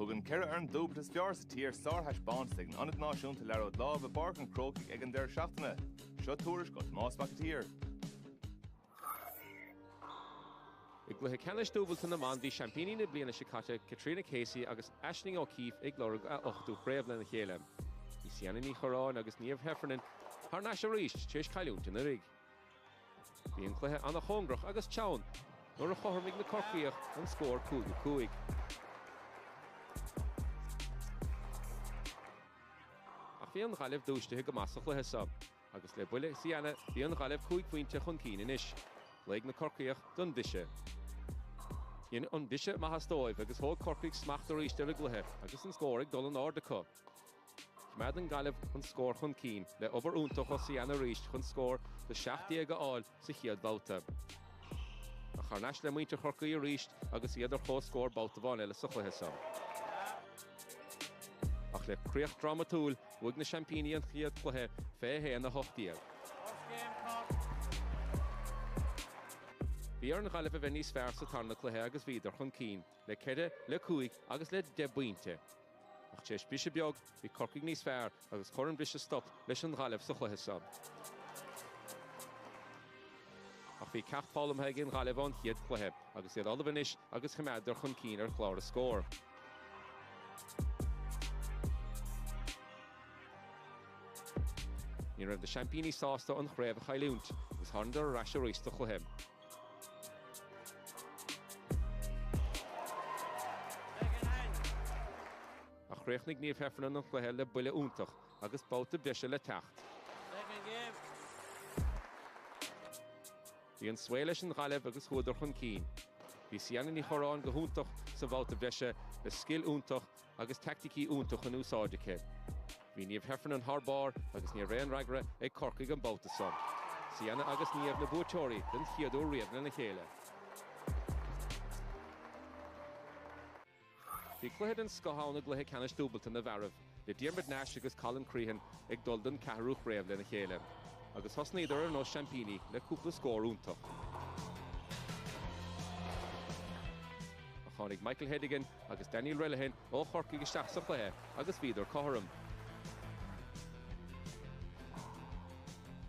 Logan Kerr an dúbtas fear sa tír sárthais bánstign anad náisiúnta leród láb a barc an crócaigh ag an deir seachtaine. Seo túris go más tír. I gluthe ceannis dúbalta na man bhí champíní na bliana sicáte Katrina Casey agus Aisling O'Keefe ag glórug a 8ú chréamh na chéile. Ní sianna ní chorán agus níomh Heffernan thar náis a ríist tééis caiúnta na rig. Bhí an cluthe anna chóngrach agus teann nuair a chothairmigh na corcaíoch an scór 5-5. Ach bhí an ghailibh dúiste go measach le hesam, agus le buile sianna bhí an ghailibh 5 pointe chun cín inis. Léig na corcaíoch don bhise. Dhéann an bhise maithastóibh agus thóg corcaigh smacht a ríiste le gluthe agus an scóraigh dul an ordacha. Mead an galibh chun scór chun cín le obair úntach os sianna ríist chun scór de 60 áil sa chiad báta. A charneis le muinte chorcaí a ríist agus iadidir chó scór báta bháin eile sa cluthe sam. Ach le críoch dramatúil bhuaig na champíní an chiad cluthe fé héan na hochtíag. Bhí ar an ghailibh a bheith níos fearr sa tarna cluthe agus bhíidir chun cín le ceide le 5 agus le 10 buinte. Ach téis bise beag bhí corcaigh níos fearr agus chuir an brise stop leis an ghailibh sa cluthe sam. Ach bhí ceach pálam ag an ghailibh an chiad cluthe agus iad alba inis agus chimeidir chun cín ar chlár a scór. Ní raibh de champíní sásta an chréibh a chailúnt agus tharndar a reis a ríiste chluithe. Chréachnig níomh Heffernan an chluithe le buile úntach agus báta bise le techt. Bhí an sfuil leis an ghailibh agus chuidir chun cín. Bhí sianna ní chorán go húntach sa báta bise le scill úntach agus tacticí úntach an úsáidecha. Bhí níomh Heffernan tharbár agus ní réon reagra ag corcaigh an báta sam. Sianna agus níomh na búteoirí den chiadú riamhna na chéile. Bhí cluithead an scothánna gluthe ceannis dúbalta na bharabh, le Diarmaid Nash agus Colin Crehan ag dul den ceathrú chréamh le na chéile, agus thosnaíodar ar nó champíní le cúpla scór úntach. A tháinig Michael Hedigan agus Daniel Relihan ó chorcaigh isteach sa cluithe agus bhíidir cothairm.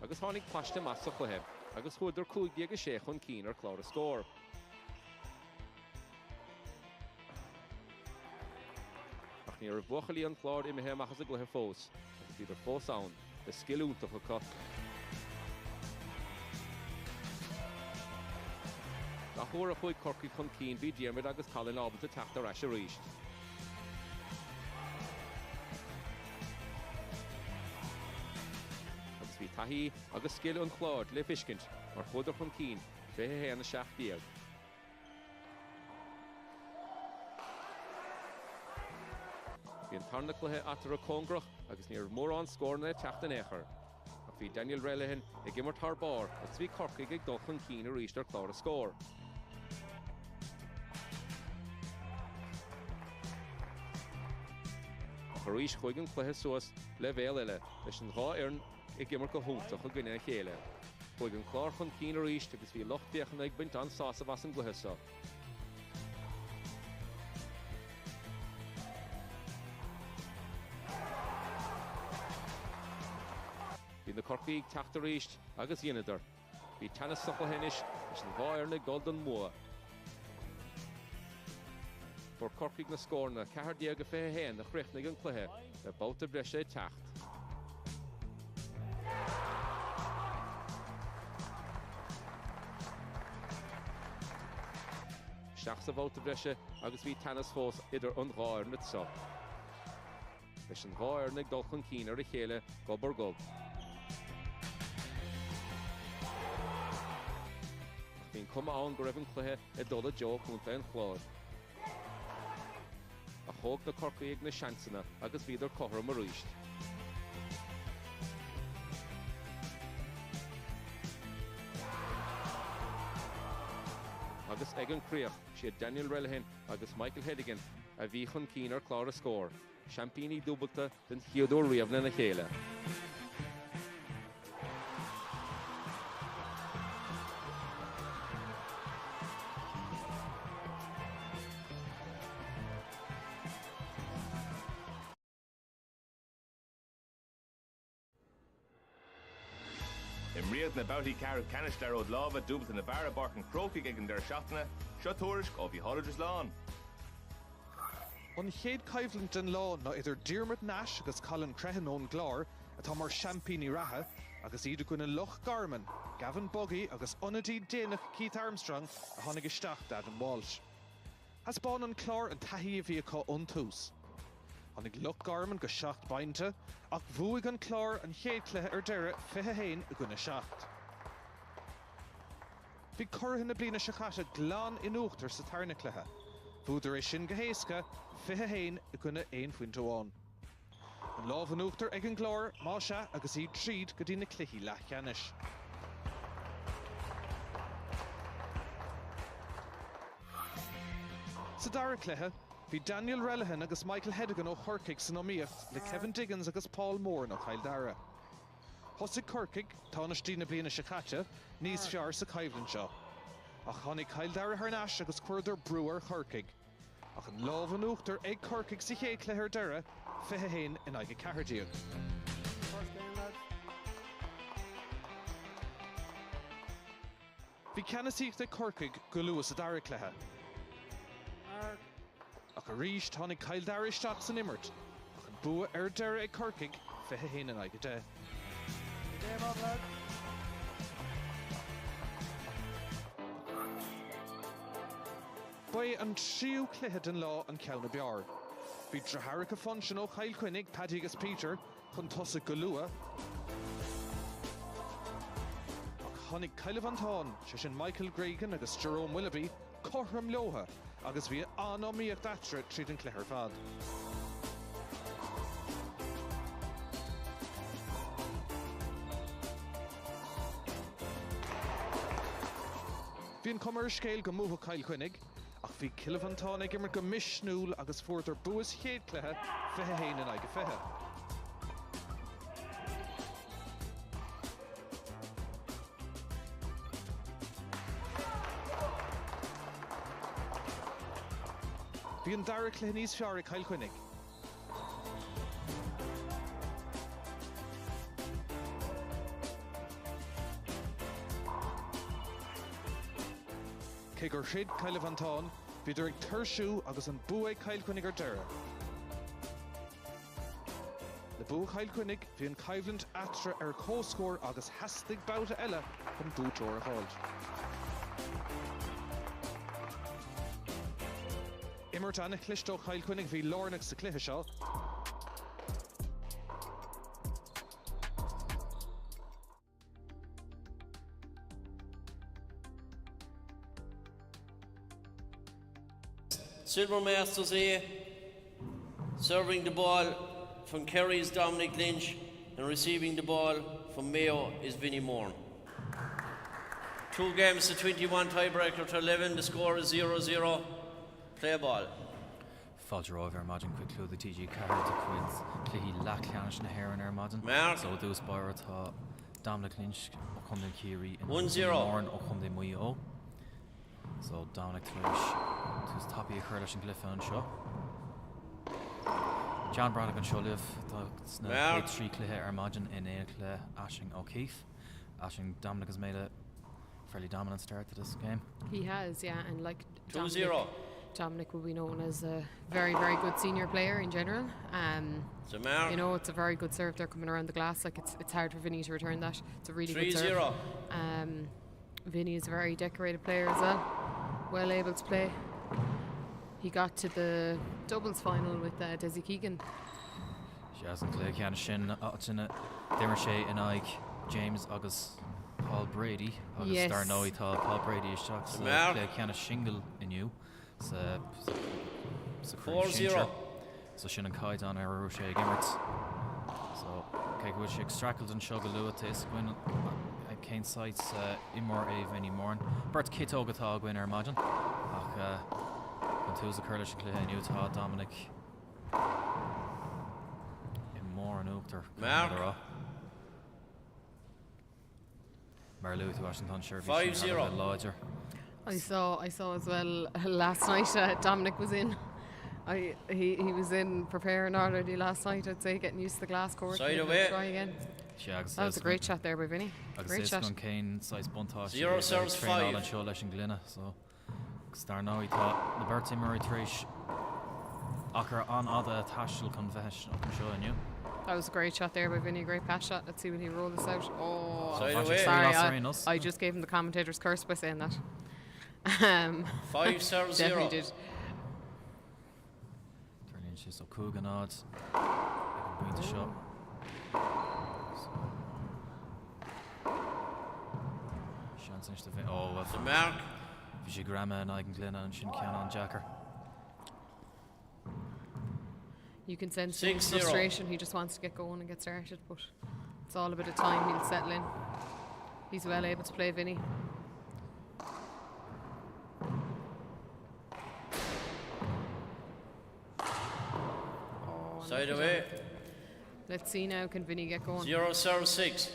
Agus tháinig paiste mas sa cluithe agus chuidir 5-6 chun cín ar chlár a scór. Ní ar bhuachalí an chlár imithe machchas a gluthe fós, agus idir fós ann, le scill úntach a cut. Nach chuair a chuig corcaigh chun cín bhí Diarmaid agus Colin ábalta teacht a reis a ríist. Agus bhí taithí agus scill an chláir le fiscint mar chuidir chun cín fé héana 60. Bhí an tarna cluthe atar a cóngrach agus níor mór an scórna teachta éair. Ach bhí Daniel Relihan ag immar tharbár agus bhí corcaigh ag dul chun cín a ríist ar chlár a scór. Ach a ríist chuig an cluthe suas le bhéal eile leis an dhá éireann ag immar go húntaach a gine chéile. Chuig an chlár chun cín a ríist agus bhí lochbéachan ag buint an sása bhas an gluthe sa. Bhí na corcaigh teacht a ríist agus dhéanadar. Bhí teanna sochahénis leis an bháir na Golden Moa. For corcaigh na scórna cethardí go fé héan na chréachnaigh an cluithe le báta brise teacht. Seach sa báta brise agus bhí teannas fós idir an gháir na tsa. Leis an gháir na dul chun cín ar a chéile gob ar gob. Bhín cuma ann go raibh an cluithe i dul a Joe chunta an chláir. A thóg na corcaigh na seansanna agus bhíidir cothairm a ríist. Agus ag an críoch siad Daniel Relihan agus Michael Hedigan a bhí chun cín ar chlár a scór. Champíní dúbalta den chiadú riamhna na chéile. riad na bouty carib canish darod lava dubit in the barra bark and croaky gig in their shaftna, shut tourish of the holidays lawn. On chéad caibhlant den lá ná idir Diarmuid Nash agus Colin Crehan ón Glár atá mar champíní ratha agus iad gona Loch Garman, Gavin Buggy agus Onadí Dénach Keith Armstrong a tháinig isteach Adam Walsh. As bán an clár an taithí a bhí acu ón tús. Tháinig Loch Garman go 7 bainte ach bhuaigh an clár an chéad cluiche ar deire 21 a gona 7. Bhí curtha na bliana se chaise glán in uachtar sa tarna cluiche. Bhuaidir é sin go héasca 21 a gona 1 faointe amháin. An lámh an uachtar ag an glár má se agus iad tríd go dtí na cluichí leathcheannis. Sa dara cluiche, bhí Daniel Relihan agus Michael Hedigan ó Chorcaig san óíocht le Kevin Diggins agus Paul Moore nó Chail Dara. Thosaigh Corcaig tánastí na bliana se chaite níos fearr sa caibhlann seo. Ach tháinig Chail Dara Harnash agus cuirdar Brewer Chorcaig. Ach an lámh an uachtar ag Corcaig sa chéad cluiche ar deire 21 in aige Cahardíag. Bhí ceannasaíocht ag Corcaig go luas a dara cluiche. Ach a ríis tháinig Chail Dara isteach san imirt. Ach an bua ar deire ag Corcaig 21 in aige de. Ba an tríú cluiche den lá an ceanna beár. Bhí Draharica Function ó Chail Cuinnig, Paddy agus Peter, chun tosaigh go lua. Ach tháinig Caillimh an Táin, sé sin Michael Gregan agus Jerome Willoughby, Corham Loha, agus bhí anóíocht atre tríd an cluiche ar fad. Bhí an cumar scéil go mútha Chail Cuinnig, ach bhí Cilmh an Táin ag imar go misnúil agus fuirtar buas chéad cluiche 21 in aige 20. Bhí an dara cluiche níos fearr ag Chail Cuinnig. Cé gur siad Caillimh an Táin, bhíidir ag tuirsiú agus an bua Chail Cuinnig ar deire. Le bua Chail Cuinnig bhí an caibhlant atre ar cóscóir agus heastig bouta eile chun dúiteoir a cháilt. Imirt anna chlisteó Chail Cuinnig bhí lárnach sa cluiche seo. Silver Masters A, serving the ball from Kerry is Dominic Lynch and receiving the ball from Mayo is Vinnie Moore. 2 games to 21, tiebreaker to 11, the score is 0-0. Play ball. Fáilte over Madden quick clue the TG Carroll to Quince Clehy Lacklansh na Heron ar Madden. Mark. So those Byra tá Dominic Lynch ó chum den Kiri 1-0. Moran ó chum den Muyo. So Dominic Trish tús tapí a chuir leis an glyfa an seo. John Branagh an seo libh tá na 3 cluiche ar Madden in éon clui Aisling O'Keefe. Aisling Dominic has made a fairly dominant start to this game. He has, yeah, and like 2-0. Dominic will be known as a very, very good senior player in general. So Mark. You know, it's a very good serve there coming around the glass. Like it's hard for Vinny to return that. It's a really good serve. 3-0. Vinny is a very decorated player as well. Well able to play. He got to the doubles final with Desi Keegan. She hasn't played Cian Shin áitina Dimmer sé in Ike James agus Paul Brady agus Yes. Star Noe tá Paul Brady is shot so Mark. play Cian Shingle in you. So 4-0. So Shin and Kai on our Roche Gimmert. So Keg which extracted and Shuggle Luatis when Kane sites Imor Ave anymore. Bert Kit Ogatá winner imagine. Until the Curlish Clay and Utah Dominic Imor and Oakter. Mark. Marlew to Washington Sherby 5-0. Lodger. I saw as well last night. Dominic was in. He was in preparing already last night. I'd say getting used to the glass court. Side Maybe away. Try again. That was a great shot there by Vinny. Great shot. Gun Kane size buntá. 0 serves 5. And show leis an glina, so star now he thought the Bertie Murray Trish Ocker on other Tashel confession I'm showing you. That was a great shot there by Vinny. Great pass shot. Let's see when he rolls this out. Oh, Side Unfortunately, away. sorry. lost I just gave him the commentator's curse by saying that. 5 serves 0. Definitely did. Turning she's so Coogan odds. Going to shot. Chance to Vin. Oh, The mark. Vishy Grama and Eigen Glina and Shin Cannon Jacker. You can sense some 6-0. frustration. He just wants to get going and get started, but it's all a bit of time. He'll settle in. He's well able to play, Vinny. Oh, Side unlucky away. shot. Let's see now. Can Vinny get going? 0 serves 6.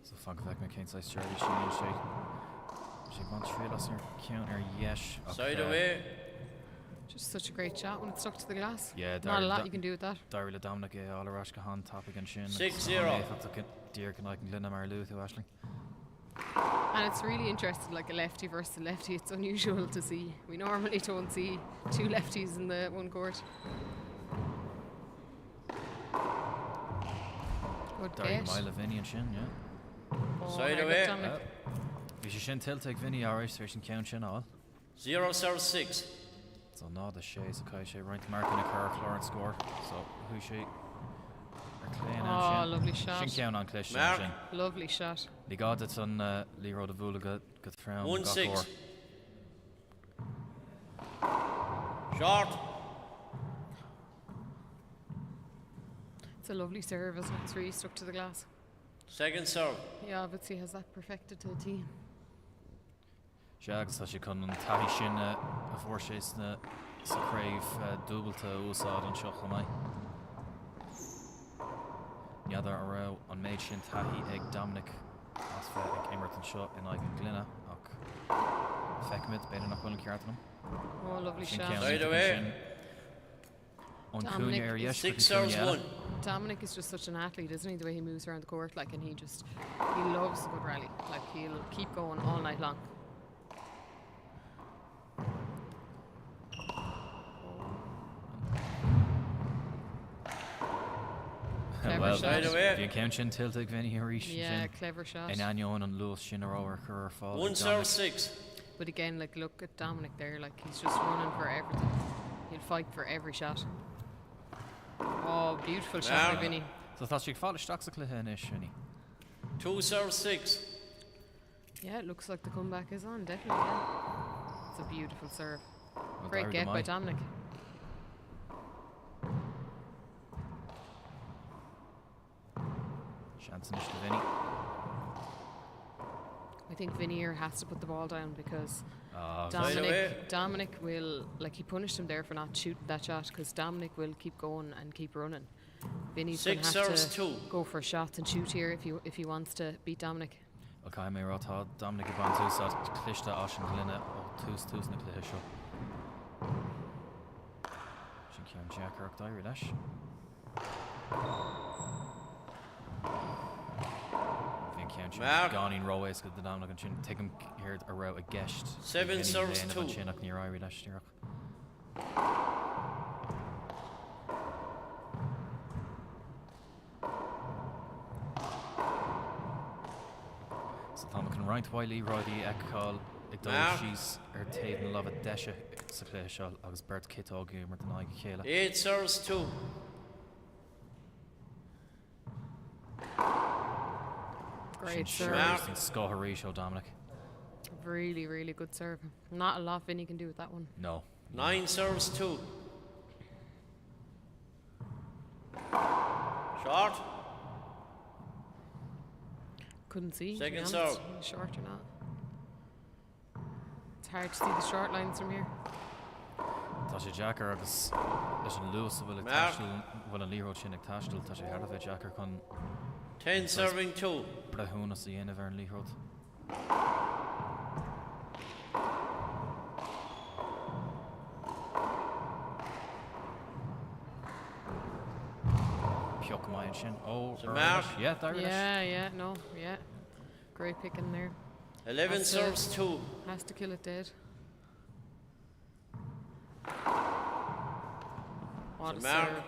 So Funkavec McCain size Charlie she wants to feel us her counter, yes. Side away. Just such a great shot when it's stuck to the glass. Yeah, Not a lot you can do with that. Darryl Dominic all Arashka Han topic and Shin. 6-0. Dear can I can Glynna Marlu to Ashling. And it's really interesting, like a lefty versus a lefty. It's unusual to see. We normally don't see two lefties in the one court. Good Darryl get. Mila Vinny and Shin, yeah. Oh, Side very good, away. Dominic. We should Shin till take Vinny alright, so she can count Shin all. 0 serves 6. So no, the Shay, so Kai Shay right to mark in a car, Clarence scored. So who she? Oh, lovely shot. Shin count on Clish Mark. Shin. Lovely shot. Lig got it on Leroy de Vula got thrown. 1-6. Short. It's a lovely serve, isn't it? It's really stuck to the glass. Second serve. Yeah, but see, has that perfected to a T. Jags as je kan een tahi sin a voorshees na sa crave double to Usad and Shochel mai. Niadar arrow on made sin tahi egg Dominic as fe ag Emerton shot in Eigen Glynna och Fekmid better nach willen Cartnum. Oh, lovely Shin shot. count Side into away. Shin. On Dominic Cunha area, is 6 serves 1. Dominic is just such an athlete, isn't he? The way he moves around the court, like, and he loves a good rally. Like, he'll keep going all night long. Clever Well, shot. Side away. if you count Shin tiltig Vinny Harish Yeah, clever shot. in Anyon and Lewis Shin or Kerr fall. 1 serves 6. But again, like, look at Dominic there. Like, he's just running for everything. He'll fight for every shot. Oh, beautiful shot by Yeah. Vinny. So thought she'd fall stocks a cliff ish, Vinny. 2 serves 6. Yeah, it looks like the comeback is on, definitely. Yeah. It's a beautiful serve. Well, Great Darryl get by Demai. Dominic. Chance to Vinny. I think Vinny here has to put the ball down because Side away. Dominic will, like, he punished him there for not shooting that shot because Dominic will keep going and keep running. Vinny's going 6 to have serves to 2. go for shots and shoot here if he wants to beat Dominic. Okay, may Rotha Dominic Iban two sat Clishta Ashen Glynna twos na Clish. Shin Kian Jacker og Diary Dash. Vin Kian Mark. Gone in Roways got the Dominic and Chin take him here a route a guest. 7 serves 2. Chin up near Irie Dash. So Tom can right while Leroy the Ekal Mark. she's taven love a desha sa Clish agus Bert Kit Ogum or the Nike Kayla. 8 serves 2. Great Shin serve. Mark. Scoharisho Dominic. Really, really good serve. Not a lot Vinny can do with that one. No. 9 serves 2. Short. Couldn't see. to be Second honest, serve. Short or not. It's hard to see the short lines from here. Tasha Jacker agus leis an Lewis will a Mark. tashel will a Leroy Chin ag tashel Tasha Hardave Jacker con 10 serving 2. Brahuna the end of Ern Leroy. Piock Mayan and shin. Oh, So Mark. yeah, there it is. Yeah, no, yeah. Great picking there. 11 That's serves 2. Has to kill it dead. What a Mark. serve.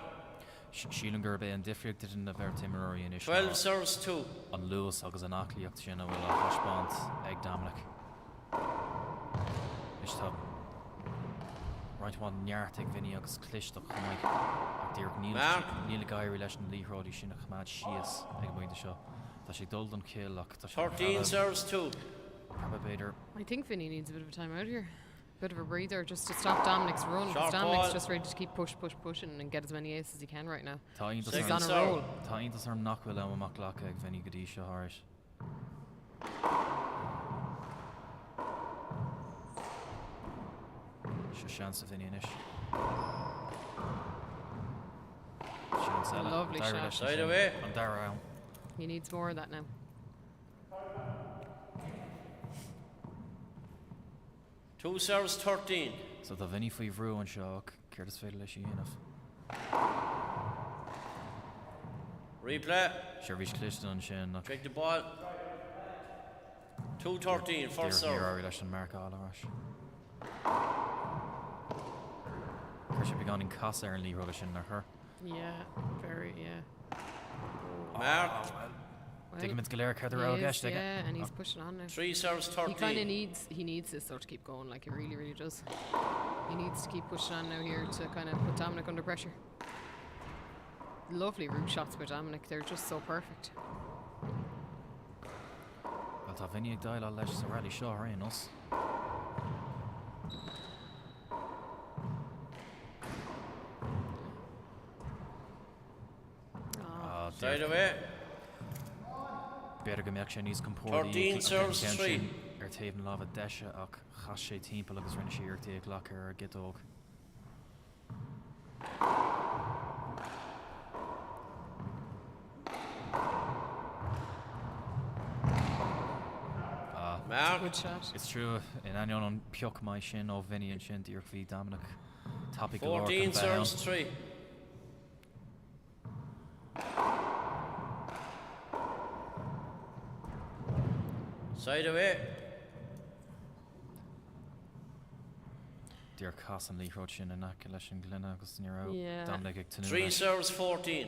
Sheelan Gerbe and Diffric did in the ver Timorori initial. 12 serves 2. On Lewis agus an acliacht sin a bhfuil a thuspáint ag Dominic. Is tá right bháin neart ag Vinny agus clisteach chumaig ag dtír níl gaiirí leis an líthróidí sin a chmáid síos ag buinte seo. Tá sé dul don kill ach tá sé 13 serves 2. probably beidir I think Vinny needs a bit of a time out here. Bit of a breather just to stop Dominic's run. 'Cause Sharp Dominic's ball. just ready to keep pushing and get as many aces as he can right now. tá He's Second on a serve. roll. Tá intas arm nachhfuil am amach lecha ag Vinny go dtí seo háiris. Se seans a Vinny inis. Seans eile. Lovely Daire shot. leis an Side sin. away. An daire ann. He needs more of that now. Two serves 13. So tá Vinny faoi bhrú an seo ach céir is féidir leis dhéanamh. Replay. Sure bhís cliste an sin ach Check the ball. 2-13. First Dír serve. áirí leis an Mark Áileáis. Chuir sé began in casa ar an líróga sin nach chur. Yeah, very, yeah. Mark. Well, Take him into Galer, Carter he Row, is, Gash, take it. yeah, and he's pushing on now. 3 serves He kind of 13. needs this though to keep going, like he really, really does. He needs to keep pushing on now here to kind of put Dominic under pressure. Lovely root shots by Dominic, they're just so perfect. Well, tá Vinny ag dail leis sa rally seo ar us. Side away. Better go meach sé níos compóir 13 serves 3. ar taobh an lábh deise ach chas sé timpeall agus rinne sé ar taobh lech ar gidóg. Mark. Good shot. It's true, in anion an peoch mai sin ó Vinny an sin dír fhí Dominic. Topic 14 serves 3. Side away. Dír cas an líróid sin in aice leis an glunne agus ní rah Yeah. Dominic ag tanú 3 leis. serves 14.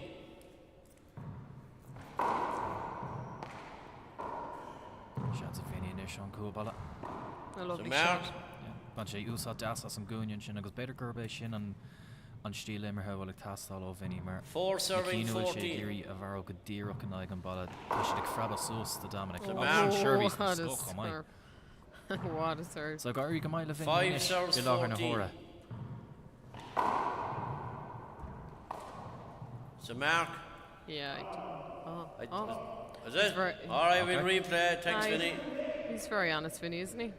Seans a Vinny inis an cúballa. A lovely Mark. shot. Ban sé úsá deas as an gúin sin agus beidir gurbééis sin an stíl immerthe bhfuil ag tastáil ó Vinny mar 4 serving sé 14. géirí a bhar go ddíach an ag an ballad tá sé ag frabba sús de Dominic So le Mark. Sherby's what a stoch am I. serve. What a serve. So gairí go maiile Vinny 5 inis serves i láthar na 14. hóra. So Mark. Yeah. I- Oh. Is it? very- Alright, we'll Okay. replay. Thanks, Aye. Vinny. He's very honest, Vinny, isn't he?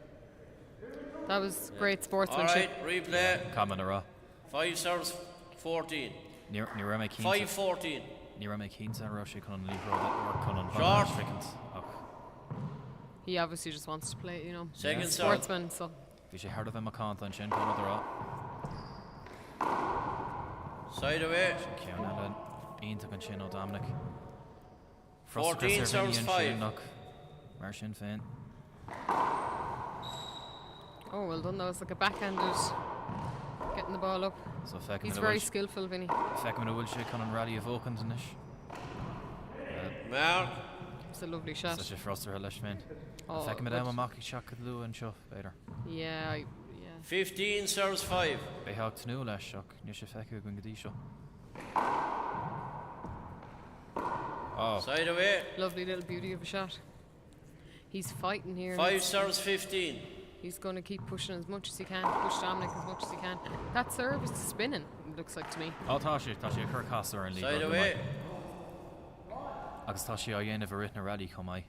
That was great sportsmanship. Alright, replay. Caman a rá. 5 serves 14. Ní ra mé 5-14. ní ra mé 15 rá sé chun an líbro or chun an Short. strickens. He obviously just wants to play, you know. Second Yeah. serve. Sportsman, so Bhí sé hard a bheith macán an sin chun rá. Side away. Ceann eile ionta an sin ó Dominic. 14 serves 5. Mar sin féin. oh, well done. That was like a backhanded getting the ball up. So feicim He's a very bhfuil skillful, Vinny. bhfuil sé chun an rally a bhócant inis. Mark. It's a lovely Sa shot. sé frostar leis féin. Oh, Feicim good. amach seach lú an seo beidir. Yeah, yeah. 15 serves 5. Béthach tanú leis seach ní sé feiceú gon godí seo. Oh, Side away. Lovely little beauty of a shot. He's fighting here. 5 serves 15. He's going to keep pushing as much as he can. Push Dominic as much as he can. That serve is spinning, it looks like to me. tá sé chur casar an Side líbro. away. Agus tá sé á dhéanamh rit na rally chum mai.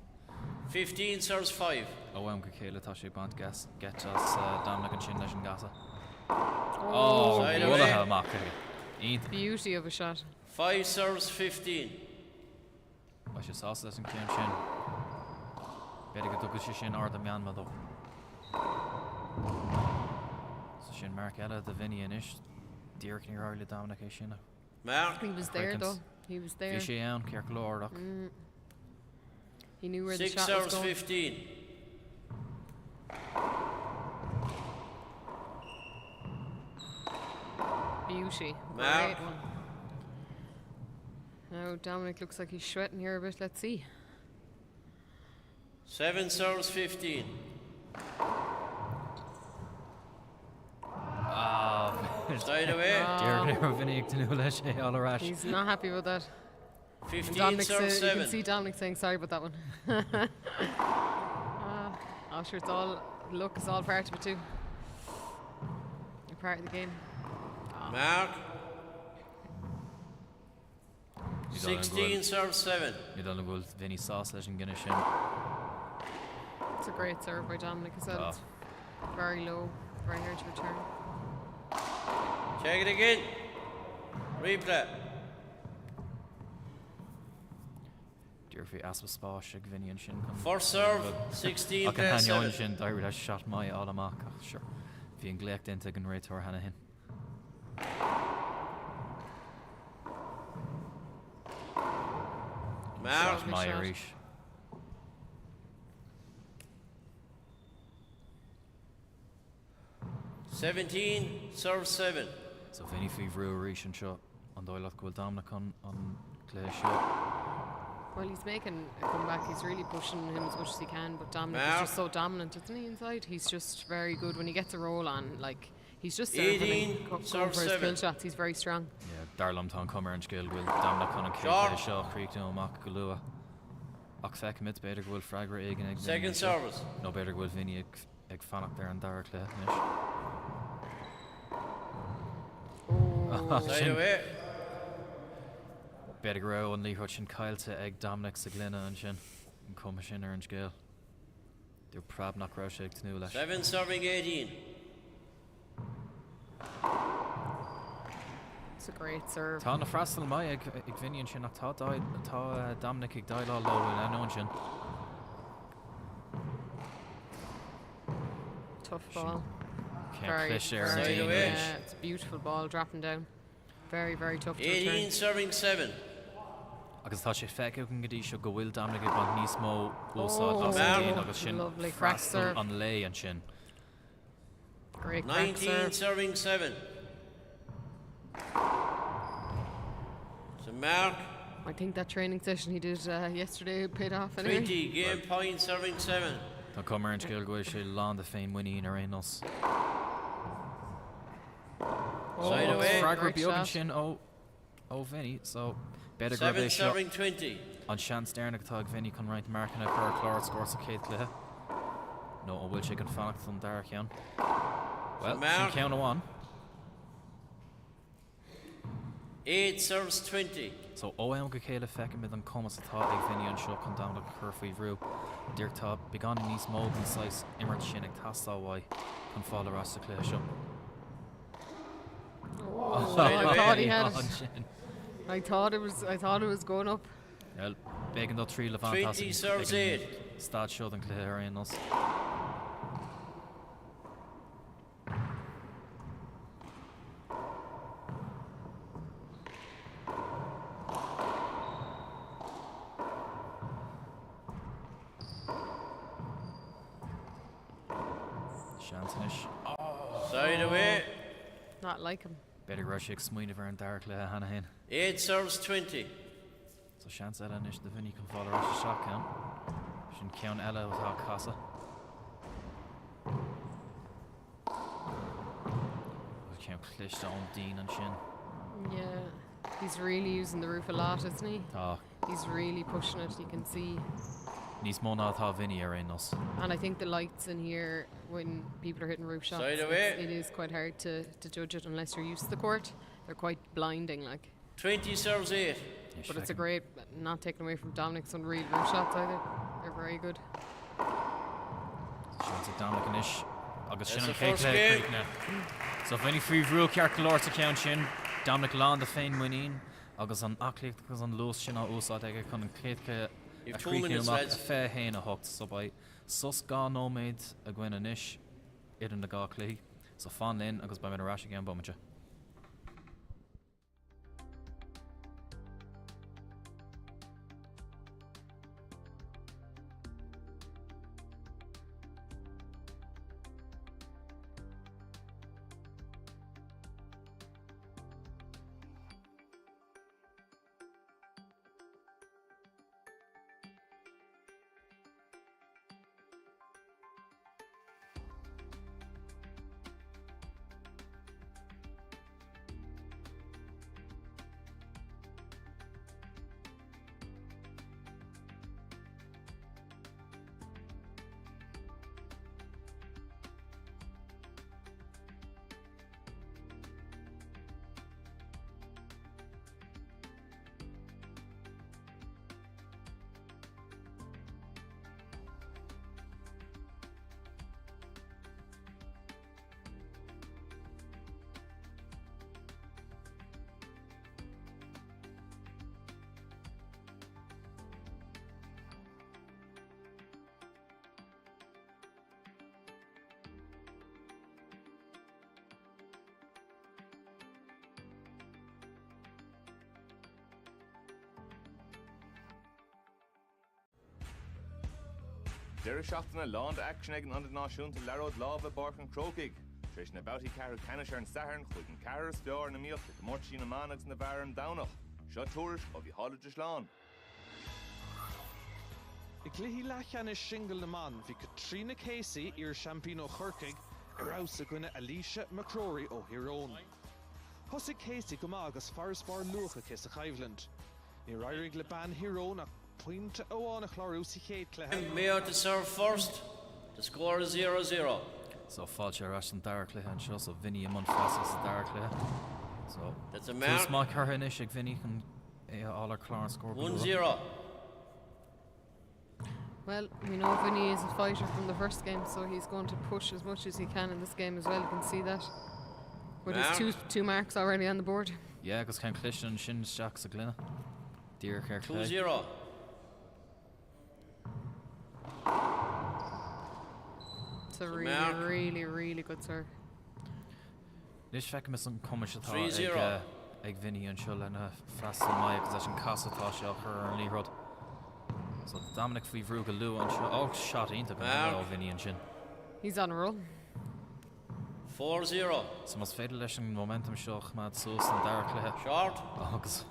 15 serves 5. Ó bhfuim go chéile tá sé bant gas get as Dominic an sin leis an gasa. Oh, Side bhuaithe away. amach. Ionta. Beauty of a shot. 5 serves 15. Ba sé sásta leis an céim sin. Beidir go tugus sé sin ard a meanma dó. So sin Mark eile de Vinny inis. Díirc ní ráir le Dominic é sinna. Mark. He was there Quickens. though. He was there. Bhí sé ann cear go leor ach. He knew where the 6 shot serves was going. 15. Beauty. Mark. Great one. Now Dominic looks like he's sweating here a bit. Let's see. 7 serves 15. Side away. Dear Vinny to know let sé all rash. He's not happy with that. 15 Dominic serves you can 7. see Dominic saying sorry about that one. Oh, sure, it's all luck is all part of it too. A part of the game. Mark. You don't know 16 good. serves 7. You don't know Vinny sauce leis an gine sin. It's a great serve by Dominic as well. Oh. It's very low, very hard to return. Check it again. Replay. Dear fi aspa spáis ag Vinny an sin. First serve, 16 Ach an plays hanneoin 7. sin dair leis shot mai all amach. Sure. Bhí an gléach dinte an réitor hanna hin. Mark. Shot mai shot. a ríis. Seventeen serves 7. So Vinny fi bhrú a ríis an seo. An dóilach gohfuil Dominic an clé seo. Well, he's making a comeback. He's really pushing him as much as he can. But Dominic is Mark. just so dominant, isn't he, inside? He's just very good when he gets a roll on. Like, he's just serving 18 and going serve for his 7. kill shots. He's very strong. Yeah, Darlam tá cumar an scéil bhfuil Dominic an Shot. clé seo chríochtú amach go luath. Ach feicim it beidir gohfuil freigra ag an ag Vinny Second an seo. service. No beidir gohfuil Vinny ag fannach there an dara clé. Oh, Side away. Beidir go raibh an líthart sin caiilte ag Dominic sa gline an sin. An cuma sin ar an scéil. Dúr prab nach raibh sé ag tnú leis. 7 serving 18. it's a great serve. Tá na freistal mai ag Vinny an sin ach tá Dominic ag dail á leo in an sin. Tough ball. Can't clish there Side an away. Yeah, it's a beautiful ball dropping down. Very, very tough to 18 return. serving 7. agus tá sé feice an godí seo go bhfuil Dominic ag bant níos mó úsáid Oh, as Mark. an agus sin lovely crack freastal serve. an lei an sin. Great crack 19 serve. serving 7. So Mark. I think that training session he did yesterday paid off anyway. 20 game point serving 7. Tá cumar an scéil gohfuil sé lá de féin winní ar aonos. Side away. Fragra Great beag an shot. sin ó Vinny, so better grab 7 é seo serving 20. an seans déirnach tá Vinny chun roiint marcanna chu chlár scór sa céad cluthe. No, ó bhfuil sé an fannacht an dara ceann. Well, sin Mark. ceann amháin. 8 serves 20. So ó am go chéile feice mid an commas atá ag Vinny an seo chun dámla chur faoi bhrú. Dúir tá began níos mó an sais immert sin ag tastáhhaid chun fáil arás sa cléthe seo. Oh, Side I away. thought he had An it. sin. I thought it was going up. Well, began do trí le 20 serves 8. Stad seo an cléthe ar aonos. Seantanis. Side away. Not like him. Better go sé smuoine bhar an dara cléthe hana hin. 8 serves 20. So seans eile is de Vinny can fáil arás a seo ceann. Sin ceann eile atá casa. Ceann cliste ón Dean an sin. Yeah, he's really using the roof a lot, isn't he? Tá He's really pushing it. You can see, níos mó ná atá Vinny ar aonos. and I think the lights in here when people are hitting roof shots, Side away. it is quite hard to judge it unless you're used to the court. They're quite blinding, like. 20 serves 8. But it's a great, not taken away from Dominic's unreal roof shots either. They're very good. Seans ag Dominic an ish. Agus sin That's an the first céad game. críicne. So Vinny faoi bhrú ceart go leir sa ceann sin. Dominic lá de féin muoín. Agus an aclaíocht agus an lús sin á úsáid ag chun an cléadcha You've a 2 minutes, críicne lads. fé héin a hocht. So by sus gá nóméid a gcuin an ish idir na gá clí. So fan linn agus ba min arás again bomaide. Deireadh seachtainna lán de action ag an náisiúnta leróid lámh Barcan Crocaig. Tris na bouty carú canis an Saturn chuig an carras fear na míochta go mórt sin na manags na bhar an downach. Seo túris ó bhí hálaide slán. I gluhí lechan is single na man, bhí Katrina Casey ar Champino Churcaig ar aus a gine Alicia McCrory ó Hirón. Thosig Casey go maith agus faras bar lucha cés a Chaivland. Ní rairig le ban Hirón ach pointe óán a chlárú sa chéad cléthe. Mayo to serve first. The score is 0-0. So fáilte ar as an dar cléthe an seo, so Vinny am an fása sa dar cléthe. So That's a mark. má cartha inis ag Vinny chun all our Clarence score. 1-0. Well, we know Vinny is a fighter from the first game, so he's going to push as much as he can in this game as well. You can see that. With his two marks already on the board. Yeah, agus cean clisin an sin Jack sa glynne. Dír ceir 2-0. It's a really, really good serve. Nis feice mis an cumis atá 3-0. ag Vinny an seo lena fast mai agus an casatá seo chur an líród. So Dominic fhí bhrú go luú an seo shot ínta go Vinny an sin. He's on a roll. 4-0. So mas féidir leis an momentum seo chmad sús an dar cléthe. Short. Agus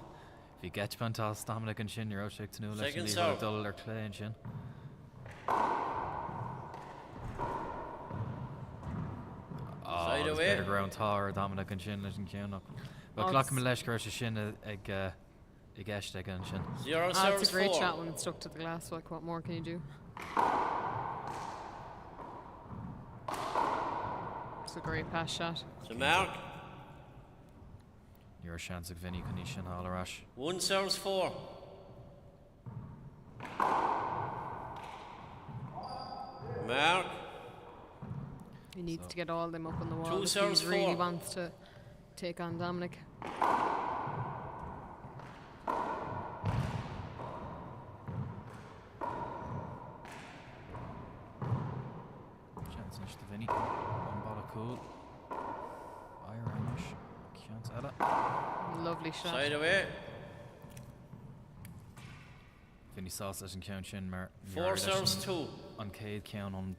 bhí getpantá Dominic an sin ar áiseach tanú leis an Second líród serve. dul ar clé an sin. Side agus away. beidir ground tá ar Dominic an sin leis an ceannach. But Oh, ghlach me leis gur sa sin ag eiste ag an sin. 0 It's serves a great 4. shot when it's stuck to the glass. Like, what more can you do? It's a great pass shot. It's a mark. Your chance ag Vinny chun ní sin all arás. 1 serves 4. Mark. He needs to get all them up on the wall. Two if serves, he really 4. wants to take on Dominic. Chance to Vinny. One ball of cool. Irish. Chance Ella. Lovely shot. Side away. Vinny sauce leis an ceann sin mar 4 serves 2. an céad ceann an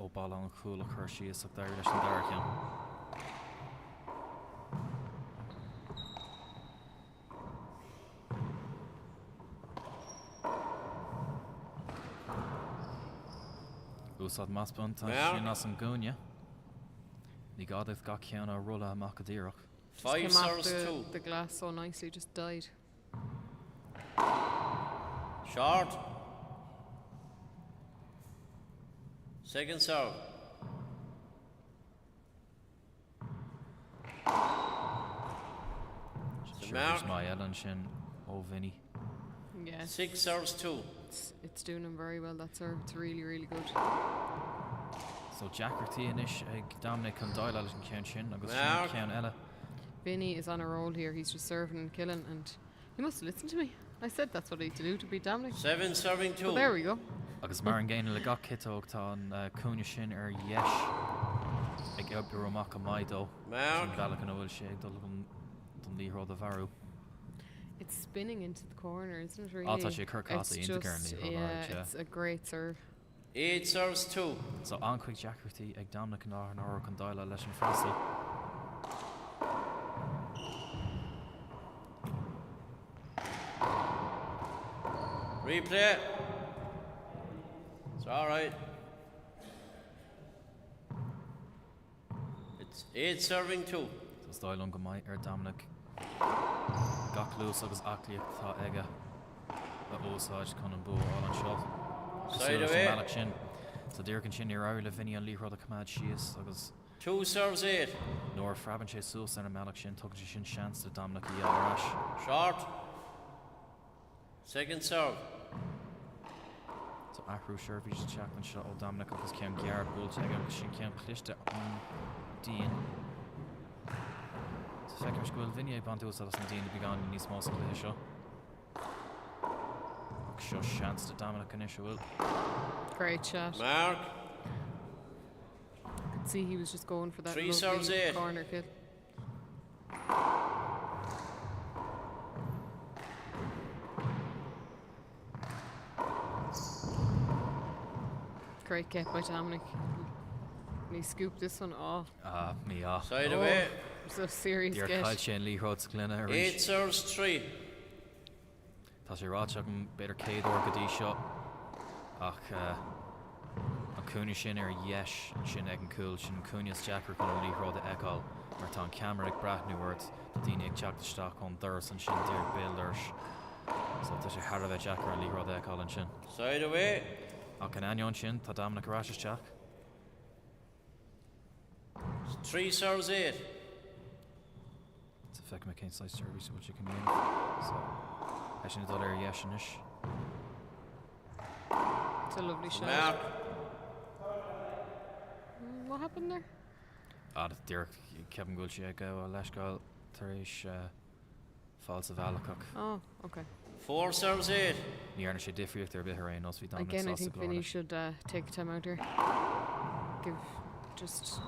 ó ball an cool a chur síos ach dair leis an dar ceann. Úsad maspon tá Yeah. sin as an gúne. Ní gadaigh ga ceann a rula amach a díreach. 5 Came off serves 2. the glass so nicely, just died. Short. Second serve. mark. My Ellen sin ó Vinny. Yeah, 6 serves 2. it's doing him very well. That serve. It's really, really good. So Jackarty inis ag Dominic an Doyle an ceann sin agus Mark. ceann Ella. Vinny is on a roll here. He's just serving and killing, and he must have listened to me. I said that's what he had to do to beat Dominic. 7 serving 2. So there we go. Agus mar an ggéine le ga kitóg tá an cúne sin ar yes ag ebbú amach a maidó. Mark. Bhealach an bhfuil sé ag dul don líród a bharú. It's spinning into the corner, isn't it? Really. Tá sé cur It's cása into just- Gurney, yeah, alright, yeah. it's a great serve. 8 serves 2. So ancuig Jackarty ag Dominic an áhar an Doyle leis an freistal. Replay. It's all right. It's 8 serving 2. Tás Doyle an go maiid ar Dominic. Gach lús agus acliaach tá aige a ósáid chun an bú all an seo. Side Súlas away. an Malach sin. So dúir an sin ar áir le Vinny an líród a cumad síos agus 2 serves 8. nóir fraban sé sús ar an Malach sin tugann sé sin seans de Dominic í árás. Short. Second serve. So achrú seirbhí teach an seo ó Dominic agus cean gearb búilte ag agus sin cean cliste an díon. So feicear scoil Vinny ag bantú as an díon began níos más le seo. Agus seo seans de Dominic an isio bhfuil. Great shot. Mark. You could see he was just going for that 3 serves lovely 8. corner kill. Great get by Dominic. And he scooped this one off. Me Side away. It's a serious Dear get. Kyle Shane Lee Rhodes Glenna 8 serves 3. Tá sé ráteach an beidir céad or go dtí seo ach an cúne sin yes sin ag an cúil sin cúneas Jackar chun Lee Rhodes eáil mar tá camera ag brathnúirt do daine ag teachtasteach chun doras an sin dear builders so tá sé har bheith Jackar an Lee Rhodes eáil an sin. Side away. Ach an anion sin tá Dominic Rashisteach. 3 serves 8. It's a feck McCain side service which you can win. So I should do there yeshinish. It's a lovely shot. Mark. What happened there? Dirk Kevin Gulchi go Lashgal Tarish Falls of Alakuk. Oh, okay. 4 serves 8. Near she different there bit her no sweet Again, I think Vinny should take time out here. Just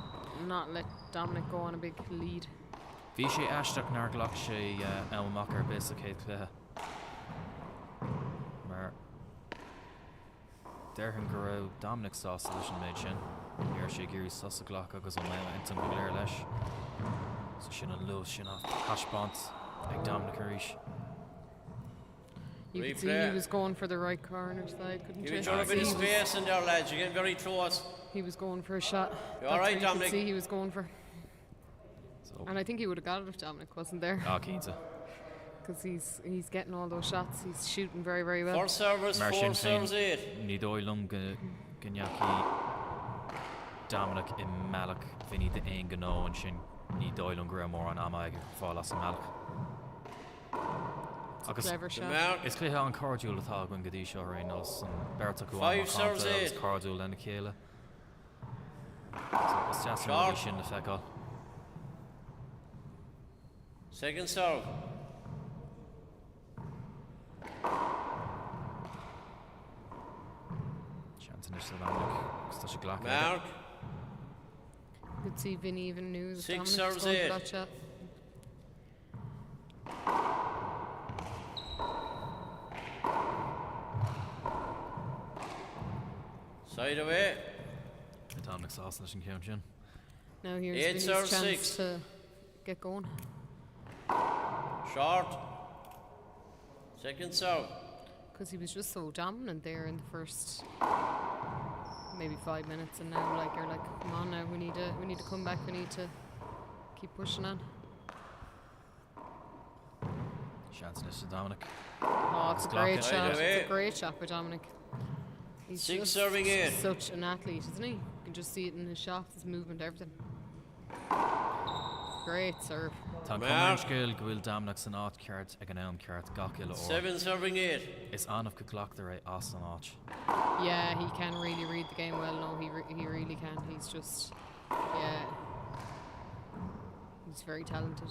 not let Dominic go on a big lead. Vishay Ashtok Narglok she Elmacher basically Mar Derhan Guru Dominic sauce solution made shin. Here she gears sauce glock goes on my intim Blair Lesh. So she not lose she not hash bonds like Dominic Harish. You could see he was going for the right corner side, couldn't you? Give each other a bit of space in there, lads. You're getting very close. He was going for a shot. You all right, That's what you Dominic? could see he was going for. So And I think he would have got it if Dominic wasn't there. Keensa. Because he's getting all those shots. He's shooting very, very well. 4 serves, 4 serves 8. Nidoilum Ganyaki Dominic in Malak Vinny the Angano and Shin Nidoilum Gramor and Amag Fallas and Malak. Clever shot. Mark. It's clear how encouraging the thought when Gadisha Reynolds and Bertaku 5 serves 8. Cardul and Kayla. So it's just really shin the feckle. Second serve. Chance in this Dominic. It's such a glock. Mark. You could see Vinny even knew that 6 Dominic was serves going 8. for that shot. Side away. Dominic sauce and Kim. Now here's 8 Vinny's serves chance 6. to get going. Short. Second serve. Because he was just so dominant there in the first maybe 5 minutes, and now you're like, come on now, we need to come back, we need to keep pushing on. Chance in this Dominic. Oh, it's a Clock great it. shot. Right away. It's a great shot by Dominic. He's 6 just serving 8. such an athlete, isn't he? You can just see it in his shots, his movement, everything. Great serve. Tá Mark. Comerskill Gwil Dominic san áit ceart ag an elm ceart gacil or 7 serving 8. is anmh go clock the right as an áit. Yeah, he can really read the game well. No, he really can. He's just, yeah, he's very talented.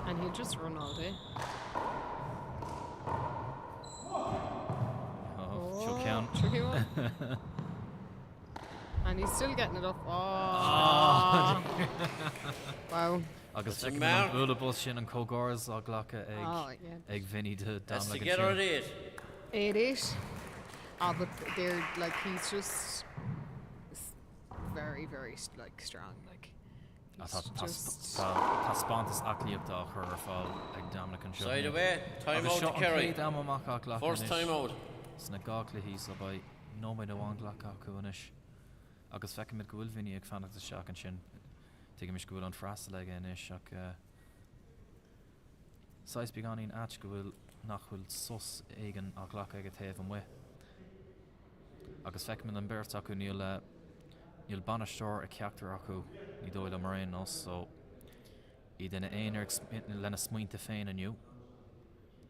And he'll just run all day. Oh, she'll count. Tricky one. And he's still getting it up. Oh. Wow. Agus That's a second mark. an bula bus sin an cógars á ghlacha Oh, ag yeah. ag Vinny de That's to Dominic get her at an 8. 8-8. Oh, but they're like, he's just very, very strong. Like, I he's thought just. tá spontas acliachtá chur ar fáil ag Dominic an seo. Side away. Time Agus out to seo an carry. céad amach á ghlacha First time out. Sna gacla hí sa bai nó mai do bhain ghlacha acu inis. Agus feice mid go bhfuil Vinny ag fannach seach an sin. Tuige mis go bhfuil an freasta le inis ach Sais beganín at go bhfuil nach bhfuil sus éigen a ghlacha ag a taobh an bhaith. Agus feice mid an beirt acu níl banisteir a ceachtar acu ní dóil am raon nos so í duna éonar lena smaointe féin aniu.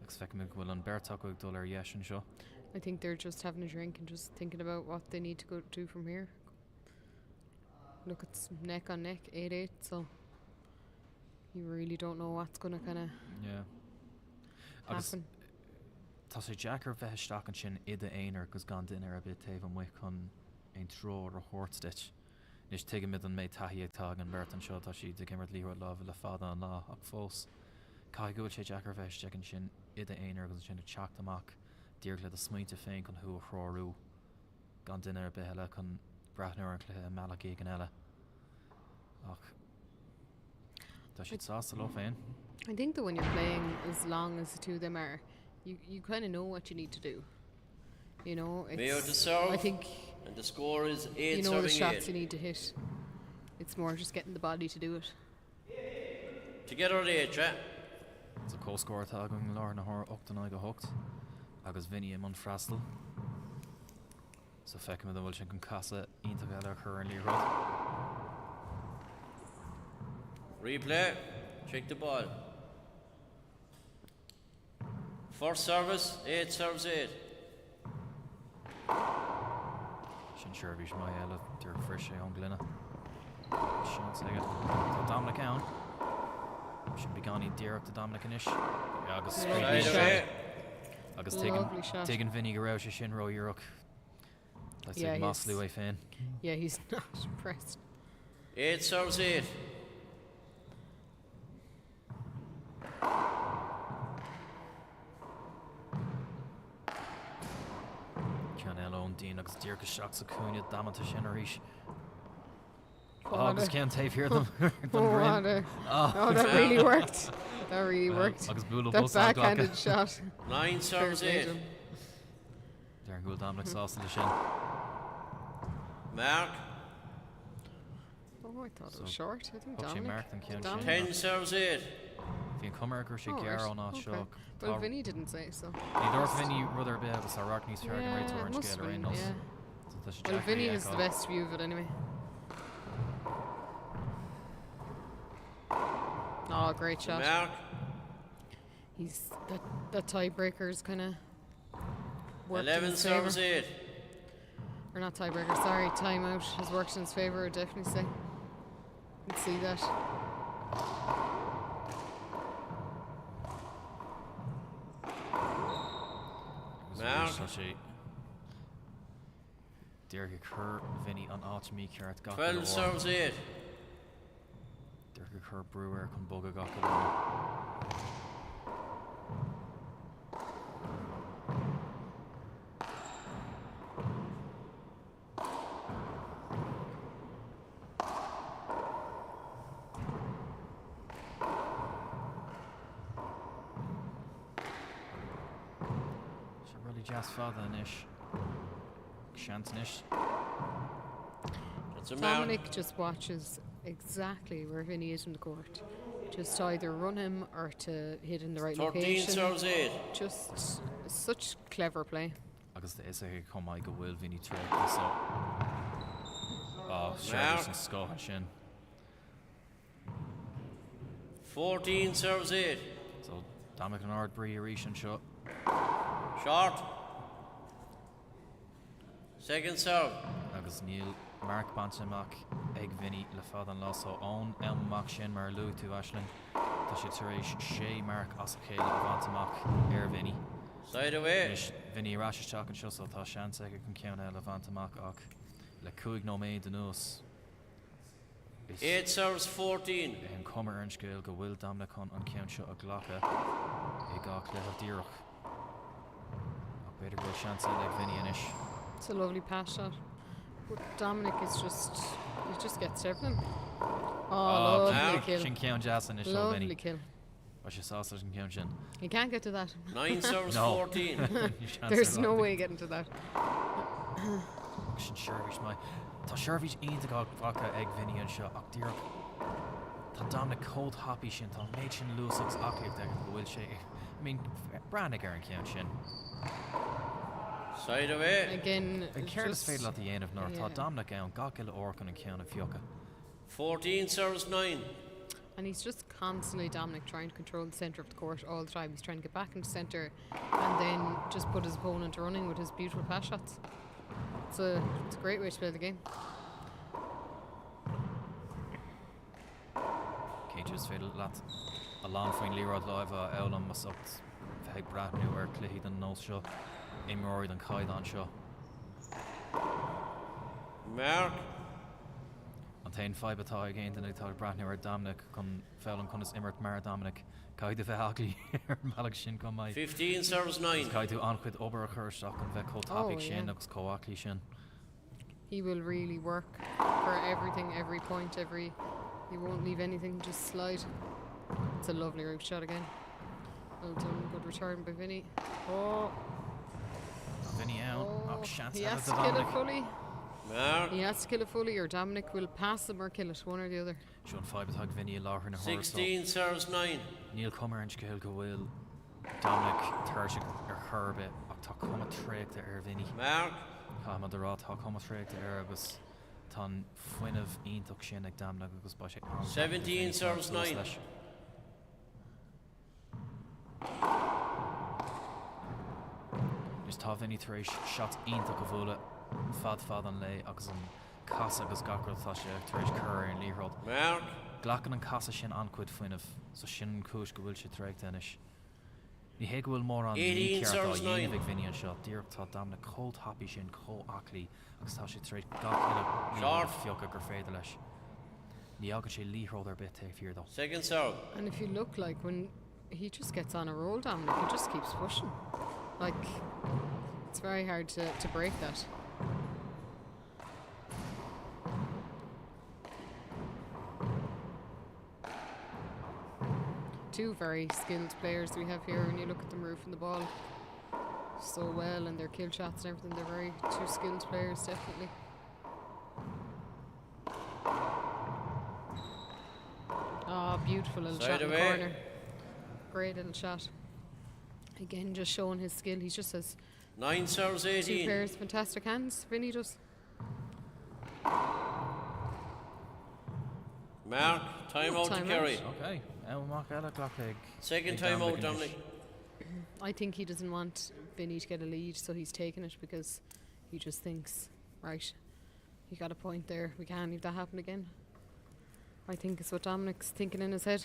Agus feice mid go bhfuil an beirt acu ag dul ar dheis an seo. I think they're just having a drink and just thinking about what they need to go do from here. Look, it's neck on neck, 8-8, so you really don't know what's going to kind of Yeah. Agus happen. tá sé Jackar bheith isteach an sin iad a éonar gus gan duine ar a bit taobh an bhaith chun ein tro ar a hórtstitch. Nis tuige mid an méid taithí ag tag an beirt an seo tá si de gimmert líhir lá le fada an lá ach fós. Cai gúil sé Jackar bheith checking sin ide éonar agus sin teach amach dír le a smaointe féin chun thu a chrárú gan duine ar beile chun breithneir an chluthe meach ag an eile. Ach tá siad sásta lo féin. I think that when you're playing as long as the two of them are, you kind of know what you need to do. You know, Mayo to it's, serve. I think And the score is 8 you know the serving shots 8. you need to hit. It's more just getting the body to do it. Together at 8, yeah? It's a co-score tá going lár na thir 8 go hocht agus Vinny am an freastal. So feice me bhfuil sin chun casa ionta eile chur an líród. Replay. Check the ball. First service, 8 serves 8. Sin seirbhís mai eile dúr fris sé an glunne. Sin saige. Tá Dominic ann. Sin beganí díreach de Dominic inis. Agus Side scríbhí away. agus Lovely shot. tagan Vinny go raibh sé sin ro dúrach. Let's Yeah, take he's- Mosley way fan. Yeah, he's not impressed. 8 serves 8. Can alone Dean agus Dirk shots a cúne damata sin a ríis. Oh, Agus what a- can't tape here them. Oh, what a- oh, that really worked. That really worked. Agus búla That bus backhanded shot. 9 serves Fair play 8. to him. There go Dominic sauce the shin. Mark. Oh, I thought it So, was short. I think Puck sé Dominic. marked and count Dominic. sin. 10 serves 8. Fion cumar gur sé Oh, gar right. on á Okay. seo. Well, Vinny didn't say so. Ní dor Vinny rudder be agus a rock níos fear Yeah, right it orange must scale have rain been, us. yeah. Well, Vinny has the best view of it anyway. Oh, great shot. Mark. He's that tiebreaker is kind of 11 serves 8. Or not tiebreaker, sorry, timeout has worked in his favour, I'd definitely say. You can see that. Mark. Dirk Kerr Vinny on áit mí ceart ga. 12 serves 8. Dirk Kerr Brewer chun boga ga. Jazz father nish. Chance nish. That's a Mark. Dominic just watches exactly where Vinny is in the court. Just to either run him or to hit in the right 13 location. serves 8. Just such clever play. Agus the essay come I go will Vinny trade this up. Oh, Sherry's and Scott and Shin. 14 serves 8. So Dominic and Ardbury Arish and shot. Short. Second serve. Agus Neil Mark Bantamak Egg Vinny Le Fadan Lasso own Elm Mac Shin Mar Lou to Ashling. Tashi Turish Shay Mark Osakale Levantamak Air Vinny. Side away. Vinny Rash Chalk and Shussel Tashan Sega can count Levantamak Ok. Le Kuig no made the nose. 8 serves 14. En Comer Ernst Gale go Will Dominic on count shot a Glocka. Egok Lev Dirok. Better go chance like Vinny and Ish. It's a lovely pass shot. But Dominic is just, he just gets to everything. Oh, lovely kill. Shin count Jazz and Ish Lovely Vinny. kill. What's your sausage and count Shin? You can't get to that. 9 serves No. 14. There's no way getting to that. Shin Shervish my. Ta Shervish ain't the god vodka egg Vinny and shot. Och dear. Ta Dominic cold happy Shin. Ta made Shin lose six octave there. Will shake. I mean, Brannigan and count Shin. Side away. Again, And it's careless just- fatal at the end of North. yeah. Ta Dominic and Gokil Orkan and count of Fioka. 14 serves 9. And he's just constantly, Dominic, trying to control the centre of the court all the time. He's trying to get back into centre and then just put his opponent running with his beautiful pass shots. It's a great way to play the game. Cages fatal lat. A long fine Leerod live Owlam was up. Heg Brad Newer, Cliffy than Nose Show. Imrory than Kaidan Show. Mark. An tain 5 atá again den ag tá brathnú ar Dominic chun fellin chun is immert mar Dominic. Caiid a bheith aglaí ar meach sin go mai. 15 serves 9. Caiid tú anchuid obair a chuirteach an bheith cótápaigh sin agus cóaclaí sin. He will really work for everything, every point, he won't leave anything just slide. It's a lovely route shot again. Well done, good return by Vinny. Oh, Vinny out. Oh, chance he out has of to the kill it Dominic. fully. Mark. He has to kill it fully, or Dominic will pass him or kill it, one or the other. Sean 5 atá Vinny a láthar na hórsa. 16 serves 9. Neil Comer and Scahill go bhfuil Dominic thuirse ar churbe ach tá cuma tréachta ar Vinny. Mark. Chama de rá tá cuma tréachta ar agus tá fuinmh ionach sin ag Dominic agus ba sé 17 serves 9. Just tá Vinny taréis shots ionach go bhfuil fad an lei agus an casa agus gacra tá sé taréis chur an líród. Mark. Glachan an casa sin ancuid fuinmh so sin cúis go bhfuil sé tréachta inis. Ní hé go bhfuil mór an 18 serves 9. dhéanamh Vinny an seo díreach tá Dominic cót happy sin có-aclaí agus tá sé taréis gach fiocha gur féidir leis. Ní agad sé líród ar bit fear though. Second serve. And if you look like when he just gets on a roll, Dominic, he just keeps pushing. Like, it's very hard to break that. Two very skilled players we have here when you look at them roofing the ball so well, and their kill shots and everything. They're very two skilled players, definitely. Oh, beautiful little Side shot in the away. corner. Great little shot. Again, just showing his skill. He just has 9 serves two 18. pairs of fantastic hands. Vinny does. Mark. Time out to Time Kerry. Okay. Mark Ella Glockegg. Second time out, Dominic. I think he doesn't want Vinny to get a lead, so he's taking it because he just thinks, right, he got a point there. We can't leave that happen again. I think it's what Dominic's thinking in his head.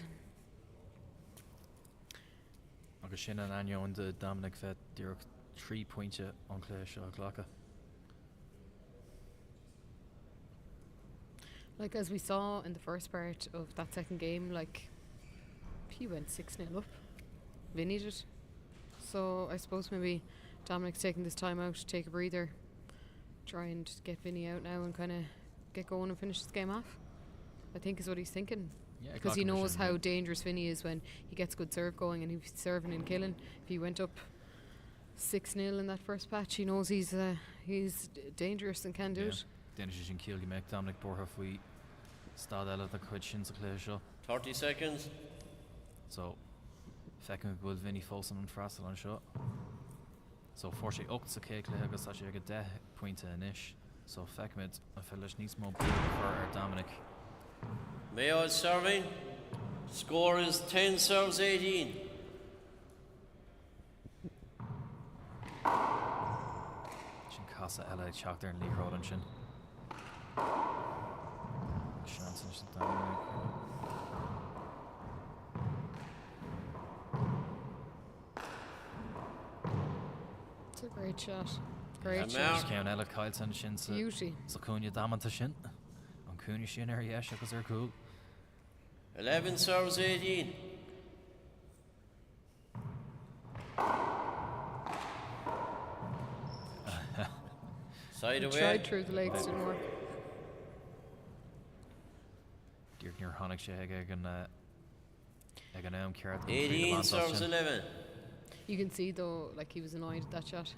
Agus sin an aine an de Dominic vet díreach 3 pointe an clé seo ghlacha. Like, as we saw in the first part of that second game, like, he went 6-0 up. Vinny did. So I suppose maybe Dominic's taking this time out to take a breather, try and get Vinny out now and kind of get going and finish this game off. I think is what he's thinking. Yeah, Because he Glockner knows should how be. dangerous Vinny is when he gets good serve going and he's serving and killing. If he went up 6-0 in that first patch, he knows he's dangerous and can do it. Déine sin cíal go méid Dominic bortha faoi stad eile a chuid sin sa clé seo. 30 seconds. So fecin go bhfuil Vinny fósan an freastal an seo. So for sé 8 sa cé clé agus tá sé ag 10 pointe inis. So feicimid a fé leis níos mó búil chur ar Dominic. Mayo is serving. Score is 10 serves 18. Sin casa eile ag teacht ar an líród an sin. Seans an sin Dominic. It's a great shot. Great And shot. Mark. Ceann eile caiilte an sin sa Beauty. cúne damananta sin. An cúne sin ar dhéis agus ar cúil. 11 serves 18. Side He away. tried through the legs, didn't work. Dír níor tháinig sé ag an am ceart. 18 serves 11. You can see though, like, he was annoyed at that shot.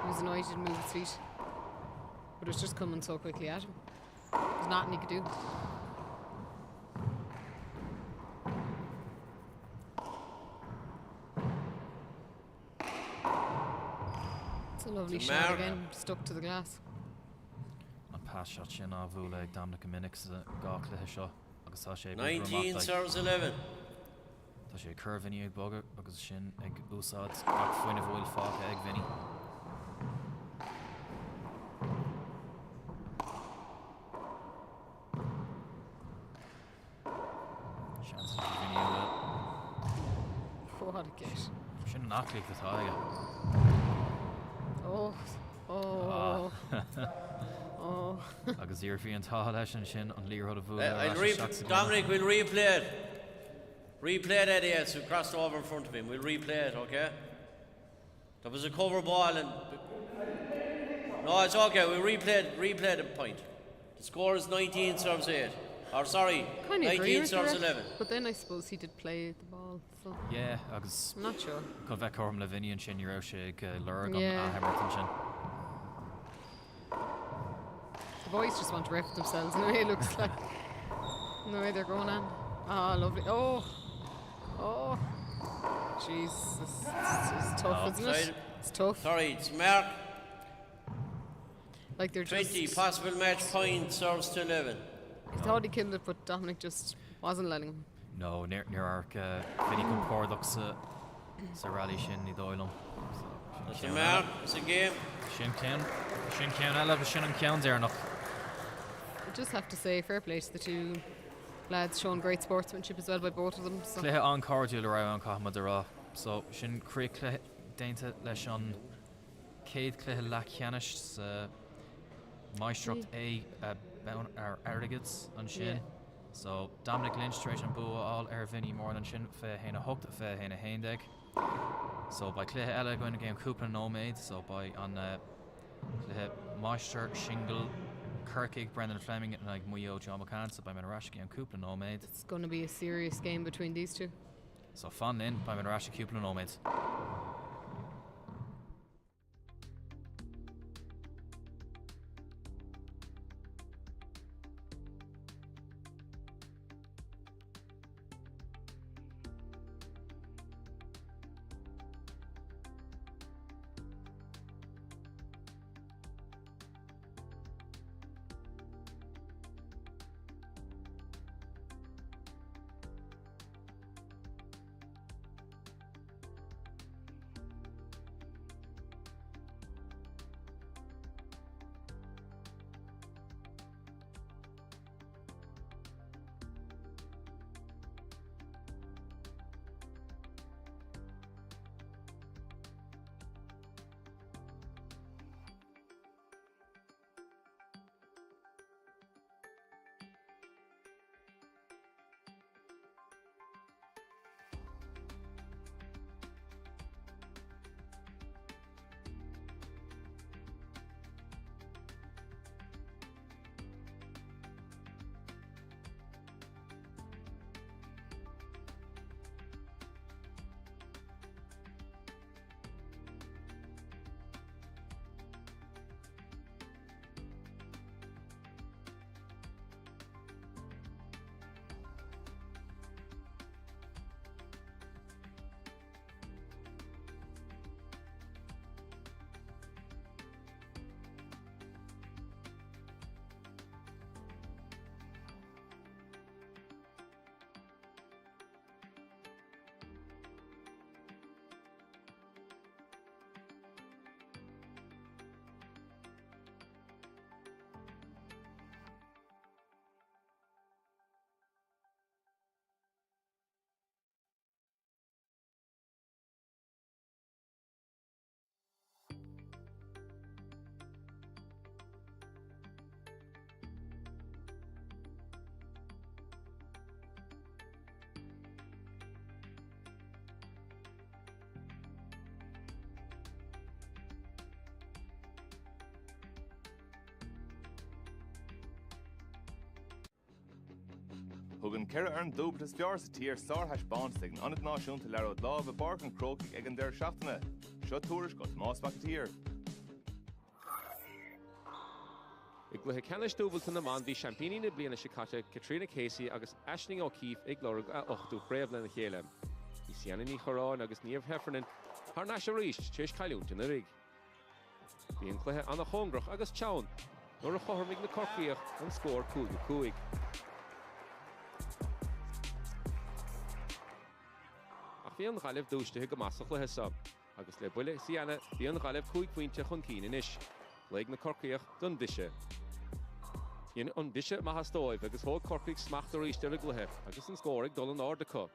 He was annoyed he didn't move his feet. But it was just coming so quickly at him. There's nothing he could do. It's a lovely To shot Mark. again, stuck to the glass. An pass shot sin á bhúil ag Dominic Minic sa gá cluthe seo agus tá sé 19 serves 11. Tá sé curvini ag bogad agus sin ag úsáid ach foioine bhfuil fácha ag Vinny. Seans go Vinny bhfuil. What a get. Sin an aclaigh atá aige. Oh, oh. Oh. agus íor bhí an tá leis an sin an líor a bhú. Dominic, we'll replay it. Replay that here, so crossed over in front of him. We'll replay it, okay? There was a cover ball and... No, it's okay. We'll replay the point. The score is 19 serves 8. Or sorry, Kind of agree 19 with serves the ref, 11. But then I suppose he did play the ball, so Yeah, agus I'm not sure. go bheith chum le bhíon sin ar sé lurg Yeah. an Hamilton sin. The boys just want to ref themselves in a way it looks like. No way they're going on. Ah, lovely. Oh. Oh. Jeez. It's tough, isn't it? Offside. It's tough. Sorry, it's Mark. Like they're 20 just... possible match point serves to 11. He thought he killed it, but Dominic just wasn't letting him. No, near arc Vinny Compordach sa rally sin ní dóilm. That's a Mark. It's a game. Sin cean eile bh sin an cean déarnach. I just have to say fair play to the two lads, showing great sportsmanship as well by both of them. So. Cléthe an cardú le raibh an caithma de rá. So sin cré cléthe déinte leis an céad cléthe le cheannis sa Maestrat é ar Arrogance an sin. Yeah. So Dominic Lynch treéis an bua all ar Vinny mór an sin fé héna hocht a fé héna héindeg. So by cléthe eile going to game cúpla nóméid, so by an cléthe Maestrat Shingle Kirkig Brendan Fleming and like Muyo John McCann, so by Menarashi game cúpla nóméid. It's going to be a serious game between these two. So fan in by Menarashi cúpla nóméid. Hugan Kera an dúbtas fiar sa tír sárthais bánstig an náisiúnta leród láb a barc an crócaigh ag an deir seachtainna. Seo túris go másbach tír. I gluthe ceannis dúbalta na man bhí champíní na bliana sicáte Katrina Casey agus Aisling O'Keefe ag lorg a 8ú fréamh na chéile. Ní sianna ní chorán agus níomh Heffernan thar na se ríist tééis caiúnta na rig. Bhí an cluthe anna chóngrach agus teann nuair a chotharmigh na corcaíoch an scór 5-5. Bhí an ghailibh dúiste go masach le hesam, agus le buile sianna bhí an ghailibh 5 pointe chun cín inis, leig na corcaíoch don bhise. Bhíon an bhise maithastóibh agus thóg corcaigh smacht ar ríiste le gluthe, agus an scóraigh dul an ordacha.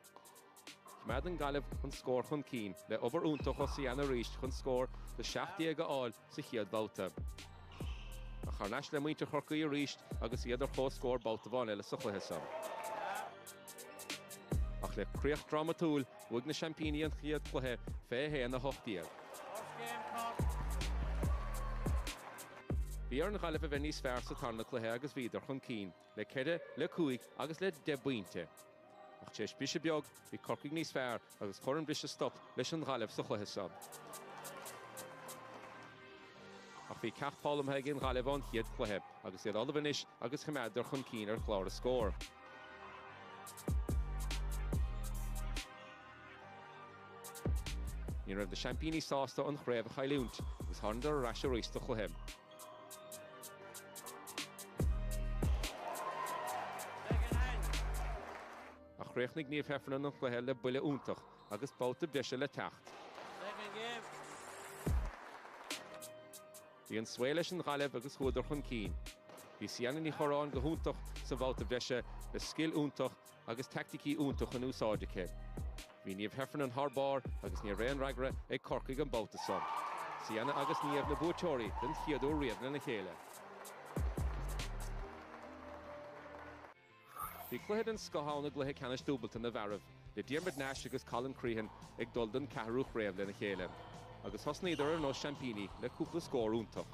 Mead an ghailibh chun scór chun cín, le obair úntach ó sianna ríist chun scór le 7 go áil sa chiad bhauta. A Charneis le muinte chorcaí a ríist agus iadidir chó scór báta bháin eile sa chluithe sam. Ach le críoch dramatúil bhuaig na Champíní an chiad chluithe fé héan na hochtíag. Bhí ar na gailibh a bheith níos fearr sa tarna chluithe agus bhíidir chun cín le ceide le cúig agus le 10 buinte. Ach téis bise beag bhí corcaigh níos fearr agus churann brise stop leis an gailibh sa chluithe sam. Ach bhí ceach pálam ag an gailibh an chiad chluithe agus iad alla bhanis agus chimeidir chun cín ar chlár a scór. Ní raibh na Champíní sásta an chréibh a chailúnt agus tharndar a reis a ríiste chluithe. Chréchnig níomh hefran an chluithe le buile úntach agus báta breise le techt. Bhí an sfuil leis an gailibh agus chuidir chun cín. Bhí sianna ní chorán go húntach sa báta breise le scill úntach agus tacticí úntach an úsáideacha. Bhí níomh hefran an tharbár agus ní réon reagra ag corcaigh an báta sam. Sianna agus níomh na búteoirí den chiadú riamhna na chéile. Bhí cluichead an scothánna gluthe canis dúbalta na bharabh, le Diarmuid Nash agus Colin Crehan ag dul den ceathrú chréibh le na chéile, agus thosnaíodar ar nó Champíní le cúpla scór úntach.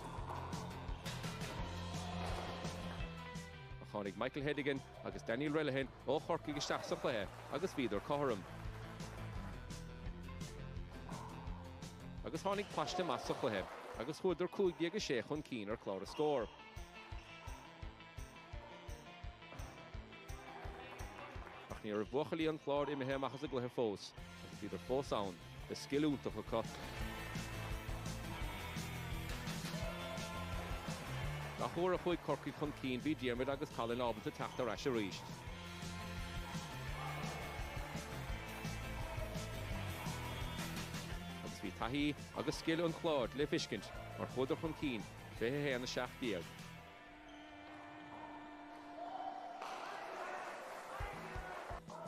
A tháinig Michael Hedigan agus Daniel Relihan ó chorcaigh isteach sa chluithe agus bhíidir cotharam. Agus tháinig paiste mas sa chluithe agus chuidir 56 chun cín ar chlár a scór. Ní ar bhuachalí an chlár imithe amachchas a gluthe fós, agus idir fós ann, le scill úntach a cut. Ga chóir a chuig corcaigh chun cín bhí Diarmuid agus Colin ábalta teacht a reis a ríist. Agus bhí taithí agus scill an chláir le fiscint mar chuidir chun cín fé héan na 7 díag.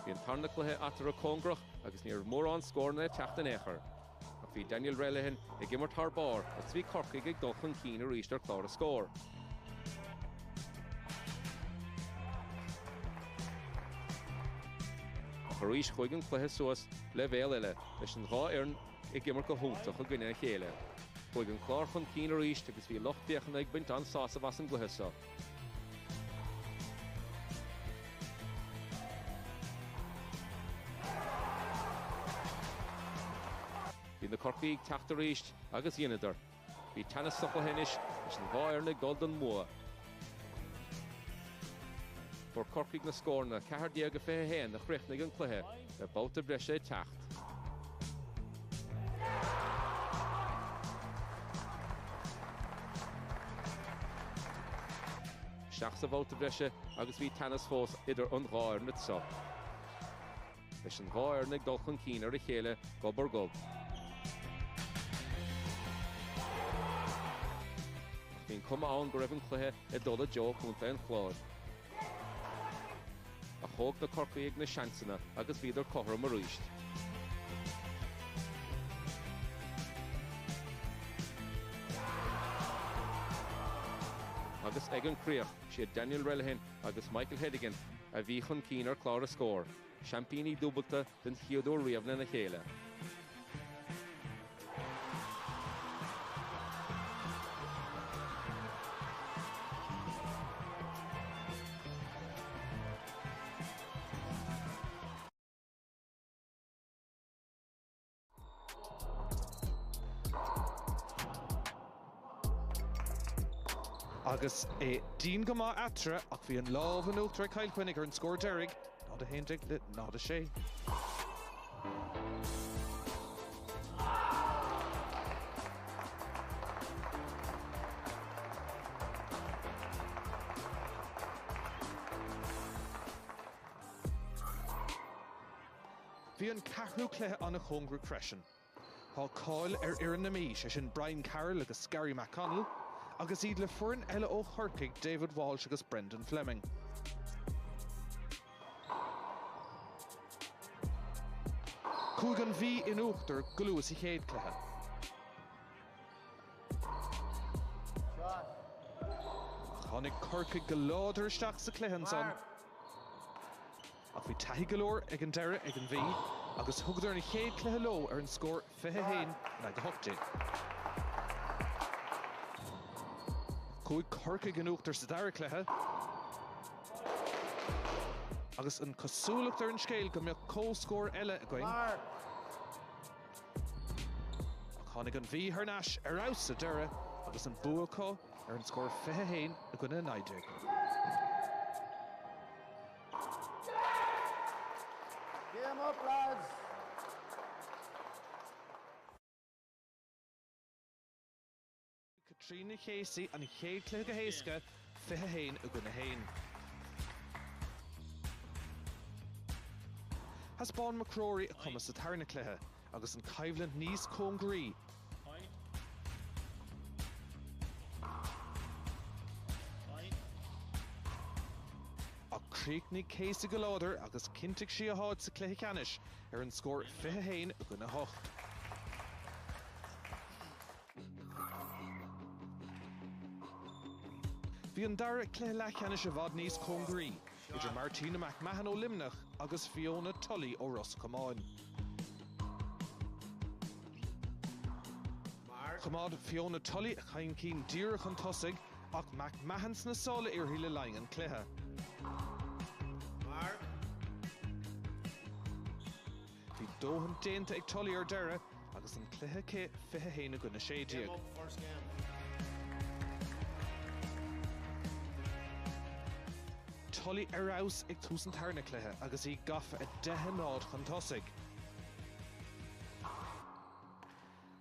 Bhí an tarna cluithe atar a cóngrach agus níor mór an scórna le teacht an éachair. Ach bhí Daniel Relihan ag immar tharbár agus bhí corcaigh ag dul chun cín a ríist ar chlár a scór. Ach a ríist chuig an cluithe suas le bhéal eile leis an dhá éireann ag immar go húntaach a gcuine chéile. Chuig an chlár chun cín a ríist agus bhí locht beachan ag buint an sása bhas an gluthe sa. Bhí na corcaigh teacht a ríist agus dhéanadar. Bhí teanna socha henis leis an bháir le Golden Moa. For corcaigh na scórna 4 díag a fé héan na chréchnaigh an cluithe le báta breise teacht. Seach sa báta breise agus bhí teannas fós idir an gháir na tsa. Leis an gháir na dul chun cín ar a chéile gob ar gob. Bhín cuma ann go raibh an cluithe i dul a Joe chunta an chláir. A thóg na corcaigh na seansanna agus bhíidir cotharam a ríist. Agus ag an críoch siad Daniel Relihan agus Michael Hedigan a bhí chun cín ar chlár a scór. Champíní dúbalta den chiadú riamhna na chéile. Agus é dín go má atra ach bhí an lámh an uachtar Kyle Quinniger an scór deirg, nád a héindig le nád a sé. Bhí an ceathrú cluiche anna chóngrú freisin. Tá cáil ar iarrainn na mí sé sin Brian Carroll agus Gary McConnell, agus iad le furin eile ó chorcaigh David Walsh agus Brendan Fleming. Cúig an bhí in uachtar go luas I chéad cluiche. Tháinig Corcaigh go láidir isteach sa cluicheann son. Ach bhí taithí go leor ag an deire ag an bhí, agus thugtar na chéad cluiche ló ar an scór 21 na go 8. Cúig Corcaigh an uachtar sa deire cluiche. Agus an cosúlacht ar an scéil go mbeadh cóscór eile a going. Tháinig an bhí thurnáis ar aus sa deire agus an buacha ar an scór 21 a gona 90. Game up, lads. Katrina Casey an chéad cluiche go héasca 21 a gona 1. Has Bán McCrory a cumas sa tarna cluiche agus an caibhlean níos cóngraí. A críicnig Casey go láidir agus cintigh sí a háid sa cluiche canis ar an scór 21 a gona 8. Bhí an dara cluiche leithcheannis a bhd níos cóngraí, idir Martina McMahon ó Limnach agus Fiona Tully ó Roscommon. Chomad Fiona Tully a chaim cín díreach an tosaigh ach McMahon sna sála iarthaí le laing an cluiche. Bhí dóhan déanta ag Tully ar deire agus an cluiche cé 21 a gona 7. Tully ar aus ag tús an tarna cluiche agus í gafa a 10 nád chun tosaigh.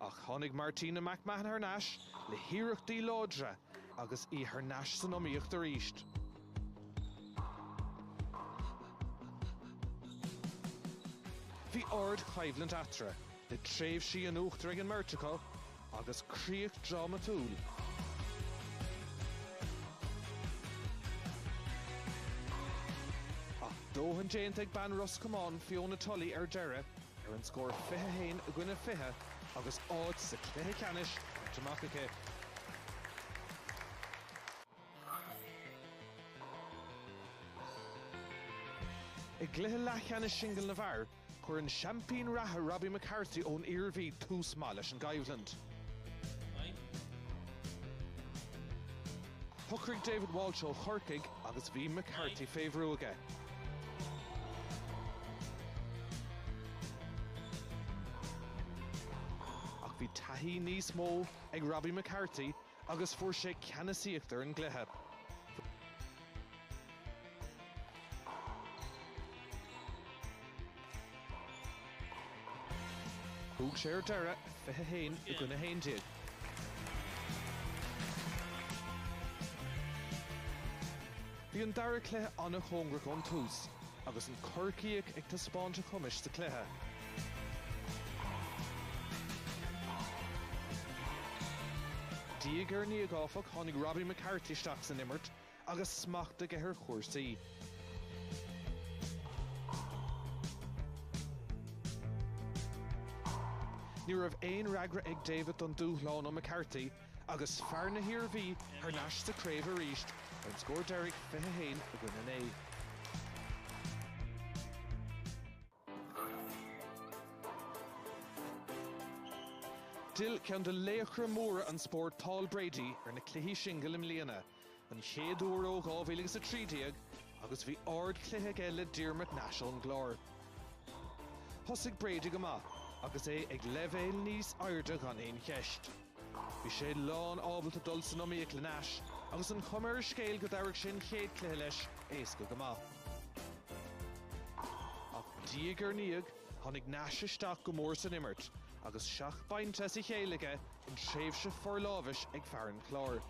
Ach tháinig Martina McMahon ar náis le hiireachtaí láidre agus í ar náis san omíocht ar íst. Bhí ard chaibhleant atra, le tréimh sí an uachtar ag an Murtacha agus críoch drama túl. Ach dóhan déanta ag ban Roscommon Fiona Tully ar deire ar an scór 21 a gona 20 agus áid sa cluiche canis Tamachacha. I gluthe leithcheannis single na bhar, chuir an Champagne ratha Robbie McCarthy ón Iarmhí tús má leis an Gaibhleand. Thucraigh David Walsh ó Corcaigh agus bhí McCarthy féibhrúige. Ach bhí taithí níos mó ag Robbie McCarthy agus fuair sé ceannasaíochtar an gluthe. Thug sé ar deire 21 a gona 1. Bhí an dara cluiche anna chóngrach ón tús agus an Corcaigh ag taspáinte chumis sa cluiche. Díogar ní agáfach tháinig Robbie McCarthy isteach san imirt agus smachta go ar chóirsaí. Ní raibh aon reagra ag David don dúshláán ó McCarthy agus fear na hiarmhí ar náis sa craobh a ríist an scór Derek 21 a gona 9. Dil ceann de léachra móra an spór Paul Brady ar na cluichí single im líana an chéadúr ó 2013 agus bhí ard cluiche eile Diarmid National an glár. Thosaigh Brady go maith agus é ag leibhéil níos airde gan éon cheist. Bhí sé lán ábhailte dul san omíoch le náis agus an chumar scéil go dtabhairh sin chéad cluiche leis éasca go maith. Ach díogar níag tháinig náis isteach go mór san imirt agus seach bainte sa chéalaige an tréimhse forlábhais ag fear an chlár.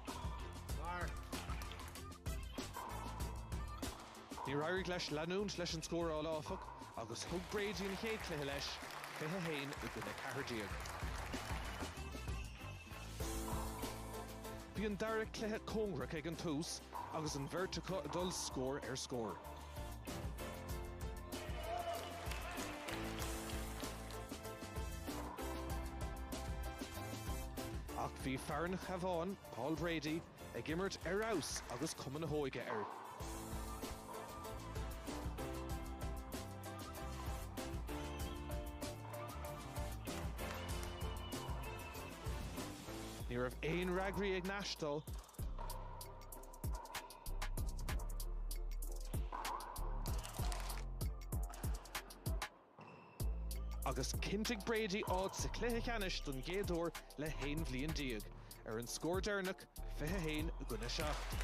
Ní rairigh leis leanúnt leis an scór á láfach agus thug Brady an chéad cluiche leis 21 a gona 4. Bhí an dara cluiche cóngrach ag an tús agus an Murtacha a dul scór ar scór. Ach bhí fearnach a bháin, Paul Brady, ag immert aus agus cuman na hóige Ní raibh aon reagraí ag neastal agus cintig Brady ád sa cluiche cheannis don géadúir le 1 bhliain diaag an scór dearnach 21 gona seacht.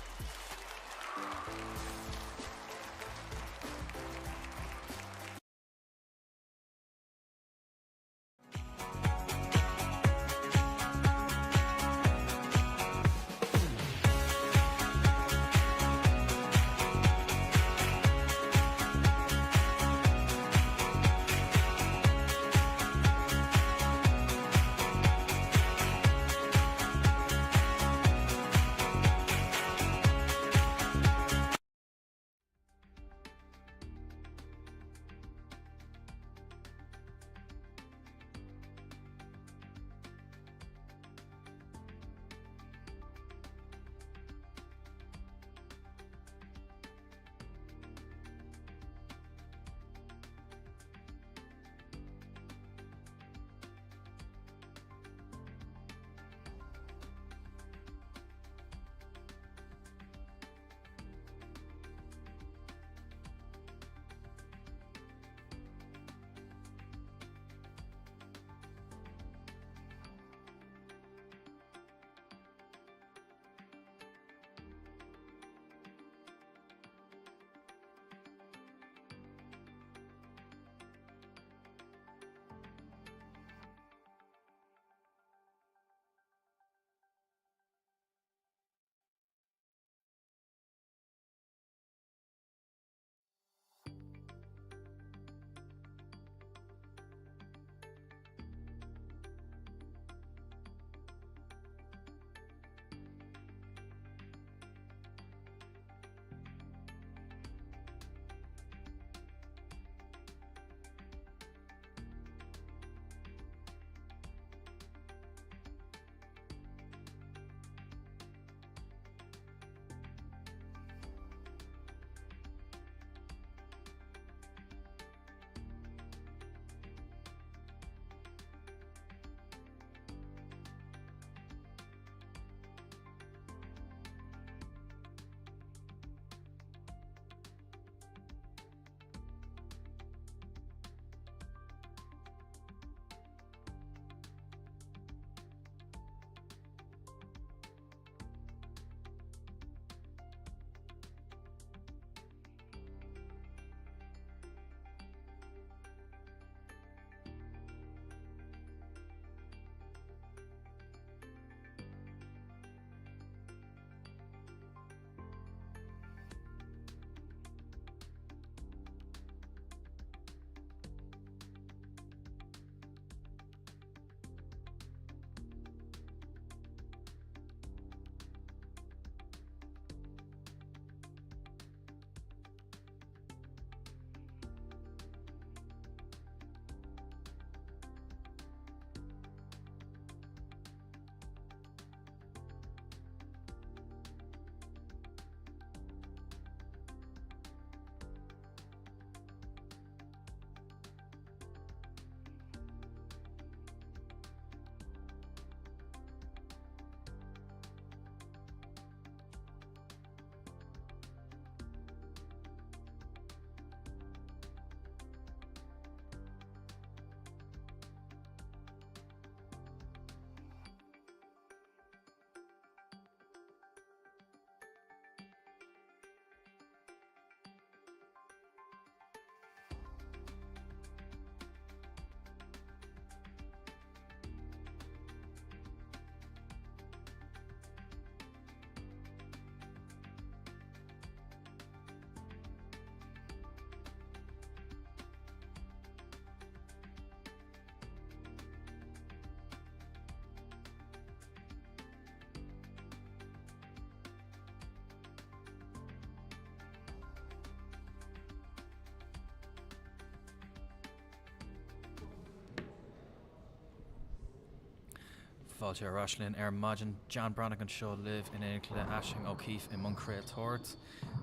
Fáilte Rashlin Majan John Brannigan show live in Écla Ashing O'Keefe in Moncrea Tort.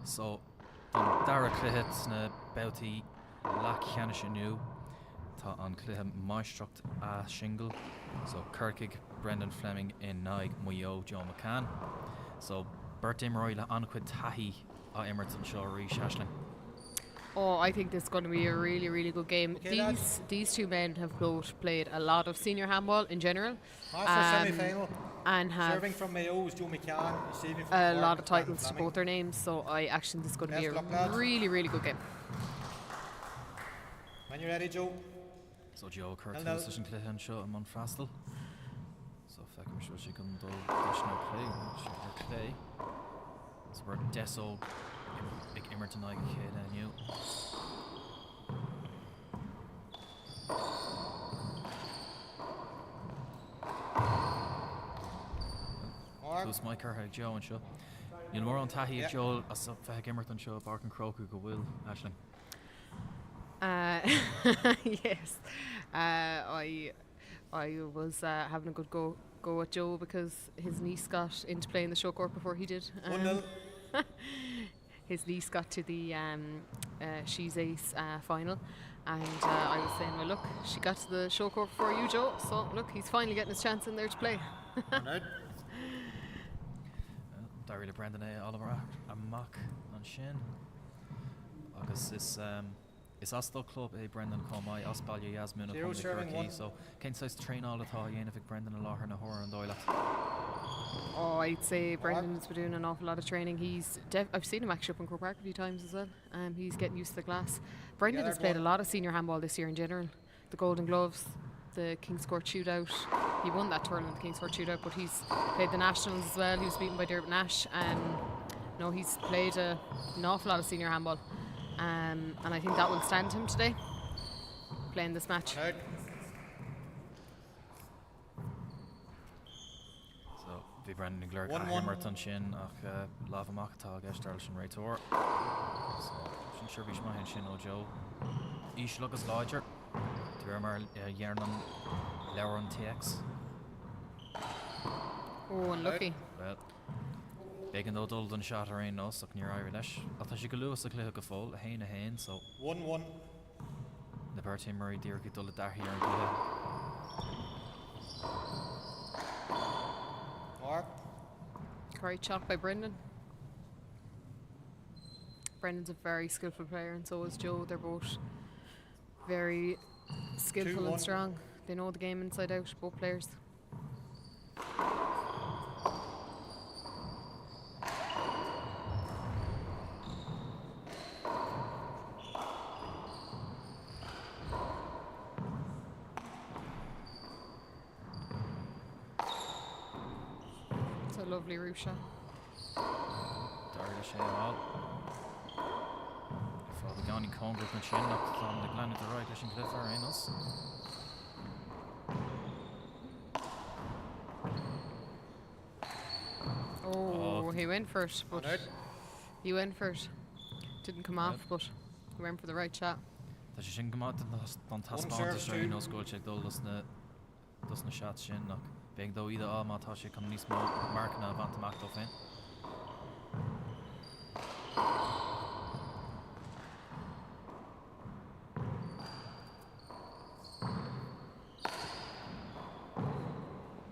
So Dara Clihit na Bouty Lac Chianishinu Tá an Clihe Maestrucht a Shingle. So Kirkig Brendan Fleming in Naig Muyo Joe McCann. So Bert Imroy la Anquid Tahi a Emerton Shaw Reesh Ashling. Oh, I think this is going to be a really, really good game. Okay, These two men have both played a lot of senior handball in general. Master semi-final. And have Serving from Mayo is Joe McCann. Receiving from a Cork lot of is Brendan titles to Fleming. both their names. So I actually think this is going to be Best a luck, lads. really, really good game. When you're ready, Joe. So Joe Kirk Hello. Susan Clihe and Shaw and Monfastel. So Feck I'm sure she can do additional clay. So we're Deso Big Emerton I kid and you. Mark. Who's my car Joe and Shaw? You know more on Tahi Yeah. Joel as Feck Emerton Shaw Bark and Croker go will Ashling. Yes, I was having a good go at Joe because his niece got into playing the show court before he did. 1-0. His niece got to the She's Ace final, and I was saying, well, look, she got to the show court before you, Joe. So look, he's finally getting his chance in there to play. Right. Daryl Brendan Oliver a mock on Shin. August is Astal Club Brendan Comai Osbalya Yasmin Zero serving one. so Ken says train all the time Yannick Brendan and Lahar Nahor and Doyle. Oh, I'd say Brendan's been doing an awful lot of training. I've seen him actually up in Croke Park a few times as well. He's getting used to the glass. Brendan has played a lot of senior handball this year in general. The Golden Gloves, the King's Court Shootout. He won that tournament, the King's Court Shootout, but he's played the Nationals as well. He was beaten by Dermot Nash. No, he's played an awful lot of senior handball. And I think that will stand him today, playing this match. Right. So vi Brendan Glurk 1-1. Emerton Shin ach Lava Makatag Estarlshin Raitor. So Shin sure Vish Mahin Shin O Joe. Ish Lucas Lodger. Tiermar Yernan Lauren TX. Oh, unlucky. Well, Bacon though dull than shot her no suck near Irish. I thought she could lose the click of full, a hain, so 1-1. the Bertie Murray dear get dull at here and Glue. Mark. Great shot by Brendan. Brendan's a very skillful player, and so is Joe. They're both very skillful 2-1. and strong. They know the game inside out, both players. It's a lovely roof shot. Darla Shea all. For the Gani Congo and Shin up from the Glen at the right, Lishin Clifford in us. Oh, he went for it, but Right. he went for it. Didn't come off, but he went for the right shot. Tá sé sin gomat don taspáanta serve, sé two. nó scoil sé dul dus na shot sin nach beag dó ide á mátá sé chun níos mó marcna bhaint amach dó féin.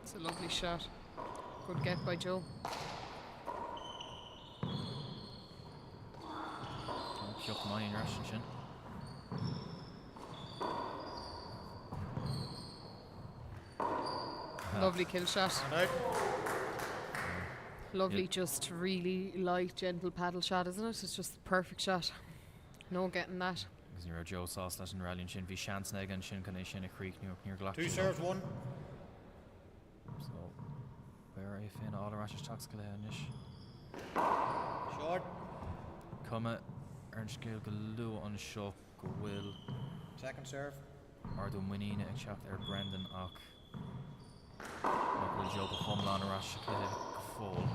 It's a lovely shot. Good get by Joe. Ceocht mai in ration sin. Lovely kill shot. Right. Lovely, Yeah. just really light, gentle paddle shot, isn't it? It's just the perfect shot. No getting that. Gus ní Joe Sauce leis an rallying sin bhí seans neg an sin canna sin a creek near Glach. 2 serves 1. So where é fin all arás tax go leis. Short. Cuma an scéil go lu an seo go bhfuil Second serve. mar do muíine ag seach Brendan ach bhfuil Joe go chumlán arás go fóil.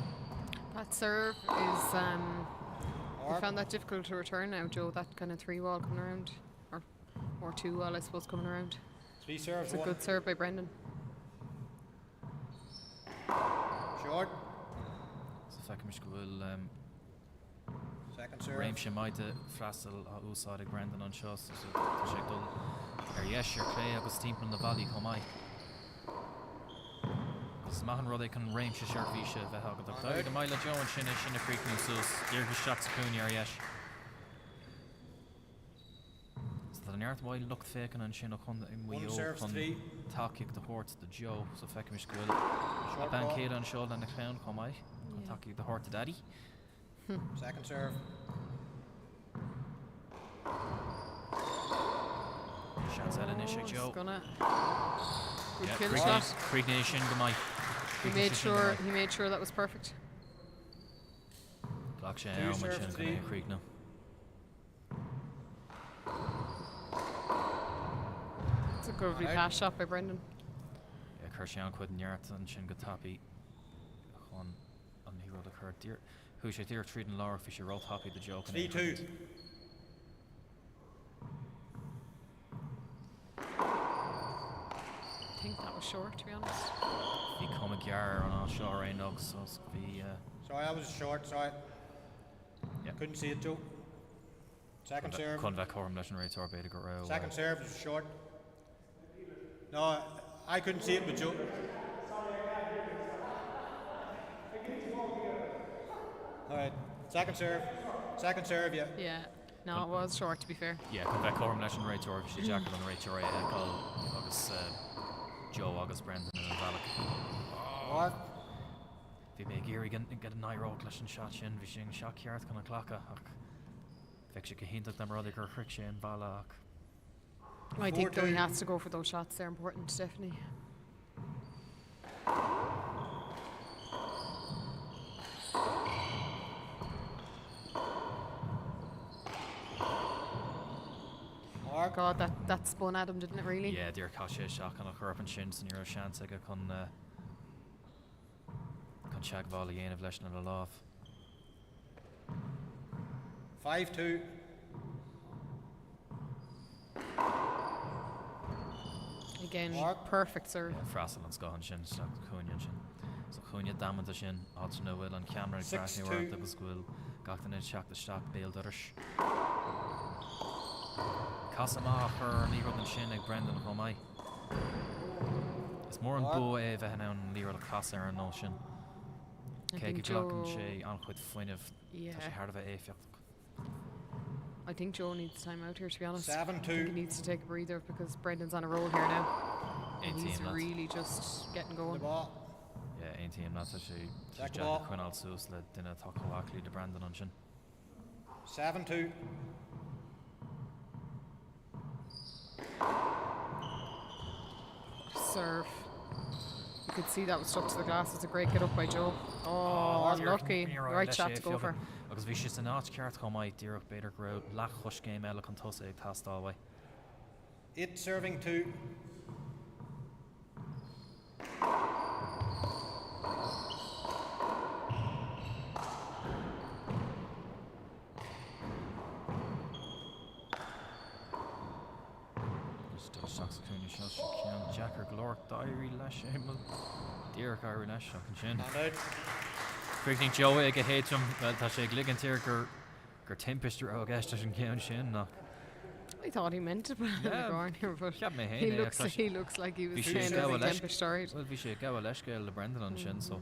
That serve is, we Mark. found that difficult to return now, Joe, that kind of 3-wall coming around. Or 2-wall, I suppose, coming around. 3 serves It's a 1. good serve by Brendan. mis gohfuil Second serve. réimse maidide freistal á úsáid Brendan an seo sé dul ar dhéis ar clé agus timppla na bhí chomáid. Gus maithan rud é chun réimse searbhíse bheith agad do maiile Joan sinna sinna príicnú sús dtíorgus seach cúne ar dhéis. Tá neart bhil lucht fécin an sin chun One mhuió serves chun three. takeíoh de hort de Joe so feice mis gohfuil Short ban ball. céad an seo le na chlán chomáid chun Yeah. takeíoh de hort de daddy. Second serve. Seans eile is Oh, Joe. he's gonna. Good Yeah, kill Creekney- shot. Creekney sin go maiid. He made sure that was perfect. Glach sé Two ar man serves sin three. go Creekney. It's a good Alright. pass shot by Brendan. Yeah, Kershaw chud neart an sin go tapí chun an ní rud a chur dír. Who sé tír tríd an láir fi sé ró tapí de joke. 3-2. I think that was short, to be honest. Bhí cum a gear an seo réach so bhí Sorry, I was short. Sorry. Yeah. Couldn't see it too. Second serve. chun bheith chom leis an réitor beidir go ra. Second serve is short. No, I couldn't see it, but Joe. All right. Second serve. Second serve, yeah. Yeah. No, it was short, to be fair. Yeah, chun bheith chom leis an réitor fi sé Jack an réitor gáil agus Joe agus Brendan in an bhealach. What? Bhí mé géir get an nairó leis an shot sin bhí sin seach ceart chun an clacha ach feic sé go hinntaach na rud gur chric sé an bhealach. I think though he 4-2. has to go for those shots. They're important, definitely. Mark. God, that spun at him, didn't it? Really? Yeah, dear Kasha shock on a chur up an shin san euro chance ag chun seag bhla dhéanamh leis na le láh. 5-2. Again, Mark. perfect serve. Yeah, freastal an scahan sin sta cúine sin. So cúine damanta sin áit nó bhfuil an camera ag 6-2. crashní agus bhfuil gachtain in seach de staach béal doris. Casamach ar an líród an sin ag Brendan chomai. Is mór an Mark. bu é bheith an líród a cas ar an nó sin. I Cé think go glachan Joe. sé an chuid foiinemh Yeah. tá sé hard a bheith éfiocht. I think Joe needs time out here, to be honest. I 7-2. think he needs to take a breather because Brendan's on a roll here now. And 18 he's lads. really just getting The going. ball. Yeah, ein team not sé Jack Jack ball. Quinal sus le duine takeáachlí de Brandon an sin. 7-2. Serve. You could see that was stuck to the glass. It's a great get up by Joe. Oh, unlucky. Right shot to go for. Agus bhí si an áit ceart chomáid díoch beidir go lech chus céim eile an tosa ag tastáhha. 8 serving 2. Still seach cúne seo cean Jackar glór dairí leis émal díoch airí leis seach an sin. And out. Creating Joe ag a héitm tá sé ag ligan tíir gur timpeistú á gceiste an cean sin nach. I thought he meant to put it in the Yeah, ground here, but ceap mé he héine looks like he was Bhí sé saying gael every leis- Tempest story. Well, bhí sé gafa leis go le Brendan an sin so.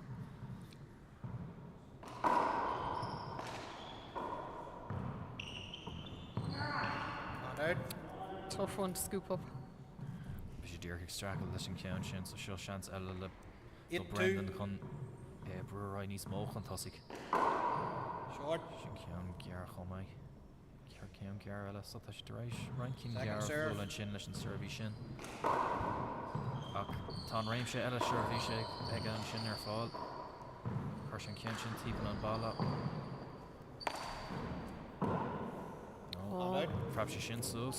And out. Tough one to scoop up. Bhí sé dír extracle leis an cean sin so seo seans eile le 8-2. Brendan chun breúrá níos móch an tosaigh. Short. Sin cean gear chomáid. Cean gear eile so tá sé de rééis ranking Second gear serve. fliúil an sin leis an serví sin. Ach tá réimse eile serví sé ag an sin ar fáil. Chuir sin cean sin típan an balla. Oh, And out. Frab sé sin so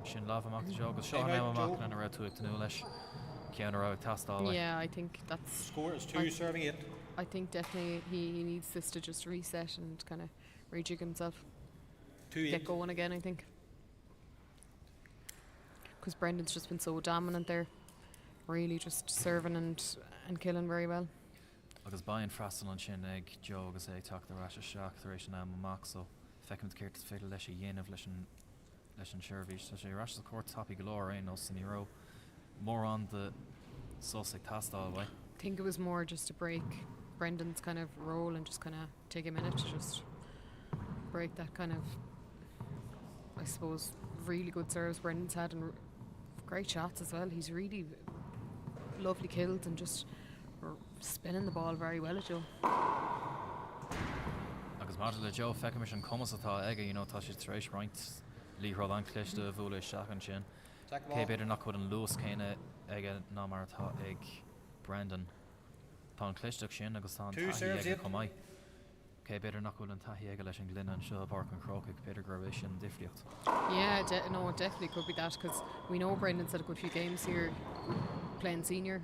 sin láh amach de agus seo Time out, amach Joe. na ra tú ag tanú leis. Cean ra ag tastáil. yeah, I think that's. Score is 2 I- serving 8. I think definitely he needs this to just reset and kind of rejig himself, 2-8. get going again. I think because Brendan's just been so dominant there, really just serving and killing very well. agus bain frastal an sin ag Joe agus é tak the rash shock the ration am max so fecond care to fatal leis yen of leis an Shervish so she rash the court toppy galore no siniro more on the Sussex Tastal way. I think it was more just to break Brendan's kind of role and just kind of take a minute to just break that kind of, I suppose, really good serves Brendan's had and great shots as well. He's really lovely killed and just spinning the ball very well at Joe. Agus martin le Joe fecamish an commas atá ege, you know, tá sé treis right líhrod an clish de bhúla seach an sin. Cé beidir nach chud an Lewis céine ege ná mar atá ag Brendan. Tá an clisteach sin agus tá an taithí ege chomai. Cé beidir nach chud an taithí ege leis an glynn an seo barc an crocaigh beidir gur bhéis sin difriocht. Yeah, no, it definitely could be that because we know Brendan's had a good few games here playing senior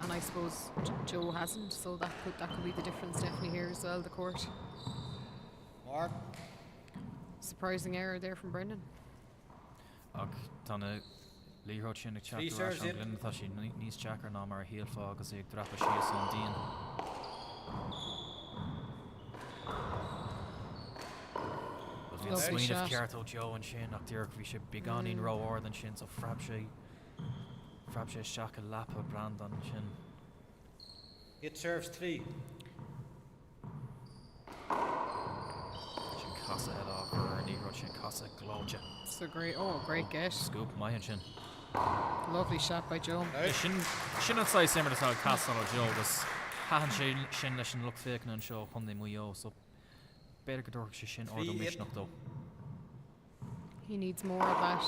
and I suppose Joe hasn't, so that could be the difference definitely here as well, the court. Mark. Surprising error there from Brendan. Ach, tána líhrod sin ag Three teachtar serves an in. glynn tá sí níos teachar ná mar híal fá agus ag drapa síos an díon. Bhíon Lovely swineh shot. ceart ó Joe an sin ach dtíorc bhí sé beganín ró ard an sin so frab sé seach a lapa Brendan sin. It serves 3. Sin casa head off ar líhrod sin casa glóide. It's a great get. Scoop mai an sin. Lovely shot by Joe. Sin an sais simmer atá casa ó Joe agus hahan sin leis an look fécin an seo chun mú ó so beidir go dúirc sé sin ordo misnach dó. He needs more of that.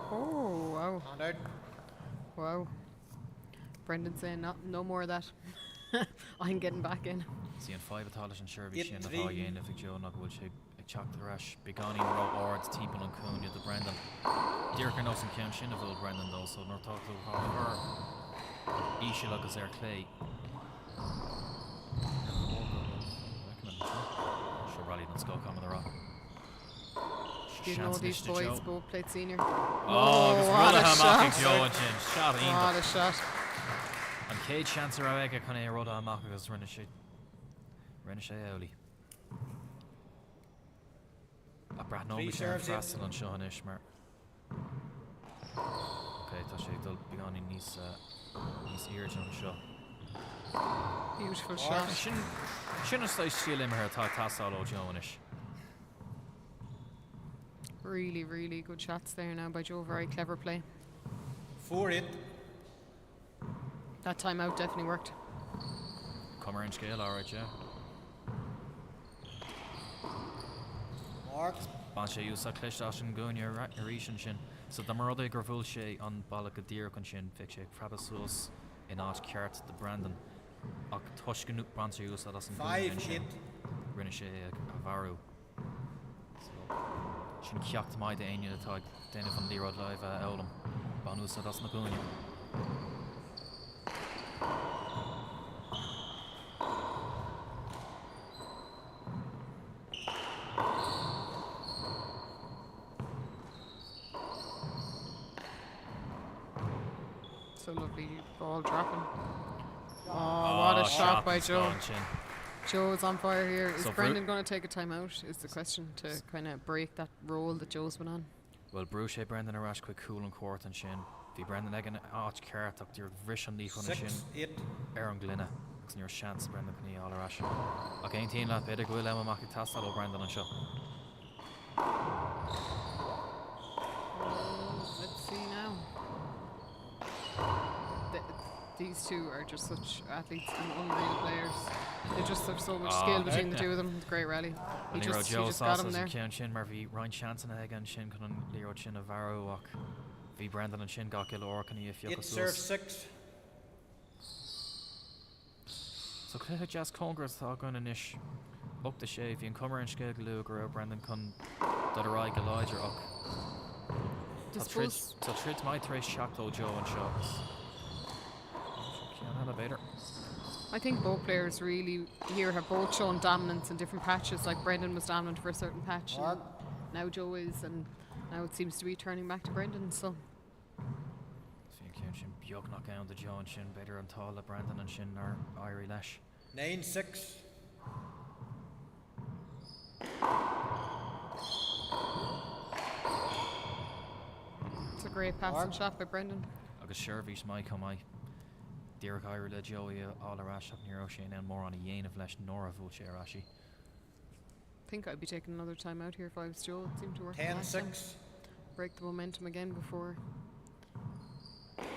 Oh, wow. Hand out. Wow. Brendan saying no more of that. I'm getting back in. Sí an 5 atá leis an Shervy It sin atá three. dhéanamh ag Joe nach bhfuil sé ag teach the rash beganín ró ard timp an cúne de Brendan. Dúirc nó an cean sin a bhfuil Brendan dó so nó tá tú ar ísisiil agus ar clé. Sure rallied an scó am rá. You know these boys both played senior. Oh, agus what a rud a shot. amach Joe an sin. Shot aonanta. What a shot. An céad chance ar aige chun é rud a amach agus rinne sé eolaí. A brath nó Three mis ar serves in. freastal an seo hanis mar. Ok, tá sé dul beganí níos iirde an seo. Beautiful shot. Sin an sláis síl imar atá tasáil ó Joe hanis. Really, really good shots there now by Joe. Very clever play. 4-8. That timeout definitely worked. Cumar in scale, alright, yeah. Mark. Ban sé ús a cléisteach an gúine arís an sin. So da mar rud gur bhfuil sé an balla go dtír an sin feic sé frabasús in áit ceart de Brendan. Ach tuiscinú ban sé ús as an gúine an 5-8. sin. Rinne sé a bharú. Sin ceacht mai de aine atá déanamh an líród live elam. Ban ús as na gúine. So lovely ball dropping. Oh, what a shot by Joe. gone, sin. Joe's on fire here. Is So Brendan going to take a timeout? Is the question to kind of break that role that Joe's been on. Well, brew sé Brendan arás quick cool an cuat an sin. Bhí Brendan ag an áit ceart ach dtír bhris an líchun sin 6-8. ar an glynne. Agus níor seans Brendan chuní all arás. Ach ein tíon leat beidir gohfuil amach ag tastal ó Brendan an seo. Let's see now. These two are just such athletes and unreal players. They just have so much skill between the two of them. It's a great rally. He just got him there. Cean sin mar bhí Ryan Shanson ag an sin chun an líróid sin a bharú ach bhí Brendan an sin gach or can he It serves 6. So cléthe jazz congress tá going inis up the sé bhí an cumar an scéil go gur Brendan chun dod a ráig go láidir ach Tá trid mai tar éis seachtó Joe an seo. Cean elevator. I think both players really here have both shown dominance in different patches. Like Brendan was dominant for a certain patch. And now Joe is, and now it seems to be turning back to Brendan. So Cean sin Beag knock down the Joe and Shin better and Tala Brandon and Shin or Irie Lash. 9-6. It's a great passing shot by Brendan. Agus Shervish my come I. Derek Irie le Joey all a rash up near O'Shane and more on a Yane of Lash nor a Vulche Rashi. I think I'd be taking another time out here if I was Joe. It seemed to work. last time. 10-6. Break the momentum again before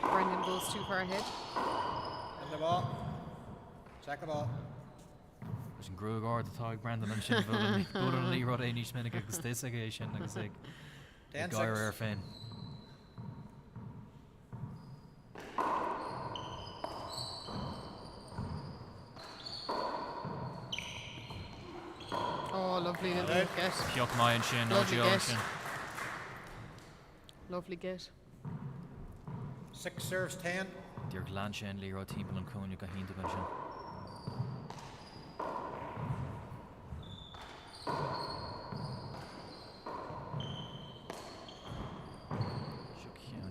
Brendan goes too far ahead. And the ball. Check the ball. There's an Grugor the tag Brandon and Shin Bull Lee Rod Anish Minnick agus this again agus like 10-6. Guy Rare Finn. Oh, lovely little Right. get. Piok Mai and Shin, no Lovely Joe get. and Shin. Lovely get. 6 serves 10. Dirk Lanshin, Leroy Timpel and Cunha Gahin to Gunshin.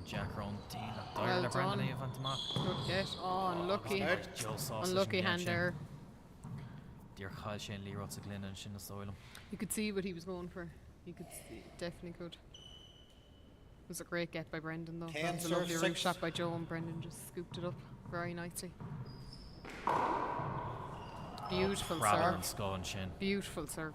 Jack Rowan, Dean, Well Dyer, Brandon, done. Evan Tomac. Good get. Oh, unlucky. Right. Joe Sausage. Unlucky hand there. Dirk Kyle Shane, Leroy Glynn and Shin Soilum. You could see what he was going for. You could see, definitely could. It was a great get by Brendan though. 10 That was a serve lovely root 6. shot by Joe and Brendan just scooped it up very nicely. Beautiful Crabber serve. and Skull and Shin. Beautiful serve.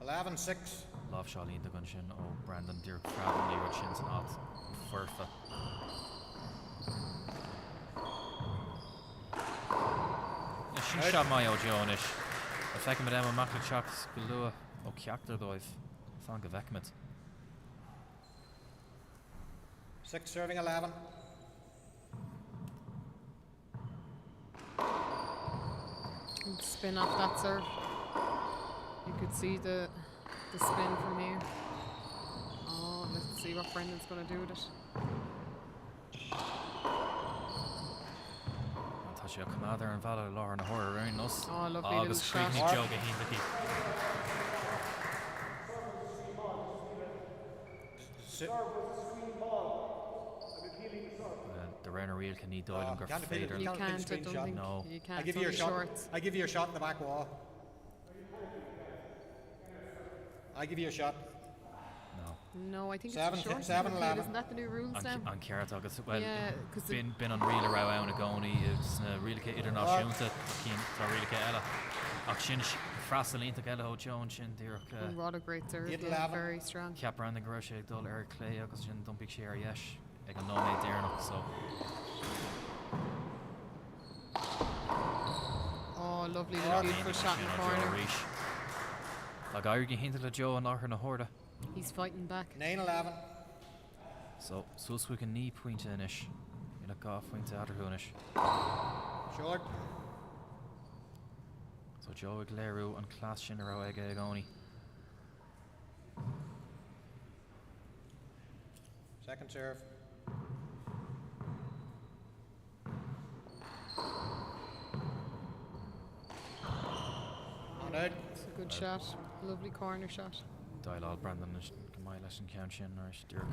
11-6. Love Charlene the Gunshin. Oh, Brandon, Dirk Crabber, Leroy Shins and Odd. Furfa. Shin shot my old Joanish. A fekken met hem een makkelijk shot. Gelua. Ook jachter doif. Van gevek met. 6 serving 11. And spin off that serve. You could see the spin from here. Oh, let's see what Brendan's going to do with it. Tasha Commander and Valor Lauren Horror around us. Oh, lovely little Agus shot. Creekney Joe Gahin the keep. The Renner Reel can need Doyle and Can't appeal it. Fader. You Can't can't, I screenshot. don't think. No. You can't. I give It's you a only shot. shorts. I give you a shot in the back wall. I give you a shot. No. No, I think Seven- it's a short. 7-11. Isn't that the new rules now? An Carrot Agus. Well, Yeah, 'cause the- been on Real Row out and Agoni. It's really get either not shown to Keen to really get Ella. Ach Shin Frasalin to Gella Ho Joe and Shin Dirk. Oh, what a great serve. Eight Yeah, 11. very strong. Cap Brandon Groshe Dol Eric Clay Agus Shin Dumpik Share Yesh. I can nominate there now, so. Oh, lovely little beautiful shot in the corner. Like I can hint at Joe and Archer na Horda. He's fighting back. 9-11. So we can knee point in ish. You look off point to Adderhoonish. Short. So Joe Gleru and Class Shinero Egoni. Second serve. On out. It's a good shot. Lovely corner shot. Dial Brandon and Gamai and Count Shin or Dirk.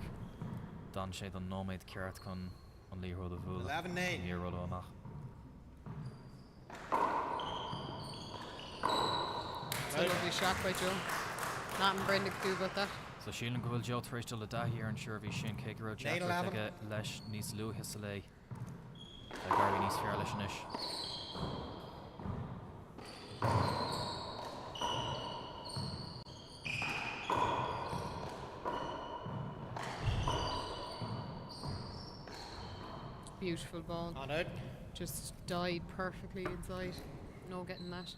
Don Shade on Nomade Carrot con on Lee Road of Vula. 11-9. Near Road of Mach. It's a lovely shot by Joe. Nothing Brendan could do about that. So Sheelan Gould Joe Thresh to Lada here and Shervy Shin Kegro Jack 9-11. Lesh Nis Lu Hisalay. Gary Nis Fairlishnish. Beautiful ball. On out. Just died perfectly inside. No getting that.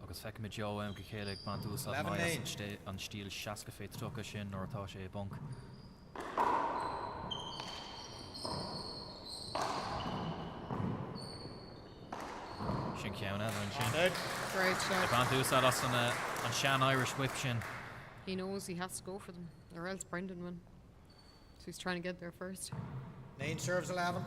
Agus feic me Joe Chéleg Bandús 11-9. an stíl seaca fé tucha sin nó atá sé bunk. Sin ceanna an On sin. out. Great shot. Bandús as an sean Irish whip sin. He knows he has to go for them, or else Brendan win. So he's trying to get there first. 9 serves 11.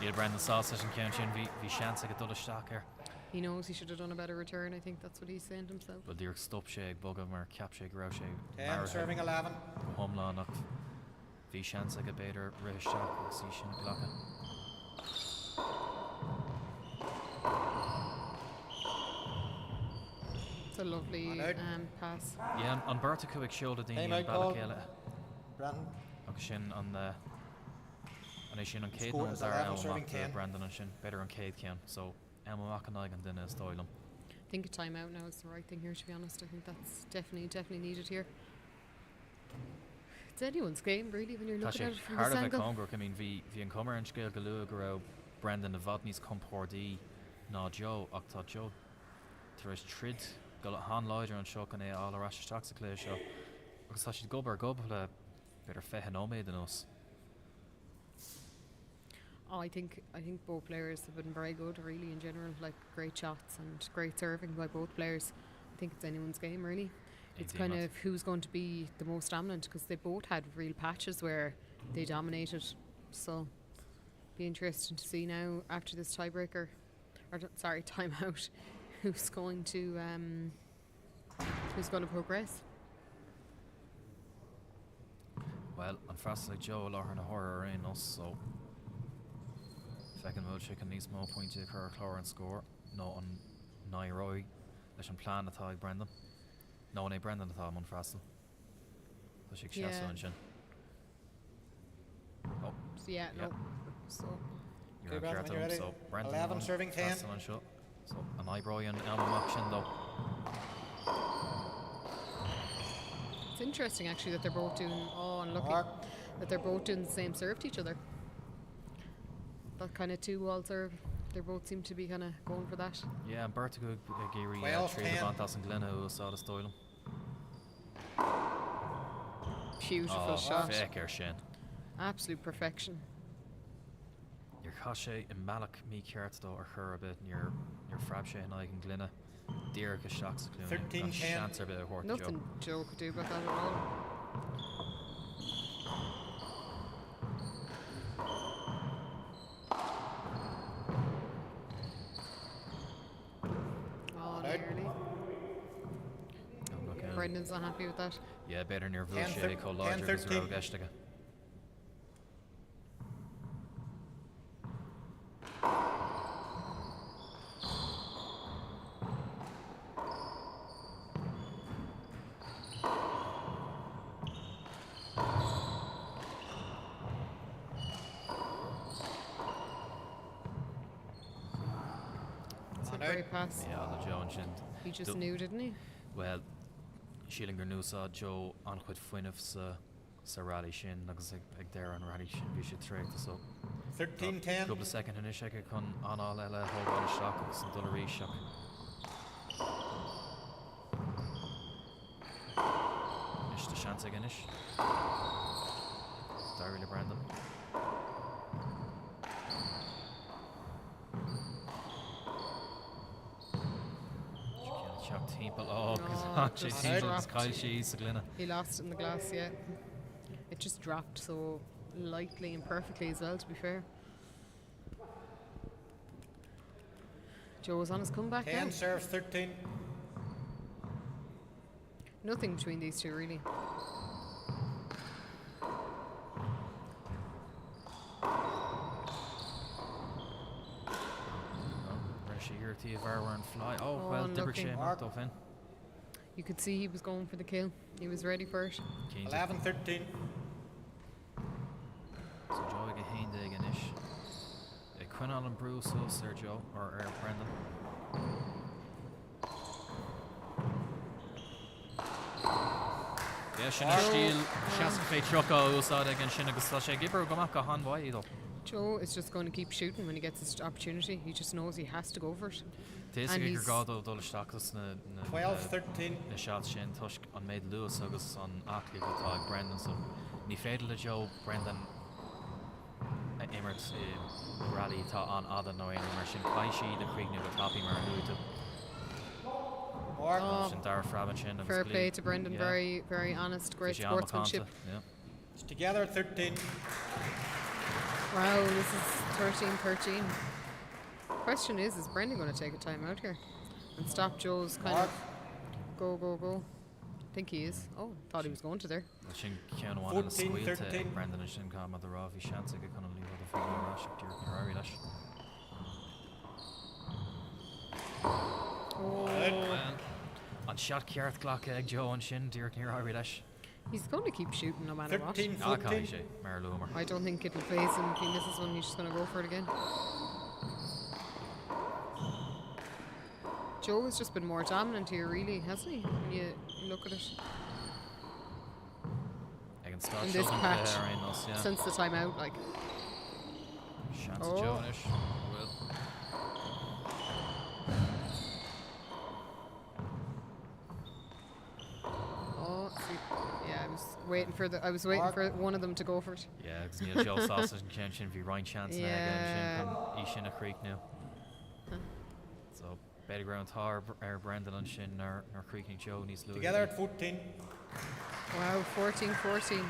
Neil Brendan sausage and count in vi chance ag a dul stock here. He knows he should have done a better return. I think that's what he's saying to himself. But dear stop shake bugger mar cap shake row shake. 10 serving 11. Home law knock. Vi chance ag a better rish stock see shin glocka. It's a lovely pass. Yeah, on Berta Kuik shoulder Dean Time out call. Balakela. Brandon. Ag shin on the and shin on Cade Score no is Zara 11 serving 10. Brandon and shin better on Cade count. So Emma Macanag and then Stoylem. I think a timeout now is the right thing here, to be honest. I think that's definitely needed here. It's anyone's game, really, when you're looking at it from hard this of a angle. Congress. I mean, vi an cummer and scale galua go Brendan Novotny's compordee na Joe Octa Joe. There is trid got Han Lloyder and shock and all the rash stocks a clear show. Because I should go better fehanome than us. Oh, I think both players have been very good, really, in general. Like, great shots and great serving by both players. I think it's anyone's game, really. It's kind of who's going to be the most dominant, because they both had real patches where they dominated. So, be interesting to see now after this tiebreaker, or timeout, who's going to progress. Well, unfortunately, Joe Lauren horror in us, so second mode chicken needs more points to occur Clore and score. No on Nairoy. Let's plan the tie Brendan. No, no, Brendan the tie on Frastel. So she Yeah. and shin. Oh, So, yeah, Yeah. no. So, you're Okay, up Brendan, here when you're to him, ready. so Brendan 11 on, serving 10. Frastel on shot. So an eyebrow and Elma Mock shin though. it's interesting, actually, that they're both doing... Oh, unlucky. Mark. That they're both doing the same serve to each other. That kind of two-wall serve. They both seem to be kind of going for that. Yeah, and Bertigo Gary 12, 3 10. Levantas and Glenna who saw the Stoylem. Beautiful shot. Fake air shin. Absolute perfection. Your Kashe and Malak me carrots though or her a bit and your Frabshe and I can Glenna. Derek is shocks 13, 10. chance are a bit of work Nothing Joe could do about that at all. Oh, nearly. Brendan's not happy with that. Yeah, better near 10, Vulshe, Cole Lodger, 10, because we're 13. Geshtiga. It's a On great out. pass. Yeah, the Joe and Shin. He just Do- knew, didn't he? Well, Schillinger knew saw Joe on quite Fuinif sa rally Shin, agus ag there on rally Shin, we should trade this up. 13, 10. Couple of second in Ishaka con on all Ella, hold on a shock, agus an Dullery shock. Ish the chance again ish. Diary to Brandon. Chuck Temple. Oh, Oh, because just Temple is dropped. Kyle Shees, Glenna. He lost it in the glass, yeah. It just dropped so lightly and perfectly as well, to be fair. Joe was on his comeback 10 now. serves 13. Nothing between these two, really. Rishi here to Varwer and fly. Oh, Oh, well, unlucky. Dibbershane knocked off in. You could see he was going for the kill. He was ready for it. Keane 11, 13. So Joe again Haindig and ish. Quinal and Bruce, so Sergio or Brendan. Yeah, Shinna Steele, Shaskafay Trucko, saw it again, Shinna Gustashe, Gibber, Gomaka, Han Wai, though. Joe is just going to keep shooting when he gets his opportunity. He just knows he has to go for it. This And is he's- Gado, Dole Stockus, 12, 13. the shots Shin Tusk on Made Lewis, August on Ackley, Gotag, Brendan, so Ni Fadel to Joe, Brendan, Emirates, Rally, Ta on Ada, no, Emershin, Kaishi, the Creek, New Toppy, Maranuita. Mark. Oh, Shindar Frabinchin. fair play to Brendan. Very, very honest. Great sportsmanship. Yeah. It's together 13. Wow, this is 13-13. Question is Brendan going to take a time out here and stop Joe's kind of go? I think he is. Oh, thought he was going to there. Sin cean bháin an 14, scuil 13. Brendan is sin cá the rá bhí seansa go chuna líomh a fáil rá seach tíir ar áirí leis. Oh, An shot ceart ghlach ag Joe an sin tíir níor áirí leis. he's going to keep shooting no matter what. 13, Á cai 14. sé mar lúmar. I don't think it'll phase him if he misses one. He's just going to go for it again. Joe has just been more dominant here, really, hasn't he? When you look at it Ag an start in this shot patch yeah. since the timeout, like. Chance Oh. Joe inis. Will. Oh, see, yeah, I was waiting for one of them to go for it. Yeah, agus níl Joe Sausage an cean sin bhí Ryan Chance na Yeah. sin í sin a creek now. So better ground tar Brendan an sin nar creaking Joe níos Louis. Together at 14. Wow, 14-14.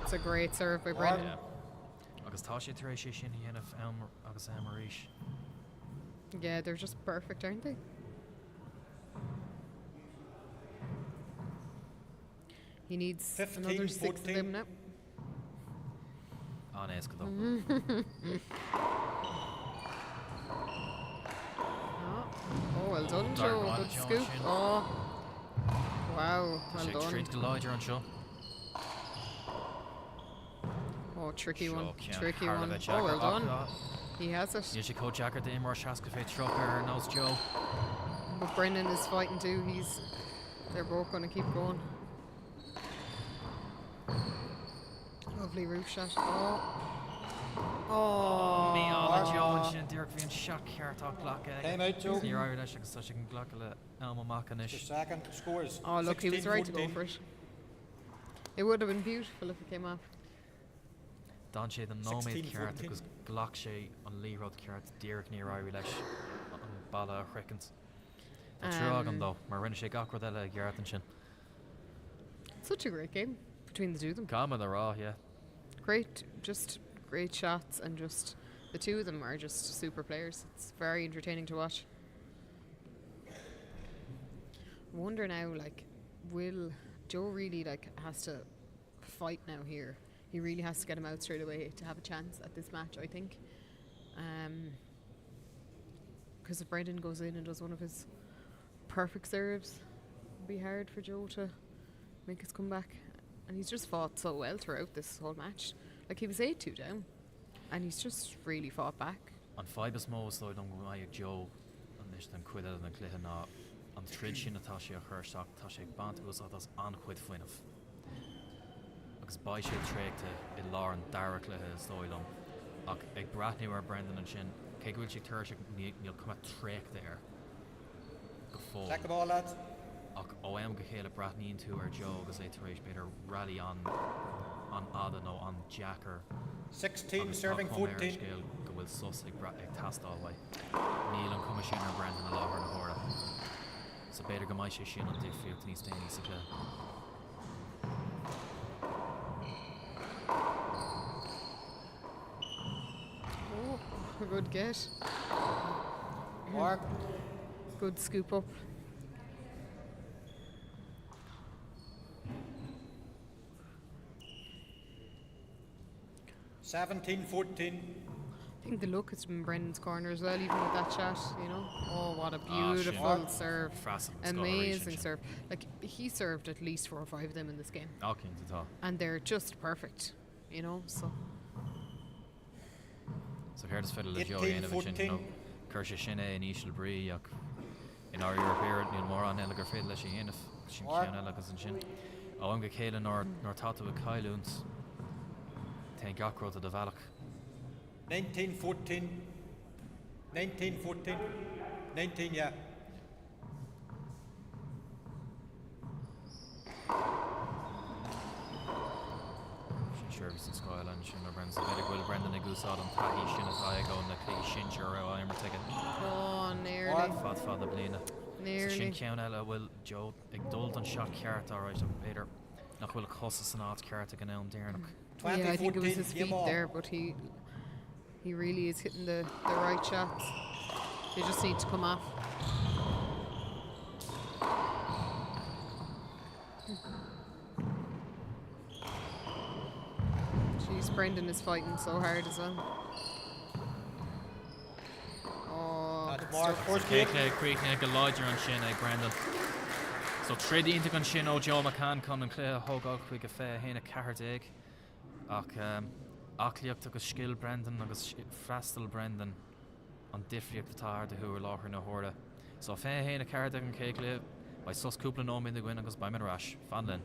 It's a great serve by Brendan. Yeah. Agus tá sé tar éis sin dhéanamh agus Amarísh. Yeah, they're just perfect, aren't they? He needs 15, another 6 of 14. them now. An éis go dó. Oh, well done, Dark Joe. run, Good Joe scoop. Shin. Oh, wow, well Sé done. tríd go láidir an seo. Oh, tricky one. Seo ceann Tricky Harla one. bheith Oh, well Jagger done. ach, He has it. níl sé có Jagger dé mar seaca fé tro ar nós Joe. But Brendan is fighting too. They're both going to keep going. Lovely roof shot. Oh. Ní an Joe an sin Dirk bhí an seach ceartach ghlach ag. Time out, Joe. Ní áir leis agus tá sé an ghlach le Elma The Macanis. second scores. Oh, look, he was 16, right to go 14. for it. It would have been beautiful if it came off. Don sé den 16, nóméid ceart 14. agus ghlach sé an líród ceart Dirk ní áir leis an balla a chreicint. Tá trágan dó, mar rinne sé gachar eile ag geart an sin. Such a great game between the two of them. Calm the raw, yeah. Just great shots, and just the two of them are just super players. It's very entertaining to watch. I wonder now, like, will Joe really has to fight now here? He really has to get him out straight away to have a chance at this match, I think. Because if Brendan goes in and does one of his perfect serves, it'll be hard for Joe to make his comeback. And he's just fought so well throughout this whole match. Like, he was 8-2 down, and he's just really fought back. An fibus mós dóid an gwaith Joe an is den cuiad an cluiche ná an trid sin atá sé a chuirteach tá sé bant ús as an chuid foiinmh. Agus ba sé tréachta I lá an dara cluiche is dóilm ach ag brathniú ar Brendan an sin cé bhfuil sé tuirse níl cuma tréachta ar go fó. Check the ball, lads. Ach ó am go chéile brathníonn tú ar Joe agus é tar éis beidir rally an ada nó an Jacker 16 agus serving tá cuma ar 14. scéal go bhfuil sus ag tastáil mhaith. Níl an cuma sin ar Brendan a láthar na hóra. So beidir go maiid sé sin an difriocht níos déanaí sa clé. Oh, a good get. Mark. Good scoop up. – 17-14. I think the look is from Brendan's corner as well, even with that shot, you know. Oh, what a Ah, shit. beautiful serve. Frasil Amazing serve. Like, he served at least 4 or 5 of them in this game. Ácinn atá. And they're just perfect, you know, so. So here is fiddle le Joe 18, dhéanamh sin 14. chuir sé sin é in ísisiil brí ach in áir Europeir níl mór an eile gur féad leis sé dhéanamh sin ceann eile agus an sin. Ó an go chéile nóir táta bh caiilúnt té gachród a do bhealach. 19-14. 19-14. 19, yeah. Sin seirbhís an scoil an sin mar Brendan. So beidir bhfuil Brendan ag úsáid an taithí sin atá ag ón na clí sin seir á imar tuige. Oh, nearly. Fad a bliana. So Nearly. sin ceann eile bhfuil Joe ag dult an seach ceart áráid a beidir nach bhfuil cosas an áit ceart ag an elm déarnach Yeah, I think it was 2014 his feet game on. there, but he really is hitting the right shots. They just need to come off. Jeez, Brendan is fighting so hard as well. Oh, That's good Mark, stuff. first game. Céile Creekne go láidir an sin ag Brendan. So tríd ionta an sin ó Joe McCann chun an clé thógáil chuig a fé héna cehardéig. Acliacht agus skill Brendan agus freistal Brendan an difriocht atá de thuair láthir na hórda. So fé héna cehardéig an céile by sus cúpla nó min gin agus baimid ras. Fanlin.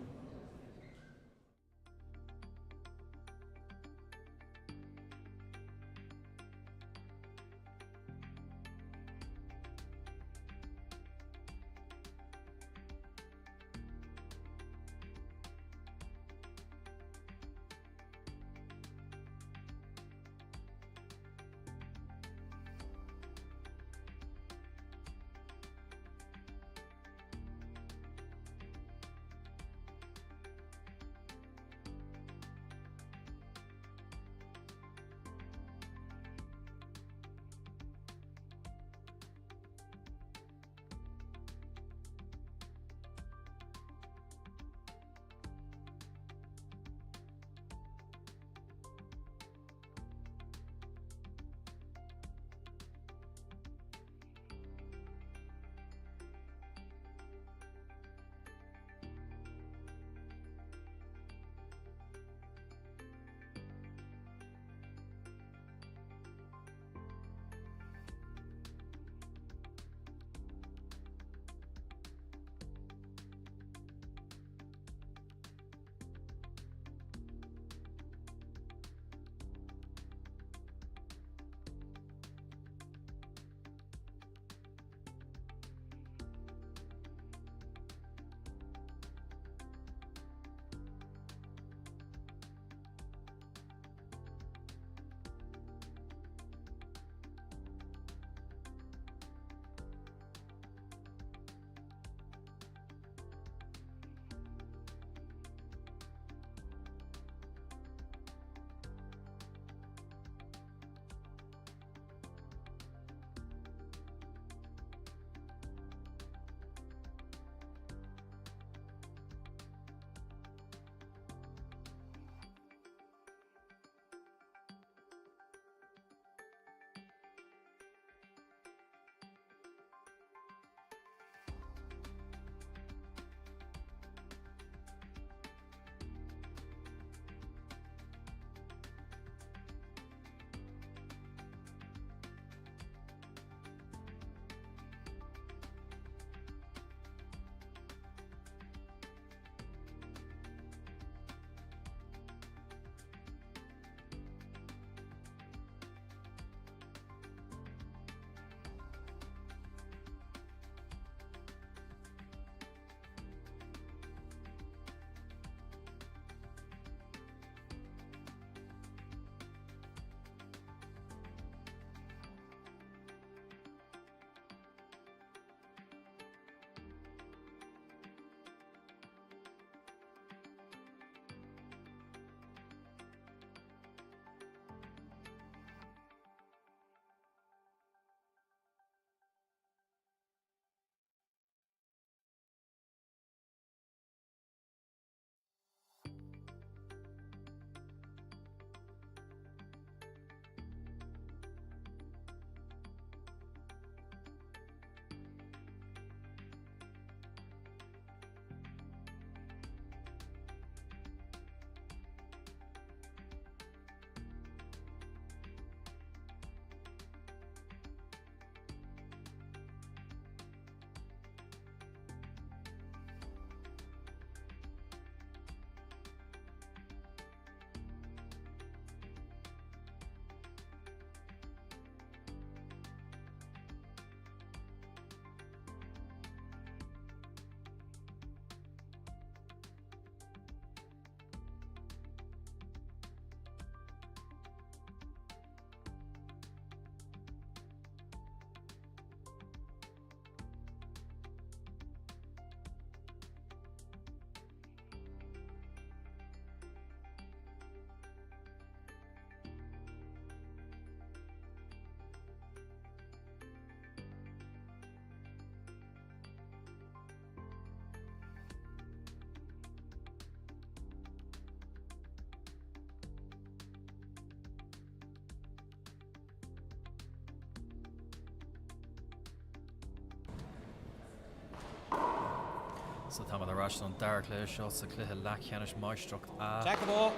So tá the rush on Derek le seo sa cluthe lecheannis maistrucht a Check the ball.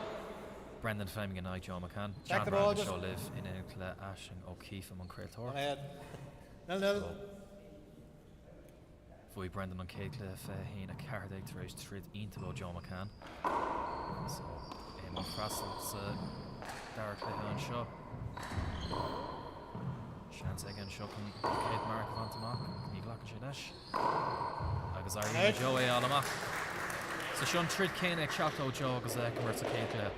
Brendan Fleming and I, Joe McCann. Check the John ball, Rand just- seo live in Cla Ashing O'Keefe and On Creator. ahead. 0-0. Fwy Brendan on Caitlin hyn a cardig treis trid intalo Joe McCann. So, Eamon Frassel sa Derek le an seo. Chance again seo can Kate Mark van Tamak. Ní glach sé leis. Agus Irene Joe all amach. So Sean trid céine ag seachtó Joe agus cumir sa Caitlin.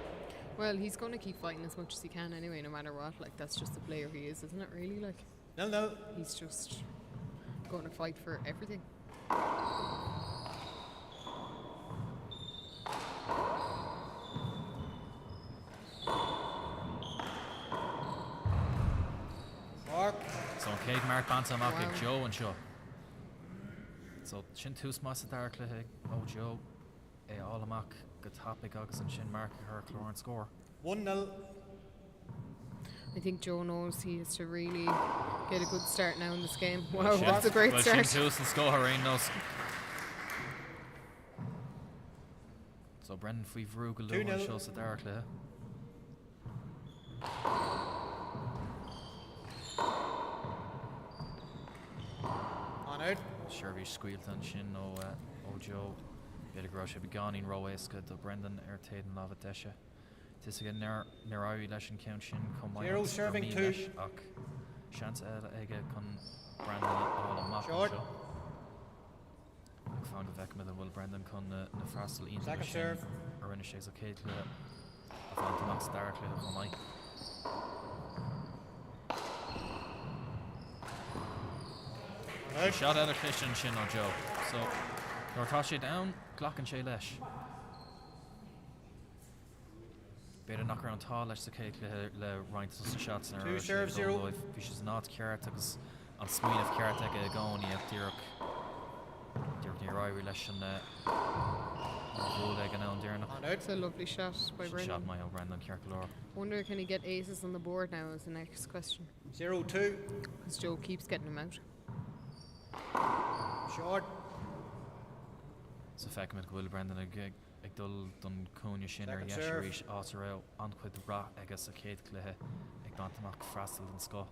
Well, he's going to keep fighting as much as he can anyway, no matter what. Like, that's just the player he is, isn't it, really? Like, 0-0. he's just going to fight for everything. Mark. So Kate Mark Bantamach Wow. ag Joe and seo. So sin tús más a Derek le ó Joe all amach go topic agus an sin Mark her chlór score. 1-0. I think Joe knows he has to really get a good start now in this game. Well, Wow, sin- that's a great well, start. Sin tús and score her aon knows. So Brendan fwy vrú go 2-0. luú shows a Derek le. On out. Shervy squealed an sin ó Joe. Bit of grosh be gone in row esca do Brendan Taden lava desha. Tis again near Irish leis an count sin come my Zero serving two. Chance ege con Brendan all a map. Short. Fan go vec with Will Brendan con na Frassel in Second serve. or in a shakes okay to Van to Max directly on my On out. shot out of Christian Shin on Joe. So Nortashi down, Glock and Shay Lesh. Bit of knock around tall Lesh the cake le right to the shots in Two serves, 0. Fish is not carrot because on Smeen of carrot going yet Dirk near Irish Lesh and roll egg and down there and On out. It's a lovely shot by shot Brendan. my old Brandon Kirklor. Wonder, can he get aces on the board now is the next question. 0-2. Because Joe keeps getting them out. Short. So feck mit Will Brendan ag dul don cóne sin ar Second serve. yeisiéis átar an chuid bra agus a céad cluthe ag dátamach freastal an sco.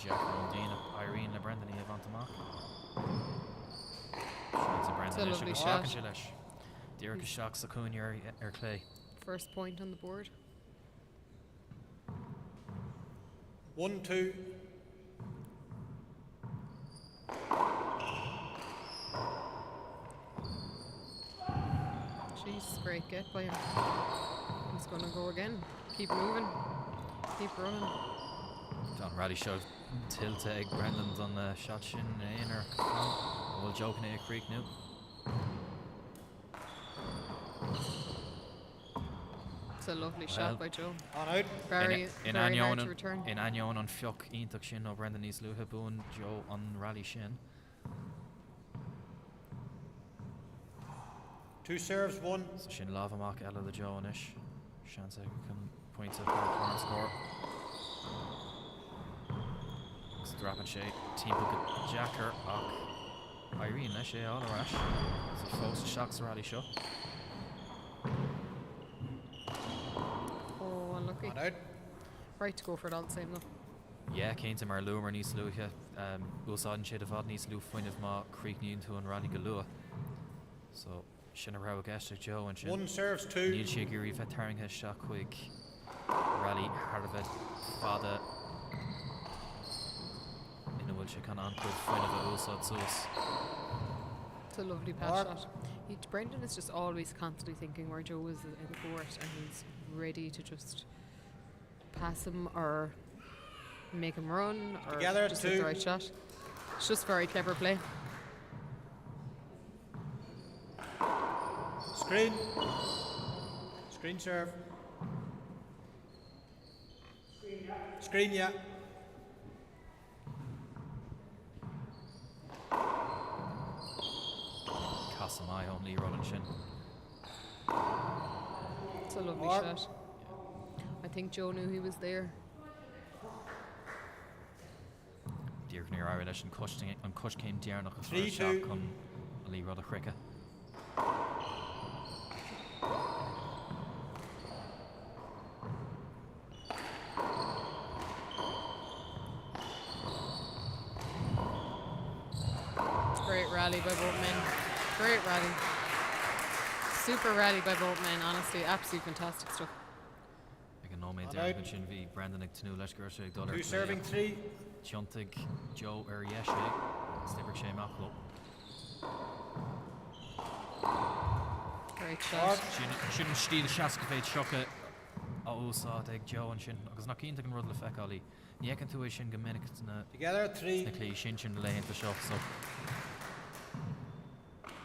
Jack Rondine Irene le Brendan í bhaintach. It's a Brendan lovely leis shot. agus leis. Deireadh seach sa cúine ar clé. First point on the board. 1-2. Jeez, great get by him. He's going to go again. Keep moving. Keep running. Don Rally showed tilt ag Brendan on the shot sin in or well joking a creek new. It's a lovely shot by Joe. On out. Very, very hard to return. In Anion on Fiok Intak Shin no Brendan is Luha Boon Joe on Rally Shin. 2 serves, 1. So Shin Lava Mark Ella the Joe on ish. Chance can point to corner score. Strap and shade. Team book Jacker Och Irene Lesh all a rash. So close shocks Rally show. Oh, unlucky. On out. Right to go for it all the same though. Yeah, Cain to mar Loomer nís luúthe úsáin siad a bhd níos lú foiinemh má Creek níon tú an rally go lua. So sin a rah gasiste Joe and sin 1 serves, 2. níl sé gurí bheith tairngthe se chuig rally Harbheith fada ina bhfuil sé can ancuid foiinemh a úsáid suas. It's a lovely pass Mark. shot. Brendan is just always constantly thinking where Joe is in the court and he's ready to just pass him or make him run or Together, just hit 2. the right shot. It's just very clever play. Screen. Screen serve. Screen, yeah. Casamai only rolling shin. It's a lovely Mark. shot. I think Joe knew he was there. Dír near Irish and Cush came Dearnach a 3-2. shot on Lee Rod of Cricket. Great rally by both men. Great rally. Super rally by both men, honestly. Absolutely fantastic stuff. Again, no made All there. right. Even Shin V. Brandon Ictanu, Leshgar Shake Dollar. 2 serving 3. Chuntig, Joe Yeshe, Slibber Shay Maklo. Great shot. Shin Steel Shaskafate Shoka. Oh, saw Dig Joe and Shin. Because not keen to run the feck Ali. Yakan to Shin Gaminik to Together 3. Nickly Shin lay into shot. So.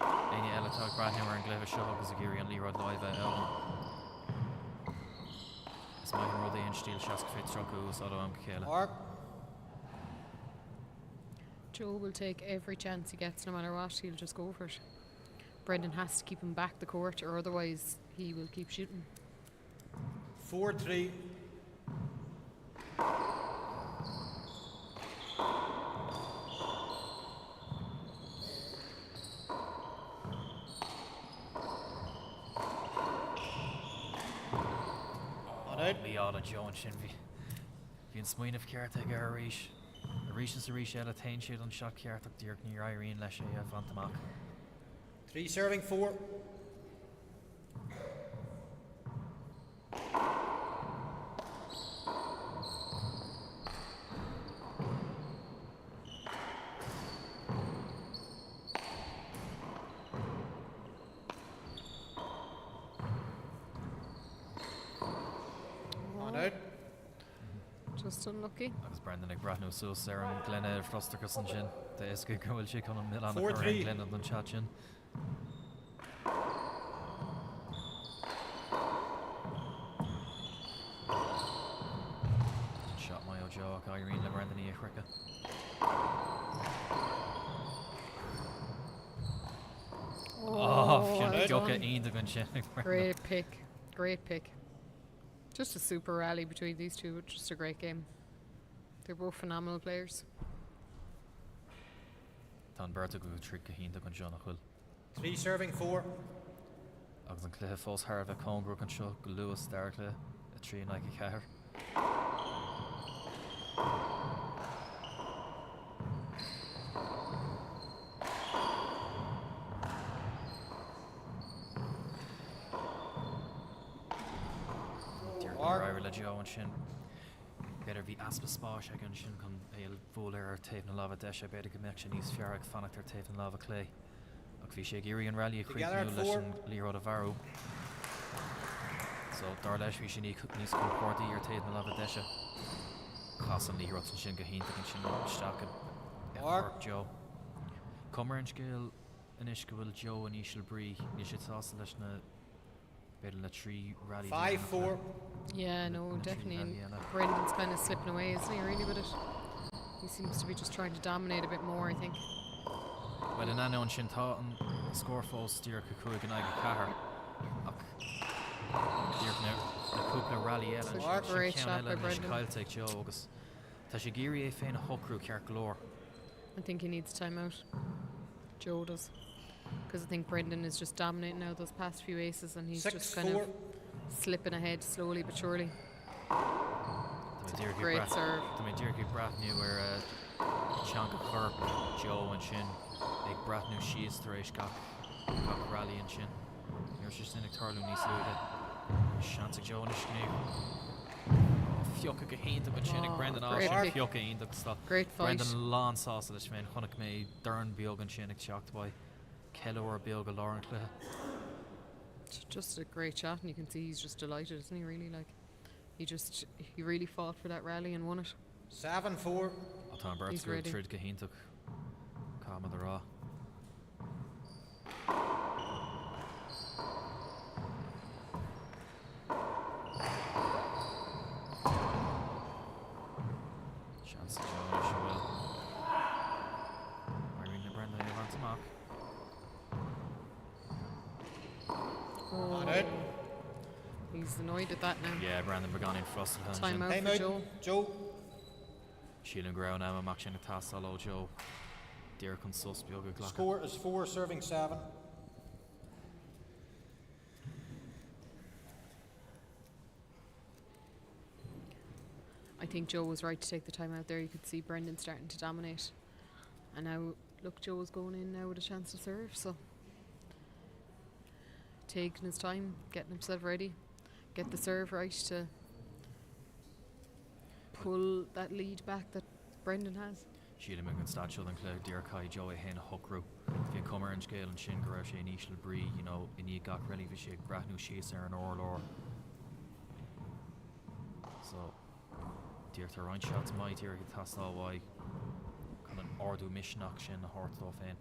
Any Elatog Brad Hammer and Gleva Shot because Giri and Leroy Live Elm. It's my Rode and Steel Shaskafate Shoka. So I'm Kayla. Mark. Joe will take every chance he gets, no matter what. He'll just go for it. Brendan has to keep him back the court, or otherwise he will keep shooting. 4-3. Leada Joe and Shin Bhíonn smaoin of caretaker Arish. Arish is Arish Ella Tain shoot on shot caretaker Dirk near Irene Leshe Vantamak. 3 serving 4. On out. Just unlucky. Agus Brendan ag brathnú sus ar an Glenna Frostagus an sin. De isca gohfuil si chun an Milan 4-3. Glenna an chat sin. Shot my Joe ag Irene le Brendan í Africa. Oh, well Fionn Gioca done. Ian ag an sin ag Brendan. Great pick. Great pick. Just a super rally between these two. Just a great game. They're both phenomenal players. Tá an Berta go tríd go hínta an John Achil. 3 serving 4. Agus an cluthe fós Harvh Congrú an seo go Lewis Darcla a trí an ag ceair. Mark. Ira le Joe an sin. Beidir bhí aspa spáis ag an sin chun éil bhóil ar taobh na lava deise beidir go mbeadh sin níos fearach fannacht ar taobh na lava clé. Ach bhí sé géirí an rally a Together at chríichnú leis 4. an Líród a bharú. So dar leis bhí sin níos compórtaí ar taobh na lava deise. Chas an Líród an sin go hínta an sin stacha Mark. Joe. Cumar an scéal inis go bhfuil Joe an ísisiil brí ní sé tása leis na beidir le trí rally. 5-4. Yeah, no, Literally definitely. And rally, yeah, Brendan's kind of slipping away, isn't he, really, with it? He seems to be just trying to dominate a bit more, I think. Well, in an sin tá an scór fós tír go chuig an aige cahar. Dír na cúpla rally eile. Mark. Great shot by Brendan. Cailteigh Joe agus tá sé géirí é féin a hocrú ceart glór. I think he needs timeout. Joe does. Because I think Brendan is just dominating now those past few aces, and he's just kind 6-4. of slipping ahead slowly but surely. Tá Great serve. Tá mé dír go brathnú ar Seanca Chur Joe an sin ag brathnú síos tar éis gach rally an sin. Níor sé sin ag tarlú níos luúide. Seanca Joe an iscnú. Fioca go hénta an sin ag Oh, Brendan great á pick. fioca aonta agus tá Great fight. Brendan lán sása leis féin chunach mé darn beag an sin ag teacht ba Kellower beag go lá an cluthe. Just a great shot, and you can see he's just delighted, isn't he, really? Like, he really fought for that rally and won it. 7-4. Tá an Bert's He's go ready. tríd go héntaach Calma the rá. Chance to Joe as well. Irene Brendan Evans Mark. On out. He's annoyed at that now. Yeah, Brandon Begani frosted hand. Time out for Time out. Joe. Joe. Sheelan ground am amach sin a tastal ó Joe. Dear con sus beag a Score is 4 serving 7. I think Joe was right to take the time out there. You could see Brendan starting to dominate. And now, look, Joe is going in now with a chance to serve, so. Taking his time, getting himself ready. Get the serve right to pull that lead back that Brendan has. Sheelan megan statue and Claire Dear Kai Joe a hen hookru. If you come and scale and shin garage and Ishal Bree, you know, in you got really vishig brand new sheets there and or. So Dear to Ryan shots my dear he tastal why kind of ordu mission action a heart off in.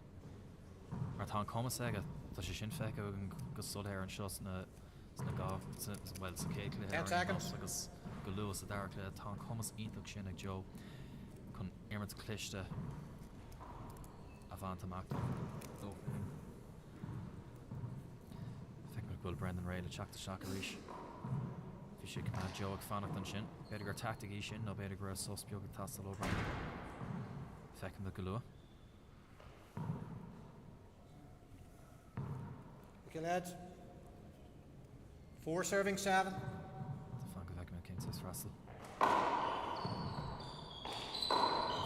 Martin Comasega, does she shin fake and go stud hair and shots na golf well it's a cake 10 seconds. Because go Lewis a dark Tom Comas eat look shin Joe. Con Ermit Clishta Avanta Mac. Fick McBull Brendan Ray, Chak the Shakarish. Fishik Joe Fanach than Shin. Better tactic Shin, no better gross sauce Bioga Tastal over. Fick McGalua. Okay, lads. 4 serving 7. Funk of Ekman Kansas Russell.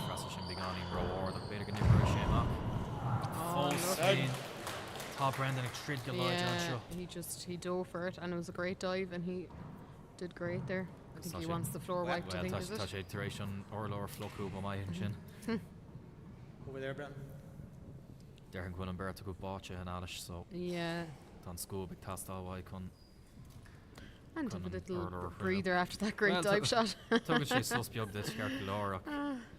Russell Shin Bigani row or the better get never shame up. Full spin. Top Brendan extreme He dove for it and it was a great dive and he did great there. I think he wants the floor wiped, I think, is it? Touch iteration or lower Floku by my engine. Over there, Brendan. Darren Gwyn and Bert to go botcha and Alish, so. Yeah. On school, big tastal why con. And have a little breather after that great dive shot. Took she's so spiog this Laura.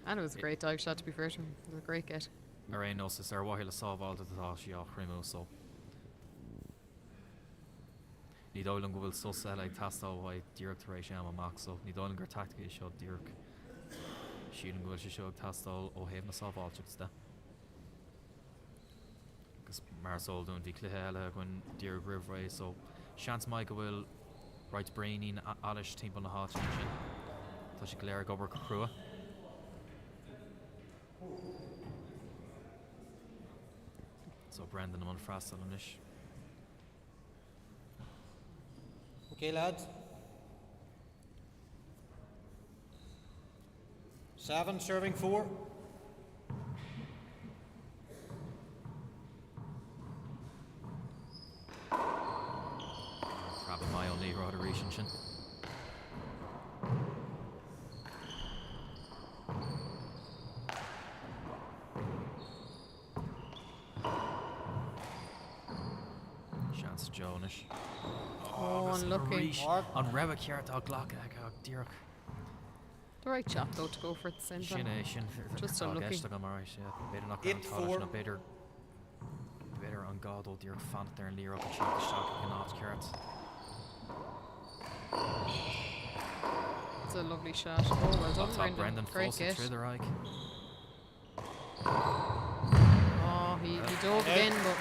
And it was a great dive shot to be fair to him. It was a great get. Arain knows this, why he'll solve all the Tashi off Remo, so. Ní dólan go bhfuil susa le tastal why Dirk to Rachel amach, so ní dólan gur tactic shot Dirk. Sheelan go bhfuil she showed tastal ó héh na solve all chicks da. Because Marsol don't be clear when Dirk Riv Ray, so chance Michael will right brainy in Alish team on the hot engine. Touch a glare gober crew. So Brendan on Frastal and ish. Okay, lads. 7 serving 4. Probably my only rotation. Chance Jonish. Oh, unlucky. On Revic here at Glock, Dirk. The right shot though to go for at the same time. Just unlucky. Better not better on God, old Dirk Fant there and Lear up and shot the shot in off carrots. It's a lovely shot. Oh, well done, Brendan. Great get. Oh, he dove again, but.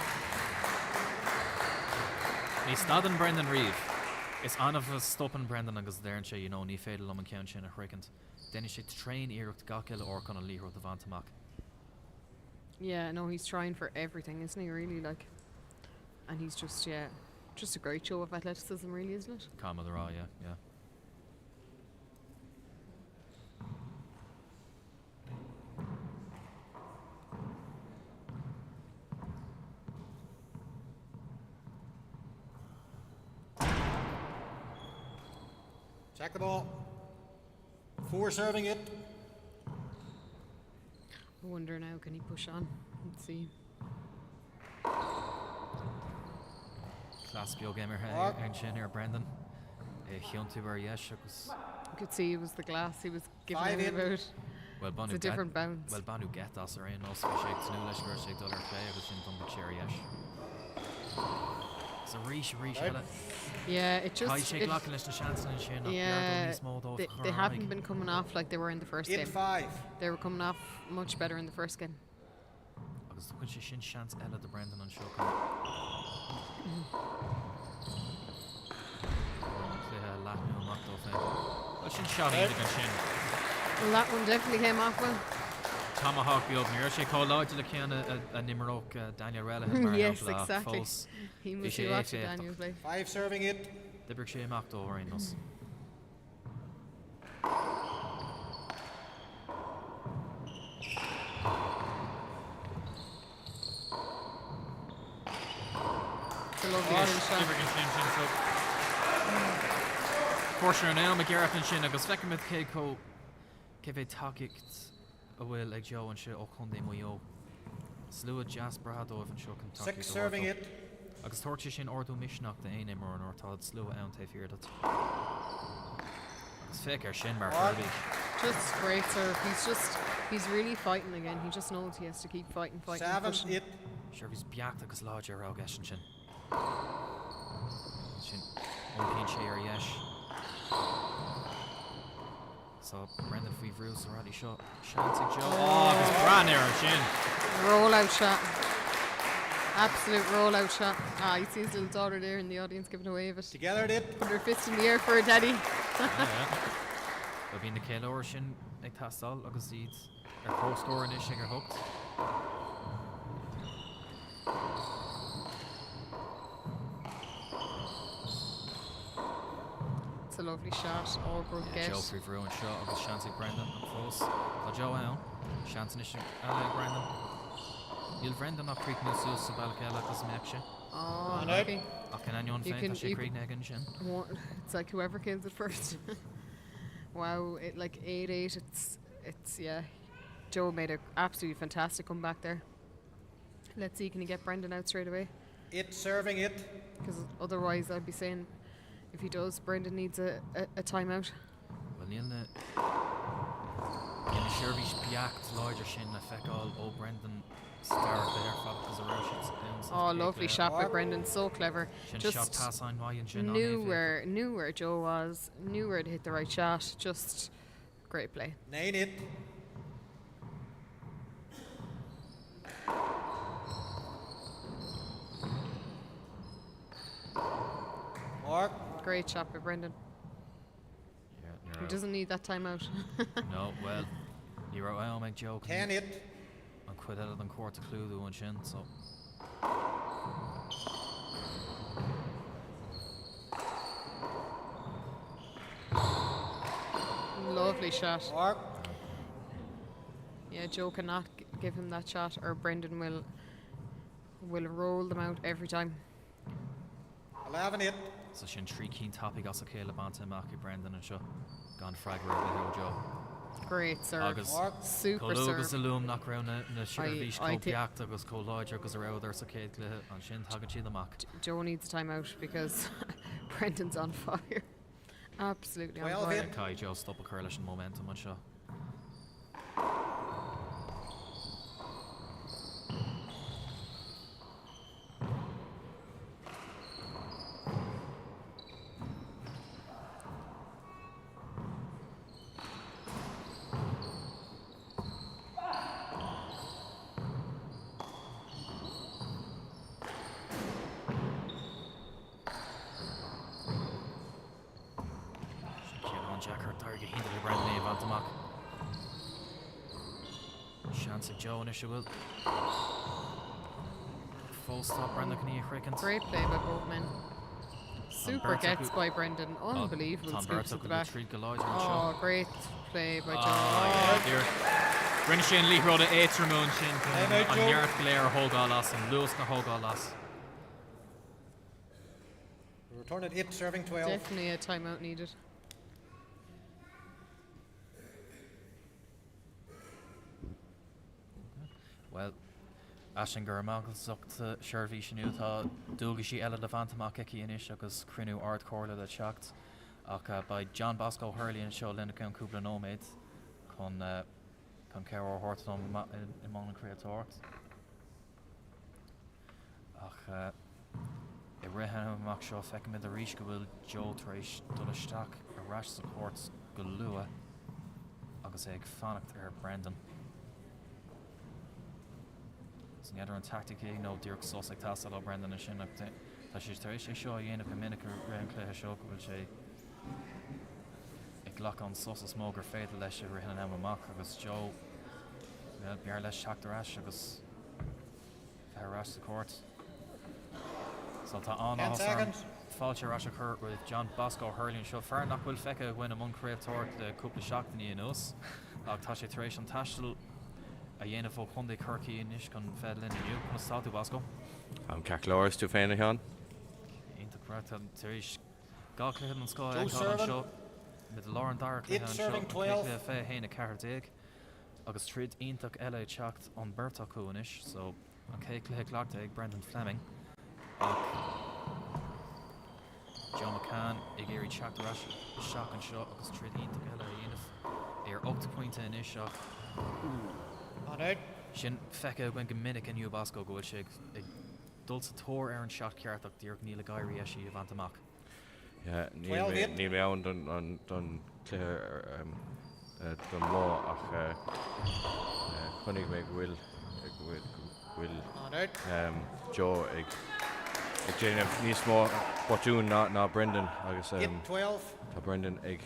He's staden Brendan Reeve. It's on of stopping Brendan agus there and you know, ni fatal on count in a hurricane. Then he should train here to Gakil or con a Lear the Vantamak. Yeah, no, he's trying for everything, isn't he, really? Like, and he's just, just a great show of athleticism, really, isn't it? Calm of the raw, yeah. Check the ball. 4 serving it. I wonder now, can he push on? Let's see. Class bio gamer and here, Brendan. Hyuntu where yes, you could see it was the glass he was giving it about. Well, Banu it's a different bounce. Well, Banu get us or in also shake to new leisure shake dollar play. I was in Dumbo cherry yes. So reach yeah, it just shake lock and chance and shin. Yeah, they haven't been coming off like they were in the first game. 5. They were coming off much better in the first game. I was looking shin chance Ella the Brendan on show. Shin shot in the shin. Well, that one definitely came off well. Tomahawk be open here. She called out to the can a Nimrok Daniel Rella. Yes, exactly. He must be watching Daniel play. 5 serving it. The Brick Shea Macht over in us. It's a lovely shot. Forsher now McGarrett and Shin agus fecin mit Keiko Keve Takikt a bhfuil ag Joe and shit ó chundé muo. Slua Jasper Hado of and show Kentucky. 6 serving it. Agus torchi sin ordu mishnach the aine mar an ortad slua out te fear that. It's fake Shin mar Just great serve. He's really fighting again. He just knows he has to keep fighting. 7 it. Sure he's biacht agus larger rau gashin Shin. Shin on share yesh. So Brendan Feverus already shot. Shanty Joe. Oh, it's brand near Shin. Rollout shot. Absolute rollout shot. Ah, you see his little daughter there in the audience giving a wave it. Together it. Put her fist in the air for her daddy. But being the Kale or Shin ag tastal agus iad pro score in ish ag hooked. It's a lovely shot. All good get. Joe Feverus and shot agus Shanty Brendan and close. Joe out. Shanty ish Brendan. You'll Brendan not creek no sus Balakela cos meksha. Oh, no. okay. Can anyone find that she creek negan Shin? It's like whoever kills it first. Wow, it like 8-8. It's yeah. Joe made an absolutely fantastic comeback there. Let's see, can he get Brendan out straight away? It serving it. Because otherwise, I'd be saying if he does, Brendan needs a timeout. Well, in the Shervish Biacht larger Shin effect all Brendan start there because the rush Oh, lovely shot by Brendan, so clever. Just knew where Joe was, knew where to hit the right shot. Just great play. 9 it. Mark. Great shot by Brendan. Yeah, He doesn't need that timeout. No, well, you're out. I'll make Joe. 10 it. And quit out of them court to clue the one Shin, so. Lovely shot. Mark. Yeah, Joe cannot give him that shot, or Brendan will roll them out every time. 11 it. So Shin 3 keen topic also Caleb Banta, Maki Brendan and Shaw. Gone fragger over here, Joe. Great serve. Agus Super serve. serve. Agus the loom knock round na Shervish Biacht agus Collider goes around there so Kate on Shin Hagachi the mock. Joe needs a timeout because Brendan's on fire. Absolutely on 12 fire. hit. Kai Joe stop a curlish momentum on Shaw. Joe and Isha will. Full stop, Brendan can Crickens. Great play by both men. Super gets by Brendan. Unbelievable scoops at the back. Oh, great play by Joe. Oh, yeah, Brendan Shane Lee rode an 8th Ramon Shin on Garrett Blair Hogal loss and Lewis na Hogal loss. Return at it, serving 12. Definitely a timeout needed. Well, Ashinger Michael sucked to Shervy Shinutha, Dugashi Ella Levantamach Eki Inish, agus Crinu Art Corla that shocked. By John Bosco Hurley and Show Lindekan Kubla Nomade. Con Caro Horton in Monan Creator. I rehan Mac Shaw Feckum with the Rishka will Joe Trish Dullashtak, a rash supports Gulua. Agus Egg Fanacht Brendan. The other tactic, no Dirk Sussex Tassel or Brendan and Shin. That she's Trish show you in a minute and Clay Shock will say. glach an sosa smógur féidir leis a rihan am amach agus Joe bear leis teachtar as agus fearrás the court. So tá an 10 seconds. fáilte ras a chur with John Bosco hurling seo fear nach bhfuil feice when among creator le cúpla seachtaí in us. Ag tá sé taréis an taistil a dhéanamh ó chundé Kirky inis chun fed linn inniu. Chun stáú Bosco. Am Caclóris tú féin an. Ínta correct an taréis gá cluichead an scáil Two ag an serving. seo. Mit Lauren Dara Eight cluichead an serving, seo. 12. Cluiche fé héna ceartaigh. Agus tríd ionach eile teacht an Bertacú inis. So an cé cluiche ghlaachta ag Brendan Fleming. Joe McCann ag éirí teachtar as seach an seo agus tríd ionach eile dhéanamh ar 8 pointe inis seach. On out. Sin feice gwen go minic iniu Bosco go bhfuil sé ag dul sa tóir ar an seach ceartach dír níla gaiirí eisi a bhaint amach. Ja, 12-8. níl mé ann don cléir don mó ach chunig mé bhfuil On out. Joe ag déanamh níos mó botún ná Brendan agus 8-12. tá Brendan ag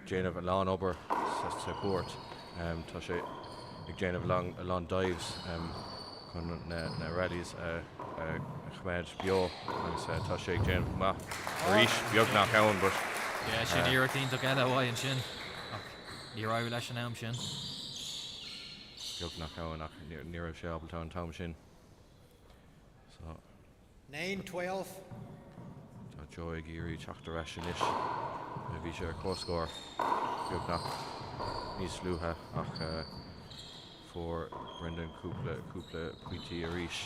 déanamh a lán obair sa cuat. Tá sé ag déanamh lán dives chun na rallies chméid bio agus tá sé ag déanamh ma ríis beag nach ann but Yeah, sin dír ionach eile bhaid an sin. Ní raibh leis an am sin. beag nach ann ach ní raibh sé abaltá an tam sin. So 9-12. tá Joe ag iarú teachtar eis inis a bhí sé ar cóscóir beag nach níos lúthe ach for Brendan cúpla puití a ríis.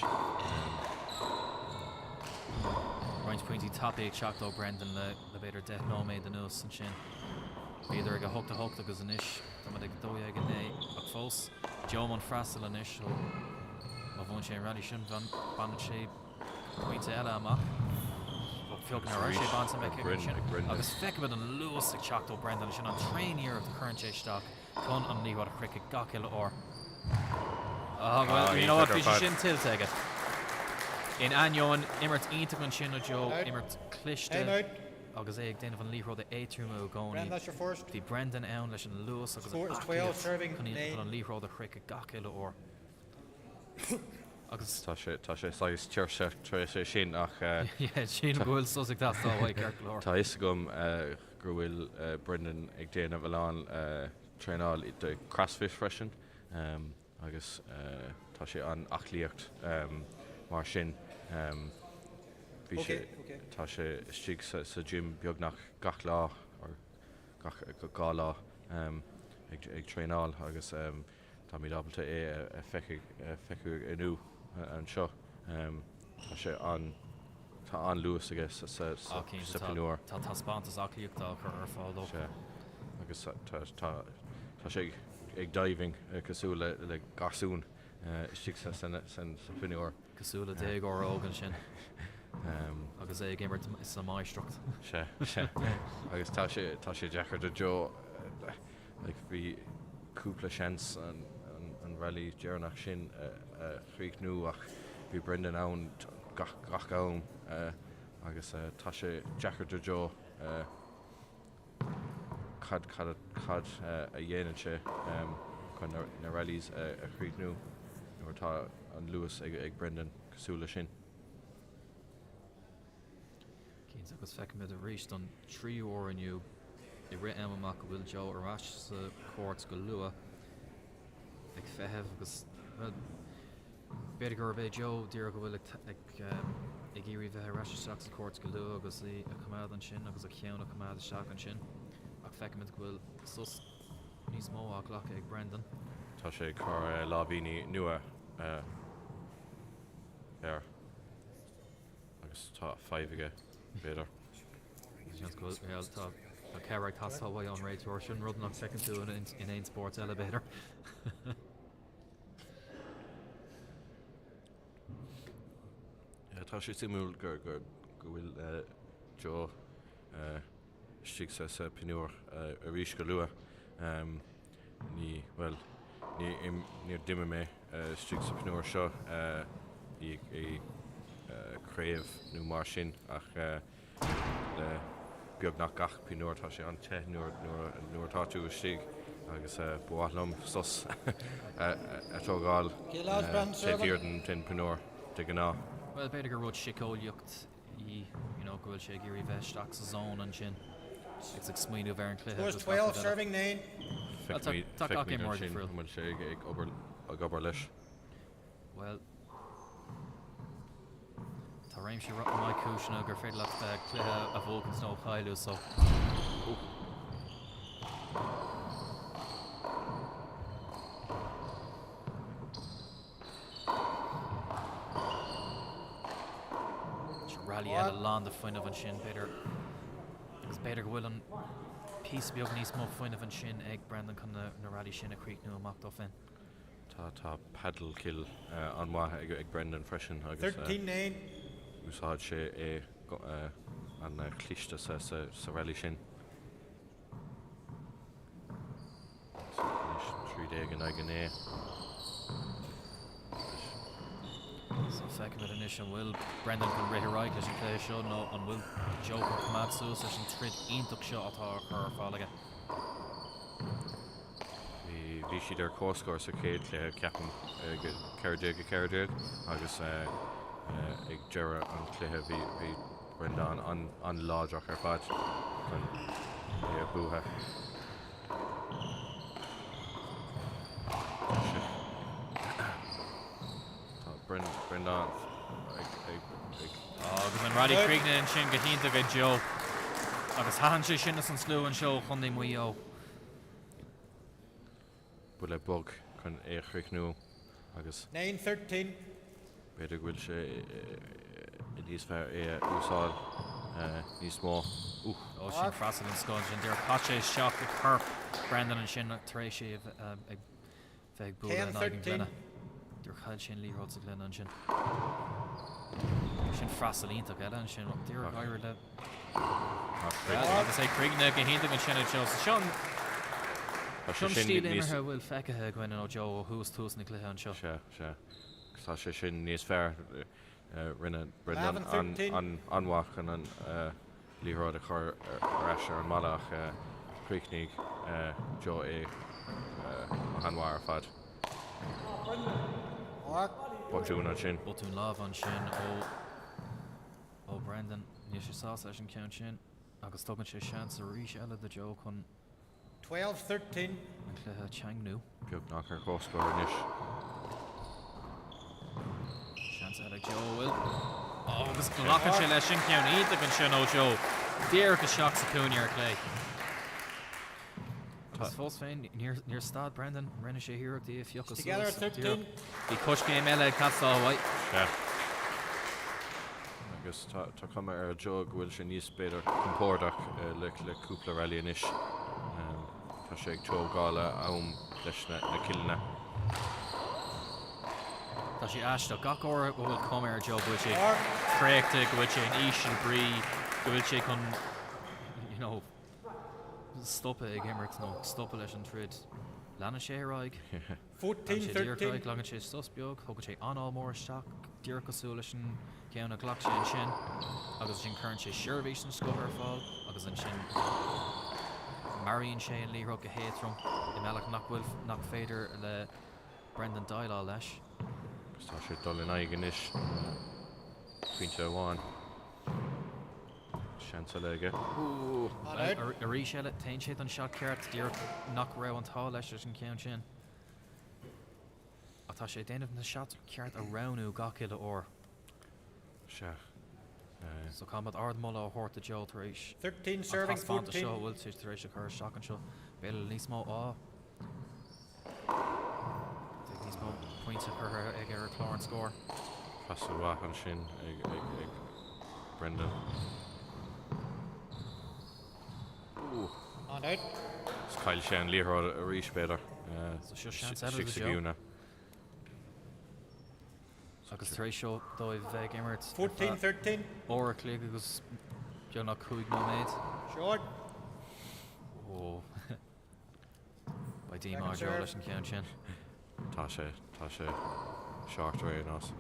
Roint pointí top ag teacht ó Brendan le beidir de nóméid den nus an sin. Beidir ag a hocht agus an isis. Tá ag dói ag an é ach fós. Joe man freistal an isis ó bhain sé rally sin ban sé pointe eile amach. Fiochan ar sé ban me sin. Agus feicimid an luas ag teacht ó Brendan sin an trainier of the current stock chun an níhad a cricket gacil or. Well, you know what, we should tilt take it. In Anyon, Immert Intagon Shin Joe, Immert Time Clishte, out. agus ag den van Leroy the 8 going. Brendan, that's your first. The Brendan Own Lish and Lewis, Score is 12, serving on Leroy the Cricket Gakil or. Agus Tá sé sais tíirse tre sé sin ach yeah, Shane Gould Sussex that's all way Kirklor. tá is gom gur bhfuil Brendan ag déanamh lán tréáil I de CrossFit freisin agus tá sé an achlíocht mar sin bhí sé tá sé stig sa gym beag nach gach lá or gá lá ag tréáil agus tá mí ábalta é feiceú inú an seo tá sé tá an luas agus sa pinúir Tá spantas achlíochtá chu ar fáil sé agus tá sé ag diving cosú le gasún stig san pinúir Cosúla déag ó ógan sin. Agus é gimmert sa maistrucht. sé agus tá sé dechar de Joe bhí cúpla seans an rally dearnach sin chríichnú ach bhí Brendan ann gach ann agus tá sé dechar de Joe cad a dhéanaan sé chun na rallies a chríichnú nuair tá an Lewis ag Brendan cosúla sin. Cíns agus feicimid a ríist an 3 óir aniu I ri amach bhfuil Joe arás sa cuat go lua ag feitheamh agus beidir gur bheith Joe dír go bhfuil ag irí bheith arás seach sa cuat go lua agus í a cumáid an sin agus a cheann a cumáid a seach an sin ach feicimid go bhfuil sus níos mó ach lech ag Brendan. Tá sé chu lábhíní nua ar agus tá 5 aige beidir. Tá Carrick has away on Ray Torsion, running on second to in Ain Sports Elevator. Tá sé simú gur bhfuil Joe stig sa pinúir a ríis go lua ní dimme mé stig sa pinúir seo I craobh nó mar sin ach beag nach gach pi nuair tá sé an te nuair táú stig agus buálum sos atógáil séhíir den pinúir de gná. Well, beidir gur rud sicóiliocht í gohfuil sé gurí bheitteach sa zón an sin. It's smaoinú bhar an cluiche. Scores 12, serving 9. Tá gach é mór difriúil. Bhfuil sé ag obair leis. Well, tá réim sé mai cúisina gur féidir leat cluiche a bhógan nó chailú so. Rally eile lán de foiineh an sin beidir agus beidir go bhfuil an pís beag níos mó foiineh an sin ag Brendan chun na rally sin a chríicnú amach dó fin. Tá paddle kill an maithe ag Brendan freisin agus 13-9. úsáid sé an clíiste sa rally sin. 30 an gné. So feicim an inis an bhfuil Brendan chun réithráid leis an clé seo nó an bhfuil Joe chun cumad suas leis an trid ionach seo atá chur fálaige. Bhí siad ar cóscóir sa céad le ceapan ceirde agus ag deire an cluiche bhí Brendan an láideach ar fad chun é búthe. Brendan agus an rally críicne an sin go hinnta go Joe agus háan sé sin an slú an seo chun é muo. bu le bog chun échriichnú agus 9-13. beidir bhfuil sé i níos fearr é úsáil níos mó. Ó sin freastal an scóil sin dear caite seach go chur Brendan an sin taréis sé ag bheith bú an aigen glenne. Dúr chail sin líróid sa glenne an sin. Sin freastal ionach eile an sin dtír gaiir le. Agus é críicne go hinnta an sin seo seán. Sean stíl imirthe bhfuil feicethe gine ó Joe ó thuas tús na cluiche an seo. Tá sé sin níos fearr rinne Brendan anmhaach an líróid a chur eis ar an malach críicnig Joe é anmhair ar fad. Botún an sin. Botún láh an sin ó Brendan níos sé sás leis an ceann sin agus tugann sé seans a rís eile de Joe chun 12-13. an cluiche teangnú. Beag nach ar cóscóir níos. Seans eile Joe bhfuil. Agus glachan sé leis sin ceann ionach an sin ó Joe. Dír go seach sa cúine ar clé. Is fós féin níor stad Brendan rinne sé hiíochttaí fiochas Together at 13. Bhí cos céim eile catáhaid. Agus tá cuma ar Joe bhfuil sé níos beidir compórdach le cúpla rally inis. Tá sé ag teogála am leis na cilne. Tá sé eiste gach óra go bhfuil cum ar Joe bhfuil sé chréachta go bhfuil sé an ís an brí go bhfuil sé chun stoppe ag immert nó stoppe leis an trid lena sé raig 14-13. legan sé sosbeog thugad sé anáil mór isteach dír cosú leis an ceanna ghlach sé an sin agus sin chuann sé seirbhís an scoth ar fáil agus an sin maríonn sé an líthra go héadrom I meach nach féidir le Brendan Dylaw leis. Agus tá sé dul in aigen inis puinte amháin. Seansa leige. A rí eile tain siad an seo ceart dír nach raibh an tá leis an ceann sin. Atá sé déanamh na seat ceart a ranú gaciile ó. Se. So combat ard molla a horta Joe taréis. 13 serving 14. Seo bhfuil tú taréis a chur seach an seo. Béile níos mó á. Níos mó pointe chur ag ar chlár scór. Fasú bhaith an sin ag Brendan. On out. Cail sé an líthráid a rís beidir. So seo seans eile de Joe. Agus taréis seo dóibh bheith immert 14-13. óra clé agus Joe nach chuig nó méid. Short. Ó. Ba dí mar Joe leis an ceann sin. Tá sé seart ré nás.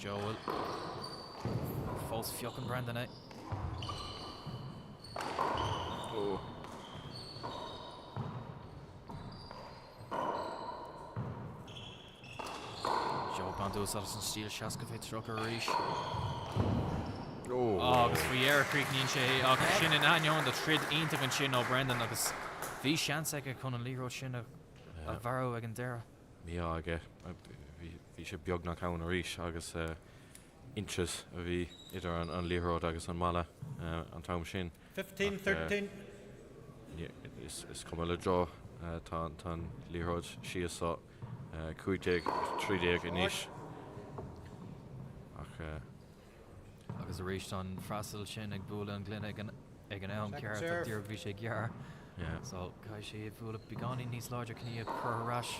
Joe will. False fiocan Brendan, eh? Oh. Joe Bandus Alison Steel Shaskafit Trucker Reish. Oh. Agus faoi ar Creek nín sé agus sin in aion de trid ionta an sin ó Brendan agus bhí seans ag chun an líró sin a bharú ag an deire. Mí aige bhí sé beag nach ann a ríis agus inches a bhí idir an líród agus an mala an tam sin. 15-13. Is cum le draw tá líród siasá 5-3 inis. Agus a rééis an freistal sin ag búla an glyn ag an am Second ceart serve. ag dtír bhí sé gear. So cai sé bhúla beganí níos láidir cní a churrás.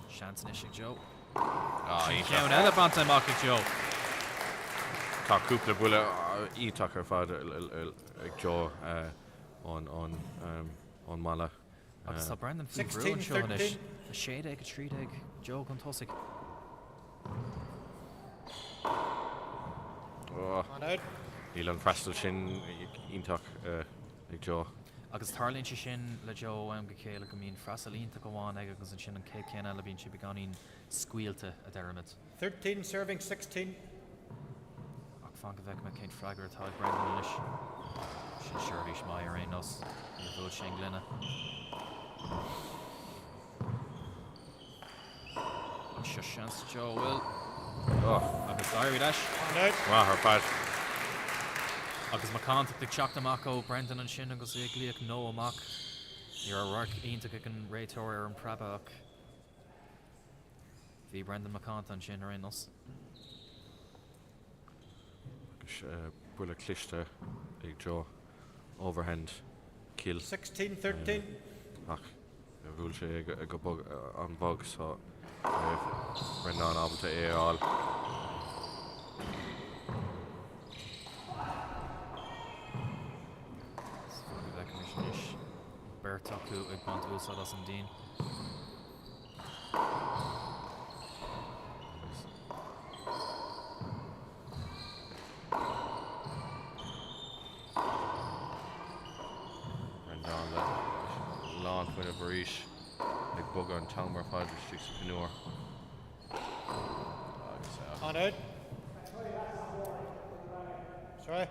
Seansan is Joe. Ceann eile bant amach ag Joe. Tá cúpla bula ítach ar fad ag Joe an mala. Agus tá Brendan fí 16, brún seo inis. 13. A séad ag a tríd ag Joe gan tosig. On out. Íl an freistal sin ítach ag Joe. Agus tarlíonn sé sin le Joe am go chéile go mín freisalínta go bháin ag agus an sin an céad céan eile bíonn sé beganín scuilte a deireanid. 13 serving 16. Ach fan go bheith me céint freigar atá ag Brendan inis. Sin seirlís mai ar aon nos i bhfuil sin glynne. Ach seo seans Joe will. Agus dairí leis. On out. Mar bad. Agus má cánt ag teach amach ó Brendan an sin agus ag líoch nó amach. Ar a rarc ionta ag an réitóir ar an preba ach bhí Brendan McCant an sin ar aon nos. Bula cliste ag Joe overhand kill 16-13. ach bhúil sé ag go bog an bog so Brendan ábalta éáil. Bert acu ag bant úsá as an dín. Brendan le lán fuin a bhríis ag bog an tamar fad streak sa pinúir. On out. Sorry.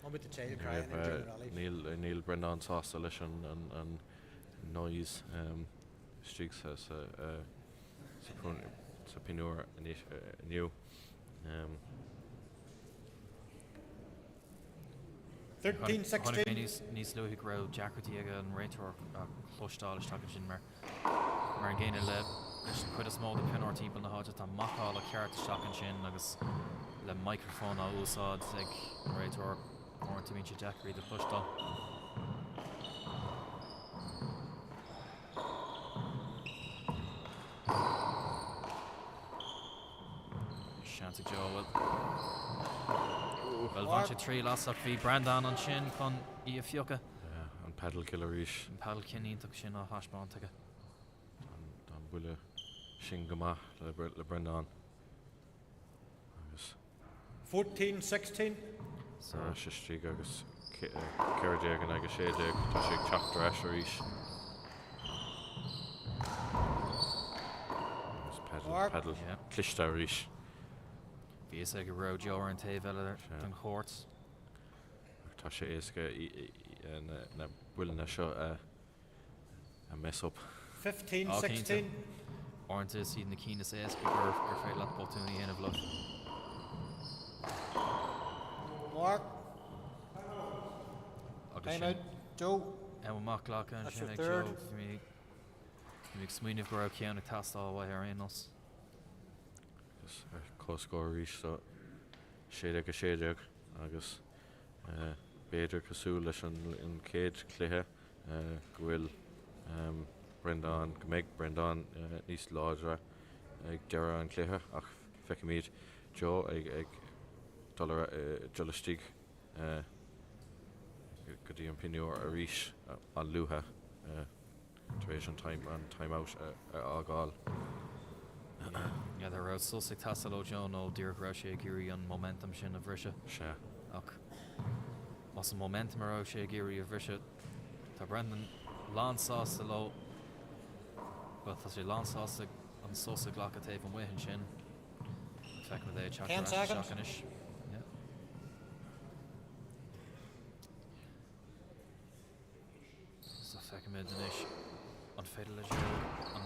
On with the tail crying in general. Níl Brendan sásta leis an noise streaks sa pinúir aniu. 13-16. Níos luí go raibh Jackartí ag an réitor chlóstáil isteach sin mar an ggéine le leis chuid a smó de pinir timp na háide tá machá le ceart isteach an sin agus le microfón á úsáid ag réitor orintanta mín sé Jackarí de chlóstáil. Seanta Joe Well, bhain sé trí lasach bhí Brendan an sin chun í a fiocha. An pedal killer ríis. An pedal ciníntaach sin á haisbántacha. An bula sin go maith le Brendan. Agus 14-16. sé strí agus ceirdeag an agus séideag tá sé teachtar eis a ríis. Pedal cliste a ríis. Bhí ag go raibh Joe ar an taobh eile an chóirt. Tá sé éasca na builna seo a mess up. 15-16. Orintanta siad na cínas éasca gur féad le boltúnaí ana bhlug. Mark. Agus Time sin out. Joe. amach lecha an That's sin your ag third. Joe mí smuoineh go raibh ceanna tastáil bhaith ar aon nos. Cóscóir ríis so séideag a séideag agus béidir cosú leis an céad cluiche go bhfuil Brendan go méid Brendan níos láidre ag deire an cluiche ach feicimid Joe ag jolastíigh go dtí an pinúir a ríis an luútha Taréis an time out á gáil. Yeah, they're out Sussex Tassilo John ó Deireadh Roche Geary on momentum sin a bhrisise. Se. Ach, was an momentum ar Roche Geary a bhrisise. Tá Brendan lánsásta lo. Well, tá sé lánsásta an Sussex ghlach a taobh an mhuitheann sin. Fecna é 10 seconds. seachanish. Yeah. So fecna mid inis an féidir le an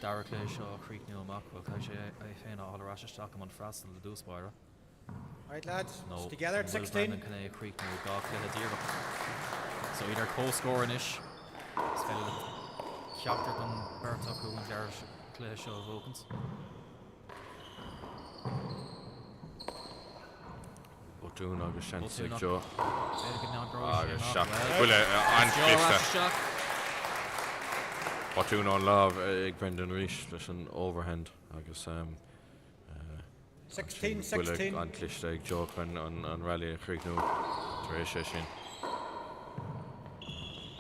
Darach lei seo chríoch ní amach bhil cai sé féin á rá isteach am an freastal le dúspáire. Right, lads, No, it's together at bhfuil 16. Brendan cynné chríoch ní gá chluthe díreach. So either co-score inis is féidir le ceachtar don Bertach go an deir chluthe seo a bhócans. O'Doon agus seans ag O'Doon Joe. Féidir go ná Agus sin seach. well. Bhuaile an Joe clifte. Rash seach. O'Doon an láb ag Brendan Rees leis an overhand agus 16, bhuaile 16. an cliste ag Joe chun an rally a chríichnú taréis sé sin.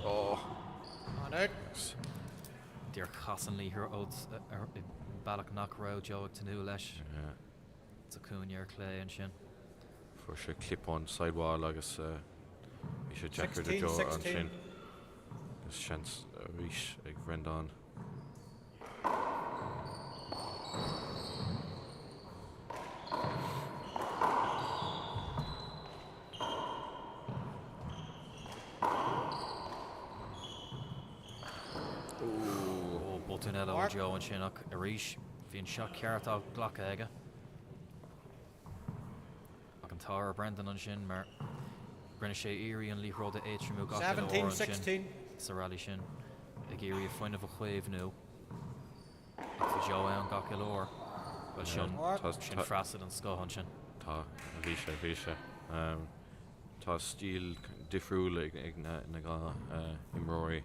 Oh. On out. Dear Cassan Lee here out Balak knock row Joe Tanu lesh. Yeah. It's a coon year clay and shin. For sé clip on sidewall agus bhí sé Jackar de 16, Joe an 16. sin. Gus seans Rees ag Brendan. Oh, Boltonello Mark. Joe and Shinnock Arish. Fion shot carrot out Glock Ega. Tara Brendan on Shin Mar Brenna Shea Erie and Lee Roda H from Uganda 17, 16. Sarali Shin Agiri a fine of a wave new for Joe and Gakilor well Shin Mark. Shin Frasset and Skull on Shin Tá bhí sé. Tá stíl difriúil ag na gá imróí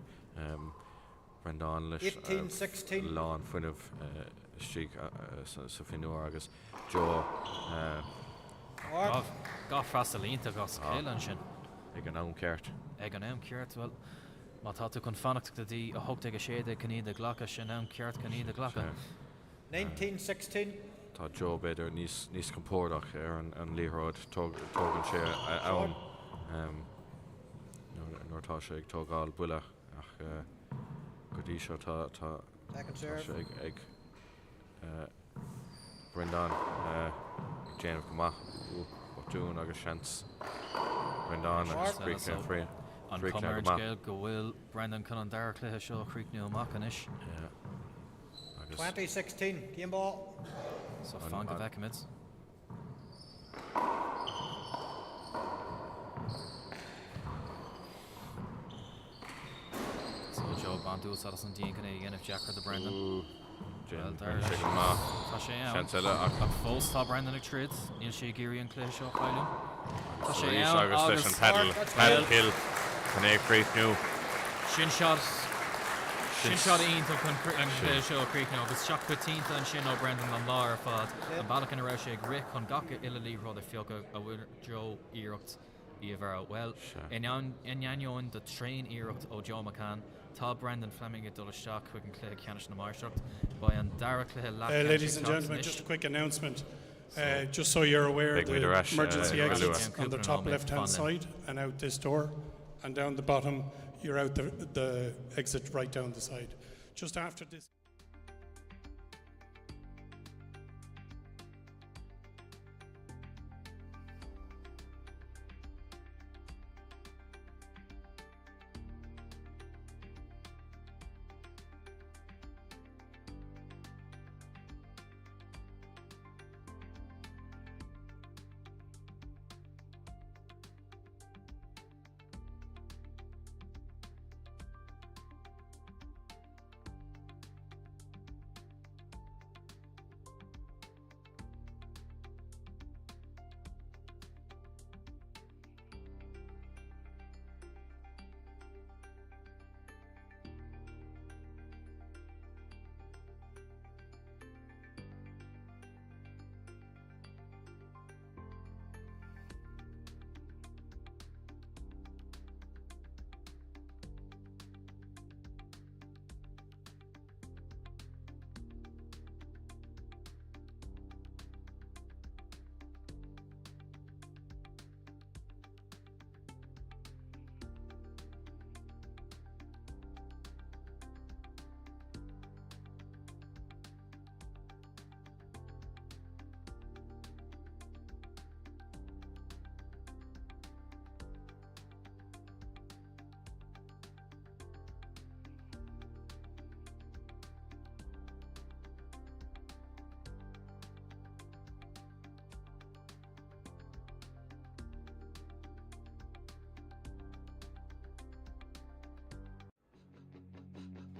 Brendan leis 18, 16. lán fuinmh stíg sa finú agus Joe Mark. Got Frassalínta got Skill on Shin ag an am ceart. Eg an am Kirt well má tá tú chun fannacht dí a hocht ag a séide can iad a ghlacha sin am Kirt can iad a ghlacha 19, 16. Tá Joe beidir níos compórdach ar an líróid tógann sé ann nuairtá sé ag tógáil buile ach go dtí seo tá Second sé serve. ag Brendan déanamh go maith O'Doon agus seans Brendan agus Mark. Creek free. an Creek cumir go maith. scéil go bhfuil Brendan chun an deir cluthe seo Creek new Macanis Agus 20, 16. Game ball. so An- fan go an- bhecimids so Joe Bandu sa an dín can again if Jack or the Brendan Jane there sé leis. go maith Tá sé ann. seans eile ach Ach fós tá Brendan ag trid níl sé géirí an cluthe seo chailú Tá sé Rees ann, agus leis an pedal That's pedal well. kill can é Creeknú. Sin shot ionta chun an cluthe seo Creeknú agus seach cutínta an sin ó Brendan an lá ar fad an bailach an ra sé ag ric chun gacha ilí rud a fioga a bhfuil Joe íirecht í a bhar well in anneoin de train íirecht ó Joe McCann tá Brendan Fleming dul isteach chuig an cluthe ceannis na Marstrucht ba an dara cluthe Ladies and gentlemen, just a quick announcement. Just so you're aware, Big Meter the Rash, emergency Lua. exits on the top left-hand side and out this door, and down the bottom, you're out the exit right down the side. Just after this.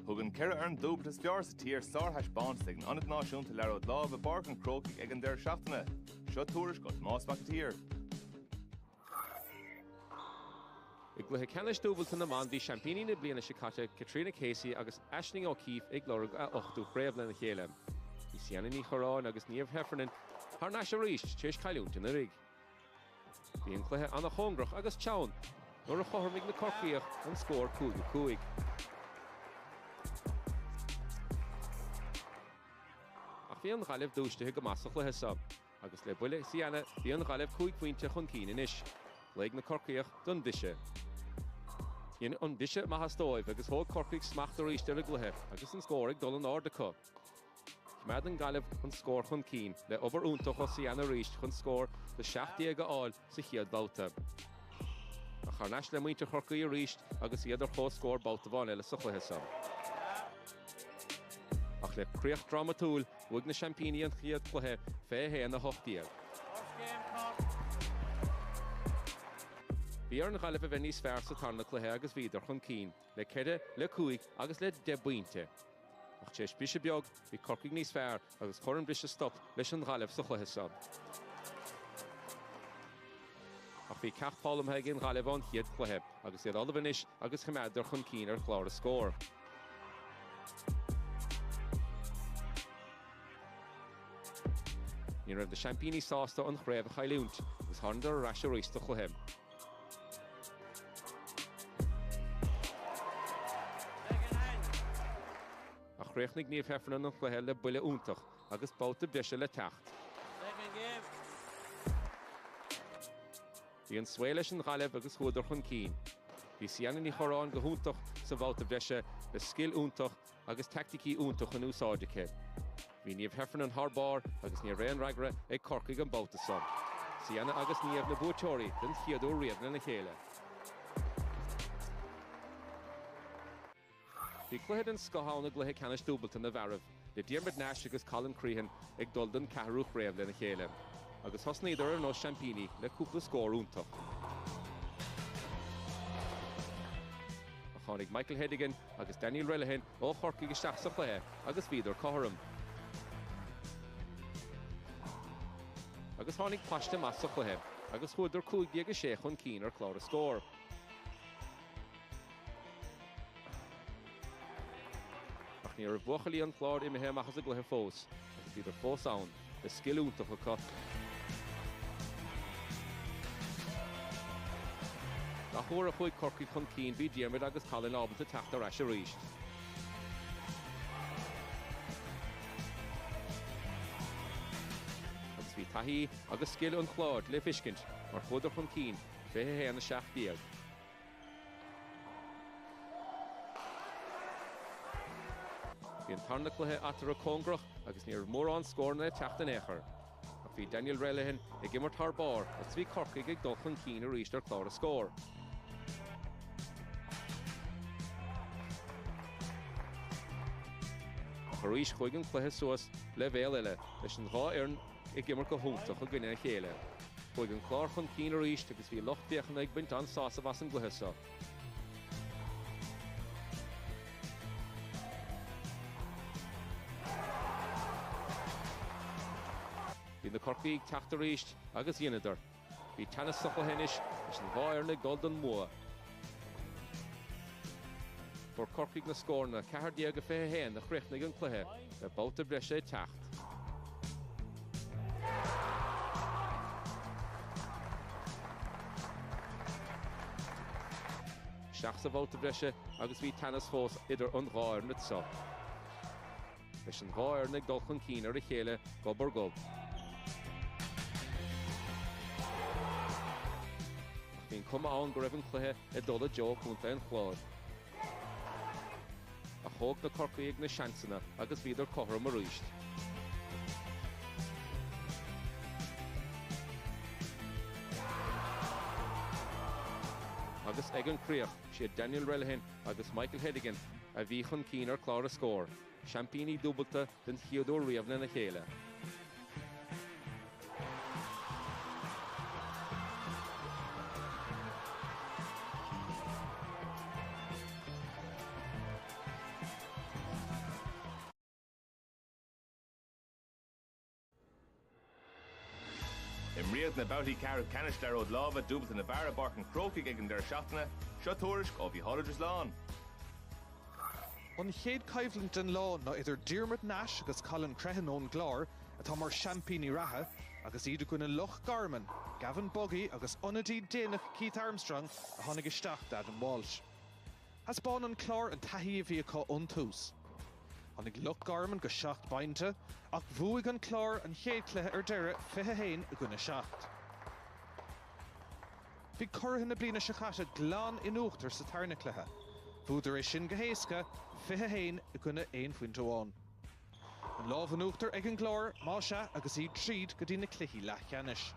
Hugan Kera earned double as fiars a tier star hash bond sign on it náisiún to Larod Love a bark and croak again their shaftana. Shut tourish got moss back here. Ig gluthe ceannis dúbalta na man bhí champíní na bliana sicáte Katrina Casey agus Aisling O'Keefe ag glóra a 8ú fréamh lena chéile. Bhí sianna ní chorán agus níomh Heffernan thar náis a ríist téis caiiliúnta na rig. Bhíon cluthe anna chóngrach agus teann nuair a chothirmigh na corcaíoch an scór 5-5. Ach bhí an ghailibh dúiste go masach le hesab, agus le buile sianna bhí an ghailibh 5 pointe chun cín inis. Leig na corcaíoch don bhise. Bhíon an bhise maithastóibh agus thóg corcaigh smacht a ríiste ar a gluthe agus an scór ag dul an ár de có. Mead an ghailibh chun scór chun cín le obair úntach ó sianna ríist chun scór de 60 áil sa chiad báta. A charneis le muinte corcaí a ríist agus iad ar chó scór báta bháin eile sa chluithe sam. Ach le críoch dramatúil bhuaig na champíní an chiad cluthe fé héan na hochtíag. Bhí ar an ghailibh a bheith níos fearr sa tarna cluthe agus bhíidir chun cín, le ceide, le 5 agus le 10 buinte. Ach téis bise beag bhí corcaigh níos fearr agus churann brise stop leis an ghailibh sa chluithe sam. Ach bhí ceach pálamthe ag an ghailibh an chiad cluthe agus iad olibh inis agus chumaidir chun cín ar chlár a scór. Ní raibh na champíní sásta an chréibh a chailiúnt agus tharndar a ráis a ríiste chluithe. Chréachnig níomh Heffernan an chluithe le buile úntach agus báta brise le techt. Bhí an sfuil leis an ghailibh agus chuidir chun cín. Bhí sianna ní chorán go húntach sa bhálta brise le scill úntach agus tacticí úntach an úsáideacha. Bhí níomh Heffernan tharbár agus níomh réan ragra ag corcaigh an báta sam. Sianna agus níomh na búteoirí den chiadú riamh na chéile. Bhí cluichead an scothán a gluthe ceannis dúbalta na bharabh, le Diarmuid Nash agus Colin Crehan ag dul den ceathrú fréamh lena chéile, agus thosnaíodar ar nó champíní le cúpla scór úntach. A tháinig Michael Hedigan agus Daniel Relihan ó chorcaigh isteach sa chluithe agus bhíidir cothairm. Agus tháinig paiste mas sa chluithe agus chuidir 5-6 chun cín ar chlár a scór. Ní ar bhuachalí an chlár imithe machchas a gluthe fós, agus bhíidir fós ann, le scill úntach a cut. Nach chuair a chuig corcaigh chun cín bhí Diarmuid agus Colin ábhailta teachta ráis a ríist. Agus bhí taithí agus scill an chláir le fiscint mar chuidir chun cín fé héana 7 Bhí an tarna cluthe atar a cóngrach agus níor mór an scór na teachta éachair. Ach bhí Daniel Relihan ag immert tharbár agus bhí corcaigh ag dul chun cín a ríist ar chlár a scór. Ach a ríist chuig an cluthe suas le bhéal eile leis an dhá éireann ag immert go húntaach a gcuine chéile. Chuig an chlár chun cín a ríist agus bhí lochtaíochna ag buint an sása bhas an gluthe sa. Bhí na corcaigh teachta ríist agus dhéanadar. Bhí teannas sa chluithenis leis an bháir na Golden Moa. Fuair corcaigh na scórna 4-5 héan na chríochnaigh an cluithe le báta brise teacht. Seach sa báta brise agus bhí teannas fós idir an gháir na tsa. Leis an gháir na dul chun cín ar a chéile gob ar gob. Bhín cuma ann go raibh an cluithe i dul a Joe chunta an chláir. A thóg na corcaigh na seansanna agus bhíidir cothairm a ríist. Agus ag an críoch siad Daniel Relihan agus Michael Hedigan a bhí chun cín ar chlár a scór. Champíní dúbalta den chiadú riamh na chéile. Field na Bouty Carrick Canish Larod Lava Dubit in the Barra Bark and Croaky gig in their Shatna, Shatorish of the Holliges Lawn. An chéad caibhlant den lá ná idir Diarmuid Nash agus Colin Crehan ón Glár atá mar Champíní ratha agus iad gona Loch Garman, Gavin Buggy agus Unadí Dénach Keith Armstrong a tháinig isteach Adam Walsh. Has bán an Clár an taithí a bhí acu iontús. Tháinig Loch Garman go 7 bainte ach bhuaigh an Clár an chéad cluiche ar deire 21 a gona 7. Bhí curtha na bliana seachata glán in uachtar sa tarna cluiche. Bhúdar é sin go héasca 21 a gona 1 phuinte amháin. An lámh an uachtar ag an Glár má se agus iad tríd go dtí na cluichí leathcheannis.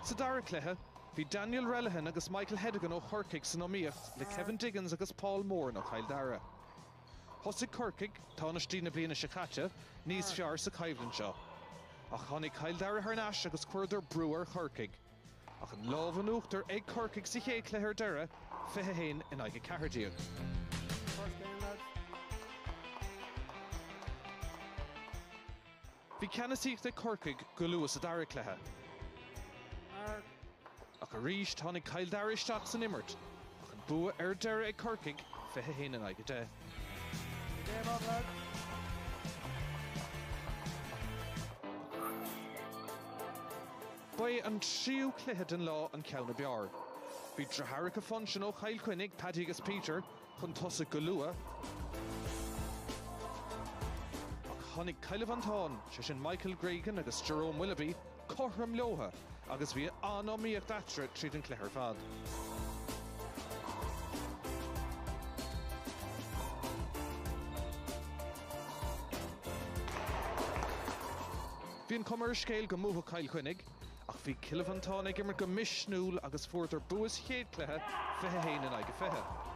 Sa dara cluiche, bhí Daniel Relihan agus Michael Hedigan ó Chorcaig san ómíocht le Kevin Diggins agus Paul Moore nó Cail Dara. Thosaigh Corcaig tánistí na bliana seachata níos fearr sa caibhlann seo. Ach tháinig Cail Dara Harnash agus cuirdar Brewer Chorcaig. Ach an lámh an uachtar ag Corcaig sa chéad cluiche ar deire 21 in aige Cahardíag. Bhí ceannasaíocht ag Corcaig go luas a dara cluiche. Ach a ríis tháinig Cail Dara isteach san imirt. Ach an bua ar deire ag Corcaig 21 in aige de. Ba an tríú cluiche den lá an ceanna beár. Bhí Draharica Function ó Chail Cuinnig, Paddy agus Peter, chun tosaigh go lua. Ach tháinig Caillimh an Táin, sé sin Michael Gregan agus Jerome Willoughby, Corhram Loha, agus bhí anóíocht atre tríd an cluiche ar fad. Bhí an cumar scéil go mútha Cail Cuinnig, ach bhí Cilmh an Táin ag immer go misnúil agus fuirtar buas chéad cluiche 21 in aige 20.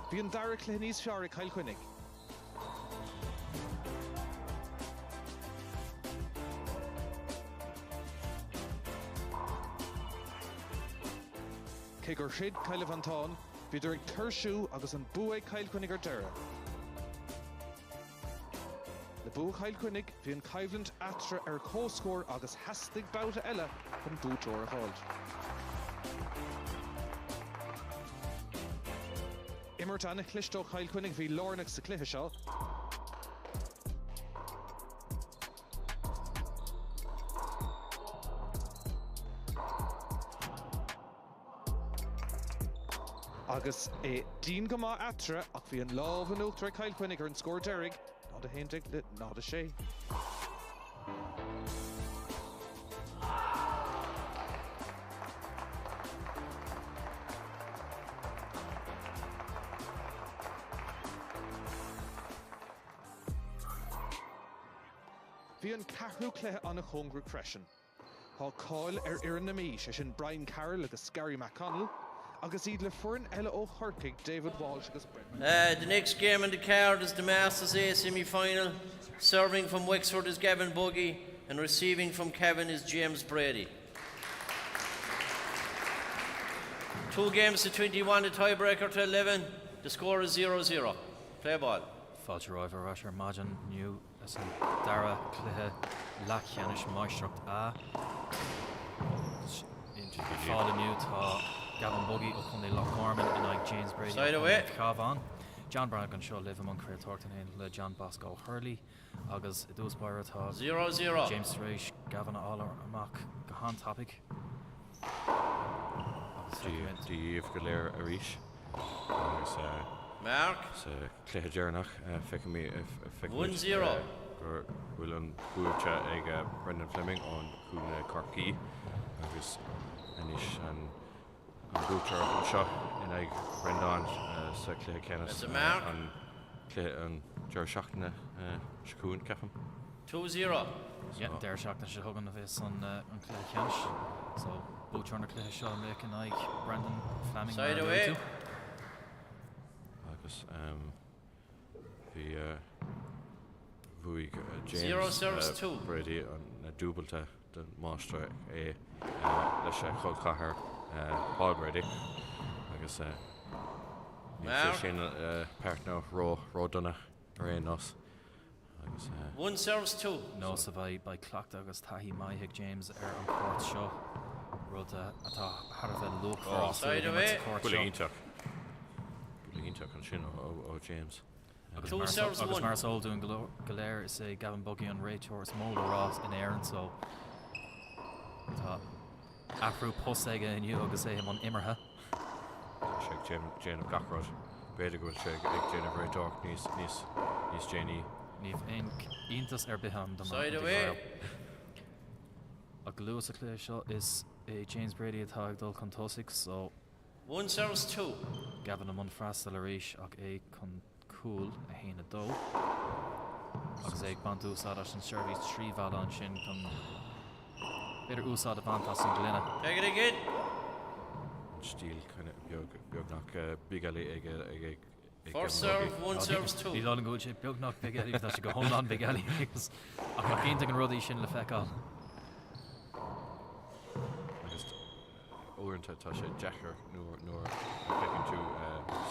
Bhí an dara cluiche níos fearr ag Cail Cuinnig. Cé gur siad Caillimh an Táin, bhíidir ag tuirsú agus an bua ag Cail Cuinnig ar deire. Le bua Cail Cuinnig bhí an caibhlant atre ar cóscóir agus heastig bouta eile chun búteoir a cháilt. Imirt anna chlisteó Cail Cuinnig bhí lárnach sa cluiche seo. Agus é dín go má atre ach bhí an lámh an uachtar Cail Cuinnig ar an scór deireadh, nád a 1 le nád a 6. Bhí an ceathrú cluiche anna chungrú freisin. Tá cáil ar Iarna na mí sé sin Brian Carroll agus Gary McConnell, agus iad le furin eile ó Chorcaig David Walsh agus The next game in the card is the Masters A semi-final. Serving from Wexford is Gavin Buggy and receiving from Cavan is James Brady. 2 games to 21, the tiebreaker to 11. The score is 0-0. Play ball. Fáilte roimh Rusher Majan New as an dara cluiche leathcheannis maistrucht a. Fáil aniu tá Gavin Buggy ó chun é Loch Garman in ag James Brady. Side away. Cavan. John Brannigan seo live among Craig Thornton le John Bosco Hurley agus i dús bair atá 0-0. James Reish Gavin Aller amach go han topic. Díomh go léir a ríis. Agus Mark. sa cluiche dearnach feiceann mí 1-0. gur bhfuil an buaite ag Brendan Fleming ón chúna Corcaí agus inis an bútar an seo in ag Brendan sa cluiche ceannas That's a mark. an cluiche an deir seachtaine sicún ceafam. 2-0. Yeah, deir seachtaine se thugan a bheith an cluiche ceannis. So bútar na cluiche seo mé an ag Brendan Fleming. Side away. Agus bhí bhuaigh James 0 service 2. Brady an dúbalta den máistre é leis chud chathair Balbrady agus Mark. sin partner ró donna ré nos agus 1 serves 2. No sa bheith ba clocht agus taihí maithe James ar an court seo. Rud atá har bheith look for side away. Bullyingach an sin ó James. Two serves agus one. mar sol doing galéir is é Gavin Buggy an Ray Torres Mulder Ross in Aaron so tá afrú posaige inniu agus é an immerthe. sé Jane of Gackrod beidir goil sé ag Jane of Ray Dark níos Janie Níomh iontas ar bitham Side away. A glúas a clé seo is é James Brady atá ag dul chun tosaigh so 1 serves 2. Gavin am an freastal a ríis ach é chun cool a héana dó agus ag bant úsáid as an service trí bhela an sin chun beidir úsáid a bant as an glynne. Take it again. stíl kind of beag nach bigali ag 4 serve, 1 serves 2. Ní an gúil sé beag nach Big Ellie tá sé go homlan Big Ellie agus ach nach cinnta an rudaí sin le feicáil. agus óirnta tá sé Jacker nuair pecin tú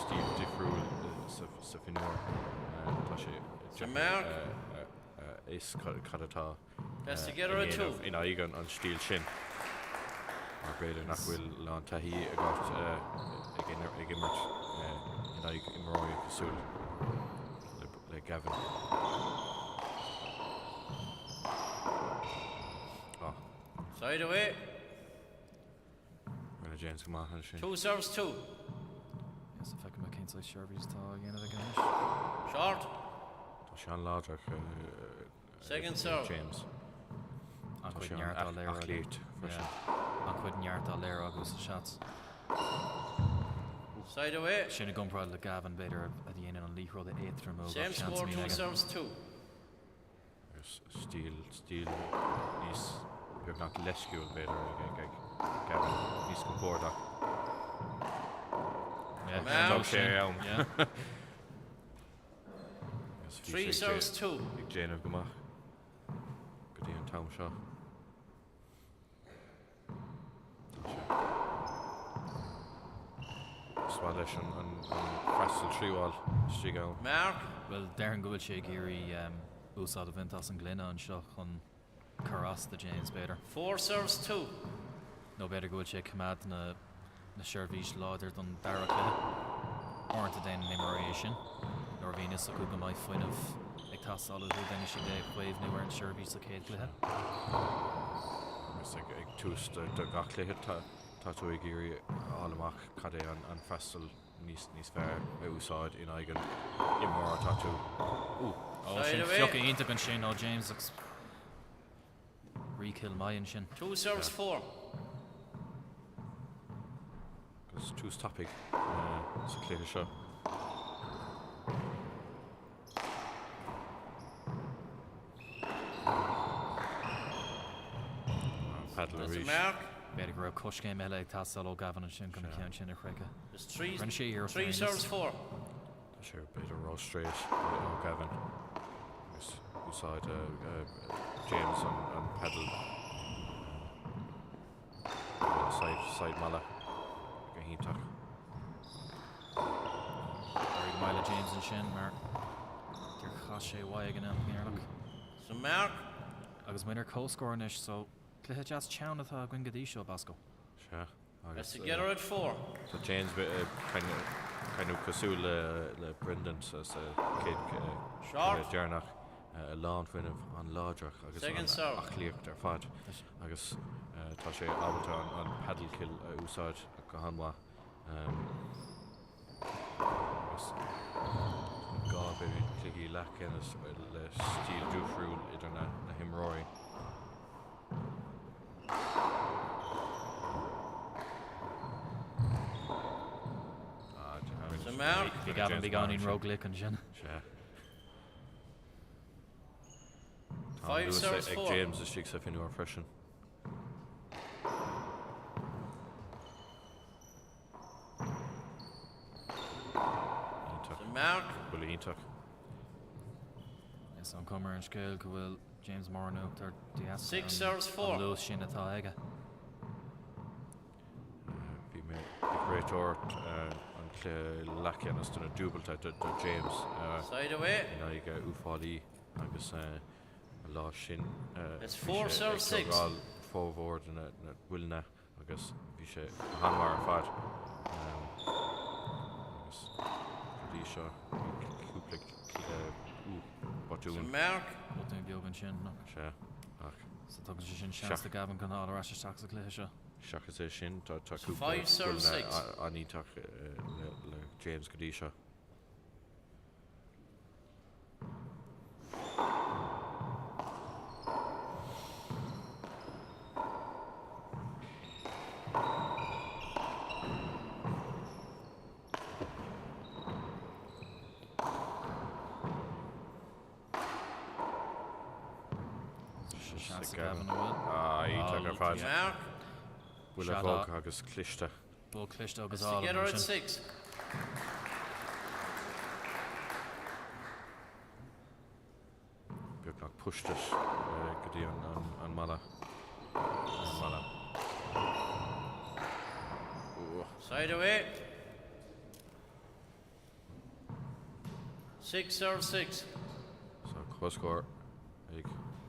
Steve Diffrúil sa finúir tá sé Mark. is cadatá Best together at 2. in aigen an stíl sin mar beidir nach bhfuil lá taí a gat ag immert in aig imróí cosúil le Gavin. Side away. Rinne James go maith an sin. 2 serves 2. Yes, if I can make inside Sherby's tá again of the ganesh. Short. Tá sé an láideach Second serve. James. An Tá chuid sé neart á léir ach líocht freisin. An chuid neart á léir agus a shots. Side away. Sinna gumráid le Gavin beidir a dhéanaan an líhró the 8th remove. Same score, 2 serves 2. Stíl níos beag nach leisciúil beidir ag Gavin níos go bordach. Mark. sé ann. Yeah. 3 serves 2. Ag Jane go maith go dtí an tam seo. Sá leis an freistal tríháil stí gáil. Mark. Well, Darren go bhfuil sé géirí úsáid a bhaint an glynne an seo chun carras de James beidir. 4 serves 2. No beidir go bhfuil sé cumad na Shervís láidir don dara clé. Ornta déin nimméis sin. Nor bhínas a go mai foiinmh ag tásáil a déine sé dé chuomh nuair an Shervís a céad cluthe. Ag tús do gach léthe tá tú ag géirí álamach cad é an freistal níos fearr a úsáid in aigen immór tá tú. Side away. Fiocha ionta an sin ó James agus re-kill maian sin. 2 serves 4. Gus tús tapig sa cléide seo. Paddle a That's a ríis. mark. Beidir go raibh coscéim eile ag tásáil ó Gavin an sin chuna ceann sin a chreice. There's 3 Rinne sé ar 3 fairness. serves 4. Tá sé beidir rá straight ó Gavin. Gus úsáid James an paddle side mala go híntaach. Ar Mile James an sin mar gur chas sé bhaid gan an méarlach. So Mark. Agus muidir cóscóirnis so cluthe jazz teann atá gin godí seo Basco. Se. Best together at 4. Tá James kind of cosú le Brendan sa céad Short. dearnach lán fuinmh an láideach agus Second serve. achlíocht ar fad agus tá sé ábalta an paddle kill úsáid go hanmha agus gá bhí cligí lecin le stíl dúfriúil idir na himróí. So Mark. Bhí Gavin bhí gáin roglic an sin. Se. 5 serves ag 4. James is six a finú freisin. So Mark. Bhfuil ítach. Is an cumar an scéil go bhfuil James Morano tar dias. 6 serves 4. Lewis sin atá aige. Bhí mé great ort an clé laceannas duna dúbalta do James. Side away. Ina ige uafáilí agus lá sin. It's 4 serves 6. Gáil fómhór na bhuilne agus bhí sé hanmar ar fad. Agus dí seo cúpla batún. Mark. Botún beagán sin no. Sé ach. So tugann sé sin seans de Gavin gan áil arás teach a cléthe seo. Seachas é sin tá cúpla 5 serves 6. aníteach le James go dí seo. Seans de Gavin a bhfuil. Í tuag ar fad. Mark. Bhfuil a bhóg agus cliste. Bó cliste agus It's together at 6. Beag nach pushtas go dtí an mala. An mala. Side away. 6 serves 6. So closcore ag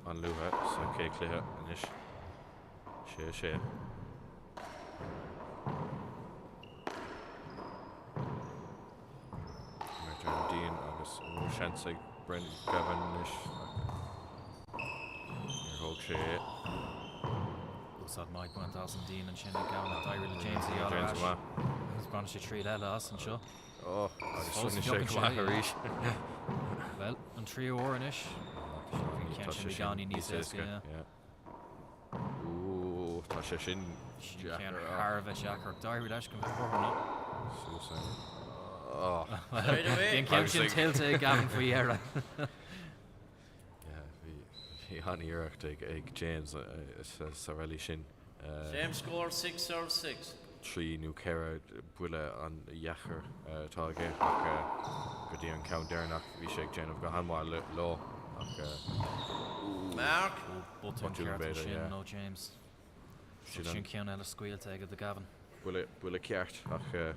an luha sa cé cluthe inis. Sé. Mertern Dean agus seansa Brent Gavin inis. Thóg sé. Úsad Mike 1000 Dean an sin Gavin a dair le James í James áras. ma. Agus bran sé trí eile as an seo. Agus Fós sunna sé beagán sé, chlach a rís. Well, an trí ó inis. Cean sin beagání níos éasca. Tá sé sin Cean ar bheith seach ar dair leis go bheith forna. Side away. Bhíon cean sin tiltte Gavin faoi éire. Bhí haníireacht ag James sa bhelí sin. Same score 6 serves 6. Trí nú ceire buile an dheachar tá ag ach go dtí an count déirnach bhí sé ag déanamh go hanmáil lá ach Mark. Botún Botún ceart beide, sin yeah. nó James. sin Sin cean eile scuilte aige de Gavin. buile ceart ach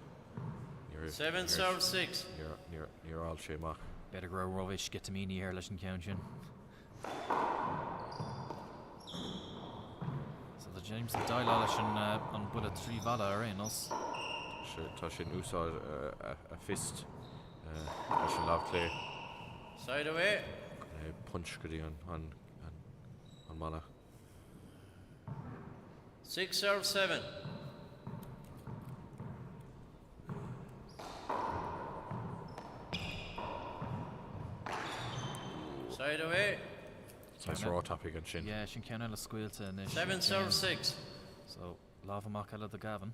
7 serves 6. níráil sé amach. Better grow Rovish get to meany here leis an cean sin. So the James Dyla leis an bud a trí bhela ar aonos. Tá sin úsáid a fist leis an lábh clé Side away. punch go dtí an mala. 6 serves 7. Side away. Tá rá tapig an sin. Yeah, sin cean eile scuilte inis. 7 serves 6. So lábh amach eile de Gavin.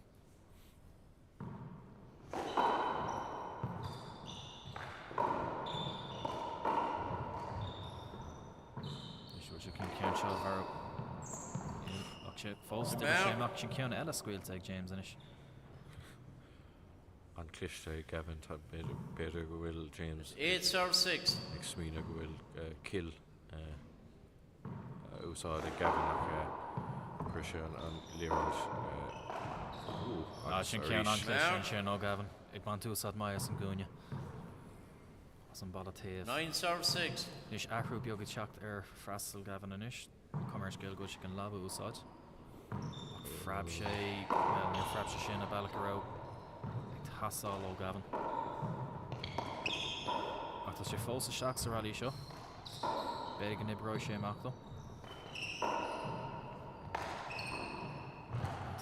Is you can cean seo bhar ach sé fós de sé amach sin cean eile scuilte ag James inis. An cliste Gavin tá beidir go bhfuil James 8 serves 6. ag smína go bhfuil kill úsáid ag Gavin ach chuir sé an líráid Sin cean an cliste sin ó Gavin. Ag ban túsad mai as an gúine. As an ball a taobh. 9 serves 6. Nis achrú beag teacht ar freistal Gavin inis. Commerce Gael go sin labh úsáid. Frab sé ní frab sé sin a bailach a rá. Hasáil ó Gavin. Ach tá sé fós a seach sa rally seo. Béig an ibró sé amach dó.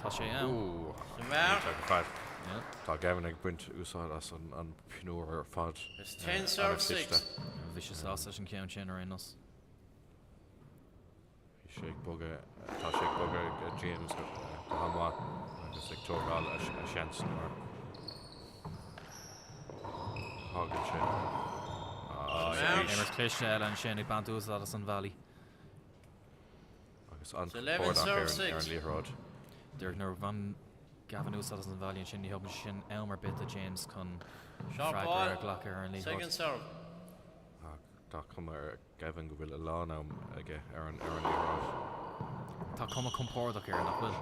Tá sé an. Mark. Tá Gavin ag buint úsáid as an pinúir ar fad. It's 10 serves 6. Bhí sé sása an ceann sin ar aonos. Tá sé ag boga James go hamá agus ag tógáil a seans mar hágan sin. Émar cliste eile an sin ag ban úsáid as an bhelaí. Agus an 11 serves ar an 6. líráid. Dúirg nar bhan Gavin úsáid as an bhelaí an sin ní thugann sin Elmer bit a James chun Shot Frager ball. ar ghlachar ar an líráid. Second serve. Tá cumar Gavin go bhfuil a lá ná aige ar an líráid. Tá cuma compórdaach ar nach bhfuil.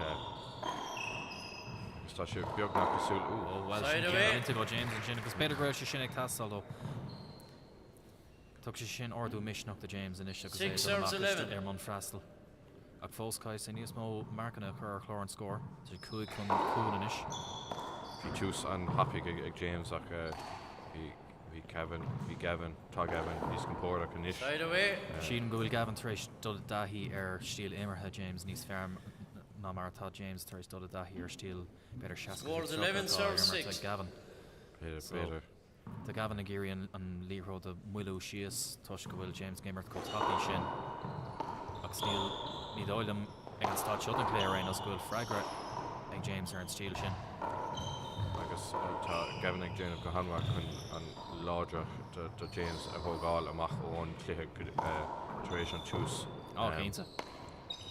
Tá sé beag nach cosúil Well Side sin away. into go James an sin agus beidir go sé sin ag tastal dó. Tug sé sin ordú misneach de James in is agus 6 serves 11. ar man freistal. Ag fóscáid sin níos mó marcanna chur chlár an scór. Tá cúig chun cún in is. Bhí tús an hapig ag James ach bhí Gavin, tá Gavin, níos compórdaach an isis. Side away. Sían go bhfuil Gavin taréis dul dahí ar stíl imirthe James níos fearm ná mar tá James taréis dul dahí ar stíl beidir seaca. Scores 11 serves 6. Gavin. Beidir. Tá Gavin a géirí an líród a muilú sios tuis go bhfuil James Gamert go tapí sin. Agus níl ní dóilm ag an stáid siod an léir aon os go bhfuil freigra ag James ar an stíl sin. Agus tá Gavin ag déanamh go hanmha chun an láidir do James a bhógáil amach ón cluiche taréis an tús. Cínta.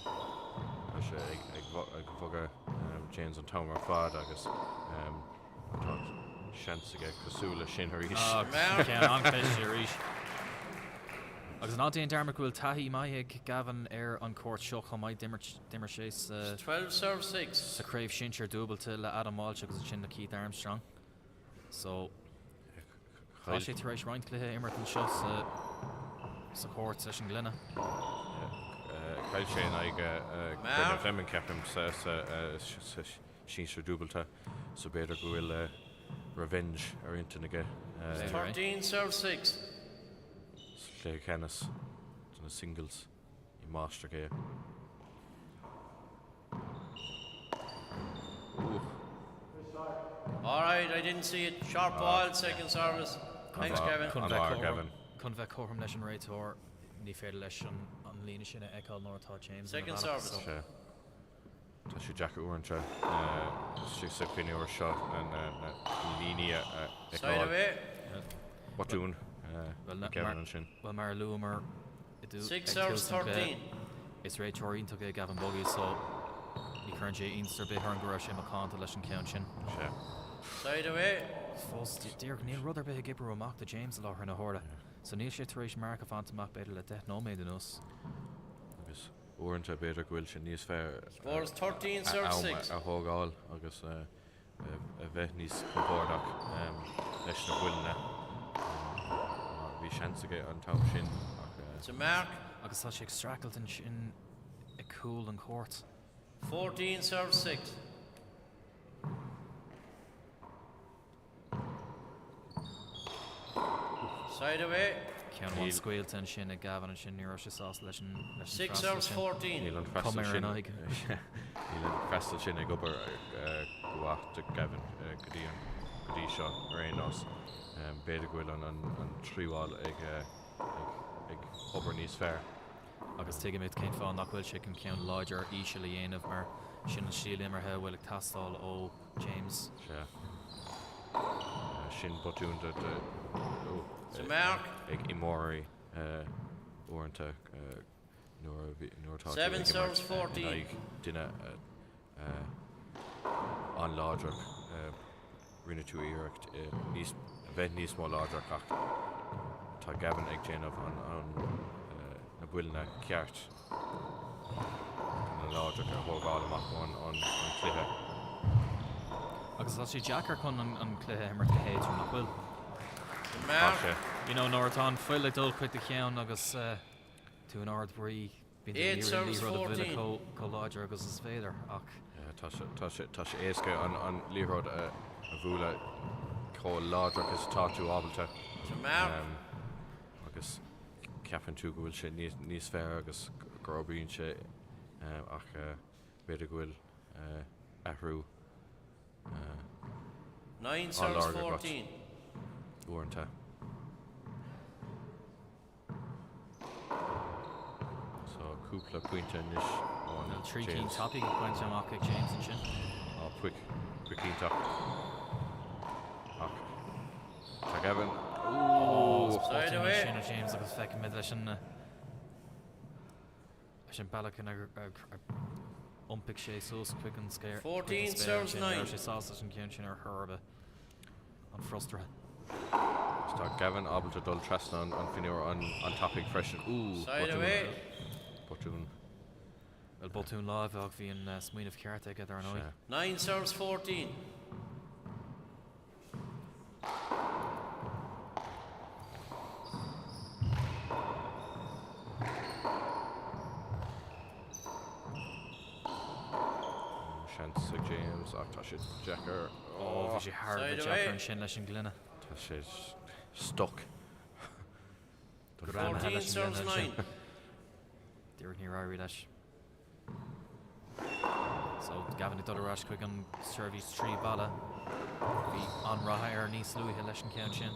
Tá sé ag bhogad James an tamar fad agus tá seans aige cosúla sin ar ís. Cean anchlis ar ís. Agus ná déon darmar go bhfuil taithí maithe Gavin ar an córt seo chu maith dimmer sééis 12 serves 6. sa craobh sinsear dúbalta le Adam Walsh agus sin na Keith Armstrong. So tá sé tar éis roiint cluthe immert an seo sa córt leis an glunne. Cail sé ag Fleming ceapim sa sin se dúbalta so beidir go bhfuil revenge ar intin aige. 13 serves 6. Lé Kennis na singles I Master Gay. All right, I didn't see it. Sharp ball, second service. Thanks, Kevin. Gavin. Chun bheith chom leis an réitor ní féidir leis an líne sinna eáil nóirtá James. Second service. Tá sé Jack Uornse si sa pinúir seo an líine Side away. Batún Gavin an sin. Well mar lumer 6 serves 13. Is réitorín tu Gavin Buggy so ní chun sé instar be an go sé macánta leis an count sin. Side away. Fós dír níl rudidir be gibbar amach de James láthar na hórda. So níl sé taréis mar a fantamach beidir le 10 nóméid in us. Agus Uornse beidir gohfuil sin níos fearr Scores 13 serves 6. a thógáil agus a bheith níos compórdaach leis na bhuiilne. Bhí seansaige an tam sin. To mark. Agus tá sé stracailt an sin ag cool an court. 14 serves 6. Side away. Cean bhain scuilte an sin a Gavin an sin níor sé sás leis an 6 serves 14. Níl an freistal sin Níl an freistal sin ag obair gohacht Gavin godí seo rénos. Beidir gohfuil an tríháil ag obair níos fearr. Agus tuige mit céim fáin nach bhfuil sé an ceann láidir íse le dhéanamh mar sin an síl imirthe bhfuil ag tastáil ó James. Sin botún ag imóí uanta nuairtá 7 serves 14. duine an láideach rinne tú iirecht bheith níos mó láideach ach tá Gavin ag déanamh na bhuiilne ceart na láideach ar thógáil amach an cluiche. Agus tá sé Jackar chun an cluiche immert go héadú nach bhfuil. Nóirtá foiile dul chuid de cheann agus tú an ard brí Eight serves 14. Có láidir agus is féidir ach. Tá sé éasca an líród a bhúla có láideach is táú ábalta. Agus ceapan tú go bhfuil sé níos fearr agus grobíonn sé ach beidir go bhfuil ahrú 9 serves 14. Uornta. So cúpla pointe níos Well, trí cín tapí go pointe amach ag James an sin. Quick ínta. Ach tá Gavin. Side away. Sin a James agus feic mid leis an bailachan ar umpig sé sós quick an scéir. 14 serves 9. sé sás an ceann sin ar thurbe an frustrathe. Tá Gavin able to dul trasna an finúir an topic freisin. Side away. Botún. Well, Botún live ag bhí an smuoin of ceart ag ar an oil. 9 serves 14. Chance James ach tá sé Jacker. Bhí sé hard Side Jacker away. an sin leis an glynne. Tá sé stuck. 14 serves 9. Dúir ní ráí leis. So Gavin ag dorás chuig an service trí balla. Bhí an ratha ar níos luithe leis an ceann sin.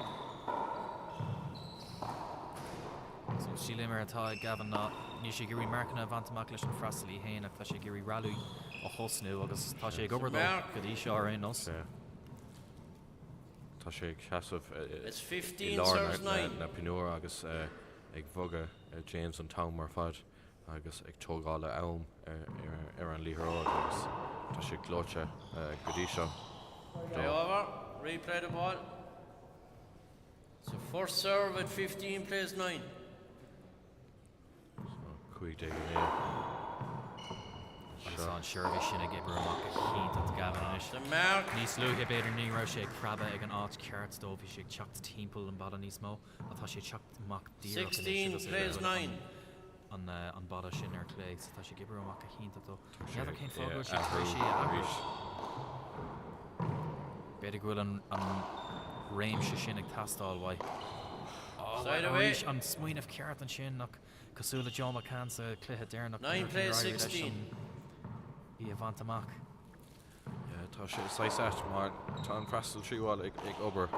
So sí le mar atá ag Gavin ná ní sé gurí marcanna bhaintach leis an freistalí héin ach tá sé gurí ralú ó hosnú agus tá sé gobar go dtí seo ar aon os. Tá sé ceasamh It's 15 serves 9. na pinúir agus ag bhoga James an tam mar fad agus ag tógála am ar an líthróid agus tá sé glóte go dtí seo. Play over. Replay the ball. So first serve at 15 plays 9. Chuig de Agus an seirbhí sin ag ibre amach a chéint at Gavin is. The mark. Níos luúthe beidir ní raibh sé crabbe ag an áit ceart dó bhí sé teacht timppla an balla níos mó a tá sé teacht amach díreach 16 plays 9. an balla sin ar clé so tá sé gibre amach a chéint dó. Never cén fáil sé trísí agus. Beidir gohfuil an réim se sin ag tastáil bhaid. Side away. An smuoin of ceart an sin nach cosúla John McCann sa cluthe déirnach. 9 plays 16. Í a bhaint amach. Tá sé 6 mar tá an freistal tríháil ag obair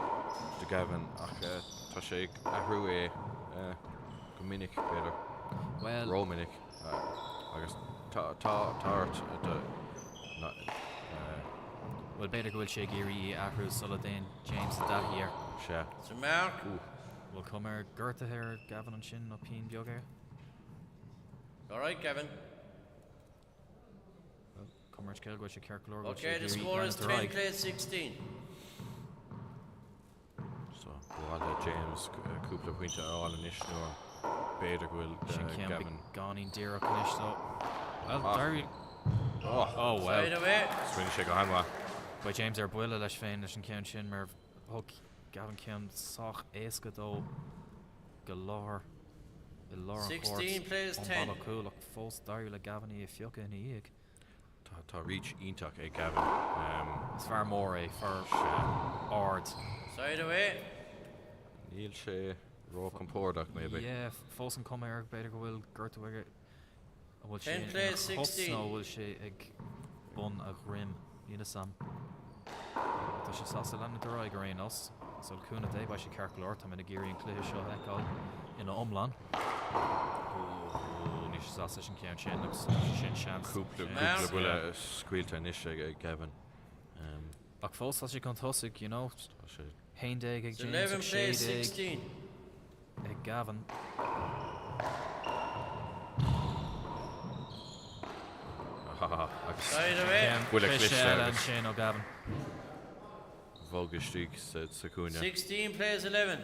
de Gavin ach tá sé ag ahrú go minic beidir. Well, Rominic agus táart well, beidir gohfuil sé géirí ahrú Suladén James a dahí ar. sé. The mark. Bhfuil cum ar gurta ar Gavin an sin nó pín beag ar. All right, Kevin. Cum ar scéil gohfuil sé ceart glór. Okay, the score is 10 plays 16. So bhfuil James cúpla pointe áil an isis nó beidir gohfuil Sin cean Gavin. gáín díreach an isis so. Well, Darry. Oh well. Side away. Swing sé go hanmha. Ba James ar buile leis féin leis an ceann sin mar thug Gavin ceann soch éasca dó go láthir i láthir 16 plays 10. Balla cool ach fós Darry le Gavin í fiocha in íag. Tá reach ítach ag Gavin. Is fear mór é fear ard. Side away. Níl sé ró compórdaach maybe. Yeah, fós an cum ar beidir go bhfuil gurta aige. 10 plays 16. Nó bhfuil sé ag bun a rim lína sam. Tá sé sasa lena dora ag réon os. So cúna dé ba sé ceart glór tá na géirí an clúthe seo heáil ina omlan. Ní sé sasa sin ceann sin agus sin sean Cúpla bhfuil scuilte inis ag Gavin. ach fós tá sé gan thosaigh, you know, Tá sé hain déag ag It's James 11 ag plays Shade 16. ag Gavin. agus Side away. Bhfuil a cliste an agus sin ó Gavin. bhóga stíg sa cúne. 16 plays 11.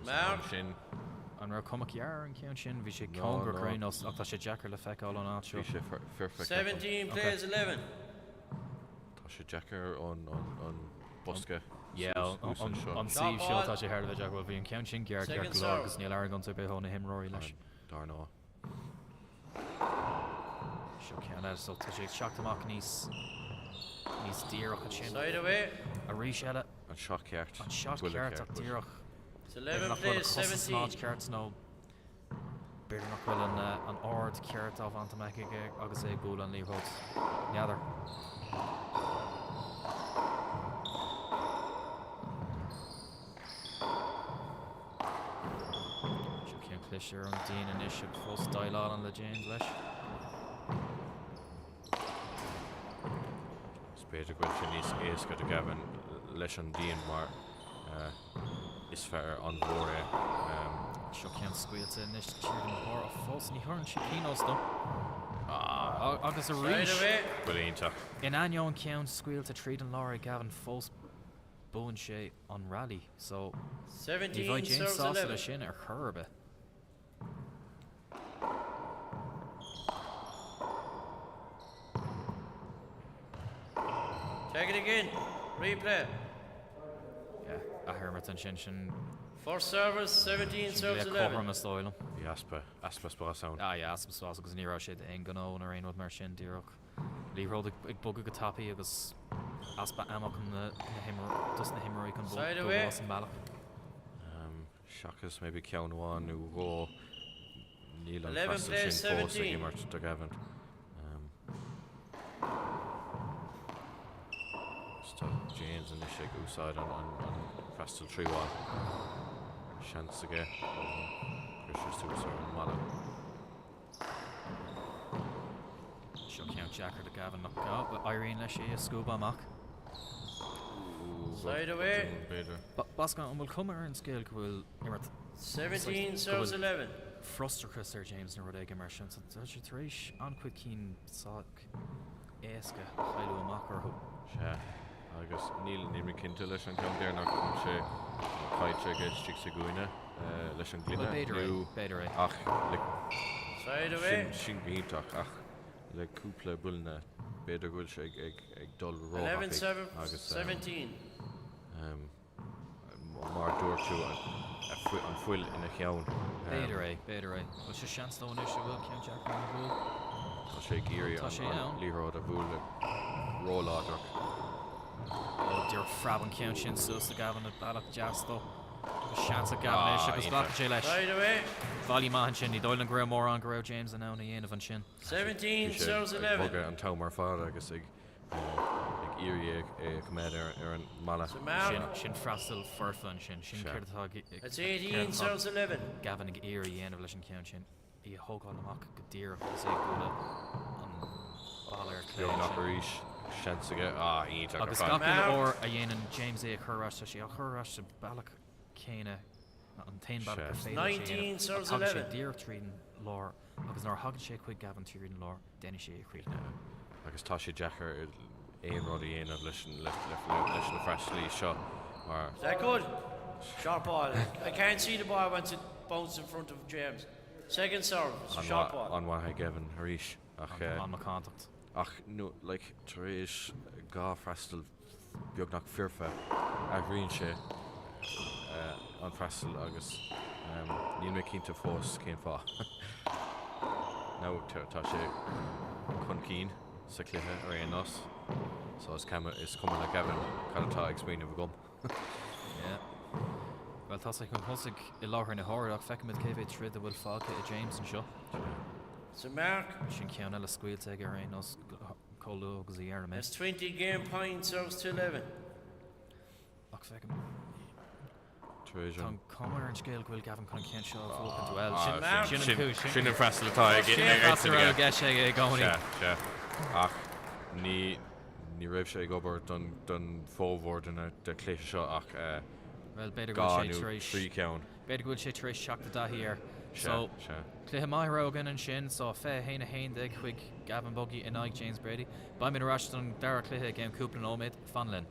Mark. Sin An ra cumach ar an ceann sin bhí sé No, congur no. crain os ach tá sé Jackar le feiceáil an áit seo. bhí sé fearfeicthe. 17 plays 11. Tá sé Jackar ón bosca. Yeah, Sús an seo. an Shot síomh seo ball. tá sé heir le Jackar bhí an ceann sin gear Second ceart serve. agus níl airgan tú be hóna himróí leis. Dar ná. Seo ceanna so tá sé seach amach níos díreach an sin. Side away. A rís eile An seo ceart. an shot Bhfuil a ceart ach ceart, díreach. It's 11 plays 17. Ceart nó beidir nach bhfuil an ard ceart á bhaint amach agus é gúil an líomhód neadar. Seo cean clisear an daon in is fós dailá an le James leis. Beidir goil sin níos éasca de Gavin leis an díon mar is fear an bhór Seo cean scuilte in is tíir an bhór a fós ní thurann si pínos nó. Agus a Side reach. away. Brilliant. In Agnon Count, squeal to Treat and Laura Gavin False Bowen Shea on rally. So, 17 Levi James serves sauce 11. a shin or herbe. Take it again. Replay. Yeah, a Hermit and Shin. First service, 17 serves 11. Style. Aspa Spa sound. Yeah, Aspa Sauce because Nero shit ain't gonna own a rain with Marshin Dirok. Lee rolled a bug of Tapi because Aspa Amok and the Himmer doesn't the Himmer can Side away. Balak. Shakas maybe Kean one who go Neil and 11 Frastal plays, Shin Force 17. Gimmert to Gavin. James and the shake outside on Frastal 3-1. Chance to get Christian Suicide and Mala. She'll count Jacker to Gavin knock out, but Irene Leshy a scuba mock. Side away. Boscan will come here and scale will 17 serves 11. Fruster Chris James and Rodega Merchant. So that's your three on quick keen sock Eska Hilo Mocker who. Yeah. I guess Neil Nimrikin leis an come there nach chun sé caiite ge stig guine leis an gline Beidir ach Side away. sin bíach ach le cúpla bulna beidir gúil sé ag dul ró 11 serves 17. mar dúirú an fuil ina cheann Beidir What's your chance though initially will count Jack on the goal? tá sé géirí an líród a bhúla róláach Oh, dear Frab and count Shin Sus the Gavin at Balak Jasto. Chance of Gavin Ish because Block Jilesh. Side away. Volley Man Shin, the Doyle and Graham more on Garrow James and now in the end of an Shin. 17 serves 11. Bugger an Tomar fád agus ag íri cumad ar an mala. Shin Frastal Furfan Shin Kirtag. That's 18 serves 11. Gavin ag Erie end of Lishan count Shin. He hog on the mock Gadir say good on Baller Yo Knockerish. Chance to get eat agus Scotland or a yen and James A. Currush she a Currush Balak Kana on 10 Balak 19 serves 11. Dear Treating Lore agus nor Hog Shake Quick Gavin Treating Lore Denny Shake Creek agus tá sé Jacker aon rud aon of leis an Frastal shot or Is that good? Short ball. I can't see the ball once it bounced in front of James. Second serve. Short ball. on one Gavin Harish on the contact. ach no like taréis gá Frastal beag nach fearfa a bhríonn sé an Frastal agus níl mé cinnta fós cén fá. Ná tá sé chun cín sa cluiche ar aon nos so is cuma le Gavin cadtá ag smíanamh gom. Yeah. Well, tá sé chun hosig I láthir na háir ach fecimid cévé trid a bhfuil fágcha I James an seo. So Mark. Sin ceanna le scuil ag ar aon nos cóú agus I ar That's 20 game points serves to 11. Ach fecim. Tá cumar an scéal bhfuil Gavin chun cean seo fócant well. Sin an Frastal atá ag gas sé ag gáí. Ach ní raibh sé ag obair don fómhór de cléise seo ach well, beidir goil sé trí ceann. Beidir goil sé trééis seachta dahí ar. So, Cléthe mai Rogan and Shin, so fé héna hain quick Gavin Buggy and Ike James Brady. By me Rashton, Dara Cléthe game Cooper and Omid, Fanlin.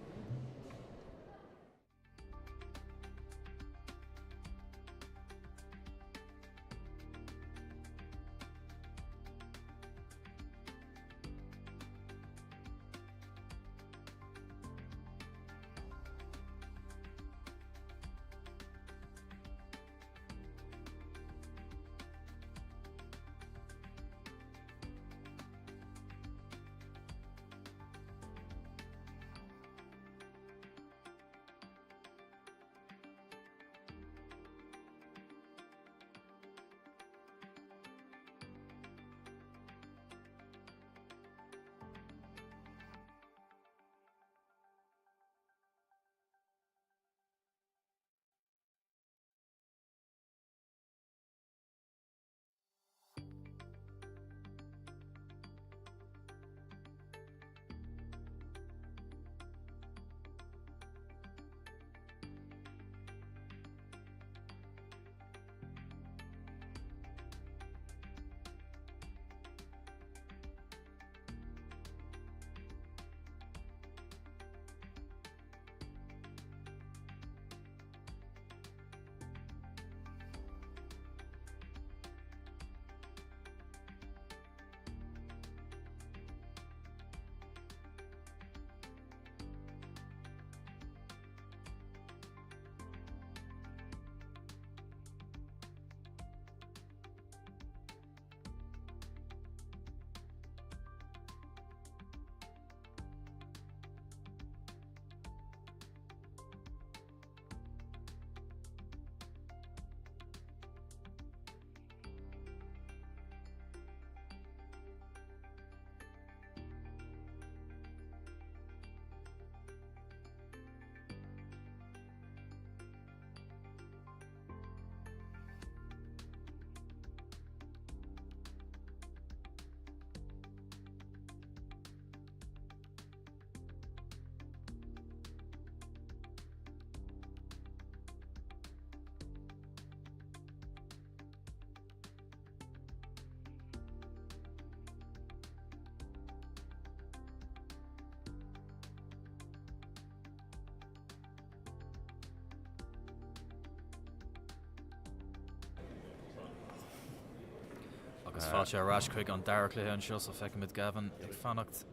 fáilte arás chuig an dara cluthe an seo, so feicimid Gavin ag fannacht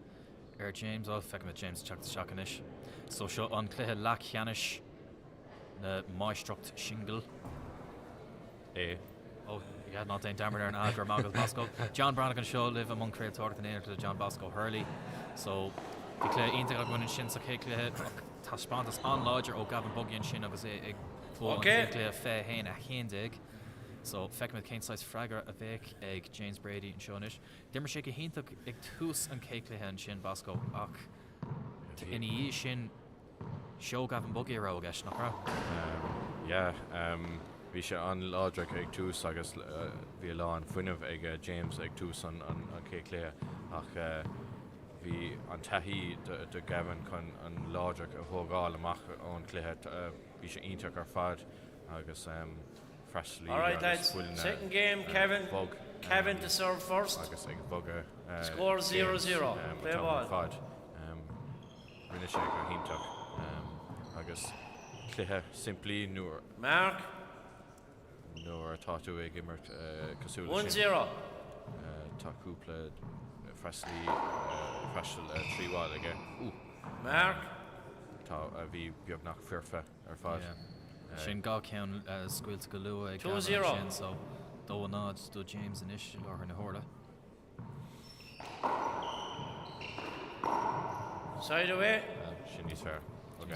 James, feicimid James teach seacanis. So seo an cluthe lech cheanis na maistrucht shingle. Oh, yeah, not ein dammer an Adra Magal Bosco. John Brannigan show live among creator the name to John Bosco Hurley. So the clear integral one in shin so clear taspantas on lodger o Gavin Buggy and shin agus ag Okay. clear fair hen a hendig. So feicimid Kane size fragger a vec ag James Brady and Shonish. Dimmer shake a hint ag tus and cake and shin Bosco ach in e shin show Gavin Buggy ro gash nach Yeah, bhí sé an ládra ag tús agus bhí lá an fuinmh ag James ag tús an cé léir ach bhí an taithí de Gavin chun an ládra a thógáil amach ón cléthe bhí sé ionteach ar fad agus freislí. All right, lads. Second game, Kevin. Kevin to serve first. Agus ag bugger. Score 0-0. Play ball. Fad. Rinne sé gur ionteach agus cléthe simplí nuair. Mark. Nuair táú ag immert cosúla 1-0. Tá cúpla freislí freistal tríháil aige. Mark. Tá bhí beagnach fearfa ar fad. Shin gá ceann scuilt go lua ag 2-0. sin, so dó an nád do James in ish or na horda. Side away. Sin níos fear.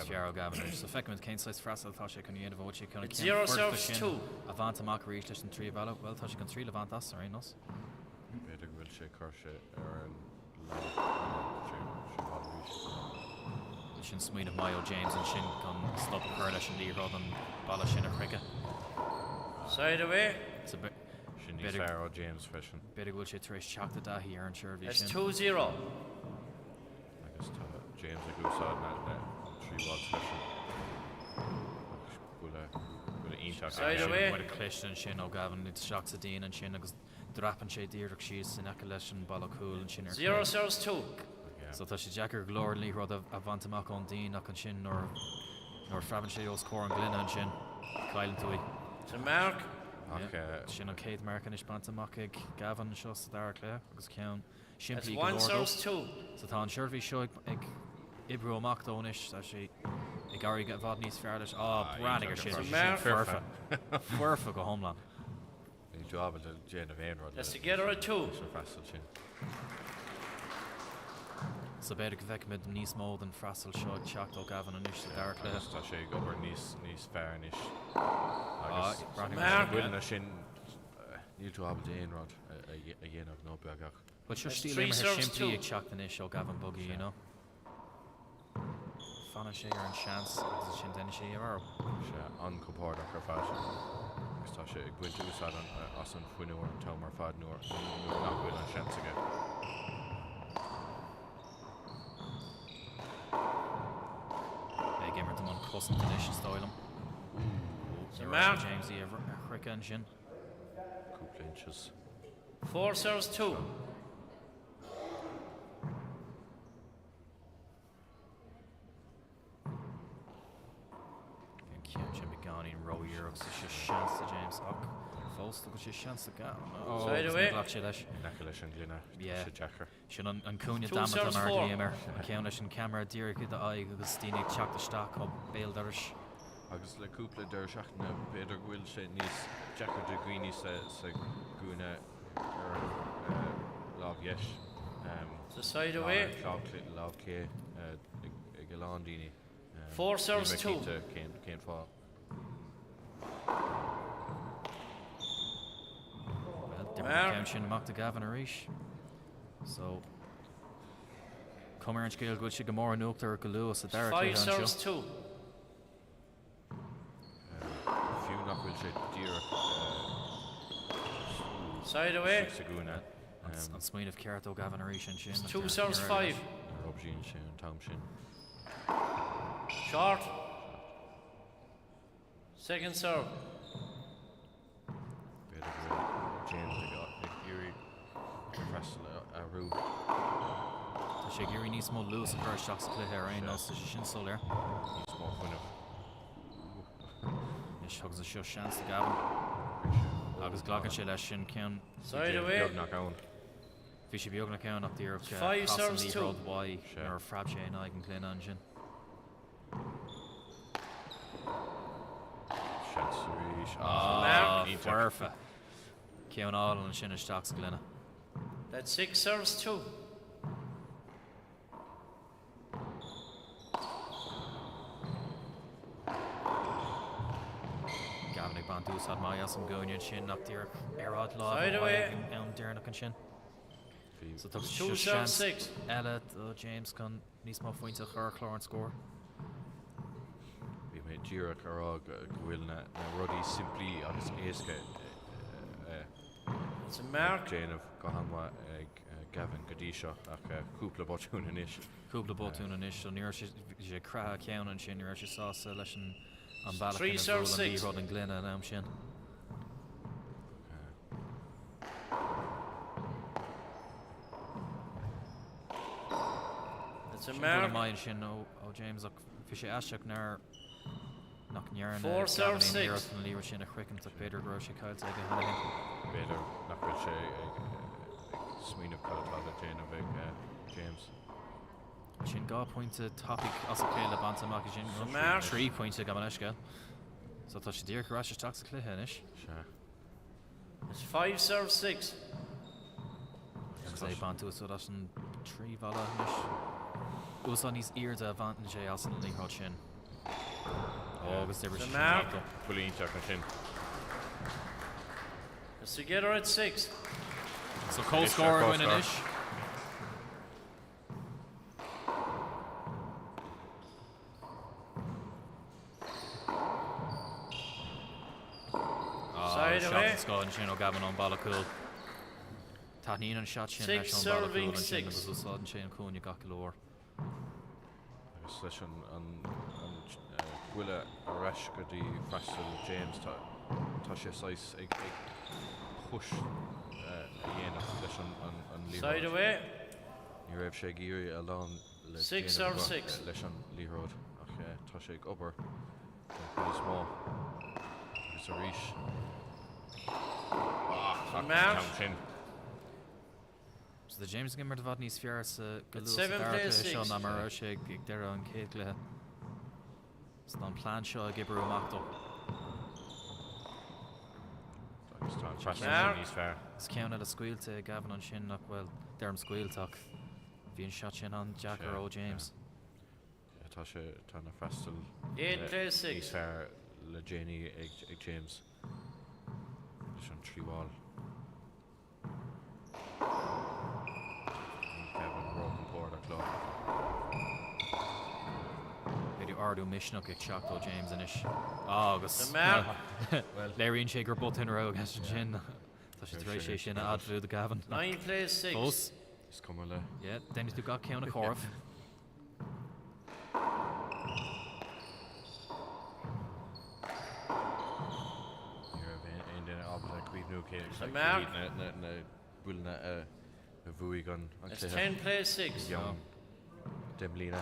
Fiaro Gavin, so feicimid Kane size frastal tá sé chun iad bhóid sé chun 0 serves 2. Avant amach ríis leis an trí bhela, well tá sé chun trí levant as ar aonos. Beidir bhfuil sé chuir sé ar an sin smuoin of Mayo James and shin can stop a curl leis an líród an balla sin a chrice. Side away. It's a bit sin níos fear ó James freisin. beidir bhfuil sé tar éis teachta daithí ar an sure bhí It's sin. 2-0. Agus tá James ag úsáid na tríháil freisin. Bhfuil ionteach. Side away. Bhfuil a clistean sin ó Gavin it's seach sa dín an sin agus drapan sé díreach síos in aice leis an balla cool and sin ar 0 serves 2. So tá sé Jackar glóir líród a bhaint amach ón dín ach an sin nor fraban sé os cór an glynna an sin cailen túi. To Mark. Sin an céad American is bant amach ag Gavin seo sa dar clé agus ceann It's siimplí 1 serves 2. So tá an seirbhí seo ag ibrú amach dónis tá sé ag garí go bhd níos fear leis branig ar sin fuirfa fuirfa go homlan. Ní job le Jane of Ainrod. That's together at 2. So freistal sin. So beidir go bheicimid níos mód an freastal seo teacht ó Gavin an is sa dar clé. Tá sé gobar níos fear níos. Mark. Bhfuil na sin níl tú abal Ainrod a dhéanamh nó beagach. But sure, That's still 3 serves simply 2. ag teacht an is ó Gavin Buggy, you know. Fanna sé ar an seans agus sin déine sé ar. sé an compórach ar fad. Agus tá sé ag buinte úsáid as an fuinúir an tomar fad nuair nach bhfuil an seans aige. Gamer am an cosint in stáilm. So Mark. James í a chrice an sin. Cúpla inches. 4 serves 2. Ceann sin be gáin in ro Europe sa sé seans to James ach fós go sé seans a ga. Side away. Glach sé leis. Nach leis an glynna sé Jackar. Sin an cúne 2 damat serves am 4. ar gamer. Ceann leis an camera dír go a aig agus tíine teacht a staach ó béaldaris. Agus le cúpla deir seachna beidir bhfuil sé níos Jackar de Greeny sa gúna ar lábhéis. So side away. Láb cé ag go lán daoine. 4 serves 2. Cén fá. Ceann sin amach de Gavin a ríis. So Come ar an scéal go si go mór an nuachtar go luas a dar 5 serves 2. Fiú nach bhfuil sé dír Side away. sa gúna. an smaoin of ceart ó Gavin a ríis an sin. 2 serves 5. Rob sin sin an tam sin. Short. Second serve. Beidir bhfuil James ag iúí freistal a rú. Tá sé gurí níos mó luas a chuir seach sa cluthe ar aon nás tá sé sin solir. Níos mó fuinmh. Is thugus a seo seans a Gavin. agus glagan sé leis sin cean Side away. Knock on. bhí sé beagna cean nach tíir Five serves two. Y Sure. ar frab sé ag an clín an sin. Chance to reach. Mark. Fuirfa. Cean all an sin isteach sa glynna. That's 6 serves 2. Gavin ag bandús had mai as an gcóine sin nach tíir arad lá Side away. an dearnach an sin. So tá 2 serves 6. Ella James can níos má fointe chur chlár an scór. Bhí mé ddíreach ará gohfuil na rudí simplí agus éasca It's a mark. déanamh go hamha ag Gavin godí seo ach cúpla botún inis. Cúpla botún an is, so níor sé crá ceann an sin, níor sé sása leis an bailach Three an serves bhfuil an six. bhíród an glynna an am sin. It's a Sin mark. bhfuil maidin sin ó James ach bhí sé aisteach nach nearan Four serves six. an líir sin a chrican a Peter Gro sé caiilte ag a hanahin. Beidir nach bfuil sé ag smíanamh cailtá a déanamh ag James. Sin gá pointe topic as a chéile bantamach sin mark. 3 pointe gaman eisce. So tá sé dír go ráis teach sa cluthe inis. Se. It's 5 serves 6. Agus é bantu so leis an trí bhela inis. Ús an níos iarde a bhaintan sé as an líráid sin. Agus é The mark. Bhfuilínteach an sin. It's together at 6. So Inis co-score ar win co-score. inis. Side away. Shot scored sin ó Gavin an balla cool. Tá níon an shot sin Six leis an balla serving cool an sin six. agus úsáid an sin cúne ga lór. Agus leis an bhuiile a reis go dtí freistal James tá sé sais ag push a dhéanamh leis an líróid. Side away. Ní raibh sé géirí a lán le Six déanamh or six. leis an líróid ach tá sé ag obair chuí smó agus a ríis. Mark. Sin. So the James Gimmer bhd níos fear sa go It's 7 plays seo 6. na mar sé ag deire an céad gluthe. So an plán seo a gibrú amachto. Agus tá an freistal Mark. níos fearr. Is ceanna a scuilte Gavin an sin nach bhfuil derm scuilteach. Bhí an shot sin an Jacker Sure, ó James. Tá sé tá na freistal 8 plays níos 6. fearr le Janie ag James. Leis an tríháil. Kevin broken board a club. Beidir ardú misneach ag teach ó James inis. Agus. The mark. Léiríonn sé gur bot in rá gas an sin. Tá sé éis sé sin a adbhú a Gavin. 9 plays 6. Close. Is cumar le. Yeah, then tú ga ceanna chorf. Níor bhíon duine ábhar a cuiomhnú The mark. na bhfuil na bhuaigh an It's 10 plays 6. Young Demlina.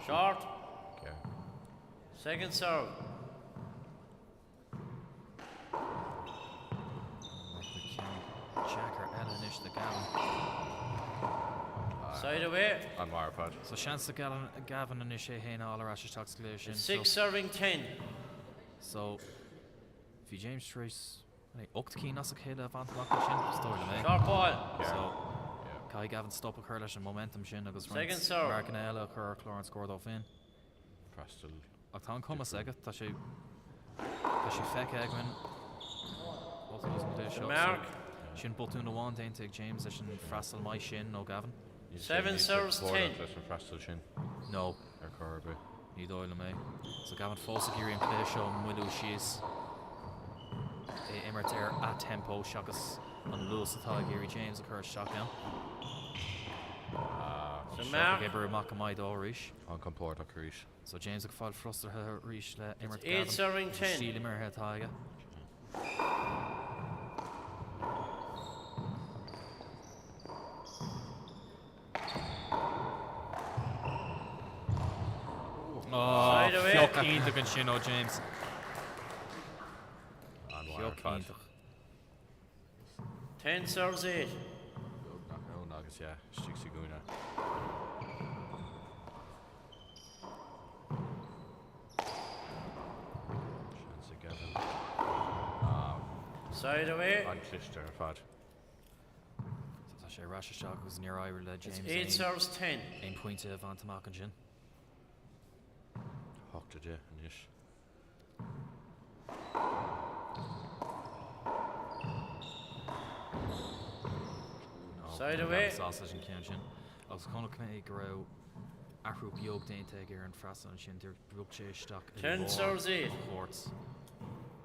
Short. Okay. Second serve. Jacker Ellen inis the Gavin. Side away. An Marpad. So chance the Gavin inis sé héna all ar ashe tax glation. 6 serving 10. So fi James Trace ocht keen as a chéile a bhaint amach sin stoir le mé. Short ball. So Kai Gavin stop a chur leis an momentum sin agus Second serve. Mark and Ella chur chlár an scored off in. Prestel. Ach tá cumas agat tá sé feice agman. Mark. Sin botún amháin déint ag James leis an freastal mai sin ó Gavin. 7 serves 10. Leis an freistal sin No, ar Corby. ní dóil le mé. So Gavin fós a géirí an play seo muú síos. Immert ar a tempo seachas an luas atá géirí James a chur shotdown. The mark. Gibber amach amai dó ríis. An comport a Carish. So James ag fáil frostar a ríis le Immert 8 serving 10. Sílim ar het haige. Side away. Fiocínta gan sin ó James. An Fiocínta. 10 serves 8. No, agus yeah, Stixie Guna. Chance of Gavin. Side away. An Clister fad. Tá sé ráise seach agus níor áir le James. It's 8 serves 10. Ein pointe a bhaint amach an sin. Hochta de anish. Side away. Sausage and can sin. Agus chuna mé go raibh ahrú beag déanta ar an freastal an sin tir brúg sé isteach 10 serves 8. chóirt.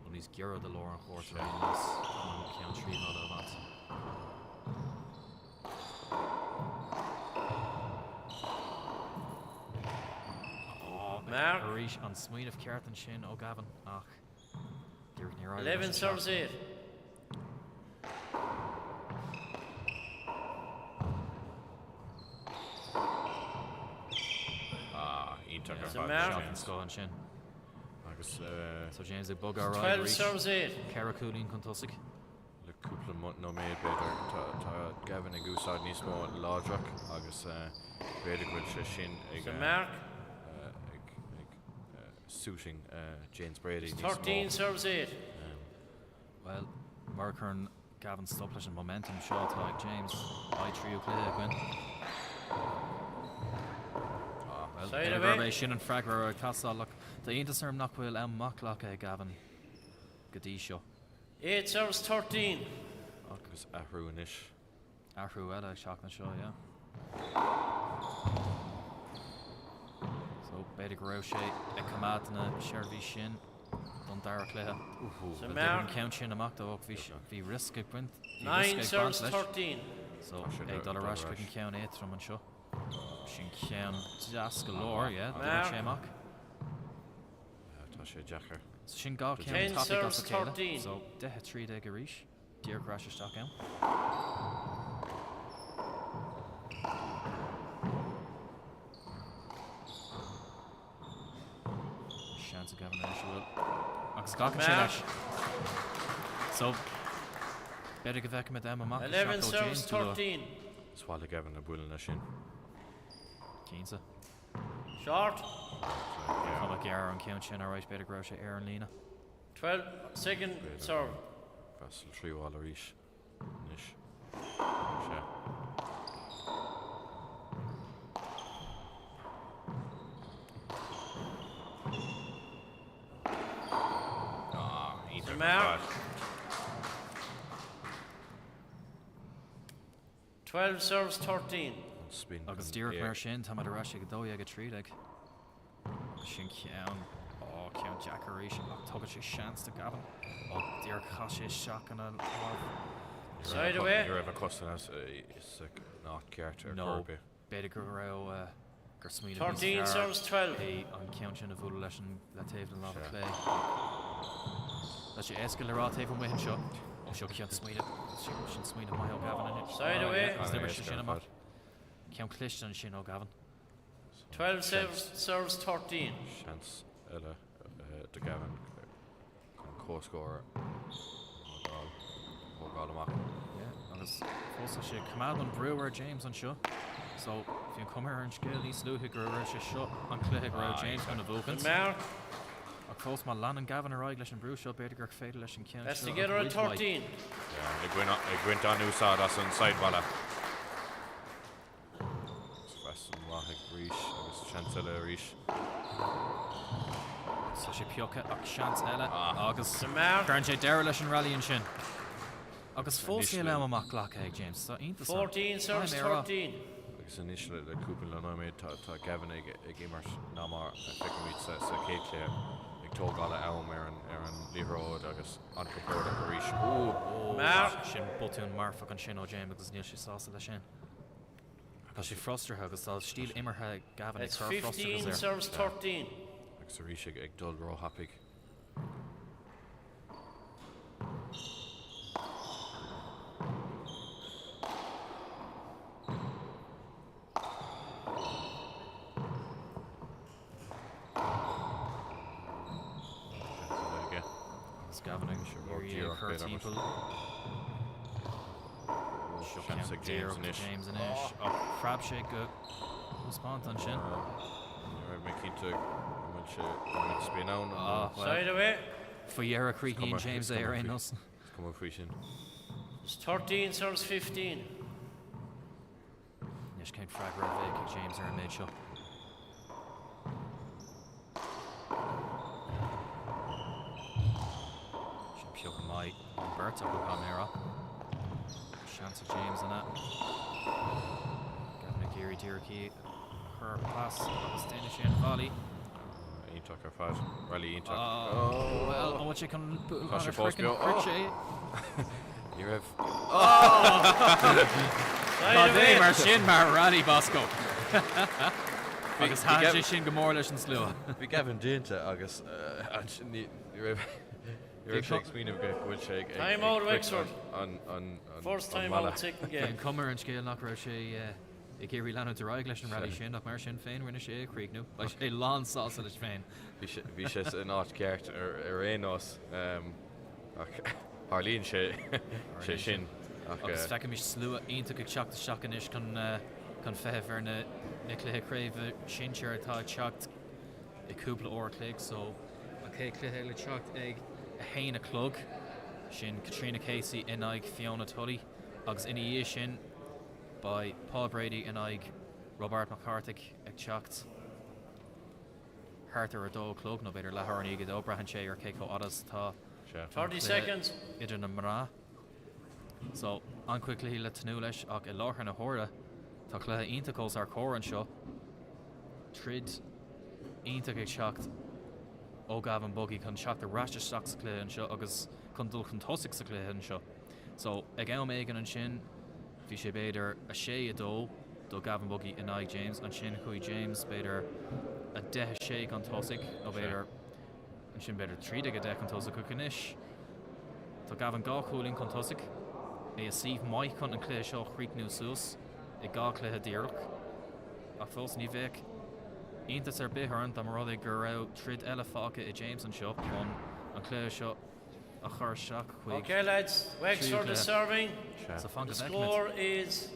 An níos gearra de lór an chóirt ar níos ceann tríáil a bhaint. Mark. Arís an smaoinemh ceart an sin ó Gavin ach dúirt ní 11 serves 8. Inter It's a fad. mark. Shot an sco an sin. Agus So James ag bug ar 12 serves 8. Cara Coolín chun tosig. le cúpla munt nó méid beidir tá Gavin ag úsáid níos mó ládrach agus beidir gofuil sé sin It's ag a mark. suiting James Brady It's níos mó. 13 serves 8. Well, mar chun Gavin stop leis an momentum seo tá ag James I tríú clé gin. Well, Side away. bheith sin an freigra ar casálach. Tá aontas arm nach bhfuil amachlach é Gavin go dtí seo. 8 serves 13. Agus ahrú inis. Ahrú eile ag seach na seo, yeah. So, beidir go raibh sé ag cumad na seirbhí sin don dara cléthe. It's a Well, mark. dibn count sin amach dó bhí risk ag buint. 9 serves 13. So, Sure, ag dul dul arás arás. chuig an ceann éit from an seo. Sin ceann deas go leor, yeah, dibn Mark. sé amach. Tá sé Jacker. So sin gá ceann 10 topic serves as a céile. 13. So, 10 ag a ríis. Dír grás isteach ann. Seans a Gavin ar siúil. Agus gá sé Mark. leis. So, beidir go bheith mit am amach. 11 serves 13. Swala Gavin a bhfuil na sin. 15. Short. Chuma gear an ceann sin áráis beidir go raibh sé ar an lína. 12 second serve. Fasil tríháil a ríis. Inis. Sé. Inter mark. fad. 12 serves 13. Spin. Agus dír mar sin tá ará sé go dó ag a tríd ag. Sin ceann ceann Jackaréis ach tugad sé seans de Gavin. Dír cha sé seach an an Side away. You're ever costing us is not character. No, beidir go raibh gur smíad 13 serves 12. an ceann sin a bhúil leis an le taobh an lá Sure. lé. Leis sé éascail le rá taobh muhin seo. Seo ceann smíad sin smíad mai ó Gavin in it. Side away. Is there sin amach. Ceann clistean sin ó Gavin. 12 serves 13. Chance eile de Gavin chun cóscóir ógáil amach. Agus fósa sé cumad an brewer James an seo. So, if you come here and scale níos luútha gur raibh sé seo an cluthe go raibh James gona bhócans. Mark. Ach fós má lean an Gavin ar leis an brú seo beidir gur féidir leis an ceann That's seo together ach at ridge 13. Ag gwint an úsáid as an sideballa. Festan waithig ríis agus chance eile a ríis. So sé piocha ach seans eile agus Mark. chuann sé deir leis an rally an sin. Agus fós Initially- le amach ghlach ag James. So iontas 14 serves 13. Agus initially le cúpla le nóméid tá Gavin ag immart námar feicimid sa céitléir ag tógála am ar an líróid agus ancompórda go ríis. Mark. sin botún marfach an sin ó James agus níl sé sása le sin. Tá sé frostrathe agus tá stíl imarthe Gavin ag It's chur 15 frostrathe serves 13. Agus a ríis ag dul ró hapig. agus Gavin ag Or siúr Giro, chur bit of it. timpeall. Chance count James James and Ish. James and Ish. Oh, Crab shake response on Shin. Making to spin out. Side away. For Yara Creaky and James there in us. Come on, Frisian. It's 13 serves 15. Nish count frag right kick James there in mid show. Puke my Berta will come here. Chance of James and that. Gavin Geary Dearkey. Her pass. Stanish in volley. Intuck or five. Rally Intuck. Well, what you can put on a freaking crochet. You have. They mar shin mar rally Bosco. Agus Hanji shin Gomorlish and Slua. We Gavin Dinta August. You're a shake screen of good shake. Time out, Wexford. On First time out, second game. Comer and scale knock Roche. Gary Lano to Ryglash and Rally Shin up Marshin Fain when a shea creek no. I say lawn sauce at his Fain. Vicious an art character or Enos. Harleen Shay Shin. Agus fecha mis slua ionta go teacht seachanish chun feithh ar na cluiche craimh sinsear atá teacht I cúpla óir clig so a cé cluiche le teacht ag a hain a clog sin Katrina Casey in ag Fiona Tully agus ina dhé sin by Paul Brady in ag Robert McCarthy ag teacht Hartar a dó clog no beidir lethornaí go dobrahan sé ar cé có adas tá 30 seconds. Idir na mrá. So, an quickly le tanú leis ach I láthar na hóra tá cluthe iontacós ar córan seo trid iontach ag seacht ó Gavin Buggy chun seacht a rasta seach sa cluthe an seo agus chun dul chun tosaigh sa cluthe an seo. So, ag am éigen an sin bhí sé beidir a sé a dó do Gavin Buggy in ag James an sin chuí James beidir a 10 sé an tosaigh nó beidir an sin beidir 3 a 10 an tosaigh chu canish. Tá Gavin gá chúling chun tosaigh a Steve Mike chun an clé seo chríicnú suas I gá clé díirlach ach fós ní bheith iontas ar bithorn dá mar rud ag gur raibh trid eile fáca I James an seo chun an clé seo a chur seach chuig. Okay lads, Wexford is serving. So the score is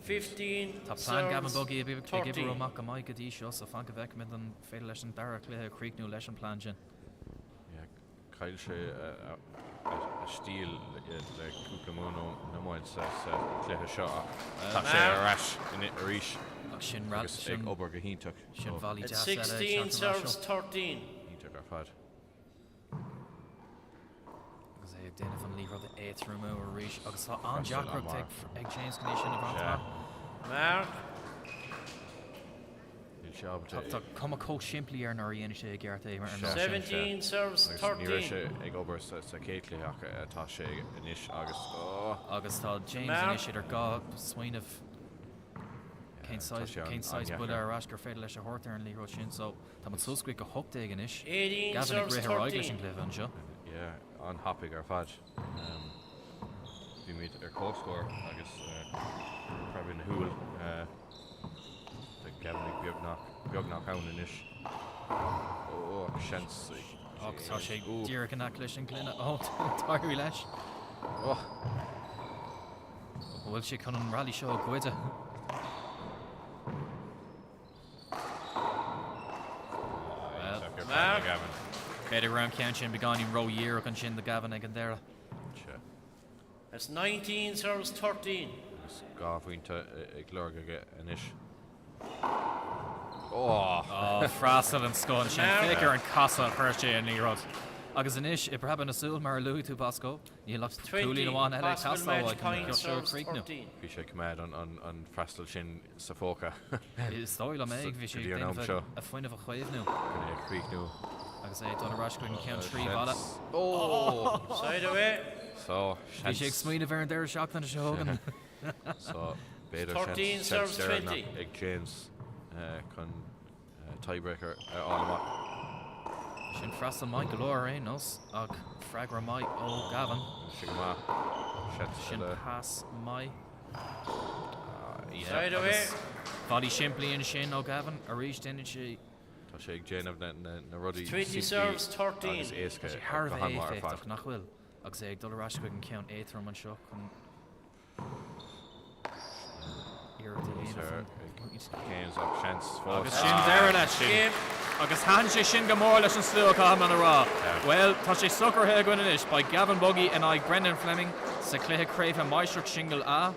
15 Tá plan Gavin Buggy a bit ag ibre amach a Mike a dí seo so fanca bheicmid an féidir leis an dara clé chríicnú leis an plan sin. Cael sé a stíl le cúpla múna na máid sa cléthe seo tá sé a rais in a ríis sin ag obair go híntaach sin bhí 16 serves 13 híntaach ar fad agus é déanamh fan líomh rud a 8 rumú a ríis agus tá an Jackrock ag James Condition a bhá Mark Tá cum a có siimplí ar nóir dhéana sé gceart é mar 17 serves 13 ag obair sa céitlaach atá sé inis agus tá James inis idir gá swainmh cén sais bud ar ras gur féidir leis a thuirtar an líro sin so tá man suscuig go hocht ag inis 18 serves 13 an glyh an seo an hapig ar fad bhí míid ar cóscóir agus probably na húil Gavin beagnach ann inis chance tá sé dír an nach leis an glunne táirí leis bhfuil sé chun an rally seo goide Beidir ram cean sin beáin ro dhéar an sin de Gavin ag an deire. That's 19 serves 13 gáhaointe ag glór inis frastal an scóin sin féicear an casa chuir sé an lírod. Agus inis I brab an asúil mar luú tú Basco ní le túlí amháin eile casa ag seoríicnú. Bhí sé cumad an freistal sin sa fóca. Is stáil am éag bhí sé a foiineh a chuomhnú. Chríicnú. Agus é don rascuin cean trí bhla. Side away. So bhí sé ag smaoine bhar an deir seach an seogan. So beidir 13 serves 20 ag James chun tiebreaker álamach. Sin freistal mai go leir é nos ach freigra mai ó Gavin. Sin pass mai. Side away. Bhí siimplíonn sin ó Gavin a ríis déine sé. Tá sé ag déanamh na rudí 20 serves 13 Tharbh é féach nach bhfuil agus é ag dul rascuig an ceann éithrom an seo chun Canes ag chance agus sin deire leis sin agus han sé sin go mór leis an slú chum an rá. Well, tá sé sucrthe goin is by Gavin Buggy and I Brendan Fleming sa cluthe Crave a Meister single A.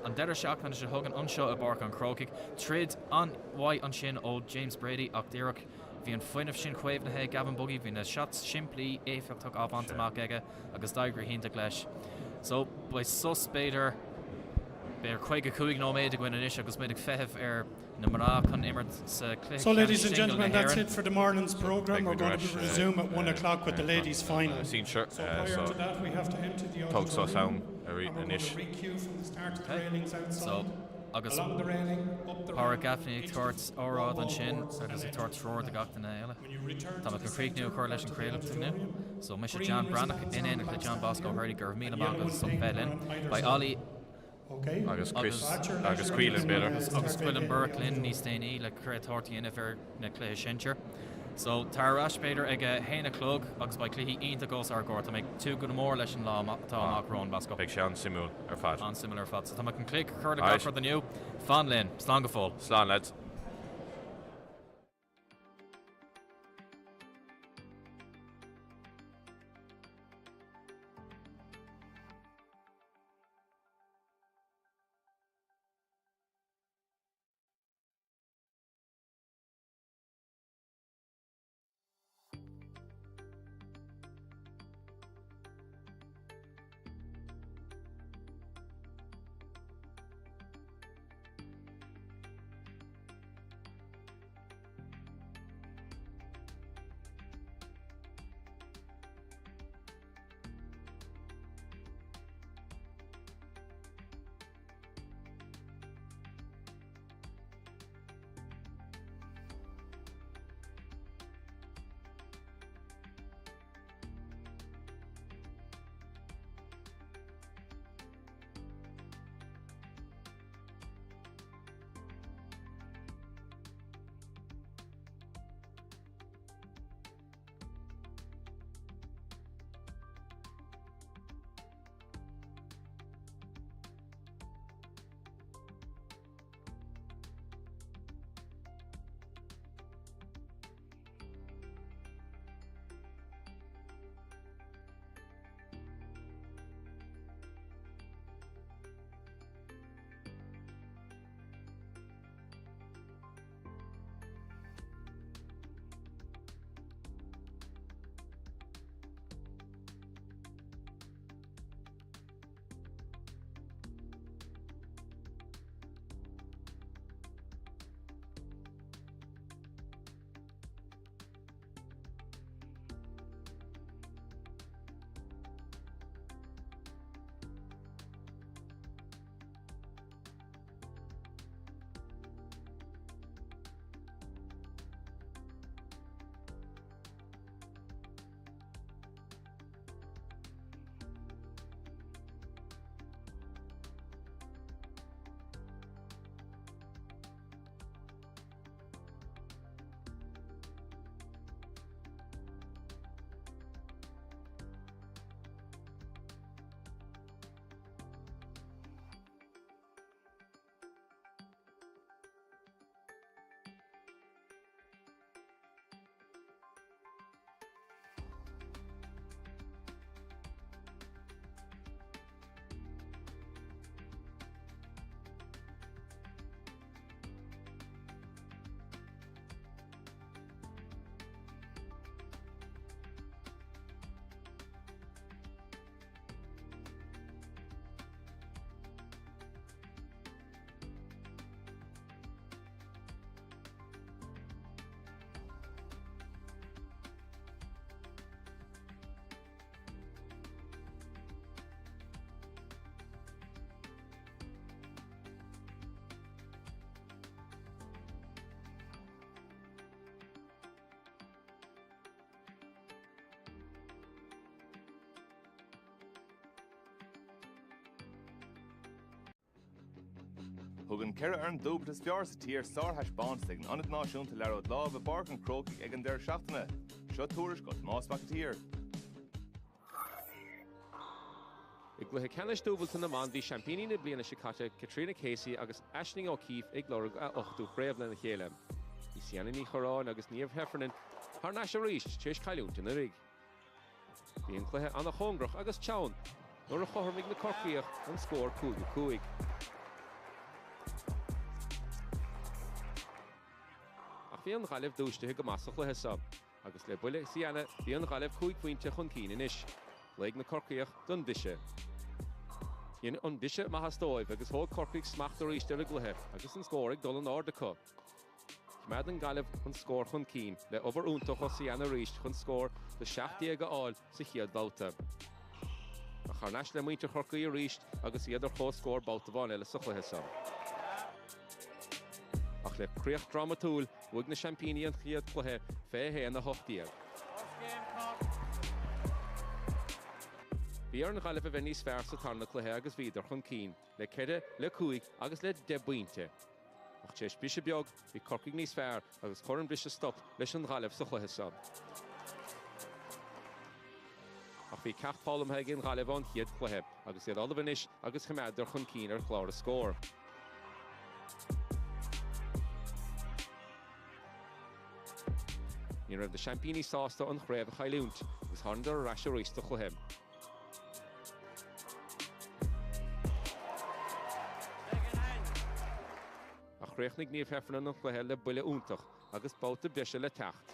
An deidir seach an se thugan anseo a barc an Crokick. Trid an wai an sin ó James Brady ach Deireach hí an foiineh sin chuimhnathe Gavin Buggy hí na shots siimplí éfechtach ábhantamach aige agus daigra hínta leis. So by sus beidir bear chuig a chuig nóméid a gin inis agus méidir feheh na mará chun immert sa cluiche. So ladies and gentlemen, that's it for the morning's programme. We're going to resume at 1 o'clock with the ladies' final. Sure. So prior to that, we have to empty the Tugs us auditorium. down We're going to re-queue from the start of the railings outside. So agus along the railing, up the Pára ramp, Gaffney into tuairt the órád an wall sin walls, agus and i tuairt róir de gach na eile. when you return Tá to an the creek new center chuir leis an of the créalamh nu. auditorium, So me sé green John wristbands Brannock on in the le John back Bosco stand, Hurdy gur mí and bag yellow agus one some painted fellin. on either By side. Ollie Okay. agus Chris Roger, agus Roger, Quillen better. agus Quillen Burke Lynn ní Stainey le cré tortí in ver na clé sinir. So tar Ashbader ag a héna clog agus by cluhí ínta gos ar gort to make two good more leis an lá tá amach rón Basco. Big Sean Simul ar fad. On similar fat. So tá can click chuir Aye. a for the new. Fan Lynn, Slangafol. Slán lads. Hugan Kera an dúb is fiar sa tír sarthas bánstig an anad náisiúnta leród láb a barc an Crokick ag an deir seachtainna. Seo túris go más bach tír. I gluthe ceannis dúbalta na man bhí Champíní na bliana sicáte Katrina Casey agus Aisling O'Keefe ag glór a 8ú chréabh na chéile. Í sianna ní chorán agus níomh Heffernan th náis a ríist tééis caiúnta na rig. Bhíon cluthe anna chóngrach agus teann nuair a chothairmigh na Corcaíoch an scór 5-5. Ach bhí an ghailibh dúiste go masach le hesab, agus le buile sianna bhí an ghailibh 5 pointe chun cíine inis. Leig na Corcaíoch don bise. Bhíon an bise maithastóibh agus thóg Corcaigh smacht a ríiste le gluthe agus an scóraigh dul an ordacha. Mead an ghailibh chun scór chun cín le obair úntaach ó sianna ríist chun scór de 60 áil sa chiad báta. A charneis le muinte Corcaigh a ríist agus iad ar chó scór báta bháin eile sa chluithe sam. Ach le críoch dramatúil bhuaig na Champíní an chiad cluthe fé héan na 8 Bhí ar an ghailibh a bheith níos fearr sa tarna cluthe agus bhíidir chun cín, le ceide, le 5 agus le 10 buinte. Ach téis bise beag bhí Corcaigh níos fearr agus churann brise stop leis an ghailibh sa chluithe sam. Ach bhí ceacht fálamthe ag an ghailibh an chiad cluthe agus iad olibh inis agus chumaidir chun cín ar chlár a scór. Ní raibh na Champíní sásta an chréibh a chailúnt agus tháinar a ráis a ríiste chluithe. Chréachnig níomh Heffernan an chluithe le buile úntaach agus báta bise le teacht.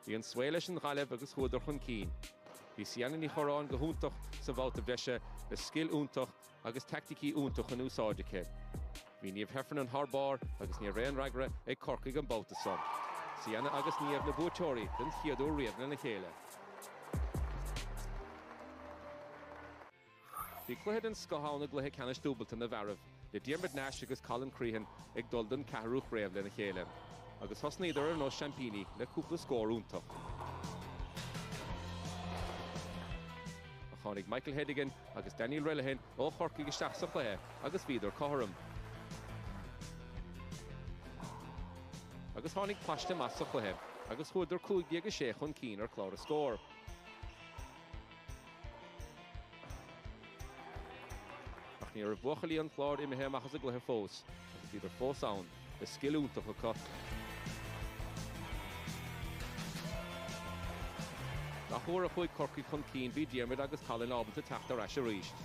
Bhí an sfuil leis an ghailibh agus chuidir chun cín. Bhí sianna ní chorán go húntaach sa bhálta bise le scill úntaach agus tacticí úntaach an úsáideacha. Bhí níomh Heffernan tharbár agus níomh réan ragra ag Corcaigh an báta sam. Sianna agus níomh na búteoirí den chiadú riamhna na chéile. Bhí cluichead an scothánna gluthe ceannis dúbalta na bharabh, le Diarmuid Nash agus Colin Crehan ag dul den 4ú chréabh le na chéile, agus thosnaíodar ar nó Champíní le cúpla scór úntaach. A tháinig Michael Hedigan agus Daniel Relihan ó Corcaigh isteach sa chluithe agus bhíidir cothairm. Agus tháinig plaiste mas sa chluithe agus chuidir 5-6 chun cín ar chlár a scór. Ní ar bhuachalí an chlár imithe machchas a gluthe fós, agus idir fós ann, le scill úntaach a cut. Nach chuair a chuig Corcaigh chun cín bhí Diarmuid agus Colin ábhailta teacht ar ais a ríist.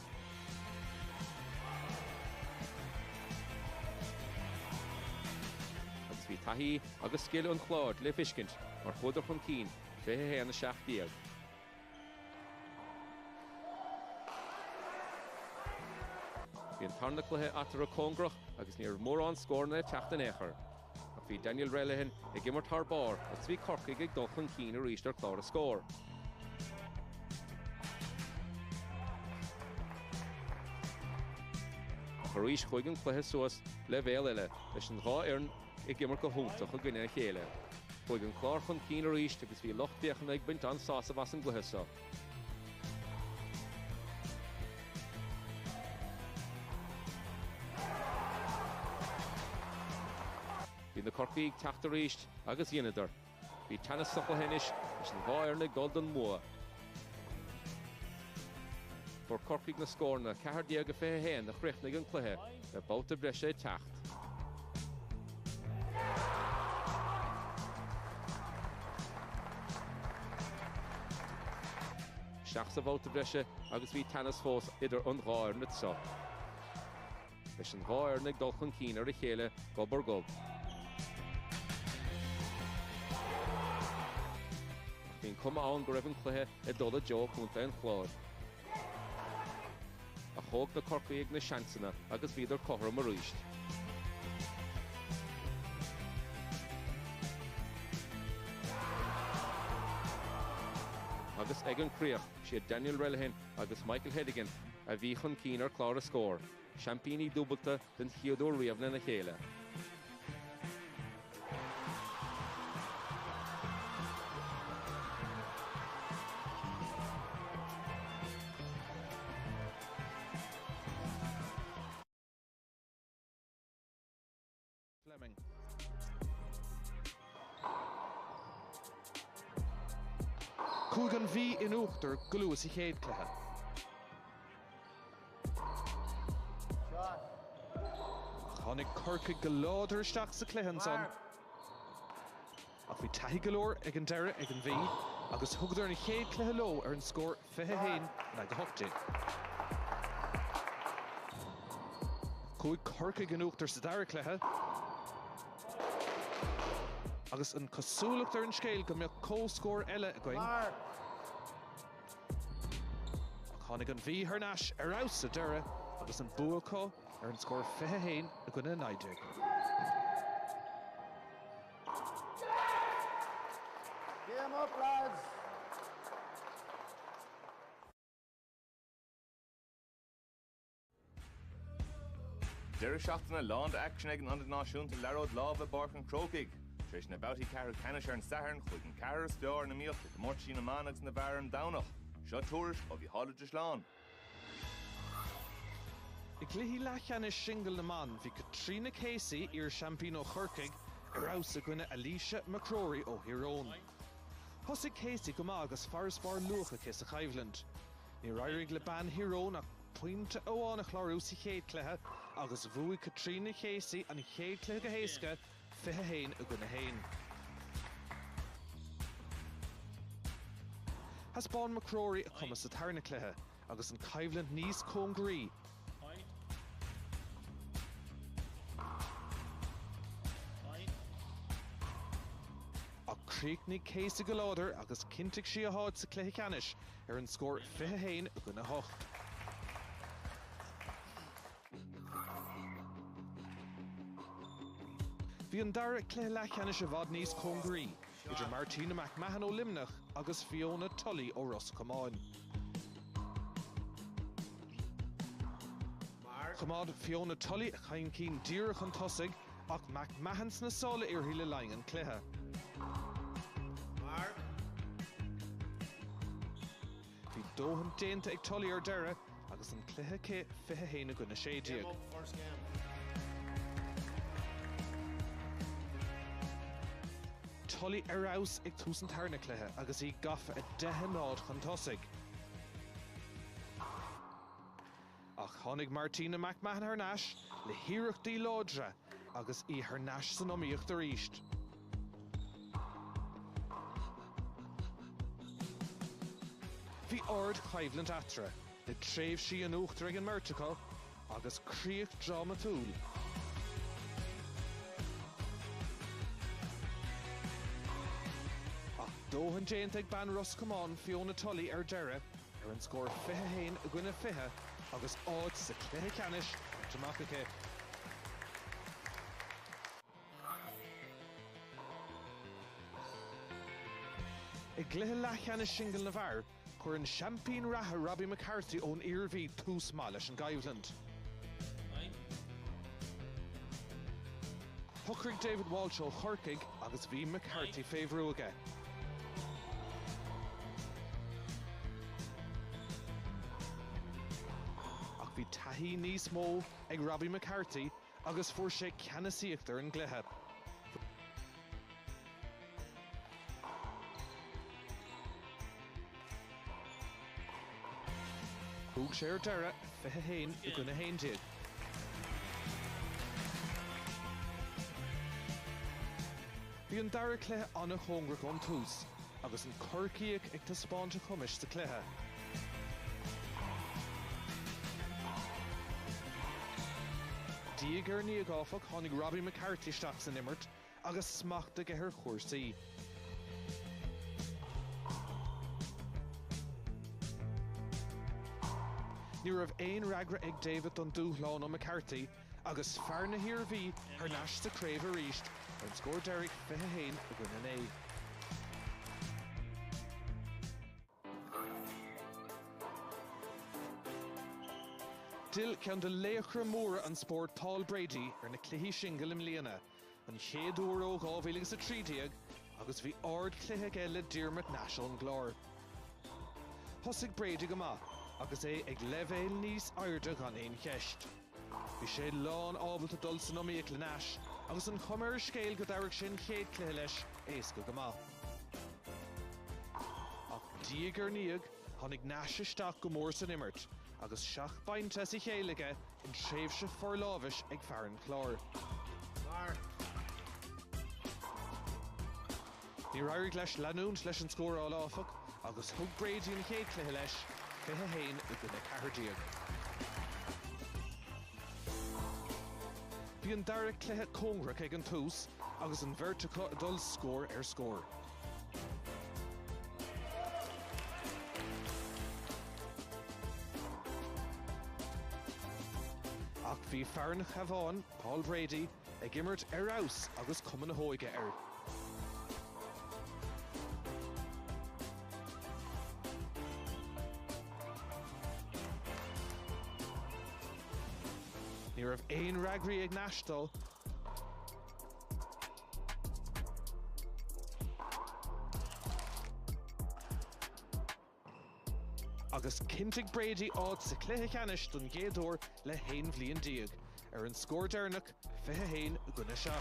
Agus bhí taithí agus scill an chláir le fiscint mar chuidir chun cín fé héana 60. Bhí an tarna cluthe atar a cóngrach agus níor mór an scórna teacht an éair. Ach bhí Daniel Relihan ag immert tharbár agus bhí Corcaigh ag dul chun cín a ríist ar chlár a scór. Ach a ríist chuig an cluthe suas le bhéal eile leis an dhá éireann ag immert go húntaach a gcuine chéile. Chuig an chlár chun cín a ríist agus bhí locht déachan ag buint an sása bhas an gluthe sa. Bhí na Corcaigh teacht a ríist agus dhéanadar. Bhí teannas socha hénis leis an bháir na Golden Mua. Fuair Corcaigh na scórna 4 go fé héan na chréachnaigh an cluthe le báta breise teacht. Seach sa báta breise agus bhí teannas fós idir an gháir na tsa. Leis an gháir na dul chun cín ar a chéile gob ar gob. Bhín cuma ann go raibh an cluthe i dul a Joe chunta an chláir. A thóg na Corcaigh na seansanna agus bhíidir cothairm a ríist. Agus ag an críoch siad Daniel Relihan agus Michael Hedigan a bhí chun cín ar chlár a scór. Champíní dúbalta den chiadú riamhna na chéile. Fleming. Cúgan bhí in uachtar go luas I chéad cluiche. Tháinig Corcaigh go láidir isteach sa cluichean son. Ach bhí taithí go leor ag an deire ag an bhí, agus thugdar na chéad cluiche ló ar an scór 21 na go 8. Cúig Corcaigh an uachtar sa deire cluiche, agus an cosúlacht ar an scéil go mbeadh cóscór eile a going. Tháinig an bhí Harnash ar aus sa deire, agus an buacha ar an scór 21 a gona 90. Game up, lads. Deir seachtainna lán de action ag an náisiúnta leróid lábh Barcan Crocaigh. Treis na bouty Carol Canisher and Sahern, chuig an Carras Fior na Míoch, the Morchie na Manags na Baron Downach. Shot tours of the Hollage Lawn. I gluhí lechan is shingle na man, vi Katrina Casey ir Champino Churkig, Erouse gwine Alicia McCrory o Hiron. Hosig Casey gomagas Faris Bar Lucha Kiss a Chivland. Ni Ryrig le ban Hiron a Puinte Oana Chlorusi Chéad Cleha, agus Vui Katrina Casey and Chéad Clega Heiska, Fihe Hain a gwine Hain. Has Bon McCrory a Cumas at Harna Cleha, agus an Chivland Nice Congri. Creeknig Casey Galoder agus Kintig Shia Hod sa Clehi Canish an score Fihe Hain a guna hoch. Bhí an dara Clehi Lachanish a Vod Níos Congri, idir Martina McMahon o Limnach agus Fiona Tully o Roscommon. Chamad Fiona Tully a chain Keen Dírach an Tosig ach McMahon's na Sola Irhile Lang an Cleha. Bhí dóhan déanta ag Tully ar deire agus an cluiche cé Fiche Hain a guna séideag. Tully ar aus ag túsan tarna cluiche agus í gafa a 10 nád chun tosig. Ach tháinig Martina McMahon Harnash le hiireachtaí ládra agus í Harnash san omíocht ar íist. Bhí ard Chivland atra, le tréimh sí an uachtar ag an Murtacha agus críoch drama túl. Ach dóhan déanta ag ban Roscommon Fiona Tully ar deire ar an scór Fiche Hain a guna fiche agus ád sa Clehi Canish Jamacacha. I glithe lachan is shingle na bhar, chur an Champagne Raha Robbie McCarthy ón Irví tús má leis an Gaivland. Huckrig David Walsh ó Churcaigh agus bhí McCarthy féhrú aige. Ach bhí taithí níos mó ag Robbie McCarthy agus fuair sé ceannasaíochtar an glithe. Thug sé ar deire Fiche Hain a guna Haindeag. Bhí an dara cluiche anna chóngrach ón tús, agus an Corcaigh ag taspáinte chumis sa cluiche. Díag ar níag áfach tháinig Robbie McCarthy isteach san immert agus smachta go ar chóirsaí. Ní raibh aon ragra ag David don dúshlán ó McCarthy agus fear na hirbhí Harnash sa craobh a ríist an scór Derek Fiche Hain a guna né. Dil ceann de léachra móra an spórt Paul Brady ar na cluichí single im líana an chéadúr ó 2013 agus bhí ard cluiche eile Diarmuid National an glár. Thosig Brady go maith agus é ag leibhéil níos airde gan éon cheist. Bhí sé lán ábhailta dul san omíoch le Nash agus an chumar scéil go dtabhairg sin chéad cluiche leis éasca go maith. Ach díag ar níag, tháinig neas isteach go mór san imirt, agus 7 bainte sa chéalaige in tréimhse forlábhais ag fearan chlár. Ní rairg leis leanúnt leis an scór á láfach, agus thug Brady na chéad cluiche leis, 5-1 i gcuine Cahardíag. Bhí an dara cluiche cóngrach ag an tús, agus an bhirrtacha dul scór ar scór. Ach bhí fearan Chaván, Paul Brady, ag imirt ar aus agus cumann na hóige ar. Ní raibh aon reagraí ag neastal, agus cintig Brady ád sa cluiche ceannis don géadúir le 1 bhliain díag, ar an scór dearnach 5-1 i gcuine 7.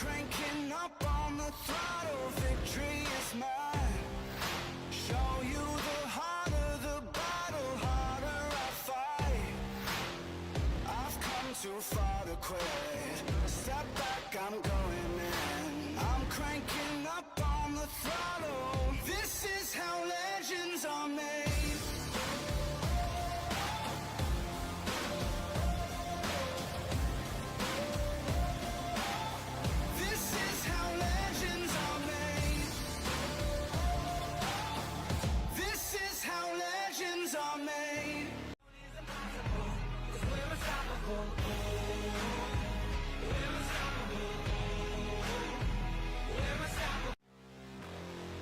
cranking up on the throttle, victory is mine. Show you the harder the battle, harder I fight. I've come too far to quit. Step back, I'm going in. I'm cranking up on the throttle. This is how legends are made.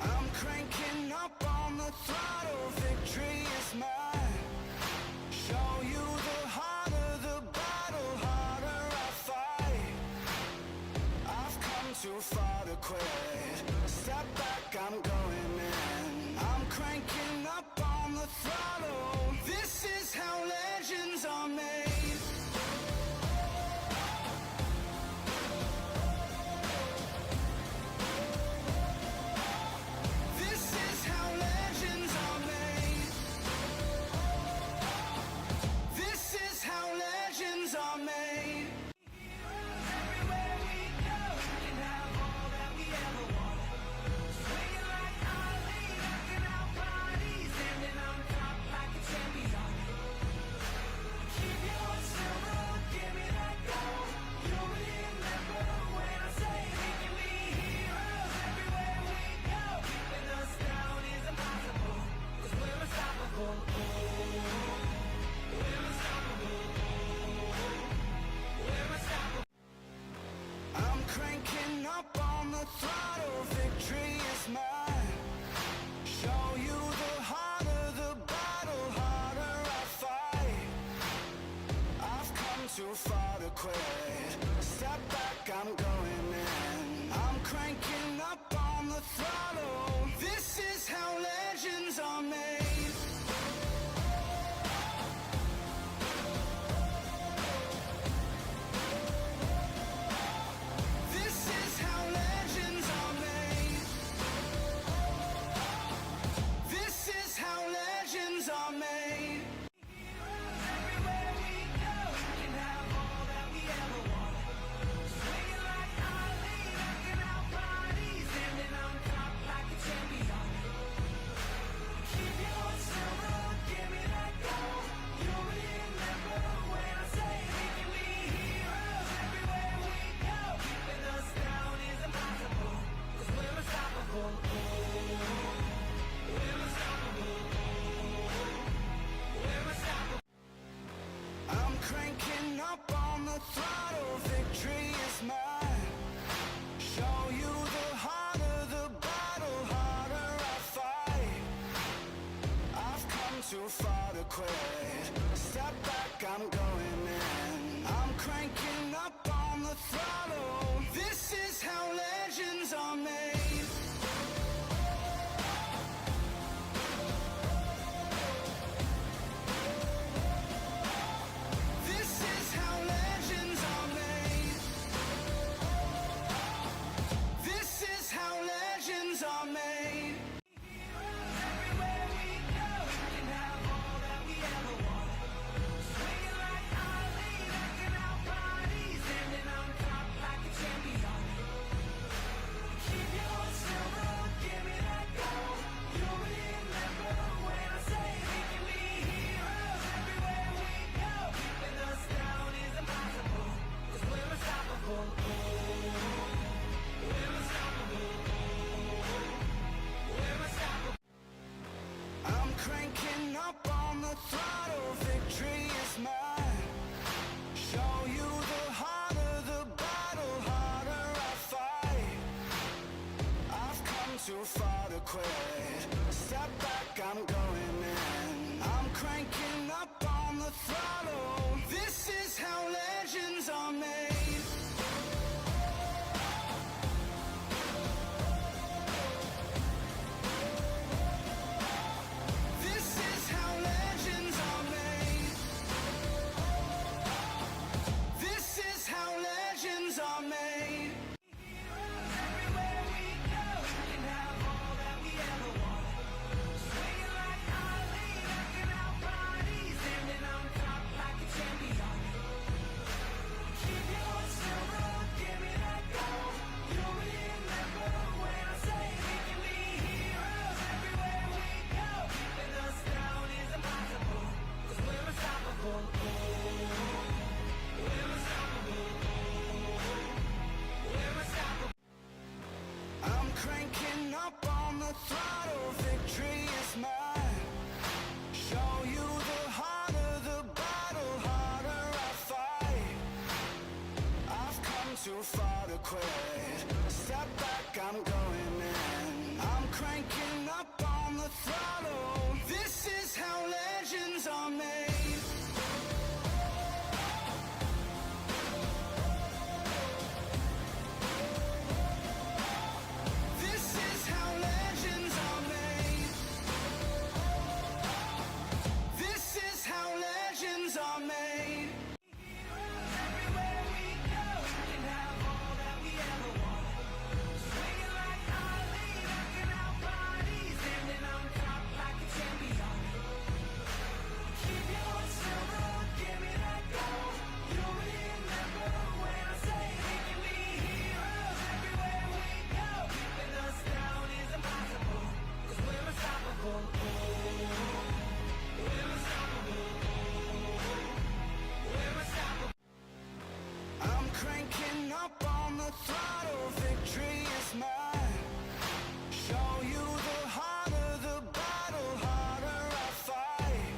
I'm cranking up on the throttle, victory is mine. Show you the harder the battle, harder I fight. I've come too far to quit. Step back, I'm going in. I'm cranking up on the throttle. This is how legends are made. I'm cranking up on the throttle, victory is mine. Show you the harder the battle, harder I fight. I've come too far to quit. Step back, I'm going in. I'm cranking up on the throttle. This is how legends are made. I'm cranking up on the throttle, victory is mine. Show you the harder the battle, harder I fight. I've come too far to quit. Step back, I'm going in. I'm cranking up on the throttle. This is how legends are made. the throttle, victory is mine. Show you the harder the battle, harder I fight. I've come too far to quit. Step back, I'm going in. I'm cranking up on the throttle. This is how legends are made. This is how legends are made. This is how legends are made. Everywhere we go, we can have all that we ever wanted. Swinging like Ali, knocking out bodies, ending on top like a champion. Keep your silver, give me that gold. You'll remember when I say we can be heroes. Everywhere we go, keeping us down is impossible. 'Cause we're unstoppable. We're unstoppable. We're unstoppable. I'm cranking up on the throttle, victory is mine. Show you the harder the battle, harder I fight.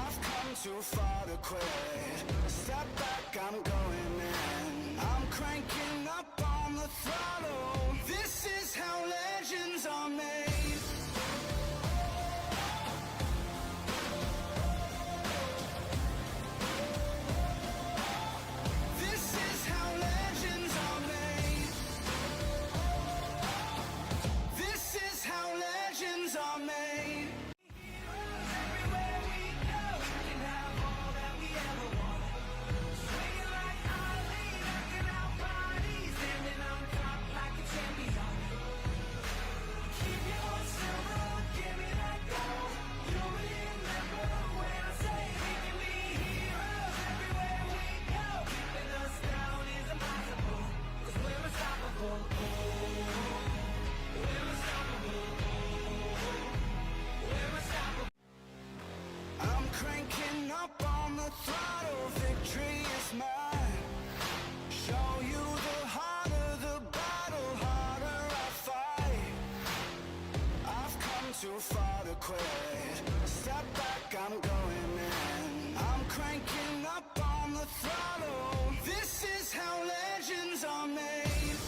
I've come too far to quit. Step back, I'm going in. I'm cranking up on the throttle. This is how legends are made. This is how legends are made. This is how legends are made. Everywhere we go, we can have all that we ever wanted. Swinging like Ali, knocking out bodies, ending on top like a champion. Keep your silver, give me that gold. You'll remember when I say we can be heroes. Everywhere we go, keeping us down is impossible. 'Cause we're unstoppable. We're unstoppable. We're unstoppable. I'm cranking up on the throttle, victory is mine. Show you the harder the battle, harder I fight. I've come too far to quit. Step back, I'm going in. I'm cranking up on the throttle. This is how legends are made.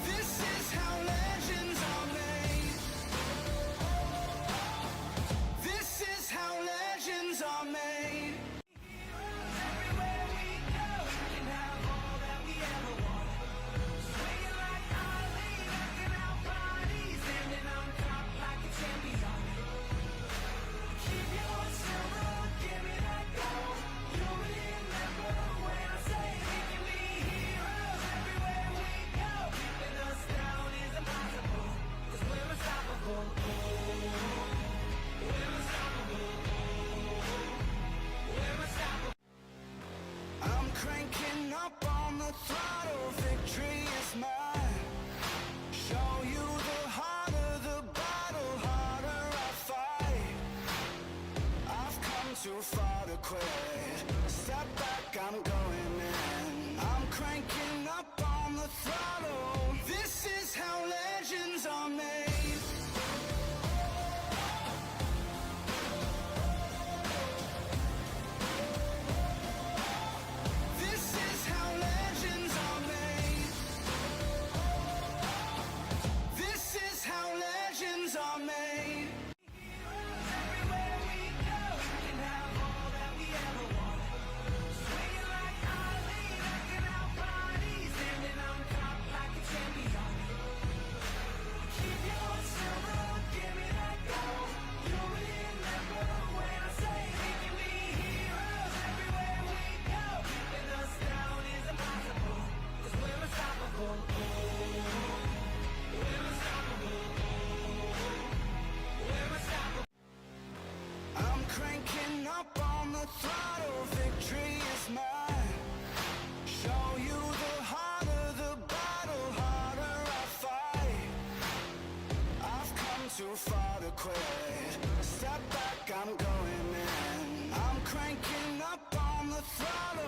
This is how legends are made. This is how legends are made. Everywhere we go, we can have all that we ever wanted. Swinging like Ali, knocking out bodies, ending on top like a champion. Keep your silver, give me that gold. You'll remember when I say we can be heroes. Everywhere we go, keeping us down is impossible. 'Cause we're unstoppable. We're unstoppable. We're unstoppable. I'm cranking up on the throttle, victory is mine. Show you the harder the battle, harder I fight. I've come too far to quit. Step back, I'm going in. I'm cranking up on the throttle. This is how legends are made. This is how legends are made. This is how legends are made. Everywhere we go, we can have all that we ever wanted. Swinging like Ali, knocking out bodies, ending on top like a champion. Keep your silver, give me that gold. You'll remember when I say we can be heroes. Everywhere we go, keeping us down is impossible. 'Cause we're unstoppable. We're unstoppable. We're unstoppable. I'm cranking up on the throttle, victory is mine. Show you the harder the battle, harder I fight. I've come too far to quit. Step back, I'm going in. I'm cranking up on the throttle.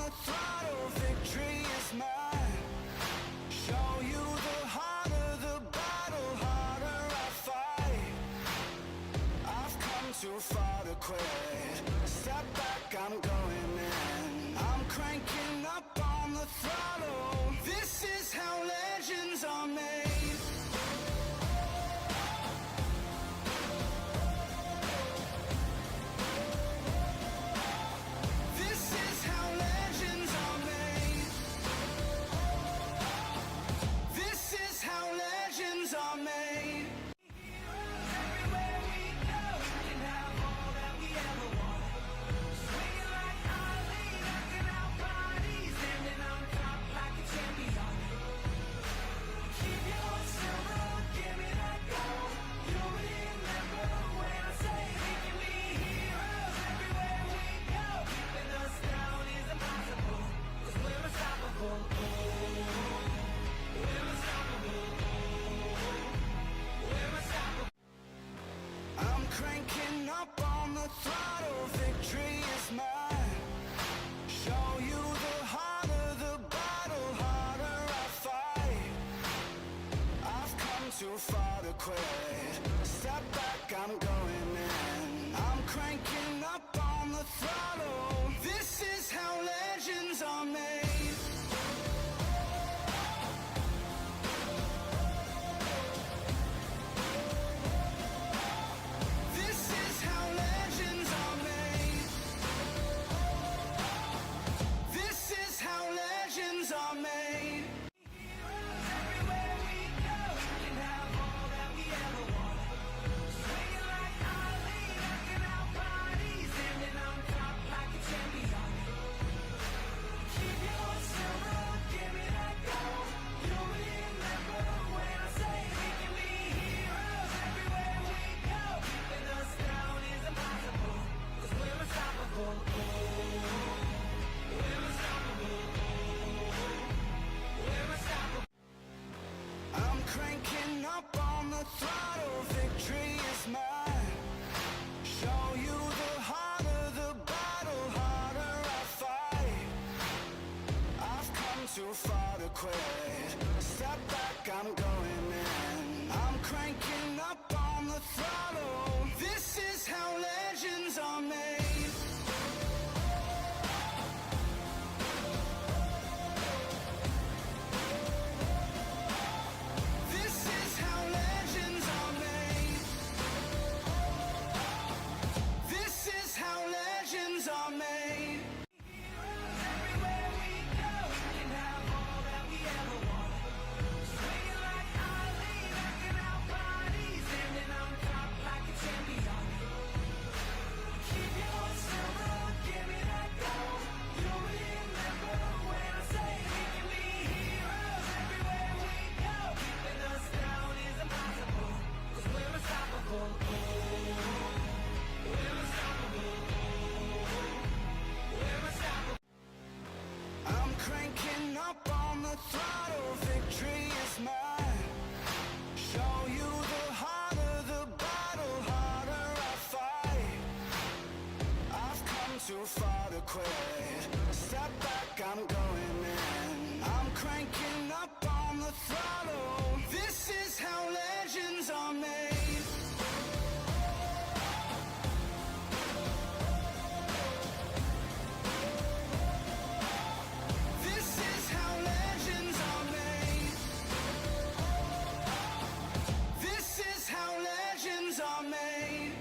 the throttle, victory is mine. Show you the harder the battle, harder I fight. I've come too far to quit. Step back, I'm going in. I'm cranking up on the throttle. This is how legends are made. This is how legends are made. This is how legends are made. Everywhere we go, we can have all that we ever wanted. Swinging like Ali, knocking out bodies, standing on top like a champion. Keep your silver, give me that gold. You'll remember when I say we can be heroes. Everywhere we go, keeping us down is impossible. 'Cause we're unstoppable. We're unstoppable. We're unstoppable. I'm cranking up on the throttle, victory is mine. Show you the harder the battle, harder I fight. I've come too far to quit. Step back, I'm going in. I'm cranking up on the throttle. This is how legends are made. This is how legends are made. This is how legends are made. Everywhere we go, we can have all that we ever wanted. Swinging like Ali, knocking out bodies, standing on top like a champion. Keep your silver, give me that gold. You'll remember when I say we can be heroes. Everywhere we go, keeping us down is impossible. 'Cause we're unstoppable. We're unstoppable. We're unstoppable. I'm cranking up on the throttle, victory is mine. Show you the harder the battle, harder I fight. I've come too far to quit. Step back, I'm going in. I'm cranking up on the throttle. This is how legends are made. This is how legends are made. This is how legends are made. Everywhere we go, we can have all that we ever wanted. Swinging like Ali, knocking out bodies, standing on top like a champion. Keep your silver, give me that gold. You'll remember when I say we can be heroes. Everywhere we go, keeping us down is impossible. 'Cause we're unstoppable. We're unstoppable. We're unstoppable. I'm cranking up on the throttle, victory is mine. Show you the harder the battle, harder I fight. I've come too far to quit. Step back, I'm going in. I'm cranking up on the throttle. This is how legends are made. This is how legends are made. This is how legends are made.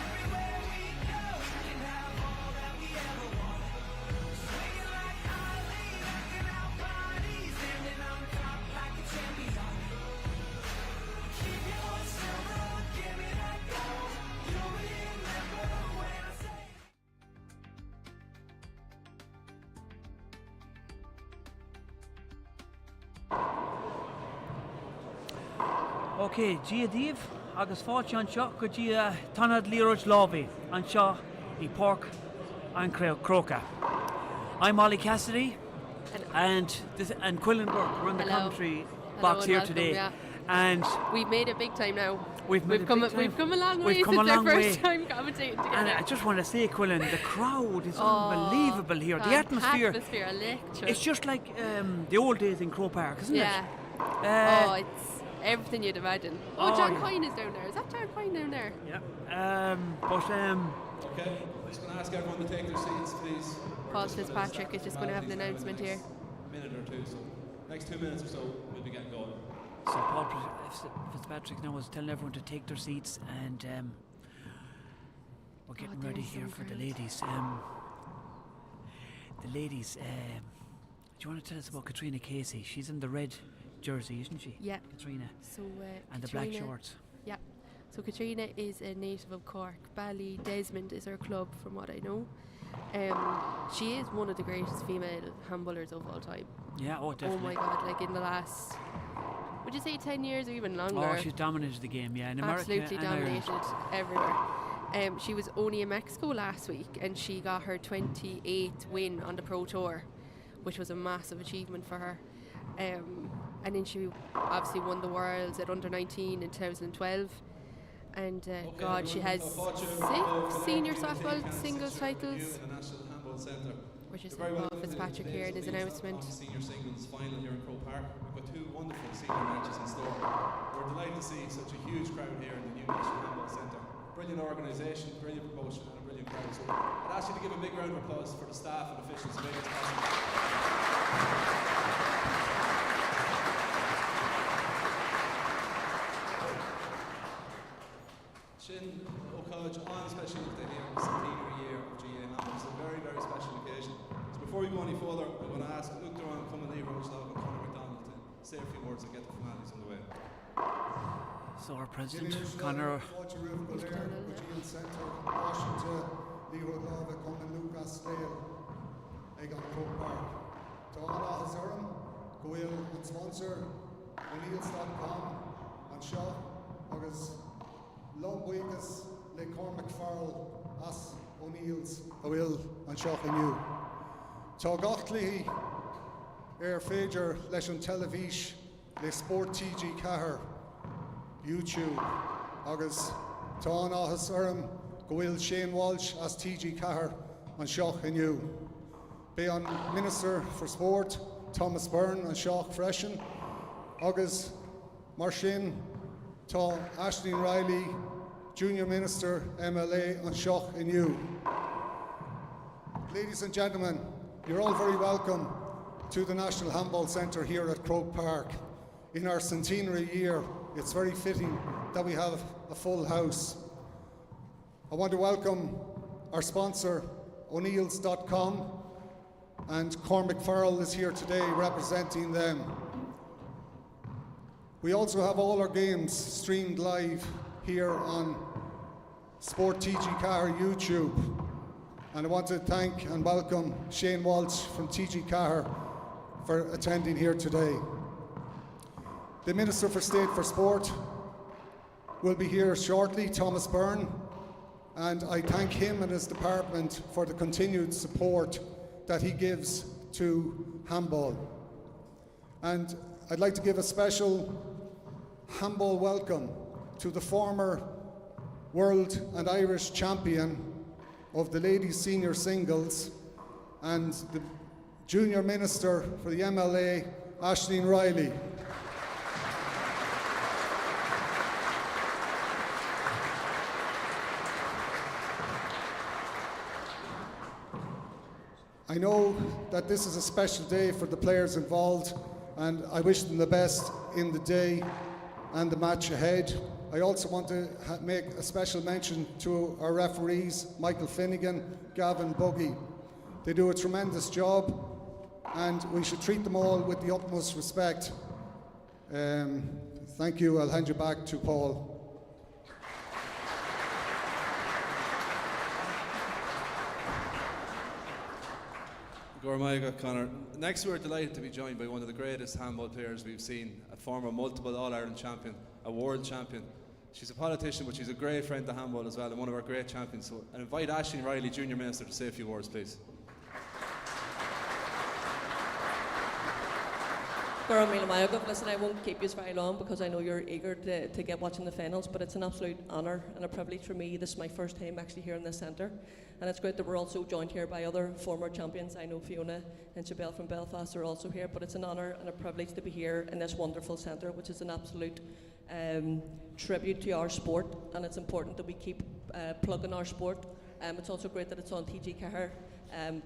Everywhere we go, we can have all that we ever wanted. Swinging like Ali, knocking out bodies, standing on top like a champion. Keep your silver, give me that gold. You'll remember when I say. Okay, Gia Dave, agus fáilte an seo go dtí tanad líróid lábhí an seo í Pork and Croca. I'm Ollie Cassidy and Quillenburg. We're in the Hello. commentary Hello box and here welcome, today. yeah. And we've made it big time now. We've come a long way since our first time commentating together. And I just want to say, Quillen, the crowd is unbelievable here. The atmosphere, electric. It's just like the old days in Croke Park, isn't it? It's everything you'd imagine. John Coyne is down there. Is that John Coyne down there? Yeah. Okay, I'm just going to ask everyone to take their seats, please. Paul Fitzpatrick is just going to have an announcement here. A minute or two, so next 2 minutes or so, we'll be getting going. So Paul Fitzpatrick now is telling everyone to take their seats, and we're getting ready here for the ladies. Do you want to tell us about Katrina Casey? She's in the red jersey, isn't she? Yeah. Katrina. So and the black shorts. Yeah. So Katrina is a native of Cork. Ballydesmond is her club, from what I know. She is one of the greatest female handballers of all time. Yeah, definitely. Oh my God, like in the last, would you say 10 years or even longer? Oh, she's dominated the game, yeah, in America. Absolutely dominated everywhere. She was only in Mexico last week, and she got her 28th win on the Pro Tour, which was a massive achievement for her. And then she obviously won the Worlds at under 19 in 2012. And she has 6 senior softball singles titles, which is Paul Fitzpatrick here in his announcement. Senior singles final here in Croke Park. We've got 2 wonderful senior matches in store. We're delighted to see such a huge crowd here in the new National Handball Centre. Brilliant organisation, brilliant promotion, and a brilliant crowd. So I'd ask you to give a big round of applause for the staff and officials who made this possible. Shin O'Codge on Special Youth Day here on the centenary year of GA Handball. It's a very, very special occasion. So before we go any further, I'm going to ask Luke Duran, Cumann Lee, Rocheslaw and Conor McDonald to say a few words and get the formalities underway. So our president, Conor Centre, Washington, Leroy Love, Cumann Lucas, Dale, Egan Croke Park. Tána Hazaram, Goil and sponsor, O'Neills.com and Shaw, August. Lombuigas le Cormac Farrell as O'Neills Will and Shaw and you. Tá gachtlaí féidir leis an televis le Sport TG Cahir YouTube agus tá an áthas orm go bhfuil Shane Walsh as TG Cahir and Shaw and you. Be an Minister for Sport Thomas Byrne and Shaw Freshen agus mar sin tá Aisling Riley, Junior Minister, MLA, and Shaw and you. Ladies and gentlemen, you're all very welcome to the National Handball Centre here at Croke Park. In our centenary year, it's very fitting that we have a full house. I want to welcome our sponsor, O'Neills.com, and Cormac Farrell is here today representing them. We also have all our games streamed live here on Sport TG Cahir YouTube. And I want to thank and welcome Shane Walsh from TG Cahir for attending here today. The Minister for State for Sport will be here shortly, Thomas Byrne, and I thank him and his department for the continued support that he gives to handball. And I'd like to give a special handball welcome to the former world and Irish champion of the ladies senior singles and the junior minister for the MLA, Aisling Riley. I know that this is a special day for the players involved, and I wish them the best in the day and the match ahead. I also want to make a special mention to our referees, Michael Finnegan, Gavin Buggy. They do a tremendous job, and we should treat them all with the utmost respect. Thank you. I'll hand you back to Paul. Gormaiga, Conor. Next, we're delighted to be joined by one of the greatest handball players we've seen, a former multiple All-Ireland champion, a world champion. She's a politician, but she's a great friend to handball as well, and one of our great champions. So I invite Aisling Riley, Junior Minister, to say a few words, please. Gura Mila Mayagov, listen, I won't keep you very long because I know you're eager to get watching the finals, but it's an absolute honour and a privilege for me. This is my first time actually here in this centre, and it's great that we're also joined here by other former champions. I know Fiona and Chabelle from Belfast are also here, but it's an honour and a privilege to be here in this wonderful centre, which is an absolute tribute to our sport, and it's important that we keep plugging our sport. It's also great that it's on TG Cahir.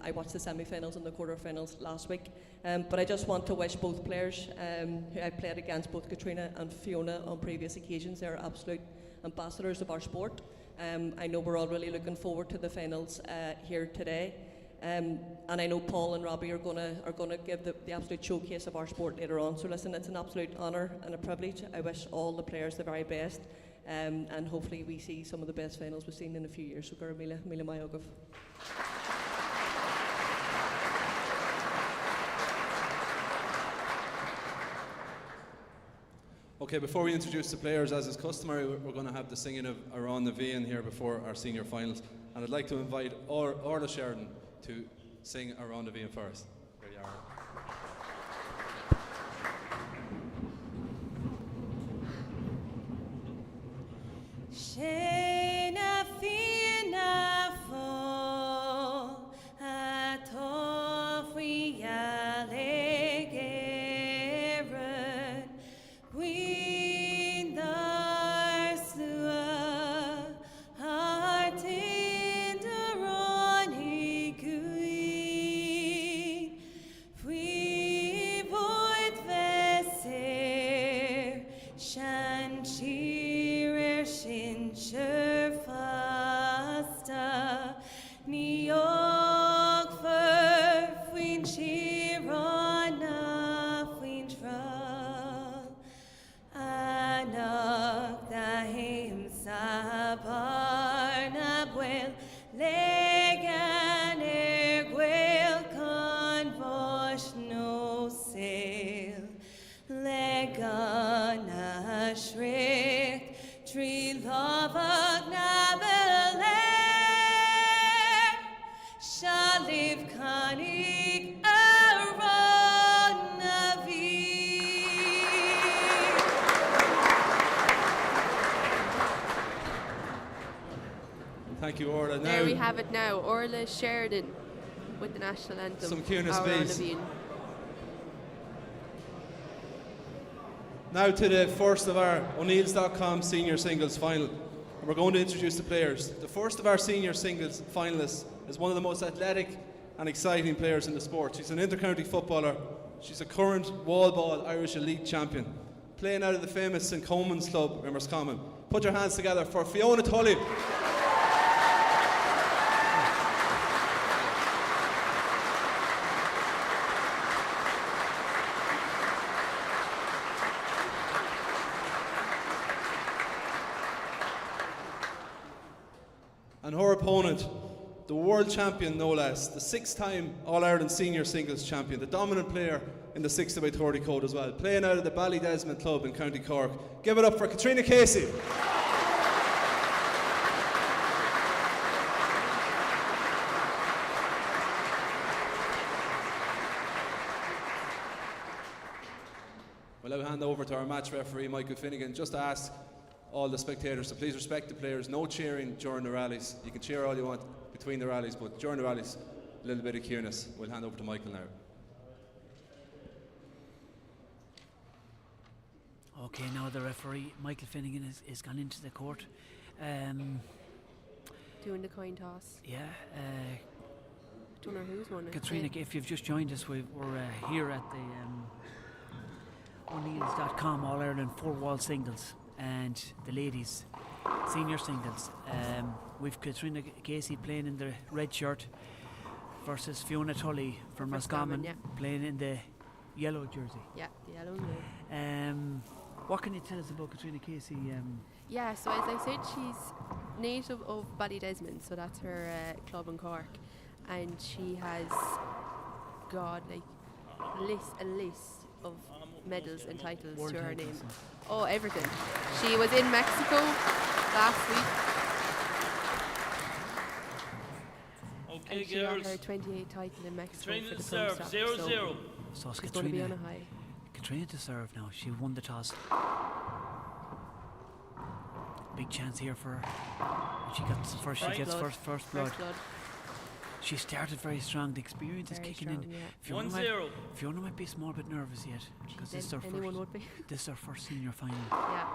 I watched the semi-finals and the quarter-finals last week, but I just want to wish both players who I've played against, both Katrina and Fiona on previous occasions. They're absolute ambassadors of our sport. I know we're all really looking forward to the finals here today, and I know Paul and Robbie are gonna give the absolute showcase of our sport later on. So listen, it's an absolute honour and a privilege. I wish all the players the very best, and hopefully we see some of the best finals we've seen in a few years. So Gura Mila Mayagov. Okay, before we introduce the players, as is customary, we're going to have the singing of Around the Vein here before our senior finals. And I'd like to invite Orla Sheridan to sing Around the Vein first. There you are. Shena fina fall at off we allegeren we darsua heart in the Ronnie Gui we void vesser shan cheer shin fasta New York for Queen Chirana Queen Troll Anak Dahim Sabarna Bwel Legan Ergwel Convosh no sail Legan Ashrick Tree Lavak Nabeler Shaliv Kanig Aronavi. Thank you, Orla. There we have it now. Orla Sheridan with the national anthem. Some Cúna Our space. Anaveen. Now to the first of our O'Neills.com senior singles final. And we're going to introduce the players. The first of our senior singles finalists is one of the most athletic and exciting players in the sport. She's an inter-county footballer. She's a current wall ball Irish elite champion, playing out of the famous St Coman's Club, Rimmerscommon. Put your hands together for Fiona Tully. And her opponent, the world champion no less, the 6-time All-Ireland senior singles champion, the dominant player in the 60x30 code as well, playing out of the Ballydesmond Club in County Cork. Give it up for Katrina Casey. Well, I'll hand over to our match referee, Michael Finnegan, just to ask all the spectators to please respect the players. No cheering during the rallies. You can cheer all you want between the rallies, but during the rallies, a little bit of cuteness. We'll hand over to Michael now. Okay, now the referee, Michael Finnegan, is gone into the court. Doing the coin toss. Yeah. Don't know who's won it. Katrina, if you've just joined us, we're here at the O'Neills.com All-Ireland 4-wall singles and the ladies senior singles. We've Katrina Casey playing in the red shirt versus Fiona Tully from Roscommon, yeah. playing in the yellow jersey. Yeah, the yellow and blue. What can you tell us about Katrina Casey? Yeah, so as I said, she's native of Ballydesmond, so that's her club in Cork, and she has got like a list of medals and titles World to her name. titles, Oh, everything. She was in Mexico last week. Okay, and she got girls. her 28th title in Mexico Katrina for the serve, pro stop, 0-0. So it's she's going to be on a high. Katrina to serve now. She won the toss. Big chance here for her. And she gets first. She gets first blood. She started very strong. The experience is kicking in. Yeah. 1-0. Fiona might be a small bit nervous yet because this is her Anyone would be. This is her first senior final. Yeah.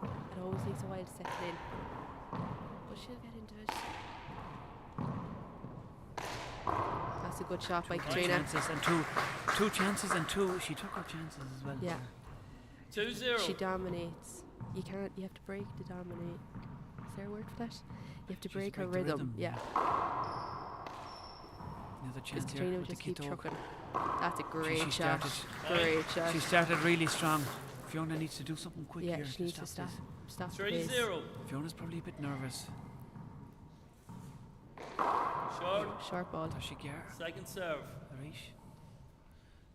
It always takes a while to settle in. But she'll get into it. That's a good shot by Two Katrina. chances and two chances and two. She took her chances as well. Yeah. 2-0. She dominates. You have to break to dominate. Is there a word for that? You have to break her break the rhythm. Yeah. Another Because chance here Katrina would with the just keep kid trucking. That's a great she shot. started- Great shot. She started really strong. Fiona needs to do something quick Yeah, here. she needs to stop. this. Stop the pace. 3-0. Fiona's probably a bit nervous. Short. Short ball. Does she get her? Second serve. Arish.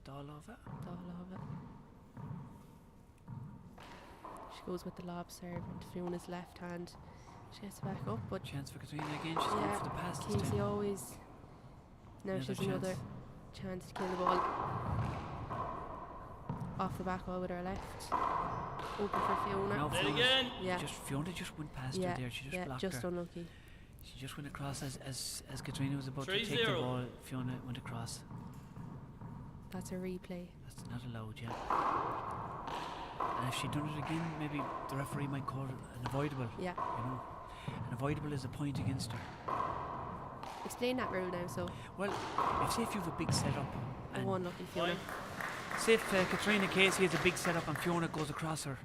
Dalova. She goes with the lob serve into Fiona's left hand. She gets back up, but Chance for Katrina again. She's going for the pass this Casey time. always. Now Another she's another chance. chance to kill the ball. Off the back wall with her left. Open for Fiona. Now Play it Fiona- again. Yeah. Fiona just went past Yeah, her there. She just yeah, blocked just her. unlucky. She just went across as Katrina was about to take the 3-0. ball. Fiona went across. That's a replay. That's not allowed yet. And if she'd done it again, maybe the referee might call it an avoidable. Yeah. You know, an avoidable is a point against her. Explain that rule now. So, Well, say if you have a big setup, and unlucky Fiona. say if Katrina Casey has a big setup and Fiona goes across her,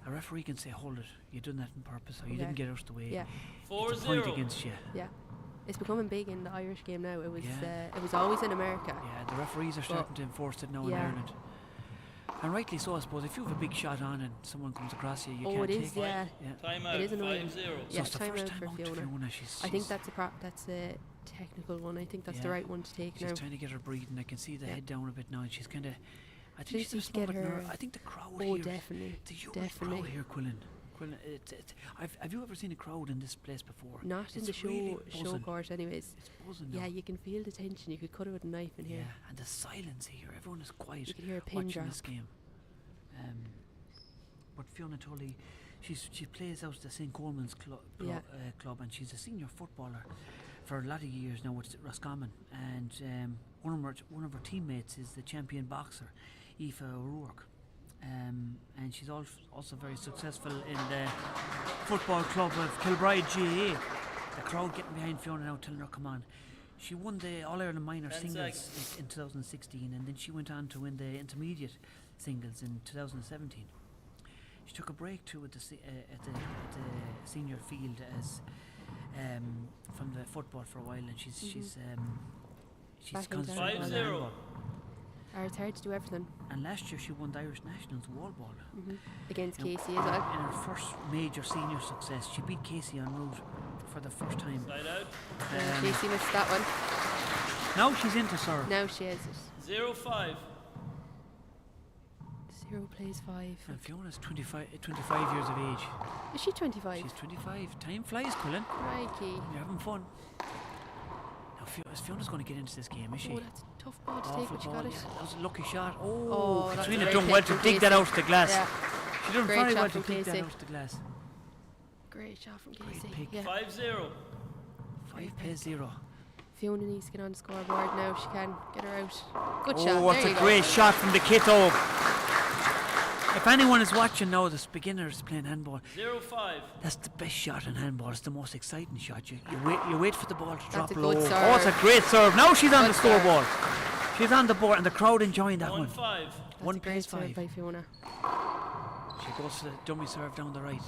a referee can say, hold it, you done that on purpose, or you didn't get out of the way. Yeah. It's a point 4-0. against you. Yeah. It's becoming big in the Irish game now. It was. Yeah. It was always in America. Yeah, the referees are starting to enforce it now in yeah. Ireland. And rightly so, I suppose. If you have a big shot on and someone comes across you, you Oh, can't it take is. it. Yeah. Time out. It is annoying. 5-0. Yeah, it's the time first out time for out to Fiona. Fiona. I think that's a technical one. I think that's the Yeah. right one to take She's now. trying to get her breathing. I can see the Yeah. head down a bit now, and she's kind of. I She think just she's a needs to small get bit her. nervous. I think the crowd Oh, here. definitely. The huge Definitely. crowd here, Quillen. Have you ever seen a crowd in this place before? Not in It's the show really show buzzing. court, anyways. It's buzzing Yeah, now. you can feel the tension. You could cut it with a knife in here. Yeah, and the silence here. Everyone is quiet You can hear a pin watching drop. this game. But Fiona Tully, she plays out at the St. Coleman's Yeah. club, and she's a senior footballer for a lot of years now with Roscommon. And one of her teammates is the champion boxer, Aoife O'Rourke. And she's also very successful in the football club of Kilbride GAA. The crowd getting behind Fiona now, telling her, come on. She won the All-Ireland Minor 10 Singles in 2016, and then she went on to win the Intermediate Singles in 2017. She took a break too at the senior field as from the football for a while, and she's Back into concentrating on the 5-0. handball. It's hard to do everything. And last year she won the Irish Nationals wall ball. Against In- Casey as well. In her first major senior success, she beat Casey en route for the first time. Side out. Casey missed that one. Now she's into serve. Now she has it. 0-5. 0 plays 5. And Fiona's 25 years of age. Is she 25? She's 25. Time flies, Colin. Crikey. You're having fun. Now Fiona's going to get into this game, is she? Oh, that's a tough ball to take, Awful but she ball, got it. yeah. That was a lucky shot. Oh, Oh, that's a Katrina great done hit well to from dig that Casey. out of the glass. Yeah. She done Great very shot well to from dig that Casey. out of the glass. Great shot from Great Casey. pick. Yeah. 5-0. 5 pays 0. Fiona needs to get on the scoreboard now if she can get her out. Good shot. Oh, what there a you great go. shot from the Kiddo. If anyone is watching now, this beginners playing handball, 0-5. that's the best shot in handball. It's the most exciting shot. You wait for the ball to drop a low. good Oh, it's a serve. great serve. Now she's on Good the serve. scoreboard. She's on the board, and the crowd enjoying that one. 1-5. That's One a great pays serve 5. by Fiona. She goes to the dummy serve down the right.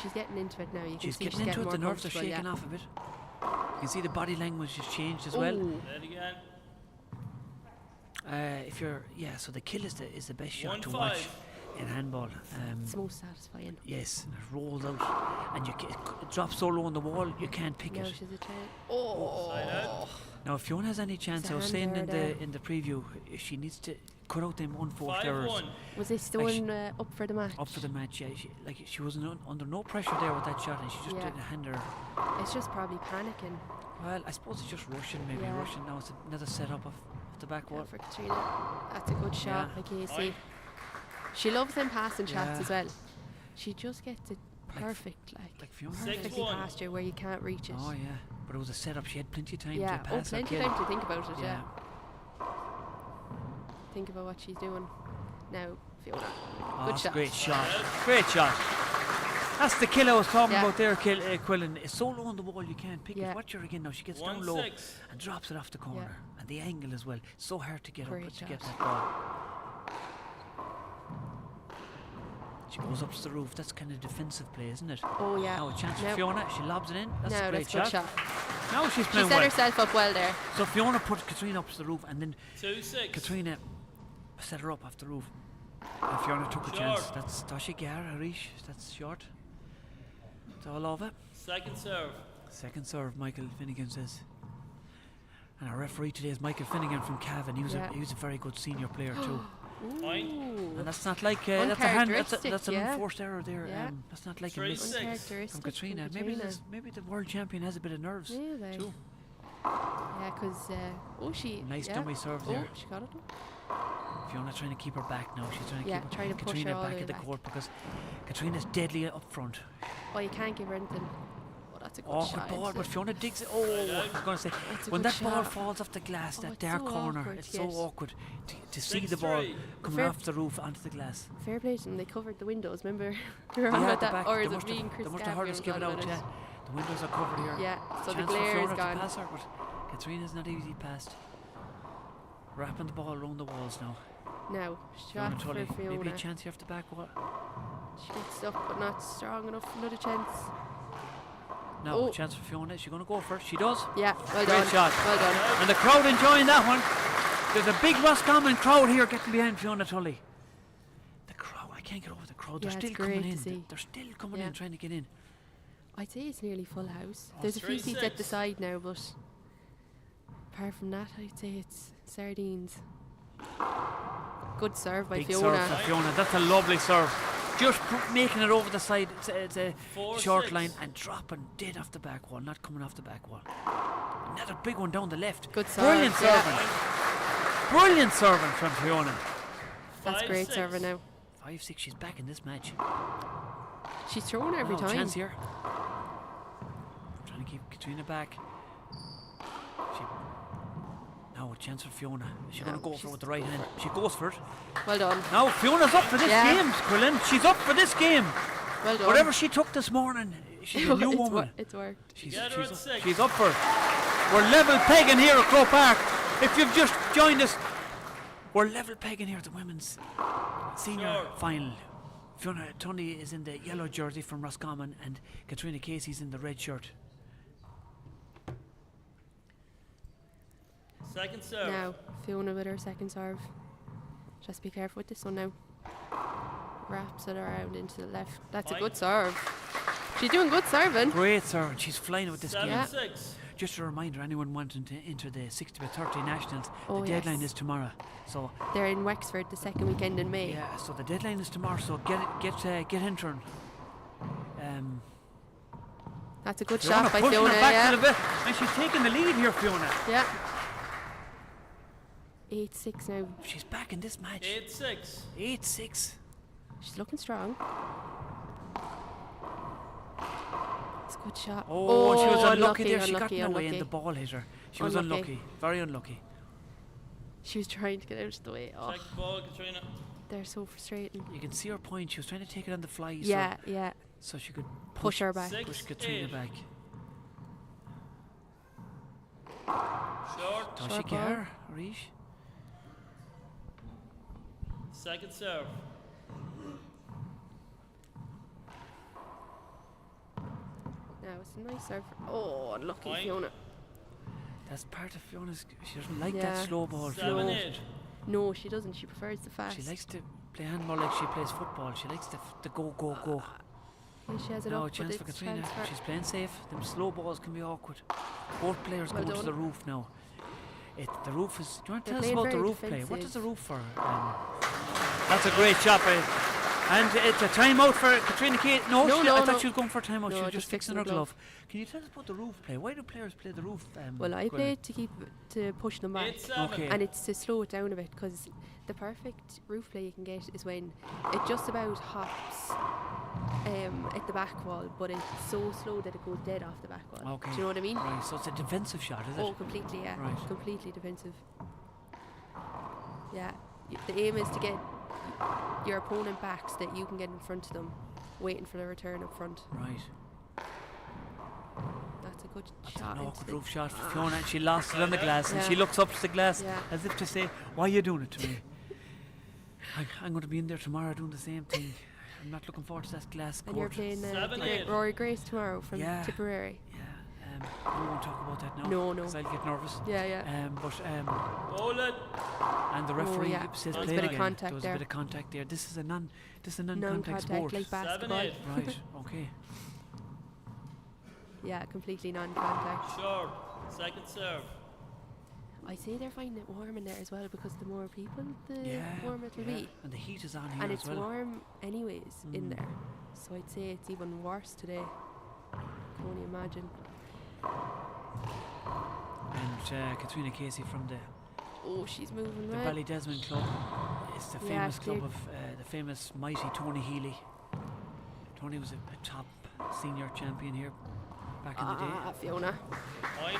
She's getting into it now. You can She's see getting she's into it. The more nerves are comfortable, shaking yeah. off a bit. You can see the body language has changed as well. Ooh. Play it again. If you're, so the kill is the best shot to 1-5. watch in handball. It's most satisfying. Yes, and it rolls out, and it drops so low on the wall you can't pick Now it. she's a chance. Oh. Side out. Now, if Fiona has any chance, There's a I was hand saying there. in the preview, she needs to cut out them unforced errors. 5-1. Was this the Like she- one up for the match? Up for the match, yeah. She wasn't under no pressure there with that shot, and she just Yeah. didn't hand her. It's just probably panicking. Well, I suppose it's just rushing, maybe Yeah. rushing. Now it's another setup of off the back wall. For Katrina. That's a good shot Yeah. by Casey. She loves them passing shots Yeah. as well. She just gets it perfect, like Fiona. perfectly 6-1. past you where you can't reach it. Oh yeah, but it was a setup. She had plenty of time Yeah, to pass that plenty kid. of time to think about it, yeah. Think about what she's doing. Now, Fiona. Oh, Good that's shot. a great shot. Great shot. That's the kill I was talking Yeah. about there, Quillen. It's so low on the wall you can't pick Yeah. it. Watch her again now. She gets down low 1-6. and drops it off the corner. And the angle as well. So hard to get Great up to get shot. that ball. She goes up to the roof. That's kind of defensive play, isn't it? Oh, yeah. Now a chance for Now- Fiona. She lobs it in. That's Now a great that's a good shot. Now she's She playing set well. herself up well there. So Fiona put Katrina up to the roof, and then 2-6. Katrina set her up off the roof. And Fiona took a chance. Short. That's Tasha Gar, Harish. That's short. It's all over. Second serve. Second serve, Michael Finnegan says. And our referee today is Michael Finnegan from Cavan. He was Yeah. a very good senior player too. Point. And that's not like that's a hand. That's Uncharacteristic, an yeah. enforced error there. Yeah. That's not like a 3-6. miss from Uncharacteristic Katrina. from Katrina. Maybe the world champion has a bit of nerves Really? too. Yeah, because, she... Nice yeah. dummy serve Oh, there. she got it. Fiona trying to keep her back now. She's trying to Yeah, keep trying to push Katrina her all the back way at the back. court because Katrina's deadly up front. Oh, you can't give her anything. Oh, that's a good Awkward shot. ball, into but it. Fiona digs it. Oh, I was going to say, That's a when good that ball shot. falls off the glass, Oh, that it's dark so corner, awkward it's to so get. awkward to see the ball 6-3. coming Fair- off the roof onto the glass. Fair play to them. They covered the windows, remember? We were Yeah, on at about the that. back, Or they is it must have- being Chris They must have heard us give it Gabriel out, on yeah. it? The windows are covered here. Yeah, so the Chance glare for is Fiona gone. to pass her, but Katrina's not easy past. Wrapping the ball around the walls now. Now, Fiona shot for Tully. Maybe Fiona. a chance here off the back wall. She gets stuck, but not strong enough. Another chance. Now, Oh. chance for Fiona. Is she going to go for it? She does. Yeah, well Great done. shot. Well done. And the crowd enjoying that one. There's a big Roscommon crowd here getting behind Fiona Tully. The crowd, I can't get over the crowd. They're Yeah, still it's coming great in. to see. They're still coming Yeah. in, trying to get in. I'd say it's nearly full house. Oh, There's a few seats at the 3-6. side now, but apart from that, I'd say it's sardines. Good serve by Big Fiona. serve for Fiona. That's a lovely serve. Just making it over the side, it's a 4-6. short line and dropping dead off the back wall, not coming off the back wall. Another big one down the left. Good serve. Brilliant yeah. serving. Brilliant serving from Fiona. That's great 5-6. serving now. 5-6, she's back in this match. She's throwing every Oh, time. chance here. Trying to keep Katrina back. Now a chance for Fiona. She's going to go for it with the right hand. She goes for it. Well done. Now Fiona's up for this Yeah. game, Quillen. She's up for this game. Well done. Whatever she took this morning, she's a new It's woman. It's worked. She's, Get her at she's, 6. she's up for it. We're level pegging here at Croke Park. If you've just joined us, we're level pegging here at the women's senior Sure. final. Fiona Tunney is in the yellow jersey from Roscommon and Katrina Casey's in the red shirt. Second serve. Now, Fiona with her second serve. Just be careful with this one now. Wraps it around into the left. That's a Point. good serve. She's doing good serving. Great serve. She's flying with this game. 7-6. Just a reminder, anyone wanting to enter the 60-30 nationals, Oh, the deadline yes. is tomorrow. So They're in Wexford the second weekend in May. yeah, so the deadline is tomorrow. So get entering. That's a good Fiona shot by pushing Fiona. her back Yeah. a little bit, and she's taking the lead here, Fiona. Yeah. 8-6 now. She's back in this match. 8-6. 8-6. She's looking strong. It's a good shot. Oh, and she was unlucky there. She got unlucky, in the way unlucky. and the ball hit her. She was unlucky. Very unlucky. She was trying to get out of the way. Oh, Check the ball, Katrina. they're so frustrating. You can see her point. She was trying to take it on the fly. Yeah, yeah. So she could Push her back. Push Katrina 6-8. back. Short. Does she Short get ball. her, Arish? Second serve. Now it's a nice serve. Oh, unlucky Point. Fiona. That's part of Fiona's. She doesn't like Yeah. that slow ball. 7-8. No, she doesn't. She prefers the fast. She likes to play handball like she plays football. She likes the go, go, go. Yeah, she has it Now up, a chance but for it's Katrina. transfer. She's playing safe. Them slow balls can be awkward. Both players Well going to done. the roof now. The roof is. Do you want to They're tell us playing about the very roof play? What does the defensive. roof for? That's a great shot by And it's a timeout for Katrina Casey. No, No, I no, thought no. she was going for a timeout. No, she was just just fixing fixing her the glove. glove. Can you tell us about the roof play? Why do players play the roof? Well, I Gwen? play it to push them back. 8-7. Okay. And it's to slow it down a bit, because the perfect roof play you can get is when it just about hops at the back wall, but it's so slow that it goes dead off the back wall. Okay. Do you know what I mean? Right, so it's a defensive shot, is it? Oh, completely, yeah. Right. Completely defensive. Yeah. The aim is to get your opponent back so that you can get in front of them, waiting for the return up front. Right. That's a good That's shot. an into awkward the- roof shot for Fiona, and she lost it on the glass, and Yeah. she looks up to the glass Yeah. as if to say, "Why are you doing it to me?" I'm going to be in there tomorrow doing the same thing. I'm not looking forward to that glass And you're court. playing Seven, the eight. Rory Grace tomorrow from Yeah. Tipperary. We won't talk about that now. No, no. Because I'll get nervous. Yeah, yeah. Hold it. And the referee yeah. says There was play a bit of again. contact There was there. a bit of contact there. This is a non-contact Non-contact, sport. like basketball. 7-8. Right. Okay. Yeah, completely non-contact. Short. Second serve. I say they're finding it warm in there as well, because the more people, the Yeah. warmer it'll be. And the heat is on here And as it's well. warm anyways in Mm. there. So I'd say it's even worse today. Can only imagine. And Katrina Casey from the Oh, she's moving the well. Ballydesmond club. It's the Yeah, famous club clear- of the famous mighty Tony Healy. Tony was a top senior champion here back in the day. Fiona. Point.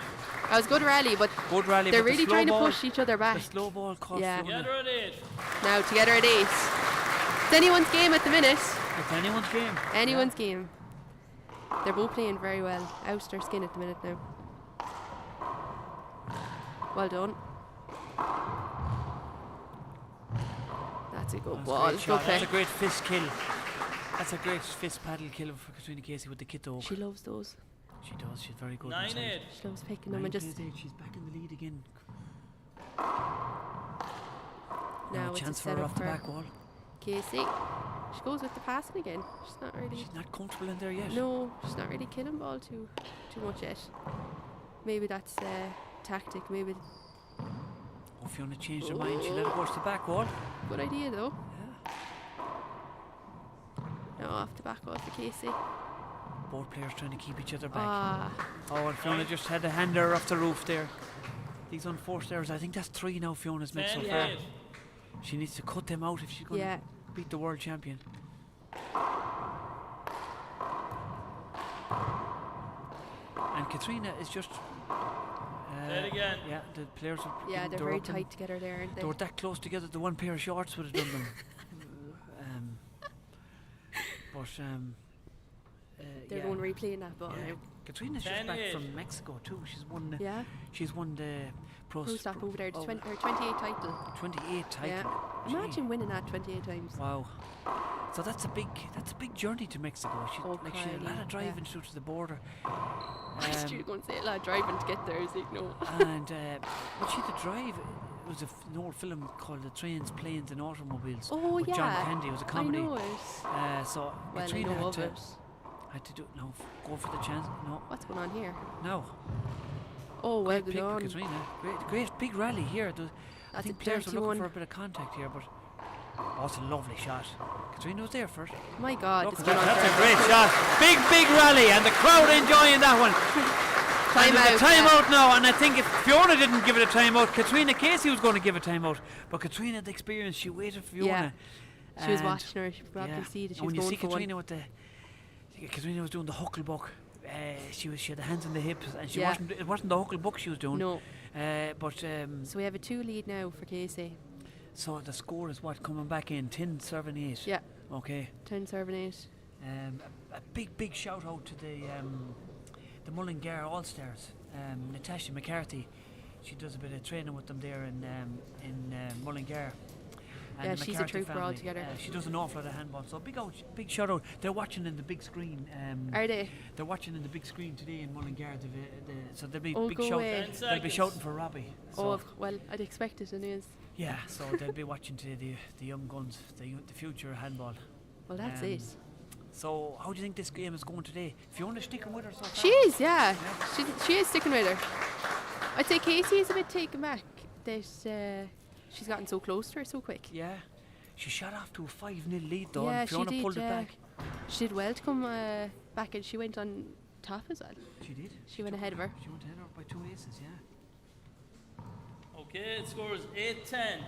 That was a good rally, but Good rally. they're but the really slow trying ball, to push each other back. The slow ball cost Yeah. Fiona. Together at 8. Now together at 8. It's anyone's game at the minute. It's anyone's game. Anyone's game. They're both playing very well. Out their skin at the minute now. Well done. That's a good That's ball. a great Good shot. play. That's a great fist kill. That's a great fist paddle kill for Katrina Casey with the kit over. She loves those. She does. She's very good. 9-8. She loves picking them and just. 9-8. She's back in the lead again. Now it's chance a for her set off up the for back wall. Casey. She goes with the passing again. She's not really. She's not comfortable in there yet. No, she's not really killing ball too much yet. Maybe that's tactic. Maybe Oh, Fiona changed her mind. She let it go to the back wall. good idea though. No, off the back wall for Casey. Both players trying to keep each other back. Ah, Oh, and Fiona just had to hand her off the roof there. These unforced errors. I think that's 3 now Fiona's made so far. 10-8. She needs to cut them out if she's going yeah. to beat the world champion. And Katrina is just. Play it again. Yeah, the players are. Yeah, they're they're very up and tight together there, aren't they? They were that close together. The one pair of shorts would have done them. They're yeah. going replaying that ball Yeah. now. Katrina's just back 10-8. from Mexico too. She's won. Yeah. She's won the Pro stop over there, the 28 title. 28 title. Yeah. Gee. Imagine winning that 28 times. Wow. So that's a big journey to Mexico. She, Oh, she had a lot Kylie, of driving yeah. through to the border. I was just going to say a lot of driving to get there, is it? No. And but she had to drive. It was an old film called The Trains, Planes and Automobiles. Oh, with yeah. John Candy. It was a comedy. I know it. So Well, I Katrina know had of to, it. had to do no. Go for the chance. No. What's going on here? No. Oh, well Great pick for done. Katrina. Great big rally here. I That's think a players are dirty looking one. for a bit of contact here, but oh, it's a lovely shot. Katrina was there first. My God, Look it's at going on that. That's a forever. great shot. Big rally, and the crowd enjoying that one. Time And there's out, a yeah. timeout now, and I think if Fiona didn't give it a timeout, Katrina Casey was going to give a timeout. But Katrina had the experience. She waited for Fiona. Yeah. She was And watching her. She could probably see that she and was when you going see for Katrina one. with the Katrina was doing the hucklebuck. She had the hands on the hips, and she Yeah. wasn't. It wasn't the hucklebuck she was doing. No. But So we have a 2 lead now for Casey. so the score is what coming back in 10 serving 8. Yeah. Okay. 10 serving 8. A big shout out to the Mullingar All Stars. Natasha McCarthy, she does a bit of training with them there in Mullingar. And Yeah, the she's a McCarthy trooper family. altogether. She does an awful lot of handball. So big shout out. They're watching in the big screen. Are they? They're watching in the big screen today in Mullingar. So they'll be Oh, big go shout. away. 10 They'll be seconds. shouting for Robbie. So Oh, well, I'd expect it anyways. yeah, so they'll be watching to the young guns, the future of handball. Well, that's Um, it. So how do you think this game is going today? Fiona sticking with her so far? She is, yeah. She is sticking with her. I'd say Casey is a bit taken back that she's gotten so close to her so quick. Yeah. She shot off to a 5-0 lead though, Yeah, and Fiona she did. pulled it back. She did well to come back, and she went on top as well. She did. She went ahead of her. She went ahead of her by 2 aces, yeah. Okay, it scores 8-10.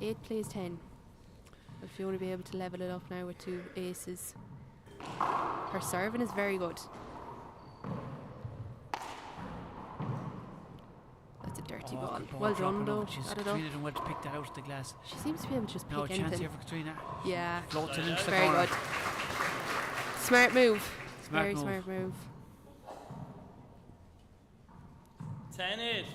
8 plays 10. Will Fiona be able to level it up now with 2 aces? Her serving is very good. That's a dirty ball. Well done though. She's Got it up. Katrina done well to pick that out of the glass. She seems to be able to just pick No chance anything. here for Katrina. Yeah. Floats it into the Very corner. good. Smart move. Smart Very move. smart move. 10-8.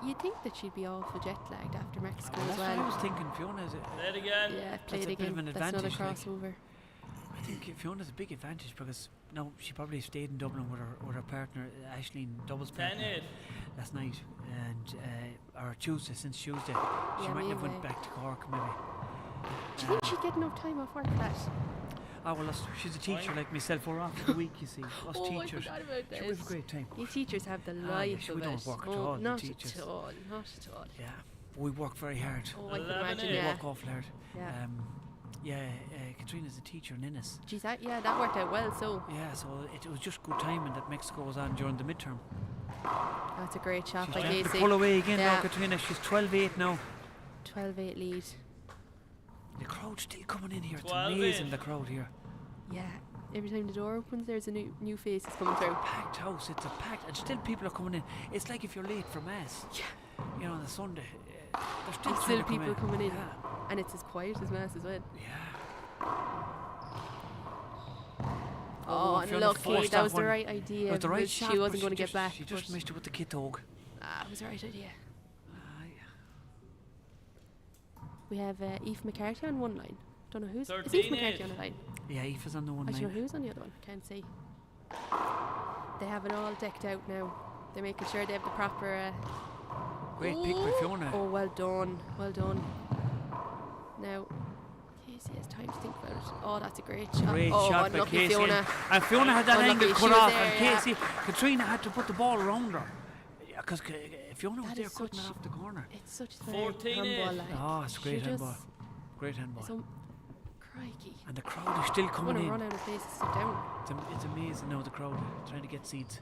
You'd think that she'd be awful jet lagged after Mexico as That's well. what I was thinking, Fiona. Is it? Play it again. Yeah, play That's it a bit of again. an That's another advantage, like. crossover. I think Fiona's a big advantage because now she probably stayed in Dublin with her partner Aisling, doubles partner 10-8. last night, and or Tuesday, since Tuesday. She Yeah, might have maybe. went back to Cork maybe. Do you think she'd get enough time off work for that? Ah well, she's a teacher like myself. We're off for the week, you see. Us Oh, teachers. I forgot about Sure, we have a this. great time. You teachers have the Ah, life yeah, of we don't it. work at Oh, all, the not teachers. at all. Not at all. Yeah, we work very hard. Oh, I can 11-8. imagine. We Yeah. work awful hard. Yeah. Katrina's a teacher in Innis. Geez, that worked out well. So Yeah, so it was just good timing that Mexico was on during the midterm. that's a great shot She's by trying to Casey. pull away again now, Yeah. Katrina. She's 12-8 now. 12-8 lead. The crowd's still coming in here. It's 12-8. amazing, the crowd here. Yeah. Every time the door opens, there's a new faces coming through. Packed house, it's a packed, and still people are coming in. It's like if you're late for mass. Yeah. You know, on a Sunday, there's still, There's trying still to come people coming in, Yeah. and it's as quiet as mass as well. Oh, Fiona unlucky. forced That was the one. right idea. It was the right because shot, she but wasn't going to get just- back. She just but- missed it with the kit dog. it was the right idea. We have Eve McCarthy on one line. Don't know who's. Is Eve 13-8. McCarthy on the line? Yeah, Aoife's on the one I don't know line. who's on the other one. Can't see. They have it all decked out now. They're making sure they have the proper. Great pick by Fiona. Oh, well done. Well done. Now, Casey has time to think about it. Oh, that's a great shot. Great oh, shot by unlucky Casey. Fiona. And Fiona had that Unlucky. angle She cut was off, there, and yeah. Katrina had to put the ball around her. Because Fiona was That there is cutting it such- off the corner. It's such a 14-8. handball. Like. Oh, it's a great She handball. just- Great handball. So, crikey. And the crowd is still I coming want to in. run out of places to sit down. It's amazing now, the crowd trying to get seats.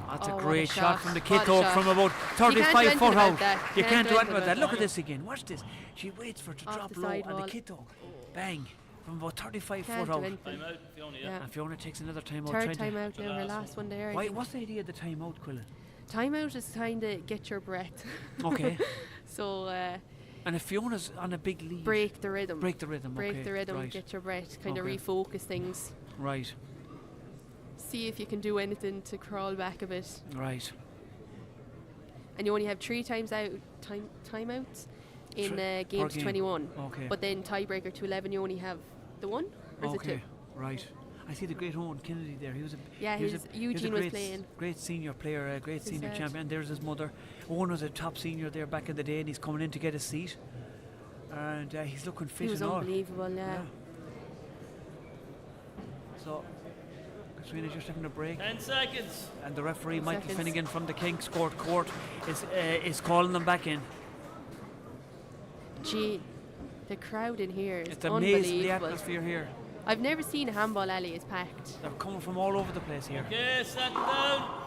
That's Oh, a what great a shot shot. from the What kit a dog shot. from about You can't 35 do anything foot about out. that. You can't do anything about that. that. Look at this again. Watch this. She waits for it to Off drop the low, and the sidewall. kit dog, bang, from about 35 Can't foot do out. anything. Time out, Fiona, yeah. Yeah. And Fiona takes another time out. Third trying to- time out now, her last one there. I Why, think. what's the idea of the time out, Quillen? Time out is kind of get your breath. Okay. So And if Fiona's on a big lead, break the rhythm. break the rhythm. Break Okay, the rhythm, right. get your breath, kind of Okay. refocus things. Right, See if you can do anything to crawl back a bit. right. And you only have 3 times out timeouts in Per game to game. 21. Okay. But then tiebreaker to 11, you only have the one, or is it Okay, 2? right. I see the great Owen Kennedy there. He was a Yeah, he was his- a, he was a Eugene was great playing. Great senior player, great His senior dad. champion. There's his mother. Owen was a top senior there back in the day, and he's coming in to get a seat. And he's looking fit He was and all. unbelievable, yeah. So Katrina's just having a break. 10 seconds. And the referee, 10 Michael seconds. Finnegan from the King's Court, is calling them back in. Gee, the crowd in here is It's amazing, the unbelievable. atmosphere here. I've never seen a handball alley as packed. They're coming from all over the place here. Okay, settle down.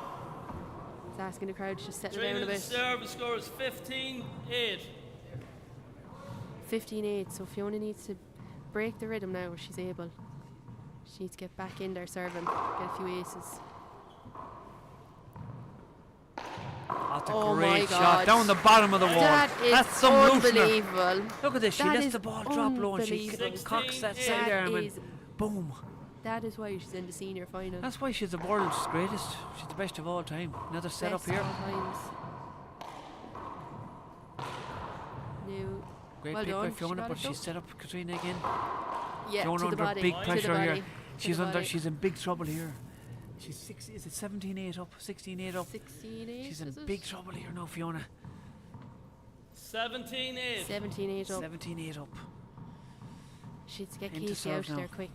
It's asking the crowd to just settle down a Katrina's bit. service score is 15-8. 15-8, so Fiona needs to break the rhythm now if she's able. She needs to get back in there serving, get a few aces. That's a Oh my great shot God. down the bottom of the wall. That is That's some loosener. unbelievable. Look at this. She That lets is the ball drop low and she unbelievable. cocks that 16, sidearm That and is- boom. That is why she's in the senior final. That's why she's the world's greatest. She's the best of all time. Another setup Best here. of all times. No. Great well pick done. by She Fiona, got but it she's up. set up Katrina again. Yeah, Fiona to the under body. big To the pressure body. here. To She's the under. body. She's in big trouble here. She's 6. Is it 17-8 up? 16-8 up. 16-8. She's in is it? big trouble here now, Fiona. 17-8. 17-8 up. 17-8 up. She needs to get Into Casey out serve now. there quick.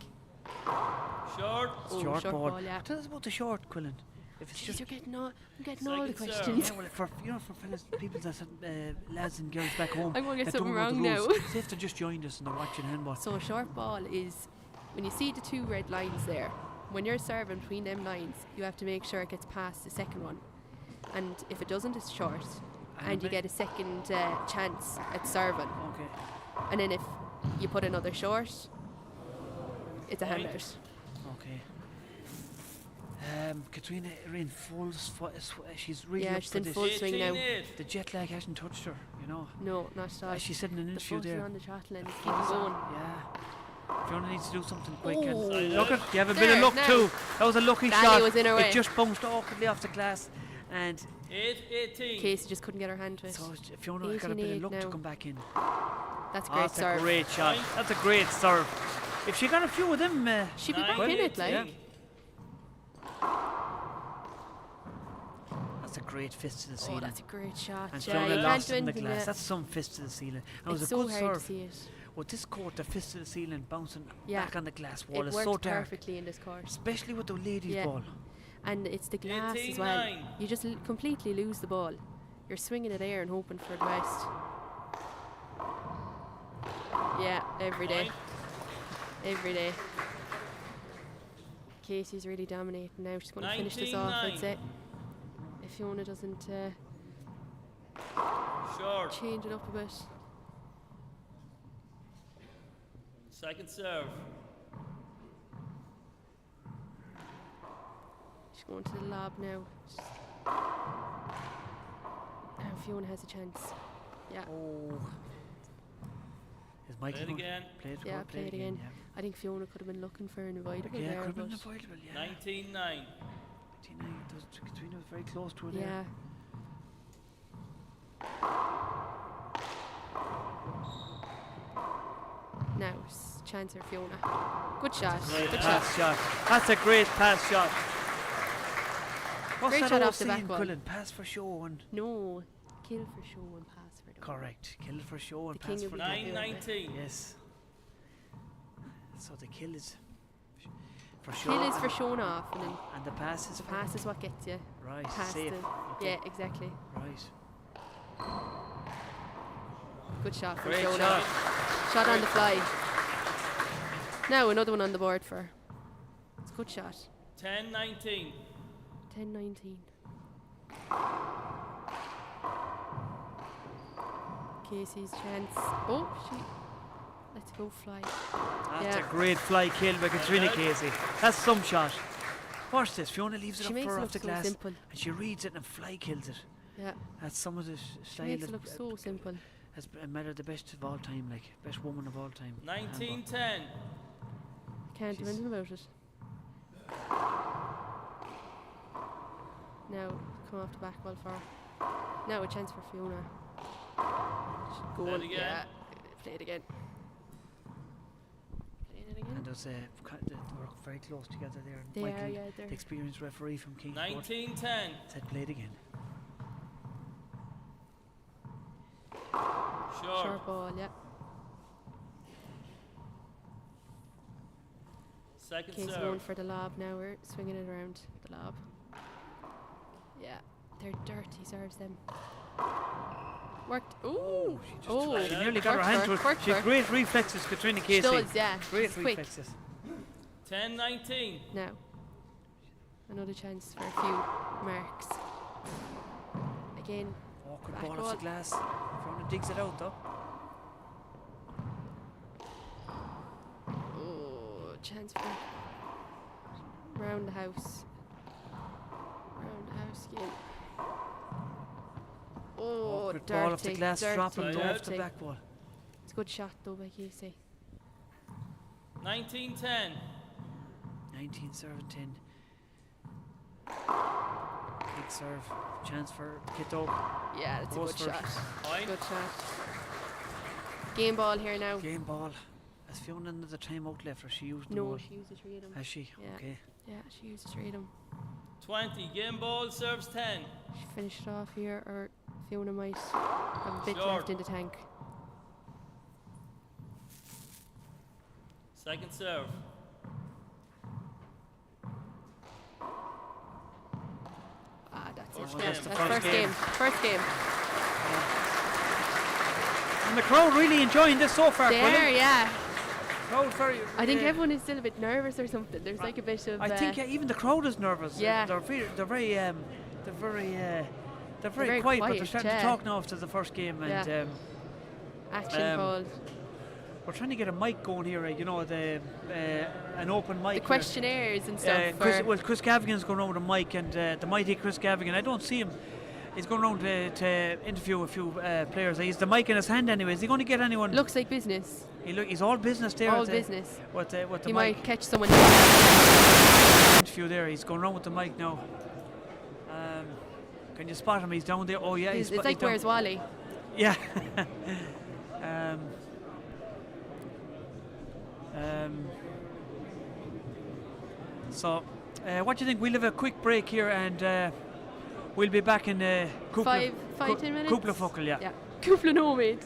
Short. Oh, Short ball. yeah. Tell us about the short, Quillen. if it's Jeez, just you're getting all, I'm getting all the Second serve. questions. yeah, well, for for fellas, people that lads and girls back home, I'm gonna get that don't something know the wrong now. rules, they have to just join us and they're watching handball. So a short ball is when you see the two red lines there. When you're serving between them lines, you have to make sure it gets past the second one. And if it doesn't, it's short, and you get a second chance at serving. Okay. And then if you put another short, it's a Point. handout. Okay. Katrina are in she's really Yeah, up she's for in this. full swing now. 18-8. The jet lag hasn't touched her, you know. No, not at all. She said in an The interview foot is there. on the throttle and it's keeping going. Yeah. Fiona needs to do something quick. Oh. And look at, you have a bit There, of luck now. too. That was a lucky Danny shot. was in her way. It just bounced awkwardly off the glass, and 8-18. Casey just couldn't get her hand to it. so Fiona got a bit of 18-8 luck to now. come back in. That's Oh, great that's serve. a great shot. That's a great serve. If she got a few of them, She'd be back well, in it, like. yeah. That's a great fist to the Oh, ceiling. that's a great shot. And Yeah, Fiona you can't lost do in the anything glass. yet. That's some fist to the ceiling. And it was It's a so good hard serve. to see it. With this court, the fist to the ceiling bouncing Yeah. back on the glass wall It is worked so dark. perfectly in this course. Especially with the ladies' Yeah. ball. And it's the glass as well. 18-9. You just completely lose the ball. You're swinging it there and hoping for the best. Yeah, every day. Point. Every day. Casey's really dominating now. She's going to finish this off, I'd 19-9. say. If Fiona doesn't Short. change it up a bit. Second serve. She's going to the lob now. Now Fiona has a chance. Yeah. Oh. Is Michael Play it going- again. Play it, Yeah, go, play it again. I think Fiona could have been looking for an avoidable Yeah, there. could have been but avoidable, yeah. 19-9. Katrina was very close to her Yeah. there. Now, chance for Fiona. Good shot. Great Good pass shot. shot. That's a great pass shot. What's Great that shot old off the saying, back wall. Cullen? Pass for show and... No, kill for show and pass for the Correct. Kill for show and The pass king for of the... 9-19. Yes. So the kill is... For show. Kill is for and- showing off, and then And the pass is the for... pass is what gets you. Right, Past safe. the, Okay. Yeah, exactly. Right. Good shot for Great Fiona. shot. Shot on the fly. Now another one on the board for her. It's a good shot. 10-19. 10-19. Casey's chance. Oh, she lets it go fly. That's Yeah. a great fly kill by Katrina Casey. That's some shot. Watch this. Fiona leaves it She up makes for it her look off the so glass. simple. And she reads it and fly kills it. Yeah. That's some of the She style makes it that look so simple. has made her the best of all time, like best woman of all time. 19-10. Can't do anything about it. Now, come off the back wall for her. Now a chance for Fiona. She's Play going. it again. Yeah. Play it again. Playing it again. And there's they work very close together there. And They are, Michael, yeah, they're- the experienced referee from Kingsport, 19-10. said play it again. Short. Short ball, yeah. Second Casey serve. going for the lob now. We're swinging it around the lob. Yeah, they're dirty serves them. Worked. Ooh. Oh, She nearly got her hand to it. Worked She for has her. great reflexes, Katrina Casey. She does, yeah. Great She's quick. reflexes. 10-19. Now, another chance for a few marks. Again. Awkward back ball wall. off the glass. Fiona digs it out though. Oh, chance for round the house. Round the house again. Oh, Awkward dirty. ball off the glass, dirty, dropping dirty. off the back wall. It's a good shot though by Casey. 19-10. 19 serve and 10. Big serve. Chance for Kito. Yeah, that's a good Horsford. shot. Point. Good shot. Game ball here now. Game ball. Has Fiona another timeout left or she used them No, all? she used to trade him. Has she? Yeah. Okay. Yeah, she used to trade him. 20. Game ball serves 10. She finished it off here, or Fiona might have a bit Short. left in the tank. Second serve. First Well, game. that's the That's first game. First game. And the crowd really enjoying this so far. There, Colin. yeah. Crowd very. I think everyone is still a bit nervous or something. There's like a bit of. I think even the crowd is nervous. Yeah. They're very very quiet, but they're quiet, starting yeah. to talk now after the first game. And Yeah. Action called. we're trying to get a mic going here. You know, an open mic. The questionnaires and stuff. Chris Gavigan's going around with a mic, and the mighty Chris Gavigan. I don't see him. He's going around to interview a few players. He's the mic in his hand anyway. Is he going to get anyone? Looks like business. He's all business there. All business. With the He mic. might catch someone. Interview there. He's going around with the mic now. Can you spot him? He's down there. Oh yeah, It's like Where's Wally? Yeah. So, what do you think? We'll have a quick break here, and we'll be back in Five, 10 minutes? Couple of fuckle, yeah. Yeah. Couple of nomad.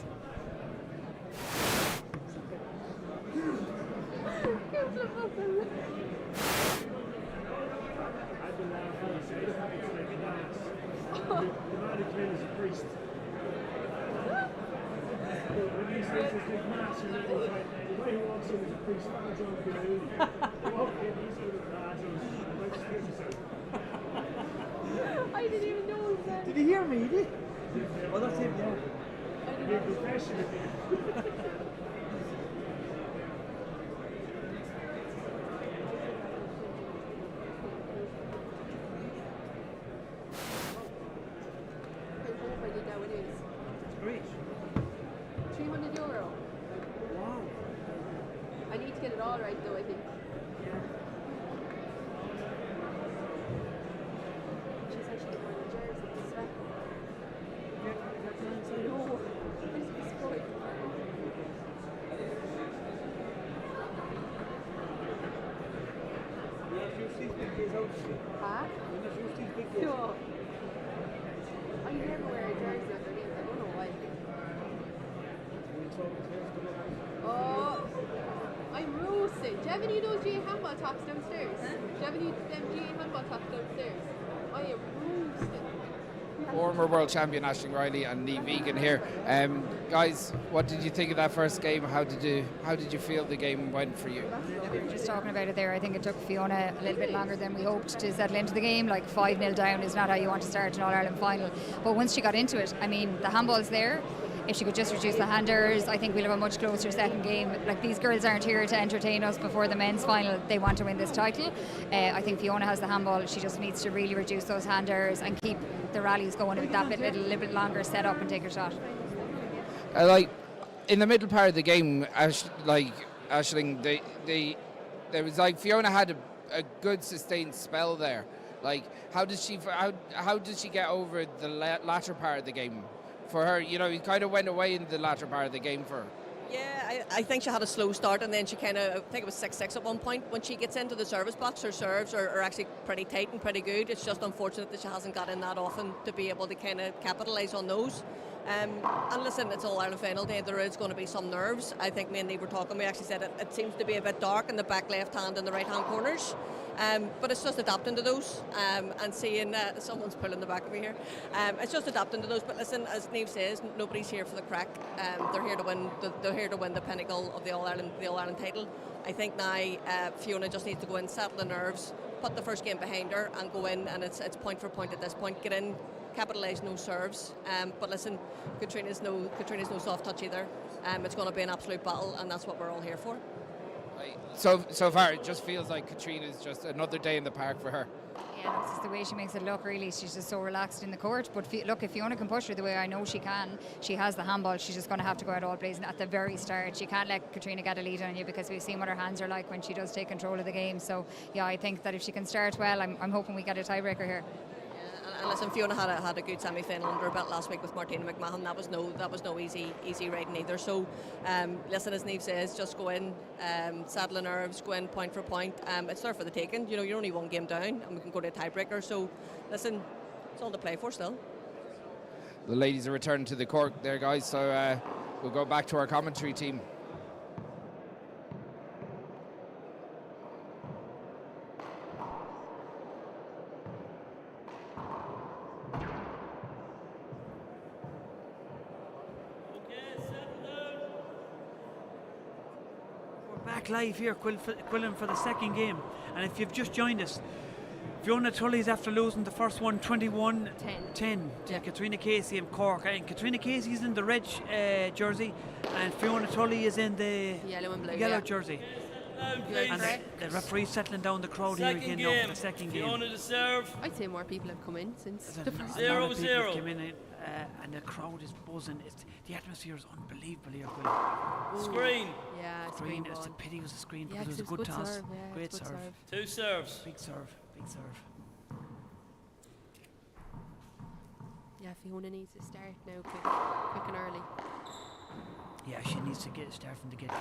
I didn't even know that. Did you hear me? Did you? Oh, that's him, yeah. Great. €300. Wow. I need to get it all right though, I think. She's actually wearing a jersey. It's like- No. Where's this boy? Huh? No. I never wear a jersey underneath. I don't know why. Oh, I'm roasted. Do you have any of those GA handball tops downstairs? Do you have any of them GA handball tops downstairs? I am roasted. Former world champion Aisling Riley and Niamh Egan here. Guys, what did you think of that first game? How did you feel the game went for you? We were just talking about it there. I think it took Fiona a little bit longer than we hoped to settle into the game. Like 5-0 down is not how you want to start an All-Ireland final. But once she got into it, I mean, the handball's there. If she could just reduce the handers, I think we'll have a much closer second game. Like, these girls aren't here to entertain us before the men's final. They want to win this title. I think Fiona has the handball. She just needs to really reduce those handers and keep the rallies going with that little bit longer, set up and take her shot. Like, in the middle part of the game, Aisling, there was like Fiona had a good sustained spell there. Like, how did she get over the latter part of the game? For her, you know, it kind of went away in the latter part of the game for her. Yeah, I think she had a slow start, and then she kind of, I think it was 6-6 at one point. When she gets into the service box, her serves are actually pretty tight and pretty good. It's just unfortunate that she hasn't got in that often to be able to kind of capitalise on those. And listen, it's All-Ireland final day. There is going to be some nerves. I think me and Niamh were talking. We actually said it seems to be a bit dark in the back left hand and the right hand corners. But it's just adapting to those and seeing someone's pulling the back of me here. It's just adapting to those. But listen, as Niamh says, nobody's here for the crack. They're here to win. They're here to win the pinnacle of the All-Ireland title. I think now Fiona just needs to go in, settle the nerves, put the first game behind her, and go in. And it's point for point at this point. Get in, capitalise, no serves. But listen, Katrina's no soft touch either. It's going to be an absolute battle, and that's what we're all here for. So far, it just feels like Katrina's just another day in the park for her. Yeah, that's just the way she makes it look, really. She's just so relaxed in the court. But look, if Fiona can push her the way I know she can, she has the handball. She's just going to have to go out all blazing at the very start. She can't let Katrina get a lead on you, because we've seen what her hands are like when she does take control of the game. So, yeah, I think that if she can start well, I'm hoping we get a tiebreaker here. And listen, Fiona had a good semi-final under her belt last week with Martina McMahon. That was no easy riding either. So, listen, as Niamh says, just go in, saddle the nerves, go in point for point. It's there for the taking. You know, you're only one game down, and we can go to a tiebreaker. So, listen, it's all to play for still. The ladies are returning to the court there, guys. So we'll go back to our commentary team. live here, Quillen, for the second game. And if you've just joined us, Fiona Tully's after losing the first one 21-10 to Katrina Casey in Cork. And Katrina Casey's in the red jersey, and Fiona Tully is in the yellow and blue jersey. Please. And the referee's settling down the crowd Second here again game. now for the second game. Fiona to serve. I'd say more people have come in since the first. 0-0. Came in, and the crowd is buzzing. The atmosphere is unbelievable here, Quillen. Screen. Yeah, Screen. It's a pity it was a screen Yeah, because it was a 'cause good it was toss. serve, yeah, Great it's good serve. serve. 2 serves. Big serve. Big serve. Yeah, Fiona needs to start now quick and early. Yeah, she needs to start from the get go.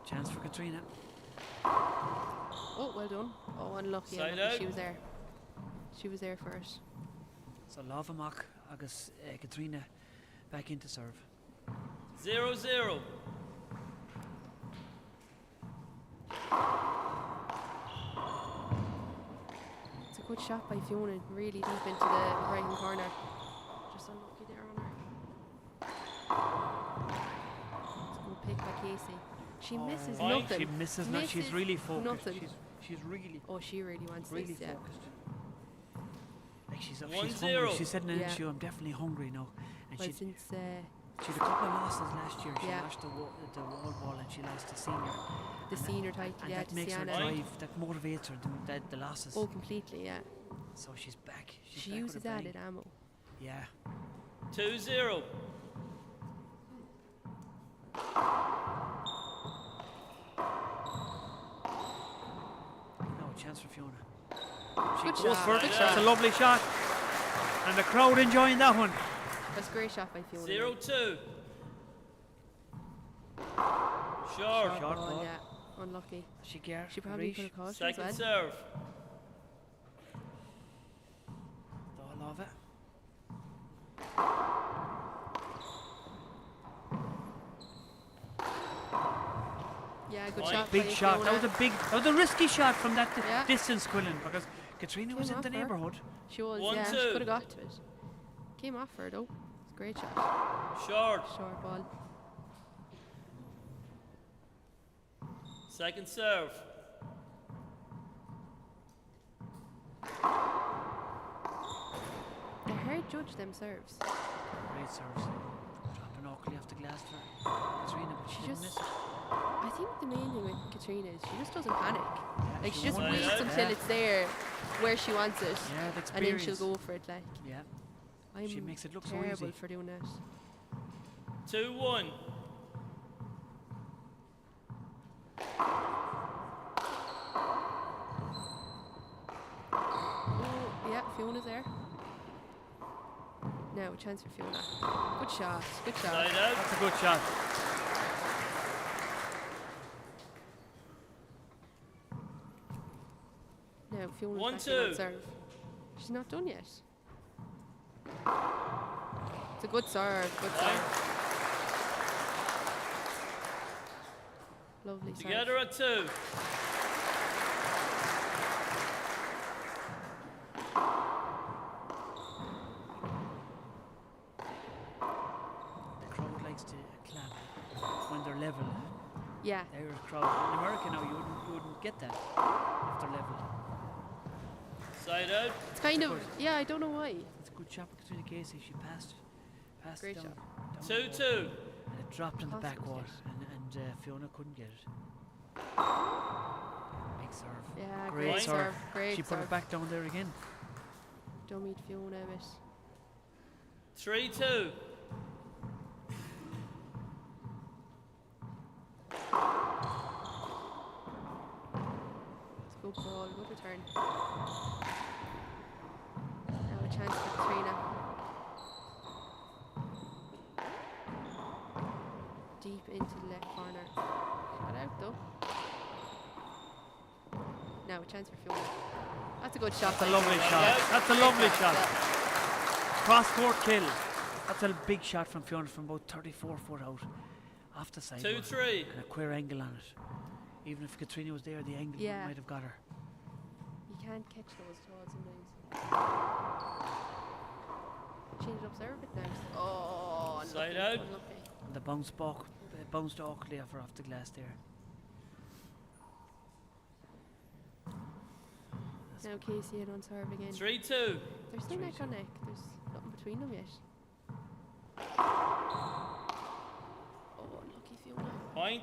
Chance for Katrina. Oh, well done. Oh, unlucky. Side Unlucky. out. She was there. She was there first. So Lavamach agus Katrina back into serve. 0-0. It's a good shot by Fiona, really deep into the right hand corner. Just unlucky there on her. It's a good pick by Casey. She misses Point. nothing. She misses nothing. She's really focused. Nothing. She's really. Oh, she really wants really this, yeah. focused. Like she's 1-0. hungry. She said in an Yeah. interview, "I'm definitely hungry now." And Well, she since had a couple of losses last year. She Yeah. lost the wall ball and she lost the senior. the senior title, And yeah, that to makes her Sienna. drive. That motivates her. The losses. Oh, completely, yeah. So she's back. She's She back with uses a bang. added ammo. Yeah. 2-0. No chance for Fiona. She Good goes shot, for it. good That's shot. a lovely shot. And the crowd enjoying that one. That's a great shot by Fiona. 0-2. Short. Short ball, ball. yeah. Unlucky. She care. She probably could have caught it as Second well. serve. All of it. Yeah, good Point. shot. Big by shot. Fiona. That was a risky shot from that Yeah. distance, Quillen, because Katrina was Came in the off her. neighbourhood. She was, 1-2. yeah. She could have got to it. Came off her though. It's a great shot. Short. Short ball. Second serve. The hard judge them serves. Great serves. Dropping Oakley off the glass for Katrina, but she She didn't just- miss it. I think the main thing with Katrina is she just doesn't panic. Like she just won't. waits Yeah. until it's there where she wants it. Yeah, the And then she'll experience. go for it like. Yeah. I'm She makes it look so terrible easy. for doing that. 2-1. Oh, yeah, Fiona's there. Now a chance for Fiona. Good shot. Good shot. Side out. That's a good shot. Now Fiona's 1-2. back in on serve. She's not done yet. It's a good serve. Good serve. Lovely serve. Together at 2. The crowd likes to clap when they're level. Yeah. The Irish crowd. In America now, you wouldn't get that if they're level. Side out. It's kind of, yeah, I don't know why. It's a good shot for Katrina Casey. She passed Great it down. shot. down the 2-2. wall. And it dropped in the back Possible wall, and Fiona couldn't get it. Big serve. Yeah, Great great serve. serve. Great She put serve. it back down there again. Don't meet Fiona a bit. 3-2. It's a good ball, good return. Now a chance for Katrina. Deep into the left corner. Got out though. Now a chance for Fiona. That's a good shot. That's a by lovely Fiona. shot. That's a Great lovely shot. yeah. Cross court kill. That's a big shot from Fiona from about 34 foot out. Off the side. 2-3. And a queer angle on it. Even if Katrina was there, the angle Yeah. might have got her. You can't catch those tall sometimes. Change it up serve a bit now. Oh, Side unlucky, out. unlucky. And the bounce bounced awkwardly off her off the glass there. Now Casey in on serve again. 3-2. They're still neck on neck. There's nothing between them yet. Oh, unlucky Fiona. Point.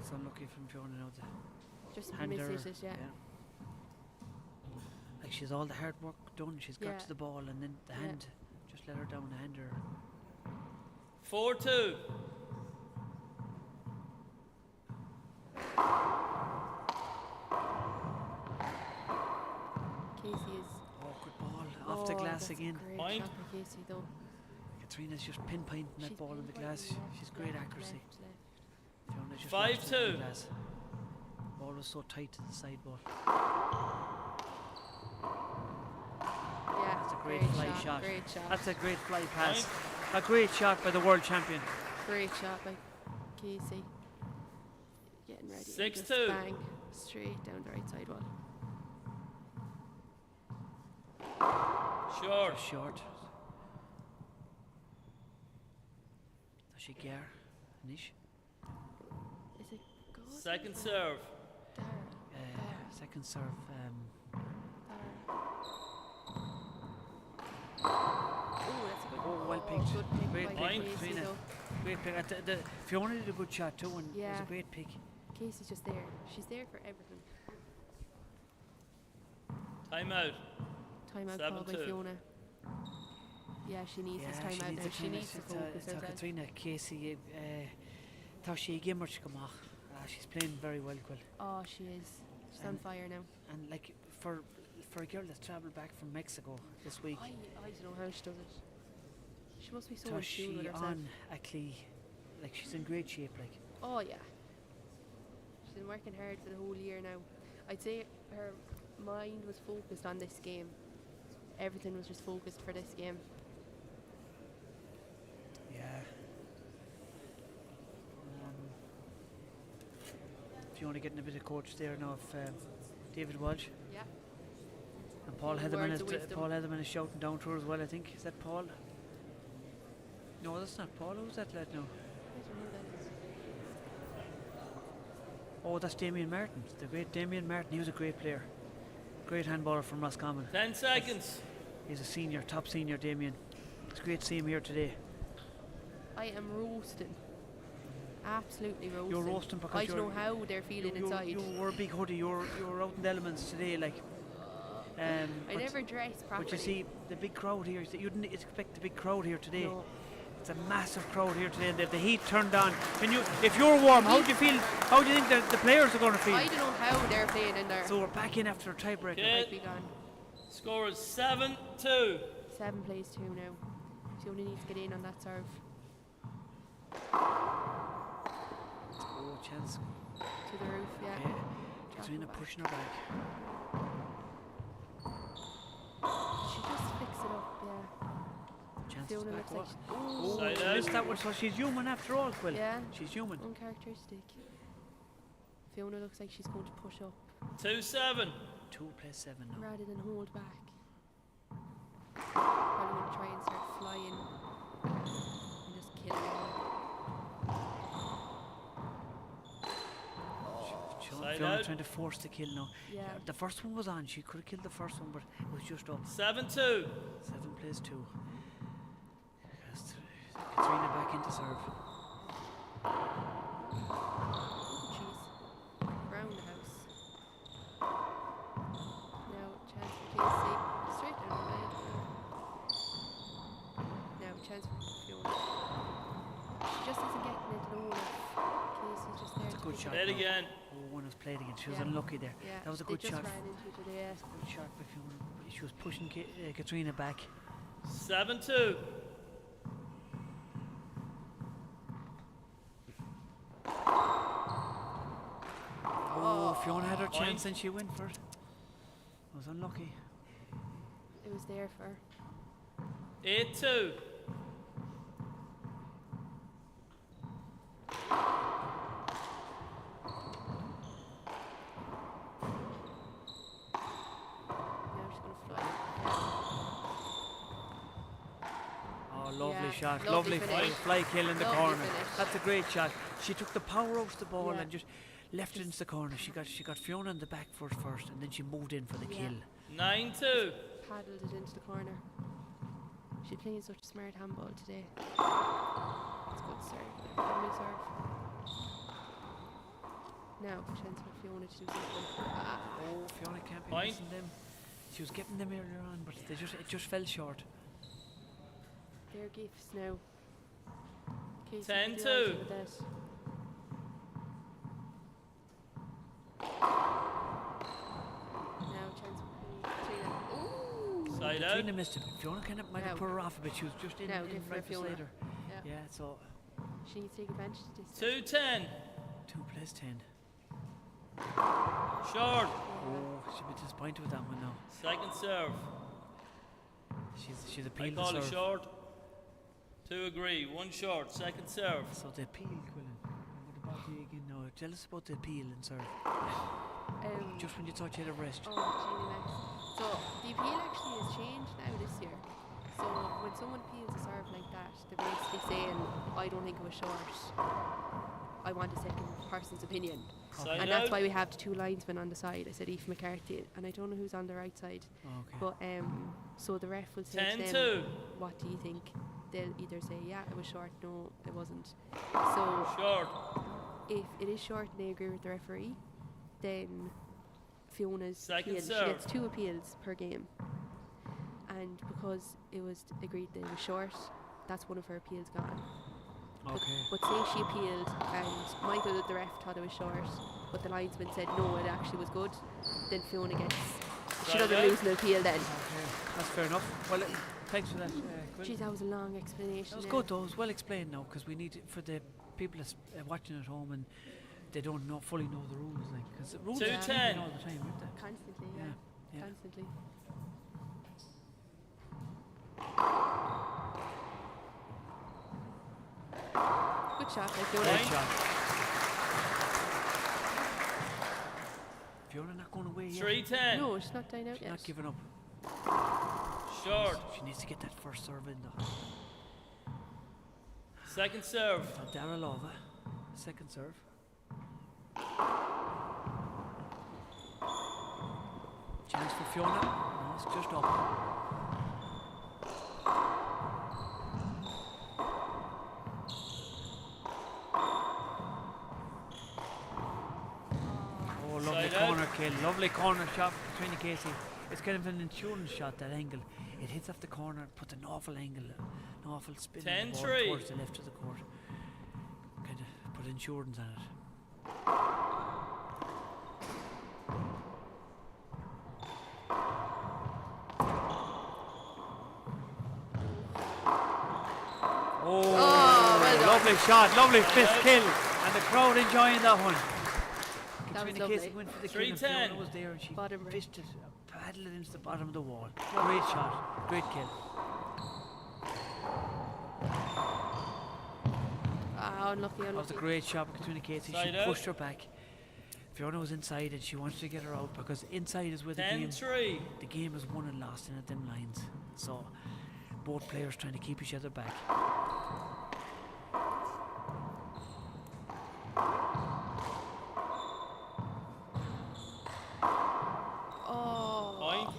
It's unlucky from Fiona now to Just hand her, misses it, yeah. Like she's all the hard work done. She's got Yeah. to the ball and then the hand. Just let her down the hand her. 4-2. Casey is. Oh, good ball. Off the glass that's a again. great Point. shot by Casey though. Katrina's just pinpointing that She's ball in the pinpointing glass. left, She's great left, accuracy. left, left. Fiona's just 5-2. left it in the glass. Ball was so tight to the side ball. Yeah, That's a great fly shot. Great shot. That's a great fly pass. A great shot by the world champion. Great shot by Casey. Getting ready. and 6-2. just bang straight down the right side wall. Short. Short. Does she care? Nish? Is it good? Second serve. Second serve. Oh, that's a good. Oh, well picked. Good pick Great by pick, Casey Katrina. though. Great pick. Fiona did a good shot too, and it was Yeah. a great pick. Casey's just there. She's there for everything. Timeout. Timeout call by 7-2. Fiona. Yeah, she needs this timeout now. She needs to focus herself. Katrina, Casey, tá she gimmert goach. She's playing very well, Quill. Oh, she is. She's on fire now. And like for a girl that's travelled back from Mexico this week, I don't know how she does it. She must be so tá in tune with she herself. on actually, like she's in great shape, like. Oh yeah. She's been working hard for the whole year now. I'd say her mind was focused on this game. Everything was just focused for this game. Yeah. Fiona getting a bit of coach there now of David Walsh. Yeah. And Paul Words Heatherman of wisdom. Paul Heatherman is shouting down to her as well, I think. Is that Paul? No, that's not Paul. Who's that lad now? I don't know who that is. Oh, that's Damien Martin. The great Damien Martin. He was a great player. Great handballer from Roscommon. 10 seconds. He's a senior, top senior, Damien. It's great to see him here today. I am roasting. Absolutely roasting. You're roasting because I don't know how they're feeling inside. You were a big hoodie. You're out in the elements today, like. I never dress properly. But you see, the big crowd here. You didn't expect the big crowd here today. No. It's a massive crowd here today, and the heat turned on. And if you're warm, how do you feel? How do you think the players are going to feel? I don't know how they're playing in there. So we're back in after a tiebreaker. Might be gone. Score is 7-2. 7 plays 2 now. She only needs to get in on that serve. Oh, chance. To the roof, yeah. Katrina pushing her back. She just flicks it up, yeah. Chances Fiona back. looks like Oh, Side missed out. that one. So she's human after all, Quill. Yeah. She's human. Uncharacteristic. Fiona looks like she's going to push up 2-7. 2 plays 7 now. rather than hold back. Probably going to try and start flying and just kill her. Fiona out. trying to force the kill now. Yeah. The first one was on. She could have killed the first one, but it was just up. 7-2. 7 plays 2. Katrina back into serve. Oh, jeez. Round the house. Now, chance for Casey. Straight down the line. Now, chance for Fiona. She just isn't getting it low enough. Casey's just there. That's a to good pick shot. it Play it up. again. Oh, one was played again. She was Yeah. unlucky there. Yeah, That was a they good just shot. ran into it today. Good shot by Fiona. She was pushing Katrina back. 7-2. Oh, Fiona had her Point. chance and she went for it. Was unlucky. It was there for her. 8-2. Now she's going to fly. Oh, lovely shot. Lovely Lovely finish. fly kill in the Lovely corner. finish. That's a great shot. She took the power out of the ball Yeah. and just left it into the corner. She got Fiona in the back foot first, and then she moved in for the Yeah. kill. 9-2. Paddled it into the corner. She's playing such a smart handball today. It's good serve. Lovely serve. Now, chance for Fiona to do something. Oh, Fiona can't be Point. missing them. She was getting them earlier on, but it just fell short. They're gifts now. Casey, 10-2. with that. Now, chance for Katrina. Ooh! Side out. Katrina missed it. Fiona kind of might have Now. put her off a bit. She was just in Now, give her right Fiona. beside her. Yeah. Yeah, so She needs to take advantage of this. 2-10. 2 plus 10. Short. Oh, she'll be disappointed with that one now. Second serve. She's I appealed call the it serve. short. 2 agree. 1 short. Second serve. So the appeal, Quillen. What about you again now? Tell us about the appeal and serve. Just when you thought you had a rest. Oh, Genie Max. So the appeal actually has changed now this year. So when someone appeals a serve like that, they're basically saying, I don't think it was short. I want a second person's opinion. Side And that's out. why we have the 2 linesmen on the side. I said Aoife McCarthy, and I don't know who's on the right side. Okay. But so the ref will say to 10-2. them, what do you think? They'll either say, yeah, it was short, no, it wasn't. So Short. if it is short and they agree with the referee, then Fiona's Second appeal. She serve. gets 2 appeals per game. And because it was agreed that it was short, that's one of her appeals gone. Okay. But say she appealed and Michael, the ref, thought it was short, but the linesman said no, it actually was good, then Fiona gets... She Side doesn't out. lose an appeal then. Okay, that's fair enough. Well, thanks for that, Quillen. Geez, that was a long explanation. That was there. good though. It was well explained now, because we need it for the people that's watching at home and they don't fully know the rules. Because the rules are 2-10. changing all the time, aren't they? Constantly, yeah. Yeah. Constantly. Good shot, like Fiona. Great shot. Fiona not going away yet. 3-10. No, she's not down out She's yet. not giving up. Short. She needs to get that first serve in though. Second serve. So Darylova, second serve. Chance for Fiona. No, it's just up. Oh, lovely Side out. corner kill. Lovely corner shot for Katrina Casey. It's kind of an insurance shot, that angle. It hits off the corner, puts an awful angle, an awful spin on the ball 10-3. towards the left of the court. Kind of put insurance on it. Oh, well done. lovely shot, lovely fist kill, and the crowd enjoying that one. That was Katrina Casey lovely. went for the kill, and 3-10. Fiona was there, and she Bottom right. fisted, paddled it into the bottom of the wall. Great shot, great kill. Unlucky, That was a unlucky. great shot by Katrina Casey. Side She out. pushed her back. Fiona was inside, and she wanted to get her out because inside is where the game. 10-3. The game is won and lost in at them lines. So both players trying to keep each other back. Oh. Point.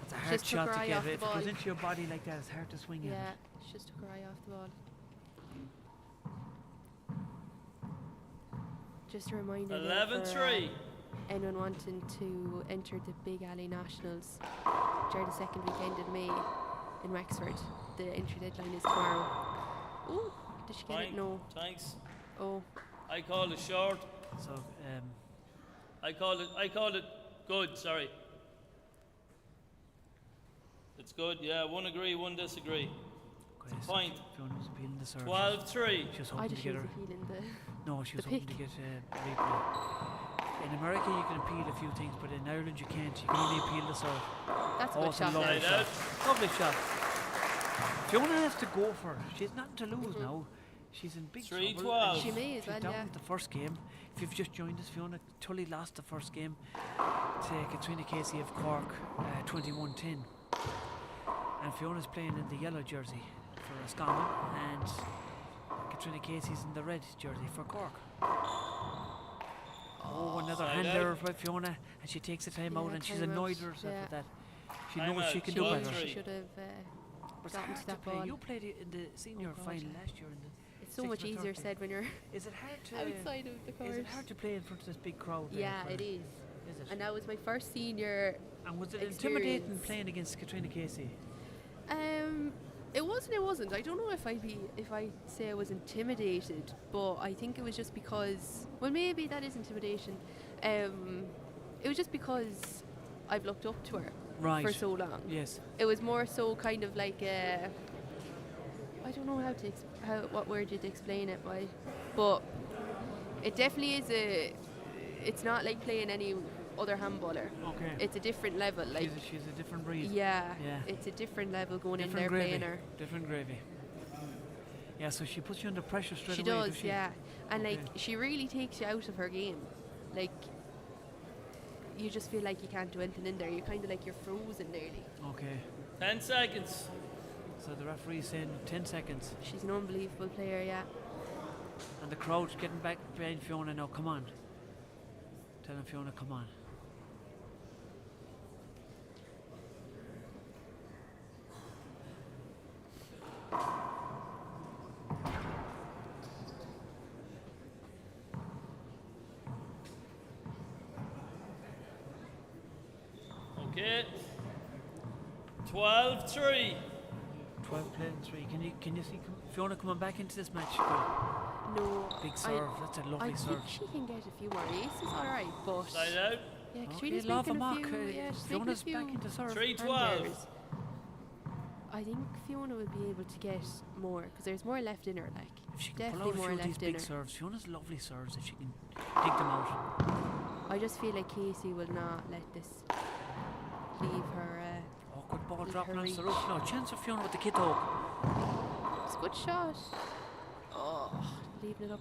It's a hard Just took shot her to eye get. off the If it goes ball. into your body like that, it's hard to swing Yeah, at she just took her eye off the ball. Just a reminder there for, 11-3. anyone wanting to enter the Big Alley Nationals during the second weekend in May in Wexford. The entry deadline is tomorrow. Ooh, did she get Point. it? No. Thanks. Oh, I call it short. it. So I called it good, sorry. It's good, yeah. 1 agree, 1 disagree. okay, so point. Fiona was appealing the serve. 12-3. She was I hoping just to get was her. appealing the. No, she was the hoping pick. to get a replay. In America, you can appeal a few things, but in Ireland, you can't. You can only appeal the serve. That's a good Awesome, shot. lovely Side shot. out. Lovely shot. Fiona has to go for it. She has nothing to lose now. She's in big 3-12. trouble. and She may as she's well, down yeah. the first game. If you've just joined us, Fiona Tully lost the first game to Katrina Casey of Cork, 21-10. And Fiona's playing in the yellow jersey for Roscommon, and Katrina Casey's in the red jersey for Cork. Oh, another Side handler out. by Fiona, and she takes the time out, and she's time out, annoyed with herself yeah. with that. She Time knows out, she can do shot better. three. She should have It's gotten hard to to that play. ball. You played it in the senior God, final yeah. last year. In the It's so much 16 and easier 30. said when you're Is it hard to outside of the course. Is it hard to play in front of this big crowd? there, Yeah, Colin? it is. Is it? And that was my first senior. And was it intimidating experience. playing against Katrina Casey? It wasn't. It wasn't. I don't know if I say I was intimidated, but I think it was just because. Well, maybe that is intimidation. It was just because I've looked up to her Right. for so long. Yes. It was more so kind of like I don't know how to what word you'd explain it by, but it definitely is it's not like playing any other handballer. Okay. It's a different level. Like She's a different breed. yeah, Yeah. it's a different level going in Different there gravy. playing her. Different gravy. Yeah, so she puts you under pressure straight She away. does, yeah. And like Okay. she really takes you out of her game. Like you just feel like you can't do anything in there. You're kind of like you're frozen nearly. Okay. 10 seconds. So the referee's saying 10 seconds. She's an unbelievable player, yeah. And the crowd's getting back behind Fiona now. Come on. Telling Fiona, come on. Okay. 12-3. 12 playing 3. Can you see Fiona coming back into this match? No. Big serve. That's a lovely I serve. think she can get a few more aces, alright, but Side out. yeah, Okay, Katrina's love making a a mock. few. Yeah, she's making a Fiona's few back into serve. 3-12. handers. I think Fiona will be able to get more because there's more left in her. Like If she can definitely pull out a more few of these left in big her. serves, Fiona's lovely serves if she can dig them out. I just feel like Casey will not let this leave her. Awkward ball leave dropping her onto the reach. roof. No chance for Fiona with the kit hook. It's a good shot. Oh, leaving it up.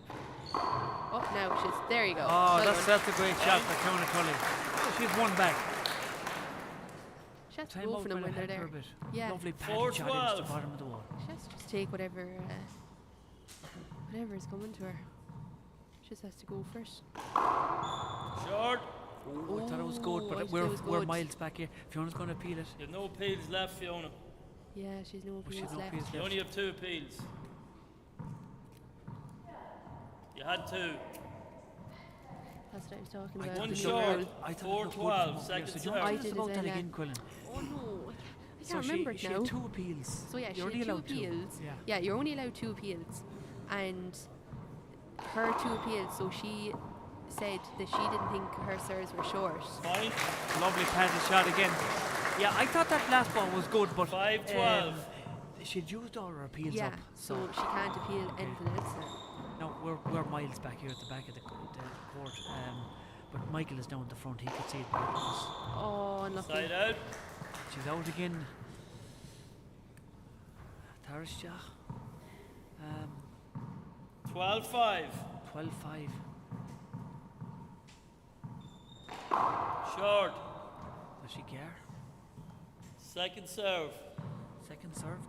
Oh, now she's there. You go. Oh, Well that's done. a great shot by Fiona Cully. She's one back. She has to Time go out for them by when the they're head for there. a bit. Yeah. Lovely padded shot into 4-12. the bottom of the wall. She has to just take whatever is coming to her. She just has to go first. Short. Oh, I thought it was good, I but thought we're, it was we're good. miles back here. Fiona's going to appeal it. You have no appeals left, Fiona. Yeah, she's no she's appeals no left. appeals You only have 2 appeals. You had 2. That's what I was talking I about. One the new short. rule. I thought it looked good from 4-12. up here, Second so serve. don't tell I us did about as that well, again, Quillen. Oh no, I So can't remember it she now. had 2 appeals. So yeah, she You're had only 2 allowed 2. appeals. Yeah. You're only allowed 2 appeals, and her 2 appeals. So she said that she didn't think her serves were short. Fine. Lovely padded shot again. Yeah, I thought that last ball was good, but 5-12. she'd used all her appeals Yeah, up. so she can't appeal anything else now. No, we're miles back here at the back of the court. But Michael is down at the front. He could see it. Better than us. Oh, unlucky. Side out. She's out again. Tarish Jah. 12-5. 12-5. Short. Does she care? Second serve. Second serve,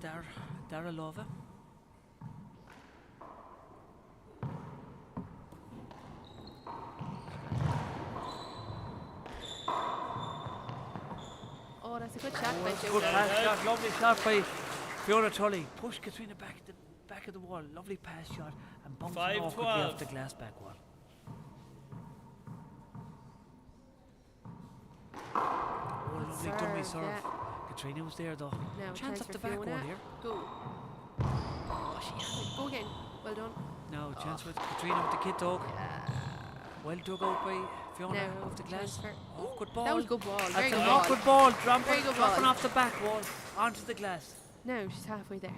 Daralova. Oh, that's a good shot by Good Fiona. pass shot, lovely shot by Fiona Tully. Push Katrina back of the wall. Lovely pass shot and bouncing 5-12. awkwardly off the glass back wall. Oh, lovely dummy serve. yeah. Katrina was there though. Now, Chance off for the back Fiona. wall here. Go. Oh, she has it. Go again. Well done. Now chance with Katrina with the kid dog. Well dug out by Fiona Now, off the glass. transfer. Awkward ball. That was a good ball. Very That's good an ball. awkward ball. Very good Dropping ball. off the back wall onto the glass. No, she's halfway there.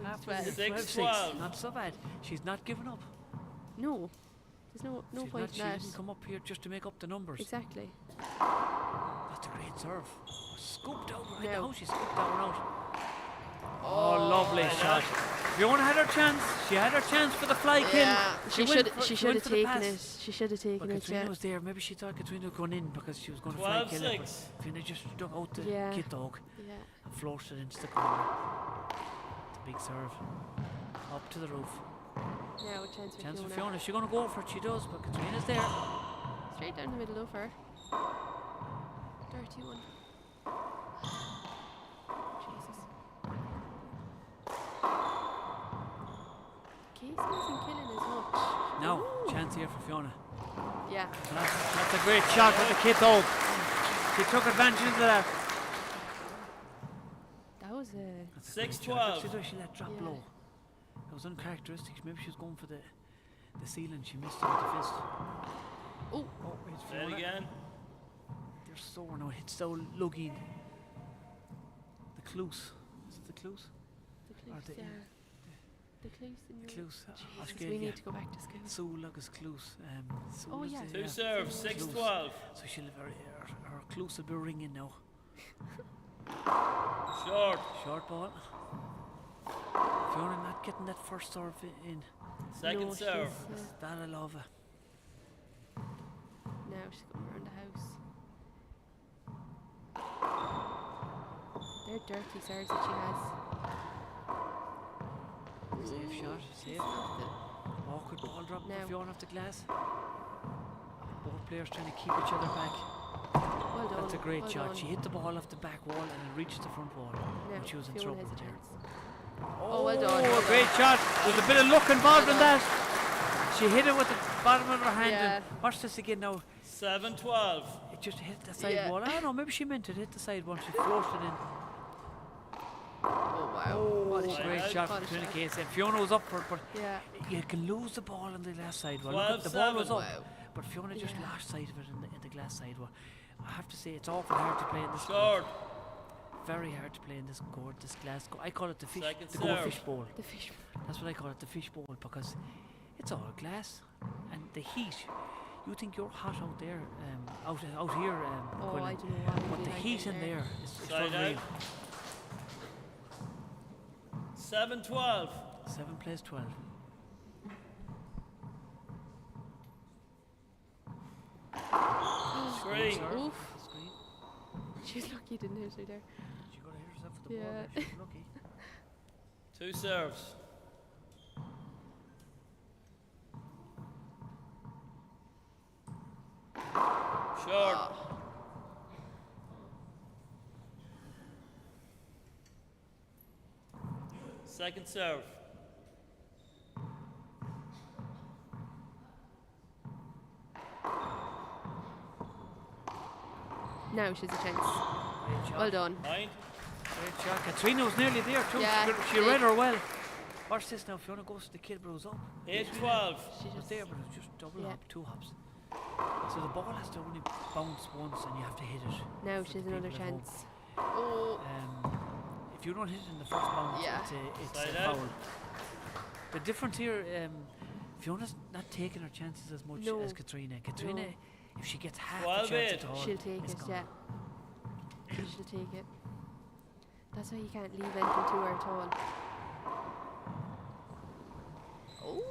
Halfway to 12. 12-6. Not so bad. She's not giving up. No. There's no She's point not, in she that. didn't come up here just to make up the numbers. Exactly. That's a great serve. Scooped out right No. now. She scooped that one out. Oh, lovely shot. Fiona had her chance. She had her chance for the fly kill. Yeah, she went should for- she she should went have for the taken pass. it. She should have taken But it. Katrina Yeah. was there. Maybe she thought Katrina was going in because she was going to fly kill it. But 12-6. Fiona just dug out the Yeah. kid dog Yeah. and floated it into the corner. big serve. Up to the roof. Now a chance for Fiona. She's going to go for it. She does, but Katrina's there. Straight down the middle of her. Dirty one. Jesus. Casey isn't killing as much. Now, chance here for Fiona. Yeah. That's a great shot with the kid dog. She took advantage of that. That was a 6-12. She let drop low. That was uncharacteristic. Maybe she was going for the ceiling. She missed it with the fist. Oh, it's Say it Fiona. again. They're sore now. It's so luggy. The Cluse. Is it the Cluse? The Cluse, yeah. The Cluse in your... Cluse. Jesus, we need to go back to school. Sue Lucas Cluse. Oh, yeah. 2 serves, 6-12. So she'll have her Cluse will be ringing now. Short ball. Fiona not getting that first serve in. Second serve. That I love her. Now she's going around the house. They're dirty serves that she has. Safe shot. Safe. Awkward ball drop for Fiona off the glass. Both players trying to keep each other back. Well done. That's a great well shot. done. She hit the ball off the back wall and it reached the front wall. Now But she was in Fiona trouble has a there. chance. Oh, well done. Oh, a great shot. There's a bit of luck involved in that. She hit it with the bottom of her hand. Yeah. And watch this again now. 7-12. It just hit the side wall. I don't know, maybe she meant it hit the side wall. She floated in. Oh, wow. What a shot. Great shot What a from Fiona shot. Casey. And Fiona was up for it, but Yeah. you can lose the ball on the glass side wall. Look, the ball was up, Wow. but Fiona just Yeah. lost sight of it in the glass side wall. I have to say, it's awful hard to play in this Short. court. Very hard to play in this court, this glass court. I call it the fish, Second the serve. goldfish bowl. The fish bowl. That's what I call it, the fish bowl, because it's all glass and the heat. You think you're hot out there, out here, Oh, Quillen, I don't know what but the heat in there is Side unreal. out. 7-12. 7 plays 12. Screen. Oof. She's lucky you didn't hit her there. She got to hit herself with the Yeah. ball there. She was lucky. 2 serves. Short. Second serve. Now she's a chance. Great shot. Well done. Point. Great shot. Katrina was nearly there too. Yeah, She read her well. Watch this now. Fiona goes to the kid, but it was up. 8-12. She was there, but it was just double Yeah. hop, 2 hops. So the ball has to only bounce once, and you have to hit it. Now for she's the another people at home. chance. Oh. If you don't hit it in the first bounce, Yeah. it's Side a out. foul. The difference here, Fiona's not taking her chances as much No. as Katrina. Katrina, No. if she gets half 12 the chance it. at all, She'll take it's it, gone. yeah. She'll take it. That's why you can't leave anything to her at all. Oh.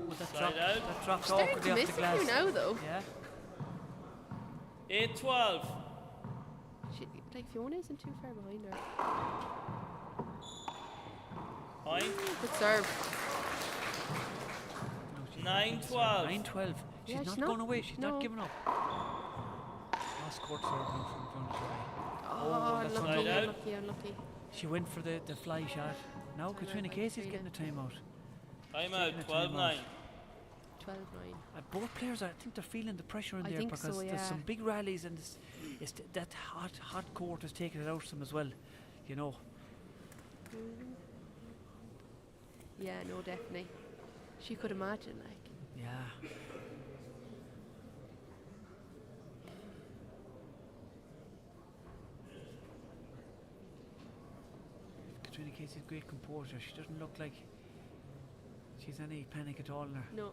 But that Side dropped, out. that dropped Starting awkwardly to off miss the it glass. here now, though. Yeah. 8-12. Like Fiona isn't too far behind her. Point. Good serve. 9-12. 9-12. She's Yeah, not she's going not- away. She's no. not giving up. Last court serve now from Fiona. Oh, that's unlucky, unlucky. unlucky, unlucky. She went for the fly shot. Now Katrina by Casey's Katrina. getting a timeout. Time Taking out. a 12-9. 12-9. Both players, I think they're feeling the pressure in I there think because so, there's yeah. some big rallies and that hot court is taking it out of them as well, you know. Yeah, no, definitely. She could imagine, like. Yeah. Katrina Casey's great composure. She doesn't look like she's any panic at all in her. No.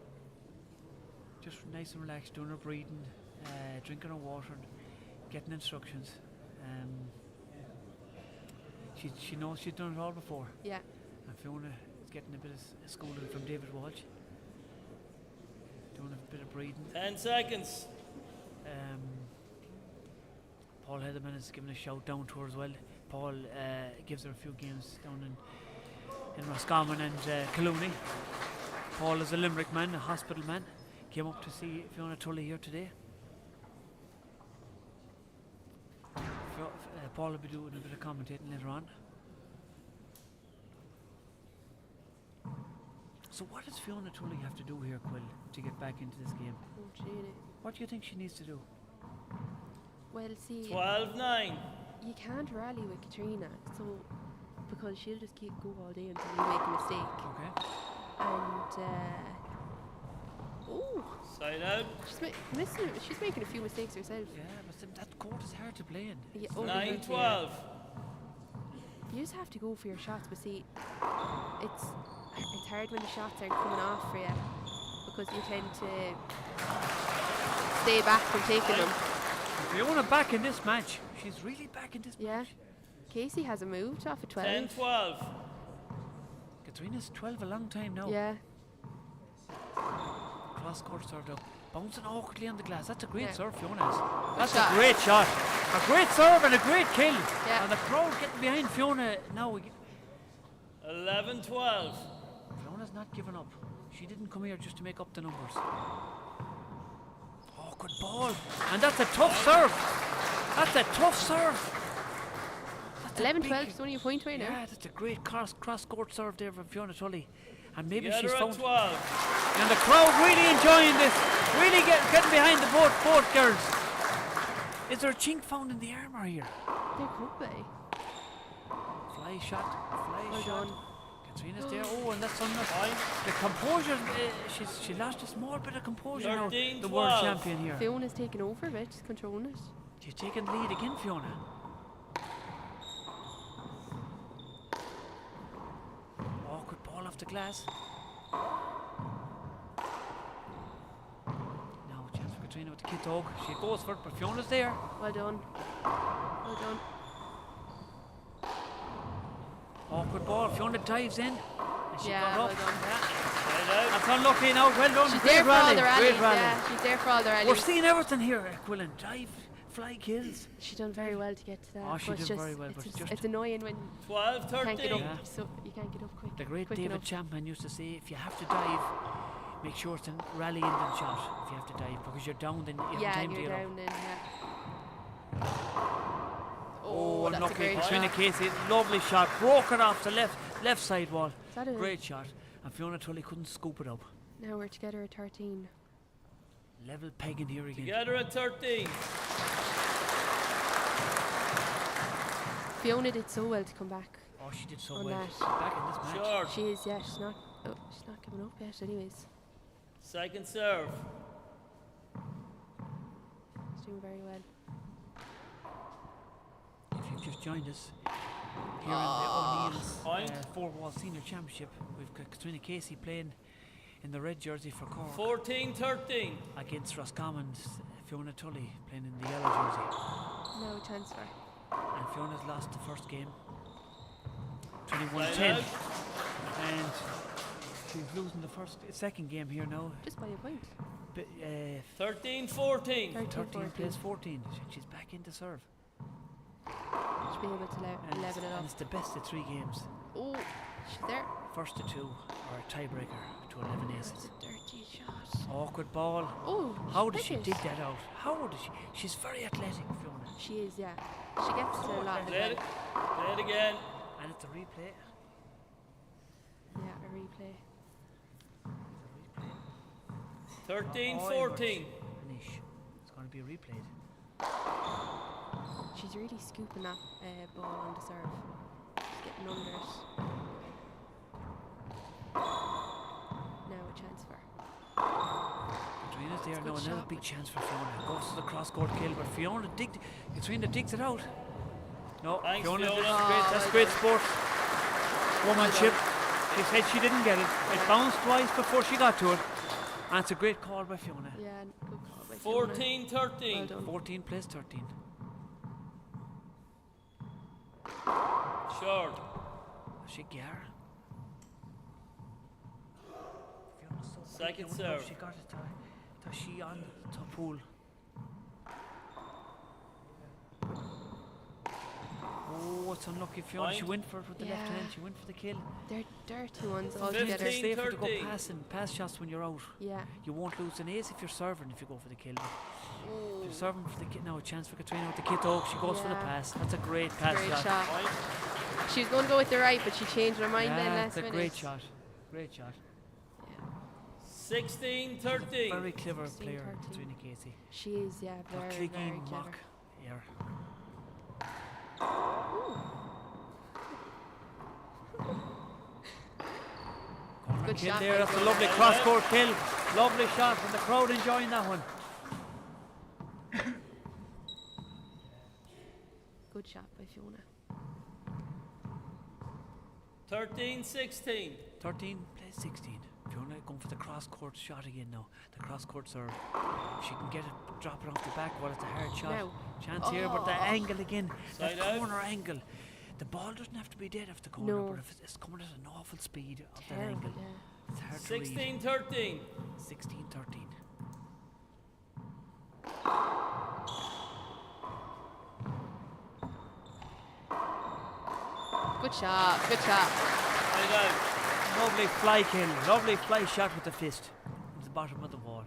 Just nice and relaxed, doing her breathing, drinking her water, and getting instructions. She knows she's done it all before. Yeah. And Fiona is getting a bit of schooling from David Walsh. Doing a bit of breathing. 10 seconds. Paul Heatherman is giving a shout down to her as well. Paul gives her a few games down in in Roscommon and Clooney. Paul is a Limerick man, a hospital man. Came up to see Fiona Tully here today. Paul will be doing a bit of commentating later on. So what does Fiona Tully have to do here, Quill, to get back into this game? Oh, Gina. What do you think she needs to do? Well, see. 12-9. You can't rally with Katrina, so because she'll just keep go all day until you make a mistake. Okay. And Side out. She's making a few mistakes herself. Yeah, but that court is hard to play in. Yeah, 9-12. You just have to go for your shots, but see, it's hard when the shots aren't coming off for you because you tend to stay back from taking them. Fiona back in this match. She's really back in this match. Casey hasn't moved off a 12. 10-12. Katrina's 12 a long time now. Yeah. Cross court served up. Bouncing awkwardly on the glass. That's a great Yeah. serve, Fiona has. That's shot. a great shot. A great serve and a great kill. Yeah. And the crowd getting behind Fiona now. 11-12. Fiona's not giving up. She didn't come here just to make up the numbers. Oh, good ball. And that's a tough serve. That's a tough serve. 11-12 is only a point away now. Yeah, that's a great cross court serve there from Fiona Tully. And maybe Get she's her at found. 12. And the crowd really enjoying this. Really getting behind the both girls. Is there a chink found in the armour here? There could be. Fly shot. Well done. Katrina's there. Oh, and that's on the composure. She lost a small bit of composure now. The world champion here. Fiona's taking over a bit, she's controlling it. She's taking the lead again, Fiona. Oh, good ball off the glass. Now a chance for Katrina with the kid dog. She goes for it, but Fiona's there. Well done. Well done. Oh, good ball. Fiona dives in. And she got well up. done. That's unlucky now. Well done. She's Great there for rally. all the rallies. Great rally. Yeah, she's there for all the rallies. We're seeing everything here, Quillen. Dive, fly, kills. She done very well to get to that. Oh, she but it's did just, very well, but it's just- it's annoying when 12-13. you can't get up. Yeah. So you can't get up quick. The great quick David enough. Champman used to say, if you have to dive, make sure it's a rally in the shot. If you have to dive, because you're down, then you have Yeah, time to you're get up. down then. Yeah. Oh, that's a unlucky. great Katrina shot. Casey, lovely shot. Broke it off the left side wall. Is that a- Great shot. And Fiona Tully couldn't scoop it up. Now we're together at 13. Level pegging here again. Together at 13. Fiona did so well to come back. Oh, she did so on well. that. She's back in this match. Sure. She is, yeah. She's not giving up yet, anyways. Second serve. She's doing very well. If you've just joined us here in the O'Neill's Four-Wall Senior Championship, we've got Katrina Casey playing in the red jersey for Cork 14-13. against Roscommon's Fiona Tully playing in the yellow jersey. No transfer. And Fiona's lost the first game 21-10, and she's losing the second game here now. Just by a point. 13-14. 13 plays 14. She's back into serve. She'll be able to level it And up. it's the best of 3 games. Oh, she's there. First to 2 or a tiebreaker to 11 aces. It's a dirty shot. Awkward ball. Oh, how did she pick it. dig that out? How did she? She's very athletic, Fiona. She is, yeah. She gets to a lot of Play it. it. Play it again. And it's a replay. Yeah, a replay. 13-14. Anish. It's going to be replayed. She's really scooping that ball on the serve. She's getting under it. Now a chance for her. Katrina's there It's a now. good Another shot. big chance for Fiona. Goes to the cross-court kill, but Katrina digs it out. No, Thanks, Fiona, Fiona. that's great sport. Womanship. She said she didn't get it. It bounced twice before she got to it. And it's a great call by Fiona. Yeah, good call by Fiona. 14-13. Well done. 14 plays 13. Short. She Gar. Fiona's so Second quick, I wonder if serve. She got it. To she on the pool. Oh, it's unlucky Fiona. She Point. went for it with the left hand. She went for the kill. They're dirty ones It's altogether. safer to go 15-13. pass shots when you're out. Yeah. You won't lose an ace if you're serving if you go for the kill. But if you're serving for the kill, now a chance for Katrina with the kit oak. She goes for the Yeah. pass. That's a great pass Great shot. shot. She was going to go with the right, but she changed her mind then Yeah, last it's a minute. great shot. Great shot. 16-13. Very clever player, Katrina Casey. She is, yeah, very, very clicking clever. mock here. Corner Good kill shot, there. That's a Michael. lovely cross-court kill. Lovely shot, and the crowd enjoying that one. Good shot by Fiona. 13-16. 13 plays 16. Fiona going for the cross-court shot again now. The cross-court serve. If she can get it, drop it off the back. Well, it's a hard shot. Now. Chance here, but the Oh. angle again. Side That out. corner angle. The ball doesn't have to be dead off the corner, No. but if it's coming at an awful speed of that Terrible, angle, yeah. it's hard to read. 16-13. 16-13. Good shot, good shot. Side out. Lovely fly kill. Lovely fly shot with the fist. At the bottom of the wall.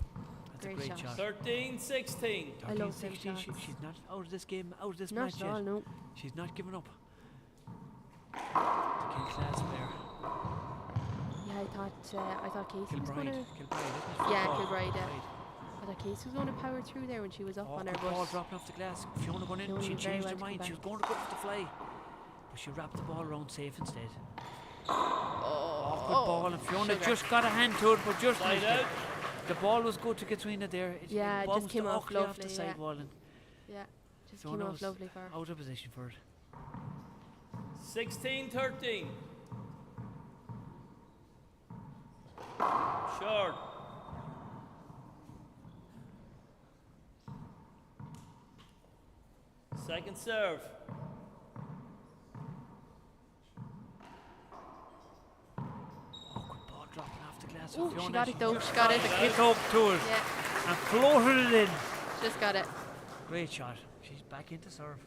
That's Great a great shot. shot. 13-16. I love them 13-16, shots. she's not out of this game, out of this Not match at yet. all, no. She's not giving up. Kilclass player. Yeah, I thought Casey was going Kilbride. to... Kilbride, isn't it? Yeah, Football. Kilbride, yeah. I thought Casey was going to power through there when she was up on her Awkward ball bus. dropping off the glass. Fiona going in, Fiona she did very changed well her to come mind. She was back. going to go for the fly. But she wrapped the ball around safe instead. Oh, Awkward ball, and Fiona sugar. just got a hand to it, but just Side missed it. out. The ball was good to Katrina there. Yeah, it just bounced came off awkwardly off lovely, the yeah. sidewall, and Yeah, just Fiona came off was lovely for her. out of position for it. 16-13. Short. Second serve. Awkward ball dropping off the glass. Ooh, Fiona, she got it though, just she got got it. the hit up to it Yeah, and floated it in. just got it. Great shot. She's back into serve.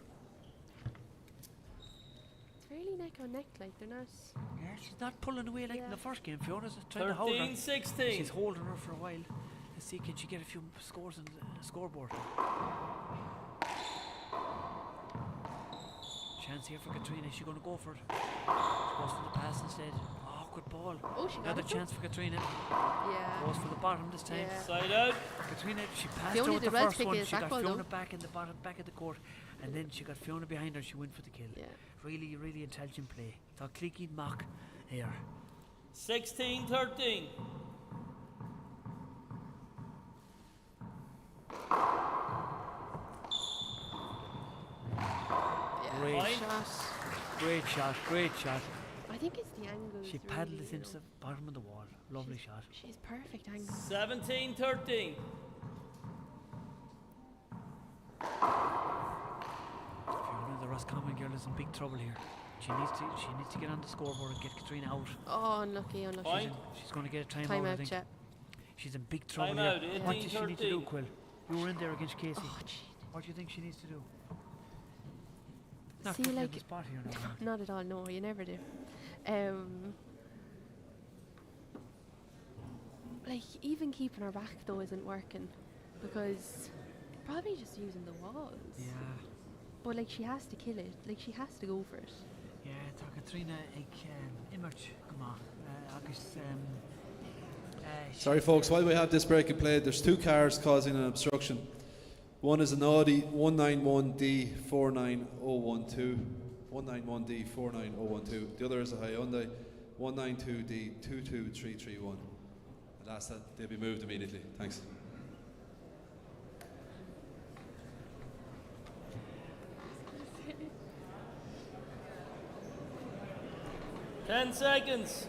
It's really neck on neck, like they're not... Yeah, she's not pulling away like in Yeah. the first game. Fiona's trying to hold her. 13-16. She's holding her for a while. Let's see, can she get a few scores on the scoreboard? Chance here for Katrina. Is she going to go for it? She goes for the pass instead. Awkward ball. Oh, she got Another it though. chance for Katrina. Yeah. Goes for the bottom this time. Yeah. Side out. Katrina, she passed Fiona her with the did well to first pick one. it She got back well, Fiona though. back in the bottom, back of the court, and then she got Fiona behind her. She went for the kill. Yeah. Really, really intelligent play. Thought clicky mock here. 16-13. Yeah. Great Point. Shot. Great shot, great shot. I think it's the angle. She paddled it into the bottom of the wall. Lovely shot. She's perfect angle. 17-13. Fiona, the Roscommon girl, is in big trouble here. She needs to get on the scoreboard and get Katrina out. Oh, unlucky, unlucky. Point. She's going to get a timeout, Time I out, think. yeah. She's in big trouble Timeout, here. What does she need to do, 18-13. Quill? You were in there against Casey. Oh, gee. What do you think she needs to do? Not See, putting you on like, the spot here now. not at all, no, you never do. Like, even keeping her back, though, isn't working. Because probably just using the walls. Yeah. But, like, she has to kill it. Like, she has to go for it. Yeah, tá Katrina ag immert goma agus Sorry folks, while we have this break in play, there's two cars causing an obstruction. One is an Audi 191D49012, 191D49012. The other is a Hyundai 192D22331. I'd ask that they be moved immediately. Thanks. Ten seconds.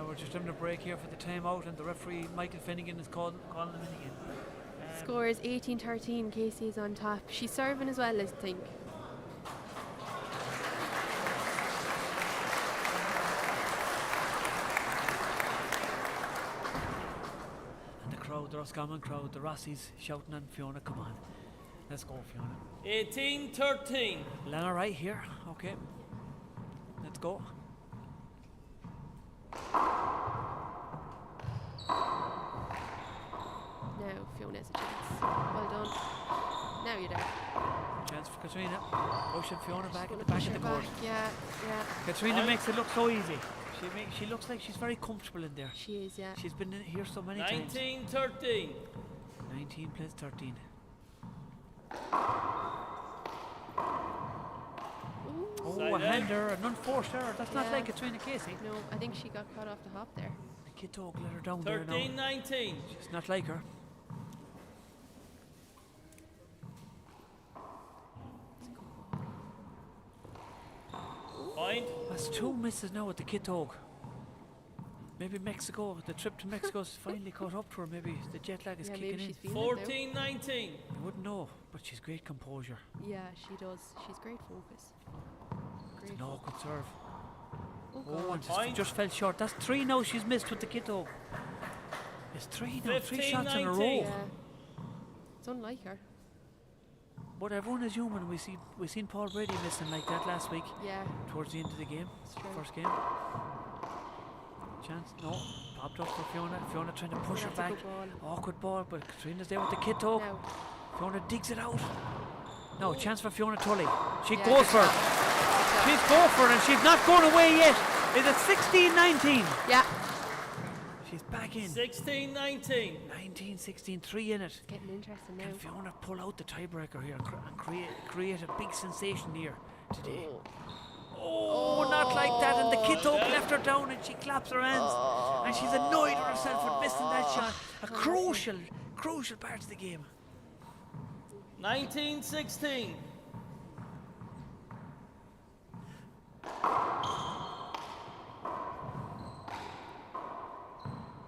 we're just having a break here for the timeout, and the referee Michael Finnegan is calling them in again. Score is 18-13. Casey is on top. She's serving as well, I think. And the crowd, the Roscommon crowd, the Rossies shouting on Fiona, come on. Let's go, Fiona. 18-13. Lana right here. Okay. Let's go. Now Fiona has a chance. Well done. Now you're there. Chance for Katrina. Pushing Fiona back at the Push back of her the court. back, yeah, yeah. Katrina makes it look so easy. She looks like she's very comfortable in there. She is, yeah. She's been in here so many times. 19-13. 19 plays 13. Oh, a hander, an unforced error. That's not like Katrina Casey. No, I think she got caught off the hop there. The kid dog let her down there now. 13-19. She's not like her. Point. That's 2 misses now at the kid dog. Maybe Mexico, the trip to Mexico's finally caught up to her. Maybe the jet lag is kicking in. 14-19. You wouldn't know, but she's great composure. Yeah, she does. She's great focus. Great No, good serve. Oh, and Point. just fell short. That's 3 now she's missed with the kid dog. It's 3 now, 3 shots in a row. Yeah. It's unlike her. But everyone is human. We seen Paul Brady missing like that last week. Yeah. Towards the end of the game, first game. Chance, no, popped up for Fiona. Fiona trying to push her That's a back. good ball. Awkward ball, but Katrina's there with the kid dog. Now. Fiona digs it out. No, chance for Fiona Tully. She Yeah, goes good for it. job. She's going for it, and she's not going away yet. Is it 16-19? Yeah. She's back in. 16-19. 19-16, 3 in it. Getting interesting now. Can Fiona pull out the tiebreaker here and create a big sensation here today? Oh, not like that. And the kid dog left her down and she claps her hands. And she's annoyed with herself for missing that shot. A crucial part of the game. 19-16.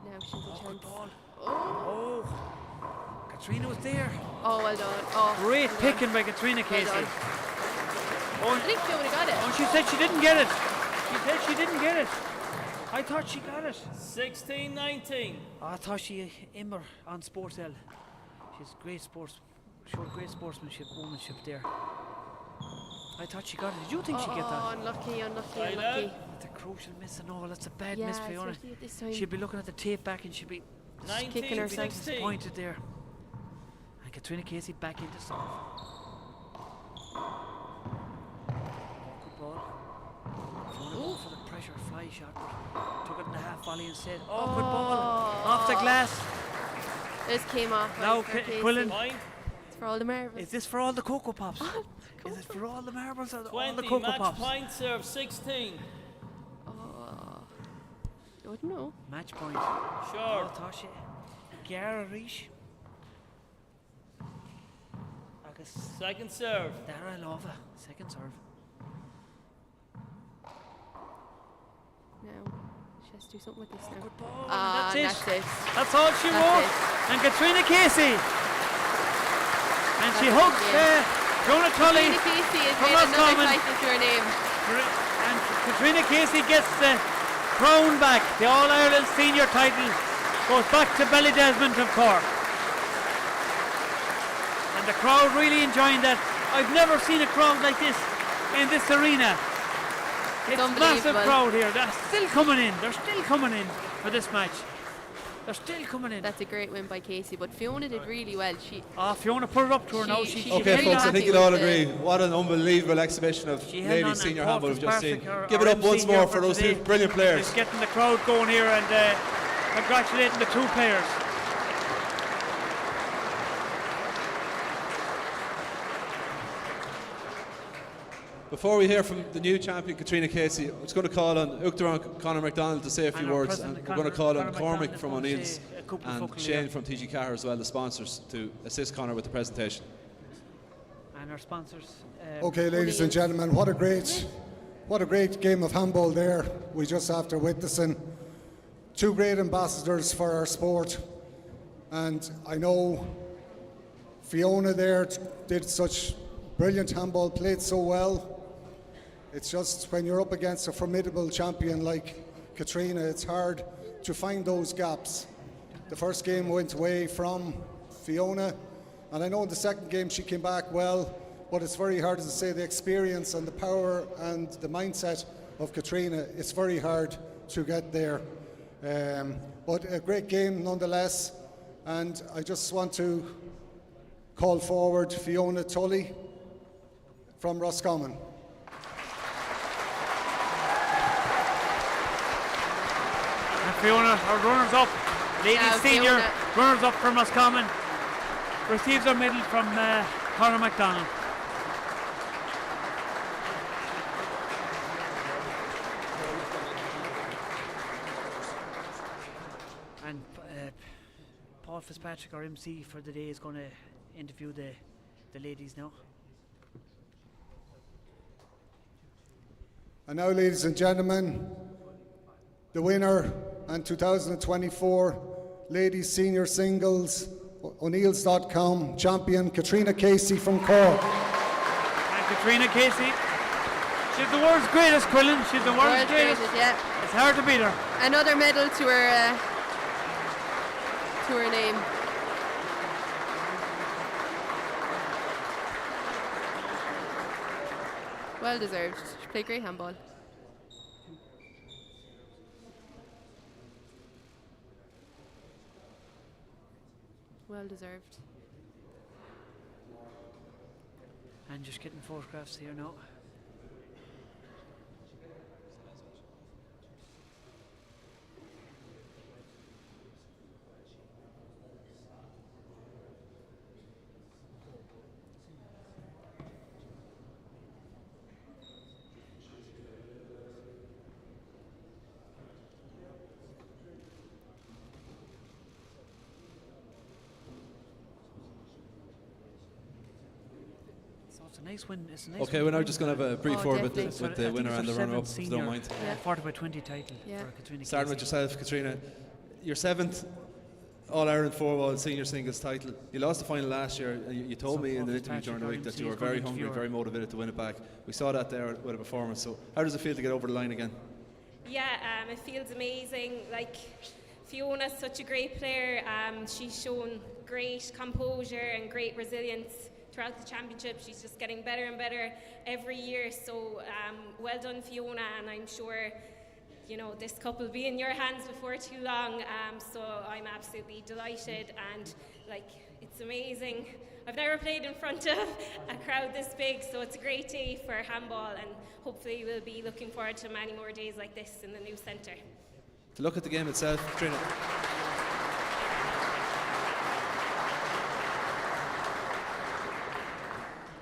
Now she's a chance. Ball. Oh. Katrina was there. Oh, well done. Oh, Great well picking done. by Katrina Casey. Well done. I think Fiona got it. Oh, she said she didn't get it. She said she didn't get it. I thought she got it. 16-19. I thought she Immer on Sportsel. She's great showed great sportsmanship, womanship there. I thought she got it. Did you think she'd get that? Oh, unlucky. That's a crucial miss and all. That's a bad Yeah, miss, Fiona. especially at this time. She'd be looking at the tape back and she'd be Kicking herself. disappointed there. And Katrina Casey back into serve. Good ball. Fiona went for the pressure fly shot, but took it in the half volley instead. Oh, good ball. Off the glass. This came off. Now, for Casey. Quillen. It's for all the marbles. Is this for all the Cocoa Pops? Is it for all the marbles or all the 20. Cocoa Match Pops? point serve. 16. I wouldn't know. Match point. Sure. Tasha. Gara Rish. Agus. Second serve. Dara Lova. Second serve. Now, she has to do something with this now. That's it. That's it. That's all she That's wrote. it. And Katrina Casey. And she hugs Fiona Tully Katrina Casey has from made another Roscommon. title to her name. And Katrina Casey gets the crown back. The All-Ireland senior title goes back to Ballydesmond of Cork. And the crowd really enjoying that. I've never seen a crowd like this in this arena. It's a massive crowd here. They're still coming in. They're still coming in for this match. They're still coming in. That's a great win by Casey, but Fiona did really well. Fiona put it up to her now. She Okay, very folks, I happy think you'll all with agree. What an unbelievable exhibition of held on ladies and senior Cork handball we've just seen. Fitzpatrick, our Give it up MC once here more for for those today. two brilliant players. Just getting the crowd going here and congratulating the two players. Before we hear from the new champion, Katrina Casey, I'm just going to call on Uachtaráin Conor McDonald to say a few And our words. president, And we're going to call on Conor Cormac McDonald from is going to O'Neill's say a couple of and focal Shane here. from TG Carr as well, the sponsors, to assist Conor with the presentation. And our sponsors. Okay, ladies and gentlemen, what a great game of handball there. We just after witnessing two great ambassadors for our sport, and I know Fiona there did such brilliant handball, played so well. It's just when you're up against a formidable champion like Katrina, it's hard to find those gaps. The first game went away from Fiona. And I know in the second game she came back well, but it's very hard, as I say, the experience and the power and the mindset of Katrina, it's very hard to get there. But a great game nonetheless, and I just want to call forward Fiona Tully from Roscommon. And Fiona, our runners-up, ladies senior, runners-up from Roscommon, receives our medal from Conor MacDonald. And Paul Fitzpatrick, our MC for the day, is going to interview the ladies now. And now, ladies and gentlemen, the winner and 2024 Ladies Senior Singles O'Neills.com champion, Katrina Casey from Cork. And Katrina Casey, she's the world's greatest, Quillen. She's the world's greatest. Yeah. It's hard to beat her. Another medal to her name. Well deserved. She played great handball. Well deserved. And just getting photographs here now. It's a nice win. It's a nice Okay, win. we're now just going to have a brief word with definitely. the winner and the runner-up, if you don't mind. Yeah. 40 by 20 title Yeah. for Katrina Starting with Casey. yourself, Katrina. Your 7th All-Ireland four-wall senior singles title. You lost the final last year, and you told me in an interview during the week that you were very hungry, very motivated to win it back. We saw that there with a performance. So how does it feel to get over the line again? Yeah, it feels amazing. Like, Fiona's such a great player. She's shown great composure and great resilience throughout the championship. She's just getting better and better every year. So well done, Fiona, and I'm sure this cup will be in your hands before too long. So I'm absolutely delighted, and it's amazing. I've never played in front of a crowd this big, so it's a great day for handball, and hopefully we'll be looking forward to many more days like this in the new centre. To look at the game itself, Katrina.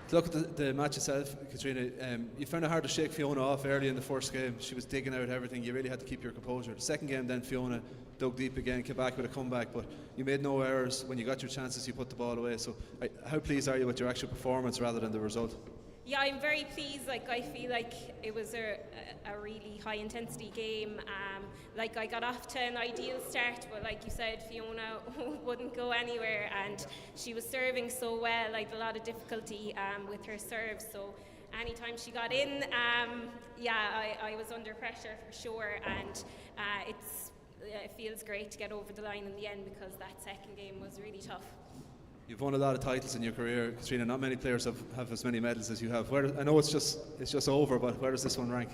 To look at the match itself, Katrina, you found it hard to shake Fiona off early in the first game. She was digging out everything. You really had to keep your composure. The second game, then Fiona dug deep again, came back with a comeback, but you made no errors. When you got your chances, you put the ball away. So how pleased are you with your actual performance rather than the result? Yeah, I'm very pleased. I feel like it was a really high intensity game. I got off to an ideal start, but like you said, Fiona wouldn't go anywhere, and she was serving so well. I had a lot of difficulty with her serve. So anytime she got in, I was under pressure for sure, and it feels great to get over the line in the end, because that second game was really tough. You've won a lot of titles in your career, Katrina. Not many players have as many medals as you have. I know it's just over, but where does this one rank?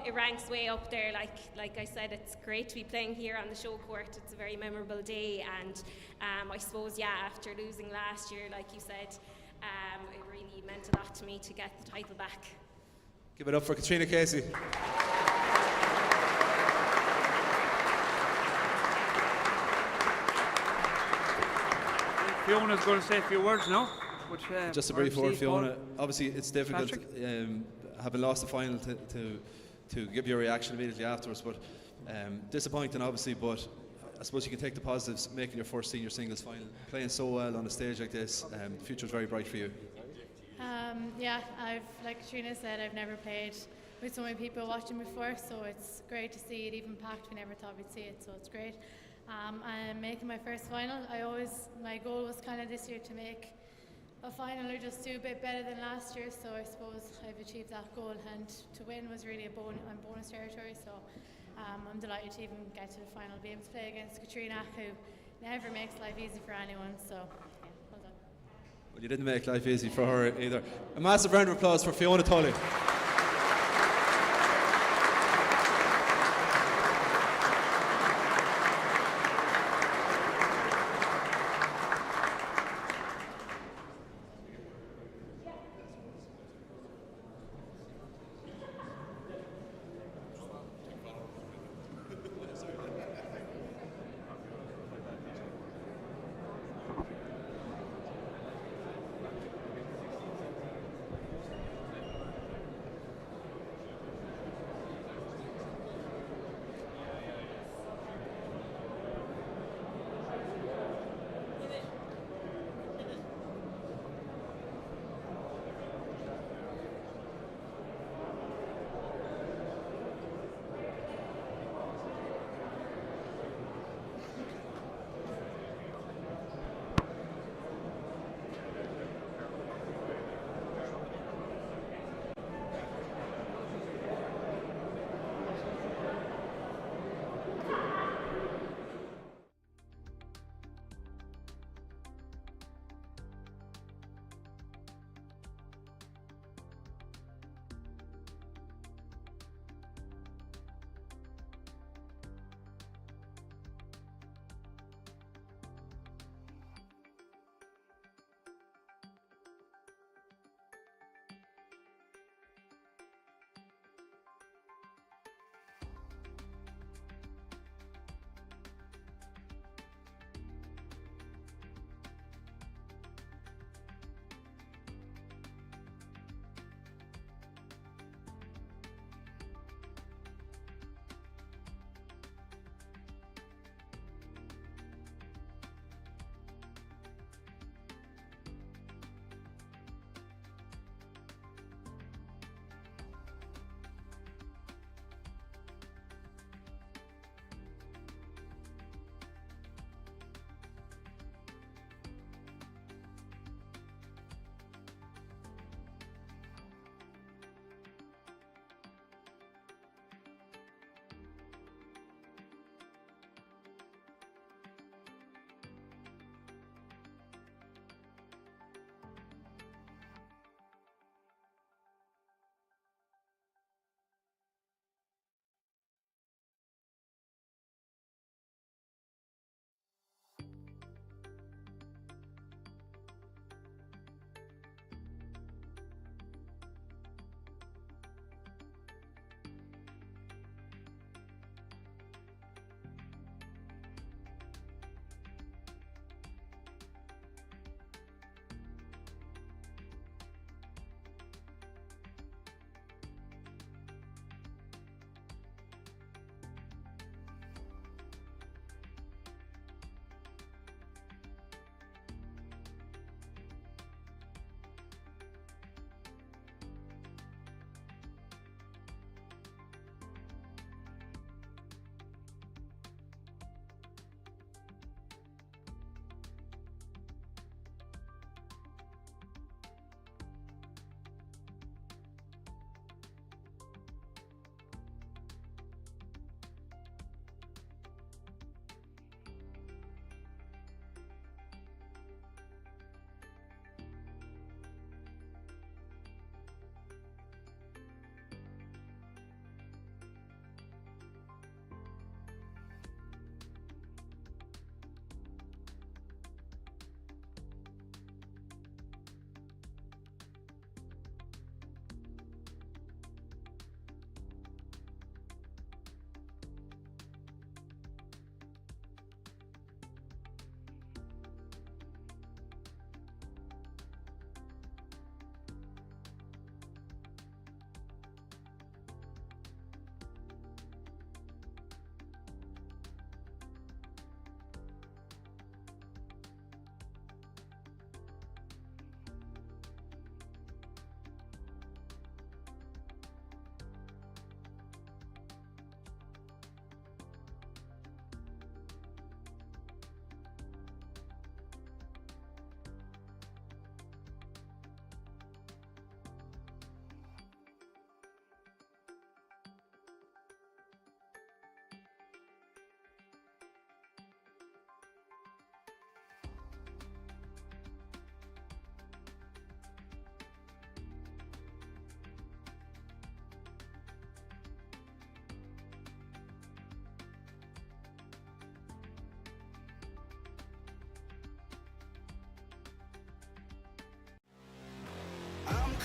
It ranks way up there. Like I said, it's great to be playing here on the show court. It's a very memorable day, and I suppose, after losing last year, like you said, it really meant a lot to me to get the title back. Give it up for Katrina Casey. Fiona's going to say a few words now. Just a brief word, Fiona. Obviously, it's difficult having lost the final to give your reaction immediately afterwards, but disappointing, obviously. But I suppose you can take the positives, making your first senior singles final, playing so well on a stage like this. The future's very bright for you. Like Katrina said, I've never played with so many people watching before, so it's great to see it even packed. We never thought we'd see it, so it's great. I'm making my first final. My goal was kind of this year to make a final or just do a bit better than last year, so I suppose I've achieved that goal, and to win was really bonus territory, so I'm delighted to even get to the final, be able to play against Katrina, who never makes life easy for anyone. So, yeah, well done. Well, you didn't make life easy for her either. A massive round of applause for Fiona Tully.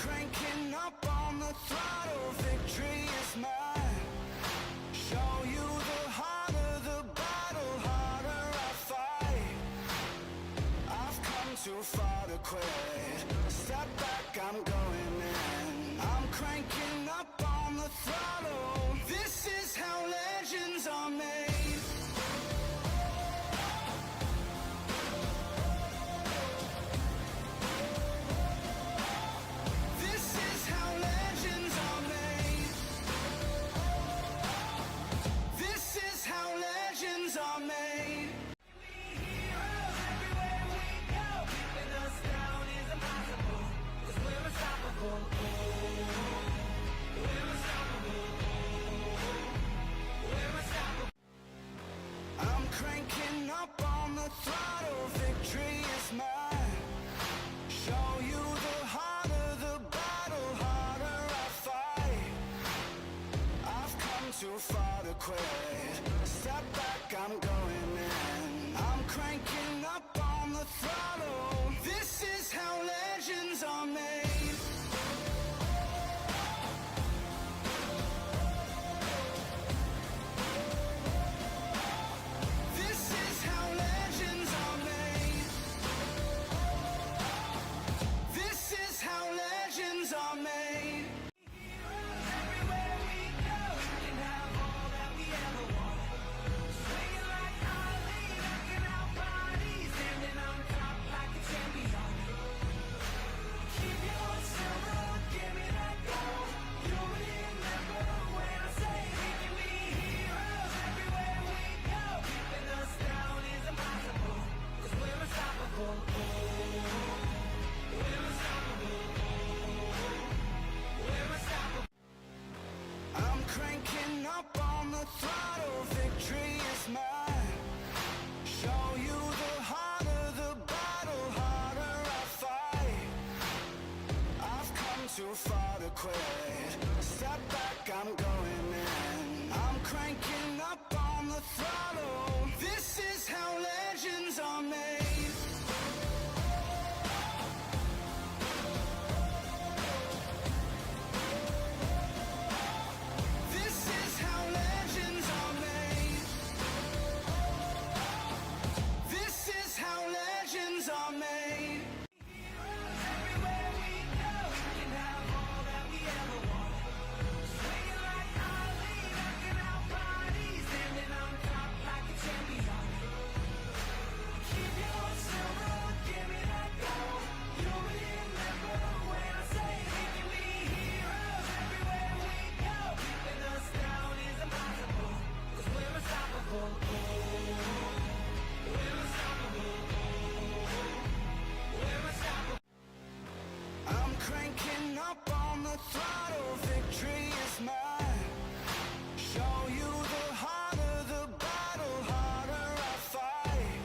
cranking up on the throttle, victory is mine. Show you the harder the battle, harder I fight. I've come too far to quit. Step back, I'm going in. I'm cranking up on the throttle. This is how legends are made. I'm cranking up on the throttle, victory is mine. Show you the harder the battle, harder I fight. I've come too far to quit. Step back, I'm going in. I'm cranking up on the throttle. This is how legends are made. I'm cranking up on the throttle, victory is mine. Show you the harder the battle, harder I fight. I've come too far to quit. Step back, I'm going in. I'm cranking up on the throttle. This is how legends are made. I'm cranking up on the throttle, victory is mine. Show you the harder the battle, harder I fight.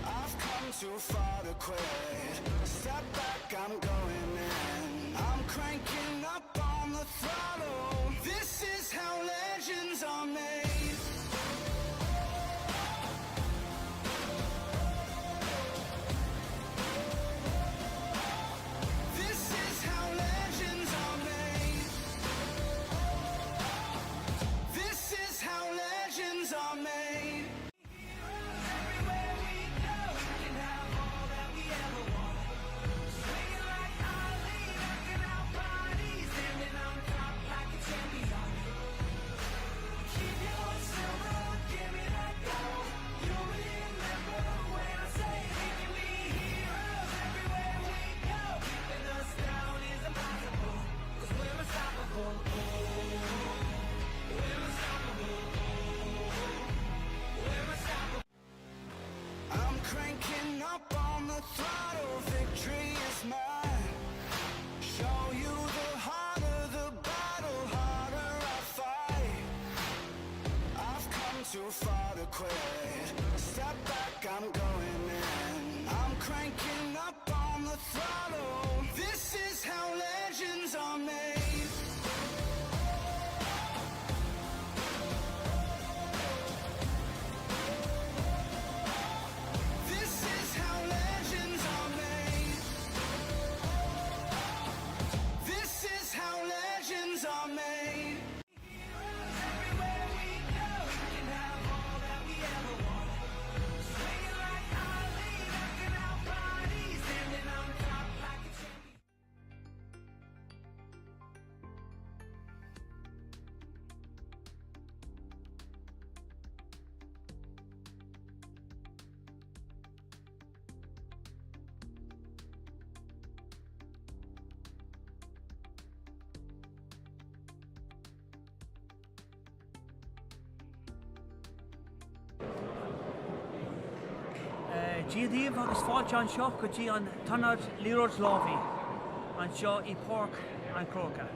I've come too far to quit. Step back, I'm going in. I'm cranking up on the throttle. This is how legends are made. I'm cranking up on the throttle, victory is mine. Show you the harder the battle, harder I fight. I've come too far to quit. Step back, I'm going in. I'm cranking up on the throttle. This is how legends are made. This is how legends are made. Díomh agus fáilte an seo go dtí an tonad líróid lámhaí an seo I Páirc an Croca.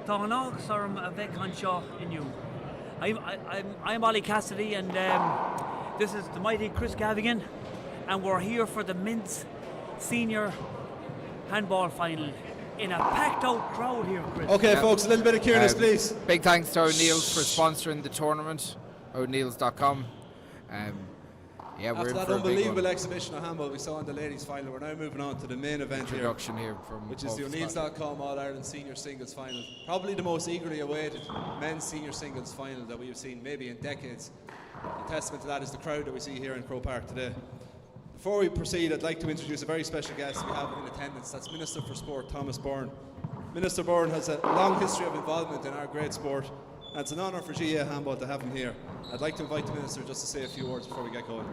Tá an águs orm a bheith an seo inniu. I'm Ollie Cassidy, and this is the mighty Chris Gavigan, and we're here for the men's senior handball final in a packed out crowd here, Chris. Okay, folks, a little bit of Kieran's, please. Big thanks to O'Neill's for sponsoring the tournament, O'Neill's.com. Yeah, after we're in that for a big unbelievable one. exhibition of handball we saw in the ladies' final, we're now moving on to the main event Introduction here from which is the Paul O'Neill's.com All-Ireland Senior Singles Final. Probably the most eagerly awaited men's senior singles final that we have seen maybe in decades. A testament to that is the crowd that we see here in Croke Park today. Before we proceed, I'd like to introduce a very special guest we have in attendance. That's Minister for Sport, Thomas Byrne. Minister Byrne has a long history of involvement in our great sport, and it's an honour for GAA Handball to have him here. I'd like to invite the Minister just to say a few words before we get going.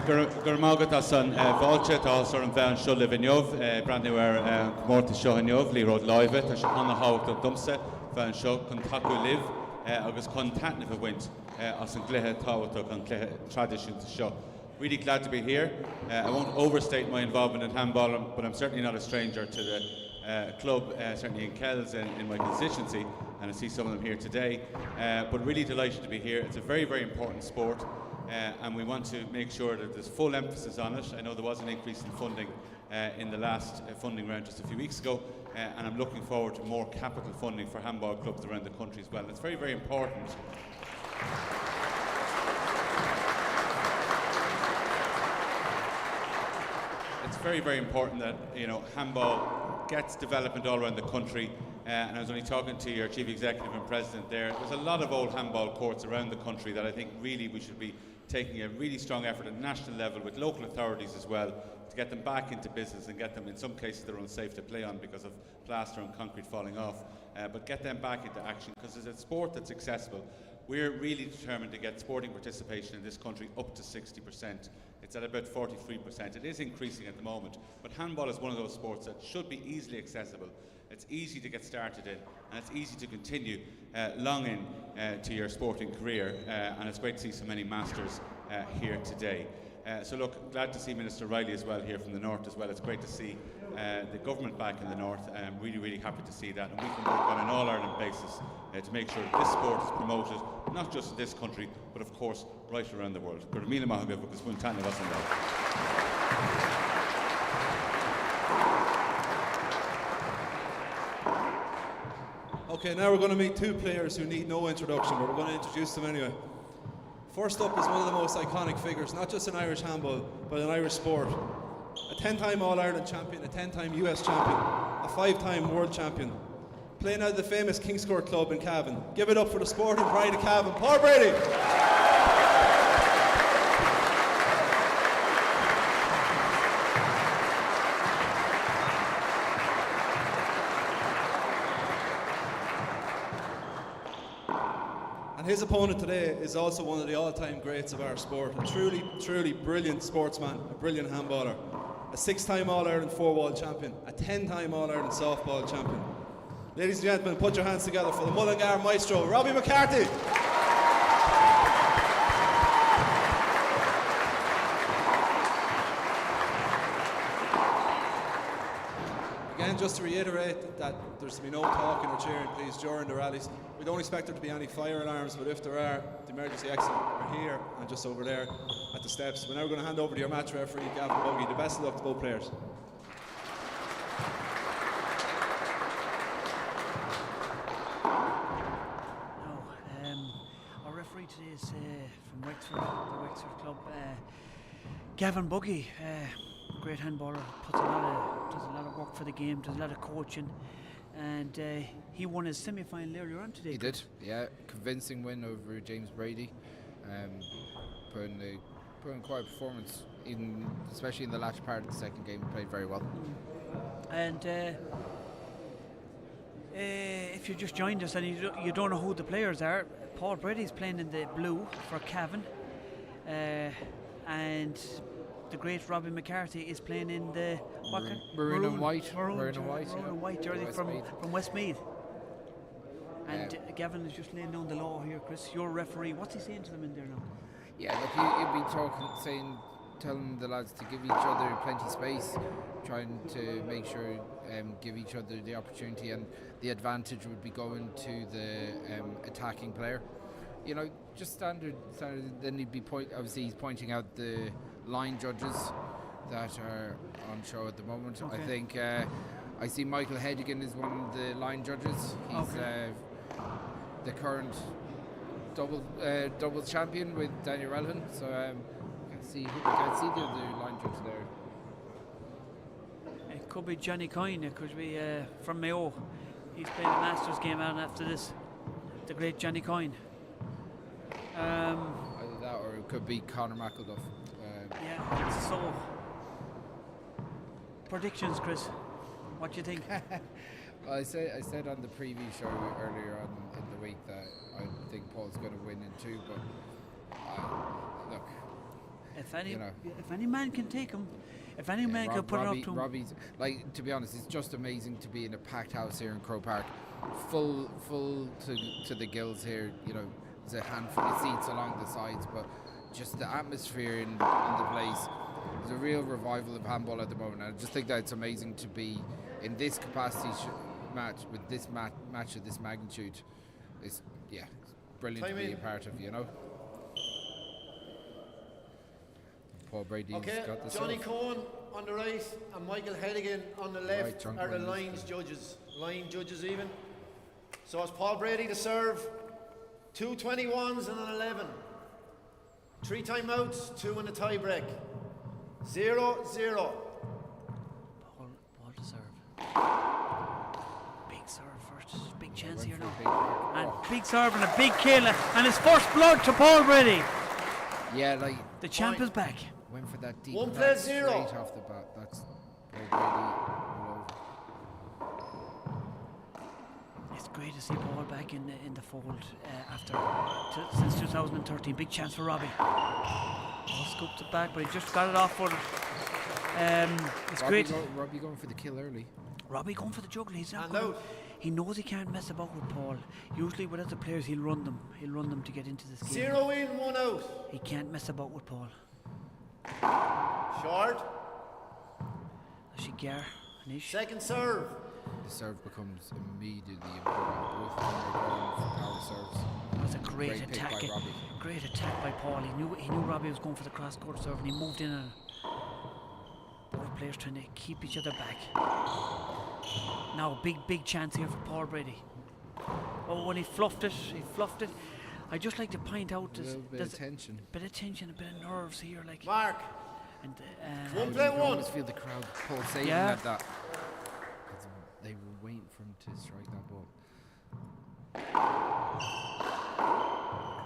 Gur mágad as an bháilte tá ar an bhean seo le bhneomh brandú ar mórta seo inneomh líróid láimhe tá se anna hácht do dumsa bhean seo chun taú libh agus chun tatna a bhaint as an gluthe táhaach an gluthe tradiisiúnta seo. Really glad to be here. I won't overstate my involvement in handball, but I'm certainly not a stranger to the club, certainly in Kells in my constituency, and I see some of them here today. But really delighted to be here. It's a very, very important sport. And we want to make sure that there's full emphasis on it. I know there was an increase in funding in the last funding round just a few weeks ago, and I'm looking forward to more capital funding for handball clubs around the country as well. It's very, very important. It's very, very important that handball gets development all around the country. And I was only talking to your chief executive and president there. There's a lot of old handball courts around the country that I think really we should be taking a really strong effort at national level with local authorities as well to get them back into business and get them, in some cases, they're unsafe to play on because of plaster and concrete falling off. But get them back into action because it's a sport that's accessible. We're really determined to get sporting participation in this country up to 60%. It's at about 43%. It is increasing at the moment, but handball is one of those sports that should be easily accessible. It's easy to get started in, and it's easy to continue long in to your sporting career, and it's great to see so many masters here today. So look, glad to see Minister Riley as well here from the North as well. It's great to see the government back in the North. I'm really, really happy to see that, and we can work on an all-Ireland basis to make sure that this sport is promoted, not just in this country, but of course right around the world. Gur míle maith agam agus bhain taitneamh as an dá. Okay, now we're going to meet two players who need no introduction, but we're going to introduce them anyway. First up is one of the most iconic figures, not just in Irish handball, but in Irish sport. A 10-time All-Ireland champion, a 10-time US champion, a 5-time world champion. Playing out of the famous Kingscourt Club in Cavan. Give it up for the sporting pride of Cavan, Paul Brady! And his opponent today is also one of the all-time greats of our sport. A truly, truly brilliant sportsman, a brilliant handballer. A 6-time All-Ireland 4-wall champion, a 10-time All-Ireland softball champion. Ladies and gentlemen, put your hands together for the Mullingar maestro, Robbie McCarthy. Again, just to reiterate that there's to be no talking or cheering, please, during the rallies. We don't expect there to be any fire alarms, but if there are, the emergency exit are here and just over there at the steps. We're now going to hand over to your match referee, Gavin Buggy. The best of luck to both players. Our referee today is from Wexford, the Wexford club, Gavin Buggy. Great handballer, does a lot of work for the game, does a lot of coaching, and he won his semi-final earlier on today. He did, yeah, convincing win over James Brady. Put in quite a performance, especially in the latter part of the second game. He played very well. And if you just joined us and you don't know who the players are, Paul Brady's playing in the blue for Cavan, and the great Robbie McCarthy is playing in the maroon and white. Maroon and white jersey from Westmeath. And Gavin is just laying down the law here, Chris. Your referee, what's he saying to them in there now? Yeah, look, he'll be talking, telling the lads to give each other plenty space, trying to make sure give each other the opportunity, and the advantage would be going to the attacking player. You know, just standard. Then he'd be obviously he's pointing out the line judges that are on show at the moment. Okay. I think I see Michael Hedigan is one of the line judges. He's the current doubles champion with Daniel Relhan. So we can't see the other line judge there. It could be Johnny Coyne. It could be from Mayo. He's playing a Masters game out after this. The great Johnny Coyne. Either that, or it could be Conor McElduff. Yeah. So, predictions, Chris. What do you think? Well, I said on the preview show earlier on in the week that I think Paul's going to win in 2, but look, if any man can take him, if any man can put it up to him. Robbie's, like, to be honest, it's just amazing to be in a packed house here in Croke Park, full to the gills here. You know, there's a handful of seats along the sides, but just the atmosphere in the place. There's a real revival of handball at the moment, and I just think that it's amazing to be in this capacity match with this match of this magnitude. It's brilliant to be a part of, you know. Paul Brady's got the Johnny serve. Cohen on the right and Michael Hedigan on the left John are the Coyne line judges even. So it's Paul Brady to serve, 2 21s and an 11. 3 timeouts, 2 in the tie break. 0-0. Paul to serve. Big serve first. Big chance here now. And big serve and a big kill. And his first blood to Paul Brady. Yeah, like the champ is back. Went for that deep. 1 back 0. Straight off the bat. That's Paul Brady all over. It's great to see Paul back in the fold since 2013. Big chance for Robbie. Ball scooped it back, but he just got it off for it's great. Robbie going for the kill early. Robbie going for the juggle. He's not going. He knows he can't mess about with Paul. Usually with other players he'll run them. He'll run them to get into this game. 0 in, 1 out. He can't mess about with Paul. Short. Shigar. Second serve. The serve becomes immediately important. Both of them are going for power serves. It was a great attack. By Robbie. Great attack by Paul. He knew Robbie was going for the cross-court serve, and he moved in. And both players trying to keep each other back. Now big chance here for Paul Brady. Oh, and he fluffed it. I just like to point out there's a bit of tension, a bit of nerves here. Like Mark. And I always feel the crowd pulsating at that. They were waiting for him to strike that ball.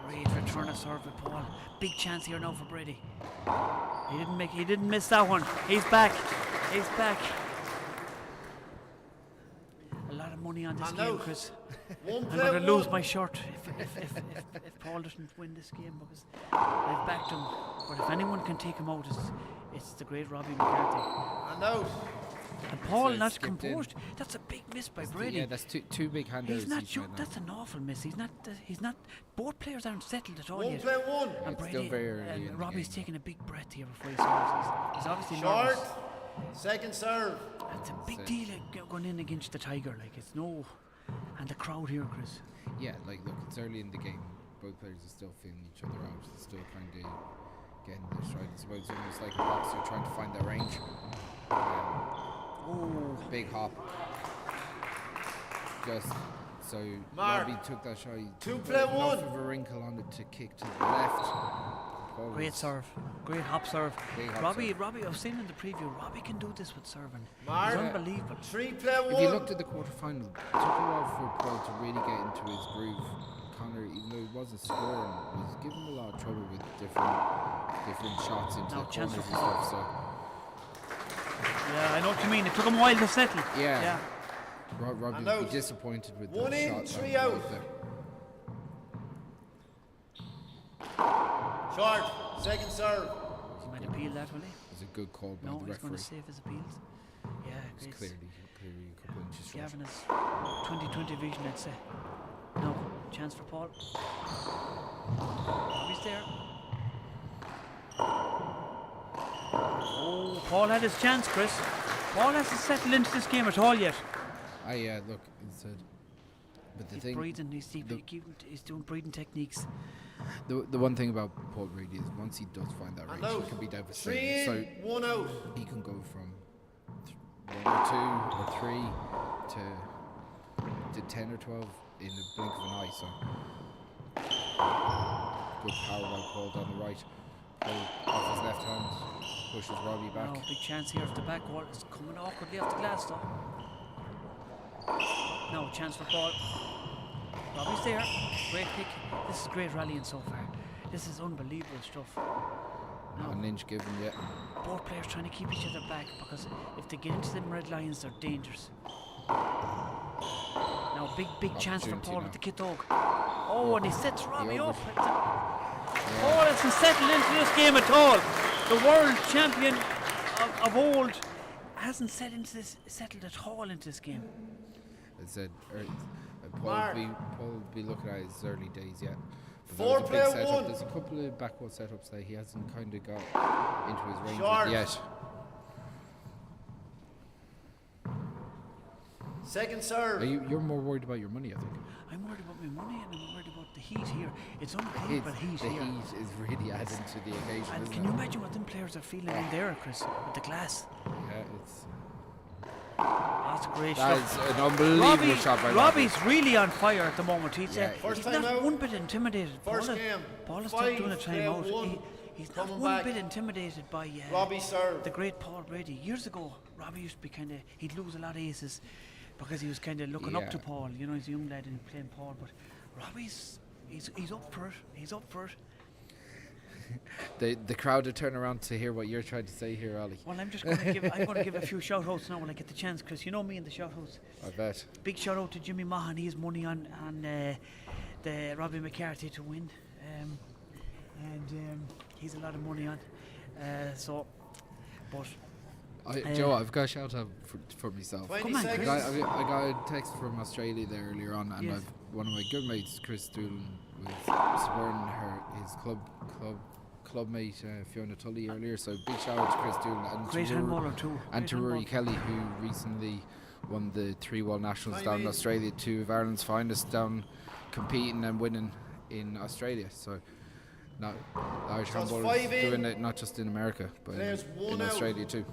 Great return of serve with Paul. Big chance here now for Brady. He didn't miss that one. He's back. A lot of money on this game, Chris. I'm going to lose my shirt if Paul doesn't win this game, because I've backed him. But if anyone can take him out, it's the great Robbie McCarthy. And out. And Paul not composed. That's a big miss by Brady. Yeah, that's two big handers. He's not sure. That's an awful miss. He's not. Both players aren't settled at all One yet. play one. And It's Brady still very early in the Robbie's game. taking a big breath here before he serves. He's obviously Short. nervous. Second serve. It's a big deal going in against the Tiger. Like, it's no. And the crowd here, Chris. Yeah, like, look, it's early in the game. Both players are still feeling each other out. They're still kind of getting their stride. It's almost like a boxer trying to find their range. Big hop. Just so Mark. Robbie took that shot. He 2 put play enough 1. of a wrinkle on it to kick to the left. Paul Great was serve. Great hop serve. Big hop Robbie, serve. I was saying in the preview, Robbie can do this with serving. Mark. He's unbelievable. 3 play 1. If you looked at the quarterfinal, it took a while for Paul to really get into his groove. Connor, even though he wasn't scoring, was giving him a lot of trouble with different shots into Now, the chance corners for and stuff. So Yeah, I know what you mean. It took him a while to settle. yeah. Robbie And would be out. disappointed with 1 the in, shot. 3 that out. was there. Short. Second serve. He might appeal that, will he? It was a good call by No, the he's going referee. to save his appeals. Yeah, It's great. clearly a couple inches short. Gavin is 2020 vision, I'd say. chance for Paul. Robbie's there. Oh, Paul had his chance, Chris. Paul hasn't settled into this game at all yet. Look, it's but the He's thing, breathing. He's doing breathing techniques. the one thing about Paul Brady is once he does find that range, he can be devastating. 3 in, 1 out. He can go from 1 or 2 or 3 to 10 or 12 in the blink of an eye. So good power by Paul down the right. Paul off his left hand pushes Robbie back. Now, big chance here off the back wall. It's coming awkwardly off the glass though. Now, chance for Paul. Robbie's there. Great pick. This is great rallying so far. This is unbelievable stuff. Not an inch given yet. Both players trying to keep each other back because if they get into them red lines, they're dangerous. Now, big chance for Paul with the kit dog. Oh, and he sets Robbie up. Paul hasn't settled into this game at all. The world champion of old hasn't settled at all into this game. As I said, Paul will be looking at his early days yet. But that was a 4 big player setup. 1. There's a couple of backward setups that he hasn't kind of got into his range Short. yet. Second serve. You're more worried about your money, I think. I'm worried about my money and I'm worried about the heat here. It's unbelievable heat the here. heat is really adding to the occasion, And isn't can it? you imagine what them players are feeling in there, Chris, with the glass? Yeah, it's... That's a great That shot. is an unbelievable shot by Robbie. Robbie's really on fire at the moment. He's First he's time not out. one bit intimidated. First Paul, game. Paul is 5 doing a player timeout. 1. He's not Coming one back. bit intimidated by Robbie serve. the great Paul Brady. Years ago, Robbie used to be he'd lose a lot of aces because he was kind of looking up to Paul. You know, he's a young lad and playing Paul. But Robbie's he's up for it. He's up for it. The crowd will turn around to hear what you're trying to say here, Ollie. Well, I'm just going to give a few shout outs now when I get the chance, Chris. You know me and the shout outs. I bet. Big shout out to Jimmy Mahan. He has money on the Robbie McCarthy to win, and he's a lot of money on. Joe, I've got a shout out for myself. 20 Come on, seconds. Chris. I got a text from Australia there earlier on, and Yes. one of my good mates, Chris Doolan, was supporting his clubmate Fiona Tully earlier. So big shout out to Chris Doolan and Great handballer too. and to Great Rory handball. Kelly, who recently won the 3 World Nationals Time down in in. Australia, 2 of Ireland's finest down competing and winning in Australia. So now Irish So it's handball 5 is in. doing it not just in America but Players in 1 out. Australia too.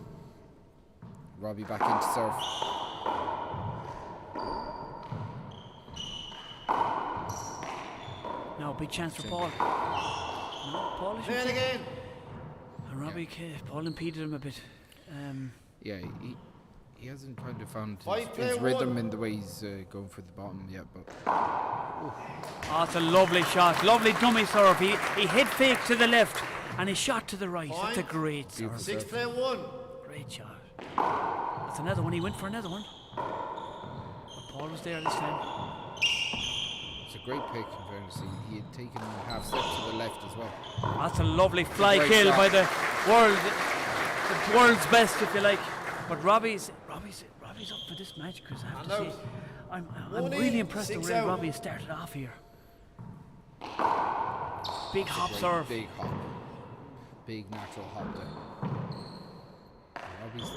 Robbie back into serve. Now, big chance for Paul. No, Paul is Play it again. And Robbie, Paul impeded him a bit. Yeah, he hasn't kind of found Five his player rhythm one. in the way he's going for the bottom yet, but Oh, it's a lovely shot. Lovely dummy serve. He hit fake to the left and he shot to the right. That's a Point. great serve. 6 player 1. Great shot. That's another one. He went for another one. But Paul was there this time. it's a great pick in fairness. He had taken a half step to the left as well. That's a lovely fly great kill shot. by the world's best, if you like. But Robbie's up for this match, Chris. I have to And say, out. I'm One really in, impressed with 6 where out. Robbie has started off here. Big hop Great serve. Big hop. Big natural hop there. Robbie's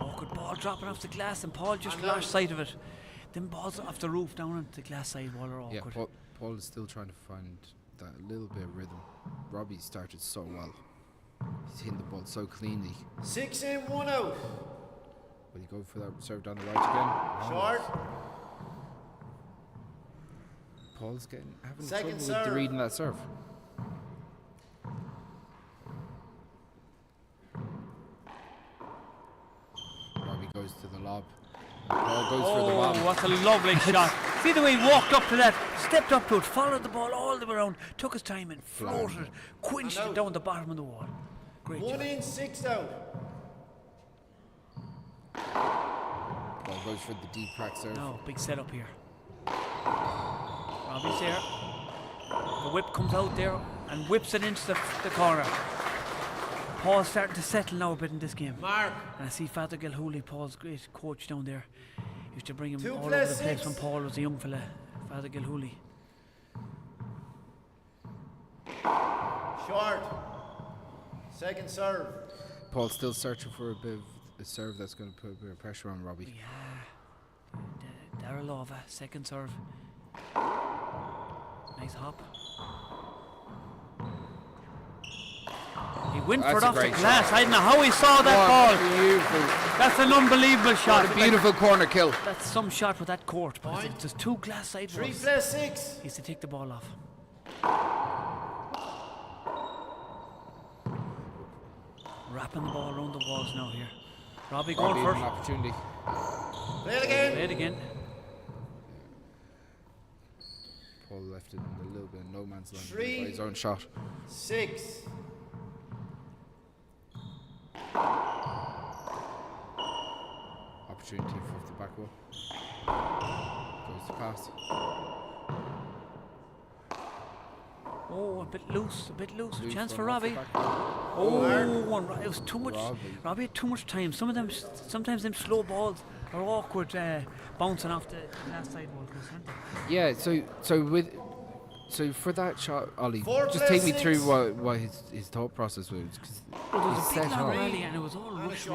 Oh, good ball dropping off the glass, and Paul just lost sight of it. Then balls off the roof down onto the glass side wall are yeah, awkward. Paul is still trying to find that little bit of rhythm. Robbie started so well. He's hitting the ball so cleanly. 6 in, 1 out. Will he go for that serve down the right again? Short. Paul's having Second trouble with serve. reading that serve. Robbie goes to the lob. Paul goes for the Oh, lob. what a lovely shot. See the way he walked up to that, stepped up to it, followed the ball all the way around, took his time and floated it, quenched it down the bottom of the wall. Great 1 job. in, 6 out. Paul goes for the deep crack serve. No, big setup here. Robbie's there. The whip comes out there and whips it into the corner. Paul's starting to settle now a bit in this game. Mark. And I see Father Gilhooly, Paul's great coach down there. Used to bring him 2 all over plus the place 6. when Paul was a young fella. Father Gilhooly. Short. Second serve. Paul's still searching for a bit of a serve that's going to put a bit of pressure on Robbie. Yeah. Darylova, second serve. Nice hop. He went for it off the glass. I don't know how he saw that ball. Beautiful. That's an unbelievable shot. What a beautiful corner kill. That's some shot with that court. But it's just 2 glass sidewalls. 3+6. He has to take the ball off. Wrapping the ball around the walls now here. Robbie going for an opportunity. Play it again. Play it again. Paul left it in a little bit of no man's land 3, by his own shot. 6. Opportunity for the back wall. Goes to pass. Oh, a bit loose. Loose Chance for one off the Robbie. back. It was too much. Robbie. Robbie had too much time. Sometimes them slow balls are awkward, bouncing off the last side wall. Yeah. So for that shot, Ollie, 4 just take me 6. through what his thought process was. Cause Well, there was a he big set long up. rally and it was all rush.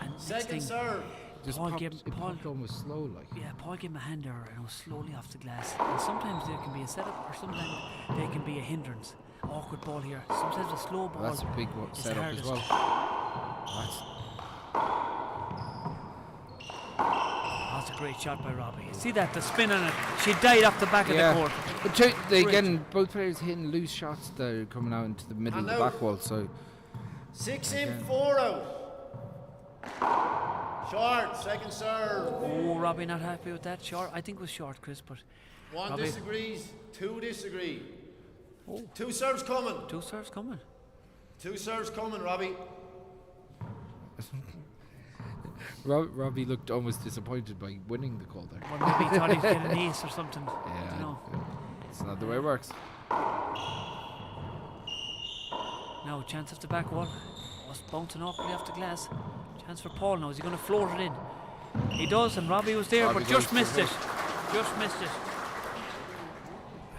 And next Second thing, serve. Just Paul popped, gave it Paul. popped almost slow like. Yeah, Paul gave him a hand there and it was slowly off the glass. And sometimes there can be a setup, or sometimes there can be a hindrance. Awkward ball here. Sometimes a slow ball. Well, that's a big is the setup as hardest. well. That's a great shot by Robbie. See that, the spin on it. She died off the back of the court. But again, both players hitting loose shots that are coming out into the middle of the back wall. So 6 in, 4 out. Short, second serve. Oh, Robbie not happy with that. Short. I think it was short, Chris, but 1 Robbie. disagrees, 2 disagree. Oh. 2 serves coming. 2 serves coming. 2 serves coming, Robbie. Robbie looked almost disappointed by winning the call there. Or maybe he thought he'd get an ace or something. I Yeah, don't know. it's not the way it works. Now, chance off the back wall. Was bouncing awkwardly off the glass. Chance for Paul now. Is he going to float it in? He does, and Robbie was there, Robbie but just goes missed for it. Just missed it.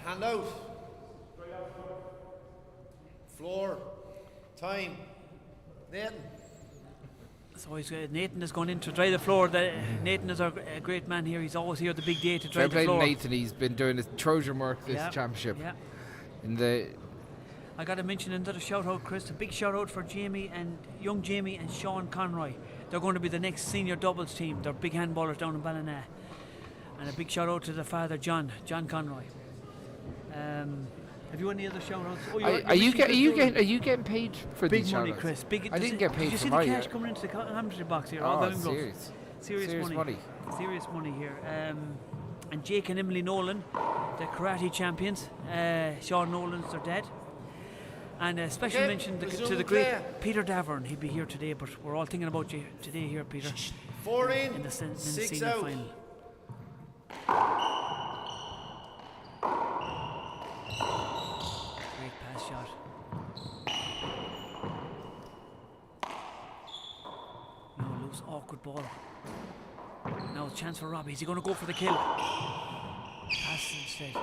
Hand out. Floor. Time. Nathan. So Nathan is going in to dry the floor. Nathan is a great man here. He's always here the big day to dry Fair the play to floor. Nathan. He's been doing his Trojan work this Yeah, championship. yeah. In the I got to mention another shout out, Chris. A big shout out for young Jamie and Sean Conroy. They're going to be the next senior doubles team. They're big handballers down in Ballina. And a big shout out to the father, John Conroy. Have you any other shout outs? Oh, are you getting paid for big these money, shout-outs? Chris? Big, I didn't get paid did you for see mine the cash yet. coming into the commentary box here? Oh, All the envelopes. serious money. Serious money here. And Jake and Emily Nolan, the karate champions. Sean Nolan's their dad. And a special mention to the great Peter Davern. He'd be here today, but we're all thinking about you today here, Peter. 4 in, in the 6 senior out. final. Great pass shot. Now a loose, awkward ball. Now a chance for Robbie. Is he going to go for the kill? Pass instead.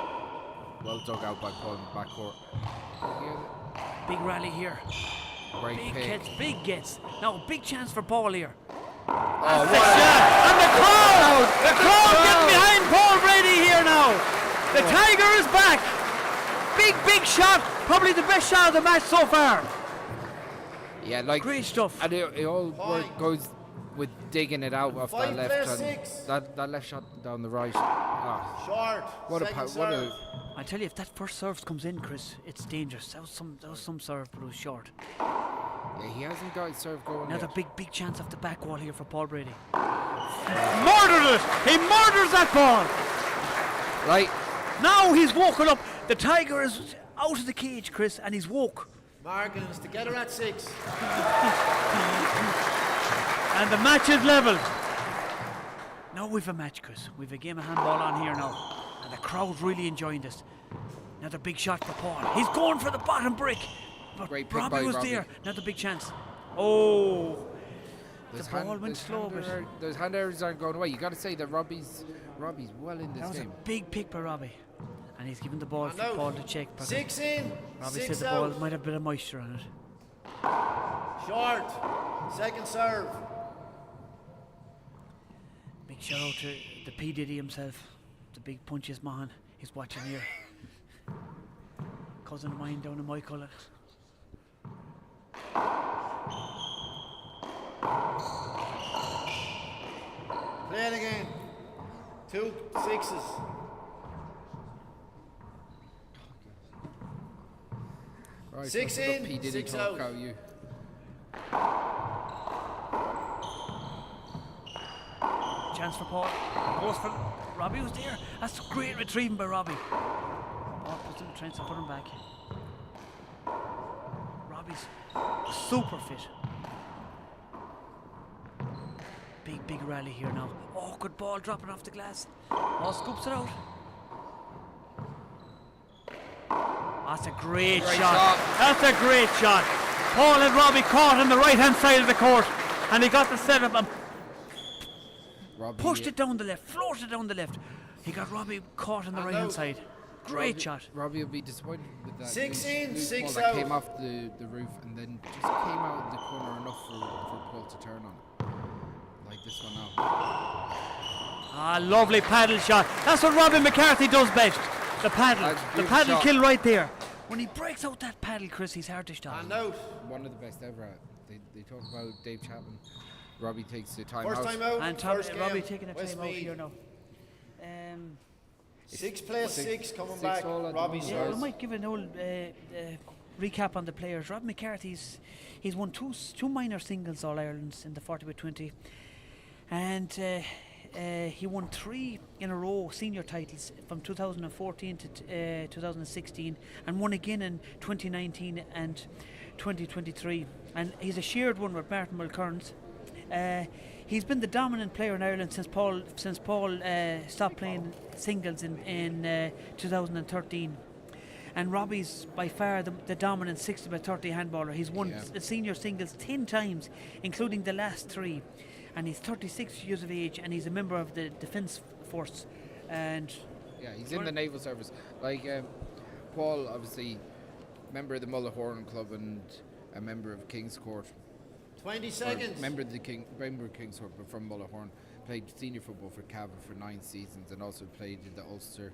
Well dug out by Paul in the backcourt. Big rally here. Great Big pick. gets, big gets. Now a big chance for Paul here. Oh, That's the shot! And the crowd getting behind Paul Brady here now. The Tiger is back. Big shot. Probably the best shot of the match so far. Yeah, like great stuff. And it all goes with digging it out off that 5 left plus hand. 6. That left shot down the right. Ah, Short. what a second what a serve. I tell you, if that first serve comes in, Chris, it's dangerous. That was some serve, but it was short. yeah, he hasn't got his serve going Another yet. big chance off the back wall here for Paul Brady. Murdered it! He murders that ball! Right. Now he's woken up. The Tiger is out of the cage, Chris, and he's woke. Margins together at 6. And the match is levelled. Now we've a match, Chris. We've a game of handball on here now. And the crowd's really enjoying this. Another big shot for Paul. He's going for the bottom brick. But Great pick Robbie by was Robbie. there. Another big chance. Oh. ball went slow, but those hand errors aren't going away. You got to say that Robbie's well in this that was game. a big pick by Robbie. And he's given the ball And for out. Paul to check. 6 in, Robbie 6 said the ball out. might have a bit of moisture on it. Short. Second serve. Big shout out to the P. Diddy himself, the big punches man. He's watching here. Cousin of mine down in my colour. Play it again. 2 6s. Right, 6 so in, P. Diddy 6 talk out. out you. Chance for Paul. Goes for Robbie was there. That's great retrieving by Robbie. Paul puts him, tries to put him back. Robbie's super fit. Big rally here now. Oh, good ball dropping off the glass. Oh, scoops it out. That's a great shot. That's a great shot. Paul and Robbie caught on the right hand side of the court, and he got the setup and pushed it down the left, floated down the left. He got Robbie caught on the right hand side. Great shot. Robbie will be disappointed with that. 6 in, loose 6 ball that out. came off the roof and then just came out in the corner enough for Paul to turn on it. Like this one now. Ah, lovely paddle shot. That's what Robin McCarthy does best. The paddle. That's a The beautiful paddle shot. kill right there. When he breaks out that paddle, Chris, he's hard to stop. And out. One of the best ever. They talk about Dave Chapman. Robbie takes the time First out. time out. And First game. Robbie taking a time out Westmeath. here now. 6 plays 6 coming 6 back. all at the Robbie's moment, Yeah, serve. we might give an old recap on the players. Rob McCarthy's he's won two minor singles All Irelands in the 40x20, and he won 3 in a row senior titles from 2014 to 2016, and won again in 2019 and 2023. And he's a shared one with Martin Mulcairns. He's been the dominant player in Ireland since Paul stopped playing singles in 2013. And Robbie's by far the dominant 60x30 handballer. He's won the senior singles 10 times, including the last 3. And he's 36 years of age, and he's a member of the Defence Force. And yeah, he's in the Naval Service. Like Paul, obviously, member of the Mullahoran Club and a member of King's Court. 20 seconds. Member of King's Court, but from Mullahoran. Played senior football for Cavan for 9 seasons, and also played in the Ulster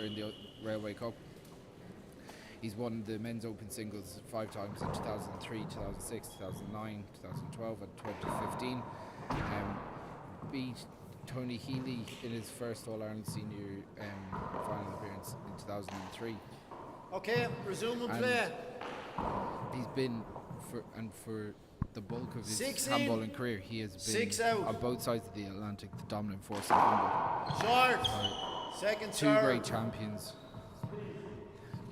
in the Railway Cup. He's won the men's open singles 5 times in 2003, 2006, 2009, 2012 and 2015. Beat Tony Healy in his first All-Ireland senior final appearance in 2003. Okay, resume and And play. He's been for the bulk of his 6 in, handballing career, he has been 6 out. on both sides of the Atlantic the dominant force in handball. Short. Second 2 serve. great champions.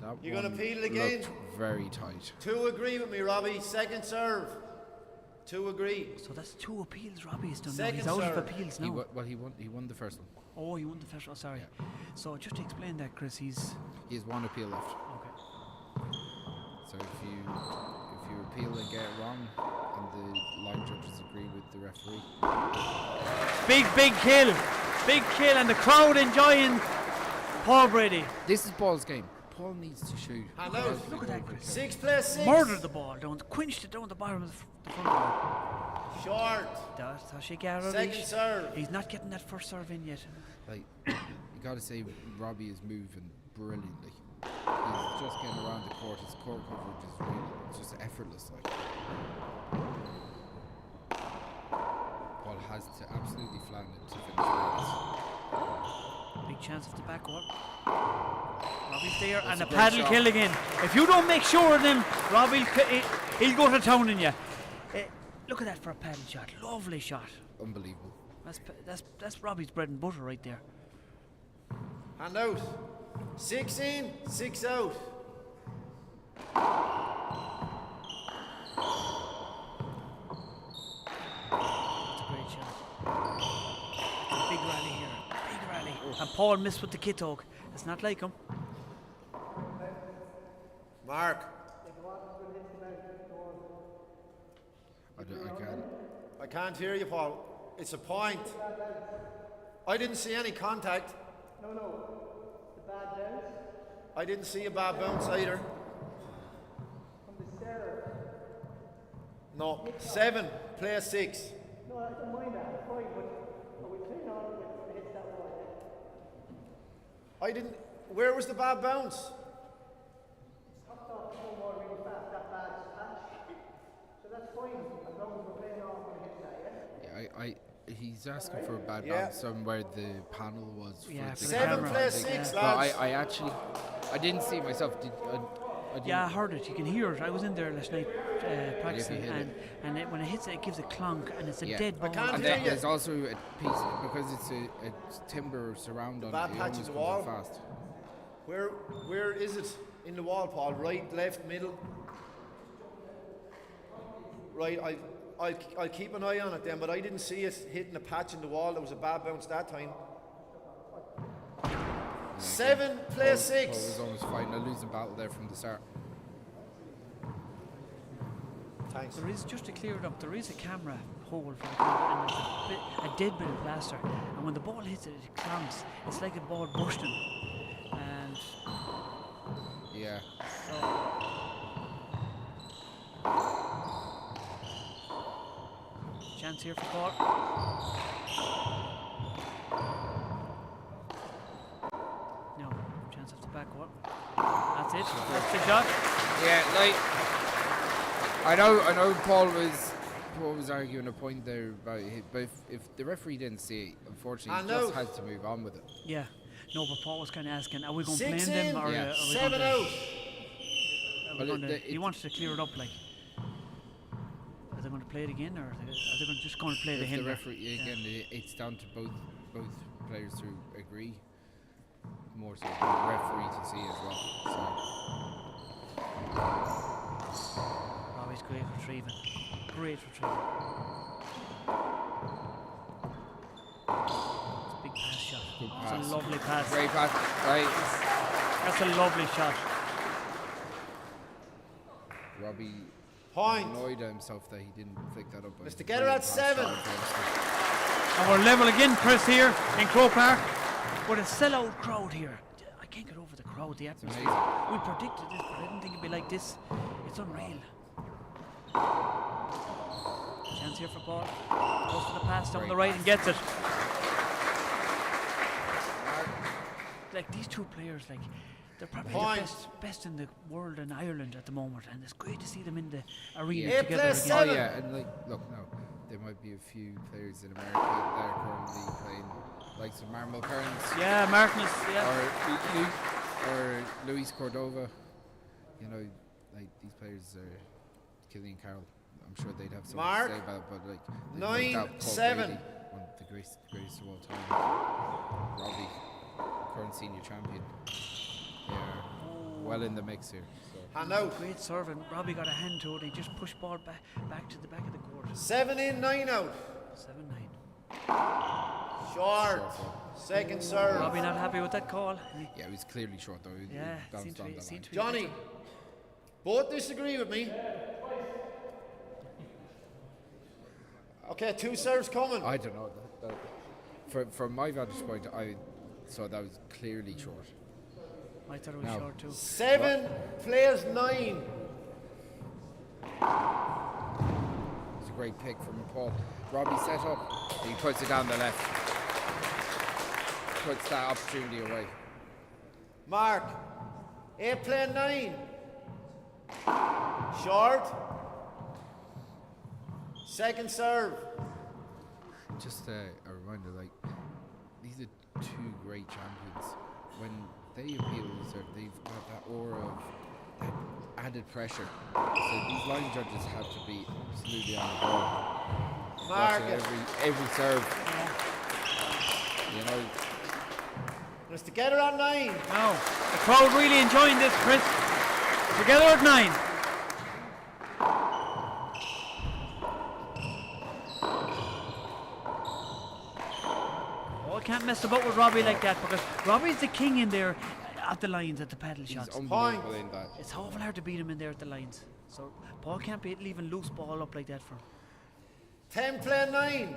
That You're gonna one peel it again? looked very tight. 2 agree with me, Robbie. Second serve. 2 agree. so that's 2 appeals Robbie's done now. Second He's out of serve. appeals He now. he won the first one. Oh, he won the first one, sorry. So just to explain that, Chris, He has 1 appeal left. Okay. So if you appeal and get it wrong, and the line judges agree with the referee, Big kill, and the crowd enjoying Paul Brady. this is Paul's game. Paul needs to shoot. And out. Look at that, Chris. 6 plays 6. Murdered the ball down, quenched it down the bottom of the front bar. Short. That's how she got it. Second serve. He's not getting that first serve in yet. Like you got to say, Robbie is moving brilliantly. He's just getting around the court. His court coverage is really just effortless. Like Paul has to absolutely flatten it to finish the race. Big chance of the back wall. Robbie's there, That's and a a great paddle shot. kill again. If you don't make sure of them, Robbie, he'll go to town in you. Look at that for a paddle shot. Lovely shot. Unbelievable. That's Robbie's bread and butter right there. And out. 6 in, 6 out. That's a great shot. It's a big rally here. Big rally. And Paul missed with the kit hook. It's not like him. Mark. I can't hear you, Paul. It's a point. I didn't see any contact. No, the bad bounce. I didn't see a bad bounce either. From the serve. No. 7, play 6. No, I don't mind that. It's fine, but are we clean on if it hits that wall? I didn't. Where was the bad bounce? It's hopped off the wall really fast, that bad patch. So that's fine, as long as we're playing off when it hits that, yeah? Yeah, he's asking for a bad Yeah. bounce somewhere the panel was. For Yeah, the for the 7, camera. play Yeah. 6, But lads. I didn't see it myself. I didn't, Yeah, I heard it. You can hear it. I was in there last night practicing, hit and when it hits it, it gives a clunk, and it's a Yeah. dead ball. And then there's also a piece, because it's a timber surround on Bad it, it patch in almost the comes wall. out fast. Where is it in the wall, Paul? Right, left, middle? Right, I'll keep an eye on it then, but I didn't see it hitting a patch in the wall. There was a bad bounce that time. 7, play Paul 6. was almost fighting a losing battle there from the start. Thanks. There is, just to clear it up, there is a camera hole for the camera, and there's a dead bit of plaster. And when the ball hits it, it clanks. It's like a ball bursting. And Yeah. chance here for Paul. No, chance off the back wall. That's it. That's the shot. Yeah, like I know Paul was arguing a point there about it, but if the referee didn't see it, unfortunately, he just has to move on with it. Yeah. No, but Paul was kind of asking, are we going to 6 blame them in, or Yeah. are we 7 gonna, out. are we But gonna, he wants to clear it up, like. Are they going to play it again, or are they just going to play the If the hinder? referee again, it's down to both players to agree. More so than the referee to see as well. So. Robbie's great retrieving. Great retrieving. It's a big pass shot. Good It's pass. a lovely pass. Great pass. Right. That's a lovely shot. Robbie Point. annoyed himself that he didn't flick that up. Let's together at 7. And we're level again, Chris, here in Croke Park with a sellout crowd here. I can't get over the crowd, the atmosphere. amazing. We predicted this, but I didn't think it'd be like this. It's unreal. Chance here for Paul. Goes to the pass down Great the right pass. and gets it. Like these two players, like they're probably Point. the best in the world in Ireland at the moment, and it's great to see them in the arena Yeah. together. Plus again. Oh 7. yeah, and like, look, no, there might be a few players in America that are currently playing, like some Marmel Kearns. Yeah, Martinez. Yeah. Or Luis Cordova. You know, like these players are Killian Carroll. I'm sure they'd have something Mark. to say about it, but like 9, without Paul 7. Brady, one of the greatest of all time. Robbie, current senior champion. They're well in the mix here. So. Hand out. Great serving. Robbie got a hand to it. He just pushed ball back to the back of the court. 7 in, 9 out. 7-9. Short. Second serve. Robbie not happy with that call. Yeah, it was clearly short though. He Yeah, bounced seemed to on be- the seemed line. to be- Johnny, both disagree with me. Okay, 2 serves coming. I don't know. From my vantage point, I saw that was clearly short. I thought it was No. short too. 7 plays 9. It's a great pick from Paul. Robbie set up, he puts it down the left. Puts that opportunity away. Mark, 8 play 9. Short. Second serve. Just a reminder, like, these are two great champions. When they appeal to serve, they've got that aura of that added pressure. So these line judges have to be absolutely on the ball. Mark Watching it. every serve. You know, Let's together at 9. Now, the crowd really enjoying this, Chris. Together at 9. Oh, can't mess about with Robbie like that because Robbie's the king in there at the lines at the paddle he's shots. unbelievable in that. It's awful hard to beat him in there at the lines. So Paul can't be leaving loose ball up like that for him. 10 play 9.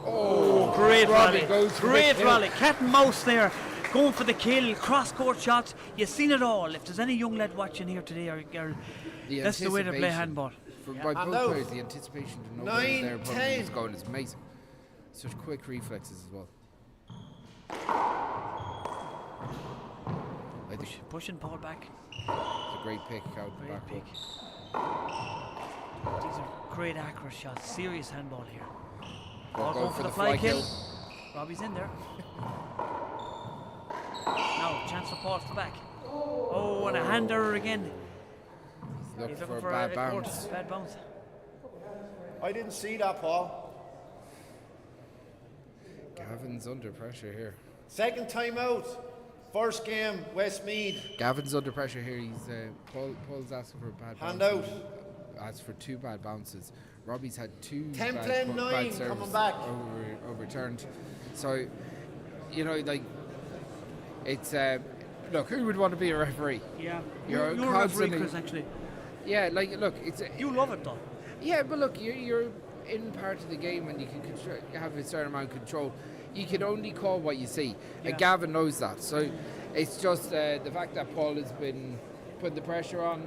Oh, great Robbie rally. goes for the Great kill. rally. Cat and mouse there. Going for the kill, cross-court shots. You've seen it all. If there's any young lad watching here today or girl, that's the way to play handball. By both players, the anticipation to know where their opponent is going is amazing. Such quick reflexes as well. Pushing Paul back. It's a great pick out the back row. These are great accurate shots. Serious handball here. Ball Going for the fly kill. Robbie's in there. Now, chance for Paul for back. Oh, and a hand error again. He's looking for a bad bounce. Bad bounce. I didn't see that, Paul. Gavin's under pressure here. Second time out. First game, Westmead. Gavin's under pressure here. He's Paul's asking for a bad Hand bounce. out. Asks for 2 bad bounces. Robbie's had 2 10 bad, play bad 9 serves coming back. overturned. So, you know, like, it's look, who would want to be a referee? Yeah, you're a referee, Chris, actually. Yeah, like, look, it's you love it though. Yeah, but look, you're in part of the game and you can have a certain amount of control. You can only call what you see, and Gavin knows that. So it's just the fact that Paul has been putting the pressure on,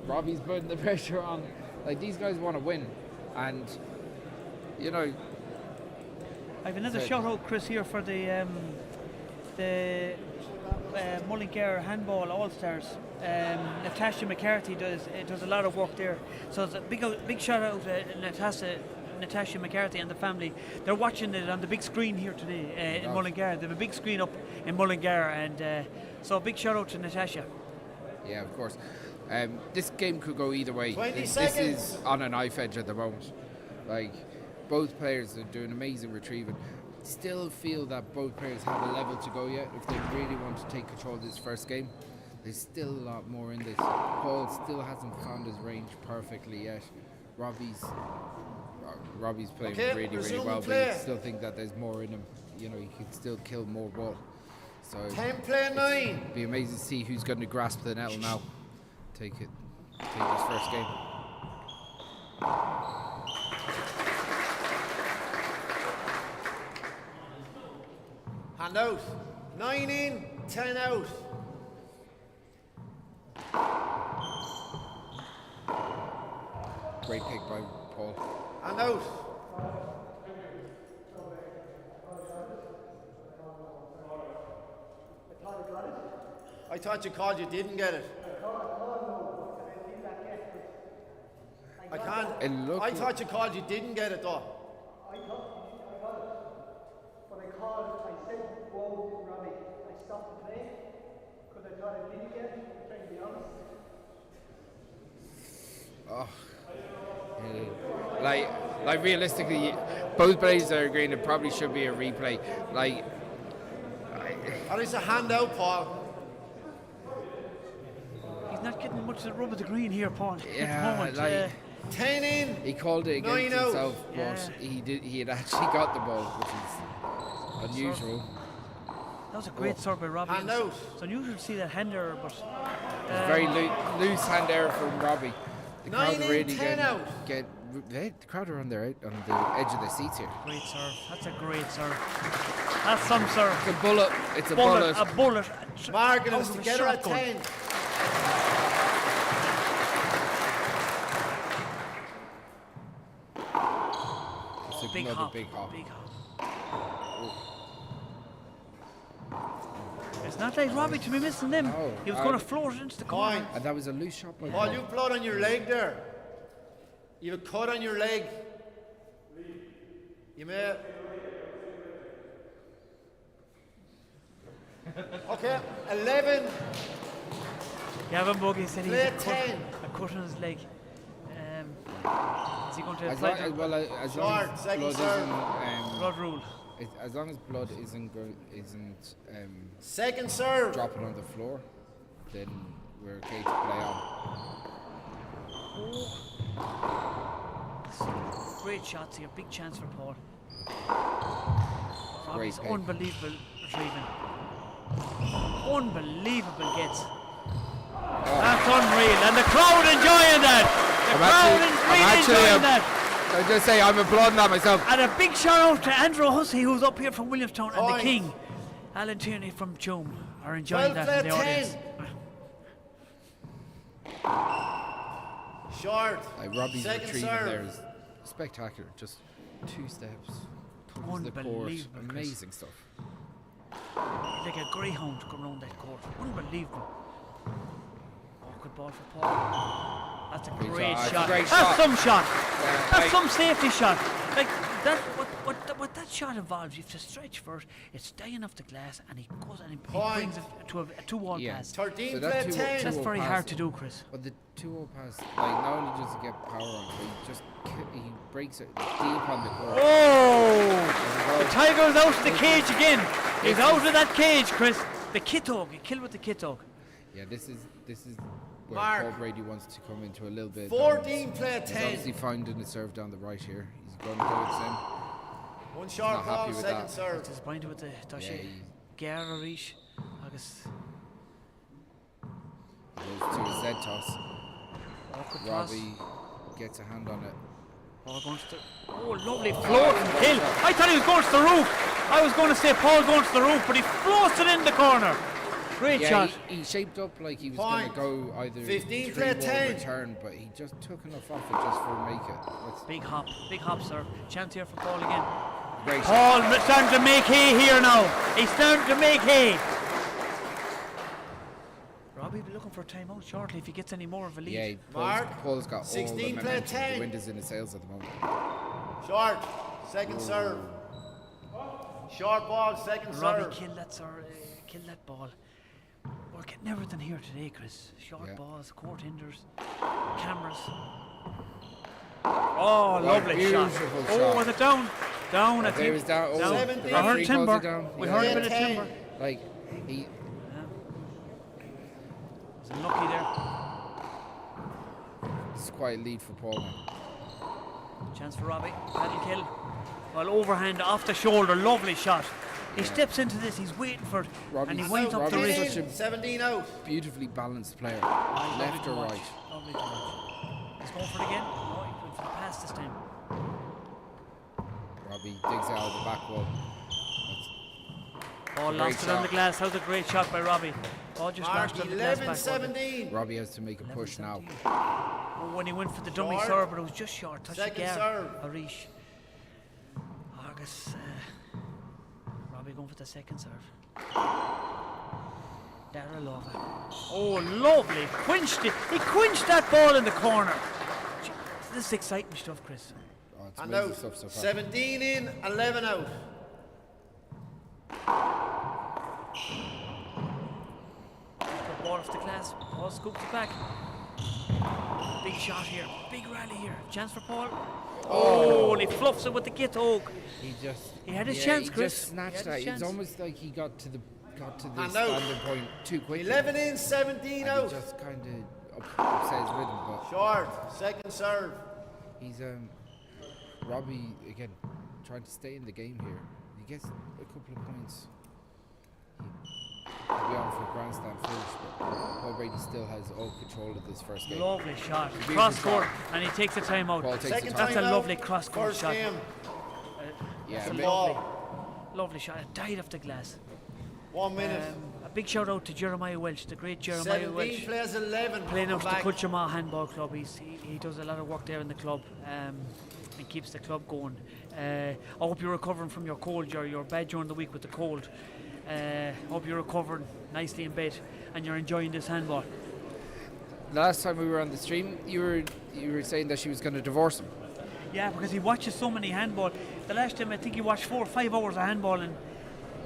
Robbie's putting the pressure on. Like, these guys want to win, and you know. I have another shout out, Chris, here for the Mullingar Handball All Stars. Natasha McCarthy does a lot of work there, so it's a big shout out to Natasha McCarthy and the family. They're watching it on the big screen here today in Mullingar. They have a big screen up in Mullingar, and so a big shout out to Natasha. Yeah, of course. This game could go either way. 20 This seconds. is on a knife edge at the moment. Like, both players are doing amazing retrieving. Still feel that both players have a level to go yet. If they really want to take control of this first game, there's still a lot more in this. Paul still hasn't found his range perfectly yet. Robbie's playing really well, but I still think that there's more in him. You know, he can still kill more ball. So 10 play 9. it'd be amazing to see who's going to grasp the nettle now. Take this first game. Hand out. 9 in, 10 out. Great pick by Paul. Hand out. I thought you called, you didn't get it. I can't. I thought you called, you didn't get it though. I got it. But I called, I said, whoa, Robbie, I stopped the play because I thought I didn't get it. I'm trying to be honest. Oh. Like realistically, both players are agreeing it probably should be a replay. Like, That is a hand out, Paul. He's not getting much of the rub of the green here, Paul. yeah, at the moment. like 10 in. he called it against 9 out. himself, but Yeah. he had actually got the ball, which is unusual. That was a great serve by Robbie. Hand out. It's unusual to see that hand error, but It's very loose hand error from Robbie. The 9 crowd in, really 10 out. the crowd are on the edge of their seats here. great serve. That's a great serve. That's some serve. It's a bullet. It's a bullet. A bullet. Margaret Out is of a together at shotgun. 10. It's Big another hop. big hop. Big hop. It's not like Robbie to be missing them. No, He was going to float it into the corner. And that was a loose shot by Paul, Paul. you have blood on your leg there. You have a cut on your leg. You may. Okay, 11. Gavin Buggy said he's Play a cut 10. on his leg. Is he going to As apply long, the well, as long Short, as second blood serve. isn't, blood rule? as long as blood isn't Second serve. dropping on the floor, then we're okay to play on. Great shots here. Big chance for Paul. Great Robbie's pick. unbelievable retrieving. Unbelievable gets. That's unreal, and the crowd enjoying that. The crowd is really enjoying that. I just say I'm applauding that myself. And a big shout out to Andrew Hussey, who's up here from Williamstown, and the King, Alan Tierney from Tuam, are enjoying that in the audience. Short. Robbie's Second retrieving serve. there is spectacular. Just 2 steps. Comes the court. Unbelievable, Chris. Amazing stuff. He's like a greyhound going around that court. Unbelievable. Awkward ball for Paul. That's a great shot. That's a great That's shot. some shot. Yeah, That's some safety shot. Like that. What that shot involves, you have to stretch first. It's dying off the glass, and he goes and he brings it to a 2-wall pass. 13 So that play 10. That's 2-0 very pass- hard to do, Chris. But the 2-0 pass, like, not only does he get power on it, but he breaks it deep on the court. Oh! The Tiger's out of the cage again. He's out of that cage, Chris. The Kitog. He killed with the Kitog. Yeah, this is where Mark. Paul Brady wants to come into a little bit. 14 play He's 10. obviously finding the serve down the right here. He's going to go with him. One Not short happy ball, with second that. serve. Disappointed with the Tashi. Gar Arish. Agus. Goes to his Z toss. Awkward toss. Robbie gets a hand on it. Paul going to the, lovely float and kill. I thought he was going to the roof. I was going to say Paul going to the roof, but he floats it in the corner. Great shot. He shaped up like he was going to go either 15 3-1 play 10. return, but he just took enough off it just for make it. Big hop, sir. Chance here for Paul again. Great Paul starting to make hay here now. He's starting to make hay. Robbie will be looking for a timeout shortly if he gets any more of a lead. Yeah, Paul's got all the 16 play momentum. 10. The wind is in his sails at the moment. Short. Second serve. Short ball, second Robbie serve. kill that ball. We're getting everything here today, Chris. Short balls, court hinders, cameras. Oh, What a lovely shot. beautiful Oh, shot. was it down? Down, I Okay, think. it was down. Oh, down. the I referee heard calls it timber. down. We Yeah. heard a bit of timber. Like, he... Was unlucky there. It's quite a lead for Paul now. Chance for Robbie. Paddle kill. Well, overhand off the shoulder. Lovely shot. He steps into this. He's waiting for it. And he winds up the Robbie's wrist. such a 17 out. beautifully balanced player. Lovely Left to or watch. right. Lovely to watch. He's going for it again. No, he went for the pass this time. Robbie digs out of the back wall. Ball Great lost it on the shot. glass. That was a great shot by Robbie. Ball just Mark, lashed on the glass 11 back. 17. Robbie has to make a push now. Oh, when he went for the dummy Short. serve, but it was just short. Touched Second the gear. serve. Arish. Argus. Robbie going for the second serve. Darylova. Oh, lovely. Quenched it. He quenched that ball in the corner. Gee, this is exciting stuff, Chris. Oh, it's And amazing out. stuff so far. 17 in, 11 out. Good ball off the glass. Paul scoops it back. Big shot here. Big rally here. Chance for Paul. Oh, and he fluffs it with the git oak. He had his chance, he Chris. just He snatched had that. his It's chance. almost like he got to the And out. standing point too quickly. 11 in, 17 And out. he just kind of upset his rhythm, but Short. Second serve. he's Robbie again trying to stay in the game here. He gets a couple of points. He'll be on for a grandstand finish, but Paul Brady still has all control of this first game. Lovely shot. Beautiful Cross court. shot. And he takes the timeout. Paul takes Second the That's a time out. lovely cross court First shot. game. Yeah, That's a but- lovely, lovely shot. It died off the glass. 1 minute. A big shout out to Jeremiah Welch, the great Jeremiah 17 Welch. plays 11. Playing out Come the back. Culture Handball Club. He does a lot of work there in the club and keeps the club going. I hope you're recovering from your cold. You're bad during the week with the cold. Hope you're recovering nicely in bed and you're enjoying this handball. Last time we were on the stream, you were saying that she was going to divorce him. Yeah, because he watches so many handball. The last time I think he watched 4 or 5 hours of handball and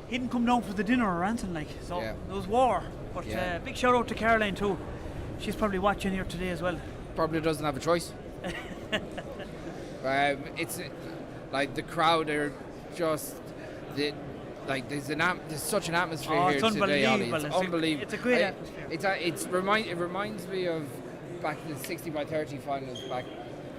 he didn't come down for the dinner or anything like. So Yeah. it was war. But Yeah. big shout out to Caroline too. She's probably watching here today as well. Probably doesn't have a choice. It's like the crowd are just there's such an atmosphere Oh, here it's today, Ollie. unbelievable. It's It's a- unbelievable. it's a great atmosphere. It reminds me of back in the 60x30 finals back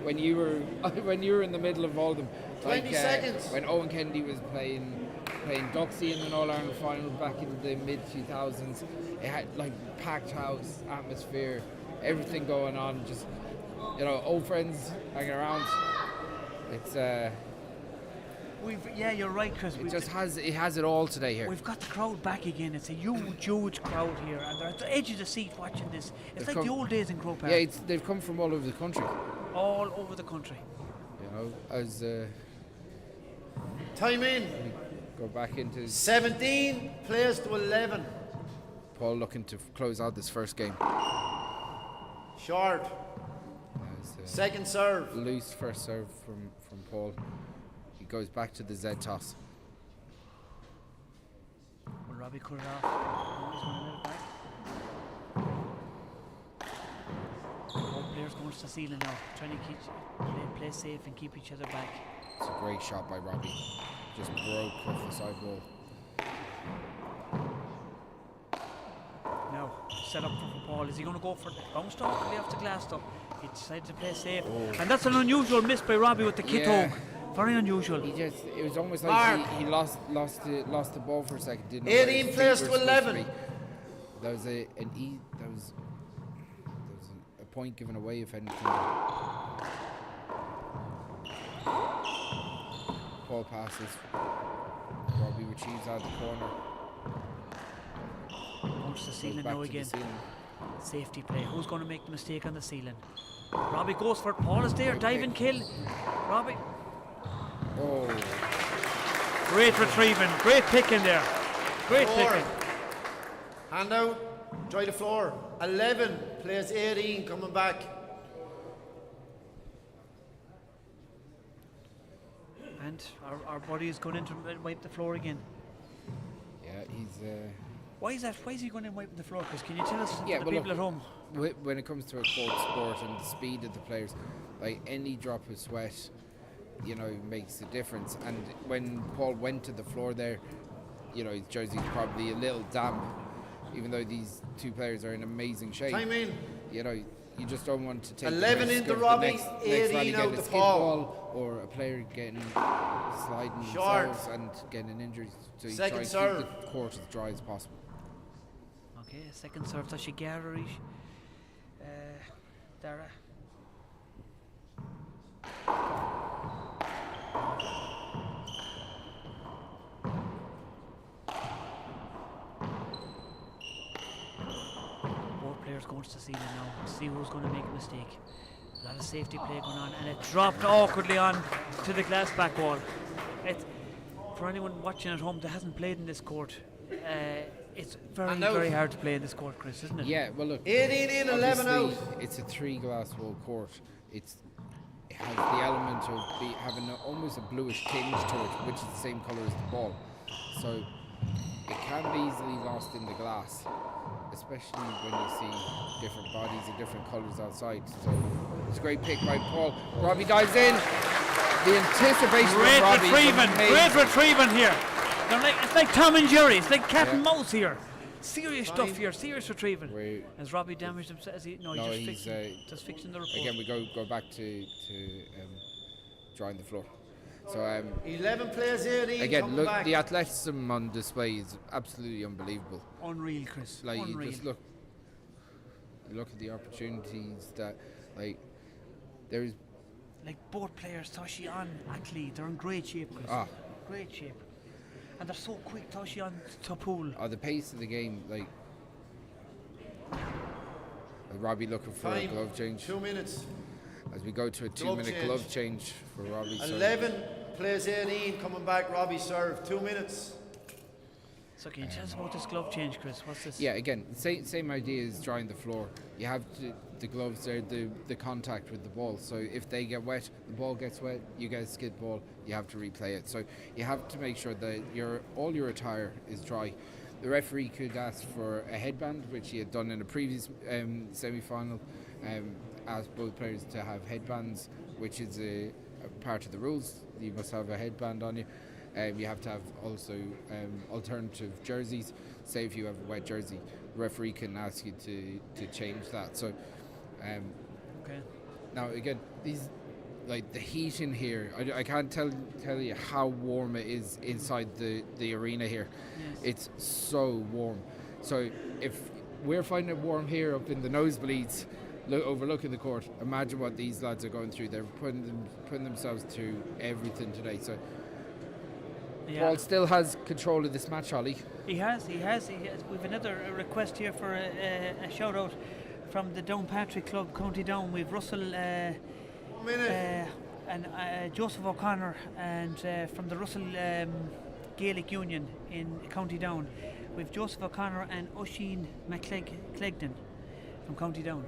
when you were in the middle of all of them. 20 seconds. When Owen Kennedy was playing playing Duxie in an All-Ireland final back in the mid-2000s. It had like packed house, atmosphere, everything going on, just, you know, old friends hanging around. It's Yeah, you're right, Chris. it has it all today here. We've got the crowd back again. It's a huge crowd here, and they're at the edge of the seat watching this. It's like the old days in Croke Park. Yeah, they've come from all over the country. All over the country. You know, as Time in. go back into 17 plays to 11. Paul looking to close out this first game. Short. Second serve. Loose first serve from Paul. He goes back to the Z toss. Will Robbie cut it off? No, he's going to let it back. Both players going to the ceiling now, trying to play safe and keep each other back. It's a great shot by Robbie. Just broke off the side wall. Now, set up for Paul. Is he going to go for the bounce top or off the glass top? He decided to play safe. Oh. And that's an unusual miss by Robbie with the kit home. Very unusual. It was almost like he lost the ball for a second. Didn't know 18 where his plays feet to were supposed 11. be. There was a point given away, if anything. Paul passes. Robbie retrieves out of the corner. Goes to the ceiling back now to the again. ceiling. Safety play. Who's going to make the mistake on the ceiling? Robbie goes for it. Paul is there. Diving kill. Robbie. Oh. Great retrieving. Great picking there. Great picking. Hand out. Dry the floor. 11 plays 18 coming back. And our buddy is going in to wipe the floor again. Yeah, he's. Why is that? Why is he going in and wiping the floor? Chris, can you tell us for the well, people at home? When it comes to a court sport and the speed of the players, like any drop of sweat, you know, makes a difference. And when Paul went to the floor there, you know, his jersey's probably a little damp, even though these two players are in amazing shape. Time in. You know, you just don't want to take 11 the risk into of Robbie, the next 18 rally out getting the a skid Paul. ball or a player getting sliding Short. themselves and getting an injury. So you Second try and serve. keep the court as dry as possible. Okay, second serve. Tashi Garrish. Dara. Both players going to the ceiling now. See who's going to make a mistake. A lot of safety play going on, and it dropped awkwardly on to the glass back wall. For anyone watching at home that hasn't played in this court, it's very hard to play in this court, Chris, isn't it? Yeah, well look, 18 in, 11 out. obviously it's a 3 glass wall court. It has the element of having almost a bluish tinge to it, which is the same colour as the ball. So it can be easily lost in the glass, especially when you see different bodies and different colours outside. So it's a great pick by Paul. Robbie dives in. The anticipation Great of Robbie is retrieving, amazing. great retrieving here. It's like Tom and Jerry. It's like cat and mouse here. Serious Fine. stuff here. Serious retrieving. Has Robbie damaged himself? No, He's just fixing the report. Again, we go back to drying the floor. So 11 plays 18 again, coming look, back. the athleticism on display is absolutely unbelievable. Unreal, Chris. Like Unreal. you just look at the opportunities that there's. Like both players, Tashi and Ackley, they're in great shape, Chris. Great shape. And they're so quick, Tashi and Topul. The pace of the game, like Robbie looking for a Time. glove change. 2 minutes. As we go to a Glove 2-minute change. glove change for Robbie. 11 plays 18 coming back. Robbie serve. 2 minutes. So can you tell us about this glove change, Chris? What's this? Yeah, again, same idea as drying the floor. You have the gloves there, the contact with the ball. So if they get wet, the ball gets wet, you get a skid ball, you have to replay it. So you have to make sure that all your attire is dry. The referee could ask for a headband, which he had done in a previous semi-final, asked both players to have headbands, which is a part of the rules. You must have a headband on you. You have to have also alternative jerseys. Say if you have a wet jersey, the referee can ask you to change that. So, okay. Now again, like the heat in here. I can't tell you how warm it is inside the arena here. Yes. It's so warm. So if we're finding it warm here up in the nosebleeds, overlooking the court, imagine what these lads are going through. They're putting themselves through everything today. So Paul still has control of this match, Ollie. He has. We've another request here for a shout out from the Downpatrick Club, County Down. We've Russell and Joseph O'Connor, and from the Russell Gaelic Union in County Down, we've Joseph O'Connor and Oisin McClegden from County Down.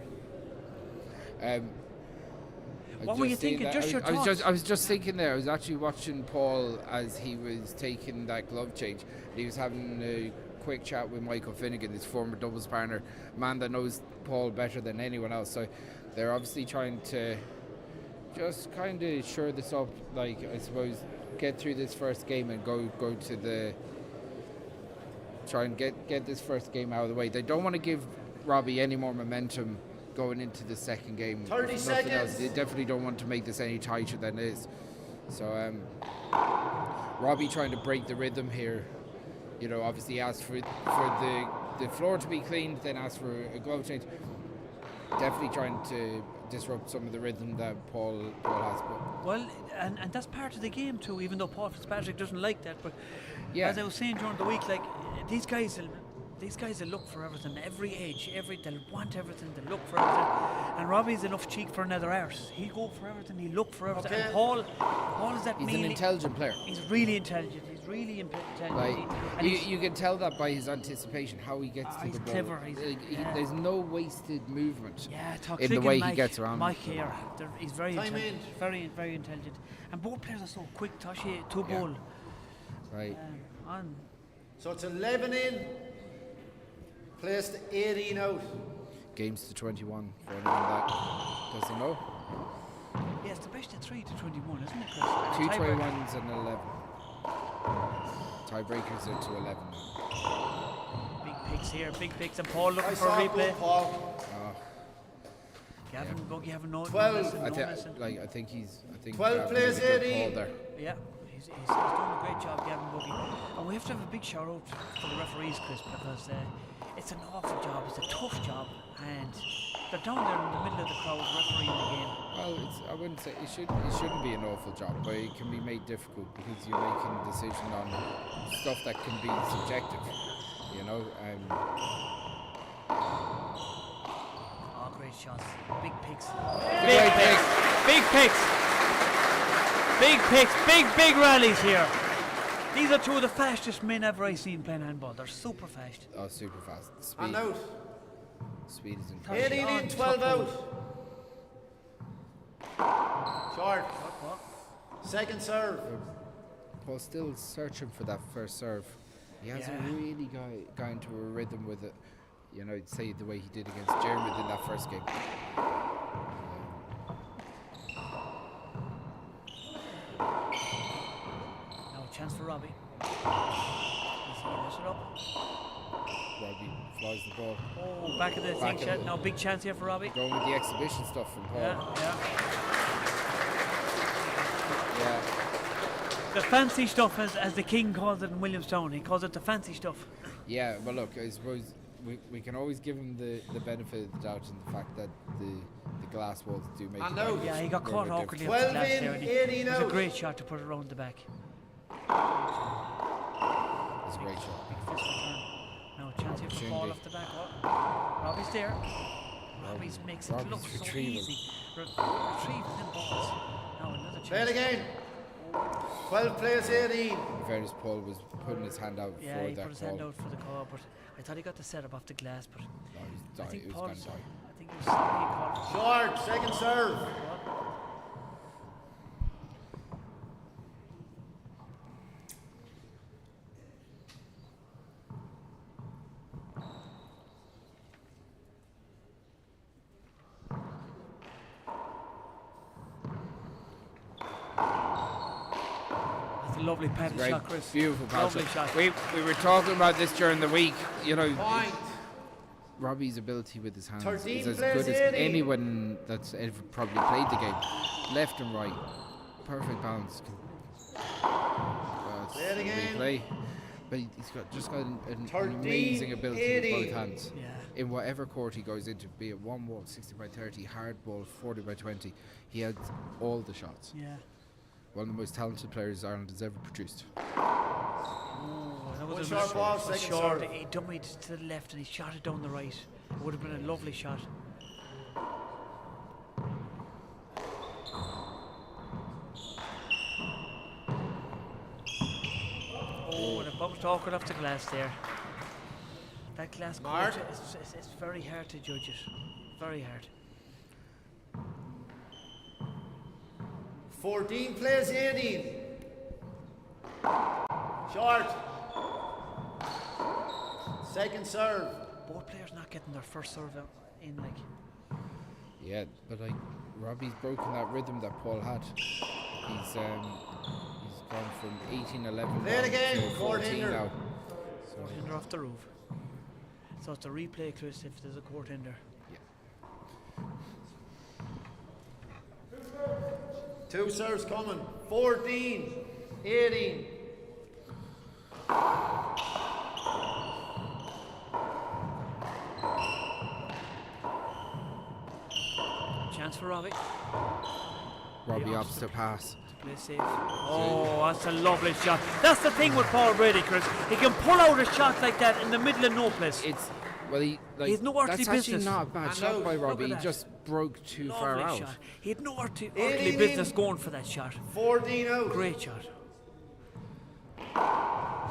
What were you thinking? Just your thoughts. I was just thinking there. I was actually watching Paul as he was taking that glove change. He was having a quick chat with Michael Finnegan, his former doubles partner, man that knows Paul better than anyone else. So they're obviously trying to just kind of shore this up, like, I suppose, get through this first game and go to the try and get this first game out of the way. They don't want to give Robbie any more momentum going into the second game. 30 seconds. Else. They definitely don't want to make this any tighter than it is. So Robbie trying to break the rhythm here. You know, obviously asked for the floor to be cleaned, then asked for a glove change. Definitely trying to disrupt some of the rhythm that Paul has. But well, and that's part of the game too, even though Paul Fitzpatrick doesn't like that. But yeah, as I was saying during the week, like, these guys will look for everything, every age, they'll want everything, they'll look for everything. And Robbie's enough cheek for another arse. He'll go for everything, he'll look for everything. Okay. And Paul is that he's an intelligent player. He's really intelligent. He's really intelligent. Like, you can tell that by his anticipation, how he gets to the ball. Clever. There's no wasted movement Yeah, in the way he gets around. Mike here, he's very Time intelligent. Very, very intelligent. And both players are so quick, Tashi, to ball. Right. So it's 11 in, placed 18 out. Games to 21 for anyone that doesn't know. Yeah, it's the best of 3 to 21, isn't it, Chris? 2 21s and 11. Tiebreakers are to 11. Big picks here, big picks, and Paul looking I for a saw replay. good, Paul. Gavin Buggy having no 12. I think 12 Gavin plays did a good 18. call there. Yeah, he's doing a great job, Gavin Buggy. And we have to have a big shout out for the referees, Chris, because it's an awful job, it's a tough job, and they're down there in the middle of the crowd refereeing the game. Well, I wouldn't say it shouldn't be an awful job, but it can be made difficult because you're making a decision on stuff that can be subjective. You know. Oh, great shots, big picks, big rallies here. These are two of the fastest men ever I've seen playing handball. They're super fast. Oh, super fast. Speed. And out. Speed is incredible. 18 in, 12 out. Short. Second serve. Paul's still searching for that first serve. He hasn't really got into a rhythm with it. You know, say the way he did against Jeremy in that first game. Chance for Robbie. He's it up. Robbie flies the ball. Oh, back of the thing shot. Now big chance here for Robbie. Going with the exhibition stuff from Paul. Yeah. The fancy stuff, as the king calls it in Williamstown. He calls it the fancy stuff. Yeah, but look, I suppose we can always give him the benefit of the doubt in the fact that the glass walls do make it. Yeah, he got caught awkwardly off the glass in, there. And it was a great shot to put it around the back. It's a great shot. Big fist return. Now a chance here for Paul off the back. Oh, Robbie's there. Robbie's makes it look so easy. Retrieving them balls. Now another chance. Play it again. 12 plays 18. In fairness, Paul was putting his hand out for that call. Yeah, he put his hand out for the call, but I thought he got the setup off the glass, but I think Paul's... I think it was called. Short, second serve. Lovely paddle shot, Chris. Beautiful paddle Lovely shot. We were talking about this during the week, you know. Point. Robbie's ability with his hands 13 is as plays good as 80. anyone that's ever probably played the game. Left and right, perfect balance. Play it again. Replay. But he's just got an 13, amazing ability with 80. both hands. Yeah. In whatever court he goes into, be it one wall, 60 by 30, hard ball, 40 by 20, he has all the shots. Yeah. One of the most talented players Ireland has ever produced. Oh, that One was a short ball, was second short. serve. He dummied to the left and he shot it down the right. It would have been a lovely shot. Oh, and it bounced awkward off the glass there. That glass Mark. court, it's very hard to judge it. Very hard. 14 plays 18. Short. Second serve. Both players not getting their first serve out in, like. Yeah, but like Robbie's broken that rhythm that Paul had. He's gone from 18-11 Play it again, to 14 court-ender. now. Court ender off the roof. So it's a replay, Chris, if there's a court ender. Two serves coming. 14, 18. Chance for Robbie. Robbie Yeah, opts to pass. Play safe. Oh, that's a lovely shot. That's the thing with Paul Brady, Chris. He can pull out a shot like that in the middle of no place. It's well, He's no earthly that's business. actually not a bad And shot out. by Look Robbie. at He that. just broke too far Lovely out. shot. He had no earthly 18 business in. going for that shot. 14 out. Great shot.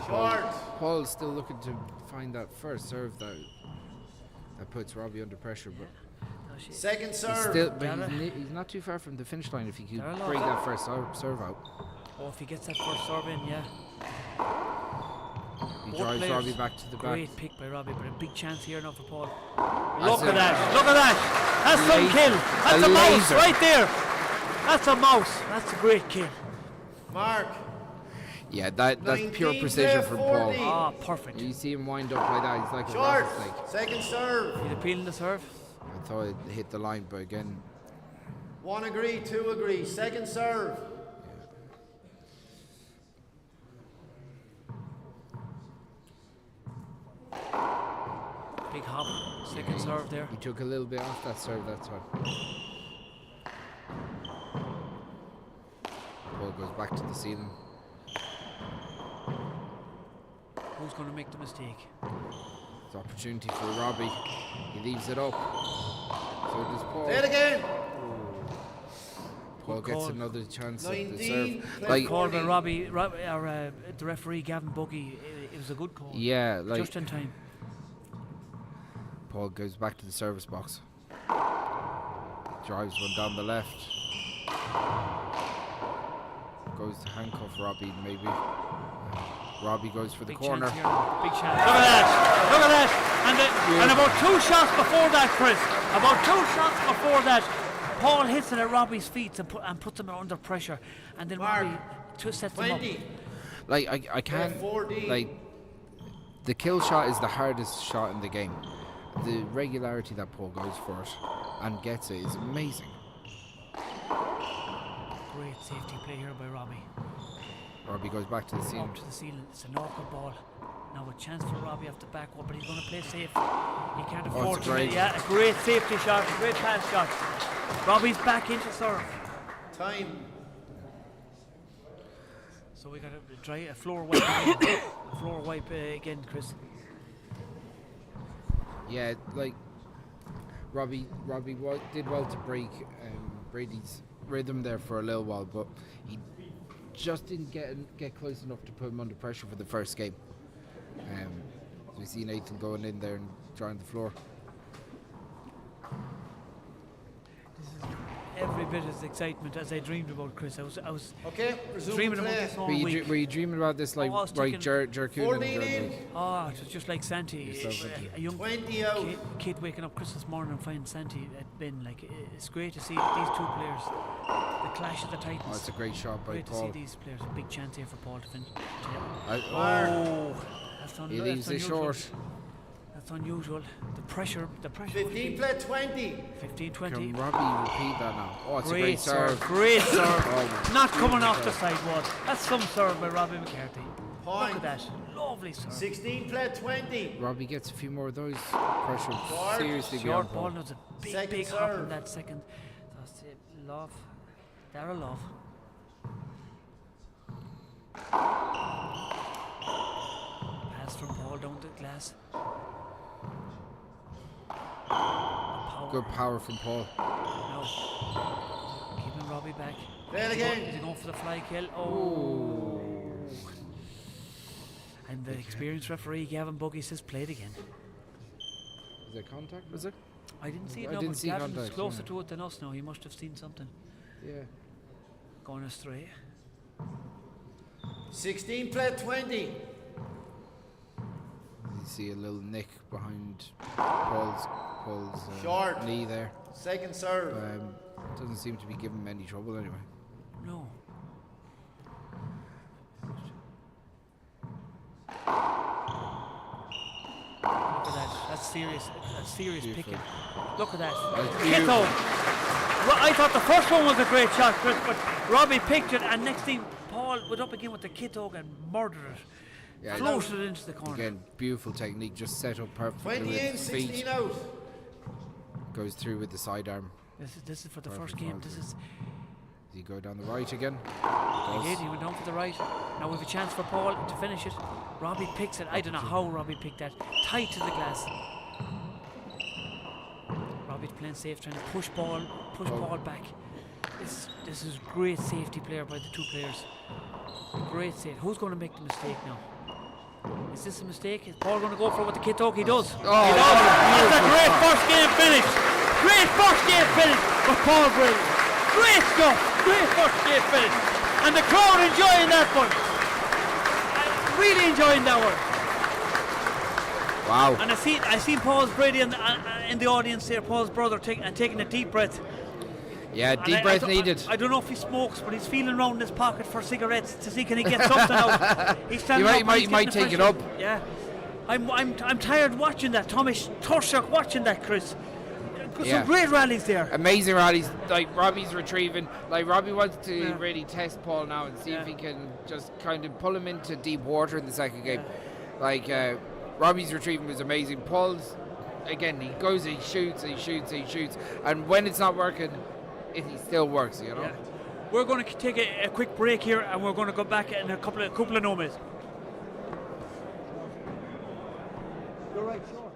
Short. Paul's still looking to find that first serve that puts Robbie under pressure, but Second he's serve. still, but he's not too far from the finish line if he could They're break allowed. that first serve out. Oh, if he gets that first serve in, yeah. He Both drives players. Robbie back to the back. Great pick by Robbie, but a big chance here now for Paul. That's Look it. at that! Look at that! That's some Laser. kill! That's a A mouse laser. right there! That's a mouse! That's a great kill. Mark. Yeah, that's pure 19 precision to from 40. Paul. Ah, perfect. You see him wind up like that, he's like a Short. rattlesnake. Second serve. He's appealing the serve. I thought it hit the line, but again, One agree, two agree. Second serve. Big hop. Second serve there. he took a little bit off that serve that time. Paul goes back to the ceiling. Who's going to make the mistake? It's opportunity for Robbie. He leaves it up. So does Paul. Play it again. Paul Good gets call. another chance at the 19, serve. play Like, Call by Robbie, the referee Gavin Buggy. It was a good call. yeah, like Just in time. Paul goes back to the service box. Drives one down the left. Goes to handcuff Robbie, maybe. Robbie goes for the Big corner. chance here. Big chance. Look at that! Look at that! And about 2 shots before that, Chris. About 2 shots before that, Paul hits it at Robbie's feet and puts him under pressure. And then Mark, Robbie sets him up. 20. Like I can't 14. like the kill shot is the hardest shot in the game. The regularity that Paul goes for it and gets it is amazing. Great safety play here by Robbie. Robbie goes back to the ceiling. Up to the ceiling. It's an awkward ball. Now a chance for Robbie off the back wall, but he's going to play safe. He can't afford it's to. great. Yeah, a great safety shot, a great pass shot. Robbie's back into serve. Time. So we got to try a floor wipe again. Floor wipe again, Chris. Yeah, like Robbie did well to break Brady's rhythm there for a little while, but he just didn't get close enough to put him under pressure for the first game. So we see Nathan going in there and drying the floor. Every bit as excitement as I dreamed about, Chris. I was Okay, resume dreaming play. about this all Were you, week. were you dreaming about this like I was right thinking Jerkoonan 14 during the in. week? Oh, it was just like Santi. Yourself, A young 20 out. kid waking up Christmas morning and finding Santi at Ben. Like, it's great to see these two players. The clash of the Titans. Oh, it's a great shot by Great to Paul. see these players. A big chance here for Paul to finish. I- Oh, that's He leaves it unusual. short. That's That's unusual. The pressure. 15 play 20. 15-20. Can Robbie repeat that now? Oh, it's a Great great serve. Great serve. Oh, Not coming off the serve. sidewall. That's some serve by Robbie McCarthy. Point. Look at that. Lovely serve. 16 play 20. Robbie gets a few more of those. Pressure seriously beyond Short ball. Paul. There's a big, Second big hop serve. in that second. That's it. Love. Darrell Love. Pass from Paul down the glass. Good power from Paul. No. Keeping Robbie back. Play it again. Is he going for the fly kill? Oh. And the experienced referee Gavin Buggy says play it again. Is there contact? Was it? I didn't see it. I No, didn't but see Gavin's contact, closer yeah. to it than us now. He must have seen something. Yeah. Going astray. 16 play 20. You see a little nick behind Paul's Short. knee there. Second serve. Doesn't seem to be giving him any trouble anyway. No. Look at that. That's serious. That's serious Beautiful. picking. Look at that. That's Kito. Well, I thought the first one was a great shot, Chris, but Robbie picked it, and next thing Paul went up again with the kit hook and murdered it. Yeah, Floated it into the corner. Again, beautiful technique, just set up perfectly 20 with in, his 16 feet. out. Goes through with the sidearm. This is for the Perfect first game. follow This through. is. Does he go down the right again? He did. He went down for the right. Now we have a chance for Paul to finish it. Robbie picks it. I don't know how Robbie picked that. Tight to the glass. Robbie's playing safe, trying to push Paul back. This is great safety player by the two players. Great save. Who's going to make the mistake now? Is this a mistake? Is Paul going to go for it with the kit hook? He does. He does. That's a great first game finish. Great first game finish for Paul Brady. Great stuff. Great first game finish. And the crowd enjoying that one. Really enjoying that one. Wow. And I seen Paul's Brady in the audience here, Paul's brother, taking a deep breath. Yeah, And deep breath needed. I don't know if he smokes, but he's feeling around in his pocket for cigarettes to see can he get something out. He's standing up and he's He might getting take the it up. pressure. Yeah, I'm tired watching that. Thomas Torshak watching that, Chris. Yeah. Some great rallies there. Amazing rallies. Like Robbie's retrieving. Like Robbie wants to really test Paul now and see if he can just kind of pull him into deep water in the second game. Like Robbie's retrieving was amazing. Paul's again, he goes, he shoots, and when it's not working, he still works. You know. Yeah. We're going to take a quick break here, and we're going to go back in a couple of moments. You're right, sure.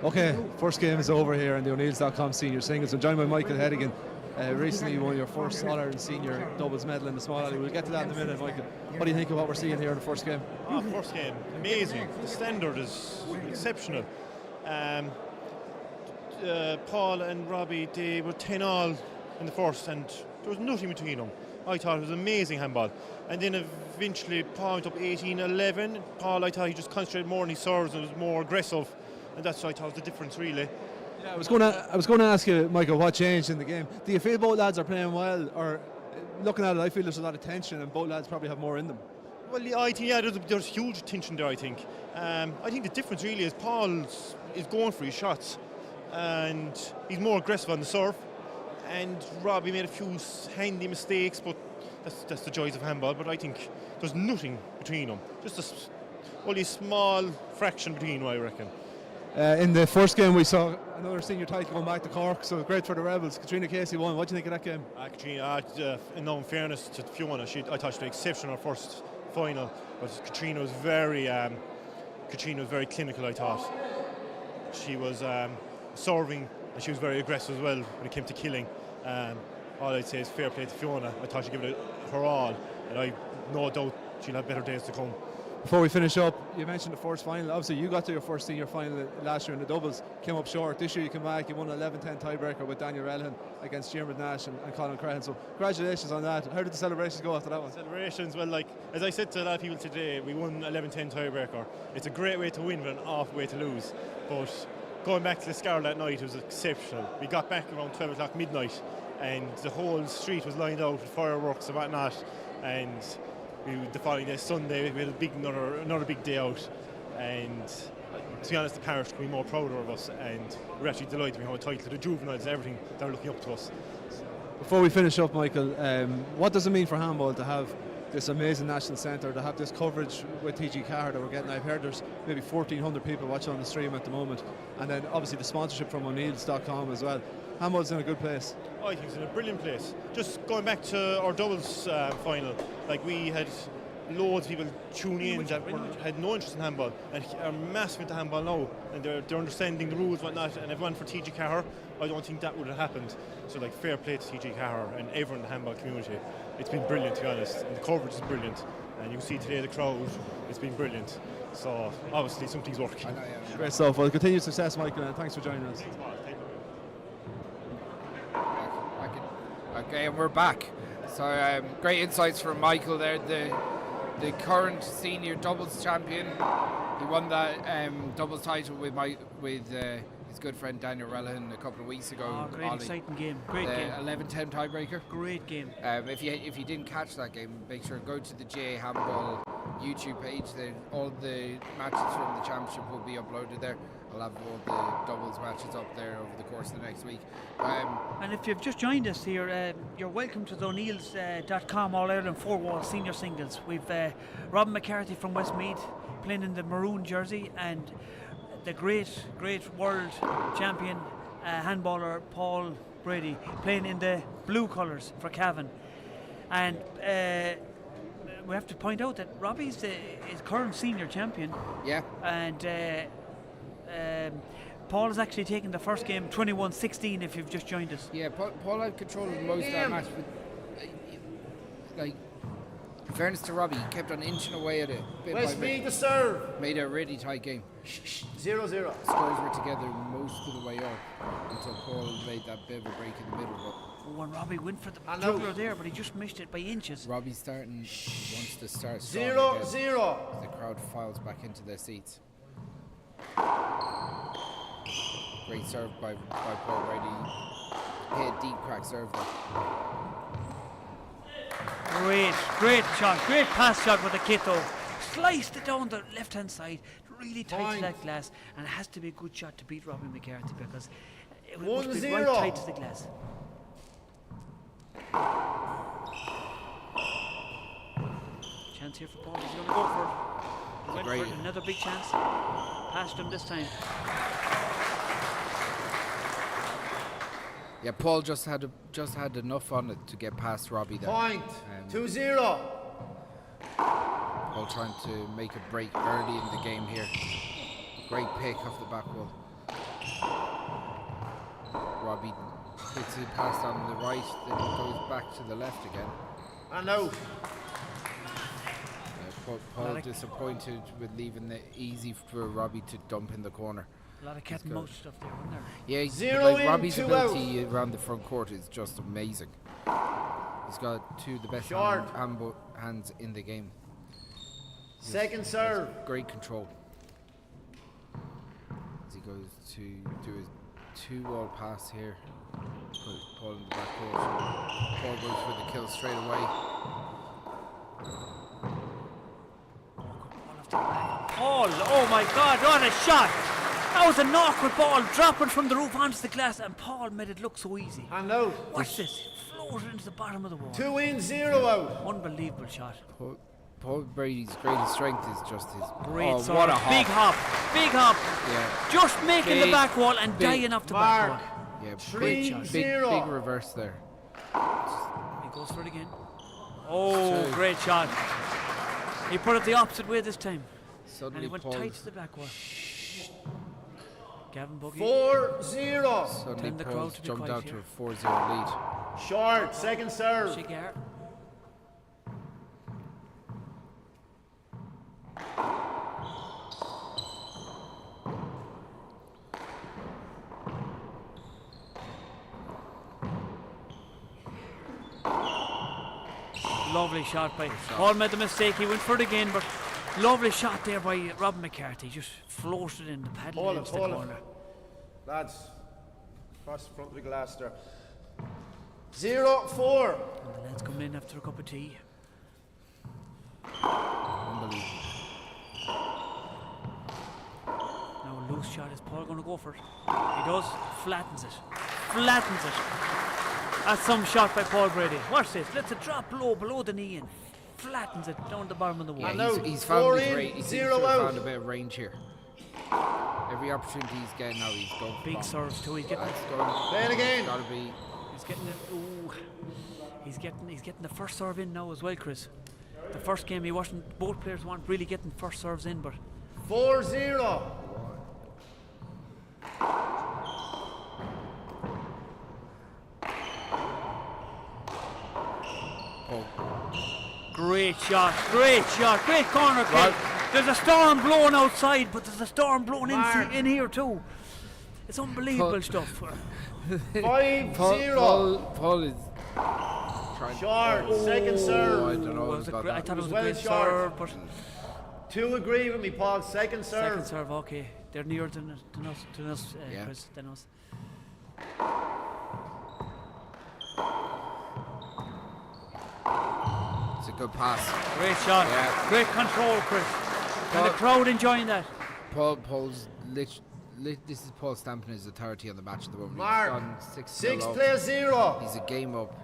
Okay, first game is over here in the O'Neills.com Senior Singles. I'm joined by Michael Hedigan. Recently you won your first All-Ireland Senior doubles medal in the small alley. We'll get to that in a minute, Michael. What do you think of what we're seeing here in the first game? First game, amazing. The standard is exceptional. Paul and Robbie, they were 10-all in the first, and there was nothing between them. I thought it was amazing handball. And then eventually Paul went up 18-11. Paul, I thought he just concentrated more on his serves and was more aggressive, and that's what I thought was the difference, really. Yeah, I was going to ask you, Michael, what changed in the game? Do you feel both lads are playing well, or looking at it, I feel there's a lot of tension, and both lads probably have more in them? Well, yeah, I think there's huge tension there. I think the difference really is Paul is going for his shots, and he's more aggressive on the serve. And Robbie made a few handy mistakes, but that's the joys of handball. But I think there's nothing between them, just only a small fraction between them, I reckon. In the first game, we saw another senior title going back to Cork, so great for the Rebels. Katrina Casey won. What do you think of that game? Katrina, in fairness to Fiona, I thought she did exceptional first final, but Katrina was very clinical. I thought she was serving, and she was very aggressive as well when it came to killing. All I'd say is fair play to Fiona. I thought she gave it her all, and I no doubt she'll have better days to come. Before we finish up, you mentioned the first final. Obviously, you got to your first senior final last year in the doubles, came up short. This year you came back, you won an 11-10 tiebreaker with Daniel Relhan against Diarmuid Nash and Colin Crehan. So congratulations on that. How did the celebrations go after that one? Celebrations, well, like as I said to a lot of people today, we won 11-10 tiebreaker. It's a great way to win, but an awful way to lose. But going back to the Scarlet that night, it was exceptional. We got back around 12 o'clock midnight, and the whole street was lined out with fireworks and whatnot. And the following day, Sunday, we had another big day out, and to be honest, the parish could be more prouder of us, and we're actually delighted we have a title to the juveniles and everything. They're looking up to us. Before we finish up, Michael, what does it mean for handball to have this amazing national centre, to have this coverage with TG Carr that we're getting? I've heard there's maybe 1,400 people watching on the stream at the moment, and then obviously the sponsorship from O'Neill's.com as well. Handball's in a good place. I think it's in a brilliant place. Just going back to our doubles final, like we had loads of people tuning in that had no interest in handball and are massive into handball now, and they're understanding the rules and whatnot. And if it weren't for TG Carr, I don't think that would have happened. So like fair play to TG Carr and everyone in the handball community. It's been brilliant, to be honest, and the coverage is brilliant. And you can see today the crowd, it's been brilliant. So obviously something's working. Great stuff. Well, continued success, Michael, and thanks for joining us. Okay, and we're back. So great insights from Michael there, the current senior doubles champion. He won that doubles title with his good friend Daniel Relhan a couple of weeks ago. Oh, great, exciting game. Great game. 11-10 tiebreaker. Great game. If you didn't catch that game, make sure to go to the GA Handball YouTube page. All the matches from the championship will be uploaded there. I'll have all the doubles matches up there over the course of the next week. And if you've just joined us here, you're welcome to the O'Neills.com All Ireland 4-Wall Senior Singles. We've Robin McCarthy from Westmeath playing in the maroon jersey, and the great world champion handballer Paul Brady playing in the blue colours for Cavan. And we have to point out that Robbie's is current senior champion. Yeah. And Paul has actually taken the first game 21-16 if you've just joined us. Yeah, Paul had control of most of that match, but like, in fairness to Robbie, he kept on inching away at it. Westmeath to serve. Made a really tight game. 0-0. Scores were together most of the way up until Paul made that bit of a break in the middle. But when Robbie went for the juggler there, but he just missed it by inches. Robbie's wants to start 0-0. The crowd files back into their seats. Great serve by Paul Brady. Hit deep crack serve there. Great shot, great pass shot with the kit though. Sliced it down the left hand side, really tight to that glass, and it has to be a good shot to beat Robin McCarthy because it must be right tight to the glass. Chance here for Paul, he's going to go for it. He went for another big chance, passed him this time. Yeah, Paul just had enough on it to get past Robbie there. Point. 2-0. Paul trying to make a break early in the game here. Great pick off the back wall. Robbie hits it past on the right, then goes back to the left again. And out. Paul disappointed with leaving it easy for Robbie to dump in the corner. A lot of cat and mouse stuff there, wasn't there? Yeah, Zero like in, Robbie's 2 ability around the front court is just amazing. He's got 2 of the best Short. hands in the game. Second serve. Great control. As he goes to do his 2-wall pass here. Put Paul in the back court. Paul goes for the kill straight away. Paul, oh my God, what a shot! That was an awkward ball dropping from the roof onto the glass, and Paul made it look so easy. Hand out. Watch this, floated into the bottom of the wall. 2 in, 0 out. Unbelievable shot. Paul Brady's greatest strength is just his Great oh, serve. what a hop. Big hop. Yeah. Just making the Big, back wall and big. dying off the back wall. Yeah, 3-0. big reverse there. He goes for it again. Oh, great shot. He put it the opposite way this time. Suddenly and he went Paul's tight to the back wall. Gavin Buggy. 4-0. Suddenly the Paul's crowd to be jumped quiet out here. to a 4-0 lead. Short. Second serve. Shigar. Lovely shot by Paul. Made the mistake, he went for it again, but lovely shot there by Robin McCarthy. Just floated in the paddle into the corner. Lads, across the front of the glass there. 0-4. And the lads coming in after a cup of tea. Unbelievable. Now a loose shot. Is Paul going to go for it? He does. Flattens it. Flattens it. That's some shot by Paul Brady. Watch this. Lets it drop low, below the knee, and flattens it down the bottom of the wall. Yeah, he's found his range. He seems to have found a bit of range here. Every opportunity he's getting now, he's going for Big bomb. serves too. He's getting Play it again. Gotta be. He's getting it. Ooh. He's getting the first serve in now as well, Chris. The first game he wasn't. Both players weren't really getting first serves in, but 4-0. great shot, great corner kick. There's a storm blowing outside, but there's a storm blowing in here too. It's unbelievable stuff. 5-0. Paul is short. Second serve. I don't know. I thought it was a well great short. serve, but 2 agree with me, Paul. Second serve. second serve, okay. They're nearer than us, Yeah. Chris, than us. It's a good pass. Great shot. Yeah. Great control, Chris. And the crowd enjoying that. Paul's this is Paul stamping his authority on the match at the moment. Mark, He's 6 up. plays 0. He's a game up.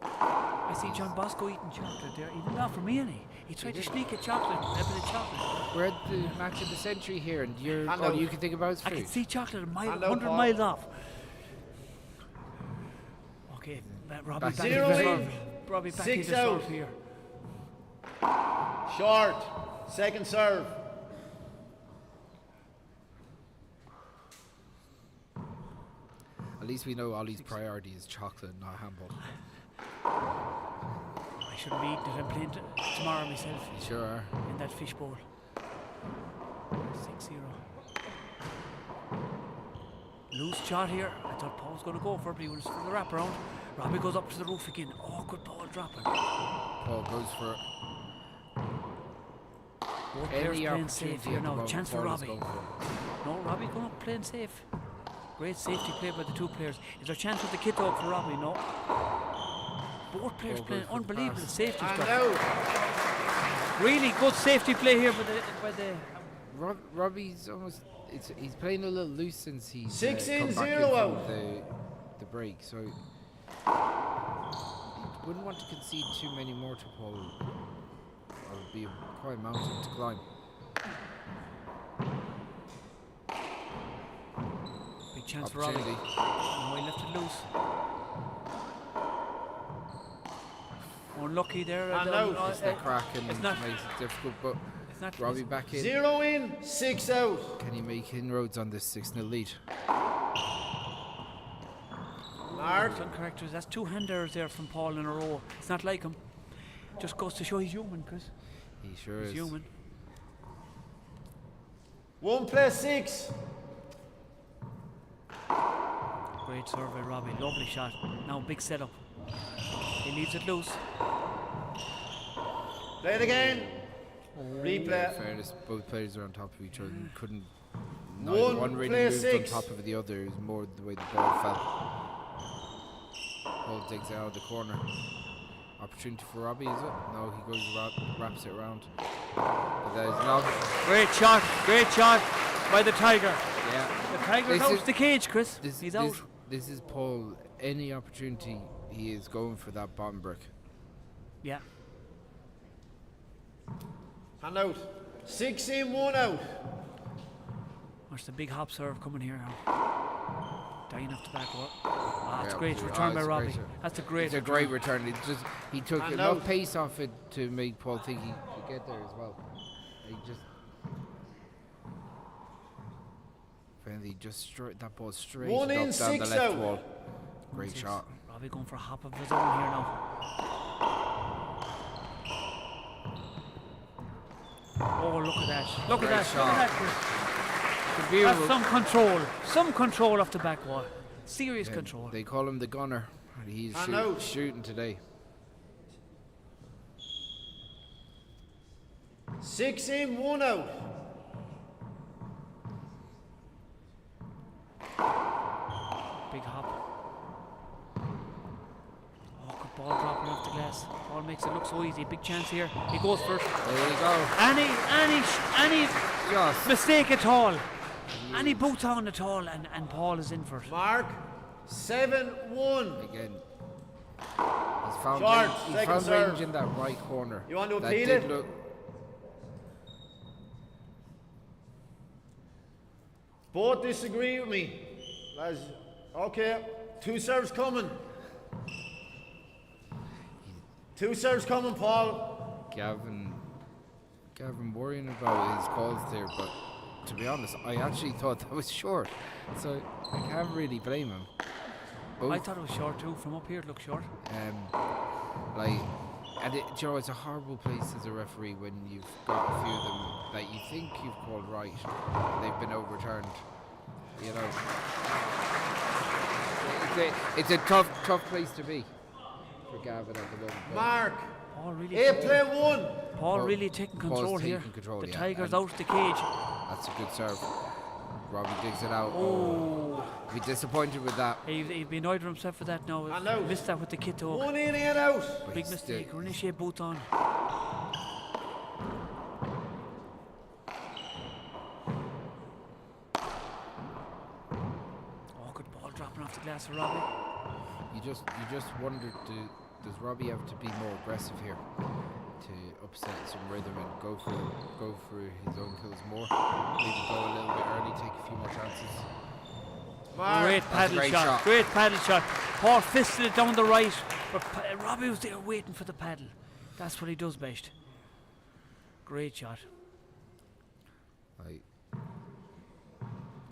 I see John Bosco eating chocolate there. He didn't offer me any. He tried to sneak a bit of chocolate. We're at the match of the century here, and I all know. you can think about is I food. can see chocolate a mile, I know, 100 Paul. miles off. Okay, Robbie back Zero in the in. serve. Robbie back 6 in the out. serve here. Short. Second serve. At least we know Ollie's priority is chocolate, not handball. I should be eating it. I'm playing tomorrow myself. You sure are. In that fish bowl. 6-0. Loose shot here. I thought Paul was going to go for it, but he was for the wraparound. Robbie goes up to the roof again. Awkward ball dropping. Paul goes for Both players any playing safe opportunity here at the now. moment. Chance for Paul is Robbie. going for. No, Robbie going up playing safe. Great safety play by the two players. Is there a chance with the kit out for Robbie? No. Both players Paul playing goes for the unbelievable pass. safety And stuff. out. Really good safety play here by the Robbie's almost. He's playing a little loose since he's 6 in, come back 0 in out. from the break, so he wouldn't want to concede too many more to Paul. Or it'd be quite a mountain to climb. big chance for Robbie. Opportunity. No, he left it loose. Unlucky there. And out. It's the crack and it's not- makes it difficult, but It's not Robbie back in. 0 in, 6 out. Can he make inroads on this 6-0 lead? Mark. Some characters. That's 2 handers there from Paul in a row. It's not like him. Just goes to show he's human, Chris. He sure He's is. human. 1 play 6. Great serve by Robbie. Lovely shot. Now big setup. He leaves it loose. Play it again. In Replay. fairness, both players are on top of each other and couldn't. One Neither one really play moved 6. on top of the other. It was more the way the ball fell. Ball takes it out of the corner. Opportunity for Robbie, is it? No, he goes wraps it around. But that is not. Great shot by the Tiger. Yeah. The Tiger's out of the cage, Chris. He's out. This is Paul. Any opportunity, he is going for that bottom brick. Yeah. Hand out. 6 in, 1 out. Watch the big hop serve coming here now. Dying off the back wall. That's Yeah, great return by it's Robbie. great. That's a great It's a great return. It's just he took And enough out. pace off it to make Paul think he could get there as well. He just finally just that ball straight up 1 in, down 6 the left out. wall. Great shot. Robbie going for a hop of his own here now. Oh, look at that. Look at Great that. Look shot. at that, Chris. It's a beautiful- That's some control. Some control off the back wall. Serious Yeah, control. They call him the gunner. He's And out. shooting today. 6 in, 1 out. Big hop. Oh, good ball dropping off the glass. Ball makes it look so easy. Big chance here. He goes for it. There you go. Any Yes. mistake at all. Any boot on at all, and Paul is in for it. Mark. 7-1. Again. He's found Short, range, he second found serve. range in that right corner. You want to That appeal did it? look- Both disagree with me. Lads. Okay. 2 serves coming. 2 serves coming, Paul. Gavin worrying about his calls there, but to be honest, I actually thought that was short, so I can't really blame him. I thought it was short too. From up here, it looked short. And you know, it's a horrible place as a referee when you've got a few of them that you think you've called right, and they've been overturned. You know, it's a tough place to be for Gavin at the moment. Mark. Paul really. 8 play 1. Paul really taking Paul's control taking here. control, The yeah, Tiger's and out of the cage. That's a good serve. Robbie digs it out. Oh. Be disappointed with that. He'd be annoyed with himself for that now. And out. Missed that with the kit dog. 1 in, 8 out. Big mistake. Ricochet boot on. Oh, good ball dropping off the glass for Robbie. You just wondered, does Robbie have to be more aggressive here to upset some rhythm and go for his own kills more? Maybe go a little bit early, take a few more chances. Great paddle shot. Great paddle shot. Paul fisted it down the right, but Robbie was there waiting for the paddle. That's what he does best. Great shot.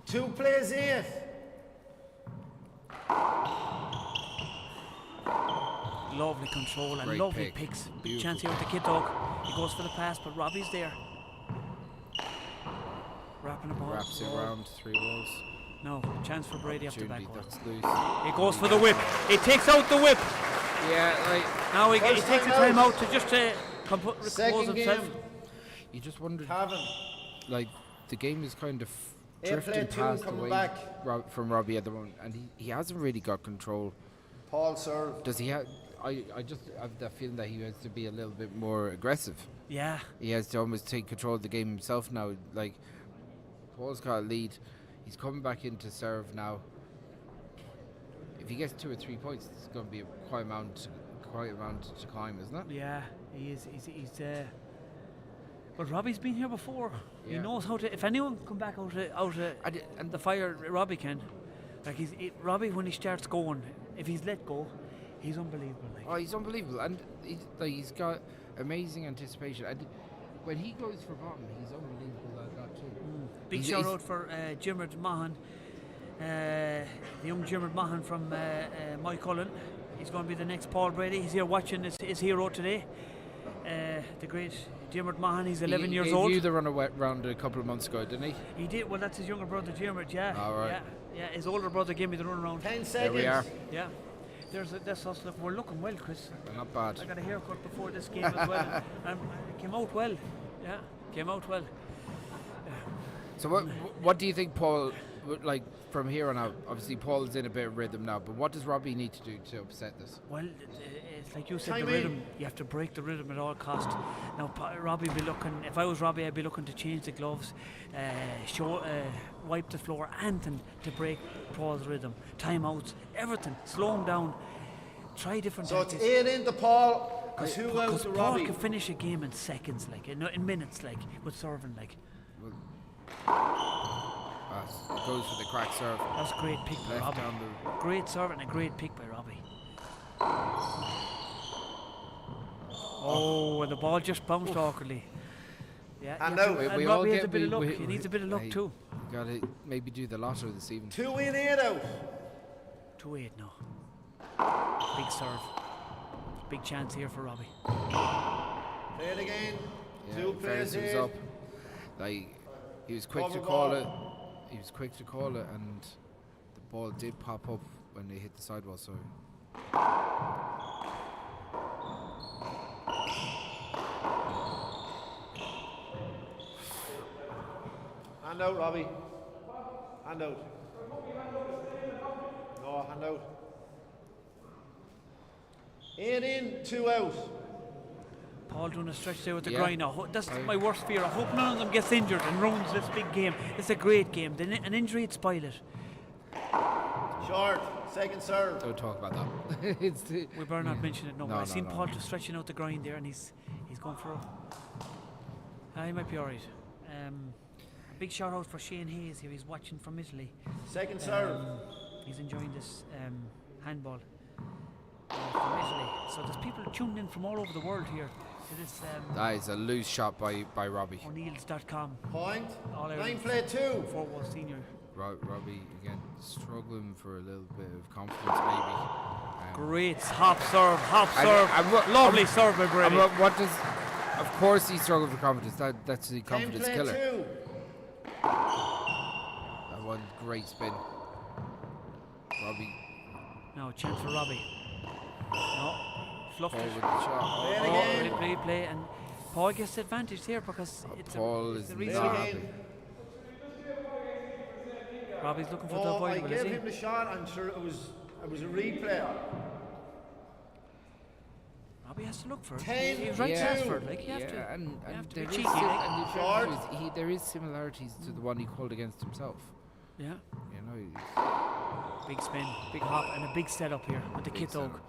2 plays 8. Lovely control and Great lovely pick. picks. Big Beautiful chance here with the kid dog. He goes for the pass, but Robbie's there. Wrapping the ball. Wraps it around 3 balls. No, chance for Brady off the back wall. That's loose. He goes for the whip. He takes out the whip. Yeah, Now he First takes a time time out. out to just compose Second himself. game. You just wondered, Cavan. like, the game is kind of Play drifting 2 past coming away back. from Robbie at the moment, and he hasn't really got control. Paul serve. Does he have? I just have that feeling that he has to be a little bit more aggressive. Yeah. He has to almost take control of the game himself now. Like, Paul's got a lead. He's coming back in to serve now. If he gets 2 or 3 points, it's going to be quite a amount to climb, isn't it? Yeah, he is. He's but Robbie's been here before. He Yeah. knows how to. If anyone come back out of and the fire, Robbie can. Like Robbie, when he starts going, if he's let go, he's unbelievable. Like. Oh, he's unbelievable, and he's got amazing anticipation. And when he goes for bottom, he's unbelievable at that too. Big He's- shout he's- out for Jimard Mahan, the young Jimard Mahan from Mike Cullen. He's going to be the next Paul Brady. He's here watching his hero today. The great Diarmuid Mahan, he's 11 years He old. gave you the run around a couple of months ago, didn't he? He did. Well, that's his younger brother, Diarmuid. Yeah. All right. Yeah. His older brother gave me the run around. 10 seconds. There we are. Yeah. That's us. Look, we're looking well, Chris. Not bad. I got a haircut before this game as well, and it came out well. Yeah, came out well. So what do you think, Paul? Like from here on out, obviously Paul's in a bit of rhythm now, but what does Robbie need to do to upset this? Well, it's like you said, the rhythm. You have to break the rhythm at all cost. Now, Robbie be looking. If I was Robbie, I'd be looking to change the gloves, wipe the floor, anything to break Paul's rhythm. Timeouts, everything. Slow him down. Try different. So it's tactics. 8 in to Paul, 2 out to Paul Robbie. can finish a game in seconds, like in minutes, like with serving, like. It goes for the crack serve. That's a great pick by Left Robbie. down Great serve and a great pick by Robbie. Oh, and the ball just bounced awkwardly. Yeah, And yeah, now and Robbie has a bit of luck. He needs a bit of luck too. Got to maybe do the lotto this evening. 2 in, 8 out. 2-8 now. Big serve. Big chance here for Robbie. Play it again. Yeah, 2 players Ferris was in. up. Like he was quick to Cover call ball. it. He was quick to call it, and the ball did pop up when they hit the sidewall. So. Hand out, Robbie. Hand out. No, hand out. 8 in, 2 out. Paul doing a stretch there with the Yeah. grind now. That's my worst fear. I hope none of them gets injured and ruins this big game. It's a great game. An injury would spoil it. Short, second serve. Don't talk about that. We better not mention it. No, No, but I've no, seen no. Paul just stretching out the grind there, and he's going for a. He might be alright. A big shout out for Shane Hayes here. He's watching from Italy. Second serve. He's enjoying this handball from Italy. So there's people tuned in from all over the world here to this. That is a loose shot by Robbie. O'Neill's.com. Point. All 9 play 2. Forward senior. Robbie again struggling for a little bit of confidence, maybe. Great hop serve. And Lovely serve by Brady. What does? Of course, he struggled for confidence. That's the confidence play killer. 2. That one great spin. Robbie. No, chance for Robbie. No, fluffed Paul it. with the shot. Play, and Paul gets the advantage here because it's Paul it's is a not reason. happy. Robbie's looking for the Oh, I avoidable, is gave he? him the shot. I'm sure it was a replay. Robbie has to look for it. 10, He was right Yeah. to for it. Like you have to. and you have to there be is cheeky. sim- like. and the Short. truth is there is similarities to the one he called against himself. Yeah. You know, Big spin, big hop, and a big setup here with the Big kit dog.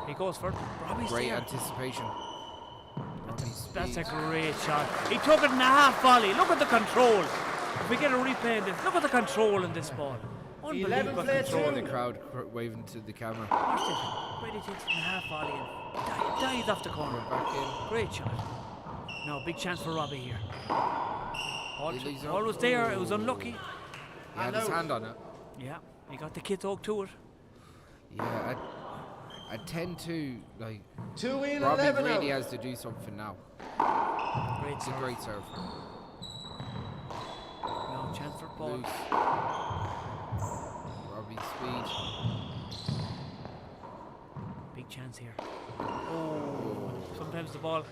He goes for it. Robbie's great there. anticipation. Robbie's That's a speed. great shot. He took it in a half volley. Look at the control. If we get a replay of this, look at the control in this ball. 11 Unbelievable play control. 2. The crowd waving to the camera. Watch it. Brady takes it in a half volley and dives off the corner. Back in. Great shot. No, big chance for Robbie here. All He's was there. It was unlucky. He had his hand on it. Yeah, he got the kit dog to it. Yeah, I tend to like. 2 in, Robbie 11 really out. has to do something now. Great It's a serve. great serve. No chance for Paul. Loose. Robbie's speed. Big chance here. Oh, sometimes the ball.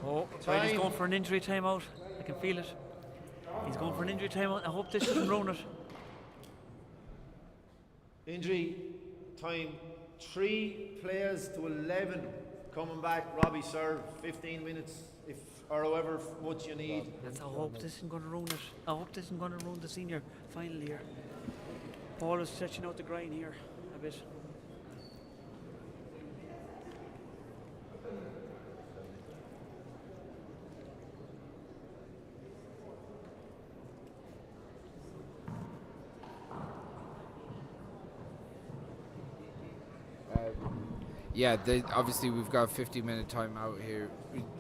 Oh, Brady's Time. going for an injury timeout. I can feel it. He's going for an injury timeout. I hope this doesn't ruin it. Injury time. 3 players to 11 coming back. Robbie serve 15 minutes, if or however much you need. I hope this isn't going to ruin it. I hope this isn't going to ruin the senior final here. Paul is stretching out the grind here a bit. Yeah, obviously we've got a 15-minute time out here.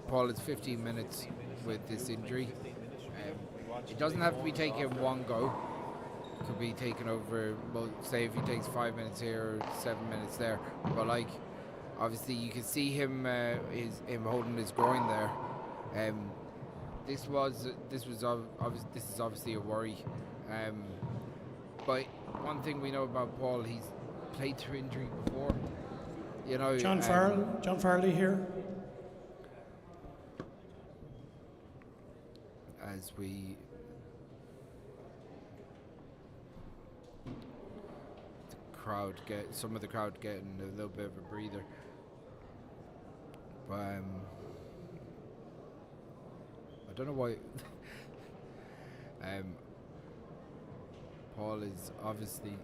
Paul, it's 15 minutes with this injury. It doesn't have to be taken one go. It could be taken over, well, say if he takes 5 minutes here or 7 minutes there. But like, obviously you can see him holding his groin there. This is obviously a worry. But one thing we know about Paul, he's played through injury before. You know, John Farley here. As we some of the crowd getting a little bit of a breather. But I don't know why. Paul is obviously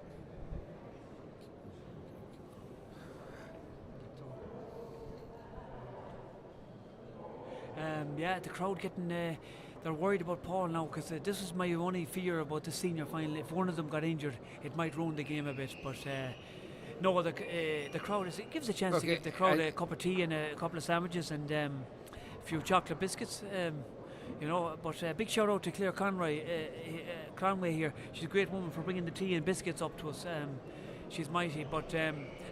the crowd getting they're worried about Paul now, because this is my only fear about the senior final. If one of them got injured, it might ruin the game a bit. But no, the crowd it gives a chance to give the crowd a cup of tea and a couple of sandwiches and a few chocolate biscuits. You know, but big shout out to Claire Conway here. She's a great woman for bringing the tea and biscuits up to us. She's mighty, but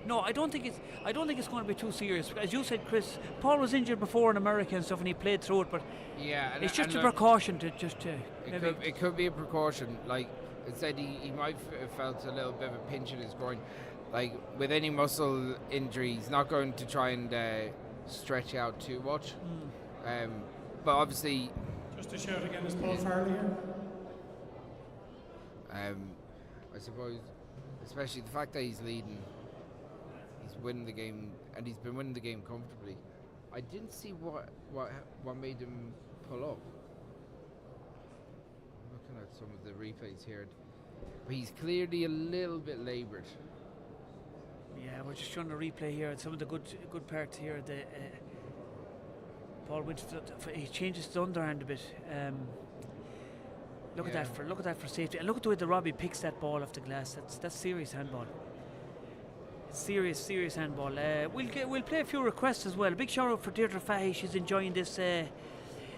no, I don't think it's going to be too serious. As you said, Chris, Paul was injured before in America and stuff, and he played through it. But it's just a precaution to just to. It could be a precaution. Like I said, he might have felt a little bit of a pinch in his groin. Like with any muscle injury, he's not going to try and stretch out too much. But obviously, just to shout again, is Paul Farley here? I suppose, especially the fact that he's leading, he's winning the game, and he's been winning the game comfortably. I didn't see what made him pull up. I'm looking at some of the replays here, but he's clearly a little bit laboured. Yeah, we're just trying to replay here some of the good parts here. Paul went he changes the underhand a bit. Look at that for safety, and look at the way the Robbie picks that ball off the glass. That's serious handball. Serious handball. We'll play a few requests as well. A big shout out for Deirdre Fahy. She's enjoying this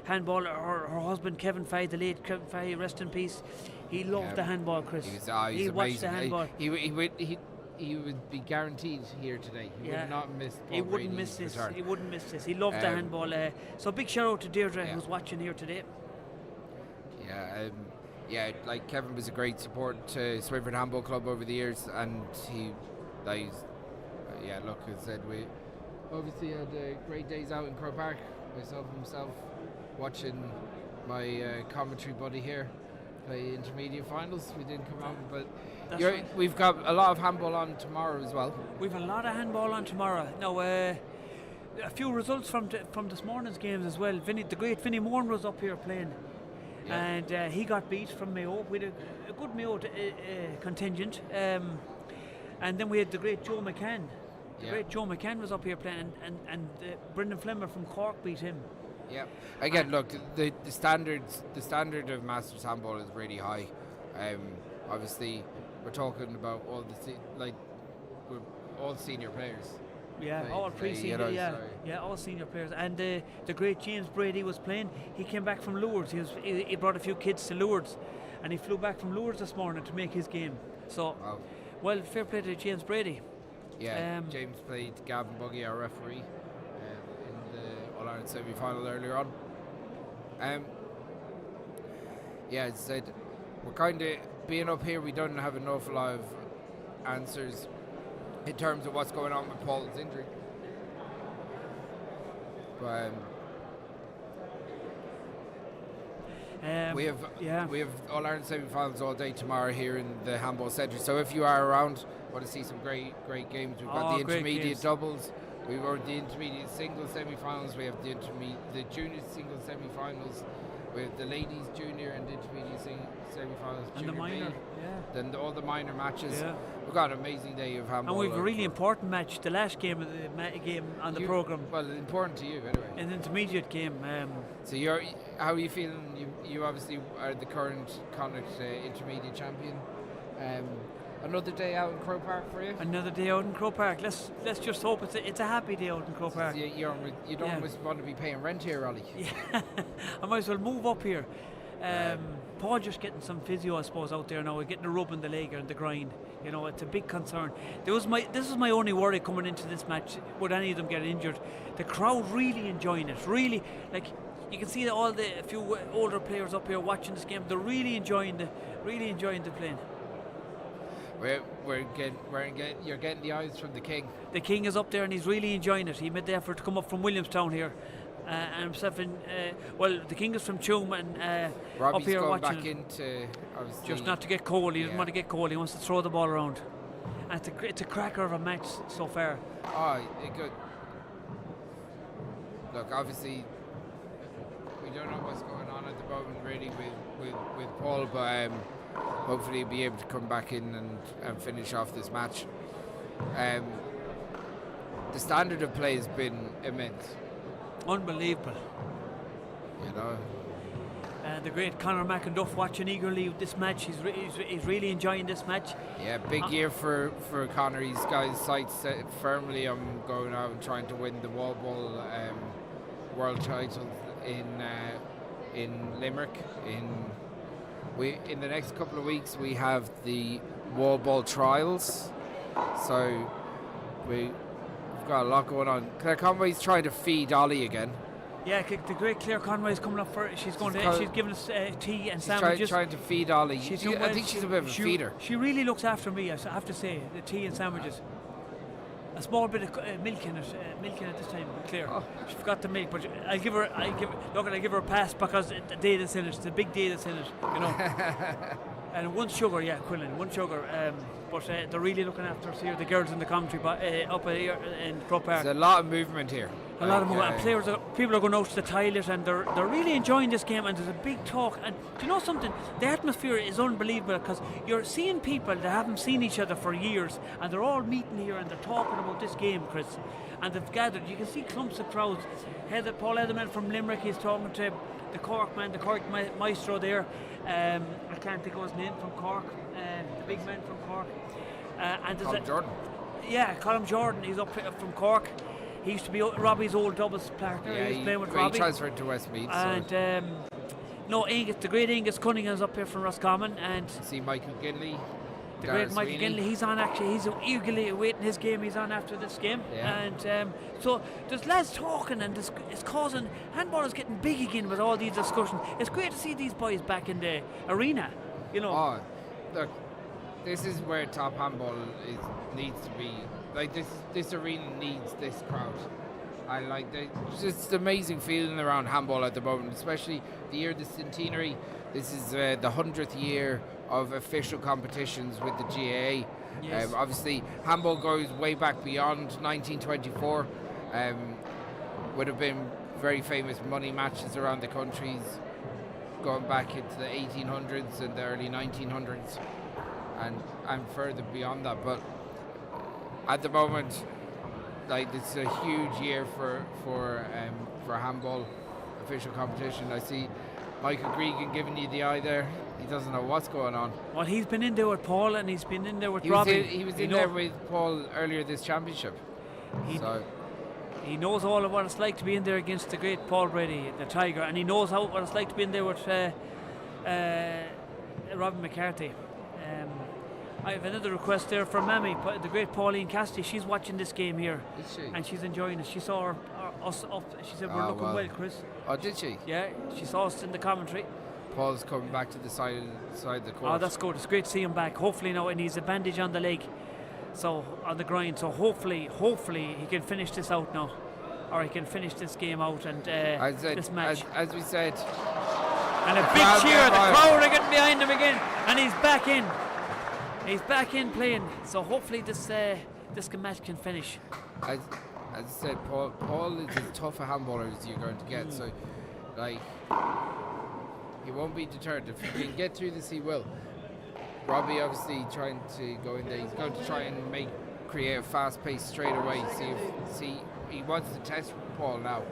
handball. Her husband Kevin Fahy, the late Kevin Fahy, rest in peace. He loved the handball, Chris. He watched the handball. He would be guaranteed here today. He would not miss Paul He wouldn't miss this. He wouldn't miss this. He loved the handball. So big shout out to Deirdre who's watching here today. Like Kevin was a great support to Swinford Handball Club over the years, and as I said, we obviously had great days out in Croke Park. Myself and himself watching my commentary buddy here play intermediate finals. We didn't come out, but we've got a lot of handball on tomorrow as well. We've a lot of handball on tomorrow. Now, a few results from this morning's games as well. The great Vinnie Moore was up here playing. And he got beat from Mayo with a good Mayo contingent. And then we had the great Joe McCann. Great Joe McCann was up here playing, and Brendan Flemmer from Cork beat him. Yeah. Again, look, the standard of Masters handball is really high. Obviously, we're talking about all all senior players. Yeah, all pre-senior, all senior players. And the great James Brady was playing. He came back from Lourdes. He brought a few kids to Lourdes, and he flew back from Lourdes this morning to make his game. So, well, fair play to James Brady. Yeah, James played Gavin Buggy, our referee, in the All-Ireland semi-final earlier on. As I said, we're kind of being up here, we don't have an awful lot of answers in terms of what's going on with Paul's injury. But we have All-Ireland semi-finals all day tomorrow here in the Handball Centre. So if you are around, want to see some great games. We've got the intermediate doubles. We've got the intermediate singles semi-finals. We have the junior singles semi-finals. We have the ladies junior and the intermediate semi-finals. And the minor, Then all the minor matches. Yeah. We've got an amazing day of handball. And we've a really important match, the last game of the game on the programme. Well, important to you anyway. An intermediate game. So how are you feeling? You obviously are the current Connacht intermediate champion. Another day out in Croke Park for you? Another day out in Croke Park. Let's just hope it's a happy day out in Croke Park. You don't always want to be paying rent here, Ollie. Yeah, I might as well move up here. Paul just getting some physio, I suppose, out there now. We're getting a rub in the leg or the grind. You know, it's a big concern. This is my only worry coming into this match. Would any of them get injured? The crowd really enjoying it. Really, like, you can see that all the few older players up here watching this game. They're really enjoying the playing. You're getting the eyes from the King. The King is up there and he's really enjoying it. He made the effort to come up from Williamstown here. And himself in, the King is from Tuam and Robbie's up here going watching back into, obviously, just not to get cold. He doesn't want to get cold. He wants to throw the ball around. And it's a cracker of a match so far. Oh, good. Look, obviously, we don't know what's going on at the moment really with Paul, but hopefully he'll be able to come back in and finish off this match. The standard of play has been immense. Unbelievable. You know. The great Conor McInduff watching eagerly this match. He's really enjoying this match. Yeah, big year for Conor. He's got his sights set firmly on going out and trying to win the wall ball world title in Limerick. In the next couple of weeks we have the wall ball trials, so we've got a lot going on. Claire Conway's trying to feed Ollie again. Yeah, the great Claire Conway is coming up for it. She's giving us tea and she's sandwiches. Trying to feed Ollie. I think she's a bit of a feeder. She really looks after me, I have to say. The tea and sandwiches. A small bit of milk in it this time, Claire. Oh. She forgot the milk, but I'll give her a pass because the day that's in it, it's the big day that's in it, you know. And one sugar, yeah, Quillen, one sugar. But they're really looking after us here, the girls in the commentary up here in Croke Park. There's a lot of movement here. A lot of movement. People are going out to the toilet and they're really enjoying this game, and there's a big talk. And do you know something? The atmosphere is unbelievable because you're seeing people that haven't seen each other for years, and they're all meeting here and they're talking about this game, Chris. And they've gathered. You can see clumps of crowds. Paul Edelman from Limerick, he's talking to the Cork man, the Cork maestro there. I can't think of his name, from Cork. The big man from Cork. And Colm Jordan. Yeah, Colm Jordan. He's up from Cork. He used to be Robbie's old doubles partner. Yeah, he was playing with Robbie. He transferred to Westmeath. And the great Angus Cunningham's up here from Roscommon, and see Michael Ginley. The great Michael Ginley, he's on actually. He's eagerly awaiting his game. He's on after this game, and so there's lads talking, and it's causing handball is getting big again with all these discussions. It's great to see these boys back in the arena. You know. Oh, look, this is where top handball needs to be. Like this arena needs this crowd. I like it's just amazing feeling around handball at the moment, especially the year of the centenary. This is the 100th year of official competitions with the GAA. Yes. Obviously, handball goes way back beyond 1924. Would have been very famous money matches around the countries going back into the 1800s and the early 1900s and further beyond that. But at the moment, like, this is a huge year for handball official competition. I see Michael Gregan giving you the eye there. He doesn't know what's going on. Well, he's been in there with Paul and he's been in there with Robbie. He was in there with Paul earlier this championship. He knows all of what it's like to be in there against the great Paul Brady, the Tiger, and he knows what it's like to be in there with Robin McCarthy. I have another request there from Mammy, the great Pauline Cassidy. She's watching this game here. Is she? And she's enjoying it. She saw us up. She said, we're looking well, Chris. Oh, did she? Yeah, she saw us in the commentary. Paul's coming back to the side of the court. Oh, that's good. It's great to see him back. Hopefully now, and he's a bandage on the leg, so on the groin. So hopefully he can finish this out now, or he can finish this game out and this match. As we said. And a big cheer. The crowd are getting behind him again, and he's back in. He's back in playing. So hopefully this match can finish. As I said, Paul is as tough a handballer as you're going to get. So, like, he won't be deterred. If he can get through this, he will. Robbie obviously trying to go in there. He's going to try and create a fast pace straight away. He wants to test Paul now.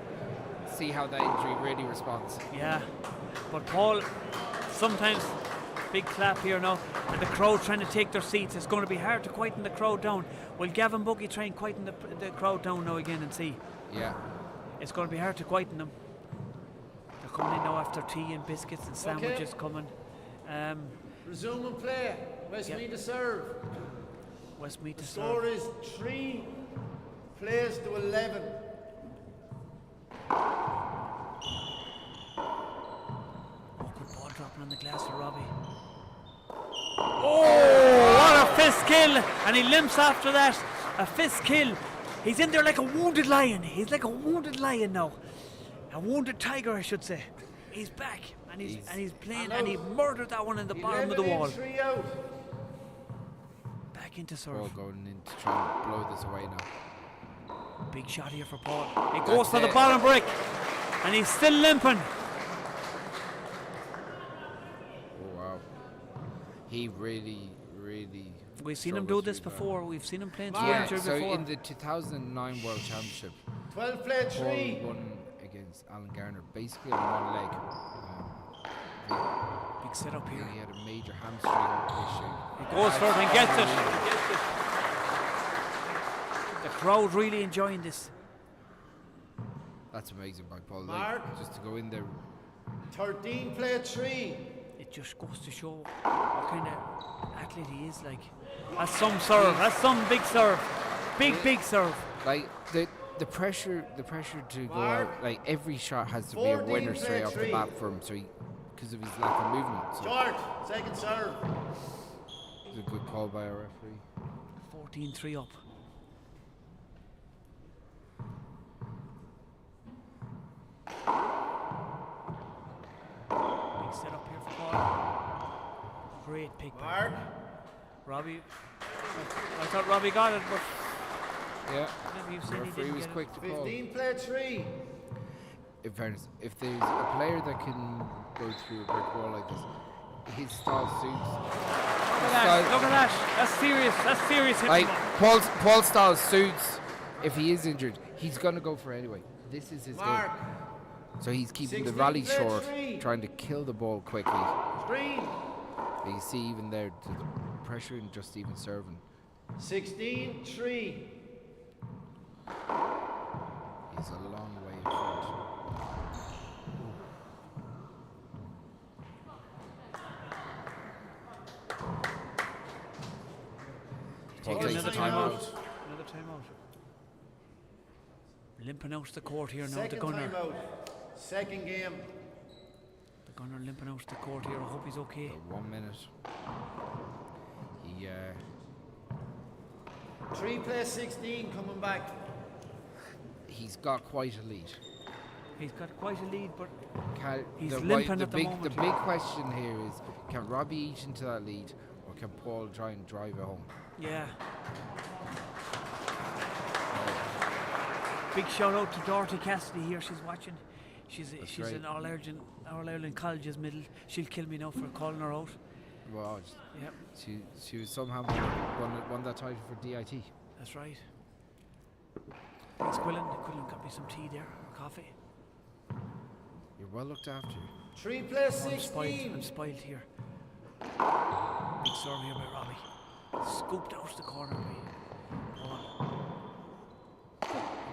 See how the injury really responds. Yeah, but Paul, sometimes big clap here now, and the crowd trying to take their seats. It's going to be hard to quieten the crowd down. Will Gavin Buggy try and quieten the crowd down now again and see? Yeah. It's going to be hard to quieten them. They're coming in now after tea and biscuits and sandwiches coming. Resume and play. Westmeath to serve. Westmeath to serve. Score is 3 plays to 11. Limping on the glass for Robbie. Oh, what a fist kill! And he limps after that. A fist kill. He's in there like a wounded lion. He's like a wounded lion now. A wounded tiger, I should say. He's back and he's playing and he murdered that one in the bottom of the wall. Back into serve. Paul going in to try and blow this away now. Big shot here for Paul. He goes for the bottom brick and he's still limping. Oh wow. He really we've seen him do this before. We've seen him playing so before. in the 2009 World Championship, 12 played Paul 3. won against Alan Garner basically on one leg. Big setup here. He had a major hamstring issue. He goes for it and gets it. The crowd really enjoying this. That's amazing by Paul. Mark. Like, just to go in there. 13 played 3. It just goes to show what kind of athlete he is. Like, that's some serve. That's some big serve. Big serve. Like the pressure to go out. Like every shot has to be a winner straight off the bat for him. So because of his lack of movement. So Short, second serve. it's a good call by our referee. 14-3 up. Big setup here for Paul. Great pick by Robbie. I thought Robbie got it, but yeah, maybe you the said he referee didn't was get quick it. to call. 15 played 3. In fairness, if there's a player that can go through a brick wall like this, his style suits. Look at that. That's serious. That's serious. Like Paul's style suits. If he is injured, he's gonna go for it anyway. This is his game. So he's keeping the rally short, trying to kill the ball quickly. Screen. You see even there the pressure and just even serving. 16-3. He's a long way in front. Paul takes the timeout. Another timeout. Limping out the court here now, Second the gunner. timeout. Second game. The gunner limping out the court here. I hope he's okay. 1 minute. He 3 plays 16 coming back. he's got quite a lead. He's got quite a lead, but he's the limping at the moment. The big question here is, can Robbie eat into that lead, or can Paul try and drive it home? Yeah. Big shout out to Dorothy Cassidy here. She's watching. She's great. an All Ireland colleges middle. She'll kill me now for calling her out. Well, Yep. she was somehow won that title for DIT. That's right. Thanks, Quillen. Quillen got me some tea there, or coffee. You're well looked after. 3 plays 16. I'm spoiled here. Big serve here by Robbie. Scooped out the corner by Paul.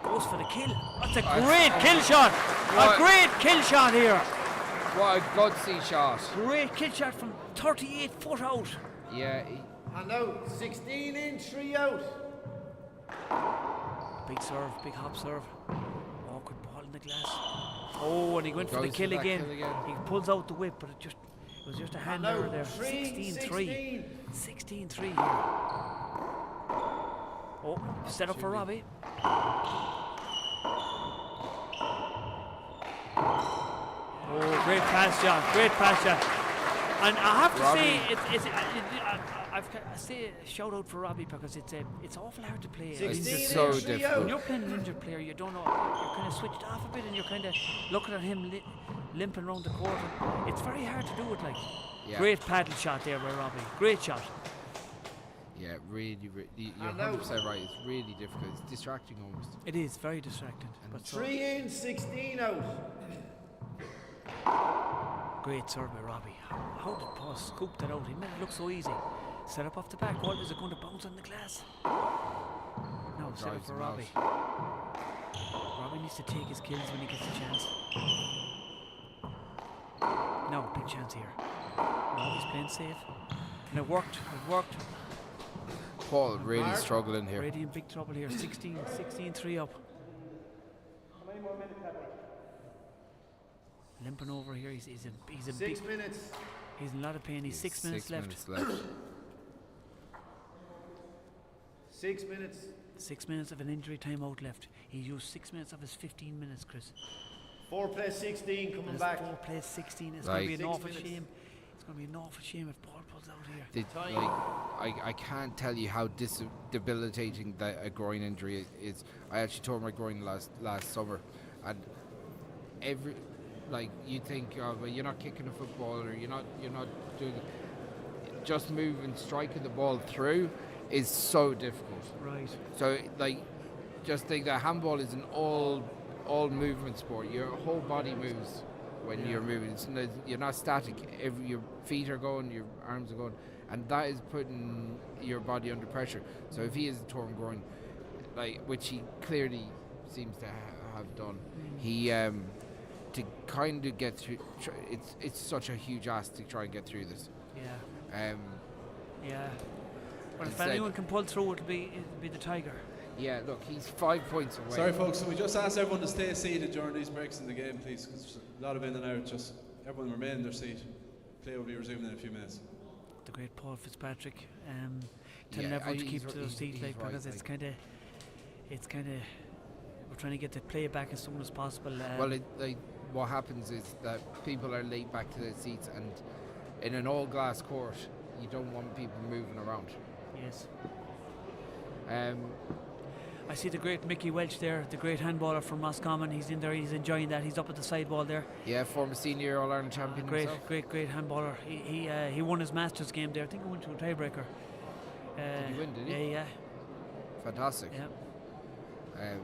Goes for the kill. That's a great kill shot. A great kill shot here. What a gutsy shot. Great kill shot from 38 foot out. Yeah. And out. 16 in, 3 out. Big serve, big hop serve. Awkward ball in the glass. Oh, and he went for the kill again. He pulls out the whip, but it was just a hand error there. 16-3. 16-3 here. Oh, set up for Robbie. Oh, great pass shot, great pass shot. And I have to say, I say a shout out for Robbie because it's awful hard to play. It's so difficult. When you're playing an injured player, you don't know, you're kind of switched off a bit and you're kind of looking at him limping around the court. It's very hard to do it. Like, great paddle shot there by Robbie. Great shot. Yeah, really, you're 100% right. It's really difficult. It's distracting almost. It is very distracting. But 3 in, 16 out. Great serve by Robbie. How did Paul scoop that out? He made it look so easy. Set up off the back wall. Is it going to bounce on the glass? No, set up for Robbie. Robbie needs to take his kills when he gets the chance. No, big chance here. No, he's playing safe. And it worked. It worked. Paul really struggling here. Brady in big trouble here. 16-3 up. limping over here. He's a 6 big, minutes. He's in a lot of pain. He's 6 minutes left. 6 minutes. 6 minutes of an injury timeout left. He used 6 minutes of his 15 minutes, Chris. 4 plays 16 coming And back. 4 plays 16. It's Like- going to be an 6 awful minutes. shame. It's going to be an awful shame if Paul pulls out here. I can't tell you how debilitating that a groin injury is. I actually tore my groin last summer, and you think, oh, well, you're not kicking a football, or you're not doing just moving, striking the ball through is so difficult. Right. So just think that handball is an all movement sport. Your whole body moves when you're moving. You're not static. Your feet are going, your arms are going, and that is putting your body under pressure. So if he has a torn groin, which he clearly seems to have done, he to kind of get through. It's such a huge ask to try and get through this. Yeah. Yeah. But if Instead- anyone can pull through, it'll be the Tiger. Yeah, look, he's 5 points away. Sorry, folks. So we just ask everyone to stay seated during these breaks in the game, please, because a lot of in and out. Just everyone remain in their seat. Play will be resuming in a few minutes. The great Paul Fitzpatrick, telling Yeah, everyone to he's keep to r- those seats, he's right, because it's kind of, we're trying to get the play back as soon as possible. Well, what happens is that people are laid back to their seats, and in an all-glass court, you don't want people moving around. Yes. I see the great Mickey Welch there, the great handballer from Roscommon. He's in there, he's enjoying that. He's up at the sidewall there. Yeah, former senior All-Ireland champion Great himself. handballer. He won his Masters game there. I think he went to a tiebreaker. Did he win, did he? Yeah. Fantastic. Yeah.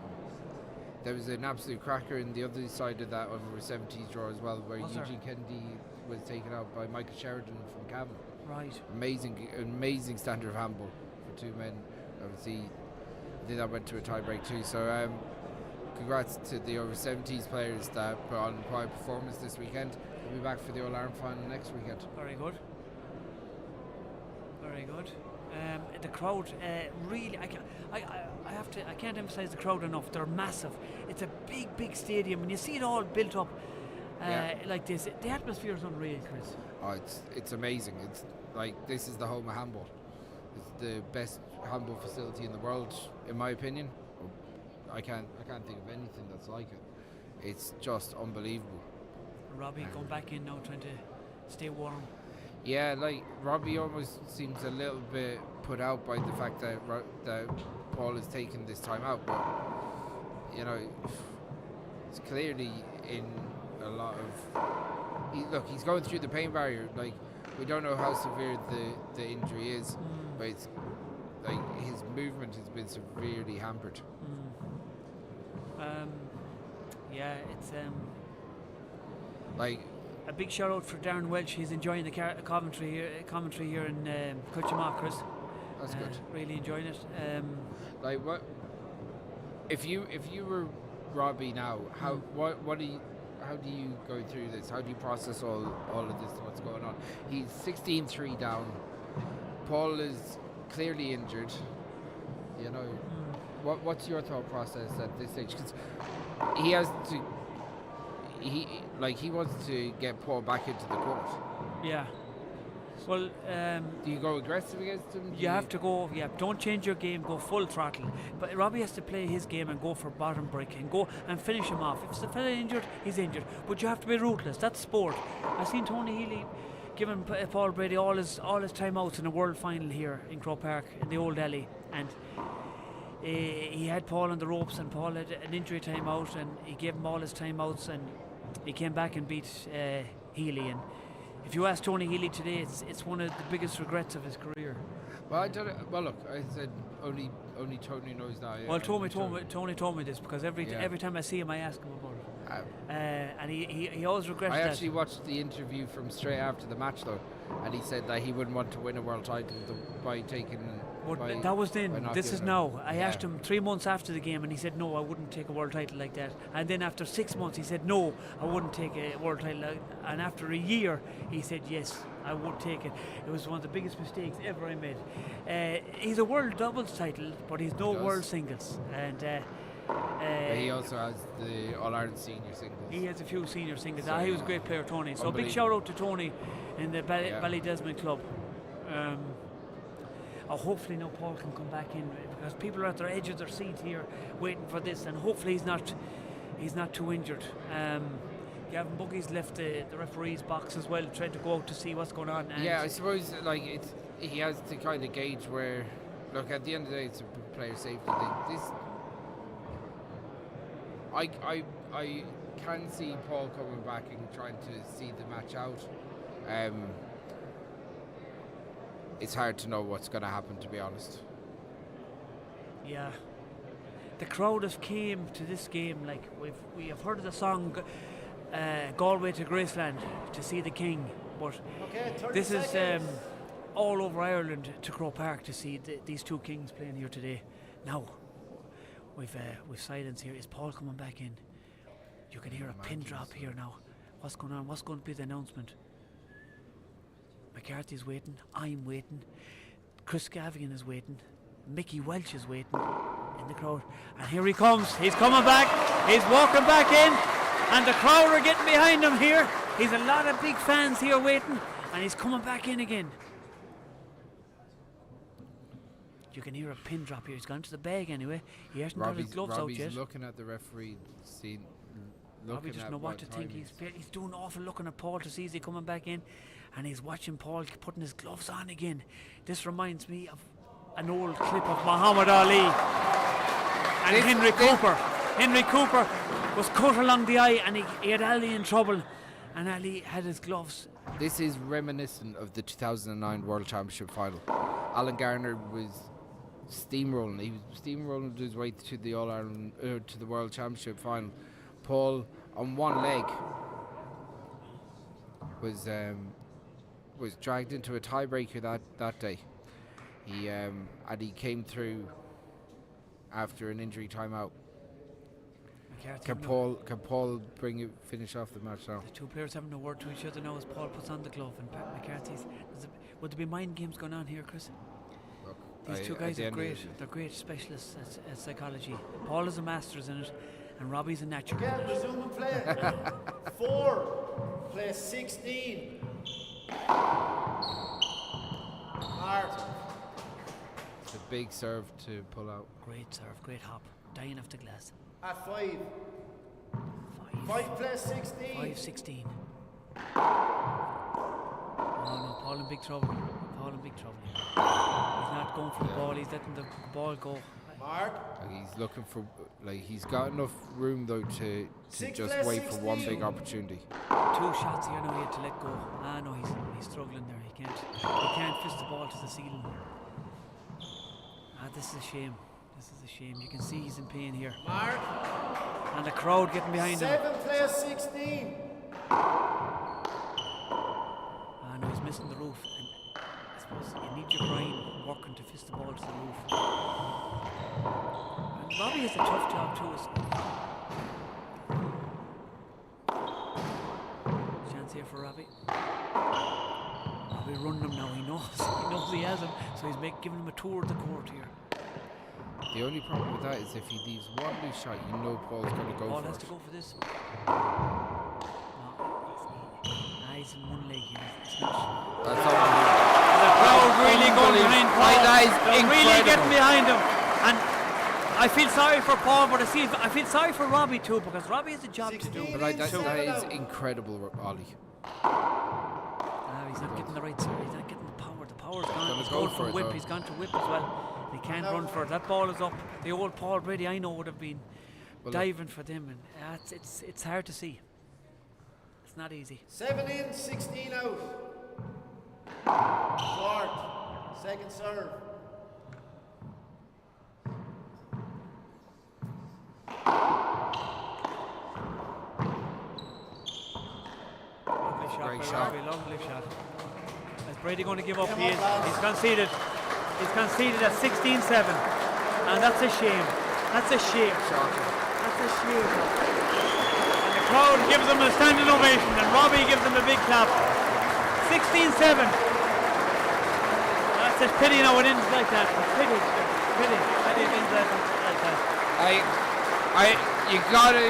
There was an absolute cracker in the other side of that over 70s draw as well, where Was there? Eugene Kennedy was taken out by Michael Sheridan from Cavan. Right. Amazing standard of handball for two men. Obviously, I think that went to a tie-break too. So congrats to the over 70s players that put on quite a performance this weekend. We'll be back for the All-Ireland final next weekend. Very good. Very good. The crowd really, I can't emphasize the crowd enough. They're massive. It's a big stadium, and you see it all built up like this. The atmosphere is unreal, Chris. Oh, it's amazing. It's like this is the home of handball. It's the best handball facility in the world, in my opinion. I can't think of anything that's like it. It's just unbelievable. Robbie going back in now, trying to stay warm. Yeah, like Robbie almost seems a little bit put out by the fact that Paul is taking this time out, but you know, it's clearly in a lot of. He's going through the pain barrier. Like, we don't know how severe the injury is, but it's like his movement has been severely hampered. Yeah, it's like a big shout out for Darren Welch. He's enjoying the commentary here in Coachamack, Chris. That's good. Really enjoying it. Like, what if you were Robbie now? How do you go through this? How do you process all of this? What's going on? He's 16-3 down. Paul is clearly injured. You know, what's your thought process at this stage? Because he has to. He wants to get Paul back into the court. Yeah. Well, do you go aggressive against him? You have to go. Yeah, don't change your game. Go full throttle. But Robbie has to play his game and go for bottom break and go and finish him off. If the fella injured, he's injured. But you have to be ruthless. That's sport. I've seen Tony Healy giving Paul Brady all his timeouts in a world final here in Croke Park in the old Delhi, and he had Paul on the ropes, and Paul had an injury timeout, and he gave him all his timeouts, and he came back and beat Healy. And if you ask Tony Healy today, it's one of the biggest regrets of his career. Well, I don't. Well, look, I said only Tony knows that. Well, Tony told me this, because every time I see him, I ask him about it, and he always regrets that. I actually watched the interview from straight after the match though, and he said that he wouldn't want to win a world title by taking. But that was then. This is now. I asked him 3 months after the game, and he said no, I wouldn't take a world title like that. And then after 6 months, he said no, I wouldn't take a world title. And after a year, he said yes, I would take it. It was one of the biggest mistakes ever I made. He's a world doubles title, but he's no world singles. And But he also has the All-Ireland senior singles. He has a few senior singles. So, He was a great player, Tony. So big shout out to Tony in the Ballydesmond club. Hopefully now Paul can come back in, because people are at their edge of their seat here waiting for this, and hopefully he's not too injured. Gavin Buggy's left the referee's box as well, trying to go out to see what's going on. And I suppose he has to kind of gauge where. Look, at the end of the day, it's a player safety thing. I can see Paul coming back and trying to see the match out. It's hard to know what's going to happen, to be honest. Yeah, the crowd have came to this game like we have heard of the song Galway to Graceland to see the King, but this is all over Ireland to Croke Park to see these two Kings playing here today. Now we've silence here. Is Paul coming back in? You can hear a pin drop here now. What's going on? What's going to be the announcement? McCarthy's waiting, I'm waiting, Chris Gavigan is waiting, Mickey Welch is waiting in the crowd, and here he comes. He's coming back, he's walking back in, and the crowd are getting behind him here. He's a lot of big fans here waiting, and he's coming back in again. You can hear a pin drop here. He's gone to the bag anyway. He hasn't got his gloves out yet. Robbie's looking at the referee, Robbie doesn't know what to think. He's doing awful looking at Paul to see is he coming back in, and he's watching Paul putting his gloves on again. This reminds me of an old clip of Muhammad Ali and Henry Cooper. Henry Cooper was cut along the eye, and he had Ali in trouble, and Ali had his gloves. This is reminiscent of the 2009 World Championship final. Alan Garner was steamrolling. He was steamrolling his way to the All-Ireland, to the World Championship final. Paul, on one leg, was dragged into a tiebreaker that day. He came through after an injury timeout. Can Paul finish off the match now? The two players having a word to each other now as Paul puts on the glove, and McCarthy's. Would there be mind games going on here, Chris? Look, these two guys are great. They're great specialists at psychology. Paul is a master's in it, and Robbie's a natural. Again, resuming play. 4, play 16. Hard. It's a big serve to pull out. Great serve, great hop. Dying off the glass. At 5. 5 play 16. 5-16. Oh no, Paul in big trouble. He's not going for the ball, he's letting the ball go. Mark. He's looking for, he's got enough room though to just wait for one big opportunity. 2 shots here now, he had to let go. No, he's struggling there. He can't fist the ball to the ceiling. This is a shame. You can see he's in pain here. Mark. And the crowd getting behind him. 7 play 16. No, he's missing the roof. And I suppose you need your brain working to fist the ball to the roof. And Robbie has a tough job too. Chance here for Robbie. Robbie running him now. He knows he has him, so he's giving him a tour of the court here. The only problem with that is if he leaves one loose shot, you know Paul's going to go Paul for has it. to go for this. He's in one leg here. That's all. The crowd really going behind Paul. They're really getting behind him. And I feel sorry for Paul, but I feel sorry for Robbie too, because Robbie has a job to do. But that is incredible, Ollie. He's not getting the right side. He's not getting the power. The power's gone. He's go going for whip. He's gone to whip as well. He can't run for it. That ball is up. The old Paul Brady, I know, would have been diving for them, and it's hard to see. It's not easy. 7 in, 16 out. Short. Second serve. Lovely shot. Lovely shot. Is Brady going to give up? He's conceded. He's conceded at 16-7, and that's a shame. That's a shame. That's a shame. And the crowd gives him a standing ovation, and Robbie gives him a big clap. 16-7. That's a pity now it ends like that. Pity it ends like that. You gotta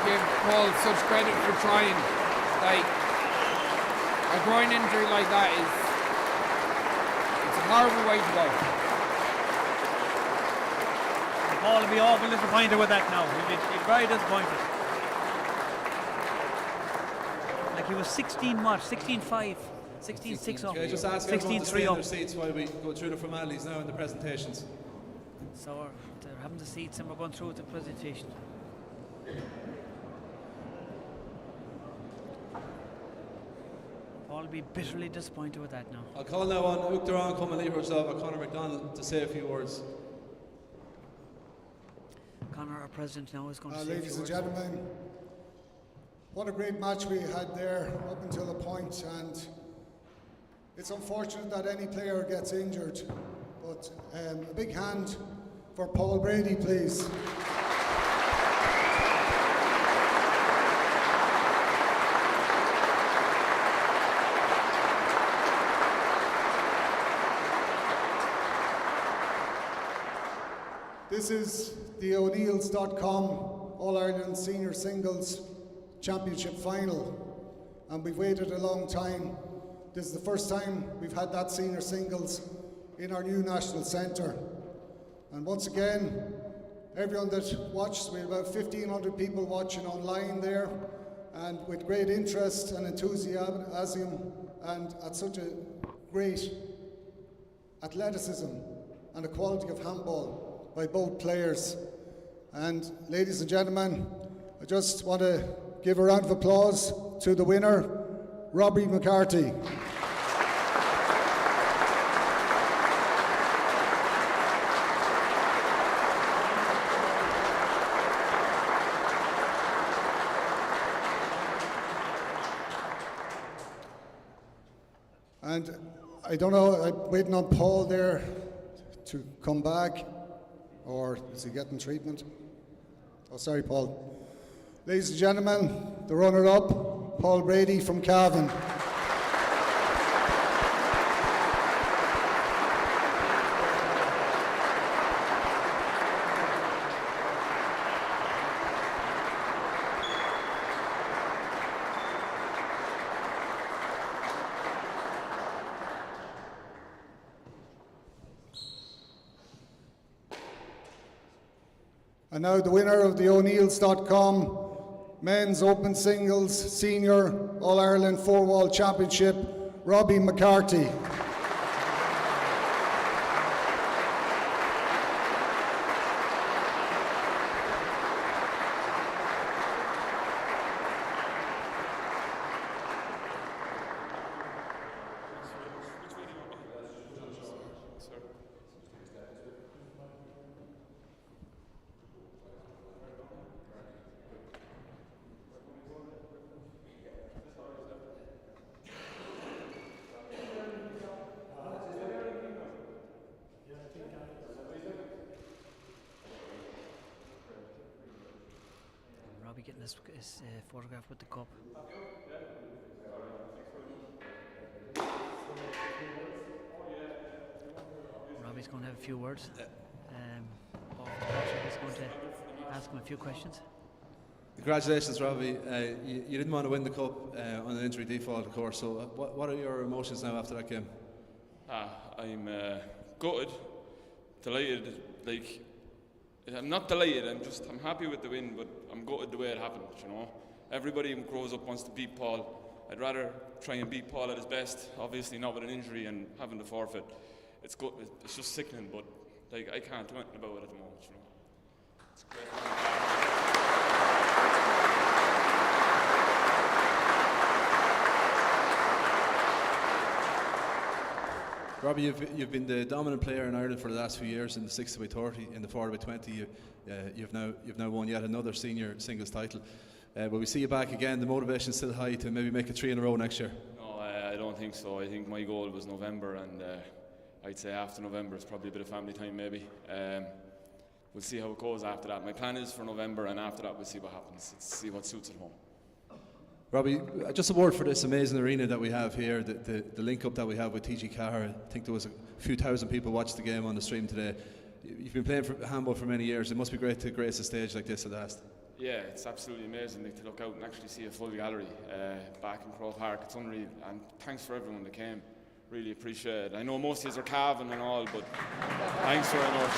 give Paul such credit for trying. Like, a groin injury like that it's a horrible way to go. Paul will be awful disappointed with that now. He'll be very disappointed. Like he was 16-5, 16-6 off. Okay, just ask everyone to stay 16-3 in up. their seats while we go through the formalities now in the presentations. So they're having the seats and we're going through with the presentation. Paul will be bitterly disappointed with that now. I'll call now on Uachtar An Cumann Líochar and Conor McDonald to say a few words. Conor, our president now, is going to say a few Ladies and words. gentlemen, what a great match we had there up until the point, and it's unfortunate that any player gets injured, but a big hand for Paul Brady, please. This is the O'Neills.com All-Ireland Senior Singles Championship Final, and we've waited a long time. This is the first time we've had that senior singles in our new national centre. And once again, everyone that watched, we had about 1,500 people watching online there, and with great interest and enthusiasm, and at such a great athleticism and a quality of handball by both players. And ladies and gentlemen, I just want to give a round of applause to the winner, Robbie McCarthy. And I don't know, I'm waiting on Paul there to come back, or is he getting treatment? Oh, sorry, Paul. Ladies and gentlemen, the runner-up, Paul Brady from Cavan. And now the winner of the O'Neills.com Men's Open Singles Senior All-Ireland Four-Wall Championship, Robbie McCarthy. Robbie getting his photograph with the cup. Robbie's going to have a few words. He's going to ask him a few questions. Congratulations, Robbie. You didn't want to win the cup on an injury default, of course. So, what are your emotions now after that game? I'm gutted, delighted. Like, I'm not delighted. I'm happy with the win, but I'm gutted the way it happened. You know, everybody who grows up wants to beat Paul. I'd rather try and beat Paul at his best. Obviously, not with an injury and having to forfeit. It's good. It's just sickening, but like I can't do anything about it at the moment. You know, it's great. Robbie, you've been the dominant player in Ireland for the last few years in the 60x30, in the 40x20. You've now won yet another senior singles title. But we see you back again. The motivation's still high to maybe make it 3 in a row next year. No, I don't think so. I think my goal was November, and I'd say after November it's probably a bit of family time maybe. We'll see how it goes after that. My plan is for November, and after that we'll see what happens. Let's see what suits at home. Robbie, just a word for this amazing arena that we have here, the link up that we have with TG Carr. I think there was a few thousand people watched the game on the stream today. you've been playing for handball for many years. It must be great to grace a stage like this at last. Yeah, it's absolutely amazing like, to look out and actually see a full gallery back in Crow Park. It's unreal, and thanks for everyone that came. Really appreciate it. I know most of you are calving and all, but thanks very much.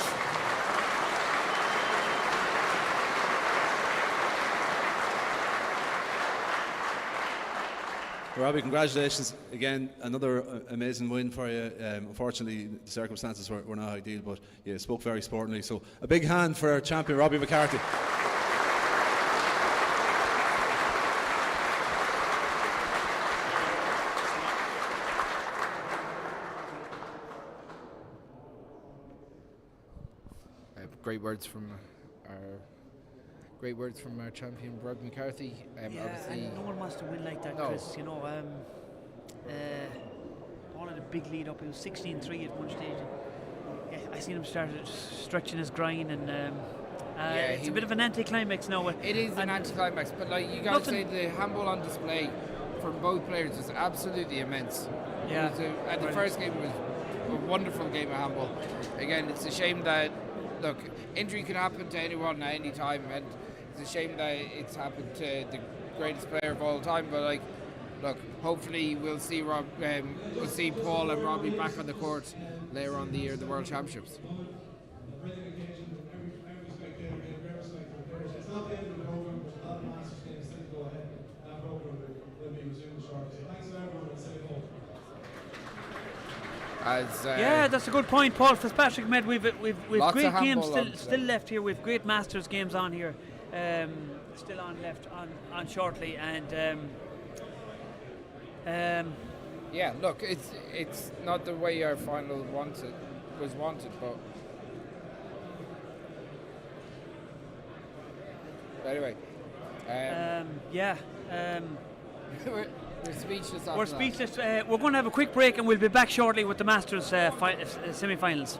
Robbie, congratulations again. Another amazing win for you. Unfortunately, the circumstances were not ideal, but you spoke very sportingly. So a big hand for our champion, Robbie McCarthy. Great words from our champion, Robbie McCarthy. Obviously, no one wants to win like that, No. Chris. You know, all of the big lead up, he was 16-3 at one stage. Yeah, I seen him started stretching his groin, and it's a bit of an anticlimax now. It is an anticlimax, but like you got to say, the handball on display from both players was absolutely immense. Yeah, and the first game was a wonderful game of handball. Again, it's a shame that, look, injury can happen to anyone at any time, and it's a shame that it's happened to the greatest player of all time. But like, look, hopefully we'll see Paul and Robbie back on the court later on the year, the World Championships. Yeah, that's a good point, Paul Fitzpatrick made. We've great games still left here. We've great Masters games on here, still on left on shortly, and yeah, look, it's not the way our final was wanted, but anyway, we're speechless. We're speechless. We're going to have a quick break, and we'll be back shortly with the Masters semi-finals.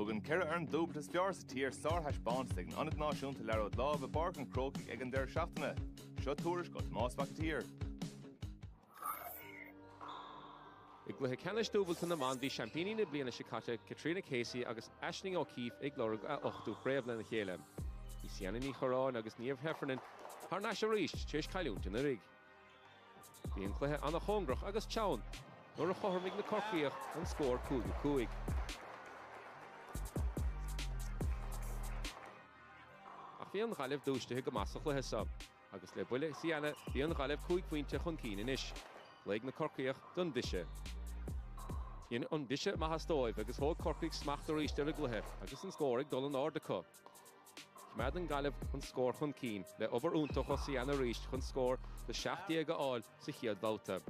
Tugan Kera Arn Dubras Fiars Tier Sar Hash Bonds Sign on it Nation to Larrow Love a Bark and Croak Egan Der Shaftana. Shut Tourish got Moss Bucketeer. Ig le Canis Dubleton among the Champini Nibliana Shikata, Katrina Casey, August Ashling O'Keefe, Iglor Ochtu, Braveland Halem. Isianini Horan, August Niev Heffernan, Harnasha Rish, Chish Kalunt in the rig. Being Clehe on the Hongroch, August Chown, Nor Hormig the Corkiach, and score Kuig. Fian Ghalef douche to Higamasach Lehesab. August Le Bulle, Siana, Fian Ghalef Kuig Quinte Hunkin in Ish. Leg the Corkiach, Dundisha. In Undisha Mahastoi, Agus Hol Corkic smacht the Rish Deriglehe, Agus and scoring Dolan Ordeco. Madden Ghalef can score Hunkin, the over Untoch Siana Rish can score the Shaftiega all, Sichiad Bauta.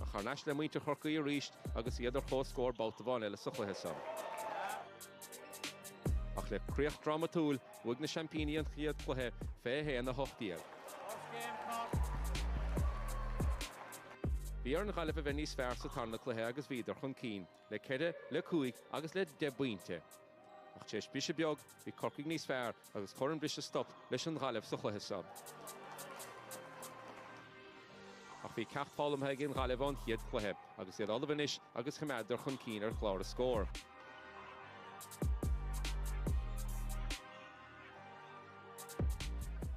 A Harnash Le Winter Corki Rish, Agus the other close score Bautavon El Suchlehesab. Ach le Creach Dramatul, Wigna Champini and Chiad Clohe, Fehe and the Hochtiel. Björn Ghalef of any sphere Satarna Clohe Agus Vider Hunkin, Le Kede, Le Kuig, Agus Le Debuinte. Ach Chesh Bishopjog, be Corking Nis Fair, Agus Corin Bishop Stop, Lishon Ghalef Suchlehesab. Ach be Kach Paulum Hagen Ghalevon Chiad Clohe, Agus Yad Olivanish, Agus Hemader Hunkin or Clara score.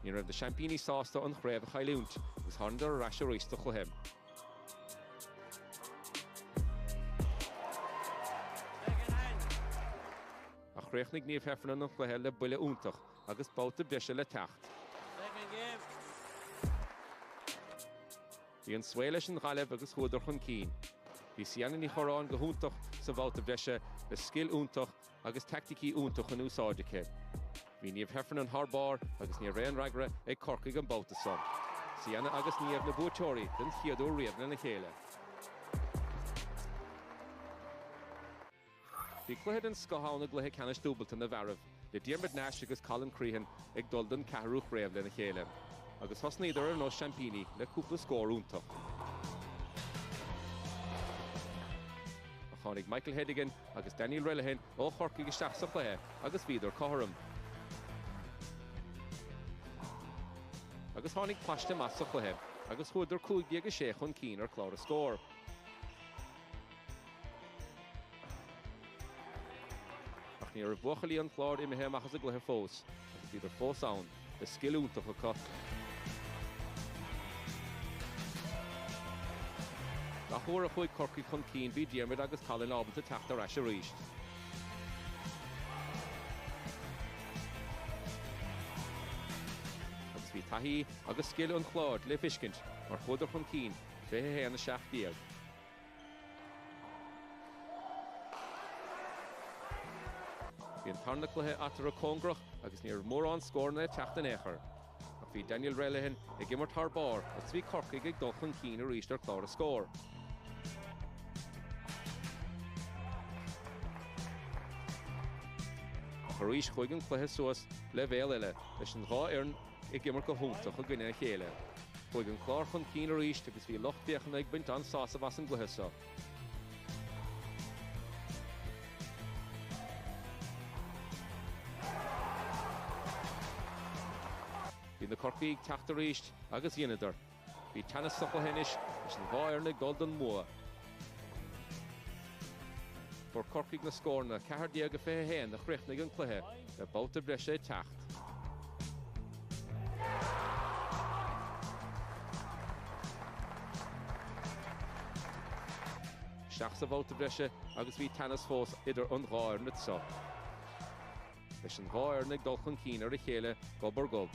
Near the Champini sauce on Grave Hailunt, was Honda Rasha Race to Clohem. Rechnig Niev Heffernan and Clohelle Bulle Untach, Agus Bout the Bishel attacked. The Swedish and Galev Agus Huder Hunkeen. The Sianini Horan Gahuntach, Savalt the Besha, the skill Untach, Agus Tactiki Untach and Usardike. We Niev Heffernan Harbar, Agus near Rain Ragra, a Corkig and Bout the Sun. Siana Agus Niev Nabutori, then Theodore Raven and the Hela. The Clohed and Scohaun and Glehe Canish Dubleton of Arav, the Diarmid Nash agus Colin Crehan, Eg Dulden Caruch Raven and the Hela. Agus Hosni there are no Champini, le Couple score Untach. Honig Michael Hedigan, Agus Daniel Relihan, all Horkig Shachsachle, Agus Vider Coram. Agus Honig Pashta Massachle, Agus Huder Kuig Diega Sheikh on Keen or Clara score. Ach near a Bochali and Claude in Mehem has a Glehe Fos, Vider Fos sound, the skill Untach a cut. A hora chuig Corky chun cín bhí Diarmid agus Colin ábal teachta Rasha ríist. Agus bhí taithí agus scill an chláir le fiscint mar chuidir chun cín fithe héana na seach díag. Bhí an tarna cluthe atar a cóngrach agus níor mór an scórna teachta néchar. Ach bhí Daniel Relihan ag gimmar tar bar agus bhí Corky ag dul chun cín a ríist ar chlár a scór. Harish chuigan cluthe suas le bhéal eile leis an dhá éireann ag gimmar go húntaach a gcuine chéile. Chuigan chlár chun cín a ríist agus bhí locht beachan ag bint an sása bhas an gluthe sa. Bhí na Corcaigh ag teachta ríist agus dhéanadar. Bhí teanna socha henis leis an dhá éireann ag dul don mua. For Corcaigh na scórna, cehar diag a fithe héan na chrichnig an cluthe le bouta breise teacht. Seach sa bouta breise agus bhí teannas fós idir an gháir na tsa. Leis an gháir ag dul chun cín ar a chéile gob ar gob.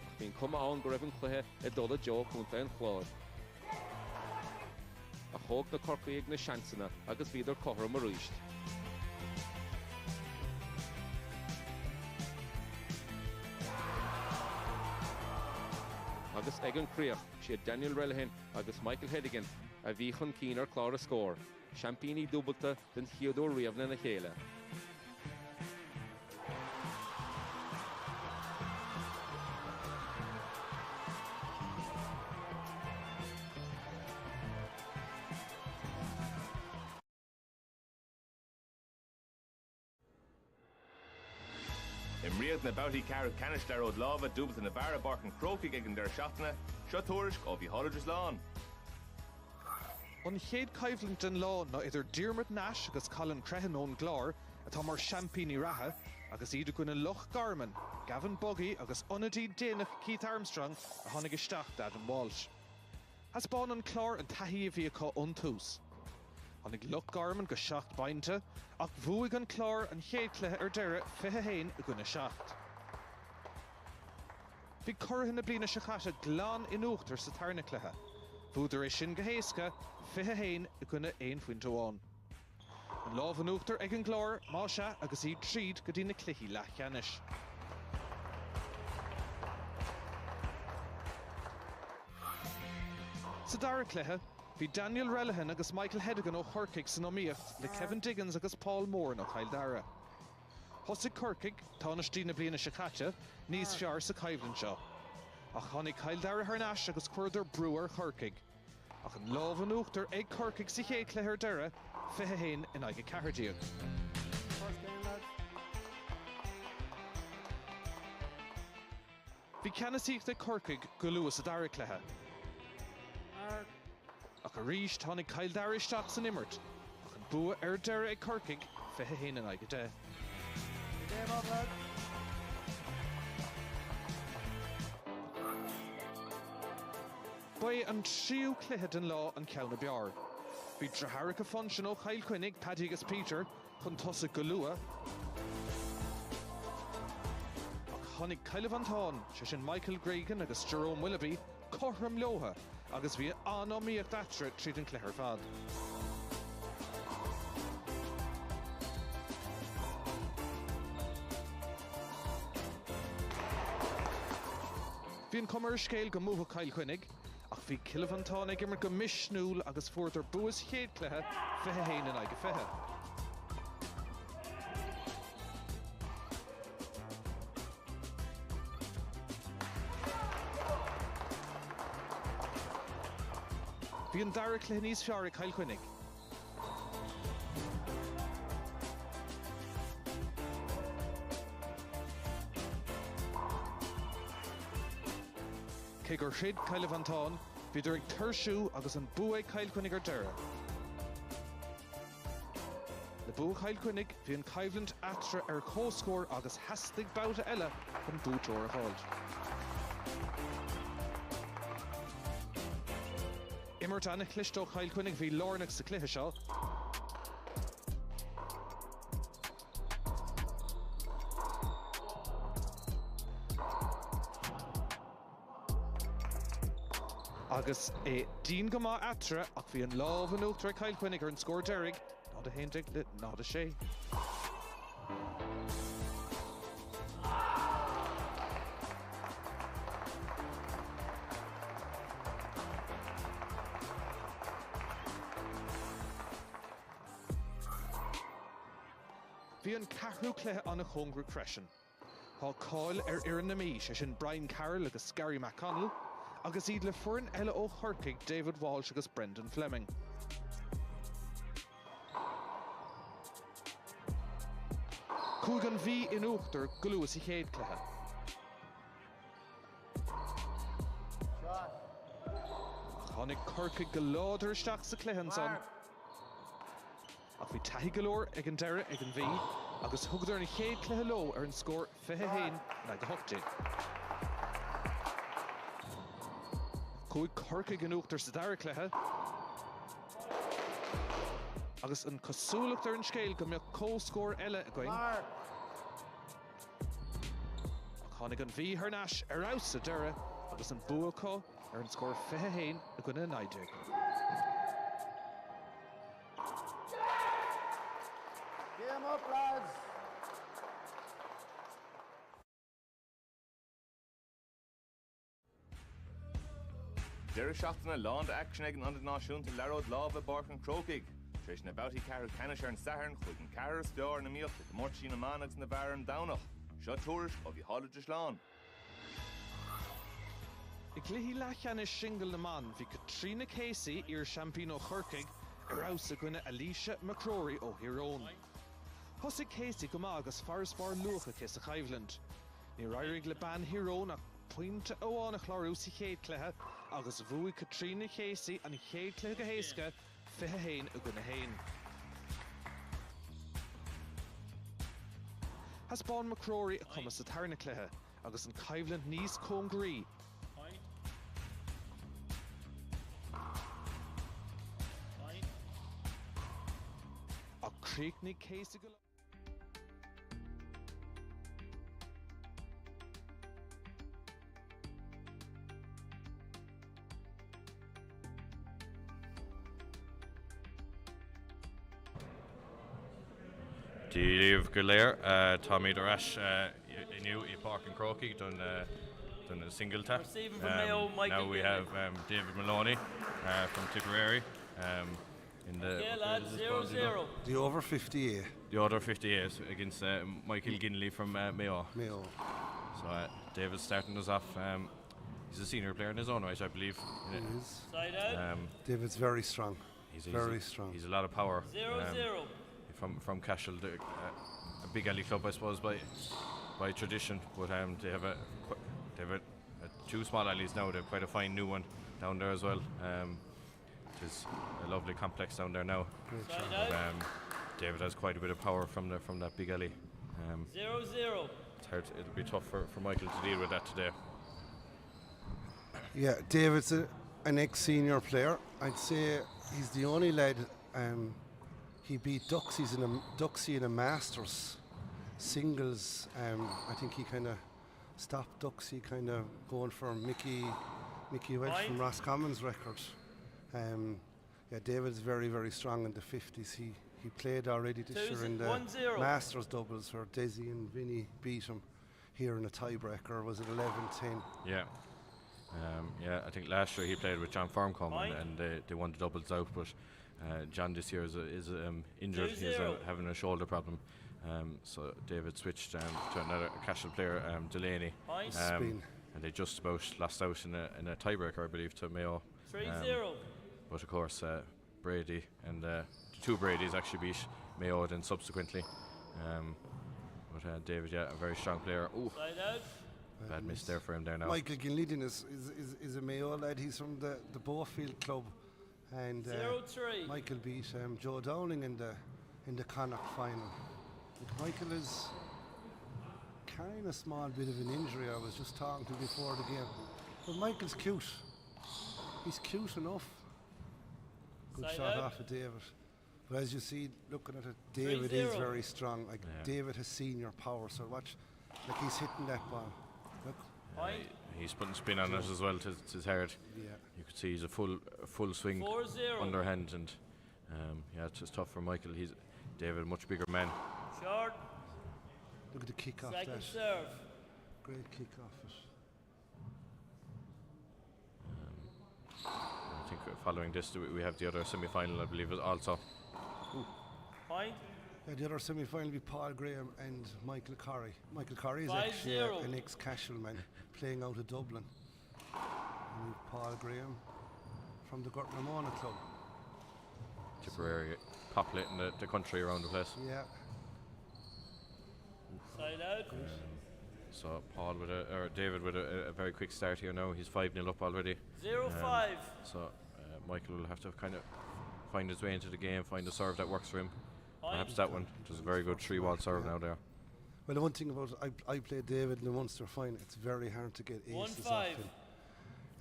Ach bhín cuma ann go raibh an cluthe i dul a Joe chunta an chláir. A chóg na Corcaigh na seansanna agus bhíidir cothram a ríist. Agus ag an críoch siad Daniel Relihan agus Michael Hedigan a bhí chun cín ar chlár a scór. Champini dúbalta den Theodore Raven na chéile. Riad na Bouty Car Canish Darrod Lava Dubs na Barra Bark and Croaky gegen der Schaftna, Shoturish of the Holliges Lawn. An chéad caibhlint den lá ná idir Diarmuid Nash agus Colin Crehan ón Glár atá mar Champíní ratha agus iad gona Loch Garman, Gavin Buggy agus Onadí Dénach Keith Armstrong a tháinig isteach Adam Walsh. Has bán an chlár an taithí a bhí acu iontús. Tháinig Loch Garman go 7 bainte ach bhuaigh an chlár an chéad cluiche ar deire 21 a gona 7. Bhí curtha na bliana se chaite glán in uachtar sa tarna cluiche. Bhuaidir é sin go héasca 21 a gona 1 pointe amháin. An lámh an uachtar ag an glár má se agus iad tríd go dtí na cluichí leathcheannis. Sa dara cluiche, bhí Daniel Relihan agus Michael Hedigan ó Chorcaig san ómíocht le Kevin Diggins agus Paul Moore nó Chail Dara. Thosaigh Corcaig tánistí na bliana se chaite níos fearr sa caibhlinn seo. Ach tháinig Chail Dara Harnash agus cuireadar Brewer Chorcaig. Ach an lámh an uachtar ag Corcaig sa chéad cluiche ar deire 21 in aige Cahardíag. Bhí ceannasaíocht ag Corcaig go luas a dara cluiche. Ach a ríis tháinig Chail Dara isteach san imirt. Ach an bua ar deire ag Corcaig 21 in aige de. Ba an tríú cluiche den lá an ceanna beár. Bhí Draharic a function ó Chail Cuinnig, Paddy agus Peter, chun tosaigh go lua. Ach tháinig Caillimh Antán, sé sin Michael Gregan agus Jerome Willoughby, Corham Loha, agus bhí anóíocht atre tríd an cluiche fad. Bhí an cumar scéil go mútha Chail Cuinnig, ach bhí Cilmh Antán ag imar go misnúil agus fuairtar buas chéad cluiche 21 in aige 20. Bhí an dara cluiche níos fearr ag Chail Cuinnig. Cé gur siad Caillimh Antán, bhíidir ag tuirsú agus an bua Chail Cuinnig ar deire. Le bua Chail Cuinnig bhí an caibhlint atre ar cóscóir agus heastigh bouta eile chun búteoir a fáilt. Imirt anna chlisteó Chail Cuinnig bhí lárnach sa cluiche seo. Agus é dín go má atre ach bhí an lámh an uachtar Chail Cuinnig ar an scór deireadh, nád a héinteag le nád a sé. Bhí an ceathrú cluiche anna chóngra freisin. Tá cáil ar Iarna Mí sé sin Brian Carroll agus Gary McConnell, agus iad le furin eile ó Chorcaig David Walsh agus Brendan Fleming. Cúig an bhí in uachtar go luas I chéad cluiche. Tháinig Corcaig go láidir isteach sa cluichean son. Ach bhí taithí go leor ag an deire ag an bhí, agus thugdar na chéad cluiche ló ar an scór 21 in aige 8. Cúig Corcaig an uachtar sa dara cluiche, agus an cosúlacht ar an scéil go mbeadh cóscóir eile a going. Tháinig an bhí Harnash ar aus sa deire agus an bua có ar an scór 21 a gona 90. Game up, lads. Deire seachtainna lán action ag an náisiúnta Larród Láva Bark and Croaig. Tris na Bouty Car Canish ar an Saharn chuig an Caras fear na míocht go mórtí na mánags na bhar Downach. Seo tuairis ó bhí Holliges Lawn. I gluichí leathcheannis single na man bhí Katrina Casey ar Champín ó Chorcaig ar aus a gcuine Alicia McCrory ó Hirón. Husig Casey go agus Forest Bar Lucha Kiss a Cleveland. Ní rairig le ban hero nach pointe óán a chlárúsí chéad clethe agus bhuaigh Katrina Casey an chéad clethe go héasca fithe hain a gona hain. Has Bán McCrory a cumas a tarna clethe agus an Cleveland níos cóngraí. A Creeknig Casey go. Díomh go léir, Tommy Darash inniu I Park and Croaky done a single tap. Now we have David Maloney from Tipperary in the 0-0. The over 58. The over 58 against Michael Ginley from Mayo. So David's starting us off. He's a senior player in his own right, I believe. He is. David's very strong. Very strong. He's a lot of power. 0-0. From Cashel, a big alley club, I suppose, by tradition. But they have two small alleys now. They have quite a fine new one down there as well. It is a lovely complex down there now. But, David has quite a bit of power from that big alley. 0-0. It's hard. It'll be tough for Michael to deal with that today. Yeah, David's an ex-senior player. I'd say he's the only lad. He beat Duxie in a Masters singles. I think he kind of stopped Duxie kind of going for Mickey Welch from Roscommon's record. Yeah, David's very, very strong in the 50s. He played already this year in the 1-0. Masters doubles where Desi and Vinny beat him here in a tiebreaker. Was it 11-10? Yeah. Yeah, I think last year he played with John Farncombe and they won the doubles out, but John this year is injured. He's having a shoulder problem. So David switched to another Cashel player, Delaney. And they just about lost out in a tiebreaker, I believe, to Mayo. 3-0. But of course, Brady and the two Bradys actually beat Mayo then subsequently. But David, yeah, a very strong player. Ooh, bad miss there for him there now. Michael Ginlidin is a Mayo lad. He's from the Bowfield club. And 0-3. Michael beat Joe Downing in the Connacht final. But Michael is carrying a small bit of an injury. I was just talking to him before the game. But Michael's cute. He's cute enough. Good shot off of David. But as you see, looking at it, David is very strong. Like David has senior power. So watch, like he's hitting that ball. Look. He's putting spin on it as well. It's hard. Yeah. You could see he's a full swing 4-0. underhand, and yeah, it's just tough for Michael. He's David, a much bigger man. Short. Look at the kick off Second that. serve. Great kick off it. I think following this, we have the other semi-final, I believe, also. Point. Yeah, the other semi-final will be Paul Graham and Michael Corrie. Michael Corrie is actually an ex-Cashel man playing out of Dublin. And we've Paul Graham from the Gortnamona club. Tipperary populating the country around the place. Yeah. Side out. So Paul or David with a very quick start here now. He's 5-0 up already. 0-5. So Michael will have to kind of find his way into the game, find a serve that works for him. Perhaps that one. Just a very good 3-wall serve now there. Well, the one thing about I played David in the Munster final. It's very hard to get aces off him.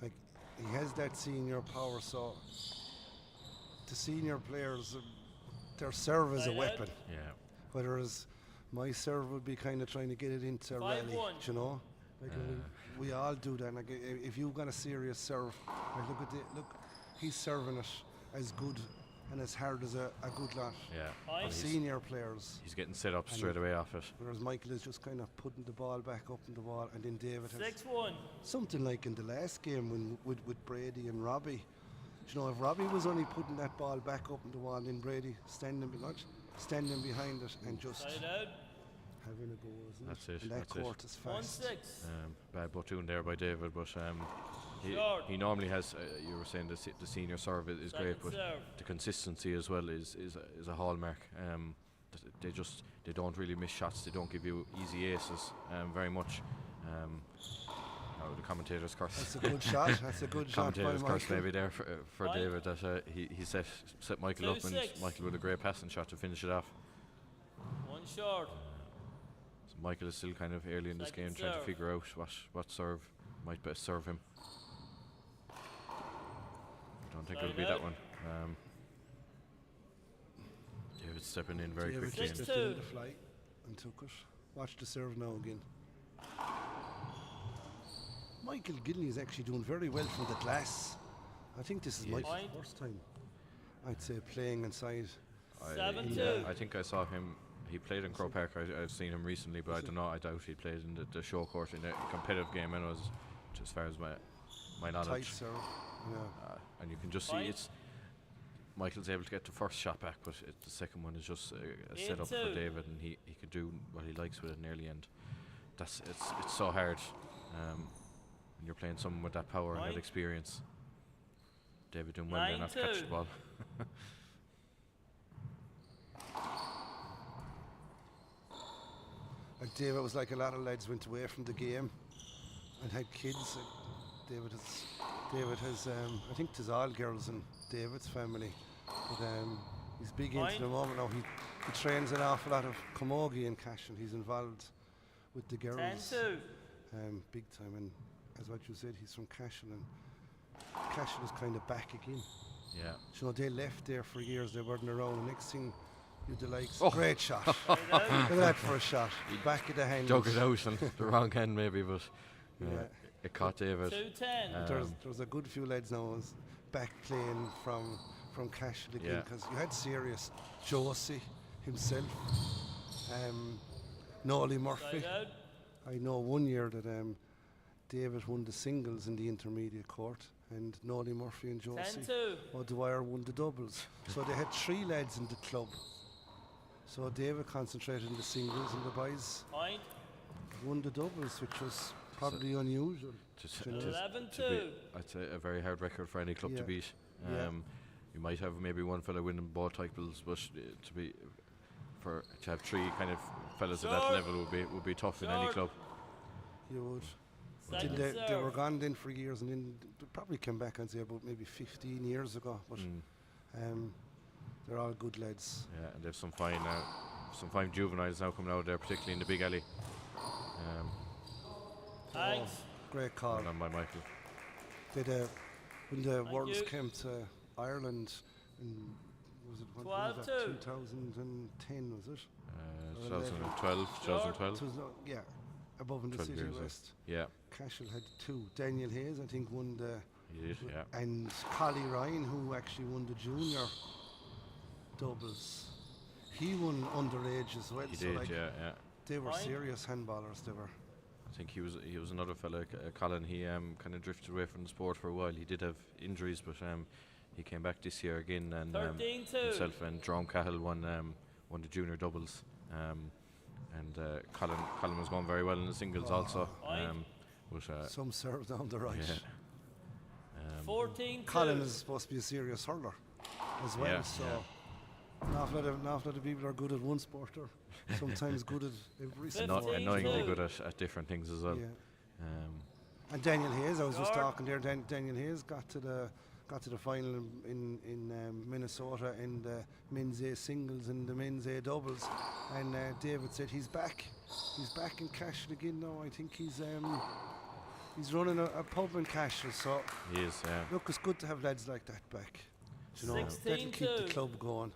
Like he has that senior power, so the senior players, their serve is a weapon. Yeah. Whereas my serve would be kind of trying to get it into a rally, you know. Like we all do that. Like if you've got a serious serve, like look, he's serving it as good and as hard as a good lot. Yeah. Of senior players. He's getting set up straight away off it. Whereas Michael is just kind of putting the ball back up in the wall, and then David has 6-1. something like in the last game when with Brady and Robbie. You know, if Robbie was only putting that ball back up in the wall, then Brady standing behind it and just having a go. That's it. And that court is fast. 1-6. Bad button there by David, but he normally has. You were saying the senior serve is great, but the consistency as well is a hallmark. they don't really miss shots. They don't give you easy aces very much. The commentators curse. That's a good shot. That's a good shot by Commentators curse Michael. maybe there for David that he set Michael up, and 2-6. Michael with a great passing shot to finish it off. 1 short. So Michael is still kind of early in this Second game, trying to serve. figure out what serve might best serve him. I don't think it'll be that one. David stepping in very David quickly. just stepped in the fly and took it. Watch the serve now again. Michael Gilney is actually doing very well from the glass. I think this is He Michael's is. first time, I'd say, playing inside. I think I saw him. He played in Croke Park. I've seen him recently, but I don't know. I doubt he played in the show court in a competitive game. And was, as far as my knowledge. Tight serve. Yeah. And you can just see it's Michael's able to get the first shot back, but the second one is just a setup for 8-2. David, and he could do what he likes with it nearly. And it's so hard when you're playing someone with that power and that experience. David doing well enough to catch the ball. Like David was like a lot of lads went away from the game and had kids. David has I think there's all girls in David's family, but he's big into the moment now. He trains an awful lot of camogie and Cashel. He's involved with the girls 10-2. big time, and as what you said, he's from Cashel, and Cashel is kind of back again. Yeah. You know, they left there for years, they weren't around. The next thing, you'd the likes. Oh. Great shot. Look at that for a shot. Back of the hand. Dug it out on the wrong hand maybe, but it caught David. 2-10. There's a good few lads now who's back playing from Cashel again, because you had serious Josie himself, Nolly Murphy. I know one year that David won the singles in the intermediate court, and Nolly Murphy and Josie 10-2. O'Dwyer won the doubles. So they had 3 lads in the club. So David concentrated on the singles, and the boys Point. won the doubles, which was probably unusual. To be, I'd say a very hard record for any club to beat. You might have maybe one fella winning both titles, but to have 3 kind of fellas at that level would be tough in any club. You would. Until they were gone then for years, and then they probably came back and say about maybe 15 years ago. But they're all good lads. Yeah, and there's some fine juveniles now coming out there, particularly in the big alley. Thanks. Great call. Well done by Michael. When the Worlds came to Ireland, was it 2010? Was it? 2012. 2012. Yeah, above in the 12 City years, West. Yeah. Cashel had 2. Daniel Hayes, I think, won the. He did, yeah. And Collie Ryan, who actually won the junior doubles. He won underage as well. He so did, like yeah. They were serious handballers. They were. I think he was another fella, Colin. He kind of drifted away from the sport for a while. He did have injuries, but he came back this year again, and 13-2. himself and Jerome Cahill won the junior doubles. And Colin was going very well in the singles also. Some serve down the right. Yeah. 14-2. Colin is supposed to be a serious hurler as well. Yeah, so an awful lot of people are good at one sport, or sometimes good at every sport. Annoyingly good at different things as well. Yeah. And Daniel Hayes, I was just talking there. Daniel Hayes got to the final in Minnesota in the men's A singles and the men's A doubles, and David said he's back. He's back in Cashel again now. I think he's running a pub in Cashel. So he is. Yeah. Look, it's good to have lads like that back. You know, that'll keep the club going.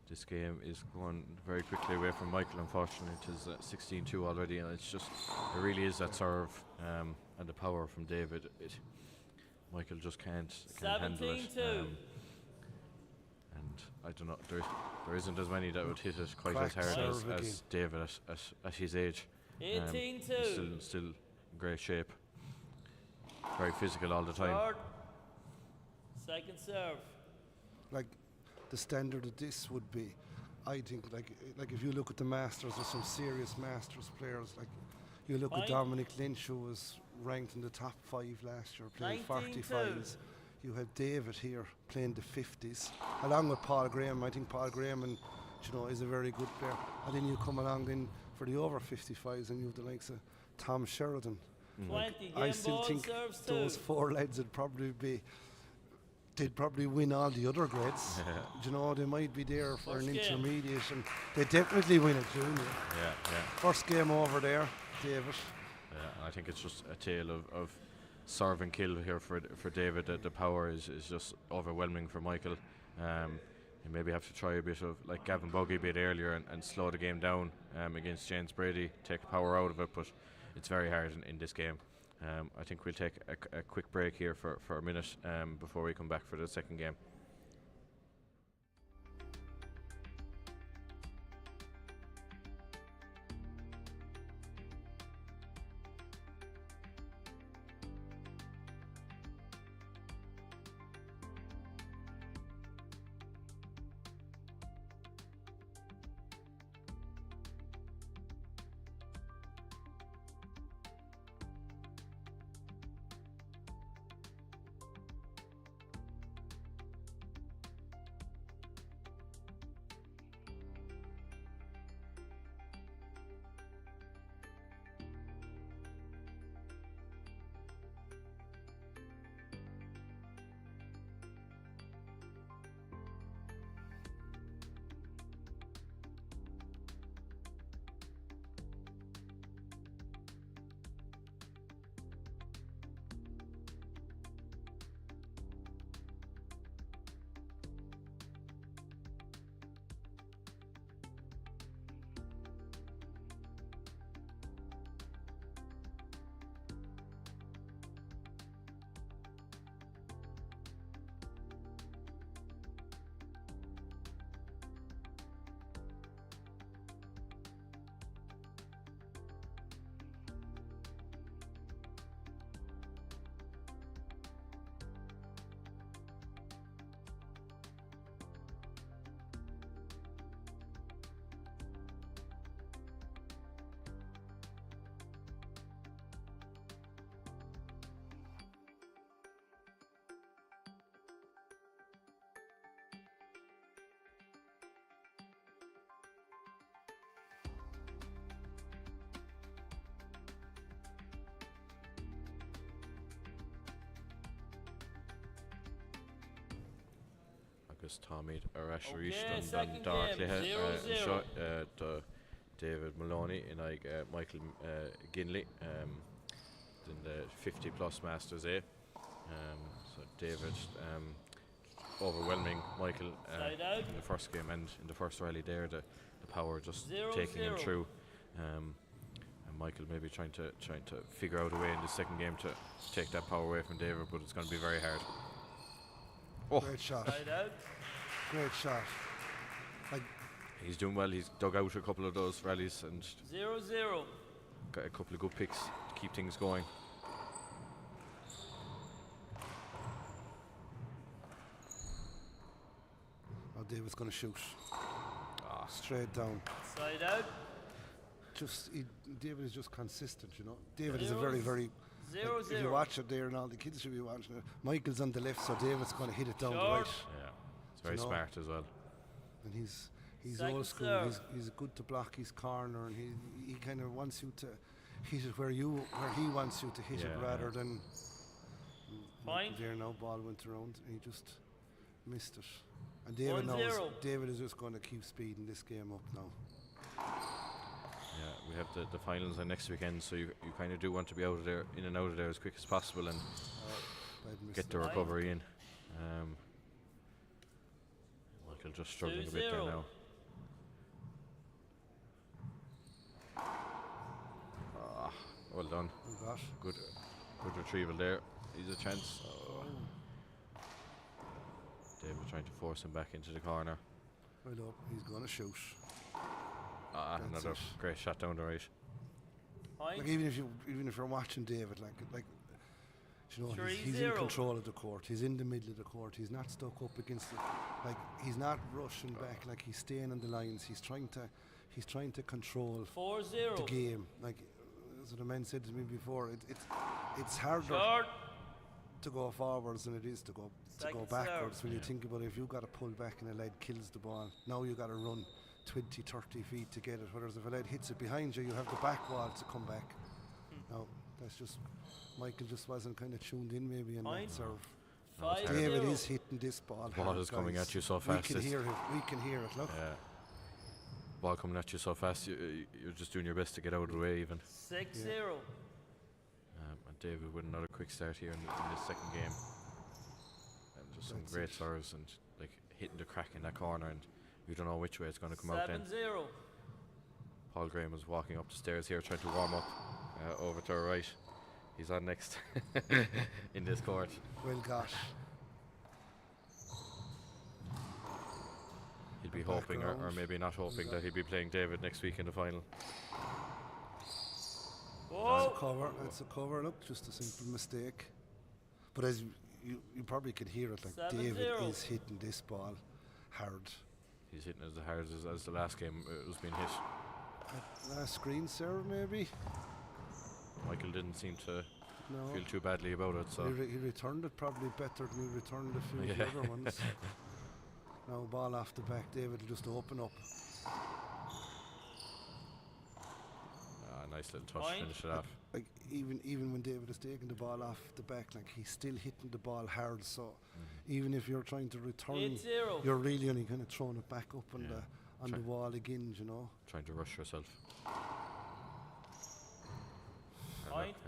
This game is going very quickly away from Michael, unfortunately. It is 16-2 already, and it really is that serve and the power from David. Michael just can't handle it. And I don't know, there isn't as many that would hit it quite as hard as David at his age. 18-2. He's still in great shape. Very physical all the time. Short. Second serve. Like the standard of this would be, I think, like if you look at the Masters, there's some serious Masters players. Like you look at Dominic Lynch, who was ranked in the top 5 last year, playing 45s. You have David here playing the 50s, along with Paul Graham. I think Paul Graham and you know, is a very good player. And then you come along then for the over 55s and you have the likes of Tom Sheridan. I still think those 4 lads would probably they'd probably win all the other grades. You know, they might be there for an intermediate, and they definitely win a junior. First game over there, David. Yeah, I think it's just a tale of serve and kill here for David. The power is just overwhelming for Michael. You maybe have to try a bit of, like Gavin Buggy bit earlier, and slow the game down against James Brady, take power out of it, but it's very hard in this game. I think we'll take a quick break here for a minute before we come back for the second game. Agus Tommy Arasharish done darkly David Maloney and Michael Ginley in the 50 plus Masters A. So David overwhelming Michael in the first game and in the first rally there, the power just taking him through. And Michael maybe trying to figure out a way in the second game to take that power away from David, but it's going to be very hard. Great shot. Great shot. He's doing well. He's dug out a couple of those rallies and 0-0. Got a couple of good picks to keep things going. Oh, David's going to shoot. Straight down. Side out. David is just consistent, you know. David is a very, very... if you watch it there, and all the kids should be watching it, Michael's on the left, so David's going to hit it down the right. Yeah, it's very smart as well. And he's old school. He's good to block his corner, and he kind of wants you to hit it where he wants you to hit it rather than there. Now ball went around and he just missed it. And David knows David is just going to keep speeding this game up now. Yeah, we have the finals on next weekend, so you kind of do want to be out of there, in and out of there as quick as possible, and get the recovery in. Michael just struggling a bit there now. Well done. Good retrieval there. He's a chance. David trying to force him back into the corner. Right up, he's going to shoot. Another great shot down the right. Like even if you're watching David, like you know, he's in control of the court. He's in the middle of the court. He's not stuck up against it. Like he's not rushing back. Like he's staying on the lines. He's trying to control 4-0 the game. Like as the man said to me before, it's harder to go forwards than it is to go backwards. When you think about it, if you've got to pull back and a lad kills the ball, now you got to run. 20, 30 feet to get it. Whereas if a lad hits it behind you, you have the back wall to come back. No, that's just Michael just wasn't kind of tuned in maybe in that serve. David is hitting this ball. The ball is coming at you so fast. We can hear it. We can hear it. Look. Yeah. Ball coming at you so fast. You're just doing your best to get out of the way even. 6-0. And David with another quick start here in this second game. And just some great serves and like hitting the crack in that corner, and you don't know which way it's going to come out then. 7-0. Paul Graham is walking up the stairs here trying to warm up over to our right. He's on next in this court. Well, gosh. He'll be hoping, or maybe not hoping, that he'll be playing David next week in the final. That's a cover. That's a cover. Look, just a simple mistake. But as you probably can hear it, like 7-0. David is hitting this ball hard. He's hitting as hard as the last game it was being hit. Last screen serve, maybe. Michael didn't seem to feel too badly about it, so he returned it probably better than he returned a few of the other ones. Now ball off the back, David will just open up. Nice little touch, finish it off. Like even when David is taking the ball off the back, like he's still hitting the ball hard. So even if you're trying to return, 8-0. you're really only kind of throwing it back up on the wall again, you know. Trying to rush yourself.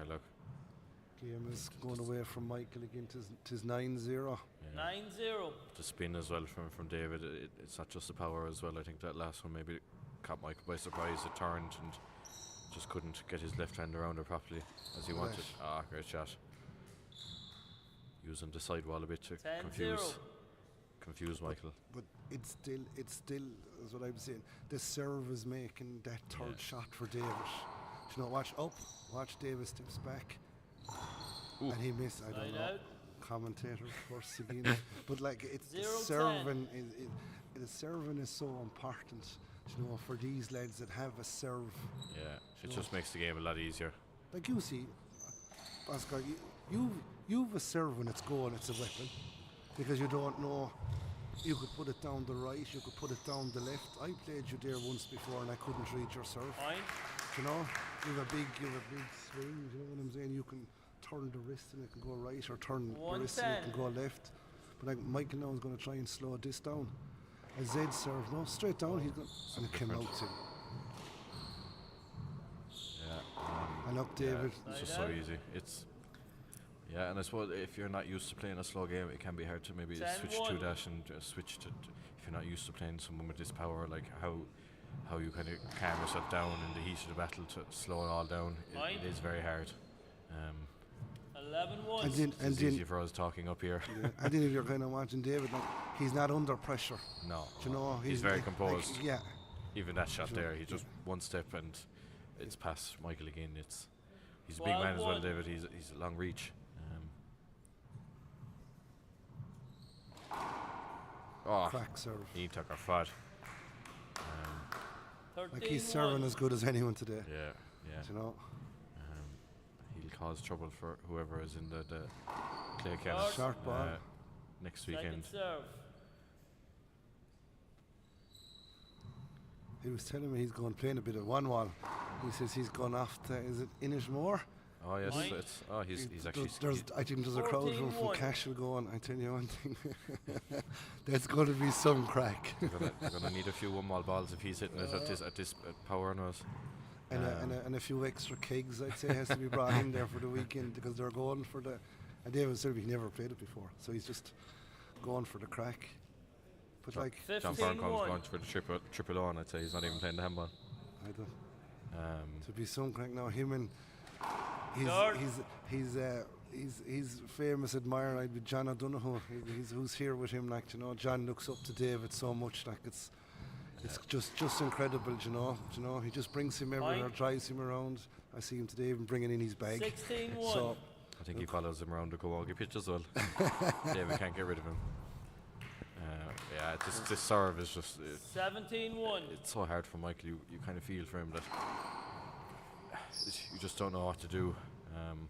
Look. Game is going away from Michael again. Tis 9-0. 9-0. The spin as well from David. It's not just the power as well. I think that last one maybe caught Michael by surprise. It turned and just couldn't get his left hand around it properly as he wanted. Great shot. Using the sidewall a bit to confuse Michael. But it's still, as what I'm saying, the serve is making that third shot for David. You know, watch David steps back. Ooh. And he missed. I don't know. Out. Commentator, of course, again. But like, it's the serving the serving is so important. You know, for these lads that have a serve. Yeah, it just makes the game a lot easier. Like you see, Oscar, you've a serve when it's going, it's a weapon, because you don't know. You could put it down the right, you could put it down the left. I played you there once before and I couldn't read your serve. You know, you have a big swing. You know what I'm saying? You can turn the wrist and it can go right, or turn the wrist and it can go left. But like Michael now is going to try and slow this down. A Z serve, no, straight down. He's going, and it came out to him. Yeah. And up, David. It's just so easy. And I suppose if you're not used to playing a slow game, it can be hard to maybe switch to that and switch to if you're not used to playing someone with this power, like how you kind of calm yourself down in the heat of the battle to slow it all down. It is very hard. 11-1. It's easy for us talking up here. Yeah. And then if you're kind of watching David, like, he's not under pressure. No. Do you know, he's very composed. Like, Even that shot there, he just one step and it's past Michael again. He's a big man as well, David. He's a long reach. Crack serve. He took our fat. Like he's serving as good as anyone today. Yeah. Do you know? He'll cause trouble for whoever is in the clay can. Sharp ball. Next weekend. He was telling me he's going playing a bit of one wall. He says he's gone off to, is it Inishmore? Oh yes, he's actually. I think there's a crowd from Cashel going. I tell you one thing, there's going to be some crack. They're gonna need a few one-wall balls if he's hitting it at this power on us. And a few extra kegs, I'd say, has to be brought in there for the weekend because they're going for the. And David said he never played it before, so he's just going for the crack. But like John Farncombe's going for the triple on. I'd say he's not even playing the handball. I don't. To be some crack now, him and. He's famous admirer. I'd be John O'Donoghue. Who's here with him, like, you know. John looks up to David so much, like it's just incredible, you know. You know, he just brings him everywhere, drives him around. I see him today even bringing in his bag. 16-1. So I think he follows him around the Milwaukee pitch as well. David can't get rid of him. This serve is just 17-1. It's so hard for Michael. You kind of feel for him that you just don't know what to do in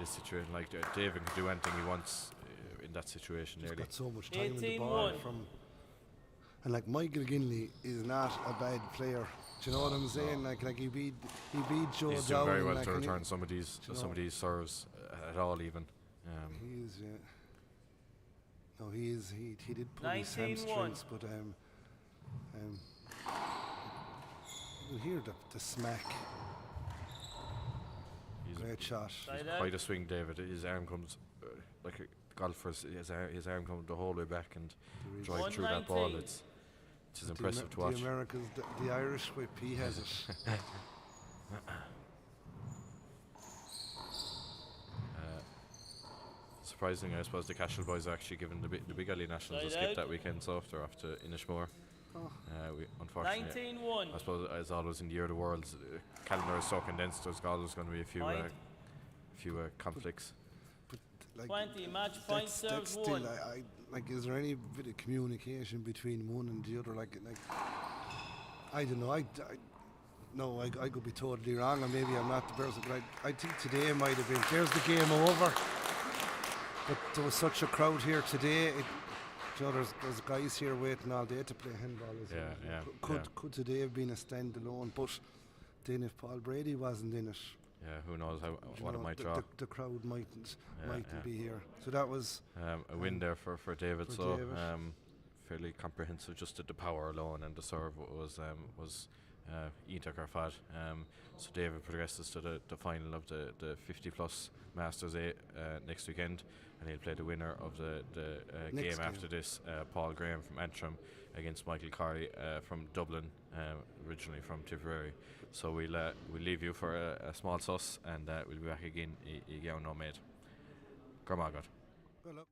this situation. Like David can do anything he wants in that situation. He's nearly. got so much time in the ball And like Michael Ginley is not a bad player. Do you know what I'm saying? No. Like he beat Joe He's Downing. doing very well like, to and return some of these serves at all even. He is, yeah. No, he did pull his 19-1. hamstrings, but you hear the smack. Great shot. He's quite a swing, David. His arm comes like a golfer's. His arm comes the whole way back and drive through that ball. It's impressive to watch. The Americans, the Irish whip, he has it. Surprisingly, I suppose the Cashel boys are actually given the Big Alley Nationals a skip that weekend, so they're off to Inishmore. We unfortunately, 19-1. I suppose as always in the year of the Worlds, calendar is so condensed. There's always going to be a few conflicts. But like 20 match point serves still, one. I like, is there any bit of communication between one and the other? Like I don't know. No, I could be totally wrong, and maybe I'm not the person. But I think today might have been. There's the game over. But there was such a crowd here today. You know, there's guys here waiting all day to play handball. Could today have been a standalone? But then if Paul Brady wasn't in it, who knows what it might draw. The crowd mightn't be here. So that was a win there for David. Fairly comprehensive. Just the power alone and the serve was Ítach Arfad. So David progresses to the final of the 50+ Masters A next weekend, and he'll play the winner of the game after this, Paul Graham from Antrim against Michael Corey from Dublin, originally from Tipperary. So we'll leave you for a small suss, and we'll be back again i Gown No Maid. Gormagat. Good luck.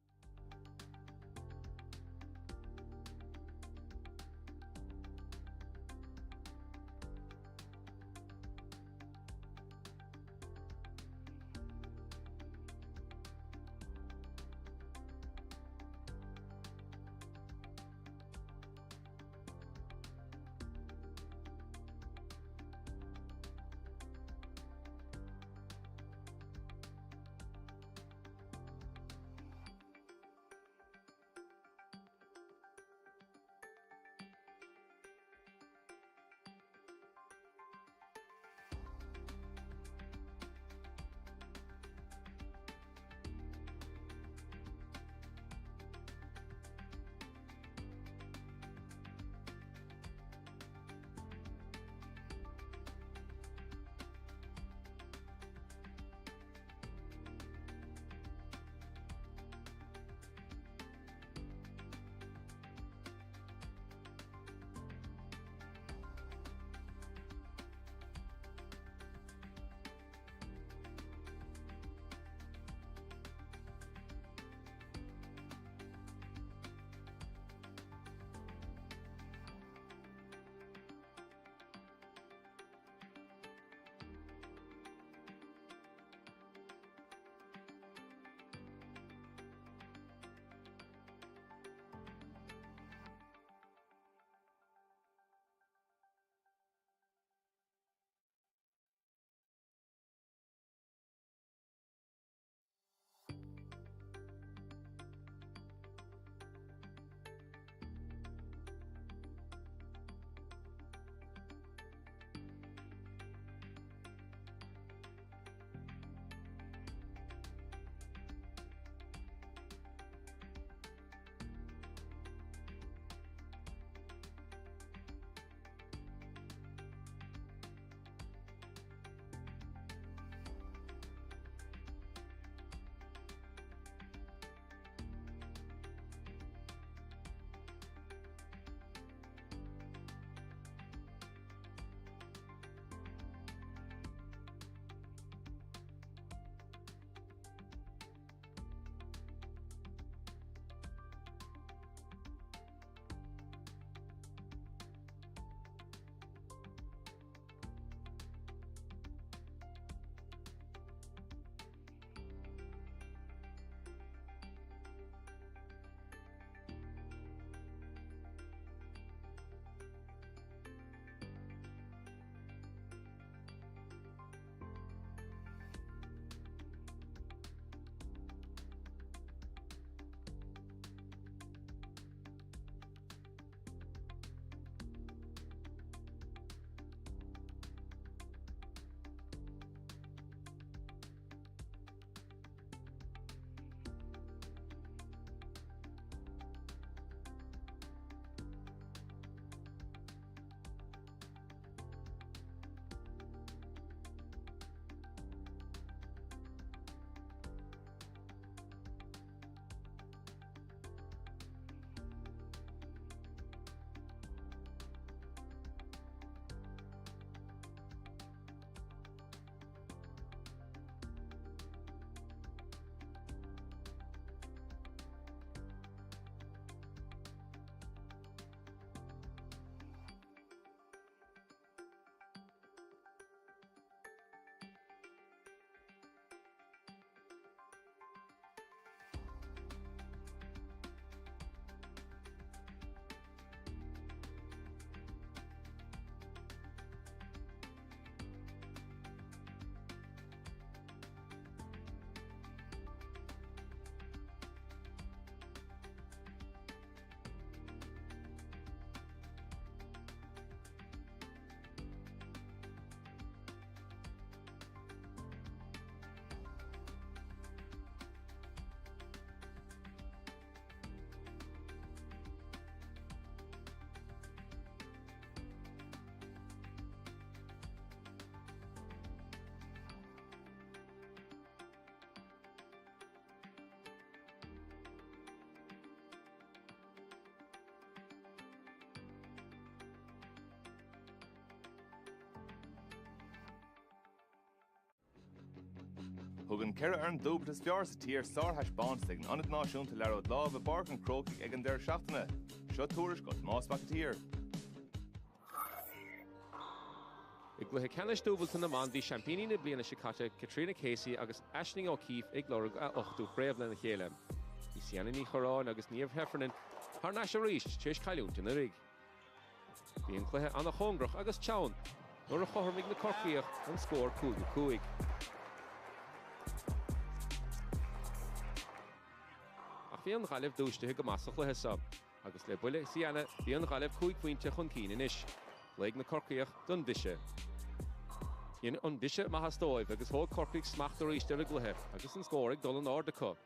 An Kera Ern Dubert is Fiars Tier Sar Hash Bonstig, Anad Nashun to Larod Love, a Bark and Croaky Egan der Shaftana. Shut Tourish got Moss back here. Igluthe Canis Dubelt na man, the Champini na Bliana Shikata, Katrina Casey, August Ashling O'Keefe, Iglorg Ochtu, Braveland Helen. Isianini Horan, August Niev Heffernan, Harnash Arish, Chish Kailunt in the rig. The Inclehe Anna Hongroch, August Chown, Nora Hohermig na Corfiach, and score Kuig. Fion Galef douche to Higamasach Hesab. August Le Bulle, Siana, Fion Galef Kuig Quinte Hunkeen in Ish. Leg na Corkiach, Dun Dishe. In Undishe Mahastoiv, August Ho Corkic smacht the Rish Deriglehe, August and scoring Dolan Ordeco.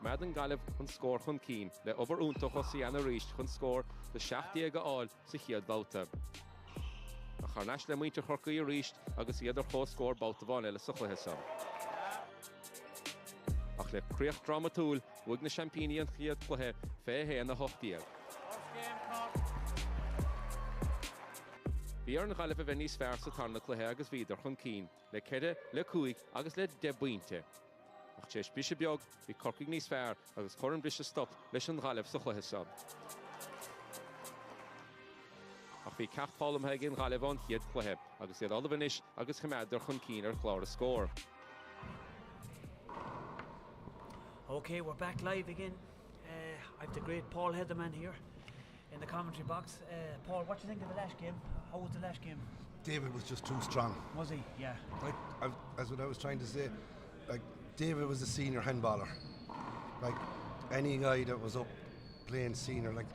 Maden Galef and score Hunkeen, the Ober Untoch Siana Rish, Hun score the Shaftiega all, Sichiad Bauta. A Harnash Le Winter Corki Rish, August the other Ho score Bautavon Elisukle Hesab. Ach le Creach Dramatul, Wigna Champini and Chiat Clohe, Fehe and the Hochtiel. Bjorn Galef of any sphere Satarna Clohe Agus Vider Hunkeen, Le Kede, Le Kuig, Agus Le Debuinte. Ach Chesh Bishopjog, the Corkigny sphere, Agus Corin Bishop stop, Lishon Galef Suchlehesab. Ach the Cap Polum Hagen Galevon Hiet Clohe, Agus the Olivanish, Agus Commander Hunkeen or Clara score. Okay, we're back live again. I have the great Paul Heatherman here in the commentary box. Paul, what do you think of the last game? How was the last game? David was just too strong. Was he? Yeah. Like, as what I was trying to say, like David was a senior handballer. Like any guy that was up playing senior, like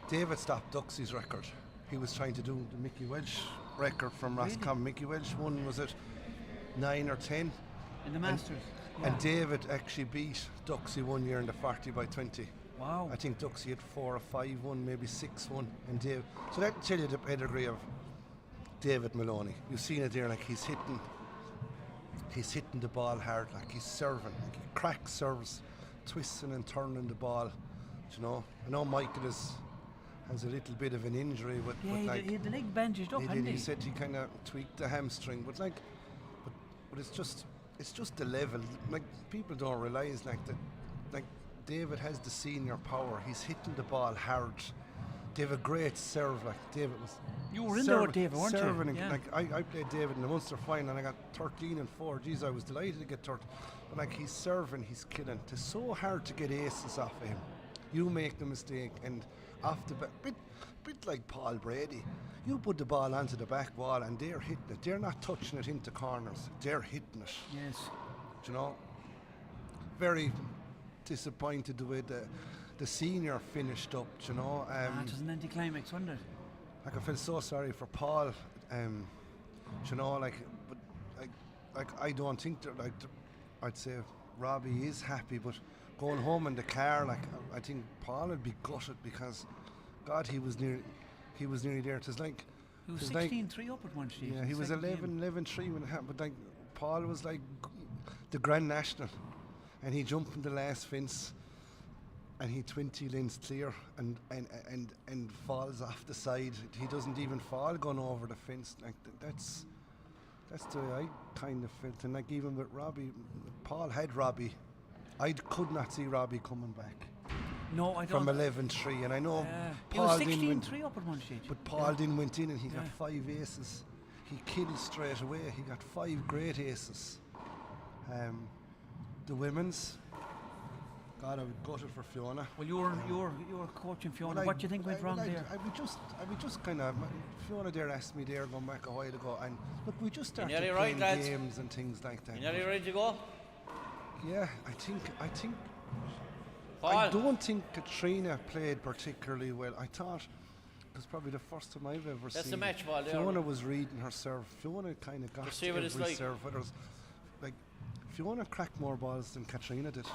David stopped Duxie's record. He was trying to do the Mickey Welch record from Roscommon. Really? Mickey Welch won, was it 9 or 10? In the Masters. And David actually beat Duxie one year in the 40x20. Wow. I think Duxie had 4 or 5-1, maybe 6-1. And David. So that tell you the pedigree of David Maloney. You've seen it there, like he's hitting the ball hard, like he's serving, like he cracks serves, twisting and turning the ball. You know, I know Michael has a little bit of an injury, but like he had the leg bandaged up, hadn't he? He said he kind of tweaked the hamstring, but it's just the level. Like people don't realise like that. Like David has the senior power. He's hitting the ball hard. They have a great serve. Like David was. You were in there with David, weren't serving you? Yeah. Like I played David in the Munster final and I got 13 and 4. Geez, I was delighted to get 30. But like he's serving, he's killing. It's so hard to get aces off of him. You make the mistake and off the back, bit like Paul Brady. You put the ball onto the back wall and they're hitting it. They're not touching it into corners. They're hitting it. Yes. Do you know? Very disappointed the way the senior finished up. Do you know? It was an anticlimax, wasn't it? Like I feel so sorry for Paul. You know, like, but like I don't think that like I'd say Robbie is happy, but going home in the car, like I think Paul would be gutted because, God, he was nearly there. It was like he was 16-3 up at one stage. Yeah, he was 11-3 when it happened. But like Paul was like the Grand National, and he jumped in the last fence, and he 20 lanes clear, and falls off the side. He doesn't even fall going over the fence. Like that's the way I kind of felt. And like even with Robbie, Paul had Robbie. I could not see Robbie coming back. No, I don't. From 11-3, and I know Paul didn't win 3 up at one stage. But Paul didn't went in, and he got 5 aces. He killed straight away. He got 5 great aces. The women's, God, I would gutted for Fiona. Well, you were coaching Fiona. What do you think went wrong there? I would just kind of. Fiona there asked me there going back a while ago, and look, we just started playing games and things like that. You nearly ready to go? Yeah, I think. I don't think Katrina played particularly well. I thought it was probably the first time I've ever seen. That's the match ball there. Fiona was reading her serve. Fiona kind of got every serve. Whether it's like Fiona cracked more balls than Katrina did.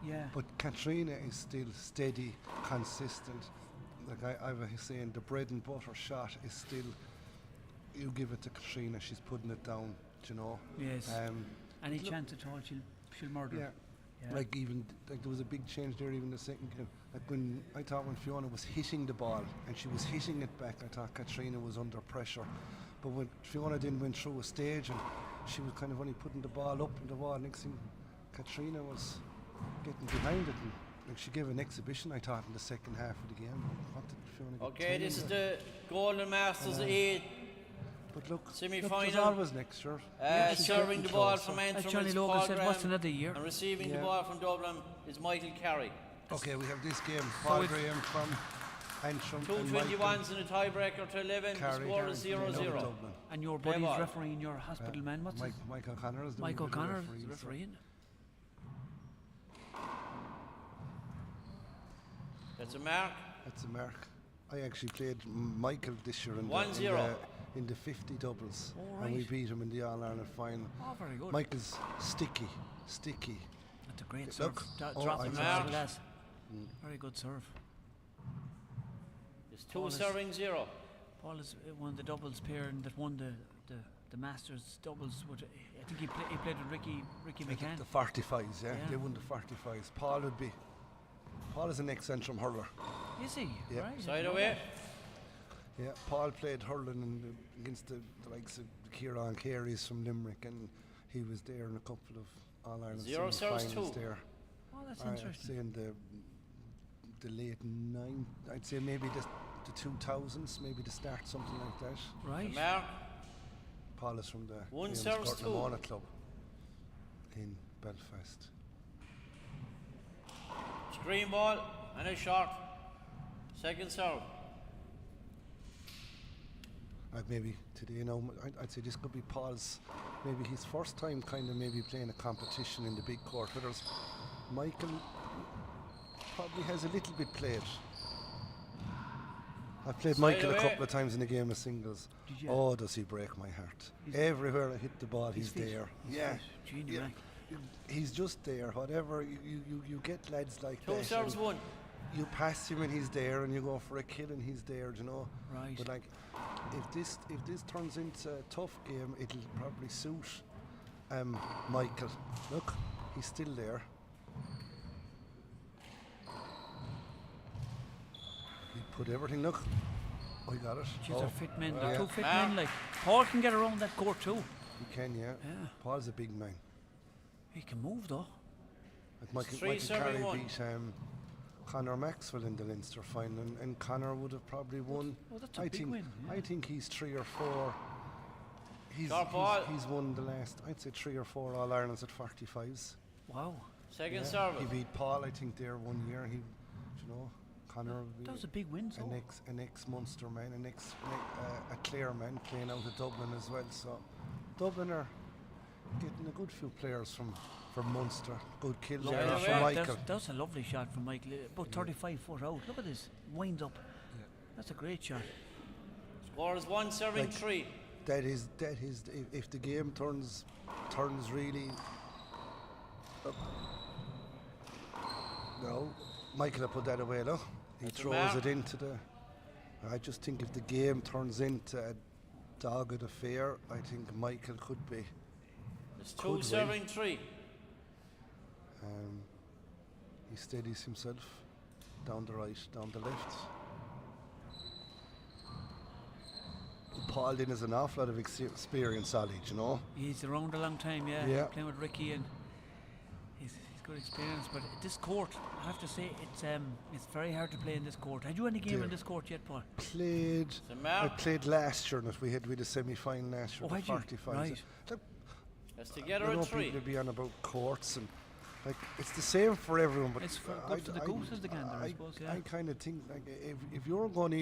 Yeah. But Katrina is still steady, consistent. Like I was saying, the bread and butter shot is still. You give it to Katrina, she's putting it down. You know. Yes. Any chance at all, she'll murder. Yeah. Yeah. Like even like there was a big change there even the second game. Like when Fiona was hitting the ball and she was hitting it back, I thought Katrina was under pressure. But when Fiona then went through a stage and she was kind of only putting the ball up in the wall. Next thing, Katrina was getting behind it, and like, she gave an exhibition, I thought, in the second half of the game. What did Fiona get? Okay, 10 this is in the Golden Masters 8 but look, semi-final. there's always next year. Serving the ball from Antrim Johnny is Logan Paul said, Graham, what's another year? and receiving the ball from Dublin is Michael Carey. Okay, we have this game. Paul Graham from Antrim. Two 21s and a tiebreaker to 11. The score is 0-0. And your buddy's refereeing your hospital man. What's his? Mike O'Connor is the Mike O'Connor is refereeing. That's a mark. That's a mark. I actually played Michael this year in the 50 doubles, and we beat him in the All-Ireland final. Oh, very good. Michael's sticky. That's a great serve. Dropping glass. Very good serve. It's 2 serving 0. Paul is one of the doubles pair that won the Masters doubles. I think he played with Ricky McCann. The 45s, yeah. They won the 45s. Paul is an ex-Antrim hurler. Is he? Yeah. Right. Side away. Yeah, Paul played hurling against the likes of Kieran Careys from Limerick, and he was there in a couple of All-Ireland semi-finals there. Oh, that's interesting. I'd say in the late I'd say maybe the 2000s, maybe the start, something like that. Right. Mark. Paul is from the One serves 2 Club in Belfast. Screen ball and a shot. Second serve. Maybe today, I'd say this could be Paul's, maybe his first time kind of maybe playing a competition in the big court. Whereas Michael probably has a little bit played. I've played Michael a couple of times in a game of singles. Oh, does he break my heart. Everywhere I hit the ball, he's there. Yeah. He's just there. Whatever, you get lads like that. 2 serves 1. You pass him and he's there, and you go for a kill and he's there, you know. Right. But like, if this turns into a tough game, it'll probably suit Michael. Look, he's still there. He put everything. Look, I got it. They're fit men. They're 2 fit men. Like Paul can get around that court too. He can, yeah. Paul's a big man. He can move though. Like Michael Carey beat Conor Maxwell in the Leinster final, and Conor would have probably won. That's a big win. Yeah. I think he's 3 or 4. He's won the last, I'd say 3 or 4 All-Irelands at 45s. Wow. Second service. He beat Paul, I think, there one year. Conor. That was a big win. An ex-Munster man, a Clare man playing out of Dublin as well. So Dublin are getting a good few players from Munster. Good kills there from Michael. That's a lovely shot from Michael. About 35 foot out. Look at this. Winds up. Yeah. That's a great shot. Score is 1 serving 3. That is if the game turns really up. No, Michael will put that away, look. He throws it into the. I just think if the game turns into a dogged affair, I think Michael could be. It's 2 serving 3. He steadies himself down the right, down the left. Paul Lynn has an awful lot of experience, Ali, you know. He's around a long time, yeah. Playing with Ricky, and he's good experience. But this court, I have to say, it's very hard to play in this court. Had you any game in this court yet, Paul? I played last year, and we had a semi-final last year. Oh, had you? 45. Right. That's together at 3. People be on about courts and. Like, it's the same for everyone, but it's good for the gooses, the gander, I suppose. Yeah. I kind of think, like, if you're going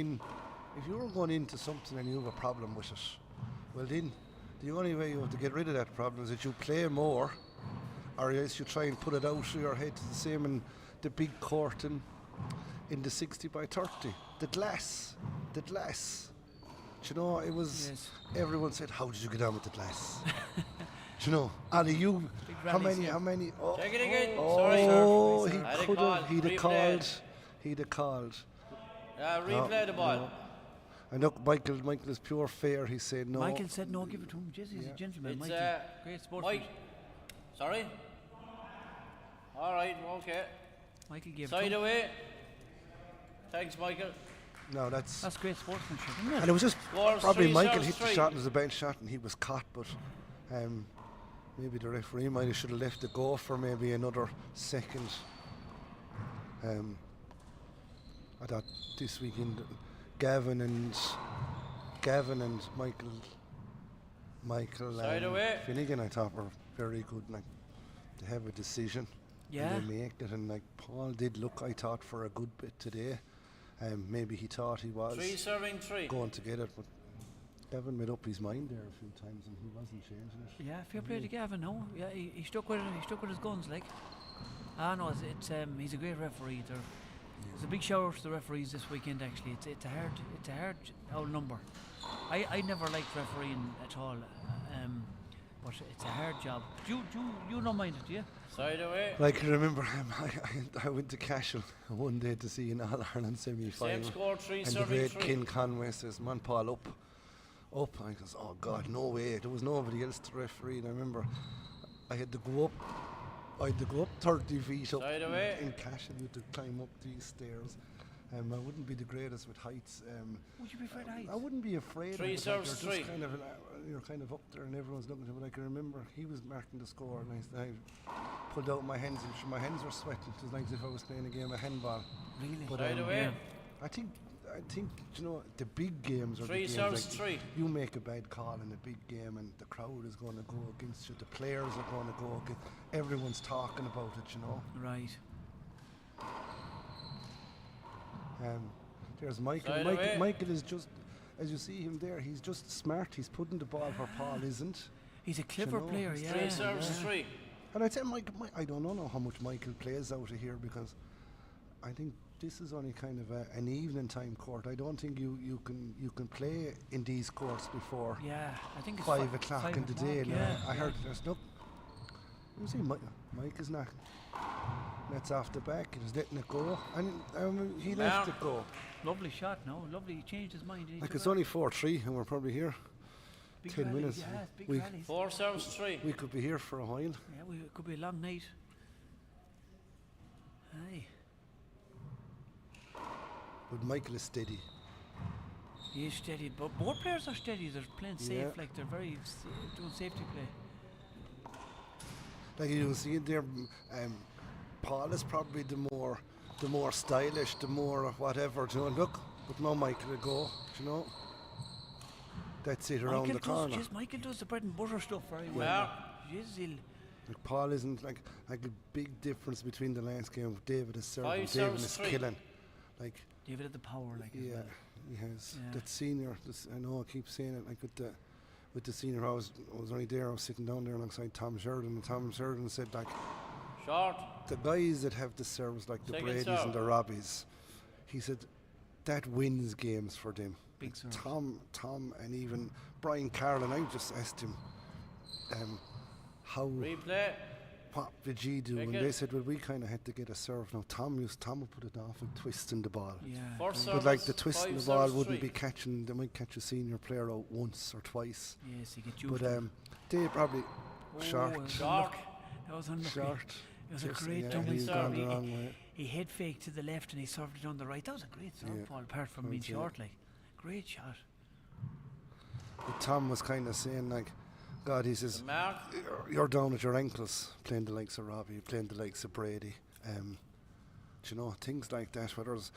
into something and you have a problem with it, well then, the only way you have to get rid of that problem is that you play more, or else you try and put it out of your head. The same in the big court in the 60 by 30. The glass. Do you know, it was. Yes. Everyone said, "How did you get on with the glass?" Do you know, Ali, how many? Oh, check it again. Oh, sorry, he could have. He'd have called. Replay the ball. No. And look, Michael is pure fair. He said no. Michael said no, give it to him. Jesse's a gentleman. It's great sportsman. Sorry? All right, okay. Michael gave Side away. Thanks, Michael. No, that's great sportsmanship, isn't it? And it was just probably Michael hit the shot as a bench shot and he was caught, but maybe the referee might have should have left it go for maybe another second. I thought this weekend Gavin and Michael Side away. Finnegan, I thought, were very good. Like, to have a decision, Yeah. and they make it. And like Paul did look, I thought, for a good bit today. Maybe he thought he was 3 serving 3. going to get it, but Gavin made up his mind there a few times, and he wasn't changing it. Yeah, fair play to Gavin. No, yeah, he stuck with it. He stuck with his guns, like. No, it's he's a great referee. There's a big shout out to the referees this weekend. Actually, it's a hard old number. I never liked refereeing at all, but it's a hard job. You don't mind it, do you? Side away. Like, I remember I went to Cashel one day to see an All-Ireland semi-final. Same score, 3 and the serving great 3. Ken Conway says, "Man, Paul, up." I goes, "Oh God, no way." There was nobody else to referee. And I remember I had to go up 30 feet up Side away. in Cashel. You had to climb up these stairs. I wouldn't be the greatest with heights. Would you be afraid of heights? I wouldn't be afraid. 3 of it. Like, serves you're 3. just kind of, you're kind of up there and everyone's looking at you. But I can remember he was marking the score, and I pulled out my hands, and my hands were sweating. It was like as if I was playing a game of handball. Really? But Side away. yeah, I think you know, the big games are 3 the games serves like 3. you make a bad call in a big game, and the crowd is going to go against you. The players are going to go against. Everyone's talking about it, you know. Right. There's Michael. Side away. Michael is just, as you see him there, he's just smart. He's putting the ball where Paul isn't. He's a clever player, yeah. 3 serves 3. And I'd say I don't know how much Michael plays out of here, because I think this is only kind of an evening time court. I don't think you can play in these courts before. Yeah, I think it's 5 o'clock in the day. Yeah, I heard there's no. You see, Mike is not. That's off the back. He's letting it go, and he left it go. Lovely shot, no? Lovely. He changed his mind. Like, it's only 4-3, and we're probably here big 10 rallies, minutes. Yeah, big we, rallies. 4 serves 3. we could be here for a while. Yeah, it could be a long night. Aye. But Michael is steady. He is steady, but both players are steady. They're playing safe, Yeah. like they're very doing safety play. Like you see it there, Paul is probably the more stylish, the more whatever. You know, look, but now Michael will go. You know, that's it around the corner. Michael does the bread and butter stuff very well. Yeah. Like, Paul isn't like a big difference between the last game. David is serving, 5 David serves is 3. killing. Like, David had the power, like. as yeah, well. he has. Yeah. That senior, I know I keep saying it, like with the senior, I was only there, I was sitting down there alongside Tom Sheridan, and Tom Sheridan said, like, Short. the guys that have the serves, like the Second Bradys serve. and the Robbies, he said, that wins games for them. Big Like, serves. Tom and even Brian Carlin, I just asked him, Replay. what did you do? Take And it. they said, well, we kind of had to get a serve. Now, Tom would put it off and twisting the ball. Yeah. First But like service, the twisting 5 the ball serves wouldn't 3. be catching, they might catch a senior player out once or twice. Yes, he gets But used. they probably short. Short. That was unlucky. Short. It was a Just, great yeah, double he's serve. gone the wrong way. He head faked to the left and he served it on the right. That was a great serve, Yeah, Paul, apart from I being would say. short, like. Great shot. But Tom was kind of saying, like, God, he says, Mark. you're down at your ankles playing the likes of Robbie, playing the likes of Brady. Do you know, things like that, whether it's,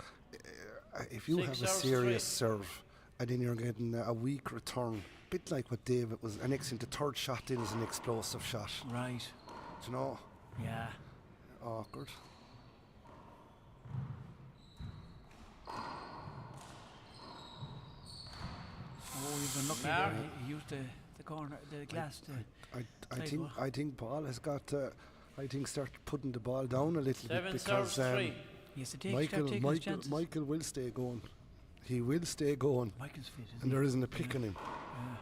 if you 6 have a serves serious 3. serve and then you're getting a weak return, bit like what David was, and next thing the third shot in is an explosive shot. Right. Do you know? Yeah. Awkward. Oh, you've been lucky Mark. there. He used the corner, the glass to. I think Paul has got to, start putting the ball down a little 7 bit, serves because 3. Yes, start taking his chances. Michael will stay going. He will stay going. Michael's fit, isn't And he? there isn't a pick on him. Yeah.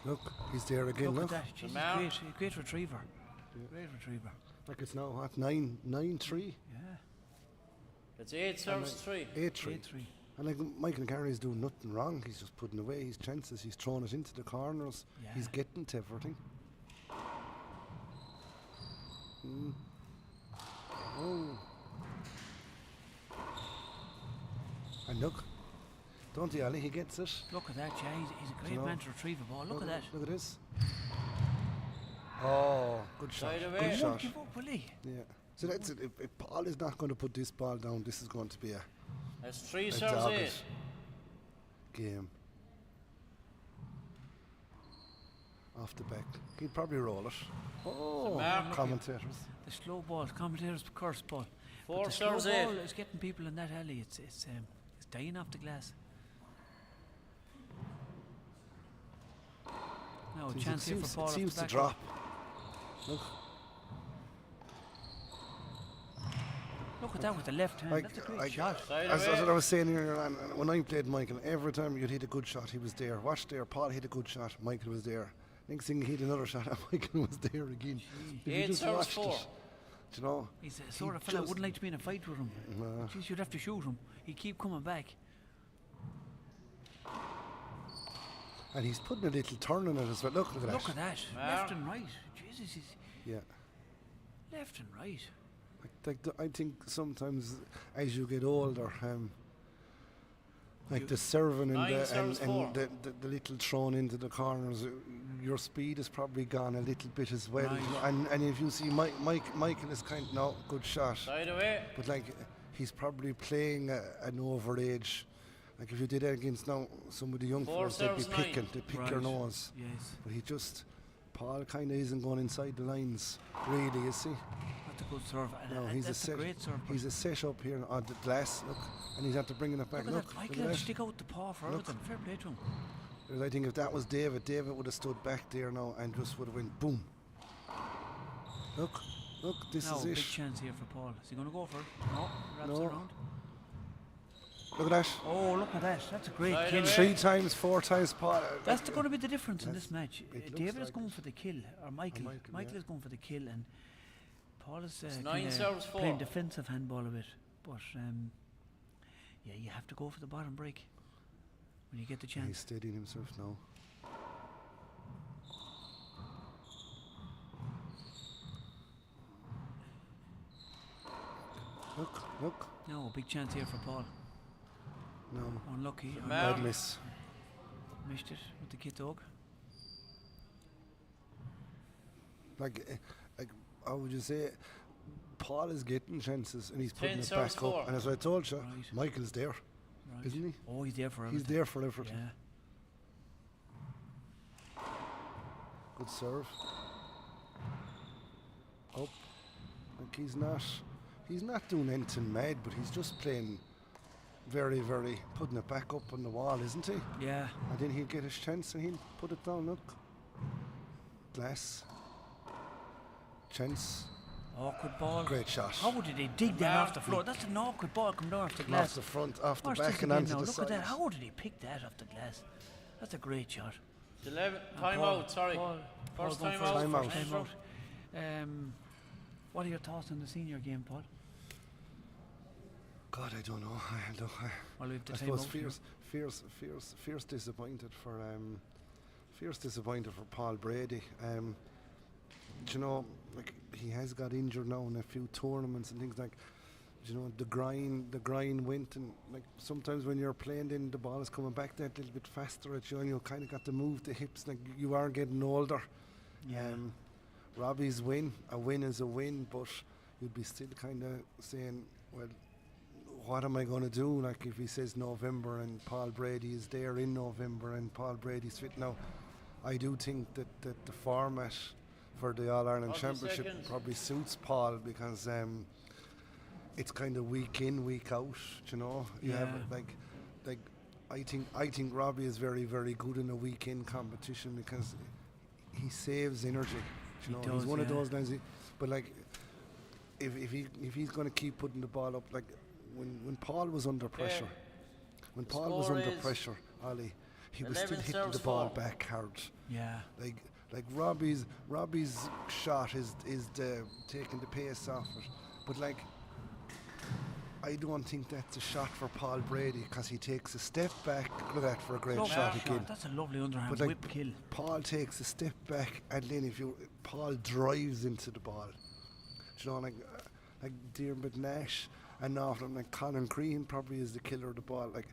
Look, he's there again. Look Look, at that. Jesus, Mark. great retriever. Great retriever. like it's now what 9-3, Yeah. It's 8 serves 3. 8-3. 8-3. And like Michael Carney's doing nothing wrong. He's just putting away his chances. He's throwing it into the corners. Yeah. He's getting to everything. Oh. And look, Don't he, Ali? He gets it. Look at that, yeah. He's a great You know? man to retrieve a ball. Look at that. Look at this. Oh, good shot. Side away. Good He shot. won't give up, will he? Yeah. So that's it. If Paul is not going to put this ball down, this is going to be That's 3 a serves dogged 8. game. Off the back. He'd probably roll it. Oh, mark. commentators. The slow ball, commentators curse ball. 4 But the slow serves 8. ball is getting people in that alley. It's dying off the glass. Now a chance here for Paul. It seems off to the back. drop. Look. Look at that with the left hand. That's a great shot. As what I was saying here, and when I played Michael, every time you'd hit a good shot, he was there. Watch there, Paul hit a good shot, Michael was there. Next thing he hit another shot, and Michael was there again. If you 8 just serves watched 4. it, do you know, He's the sort of fella wouldn't like to be in a fight with him. Nah. Jeez, you'd have to shoot him. He'd keep coming back. and he's putting a little turn in it as well. Look at that. Look at that. Left and right. Jesus, he's Yeah. left and right. I think sometimes as you get older, like the serving and, the little thrown into the corners, your speed is probably gone a little bit as well. Right. And if you see Michael is kind of, no, good shot. Side away. But like he's probably playing an overage. Like if you did that against now some of the young fellas, they'd be serves 9. picking, they'd pick your nose. Yes. But Paul kind of isn't going inside the lines, really, is he? That's a good serve. No, That's a great serve. He's a set up here on the glass, look, and he's after bringing it back. Look at Look, that. look Michael at had that. to stick out the paw for Look. everything. Fair play to him. Because I think if that was David would have stood back there now and just would have went boom. Look, this now, is big it. chance here for Paul. Is he going to go for it? No, wraps No. it around. Look at that. Oh, look at that. That's a great Side kill. away. 3 times, 4 times Paul. That's going to be the difference in this match. it looks David is like going it. for the kill, or Michael. Michael yeah. is going for the kill, and Paul is It's 9 kinda serves 4. playing defensive handball a bit. But yeah, you have to go for the bottom break when you get the He's chance. steadying himself now. Look. No, big chance here for Paul. No. Unlucky. Bad miss. Missed it with the kid dog. Like, how would you say it? Paul is getting chances and he's 10 putting it serves back 4. up. And as I told you, Right. Michael's there, Right. isn't he? Oh, he's there for He's everything. there for everything. Yeah. Good serve. Up. Like he's not doing anything mad, but he's just playing very, very, putting it back up on the wall, isn't he? Yeah. And then he'll get his chance and he'll put it down, look. Glass. Chance. Awkward ball. Great shot. How did he dig that off the floor? That's an awkward ball coming down off the Off glass. the front, off the Watch back this and again onto now. the Look side. at that. How did he pick that off the glass? That's a great shot. 11. And Time Paul- out, sorry. Paul First going time first, out. Time first out. time out. What are your thoughts on the senior game, Paul? God, I don't know. Well, we have the I time suppose out here. fierce disappointed for Paul Brady. Do you know, like he has got injured now in a few tournaments and things like. Do you know, the grind went, and like sometimes when you're playing, then the ball is coming back that little bit faster at you, and you kind of got to move the hips. Like you are getting older. Yeah. Robbie's a win is a win, but you'd be still kind of saying, well, what am I going to do? Like if he says November and Paul Brady is there in November and Paul Brady's fit now, I do think that the format for the All-Ireland 30 Championship seconds. probably suits Paul because it's kind of week in, week out. You know, you have like I think Robbie is very, very good in a week-in competition because he saves energy. You know, he's one of those guys. But like, if he's going to keep putting the ball up, like when Paul was under pressure, Ollie, he was still 11 hitting the serves ball 4. back hard. Yeah. Like Robbie's shot is the taking the pace off it, but like. I don't think that's a shot for Paul Brady because he takes a step back. Look at that for a great Lovely shot again. That's a lovely underhand But like whip kill. Paul takes a step back and then Paul drives into the ball. Do you know, like Diarmuid Nash, and after him, like Colin Crean probably is the killer of the ball. Like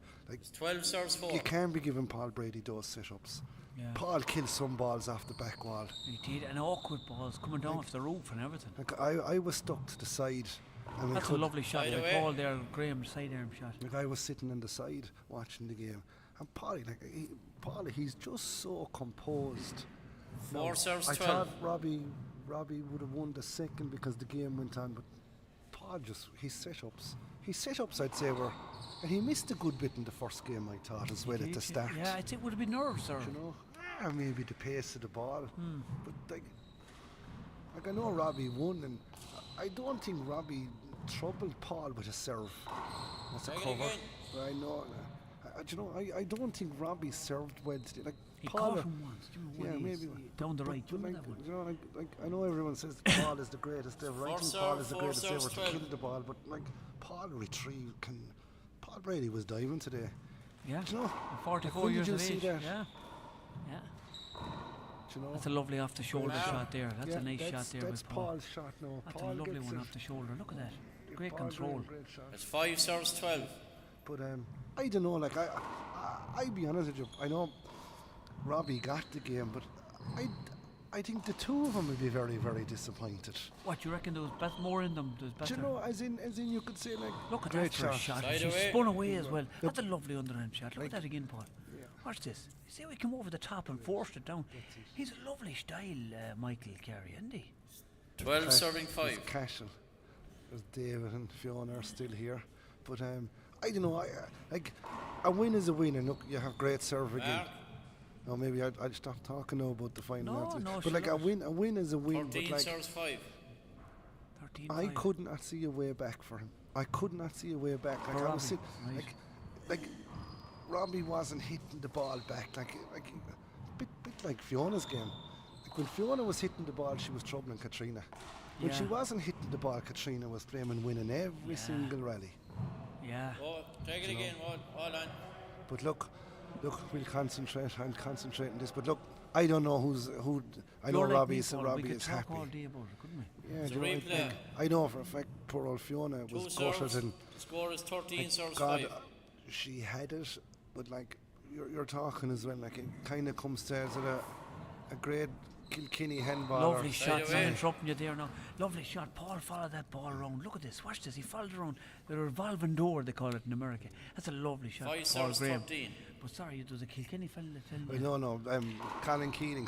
12 serves 4. you can't be giving Paul Brady those sit-ups. Yeah. Paul killed some balls off the back wall. He did, and awkward balls coming down off the roof and everything. Like I was stuck to the side. And That's a lovely shot. Like Paul there, Graham side arm shot. Like I was sitting on the side watching the game, and Paulie, he's just so composed. 4 serves I 12. thought Robbie would have won the second because the game went on, but Paul just his setups I'd say were, and he missed a good bit in the first game I thought as well at the start. Yeah, I'd say it would have been nerves, or you know, maybe the pace of the ball, but like I know Robbie won, and I don't think Robbie troubled Paul with a serve. That's a cover. I know. I don't think Robbie served well today. Like he Paul, caught him once. Yeah, maybe down the right. I know everyone says Paul is the greatest ever. I think Paul is the greatest ever to kill the ball, but like Paul retrieved. Paul Brady was diving today. Yeah. Do you know? 44 years of age. That? Yeah. You know? That's a lovely off the shoulder shot there. That's a nice shot there that's with Paul. Paul's shot now. That's Paul a lovely gets one it. off the shoulder. Look at that. Great Paul control. Great shot. It's 5 serves 12. But I don't know. Like I be honest with you. I know Robbie got the game, but I think the two of them would be very, very disappointed. What, you reckon there was more in them? Do you know, as in you could say like look at great that first shot. Side She away. spun away as well. That's a lovely underhand shot. Look at that again, Paul. Watch this. You see, we come over the top and forced it down. He's a lovely style, Michael Carey, isn't he? 12 serving 5. Cashel. There's David and Fiona are still here, but I don't know. Like a win is a win, and look, you have great serve again. No, maybe I'd stop talking now about the final. No, but like a win is a win. 13 but like, serves 5. I could not see a way back for him. I could not see a way back. Like I was like Robbie wasn't hitting the ball back like a bit like Fiona's game. Like when Fiona was hitting the ball, she was troubling Katrina. When she wasn't hitting the ball, Katrina was playing and winning every single rally. Yeah. Oh, take it again, hold on. But look, we'll concentrate. I'm concentrating this. But look, I don't know who. I know Robbie is happy. We could talk all day about it, couldn't we? Yeah, It's a do you know, replay. I know for a fact poor old Fiona was 2 gutted serves. and The score is 13 serves God, 5. she had it, but like you're talking as well, like it kind of comes to a great Kilkenny handball. Lovely shot. I'm interrupting you there now. Lovely shot. Paul followed that ball around. Look at this. Watch this. He followed around the revolving door, they call it in America. That's a lovely shot. 5 Paul serves Graham. 13. But sorry, there was a Kilkenny fella that fell. No, Colin Keating,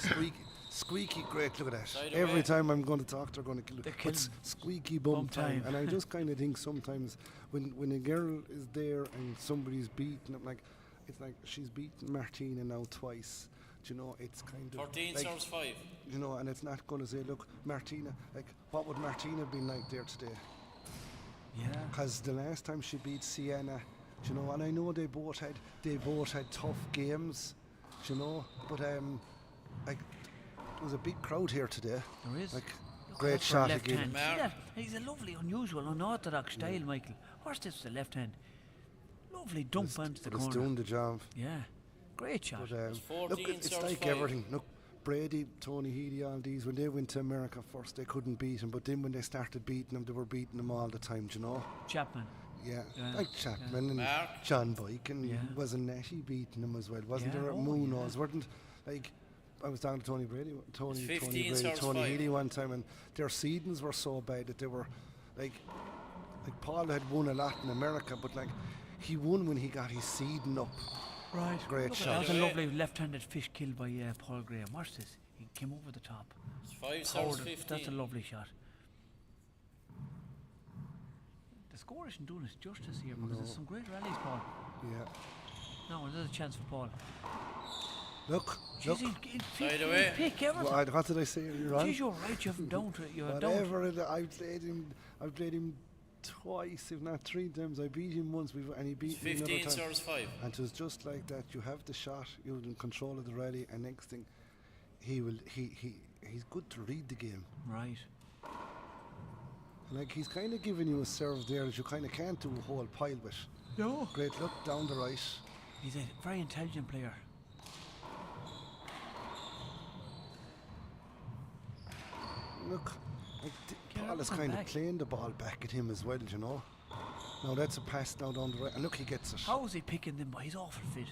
squeaky great. Look at that. Side Every away. time I'm going to talk, they're going to kill it. kill It's him. squeaky bum time. time. And I just kind of think sometimes when a girl is there and somebody's beating them, like it's like she's beaten Martina now twice. Do you know, it's kind of 13 like, serves 5. you know, and it's not going to say, look, Martina, like what would Martina have been like there today? Yeah. Because the last time she beat Sienna, do you know, and I know they both had tough games, do you know, but like there was a big crowd here today. There is. Like Look great at that for a shot left again. hand. See that? He's a lovely, unusual, unorthodox style, Michael. Watch this, the left hand. Lovely dump onto the But it's corner. doing the job. Yeah. Great shot. But, It's 14 look, it's serves like 5. everything. Look, Brady, Tony Healy, all these, when they went to America first, they couldn't beat him. But then when they started beating them, they were beating them all the time, do you know? Chapman. Yeah, Yeah, like Chapman and Mark. John Boyke, and Yeah. wasn't Nettie beating him as well? Wasn't Yeah, there oh, Munoz? Weren't like I was down to Tony Brady, Tony 15 Brady, serves Tony 5. Healy one time, and their seedings were so bad that they were like Paul had won a lot in America, but like he won when he got his seeding up. Right. Great Look at shot. that was a lovely left-handed fish killed by Paul Graham. Watch this. He came over the top. It's 5 serves Powered it. 15. That's a lovely shot. The score isn't doing us justice here because there's some great rallies, Paul. Yeah. No, there's a chance for Paul. Look, Jeez, look. Side away. Pick everything. What did I say earlier on? Jeez, you're right. You have him down to it. You have down. Whatever. I've played him twice, if not 3 times. I beat him once, and he beat me another 15 time. serves 5. And it was just like that. You have the shot, you're in control of the rally, and next thing, he's good to read the game. Right. Like he's kind of giving you a serve there that you kind of can't do a whole pile with. No. Great look down the right. He's a very intelligent player. Look, like Get Paul up is and kind of back. playing the ball back at him as well, you know. Now that's a pass now down the right. And look, he gets it. How is he picking them? He's awful fit.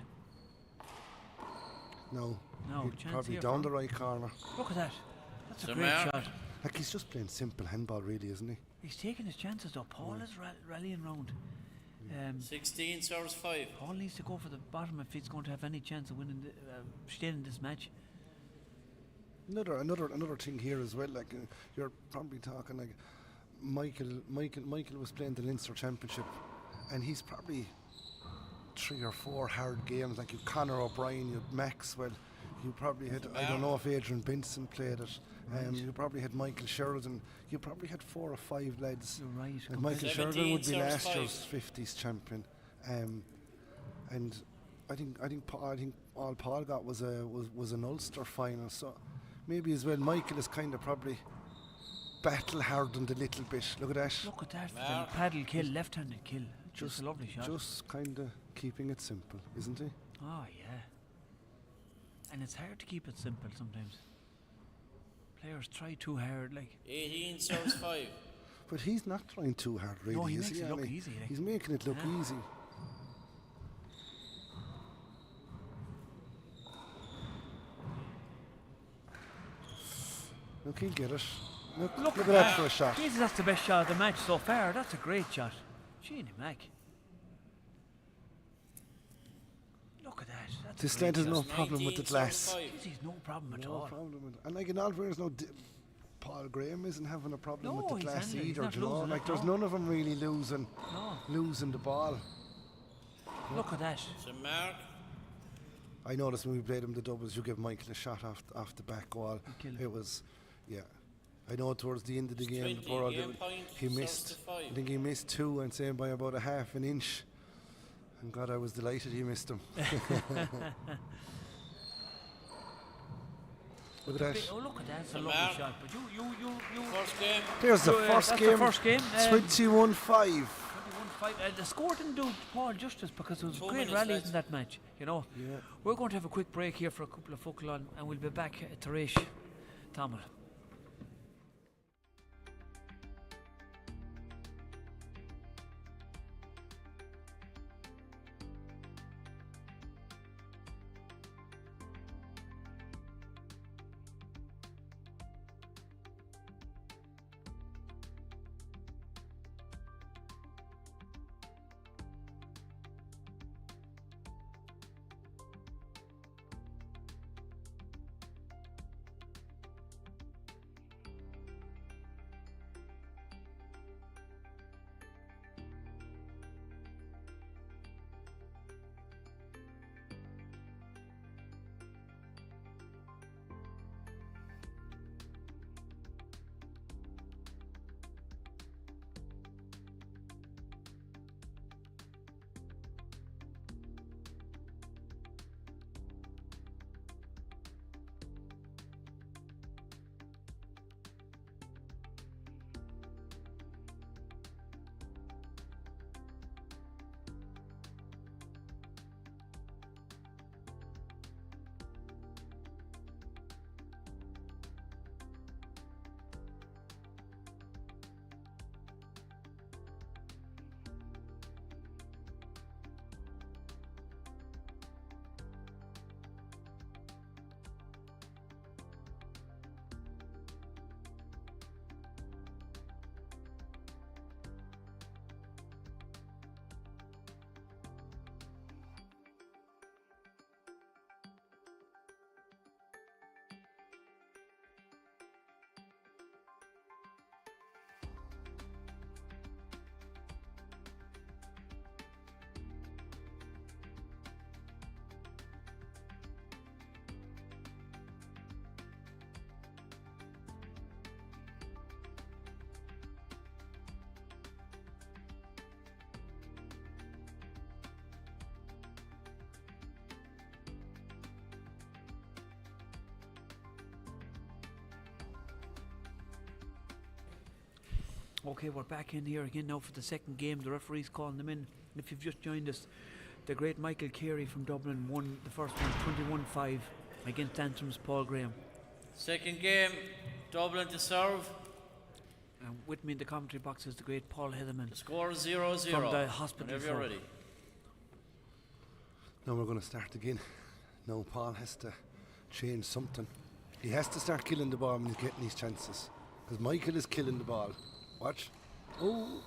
No, No, he's chance probably here down for the him. right corner. Look at that. That's a So great Mark- shot. Like he's just playing simple handball, really, isn't he? He's taking his chances though. Paul is rallying round. 16 serves 5. Paul needs to go for the bottom if he's going to have any chance of winning, staying in this match. Another thing here as well. Like you're probably talking like Michael was playing the Leinster Championship, and he's probably 3 or 4 hard games. Like you Conor O'Brien, you had Maxwell, you probably had, I don't know if Adrian Benson played it. You probably had Michael Sheridan. You probably had 4 or 5 lads. You're right. And Michael Sheridan would be 17 last serves year's 50s champion. And I think all Paul got was an Ulster final. So maybe as well Michael is kind of probably battle hardened a little bit. Look at that. Look at that. For the paddle kill, left-handed kill. Just a lovely shot. Just kind of keeping it simple, isn't he? Oh yeah. And it's hard to keep it simple sometimes. Players try too hard, like. 18 serves 5. But he's not trying too hard, really. No, he is makes it I look mean, easy, like. He's making it look easy. Look, he'll get it. Look at that for a shot. Jesus, that's the best shot of the match so far. That's a great shot. Jeannie Mac. Look at that. That's This a great lad has shot. no problem with the glass. Jeez, no problem at No all. problem with it. And like in all fairness, Paul Graham isn't having a problem with No, the he's glass handling it. He's either. not Do you know? losing Like it, there's no. none of them really losing the ball. Look at that. So Mark, I noticed when we played him the doubles, you give Michael a shot off the back wall. It was, yeah. I know towards the end of the game, 20 before game point, he serves missed. to 5. I think he missed 2 and saying by about a half an inch. And God, I was delighted he missed them. Look at that. Oh, look at that. That's a So lovely Mark, shot. But you. first game. There's the first that's game. the first game. 21-5. 21-5. The score didn't do Paul justice because there was 2 great minutes rallies left. in that match. You know. Yeah. We're going to have a quick break here for a couple of focal on, and we'll be back at Taresh Tamil. Okay, we're back in here again now for the second game. The referee's calling them in. If you've just joined us, the great Michael Carey from Dublin won the first one 21-5 against Anthem's Paul Graham. Second game, Dublin to serve. And with me in the commentary box is the great Paul Heatherman. The score is 0-0. From the hospital. Whenever you're ready. Now we're going to start again. Now Paul has to change something. He has to start killing the ball when he's getting these chances. Because Michael is killing the ball. Watch. Oh.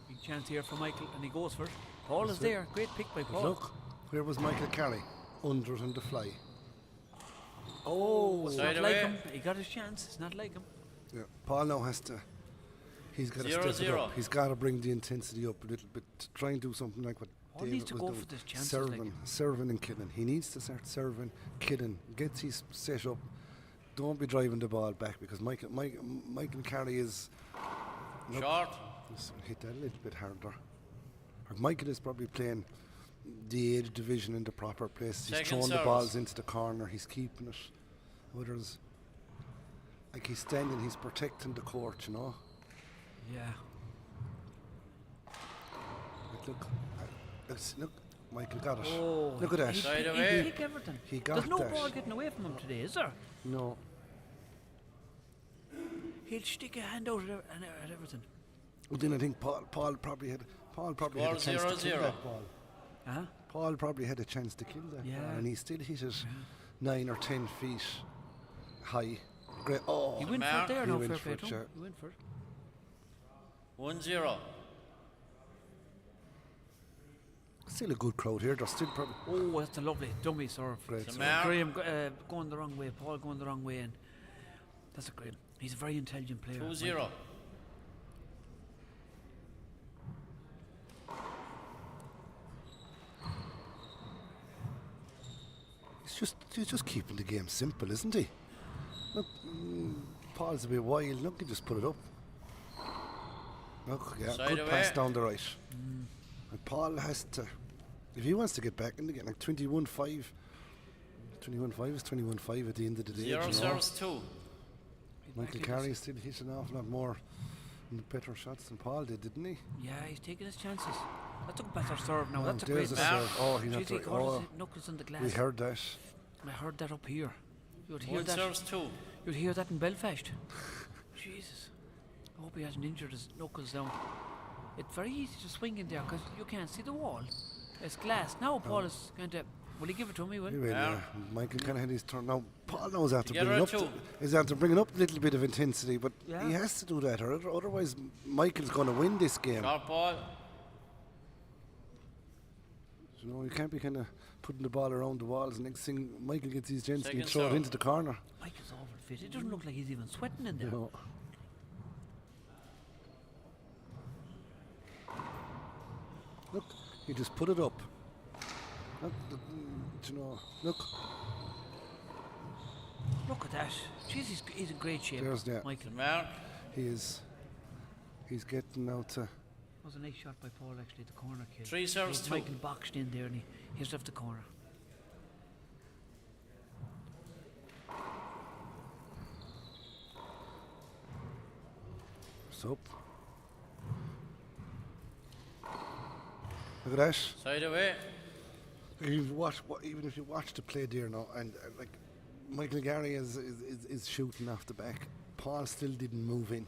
Big chance here for Michael, and he goes for it. Paul is there. Great pick by Paul. Look, where was Michael Carey? Under it on the fly. Oh. It's not like him. He got his chance. It's not like him. Yeah. Paul now has to. He's got to step it up. He's got to bring the intensity up a little bit to try and do something like what Paul David needs to was go doing. for this chances. Serving and killing. He needs to start serving, killing. Gets his set up. Don't be driving the ball back because Michael Carey is short. Hit that a little bit harder. Michael is probably playing the age division in the proper place. He's throwing the balls into the corner. He's keeping it. Others, like he's standing, he's protecting the court, you know. Yeah. Look, Michael got it. Oh, look at that. He pick everything. He got There's no that. ball getting away from him today, is there? No. He'll stick a hand out at everything. But then I think Paul probably had a chance to kill that ball. Huh? Paul probably had a chance to kill that ball, and he still hit it 9 or 10 feet high. Great. Oh, he went for it there. He No went fair for play it, to him. He went for it. 1-0. Still a good crowd here. They're still probably. Oh, that's a lovely dummy serve. Great serve. Graham going the wrong way. Paul going the wrong way, and that's a great. He's a very intelligent player. 2-0. He's just keeping the game simple, isn't he? Look, Paul's a bit wild. Look, he just put it up. Look, yeah, Side good away. pass down the right. And Paul has to, if he wants to get back in the game, like 21-5. 21-5 is 21-5 at the end of the day. 0 serves 2. Michael Carey still hit an awful lot more in the better shots than Paul did, didn't he? Yeah, he's taking his chances. That's a better serve now. Oh, That's a there's great a serve. Oh, he's not Jeez, he right. got Oh, his knuckles on the glass. we heard that. I heard that up here. You'd hear 1 that. serves 2. You'd hear that in Belfast. Jesus. I hope he hasn't injured his knuckles down. It's very easy to swing in there because you can't see the wall. It's glass. Now Paul is going to. Will he give it to me? He will, yeah. Michael kind of had his turn. Now, Paul knows after Together bringing at up, two. is after bringing up a little bit of intensity, but Yeah. he has to do that, or otherwise Michael's going to win this game. Short ball. You know, you can't be kind of putting the ball around the walls. Next thing, Michael gets his chance and he Second throw it serve. into the corner. Michael's awful fit. It doesn't look like he's even sweating in there. You know. Look, he just put it up. Look, you know, look. Look at that. Jeez, he's in great shape. There's that. Michael. Mark. He is. He's getting now to. That was a nice shot by Paul, actually, the corner kid. 3 serves 2. Michael boxed in there and he hit left the corner. So. Look at that. Side away. Even if you watch the play there now, and like Michael Gary is shooting off the back, Paul still didn't move in.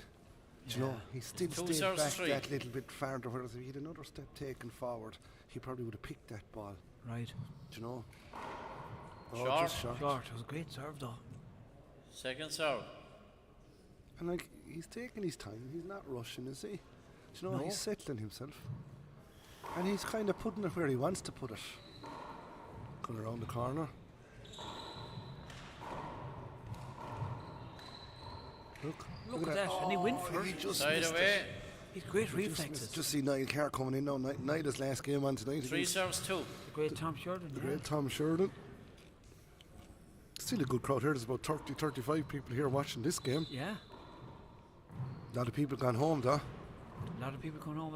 Do you know, he still 2 stayed serves back 3. that little bit farther. Whereas if he had another step taken forward, he probably would have picked that ball. Right. Do you know? Short. Just short. Short. It was a great serve, though. Second serve. And like he's taking his time. He's not rushing, is he? Do you know, No. he's settling himself, and he's kind of putting it where he wants to put it. Going around the corner. Look at that. And he went for he it. just Side missed away. it. He's great He just reflexes. missed. Just see Niall Carr coming in now. Niall's last game on tonight. 3 serves 2. The great Tom Sheridan. The yeah. great Tom Sheridan. Still a good crowd here. There's about 30, 35 people here watching this game. Yeah. A lot of people gone home, though. A lot of people coming home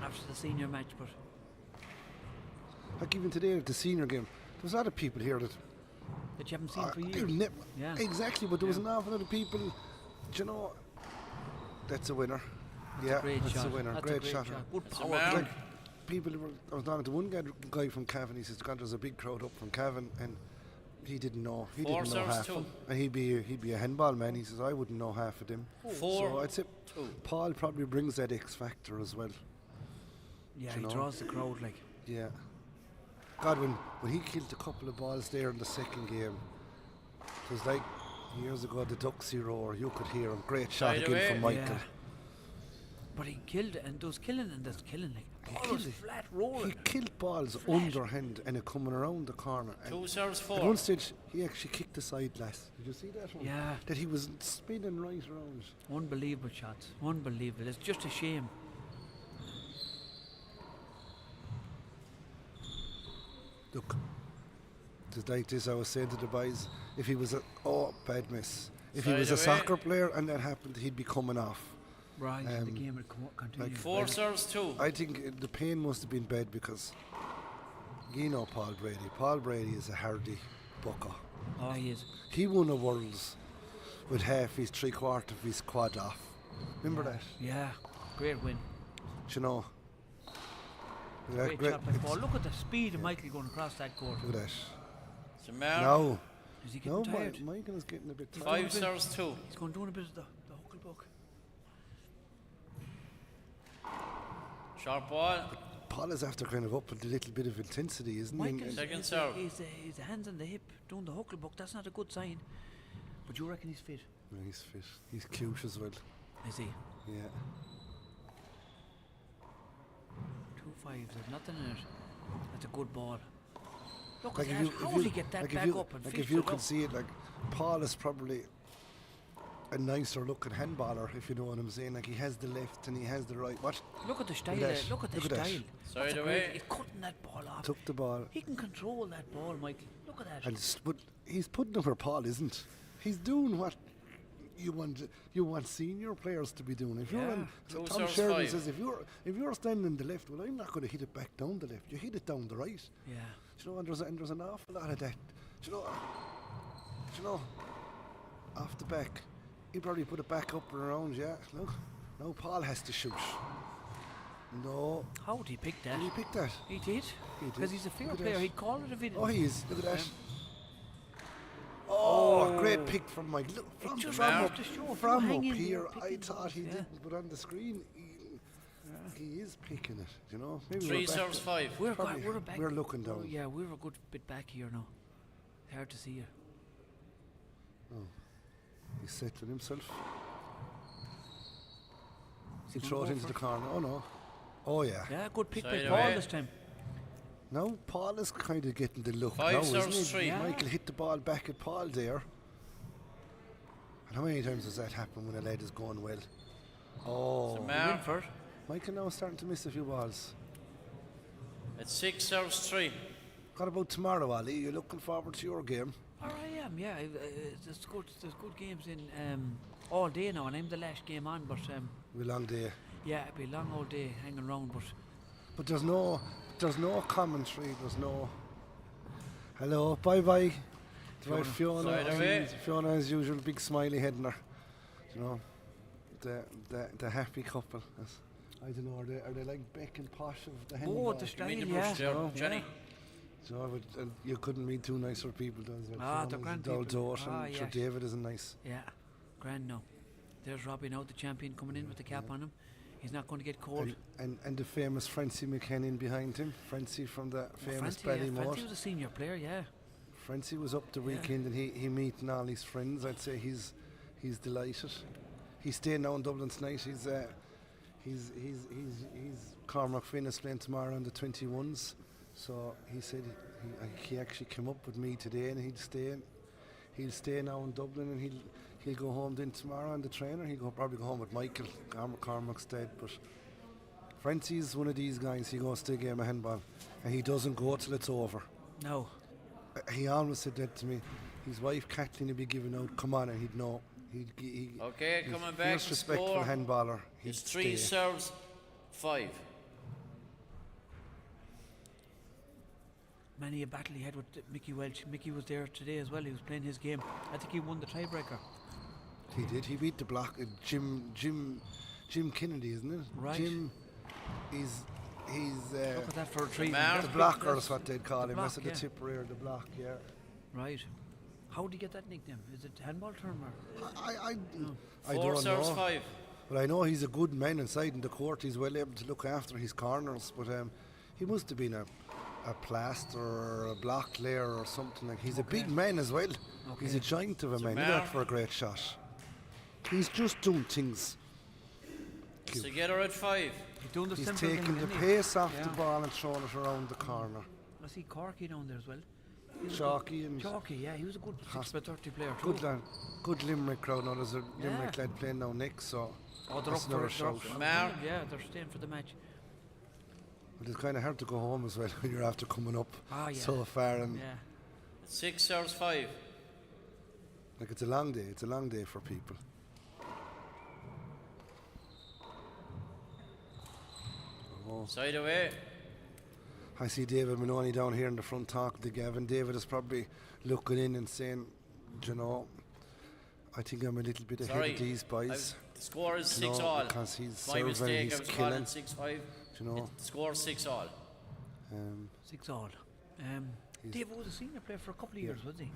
after the senior match, but Like even today at the senior game, there's a lot of people here that you haven't seen for I've years. never- Yeah. Exactly, but there was an awful lot of people. Do you know? That's a winner. That's a great that's shot. a winner. That's Great a great shot. shot. Good That's a power. man. Like people I was talking to one guy from Cavan. He says, "God, there's a big crowd up from Cavan," and he didn't know. He Four didn't know serves half two. of them. And he'd be a handball man. He says, "I wouldn't know half of them." Four So I'd say two. Paul probably brings that X factor as well. Yeah, Do you he know? draws the crowd like. Yeah. God, when he killed a couple of balls there in the second game, it was like years ago the Duxie roar. You could hear him. Great shot Right again away. from Michael. Yeah. But he killed, and there's killing and there's killing like. He All killed those it. flat rolling. He killed balls underhand and it coming around the corner. And 2 serves at 4. one stage, he actually kicked the side glass. Did you see that one? Yeah. That he was spinning right around. Unbelievable shots. Unbelievable. It's just a shame. Look, just like this, I was saying to the boys, if he was bad miss. If he Side was a away. soccer player and that happened, he'd be coming off. Right, the game would continue. Like, 4 serves 2. I think the pain must have been bad because you know Paul Brady. Paul Brady is a hardy bucker. Oh, he is. He won a Worlds with half his 3/4 of his quad off. Remember that? Yeah, great win. Do you know? Great shot by Paul. Look at the speed of Michael going across that court. Look at that. So Mar- No. Is he getting tired? Michael is getting a bit tired. 5 serves 2. He's going doing a bit of the Hucklebuck. Sharp ball. Paul is after kind of up with a little bit of intensity, isn't he? Michael, Second serve. his hands on the hip, doing the Hucklebuck. That's not a good sign. But you reckon he's fit? No, he's fit. He's cute as well. Is he? Yeah. 2-5. There's nothing in it. That's a good ball. Look Like at if that. you- How if will you- he get that like back if you, up and like fish if you it can up? see it, like Paul is probably a nicer looking handballer, if you know what I'm saying. Like he has the left and he has the right. What? Look at the style. that. Look at the Look at that. style. Side That's a away. great- He's cutting that ball off. Took the ball. He can control that ball, Michael. Look at that. But he's putting up where Paul isn't. He's doing what you want senior players to be doing. If you're Yeah. in, so Two Tom serves Sheridan 5. says if you're standing in the left, well, I'm not going to hit it back down the left. You hit it down the right. Yeah. Do you know, and there's an awful lot of that. Do you know, off the back, he probably put it back up and around. Yeah, look, now Paul has to shoot. No. How did he pick that? Did he pick that? He did. He did. Because he's a fair Look at player. that. He'd call it if he didn't. Oh, he is. Look at that. Oh, great pick from Mike. Look, from, just from goes up, to show if from you up hang in here, there I picking thought balls, he yeah. didn't, but on the screen, he is picking it. You know, maybe 3 we're back serves to- 5. We're back. We're looking Oh, down. yeah, we're a good bit back here now. Hard to see you. Oh, he's settling himself. Is He he throw gonna it go into for the corner. Oh no. Oh yeah. Yeah, good pick by Side Paul away. this time. Now Paul is kind of getting the look 5 now, serves isn't he? 3. Michael hit the ball back at Paul there. And how many times does that happen when a lad is going well? Oh, So Mar- Michael now starting to miss a few balls. It's 6 serves 3. What about tomorrow, Ali? You looking forward to your game? I am, yeah. There's good games in all day now, and I'm the last game on, but A long day. yeah, it'll be a long old day hanging around, but But there's no commentary. There's no. Hello, bye bye. Right, Fiona. Side away. Fiona, as usual, big smiley head in her. You know, the happy couple. I don't know. Are they like Beck and Posh of the handball? the style, mean the yeah. brush there, No. Jenny? So you couldn't meet two nicer people, does it? Ah, Fiona's they're grand a dull people. dote, Ah, and sure yes. David isn't nice. yeah, grand now. There's Robbie now, the champion, coming in with the cap on him. He's not going to get cold. And the famous Francie McKennin behind him. Francie from the famous Francie Ballymore. was a senior player, yeah. Francie was up the weekend and he meeting all his friends. I'd say he's delighted. He's staying now in Dublin tonight. He's Cormac Finn is playing tomorrow on the 21s. So he said he actually came up with me today and he'll stay now in Dublin and he'll go home then tomorrow on the trainer. He'll probably go home with Michael. Cormac's dead, but Francie's one of these guys. He goes to a game of handball and he doesn't go till it's over. No. He always said that to me. His wife Kathleen would be giving out, come on, and he'd know. Okay, he's coming back fierce to respectful score. handballer. He'd It's 3 stay. serves 5. Many a battle he had with Mickey Welch. Mickey was there today as well. He was playing his game. I think he won the tiebreaker. He did. He beat the block. Jim Kennedy, isn't it? Right. Jim is Look at that for a treat. The blocker is what they'd call him. block, That's the tip rear, the block, yeah. Right. How did he get that nickname? Is it handball term or? I Four don't serves know. 5. But I know he's a good man inside in the court. He's well able to look after his corners. But he must have been a plaster or a block layer or something like. He's a big man as well. He's a giant of a man. Look at that for a great shot. He's just doing things. Together at 5. He's taking the pace off the ball and throwing it around the corner. I see Corky down there as well. Chalky and Chalky, yeah, he was a good 6x30 player too. Good lad, good Limerick crowd. Now there's a Limerick lad playing now next, so they're that's up another for shout. yeah, they're staying for the match. But it's kind of hard to go home as well when you're after coming up so far, and 6 serves 5. like it's a long day. It's a long day for people. Side away. I see David Maloney down here in the front talking to Gavin. David is probably looking in and saying, you know, I think I'm a little bit ahead of these boys. The score is You know, 6-all. because he's My serving, mistake, he's I was calling killing. 6-5. You know. The score is 6-all. 6-all. Dave was a senior player for a couple of years, was he?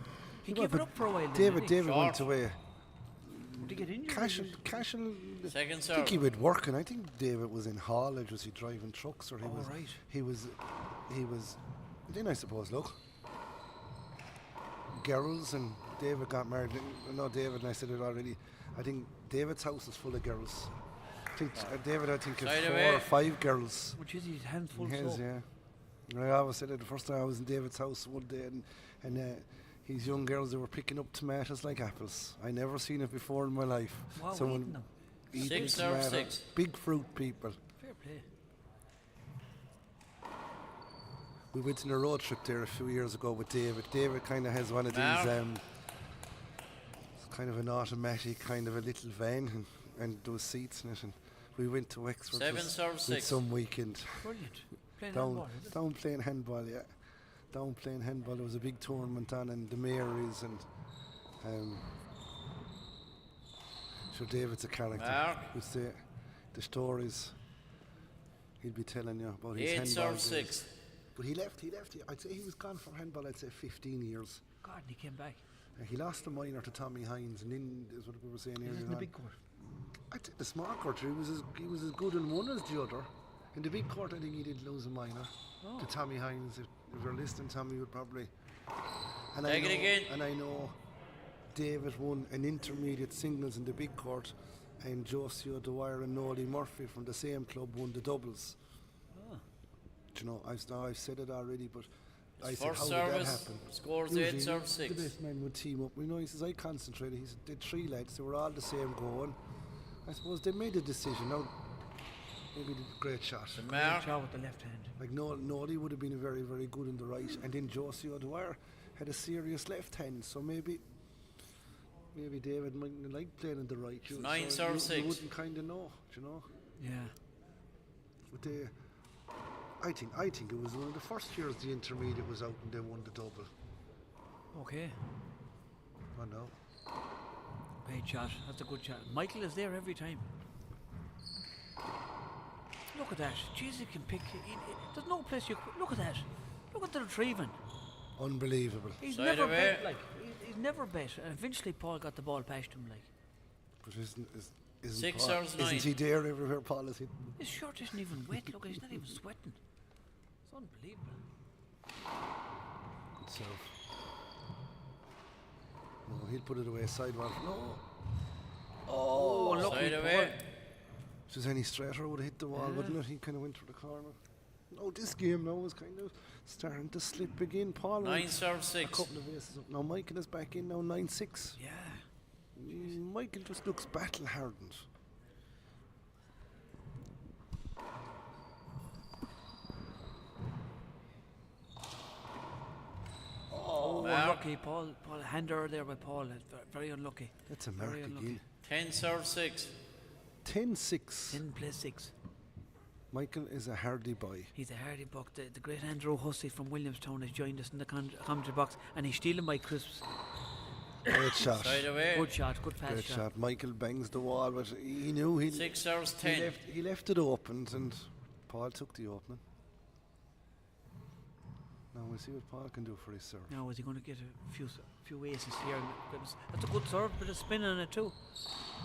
He Yeah, gave but it up for a while. David went away. Did he get injured? Cashel, Second I think serve. he was working. I think David was in haulage. Was he driving trucks or he was? right. He was. Then I suppose. Look, girls and David got married. No, David and I said it already. I think David's house is full of girls. I think David. I think has Side 4 away. or 5 girls. Which is his handful. He has, yeah. I always said it the first time I was in David's house one day, and his young girls, they were picking up tomatoes like apples. I never seen it before in my life. Wow, Someone eating them. eating 6 serves tomato. 6. Big fruit people. Fair play. We went on a road trip there a few years ago with David. David kind of has one of these, it's kind of an automatic, kind of a little van, and those seats in it. And we went to Wexford 7 just serves with 6. some weekend. Brilliant. Playing Down, handball, is it? down playing handball, yeah. Down playing handball. There was a big tournament on in the Marys, and so David's a character. Mark. We say the stories he'll be telling you about his 8 handball serves days. 6. But he left. I'd say he was gone from handball. I'd say 15 years. God, and he came back. He lost a minor to Tommy Hines, and then is what we were saying Is it earlier in the on. big court? I'd say the small court. He was as good in one as the other. In the big court, I think he did lose a minor to Tommy Hines. If you're listening, Tommy would probably. And Take it again. And I know David won an intermediate singles in the big court, and Josie O'Dwyer and Nolly Murphy from the same club won the doubles. Do you know, I've said it already, but I said, First how did that service, happen? scores Usually 8 serves 6. The best men would team up. You know, he says, I concentrated. He said, they 3 lads, they were all the same going. I suppose they made a decision. Now, maybe the great shot. Great shot with the left hand. Like Nolly would have been very, very good in the right, and then Josie O'Dwyer had a serious left hand, so maybe David mightn't like playing in the right. 9 serves 6. You wouldn't kind of know, do you know? Yeah. But I think it was one of the first years the intermediate was out and they won the double. Okay. I know. Great shot. That's a good shot. Michael is there every time. Look at that. Jesus, he can pick. There's no place you. Look at that. Look at the retrieving. Unbelievable. He's Side never away. bet. Like he's never bet. And eventually, Paul got the ball past him. Like But isn't 6 Paul, serves 9. isn't he there everywhere Paul is hitting? his shirt isn't even wet. Look, he's not even sweating. It's unbelievable. Good serve. No, he'll put it away sidewalk. No. Oh, unlucky, Side Paul. away. If there's any straighter would have hit the wall, wouldn't it? He kind of went for the corner. No, this game now is kind of starting to slip again. Paul 9 went serves a 6. couple of aces up. Now Michael is back in now 9-6. Yeah. Michael just looks battle hardened. Oh, unlucky, Paul. Paul, hand error there by Paul. Very unlucky. That's a mark Very unlucky. again. 10 serves 6. 10-6. 10 plays 6. Michael is a hardy boy. He's a hardy buck. The great Andrew Hussey from Williamstown has joined us in the commentary box, and he's stealing my crisps. Great shot. Side away. Good shot. Good fast Great shot. shot. Michael bangs the wall, but he knew he 6 serves 10. He left it opened, and Paul took the opening. Now we'll see what Paul can do for his serve. Now is he going to get a few aces here? That's a good serve, bit of spin on it too.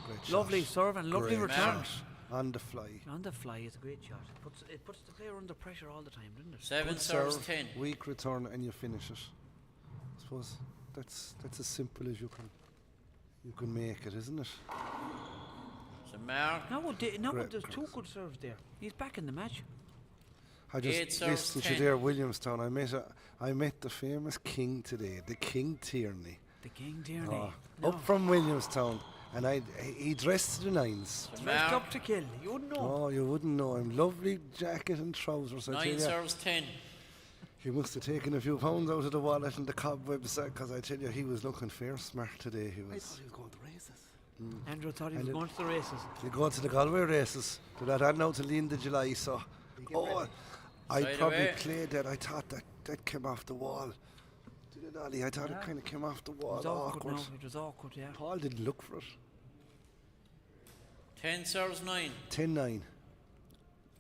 Great Lovely shot. serve and lovely Great return. shot. On the fly. On the fly, it's a great shot. It puts the player under pressure all the time, doesn't it? 7 Good serves serve, 10. Weak return, and you finish it. I suppose that's as simple as you can make it, isn't it? So Mark. No, Great there's two good serves there. He's back in the match. I just listened to there, Williamstown. I met the famous King today, the King Tierney. The King Tierney. Up from Williamstown, and he dressed to the nines. Dressed up to kill. You wouldn't know. Oh, you wouldn't know him. Lovely jacket and trousers. 9 serves 10. He must have taken a few pounds out of the wallet and the cobwebs, because I tell you, he was looking fair smart today. He was. I thought he was going to races. Andrew thought he was going to the races. You go to the Galway races. They're not now till the end of July, so. I probably played that. I thought that came off the wall. Did it, Ollie? I thought it kind of came off the wall. It was awkward. It was awkward, yeah. Paul didn't look for it. 10 serves 9. 10-9.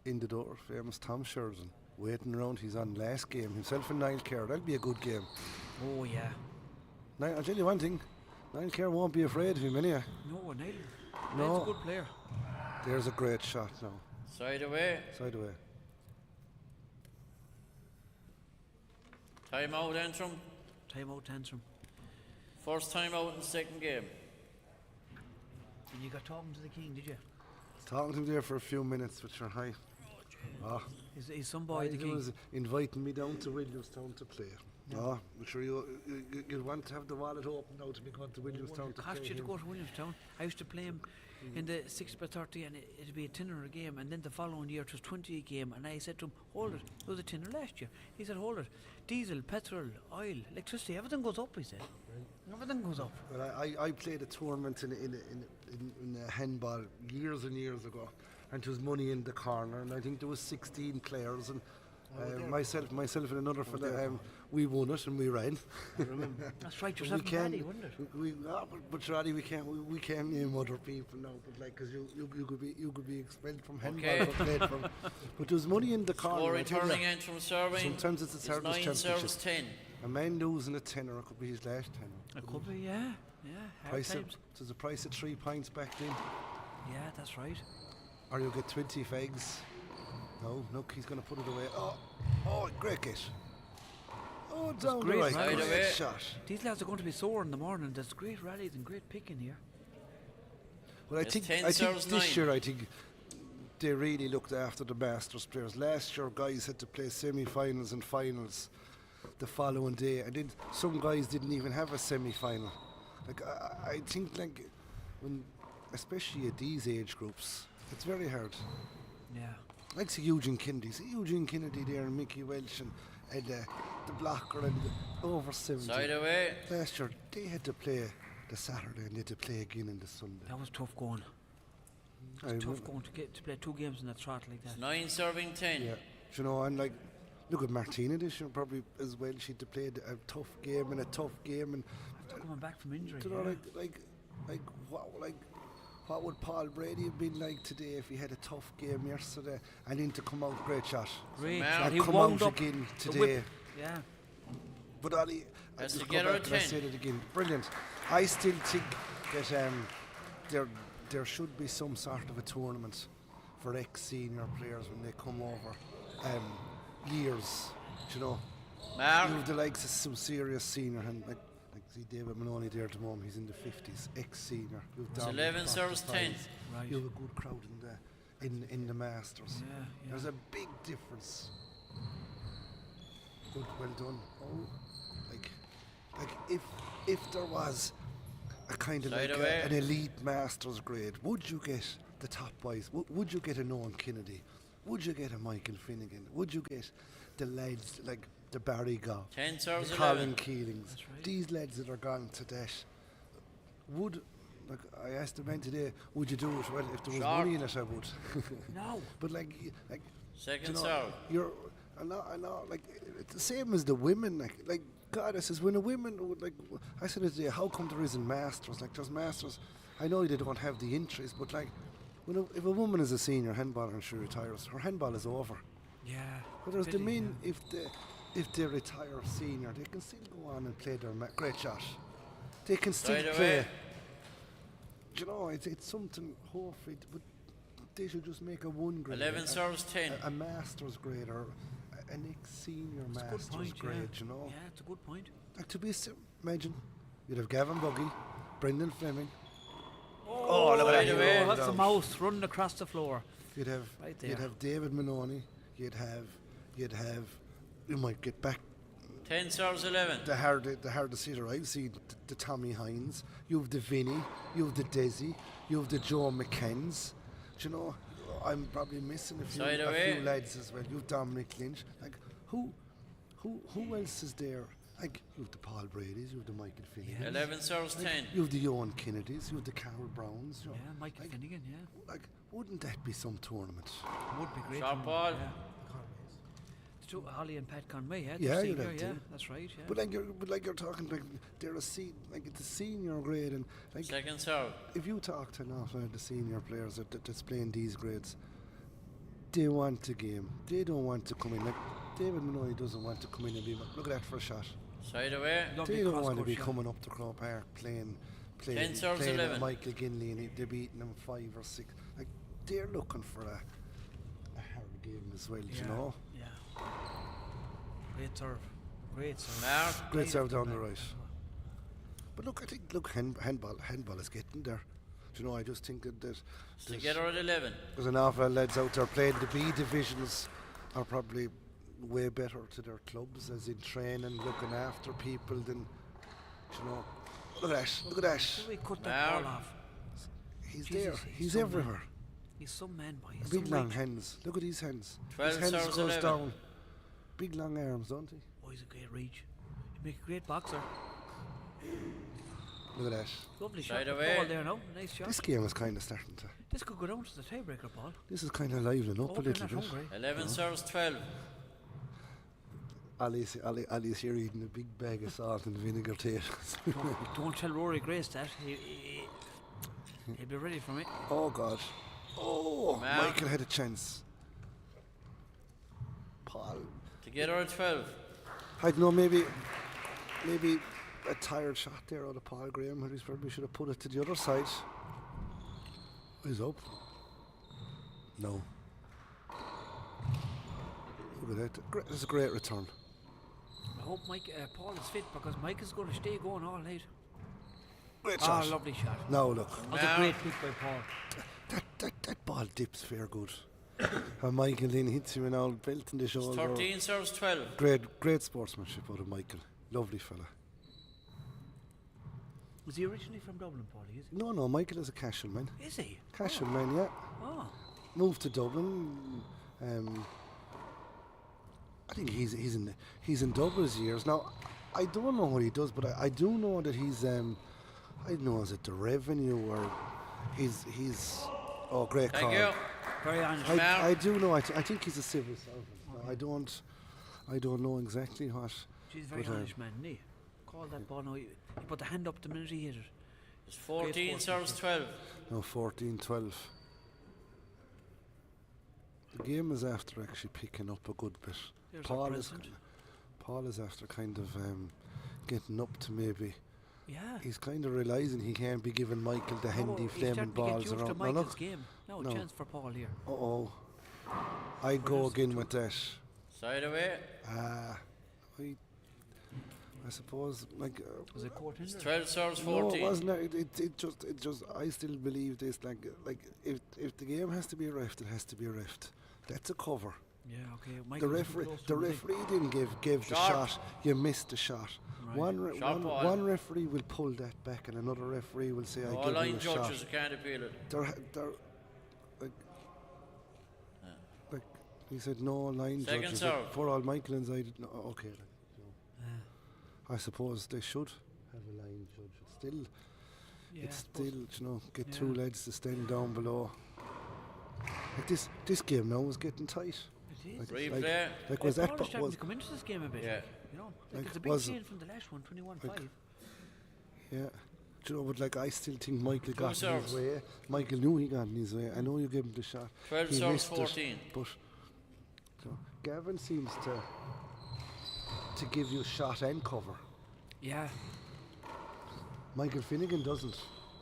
In the door, famous Tom Sherson. Waiting around, he's on last game. Himself and Niall Kerr. That'll be a good game. Oh, yeah. I'll tell you one thing. Niall Kerr won't be afraid of him, anyhow. No, Niall. No. Niall's a good player. There's a great shot now. Side away. Side away. Time out, Antrim. Time out, Antrim. First time out in the second game. And you got talking to the King, did you? Talking to him there for a few minutes, which are high. He's some boy, the He King. was inviting me down to Williamstown to play. Yeah. I'm sure you'll want to have the wallet open now to be going to Williamstown to play. It cost you to him. go to Williamstown. I used to play him in the 6x30 and it'd be a tenner a game, and then the following year it was 20 a game, and I said to him, hold it, it was a tenner last year. He said, hold it, diesel, petrol, oil, electricity, everything goes up, he said. Everything goes up. Well, I played a tournament in handball years and years ago, and there was money in the corner, and I think there was 16 players, and myself and another fella, we won it and we ran. I remember. That's right, yourself and Paddy, wasn't it? But Roddy, we can't name other people now, but like, because you could be expelled from handball. Okay. For played from, but there was money in the corner. Score I tell you. returning Antrim serving. Sometimes it's a service 9 championship. serves 10. A man losing a tenner, it could be his last tenner. It could be, yeah. Yeah, hard times. There's a price of 3 pints back then. Yeah, that's right. Or you'll get 20 fags. No, look, he's going to put it away. Oh, great catch. Oh, That's down the great, right. rallies. Great shot. These lads are going to be sore in the morning. There's great rallies and great picking here. Well, I It's think 10 this serves 9. year, I think they really looked after the Masters players. Last year, guys had to play semi-finals and finals the following day, and then some guys didn't even have a semi-final. Like I think, like when, especially at these age groups, it's very hard. Yeah. Like see Eugene Kennedy there, and Mickey Welch, and the blocker, and the over 70. Side away. Last year, they had to play the Saturday and they had to play again in the Sunday. That was tough going. It was tough going to play 2 games in that trot like that. 9 serving 10. Yeah, you know, and like, look at Martina this year probably as well. She had to play a tough game and a tough game, and coming back from injury. you know, what would Paul Brady have been like today if he had a tough game yesterday and then to come out great shot? Great and shot. He come wound out up again the today. whip. Yeah. But Ali, That's just to go get her back a and I 10. said it again. Brilliant. I still think that there should be some sort of a tournament for ex-senior players when they come over. Years, you know. Mark. You have the likes of some serious senior, and like see David Maloney there at the moment. He's in the 50s, ex-senior. It's 11 serves 10. Right. You have a good crowd in the Masters. Yeah. There's a big difference. Good, well done. Oh, like if there was a kind of Side like away. an elite Masters grade, would you get the top boys? Would you get a Noam Kennedy? Would you get a Michael Finnegan? Would you get the lads like the Barry Goff, 10 serves the 11. Colin Keelings, these lads that are gone to that? Would, like I asked the men today, would you do it? Well, if there was Sure. money in it, I would. No. But like Second you know, serve. you're I know, like it's the same as the women. Like God, I says when a women would like, I said today, how come there isn't Masters? Like there's Masters. I know they don't have the interest, but like if a woman is a senior handballer and she retires, her handball is over. Yeah. Whereas the really, men, if they retire senior, they can still go on and play their great shot. They can still Right play. away. Do you know, it's something, hopefully, but they should just make a 1 grade. 11 serves 10. A master's grade or an ex-senior It's a good master's point, grade, you know. Yeah, it's a good point. Like imagine, you'd have Gavin Buggy, Brendan Fleming. Oh, look at that. Oh, that's a mouse running across the floor. You'd have Right there. You'd have David Maloney. You'd have. You might get back 10 serves 11. the hardest hitter I've seen. The Tommy Hines. You have the Vinny. You have the Desi. You have the Joe McKenns. Do you know? I'm probably missing a few lads as well. You have Dominic Lynch. Like who else is there? Like you have the Paul Brady's. You have the Michael Finnegan. 11 serves 10. You have the Owen Kennedys. You have the Carol Browns. You know, Yeah, Michael Finnegan, yeah. like, wouldn't that be some tournament? Would be great. Sharp ball. Yeah. The two, Holly and Pat Conway, yeah. Yeah, they're you'd senior, have yeah, to. that's right, yeah. But like you're talking like they're like it's a senior grade and like Second serve. if you talk to enough of the senior players that's playing these grades, they want a game. They don't want to come in. Like David Maloney doesn't want to come in and be look at that for a shot. Side away. They don't want to be coming up to Crow Park playing 10 serves playing 11. Michael Ginley and they're beating them 5 or 6. Like they're looking for a hard game as well, you know. Yeah. Great serve. Great serve. Mark. Great serve down the right. But look, I think handball is getting there. Do you know, I just think that Together at 11. there's an awful lot of lads out there playing the B divisions are probably way better to their clubs as in training, looking after people than, you know. Look at that, look at that. Did we cut that ball off? He's Jesus, there, he's some everywhere. Man. He's some man, boy. He's Big some long reach. hands, look at his hands. 12 His hands serves goes 11. down. Big long arms, don't he? Oh, he's a great reach. He'd make a great boxer. Look at that. Lovely shot. Side The away. ball there, no? Nice shot. This game is kind of starting to. This could go down to the tiebreaker, Paul. This is kind of livening up Oh, a they're little not bit. hungry. 11 serves 12. Ali's here eating a big bag of salt and vinegar tea. Don't tell Rory Grace that. He'll be ready for me. Oh God. Oh, Man. Michael had a chance. Paul. Together at 12. I don't know, maybe a tired shot there out of Paul Graham, where he probably should have put it to the other side. He's up. No. Look at that. It's a great return. I hope Paul is fit because Mike is going to stay going all night. Great shot. Lovely shot. No, look. That was a great pick by Paul. That ball dips fair good. And Michael then hits him in all belt in the shoulder. 13 serves 12. Great sportsmanship out of Michael. Lovely fella. Was he originally from Dublin, Paulie? Is he? No, Michael is a Cashel-man. Is he? Cashel-man, yeah. Oh. Moved to Dublin. I think he's in Dublin's years now. I don't know what he does, but I do know that he's I don't know, is it the revenue or he's oh, great call. Thank you. Very honest. I do know. I think he's a civil servant. No, I don't know exactly what. She's very but, honest man, isn't he? Call that ball now. He put the hand up the minute he hit it. It's 14 serves 12. No, 14-12. The game is after actually picking up a good bit. There's our Paul is after kind of getting up to maybe. Yeah. He's kind of realising he can't be giving Michael the handy flaming balls to get used around. to Michael's game. No, chance for Paul here. I go again with that. Side away. I suppose like. Was it court It's 12 serves No, 14. it wasn't. It just. I still believe this. Like if the game has to be a reft, it has to be a reft. That's a cover. Yeah, okay. The Michael referee didn't give the shot. You missed the shot. Right. One referee will pull that back, and another referee will say, "I All give you line a shot." judges can't appeal it. They're like he said, no line Second judges. serve. For all Michael and I did no, okay. I suppose they should have a line judge. It's still, get two lads to stand down below. Like this game now is getting tight. It is. Replay. Like was that? Paul is starting to come into this game a bit. Yeah. You know, Like it's a big was- change from the last one, 21-5. Yeah. Do you know, but like I still think Michael got in serves. his way. Michael knew he got in his way. I know you gave him the shot. 12 He serves, missed it, 14. but so Gavin seems to give you shot and cover. Yeah. Michael Finnegan doesn't.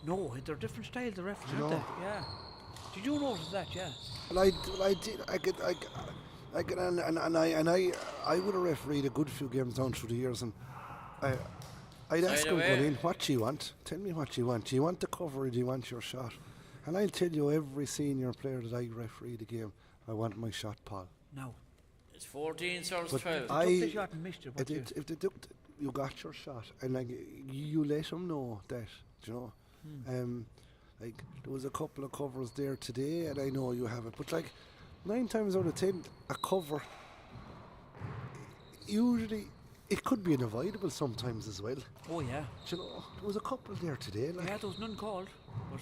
No, they're different styles, the referees, You aren't know. they? Yeah. Did you notice that? Yeah. Well, I did. I could, and I would have refereed a good few games down through the years, and I'd ask him going in, what do you want? Tell me what you want. Do you want the cover or do you want your shot? And I'll tell you, every senior player that I refereed a game, I want my shot, Paul. No. It's 14 serves But 12. I- Took the shot and missed it. What you? If they took, you got your shot, and like you let them know that, do you know. Like there was a couple of covers there today, and I know you have it, but like 9 times out of 10, a cover usually it could be unavoidable sometimes as well. Oh yeah. Do you know, there was a couple there today. Like Yeah, there was none called, but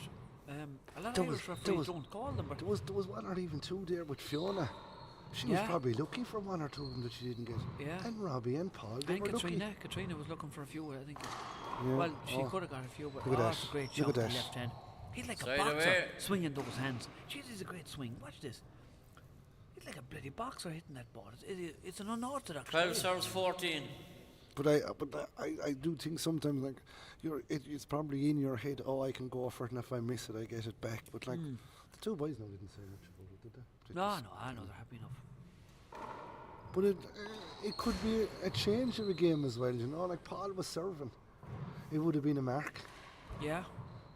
a lot There of was- Irish there referees was- don't call them. But there was one or even two there with Fiona. She was Yeah. probably lucky for one or two of them that she didn't get. Yeah. And Robbie and Paul, they and were Katrina, lucky. Katrina was looking for a few. I think. Yeah. Well, she Oh. could have got a few, but Look at that. that's a great Look shot at with the that. left hand. He's like a Side boxer away. swinging those hands. Jeez, he's a great swing. Watch this. He's like a bloody boxer hitting that ball. It's an unorthodox. 12 play. serves 14. But I do think sometimes like it's probably in your head. Oh, I can go for it, and if I miss it, I get it back. But like the two boys now didn't say much about it, did they? No, I know they're happy enough. But it could be a change of a game as well. You know, like Paul was serving, it would have been a mark, Yeah.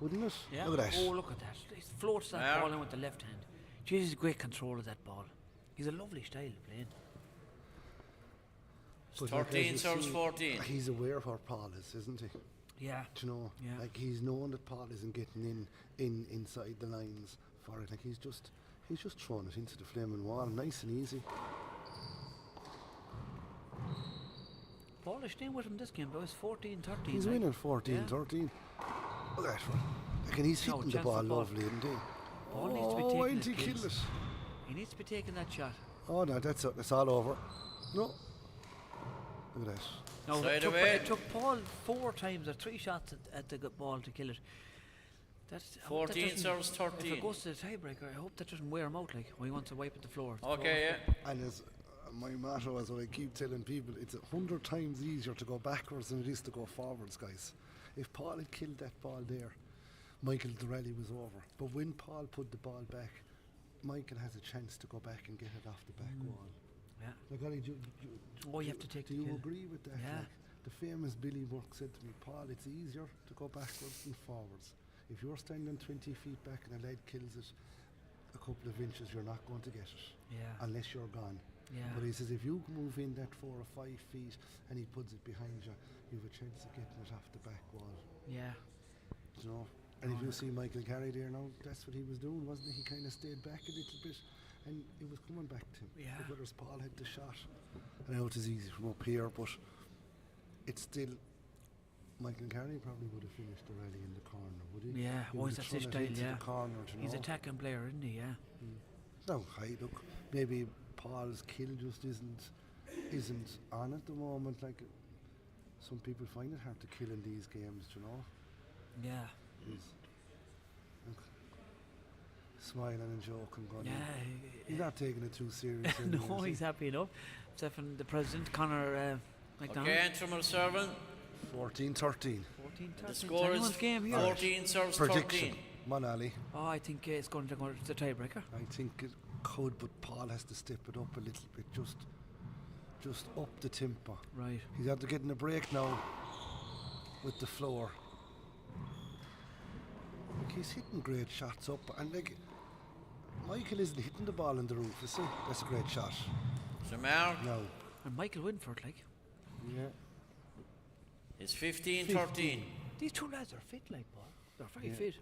wouldn't it? Yeah. Look at that. Oh, look at that. He floats that Yeah. ball in with the left hand. Jeez, he's great control of that ball. He's a lovely style of playing. But like, as 13 you serves see, 14. He's aware where Paul is, isn't he? Yeah. Do you know? Yeah. Like he's known that Paul isn't getting inside the lines for it. Like he's just throwing it into the flaming wall, nice and easy. Paul is staying with him this game, though. It's 14-13. He's like. winning 14-13. Look at that one. Like, and he's No, hitting the chance for ball Paul. lovely, isn't he? Paul needs to be Oh, taking why it, didn't he kids. kill it? He needs to be taking that shot. Oh no, that's it. It's all over. No. Look at that. No, Side it took, away. it took Paul 4 times or 3 shots at the ball to kill it. That's I hope that 14 doesn't- serves If 13. it goes to the tiebreaker, I hope that doesn't wear him out. Like when he wants to wipe at the floor. Okay, yeah. And as my motto is what I keep telling people, it's 100 times easier to go backwards than it is to go forwards, guys. If Paul had killed that ball there, Michael, the rally was over. But when Paul put the ball back, Michael has a chance to go back and get it off the back wall. Yeah. Like, Ollie, Oh, you have to take do the you kill. agree with that? Yeah. Like, the famous Billy Burke said to me, Paul, it's easier to go backwards than forwards. If you're standing 20 feet back and a lad kills it a couple of inches, you're not going to get it. Yeah. Unless you're gone. Yeah. But he says if you move in that 4 or 5 feet and he puts it behind you, you have a chance of getting it off the back wall. Yeah. You know? And if you see Michael Carey there now, that's what he was doing, wasn't he? He kind of stayed back a little bit and it was coming back to him. Yeah. But whereas Paul had the shot. I know it is easy from up here, but it's still. Michael Carey probably would have finished the rally in the corner, would he? Yeah, He oh, would he's have at this thrown style, it into yeah. the corner, do you He's know? attacking player, isn't he? Yeah. No, hey, look, maybe Paul's kill just isn't on at the moment. Like some people find it hard to kill in these games, do you know? Yeah. He's smiling and joking, going. Yeah. He's not taking it too seriously. No, he's happy enough. Except for the president, Connor McDonald. Okay, Antrim serving. 14-13. 14-13. The score is Anyone's game here. 14 serves Prediction. 13. Manali. Oh, I think it's going to go to the tiebreaker. I think it could, but Paul has to step it up a little bit, just up the tempo. Right. He's after getting a break now with the floor. Like he's hitting great shots up, and like Michael isn't hitting the ball in the roof, is he? That's a great shot. So Mark. No. And Michael Winford, like. Yeah. It's 15-13. These two lads are fit, like, Paul. They're very Yeah. fit.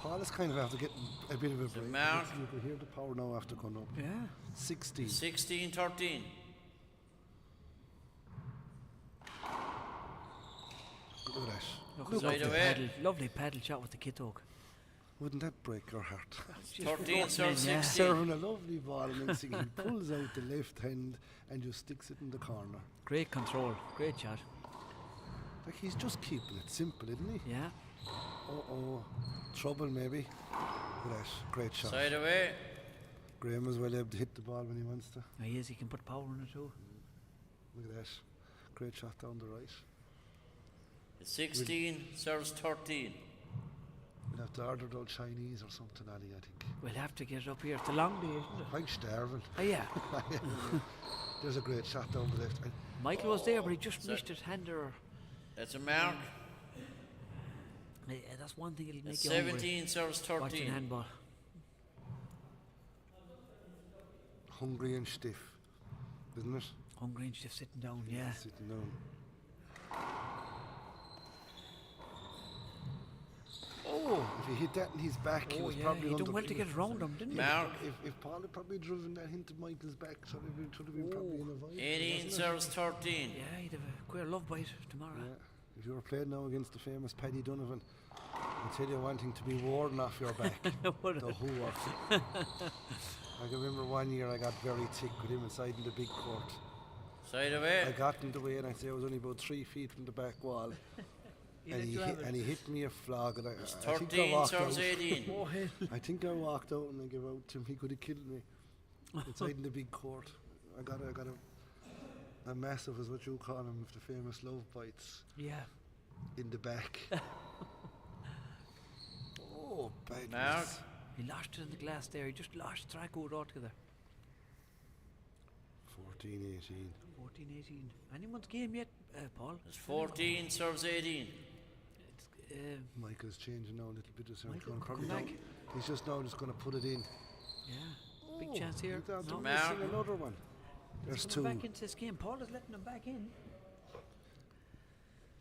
Paul is kind of after getting a bit of a break. Mark. You can hear the power now after going up. Yeah. 16. 16-13. Look at that. Look, Look Side at away. that. Lovely paddle shot with the kit hook. Wouldn't that break your heart? 13 serves Yeah. 16. Serving a lovely ball, and next thing he pulls out the left hand and just sticks it in the corner. Great control. Great shot. Like, he's just keeping it simple, isn't he? Yeah. Trouble maybe. Look at that, great shot. Side away. Graham is well able to hit the ball when he wants to. He is, he can put power in it too. Look at that, great shot down the right. It's 16, serves 13. We'll have to order those Chinese or something, Ali, I think. We'll have to get it up here. It's a long day, isn't it? I'm starving. Oh, yeah. There's a great shot down the left. Michael was there, but he just missed his hander. That's a mark. Yeah, that's one thing it'll make It's you 17, serves 13. Watching handball. Hungry and stiff, isn't it? Hungry and stiff, sitting down, yeah. Sitting down. Oh, if he hit that in his back, he was probably he under. done well to get around him, didn't he? Mark. If Paul had probably driven that into Michael's back, so it would have been probably in a vibe. 18, serves 13. Yeah, he'd have a queer love bite tomorrow. Yeah. If you were playing now against the famous Paddy Donovan, I tell you, wanting to be worn off your back. The whore. I can remember one year I got very thick with him inside in the big court. Side away. I got in the way and I say I was only about 3 feet from the back wall. and he hit me a flog. And I think I walked out. 18. I think I walked out and I gave out to him. He could have killed me inside in the big court. I got a massive, is what you call him, with the famous love bites. Yeah. In the back. Oh, bad. Mark. He lost it in the glass there. He just lost track of it altogether. 14-18. 14-18. Anyone's game yet, Paul? It's 14, serves 18. Michael's changing now a little bit. Michael, come back. He's just now just going to put it in. Yeah. Big chance here. No. Missing another one. There's two. Back into this game. Paul is letting him back in.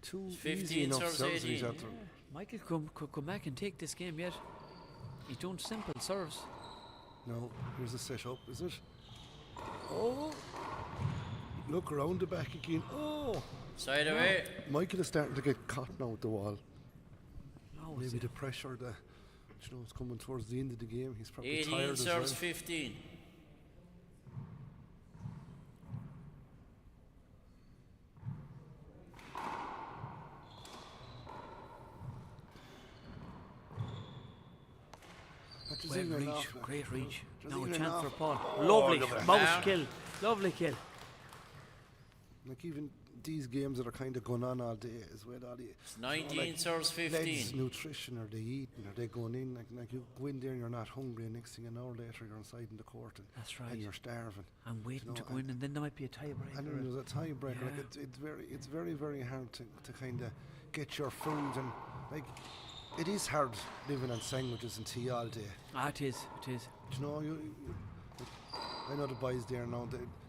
2 15 easy enough serves serves 18. he's after. Michael could come back and take this game yet. He's doing simple serves. No, here's a set up, is it? Oh! Look around the back again. Oh! Side away. Michael is starting to get caught now at the wall. No, maybe the pressure, it's coming towards the end of the game. He's probably 18, tired as serves well. 15. Well, reach, great reach. Now a even chance off. for Paul. Oh, Lovely look at that. mouse kill. Lovely kill. Like even these games that are kind of going on all day as well. It's 19, serves 15. Legs, nutrition, are they eating? Are they going in? Like you go in there and you're not hungry, and next thing an hour later you're inside in the court and, That's right. and you're starving. I'm waiting to go in, and then there might be a tiebreaker. And then there's a tiebreaker. Yeah. Like it's very, very hard to kind of get your food, and like it is hard living on sandwiches and tea all day. Ah, it is. It is. Do you know, I know the boys there now.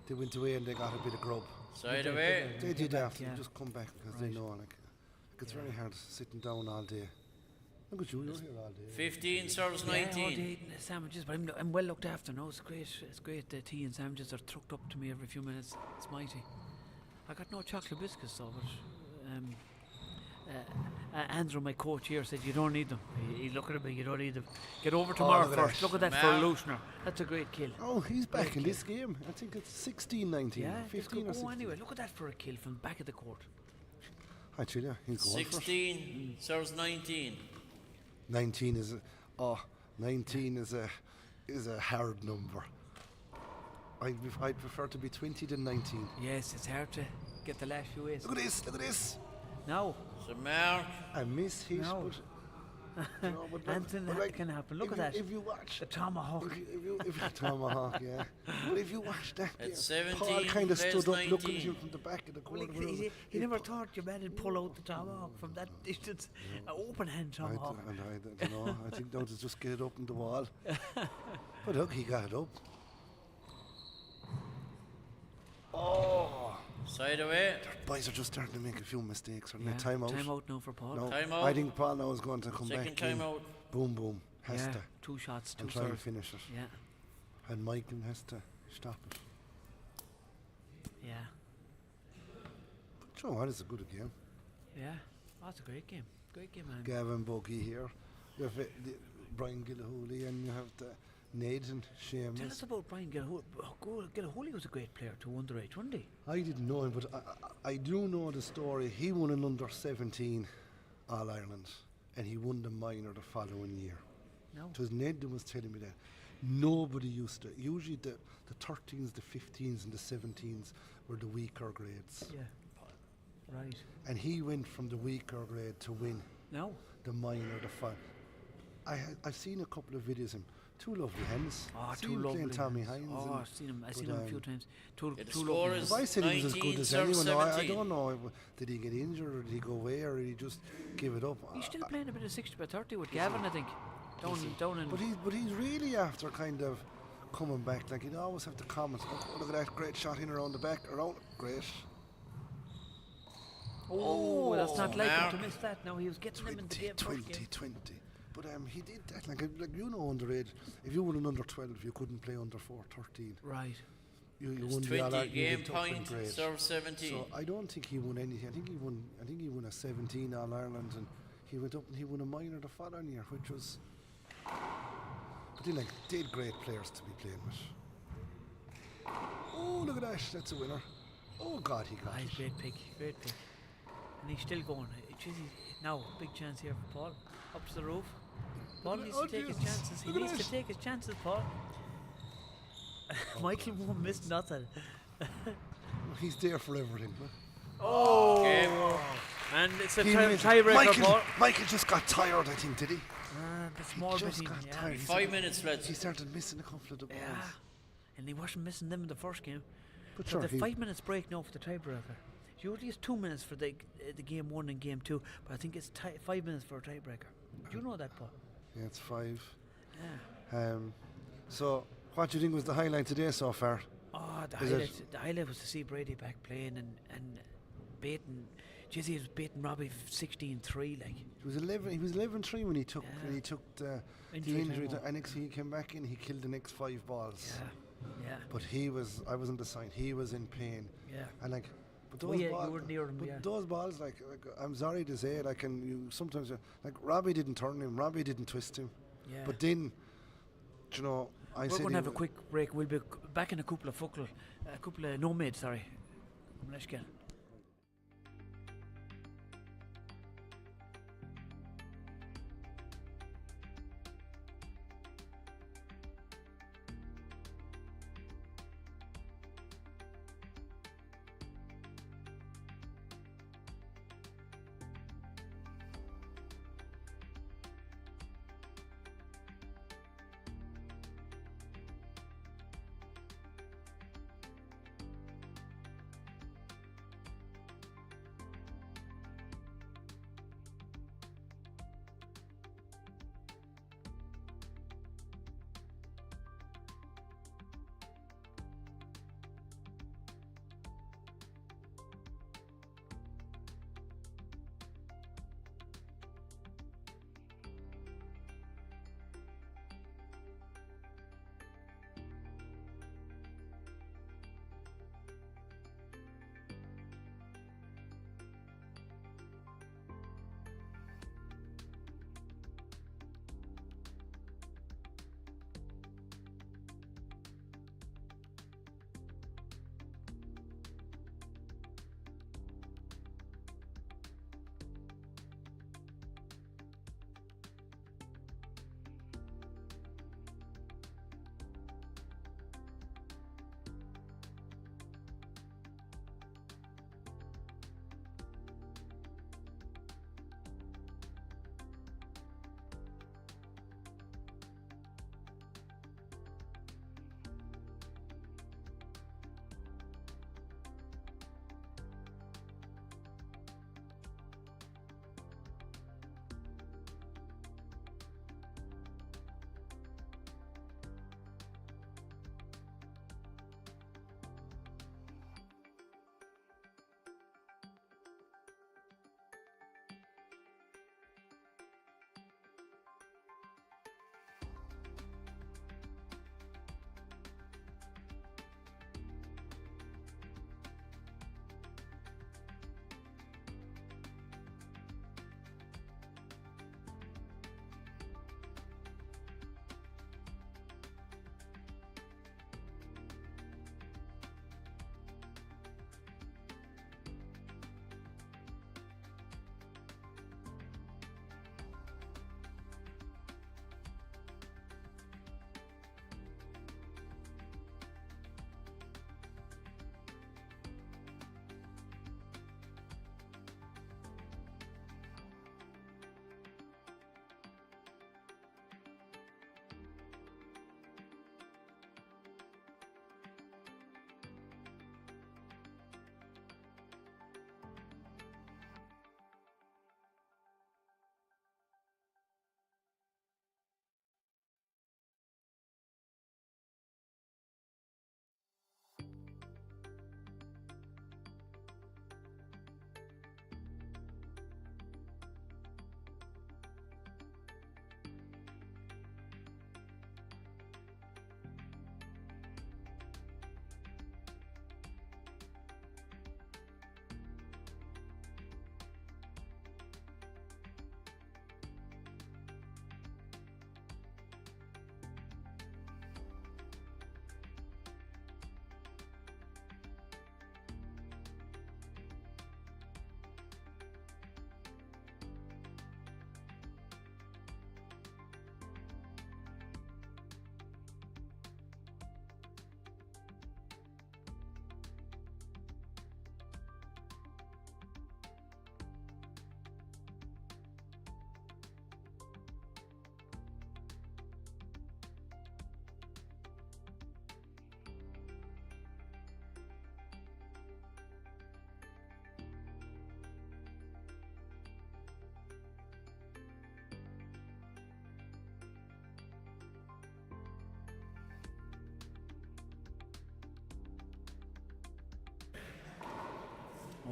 They went away and they got a bit of grub. Side away. They did after. yeah. They just come back because they know like it's very hard sitting down all day. Look at you, you're here all day. 15, serves Yeah, all 19. day eating the sandwiches, but I'm well looked after now. It's great. It's great. The tea and sandwiches are trucked up to me every few minutes. It's mighty. I got no chocolate biscuits though, but Andrew, my coach here, said you don't need them. He's looking at me. You don't need them. Get over tomorrow look at first. that. Look at that for a loosener. That's a great kill. Oh, he's back Great in kill. this game. I think it's 16-19, Yeah, 15 or go 16. anyway. Look at that for a kill from the back of the court. I tell you, he's going for it. 16, serves 19. 19 is a hard number. I'd prefer to be 20 than 19. Yes, it's hard to get the last few ways. Look at this, look at this. No. So Mark. I miss his. No. But, but Anything like, can happen. Look if at you- that. If you watch the tomahawk. if you tomahawk, yeah. But if you watch that, It's game, 17, Paul kind of plays stood up looking at 19. you from the back of the Well, court. he never thought your man would pull out the tomahawk from that distance. An open hand tomahawk. I don't know. I think they'll just get it up in the wall. But look, he got it up. Oh! Side away. Boys are just starting to make a few mistakes. Are they? Yeah, Time out. time out now for Paul. No, Time out. I think Paul now is going to come Second back. time in. out. Boom, boom. Has Yeah, to. 2 shots, 2 And try and serves. finish it. Yeah, And Michael has to stop it. yeah, But you know what? It's a good game. yeah. Oh, it's a great game. Great game, man. Gavin Buggy here. You have Brian Gilhooly and you have Ned and Tell Seamus. us about Brian Gilhooly was a great player to underage, wasn't he? I didn't know him, but I do know the story. He won an under 17 All Ireland, and he won the minor the following year. No. It was Ned that was telling me that. Nobody used to. Usually the 13s, the 15s, and the 17s were the weaker grades. Yeah. Right. And he went from the weaker grade to win the minor, the final. I've seen a couple of videos of him. Two lovely hands. Oh, Seen two him lovely playing Tommy hands. Hines. Oh, I've seen him a few times. Two the lovely score hands. If I said he was as good as 19, anyone, serve I 17. don't know. Did he get injured, or did he go away, or did he just give it up? He's still playing a bit of 60/30 with Gavin, I think. Down in. But he's really after kind of coming back. Like, he'd always have to comment. Oh, look at that great shot in around the back. Around, great. Oh, that's not like him Mark. to miss that. No, he was getting them in the game. first game. 20. But he did that. Like you know, underage. If you were an under 12, you couldn't play under 13. Right. You It's won the 20 All-Ireland, you game went up in point, grade. serve 17. So I don't think he won anything. I think he won a 17 All Ireland, and he went up and he won a minor the following year, which was. But they had great players to be playing with. Oh, look at that! That's a winner. Oh God, he got it. Great pick. And he's still going. Jeez, now, big chance here for Paul. Up to the roof. Paul needs to take his chances. He needs to take his chances, Paul. Michael won't miss nothing. He's there for everything. Huh? Oh! Okay. And it's a He made it. tiebreaker, Paul. Michael just got tired, I think, did he? The small He bit. just got tired. He 5 started- minutes left. He started missing a couple of the balls. Yeah. And he wasn't missing them in the first game. But So sure, the he- 5 minutes break now for the tiebreaker. Usually it's 2 minutes for the game 1 and game 2, but I think it's 5 minutes for a tiebreaker. Do you know that, Paul? Yeah, it's 5. Yeah. So, what do you think was the highlight today so far? Oh, the Is highlight was to see Brady back playing and beating. Jeez, he was beating Robbie 16-3, like. He was 11-3 when he took the Injury injury, time off. and next he came back in. He killed the next 5 balls. Yeah. But I was on the side. He was in pain. Yeah. And but Oh, those yeah, balls, you were near him, but yeah. those balls, like I'm sorry to say it, sometimes Robbie didn't turn him. Robbie didn't twist him. Yeah. But then, you know, We're going to have a quick break. We'll be back in a couple of nomads, sorry. Let's get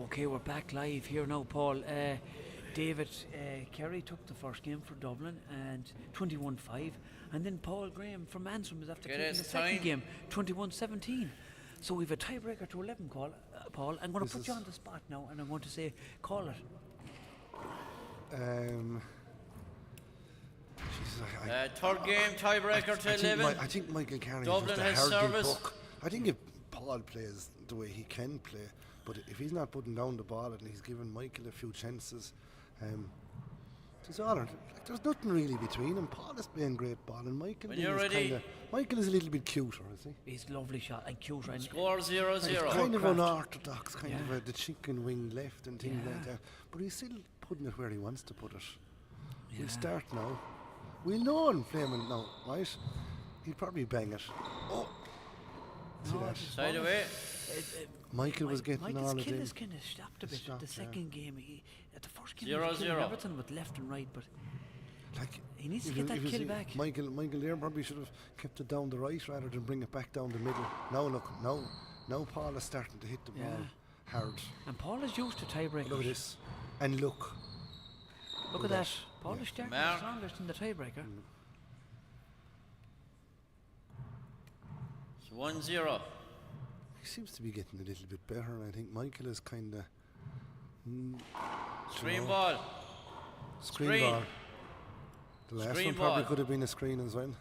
Okay, we're back live here now, Paul. David Kerry took the first game for Dublin and 21-5, and then Paul Graham from Antrim is after Get taking it, the second time. game, 21-17. So we've a tiebreaker to 11, Paul. I'm going to put you on the spot now, and I'm going to say, call it. Third game, tiebreaker to 11. I think Michael Carey Dublin is has just a hardy service. buck. I think if Paul plays the way he can play, but if he's not putting down the ball and he's giving Michael a few chances, there's nothing really between them. Paul is playing great ball, and Michael When you're ready. Michael is a little bit cuter, is he? He's a lovely shot and cuter. And Score 0-0. He's kind of unorthodox, kind of the chicken wing left and things like that. But he's still putting it where he wants to put it. We'll start now. We'll know on Flaming now, right? He'll probably bang it. Oh! See that? Side away. Michael was getting Michael's all of kill them. is kind of stopped a bit. The second game, at the first game, he 0-0. was killing everything with left and right, but he needs to get that kill back. Michael there probably should have kept it down the right rather than bring it back down the middle. Now Paul is starting to hit the ball hard. And Paul is used to tiebreakers. Look at this. And look. Look at that. Paul is starting the strongest in the tiebreaker. It's 1-0. He seems to be getting a little bit better, and I think Michael is kind of Screen ball. Screen ball. The last Screen one probably ball. could have been a screen as well.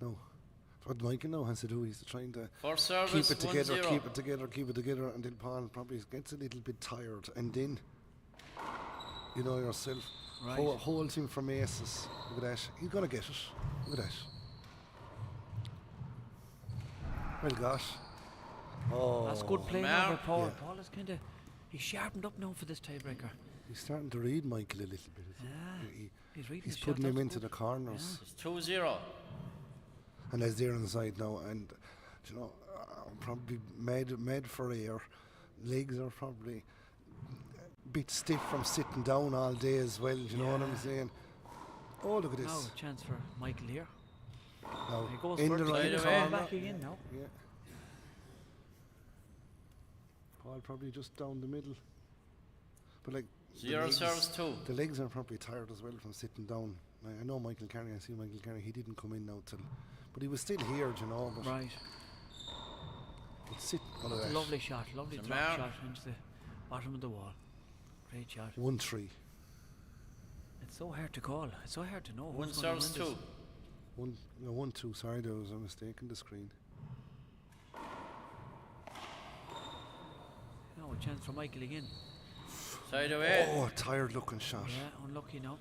No. What Michael now has to do, he's trying to First service, keep it together, 1-0. keep it together until Paul probably gets a little bit tired, and then you know yourself, holds him from aces. Look at that. He's gonna get it. Look at that. Well got. Oh, That's good play now by Paul. Paul is kind of, he's sharpened up now for this tiebreaker. He's starting to read Michael a little bit. He's reading He's his putting shot, him that's into good. the corners. It's 2-0. And as they're inside now, and you know, probably made for air. Legs are probably a bit stiff from sitting down all day as well. You know what I'm saying? Oh, look at this! Now a chance for Michael here. Now He goes in for the it, right he's corner. back again now. Yeah. Paul probably just down the middle. But like the 0 legs- serves 2. The legs are probably tired as well from sitting down. I know Michael Carey. I see Michael Carey. He didn't come in now till, but he was still here, you know. But Right. But sit. That's a lovely shot, lovely It's a drop mark. shot into the bottom of the wall. Great shot. 1-3. It's so hard to call. It's so hard to know. One who's gonna serves win 2. this. 1-2. Sorry, there was a mistake in the screen. Now a chance for Michael again. Side away. Oh, a tired looking shot. Yeah, unlucky now.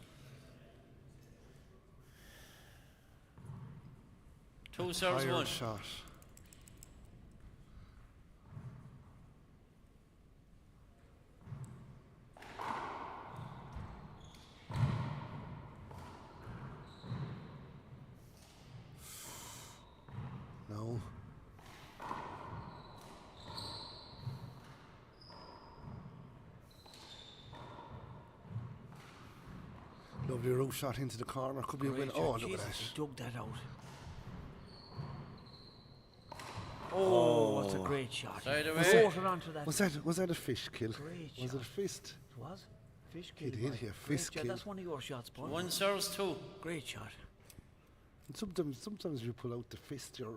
2 serves Tired 1. shot. No. Lovely root shot into the corner. Could be a win. Great Oh, shot. look at Jesus, that. he dug that out. Oh, what a great shot. Side He away. floated onto that. Was that a fish kill? Great Was shot. it a fist? It was. Fish kill. It did, boy. yeah, Great fist shot. kill. That's one of your shots, Paul. 1 serves 2. Great shot. And sometimes you pull out the fist, your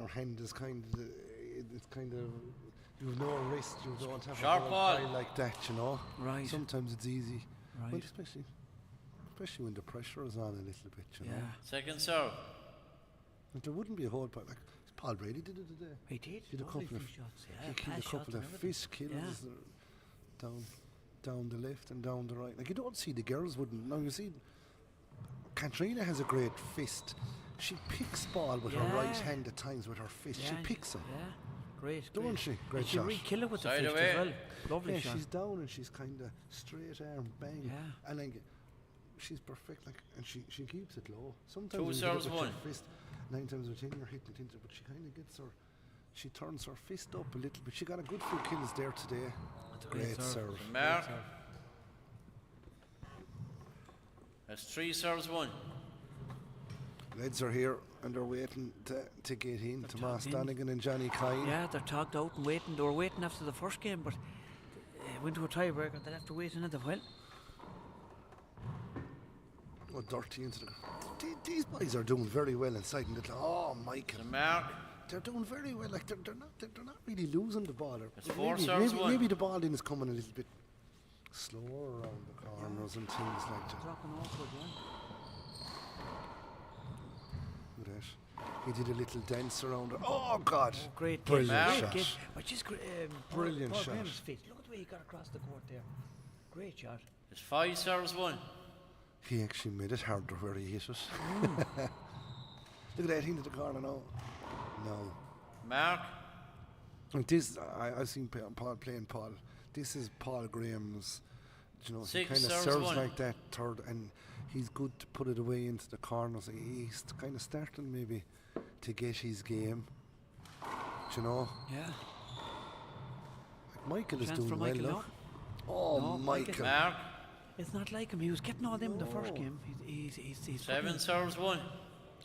hand is kind of, it's kind of, you've no wrist, you don't have Sharp a ball. eye like that, you know. Right. Sometimes it's easy, Right. well, especially when the pressure is on a little bit, you know. Yeah. Second serve. And there wouldn't be a whole part like Paul Brady did it today. He did. Did a Lovely couple of few shots. Yeah, he killed a pass shots couple and of everything. fist kills Yeah. down the left and down the right. Like you don't see the girls wouldn't. Now you see, Katrina has a great fist. She picks ball with her right Yeah. hand at times with her fist. Yeah, She picks them. Yeah. Great. Don't great. she? Great And she shot. re-kill it with the Side fist away. as well. Lovely Yeah, shot. she's down and she's kind of straight arm, bang. Yeah. And like, she's perfect. Like, and she keeps it low. Sometimes 2 when you hit serves it with your 1. fist, 9 times out of 10 you're hitting it into, but she kind of gets her. She turns her fist up a little bit. She got a good few kills there today. That's a great serve. Mark. That's 3 serves 1. Reds are here and they're waiting to get in. They're Tomas tugged in. Donegan and Johnny Kine. Yeah, they're tugged out and waiting. They were waiting after the first game, but went to a tiebreaker. They'll have to wait another while. Oh, dirty into the. These boys are doing very well inside. And oh, Michael. Mark. They're doing very well. Like they're not really losing the ball. It's 4 serves one. Maybe the ball in is coming a little bit slower around the corners and things like that. Dropping awkward, yeah. Look at that. He did a little dance around it. Oh, God. Oh, great Brilliant game. shot. Which is Brilliant Paul shot. Graham's feet. Look at the way he got across the court there. Great shot. It's 5 serves one. He actually made it harder where he hit it. Look at that into the corner now. No. Mark. Like this, I've seen Paul playing Paul. This is Paul Graham's. You know, he 6 kind of serves serves one. like that third, and he's good to put it away into the corners. He's kind of starting maybe to get his game. Do you know? Yeah. Like Michael is Chance doing for well. Michael Look. now. Oh, No, Michael. Mark. It's not like him. He was getting all them in the first game. He's 7 serves one.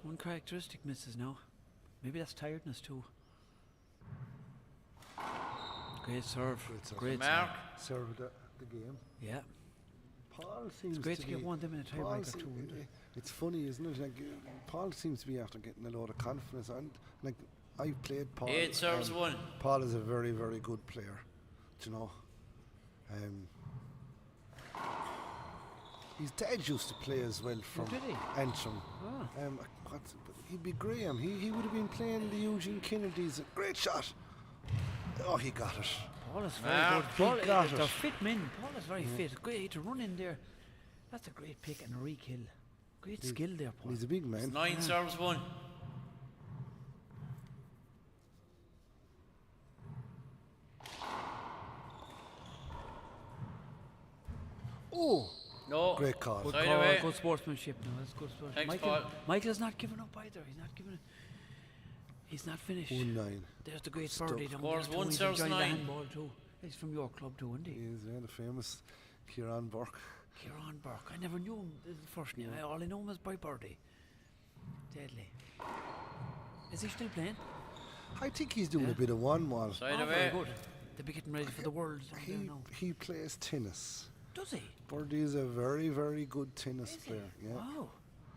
One characteristic misses now. Maybe that's tiredness too. Great serve. Great Mark. Serve the game. Yeah. Paul seems It's great to be- get one of them in a Paul tiebreaker se- too. Isn't it? It's funny, isn't it? Like Paul seems to be after getting a lot of confidence, and like I've played Paul. 8 serves one. Paul is a very, very good player. Do you know? His dad used to play as well from did he? Antrim. He'd be Graham. He would have been playing the Eugene Kennedy's. Great shot. Oh, he got it. Paul is very Mark. good. Paul, He got they're it. fit men. Paul is very fit. Great to run in there. That's a great pick and a re-kill. Great skill there, Paul. He's a big man. 9 serves one. Oh, No. great call. Good Side call, away. good sportsmanship. No, that's good sportsmanship. Thanks, Michael, Paul. Michael's not giving up either. He's not giving it. He's not finished. 1-9. There's the great Stuff. birdie down Scores there too. 1 He's serves enjoying the 9. handball too. He's from your club too, isn't he? He is, yeah, the famous Kieran Burke. Kieran Burke. I never knew him the first name. All I know him is by birdie. Deadly. Is he still playing? I think he's doing a bit of one more. Side Oh, away. very good. They'll be getting ready for the Worlds down there now. He plays tennis. Does he? Birdie is a very, very good tennis player. Yeah. Wow.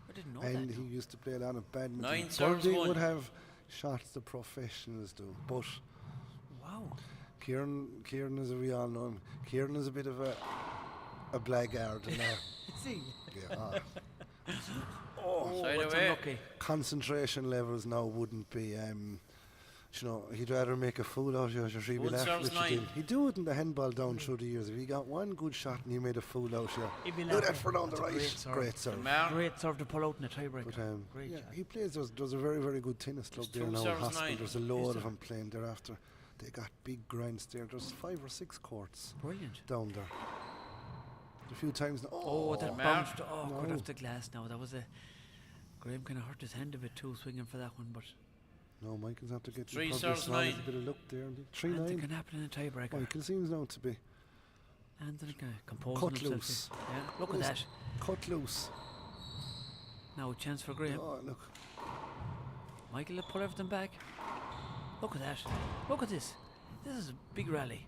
I didn't know And that. he used to play a lot of badminton. 9 serves Birdie one. would have shots the professionals do, but Wow. Kieran is, we all know him, Kieran is a bit of a blackguard. You know? Is he? Yeah. Oh, Side what's away. unlucky. Concentration levels now wouldn't be. You know, he'd rather make a fool out of you. She'd be 1 laughing serves at you. 9. He'd do it in the handball down through the years. If he got one good shot and he made a fool out of you, He'd be do that laughing. for down the That's a right. great serve. Great serve. Mark. Great serve to pull out in a tiebreaker. But Great yeah, shot. he plays. There's a very, very good tennis club There's there 2 now in serves Hospital. 9. There's a Is load of there? them playing thereafter. They got big grants there. There's 5 or 6 courts Brilliant. down there. A few times now. Oh, that Mark. bounced good off the glass now. That was a... Graham kind of hurt his hand a bit too, swinging for that one, but... No, Michael's have to get 3 probably serves small, 9. a bit of luck there. 3-9. Anything can happen in a tiebreaker. Michael seems now to be Anthony kind of composing cut himself. loose. Yeah, look at that. Cut loose. Now a chance for Graham. Oh, look. Michael will pull everything back. Look at that. Look at this. This is a big rally.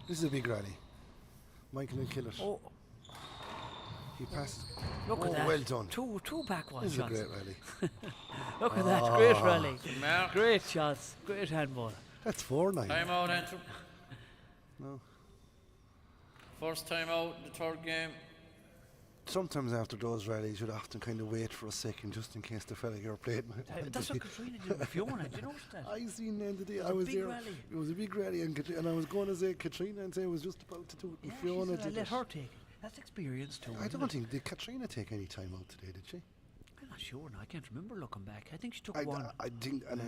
This is a big rally. Michael will kill it. Oh, He passed. look Oh, at that. well done. Two backward This is shots. a great rally. Look at that. Great Ah. rally. Mark. Great shots. Great handball. That's 4-9. Time out, Antrim. No. First time out, the third game. Sometimes after those rallies, you'd often kind of wait for a second just in case the fella you're playing. That's what Katrina did with Fiona. Did you notice that? I seen the end of the day. was I a was big there. rally. It was a big rally, and I was going to say Katrina and say I was just about to do it. And Yeah, Fiona she said, did let it. her take it. That's experience too. I isn't don't it? think did Katrina take any time out today, did she? I'm not sure now. I can't remember looking back. I think she took I one.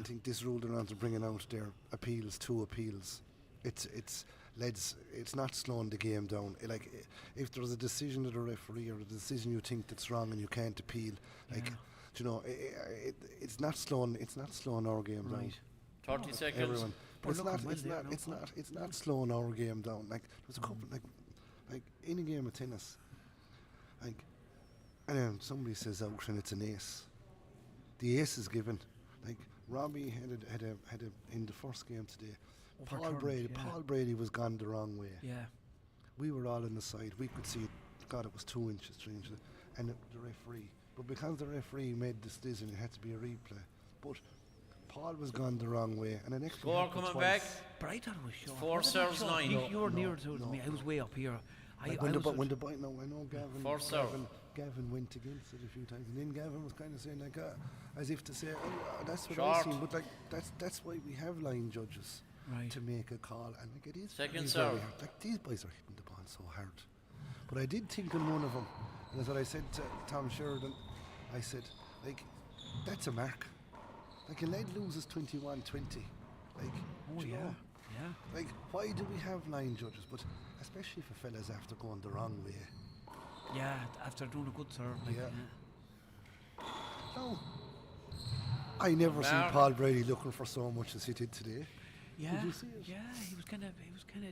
think this rule they're on to bringing out their appeals, 2 appeals. It's lads, it's not slowing the game down. Like if there's a decision of the referee or a decision you think that's wrong and you can't appeal, like you know, it's not slowing. It's not slowing our game down. Right. 30 seconds. Everyone, but We're looking well there, no it's not slowing our game down. Like there's a couple like in a game of tennis. Like, and then somebody says out and it's an ace. The ace is given. Like Robbie had a in the first game today. Paul Brady was gone the wrong way. Yeah. We were all on the side. We could see it. God, it was 2 inches, 3 inches, and the referee. But because the referee made this decision, it had to be a replay. But Paul was gone the wrong way, and the next Score coming back. But I thought it was short. 4 serves 9. You were nearer to me. I was way up here. Like I know Gavin. Gavin went against it a few times, and then Gavin was kind of saying like, as if to say, that's what I seen. But like that's why we have line judges to make a call, and like it is. Second serve. Like these boys are hitting the ball so hard. But I did think on one of them, and that's what I said to Tom Sheridan. I said, like, that's a mark. Like a lad loses 21-20. Like, like why do we have line judges? But especially for fellas after going the wrong way. Yeah, after doing a good serve. Like, No, I never seen Paul Brady looking for so much as he did today. Yeah, did you see it? Yeah, he was kind of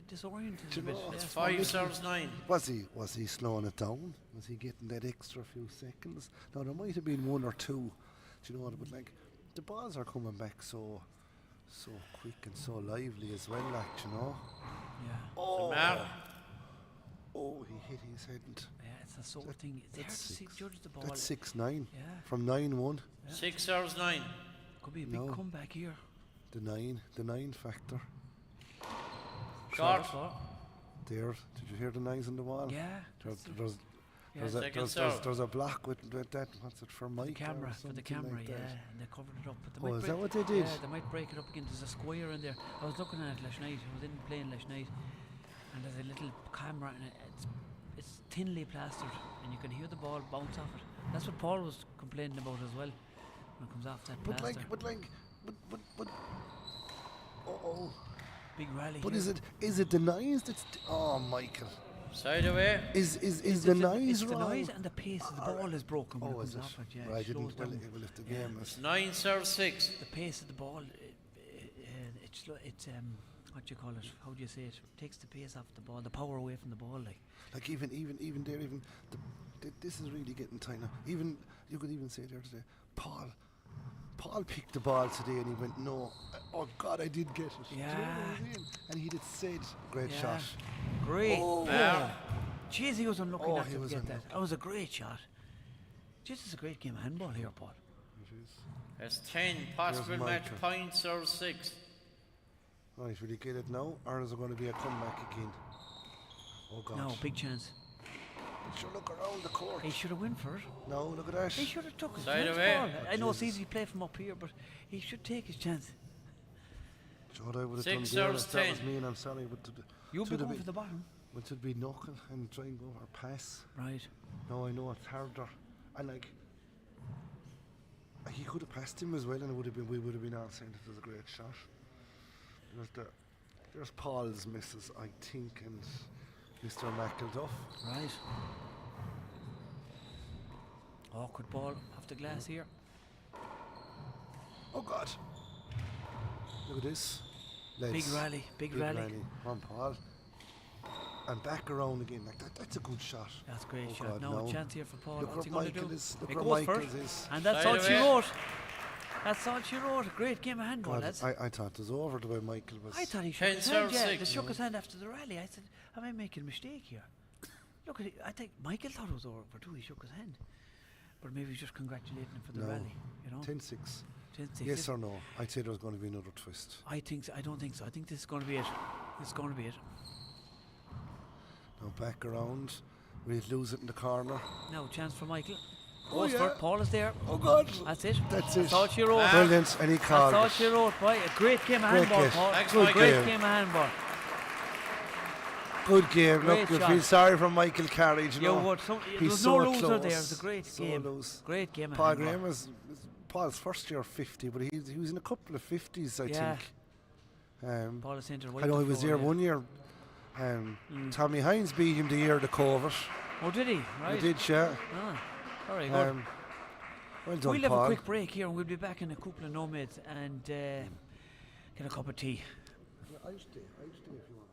disoriented a bit. It's 5 serves 9. Was he slowing it down? Was he getting that extra few seconds? No, there might have been 1 or 2. Do you know what? But like the balls are coming back so quick and so lively as well. Like, you know. Yeah. Oh, he hit his head. Yeah, it's the sort of thing. It's hard to judge the ball. That's 6-9. Yeah. From 9-1. 6 serves 9. Could be a big comeback here. The 9 factor. Short. There, did you hear the 9s on the wall? Yeah. There's a block with that. What's it for Mike? For the camera, like yeah. that. And they covered it up. But they might Is that what they did? Yeah, they might break it up again. There's a square in there. I was looking at it last night. I was in playing last night, and there's a little camera, and it's thinly plastered, and you can hear the ball bounce off it. That's what Paul was complaining about as well. When it comes off that plaster. But oh. Big rally. But here. is it the 9s that's Michael? Side away. Is the 9s It's wrong? the noise and the pace of the ball is broken when it comes off it. Yeah, Right, it slows down. well, if the game is 9 serves 6. The pace of the ball, it's what do you call it? How do you say it? Takes the pace off the ball, the power away from the ball. like even there, this is really getting tight now. Even you could even say there today, Paul picked the ball today and he went, no, oh God, I did get it. Yeah. Do you know what I mean? And he did said, great shot. Great. Oh. Jeez, he was unlucky Oh, not he to was get unlucky. that. That was a great shot. Just it's a great game of handball here, Paul. That's 10. Possible Here's match Michael. point serves 6. Right, will he get it now, or is there going to be a comeback again? Oh God. No, big chance. Sure, look around the court. He should have went for it. No, look at that. He should have took his Side chance, away. Paul. I know it's Jesus. easy to play from up here, but he should take his chance. What I would have 6 done there, serves if that 10. was me, and I'm sorry, but You'll be going for the bottom. It would be knuckle and try and go or pass. Right. No, I know it's harder. And like, he could have passed him as well, and we would have been all saying it was a great shot. There's Paul's misses, I think, and Mr. McElduff. Right. Awkward ball off the glass here. Oh God! Look at this. Lads. Big rally, big rally. Come on, Paul. And back around again like that. That's a good shot. That's a great Oh shot. God, No no. chance here for Paul. Look What's he what going to Michael do? is. Look He what goes Michael's first. is. And that's Side all she away. wrote. That's all she wrote. A great game of handball, God, lads. I thought it was over the way Michael was. I thought he shook 10 his hand. serves Yeah, 6. he shook his hand after the rally. I said, am I making a mistake here? Look at it. I think Michael thought it was over too. He shook his hand. But maybe he's just congratulating him for the No. rally. You know? 10-6. 10-6. Yes or no? I'd say there's going to be another twist. I think so. I don't think so. I think this is going to be it. This is going to be it. Now back around. We'll lose it in the corner. Now, chance for Michael. Oh, Goes for yeah. it. Paul is there. Oh God! That's it. That's it. That's all she wrote. Brilliant. And he called That's all it. she wrote, boy. A great game of Great handball, game. Paul. Thanks, Good Michael. Great game. game of handball. Good game. Great Look, you shot. feel sorry for Michael Carriage. You would. There He's was so no loser close. there. It was a great So game. close. Great game of Paul handball. Graham was Paul's first year 50, but he was in a couple of 50s, I Yeah. think. Paul is centre. I know he was there one year. Tommy Hines beat him the year of the Covert. Oh, did he? Right. He did, yeah. Ah, very good. Well done, We'll have Paul. a quick break here and we'll be back in a couple of nomads and get a cup of tea. I'll stay if you want.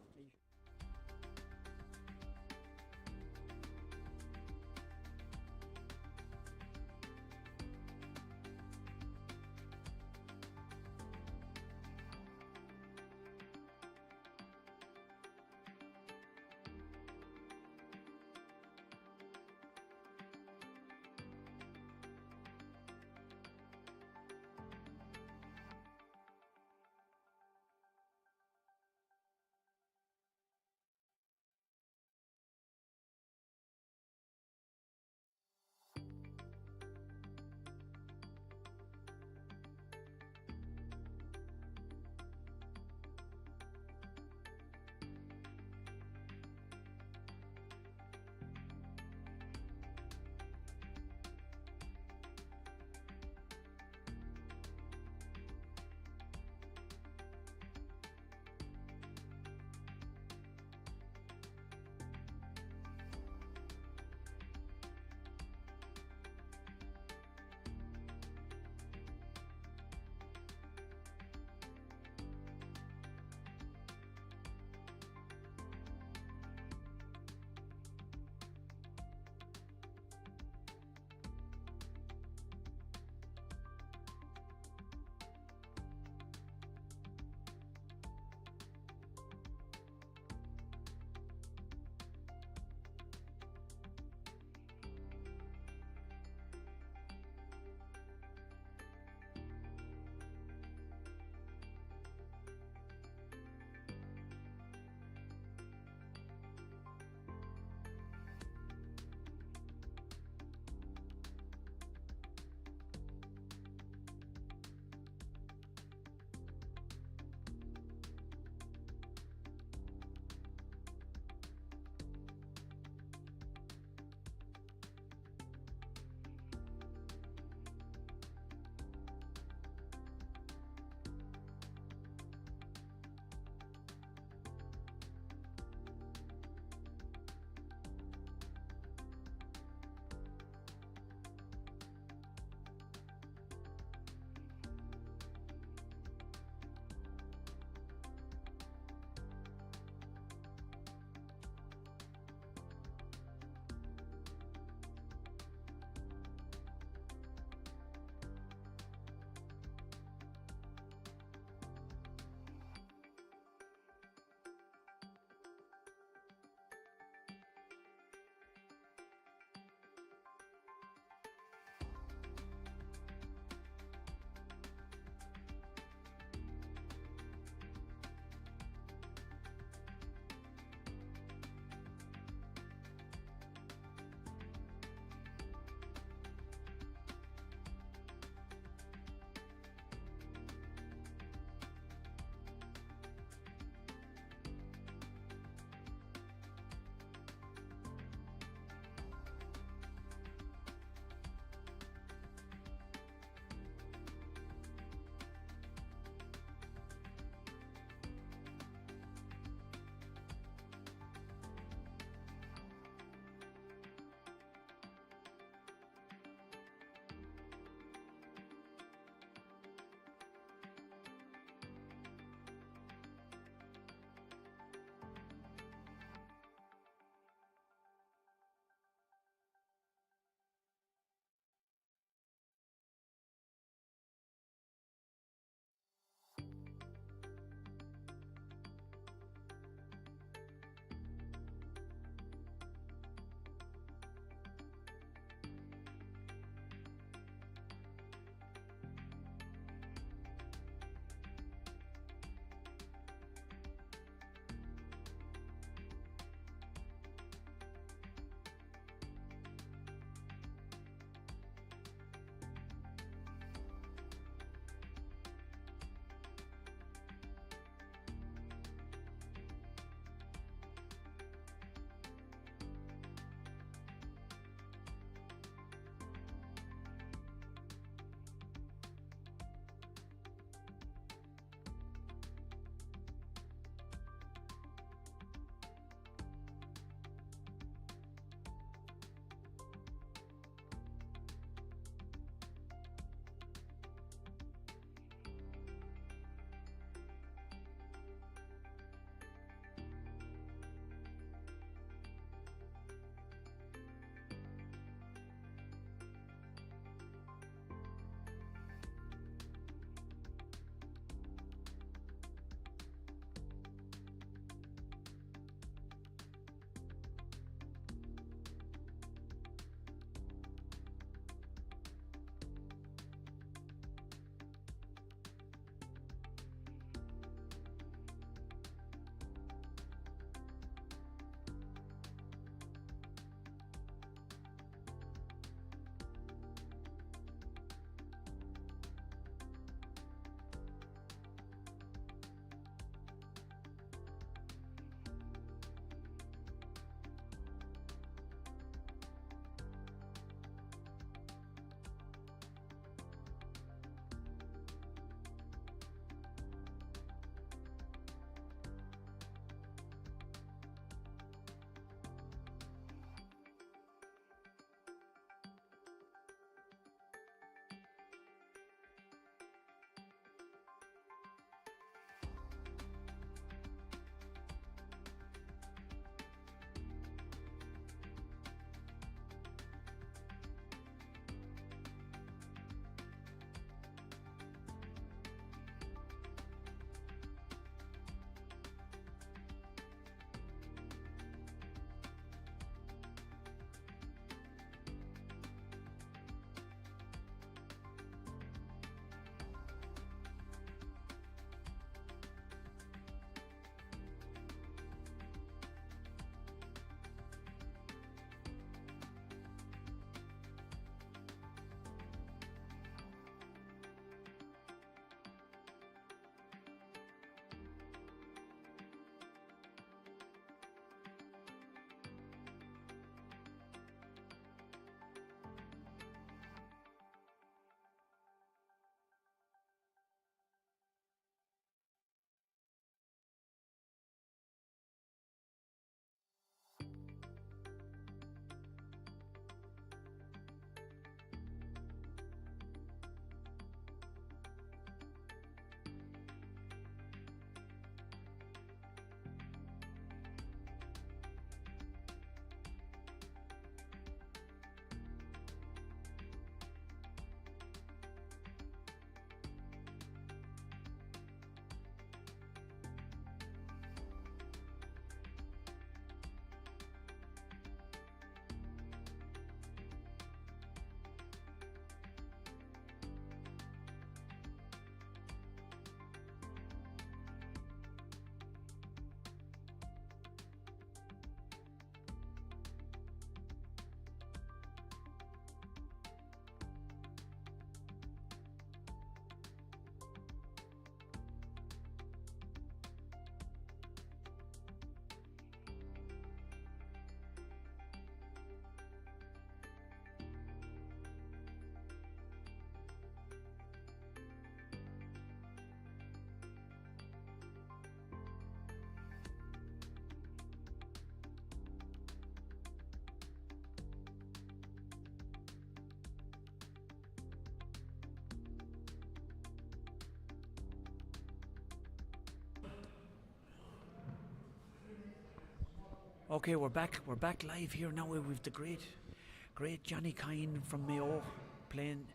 Okay, we're back live here now. We've the great Johnny Kine from Mayo playing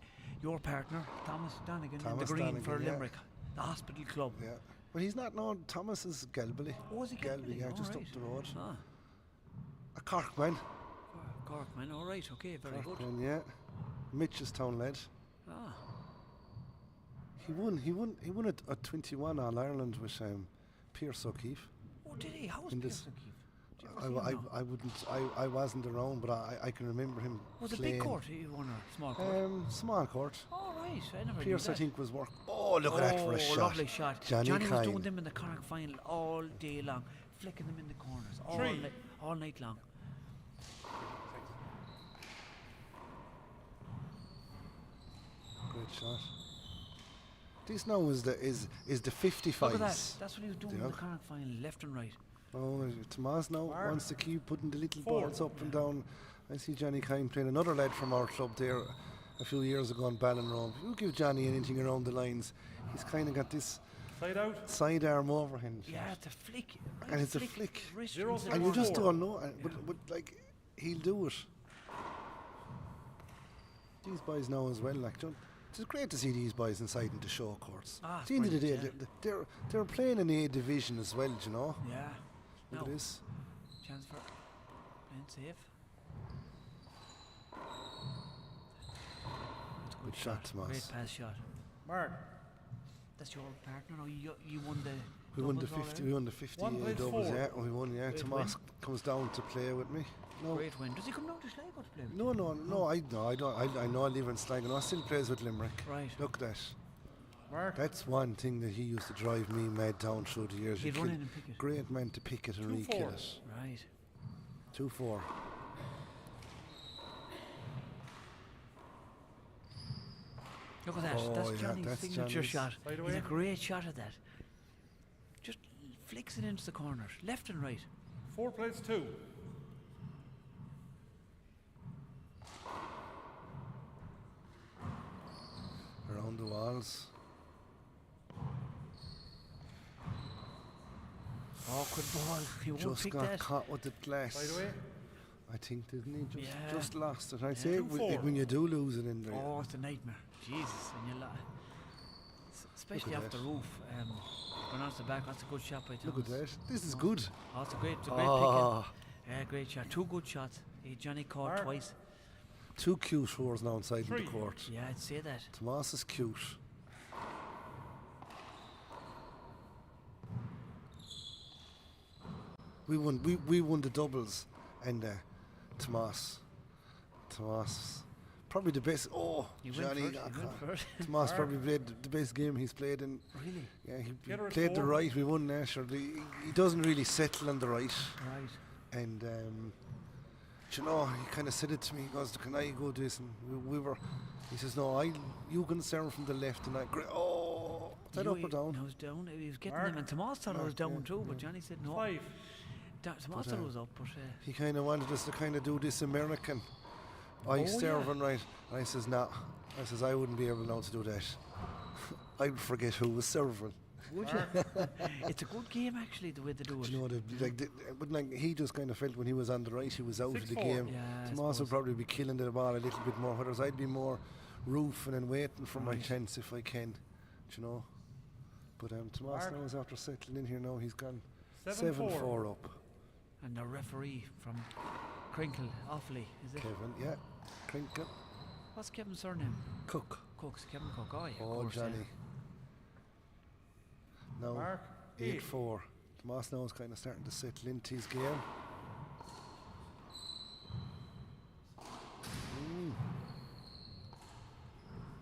your partner, Thomas Donegan, in the green Donegan, for yeah. Limerick, the hospital club. Yeah. But he's not known. Thomas is Galbally. Oh, is he Galbally? Yeah, All just right. up the road. Ah. A Cork man. Cork man, all right, okay, very Cork good. man, yeah. Mitchelstown lad. Ah. He won at 21 All Ireland with Pierce O'Keefe. Oh, did he? How was In Pierce this- O'Keefe? Did you ever see him now? I wasn't around, but I can remember him Was it playing. big court he won or small court? Small court. All right, I never Pierce, knew I that. think, was work. Oh, look at that for a shot. Lovely shot. Johnny was Kine. doing them in the Cork final all day long, flicking them in the corners all night long. Great shot. This now is the 55s. Look at that. That's what he was doing You in know? the Cork final, left and right. Oh, Tomas now wants to keep putting the little balls up and down. I see Johnny Kine playing another lad from our club there a few years ago in Ballinrobe. You give Johnny anything around the lines, he's kind of got this side arm overhand. Yeah, it's a flick. Right, And it's a flick. wrist And and you just forward. don't know. But like, he'll do it. These boys now as well. Like, it's great to see these boys inside in the show courts. Ah, At the end of the day, brilliant, they're playing in A division as well, do you know? Yeah. Look Now, at this. Chance for playing safe. That's a Good shot, Tomas. Great pass shot. Mark. That's your partner. No, you won the. We won the doubles all 50. right? We won the 50 1.4. doubles. Yeah, we won. Yeah, Great Tomas comes down to play with me. No, Great win. Does he come down to Sligo to play with you? no. I don't. I know I live in Sligo. I still plays with Limerick. Right. Look at that. Mark. That's one thing that he used to drive me mad down through the years. He'd He run killed- in and pick it. Great man to pick it and 2-4. re-kill it. Right. 2-4. Look at that. Oh, That's yeah, Johnny's that's signature Johnny's. shot. By the He's a way. great shot at that. Just flicks it into the corners, left and right. 4 plates 2. Around the walls. Awkward ball. He won't Just pick got that. caught with the glass. By the way. I think, didn't he? Yeah. Just lost it. I Yeah. say 2-4. when you do lose it in there. Oh, it's a nightmare. Jesus, and you especially Look at off the that. roof. Going on to the back, that's a good shot by Thomas. Look at that. This is good. Oh, it's a great Ah. picking. Yeah, great shot. Two good shots. Johnny caught Mark. twice. Two cute fours now inside in 3. the court. Yeah, I'd say that. Tomas is cute. We won the doubles, and Tomas probably the best. Oh, He went Johnny first, got he went caught. first. Tomas probably played the best game he's played in. Really? Yeah, he Get her at played the 4. right. We won there. Sure, he doesn't really settle on the right. Right. And you know, he kind of said it to me. He goes, "Can I go do this?" And we were. He says, "No, you can serve from the left." And I, oh, is that up or down? No, it was down. He was getting Mark. them, and Tomas thought it was Mark, down yeah, too, but yeah. Johnny said no. 5. Tomas But, thought it was up, but He kind of wanted us to kind of do this American. I Oh, serving right. And I says, "Nah." I says, "I wouldn't be able now to do that. I'd forget who was serving." would you? It's a good game actually, the way they do it. Do you know, but like he just kind of felt when he was on the right, he was out of the 6-4. game. Yeah, I Tomas would suppose. probably be killing the ball a little bit more, whereas I'd be more roofing and waiting for my Right. chance if I can. Do you know? But Tomas Mark. now is after settling in here now. He's gone 7-4. 7-4 up. And the referee from Crinkle, Offaly, is it? Kevin, yeah. Crinkle. What's Kevin's surname? Cook. Cook's Kevin Cook. Oh, yeah, of Oh, course, yeah. Johnny. Now, Mark. 8-4. Tomas now is kind of starting to settle into his game.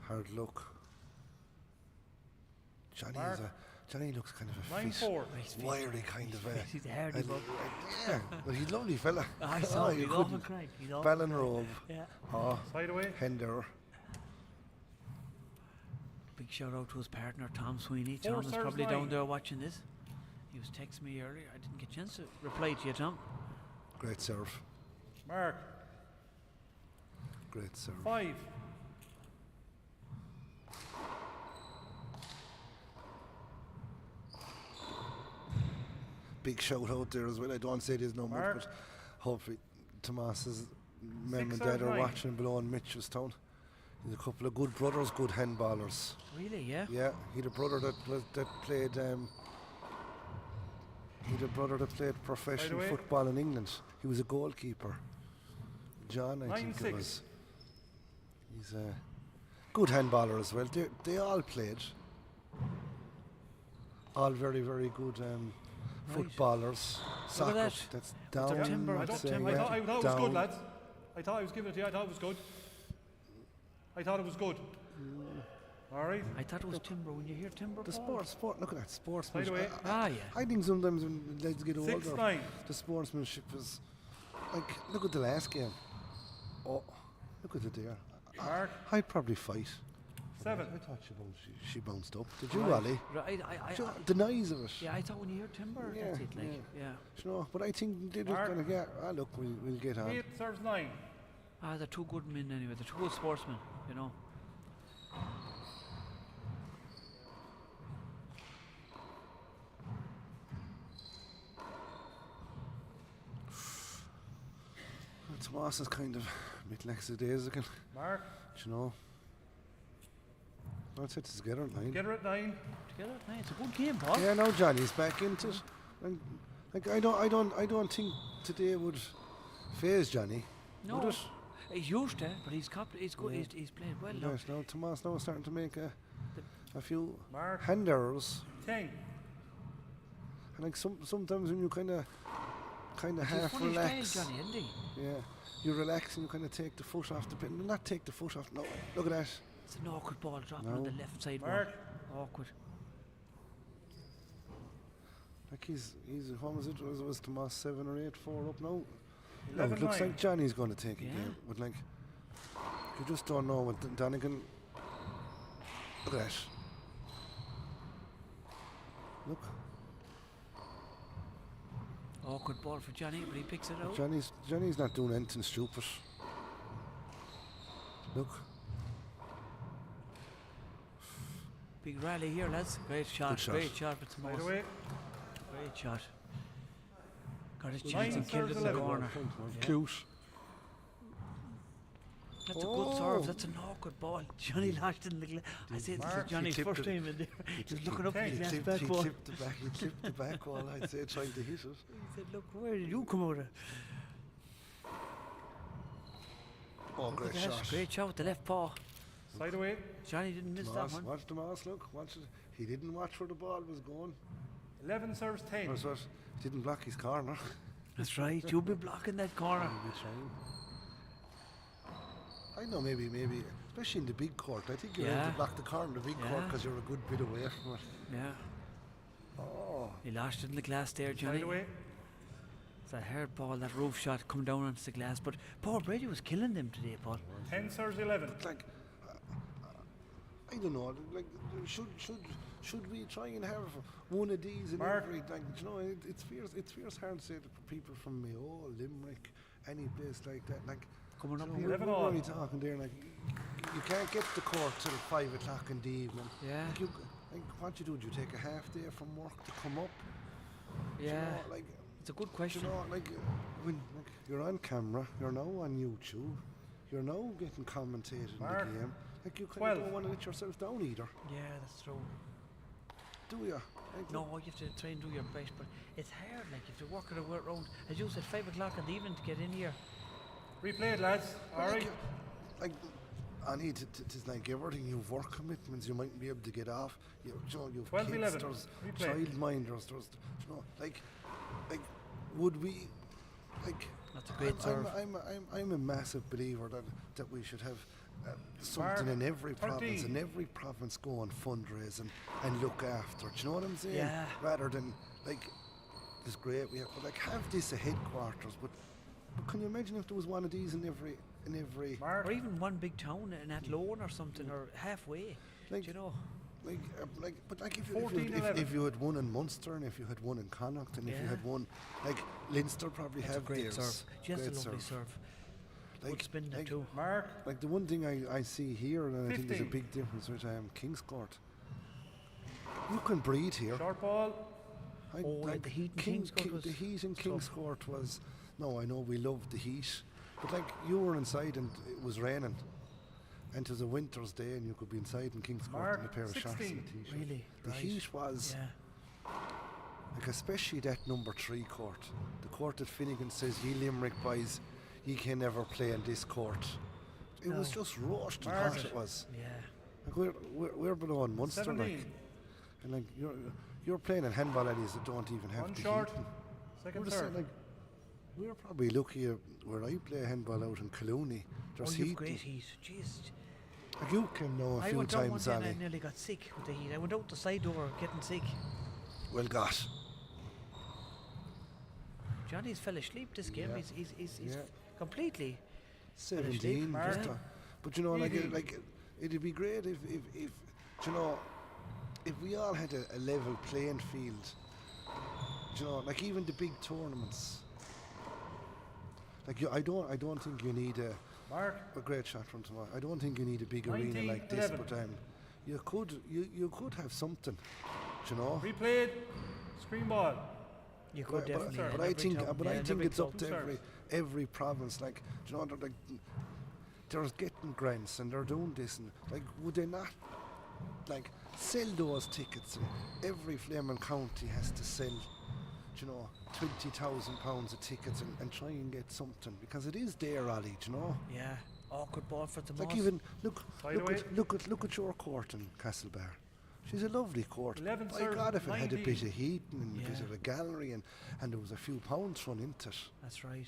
Hard look. Mark. Johnny looks kind of a 9-4. fit, wiry kind of a. He's a hardy bug. Yeah, but he's a lovely fella. I saw him. you He's off couldn't- and crying. He's off and Ballinrobe. Yeah. Oh, Side away. Hender. Big shout out to his partner, Tom Sweeney. 4 Tom is serves probably down 9. there watching this. He was texting me earlier. I didn't get a chance to reply to you, Tom. Great serve. Mark. Great serve. 5. big shout out there as well. I don't say these numbers, but hopefully Tomas's mum and dad are watching below in Mitchelstown. He's a couple of good brothers, good handballers. Really, yeah? Yeah, he had a brother that played. He had a brother that played professional football in England. He was a goalkeeper. John, I think it was. He's a good handballer as well. They all played. All very, very good footballers. Soccer. That's down. I thought it was good, lads. I thought I was giving it to you. I thought it was good. I thought it was good. All right. I thought it was timber. When you hear timber, the sport. Look at that sportsmanship. By the way, I think sometimes when lads get older, 6-9. the sportsmanship is like. Look at the last game. Oh, look at it there. Mark. I'd probably fight. 7. I thought she bounced up. Did you, Ali? Right. The noise of it. Yeah, I thought when you hear timber, that's it. Like, yeah. You know, but I think they're just going to get. Look, we'll get on. 8 serves 9. They're two good men anyway. They're two good sportsmen, you know. Tomas is kind of a bit lackadaisical. Mark. You know. I'd say it's together at 9. Together at 9. Together at 9. It's a good game, Paul. Yeah, now Johnny's back into it. And like I don't think today would phase Johnny. No. Would it? He's used to, but he's good. Yeah. He's played well. Yes, now Tomas now starting to make a few Mark. hand errors. 10. And like sometimes when you kind of half relax. Style, Johnny, isn't he? Yeah, you relax and you kind of take the foot off the pin. Not take the foot off. No, look at that. It's an awkward ball dropping on the left side. Mark. Awkward. Like he's what was it? Was Tomas 7 or 8-4 up now? 11, it looks 9. like Johnny's going to take a game, but like you just don't know what Donegan. Look at that. Look. Awkward ball for Johnny, but he picks it out. Johnny's not doing anything stupid. Look. Big rally here, lads. Great shot. Great shot for Tomas. Away. Great shot. Got his chance and killed it in the corner. Cute. That's a good serve. That's an awkward ball. Johnny lashed in the glass. I said this is Johnny's first time in there. He was looking up at the glass back wall. He clipped the back wall, I'd say, trying to hit it. He said, look, where did you come out of? Oh, great shot. Great shot with the left paw. Side away. Johnny didn't miss that one. Watch Tomas, look. Watch it. He didn't watch where the ball was going. 11 serves 10. He didn't block his corner. That's right. You'll be blocking that corner. I know, maybe, especially in the big court. I think you're able to block the corner in the big court because you're a good bit away from it. Yeah. Oh. He lashed it in the glass there, Johnny. Side away. It's a hard ball, that roof shot come down onto the glass. But Paul Brady was killing them today, Paul. 10 serves 11. Like, I don't know. Like, should we try and have one of these in every? Like, you know, it's fierce hard to say to people from Mayo, Limerick, any place like that. Like, coming up here, we're only talking there. Like, you can't get to court till 5 o'clock in the evening. Yeah. Like, what you do? You take a half day from work to come up? Yeah. You know, like, it's a good question. You know, like when you're on camera, you're now on YouTube, you're now getting commentated in the game. Like, you kind of don't want to let yourself down either. Yeah, that's true. Do you? Like, no, you have to try and do your best, but it's hard. Like, you have to work it around, as you said, 5 o'clock in the evening to get in here. Replay it, lads. All right. Like, Annie, it's like everything. You've work commitments. You mightn't be able to get off. You know, you've 12, kids, 11. there's Replay. childminders. There's, you know, like, would we, like? That's a great serve. I'm a massive believer that we should have something in every province, and every province go on fundraising and look after. Do you know what I'm saying? Yeah. Rather than like, it's great we have, but like have this at headquarters. But can you imagine if there was one of these in every? Or even one big town in Athlone or something, or halfway. Like, you know. But if you had one in Munster and if you had one in Connacht and if you had one, like Leinster probably That's have a great theirs. serve. Just a lovely serve. Good spin that too. Mark. Like the one thing I see here, and 15. I think there's a big difference with Kings Court. You can breathe here. Short ball. The Heat in Kingscourt was the Heat in tough. Kingscourt was. No, I know we loved the heat, but like you were inside and it was raining, and it was a winter's day and you could be inside in Kingscourt in a pair of shorts and a t-shirt. Really? The heat was. Like especially that number 3 court, the court that Finnegan says, "Ye Limerick boys, ye can never play in this court." It was just roasting hot. It was. Yeah. Like we're below in Munster, 17. like, and like you're playing in handball areas that don't even have One the short, heat. second, We're just third. like we're probably lucky where I play handball out in Colooney. There's you've heat. great heat. Jeez. Like you can know a I few went out one times, day and I Ali. nearly got sick with the heat. I went out the side door getting sick. Well got. Johnny's fell asleep this game. Yeah. He's Yeah. completely 17. fell asleep. But you know, like it'd be great if you know, if we all had a level playing field. You know, like even the big tournaments. Like I don't think you need a great shot from tomorrow. I don't think you need a big arena like this, 19-11. but you could have something. You know. Replayed, screen ball. You could definitely. But I think it's up to every province. Like, you know, they're getting grants and they're doing this, and like, would they not like sell those tickets? And every flaming county has to sell, you know, £20,000 of tickets and try and get something, because it is there, Ali. You know. Yeah. Awkward ball for Tomas. Like even look at your court in Castlebar. She's a lovely court. 11 My serves, God, if it had a 19. bit of heat and a bit of a gallery and there was a few pounds thrown into it. That's right.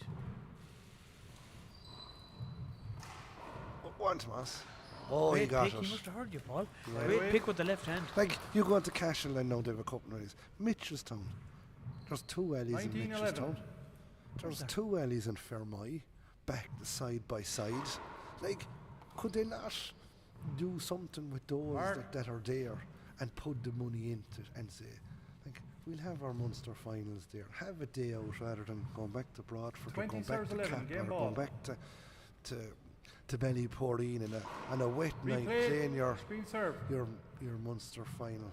One Tomas. Oh, he Great got pick. it. He must have heard you, Paul. Yeah. Great pick with the left hand. Like, you go into Cashel and now they have a couple of these. Mitchelstown. There's 2 alleys in 19-11. Mitchelstown. There's 2 alleys in Fermoy, back side by side. Like, could they not do something with those that are there and put the money into it and say, like, we'll have our Munster finals there. Have a day out rather than going back to Broadford or 20 going back serves to 11, Capra game or ball. going back to Ballyporeen on a wet night Replayed, playing your screen serve. Munster final.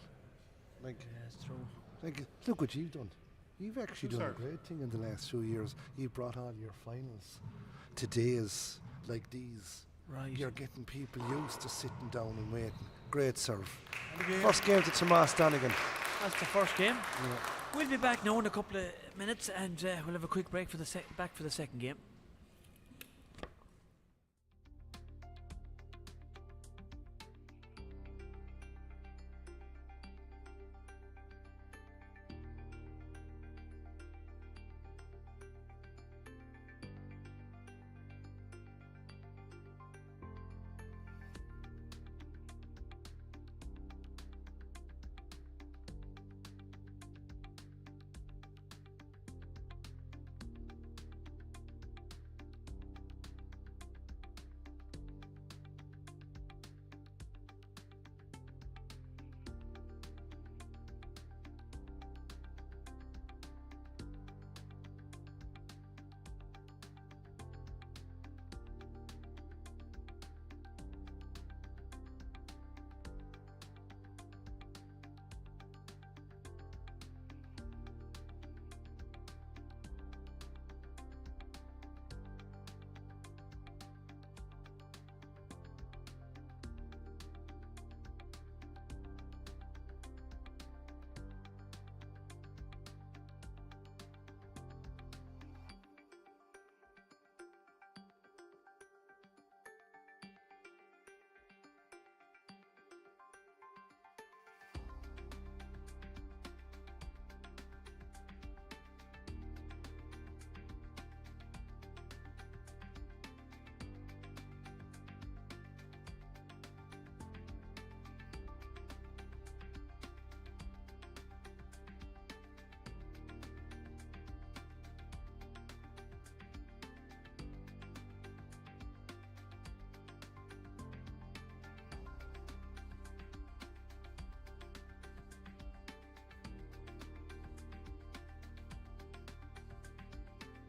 Like, Yeah, it's true. like, look what you've done. You've actually Two done serves. a great thing in the last 2 years. You brought all your finals to days like these. Right. You're getting people used to sitting down and waiting. Great serve. And again. First game to Tomas Donegan. That's the first game. Yeah. We'll be back now in a couple of minutes, and we'll have a quick break for the back for the second game.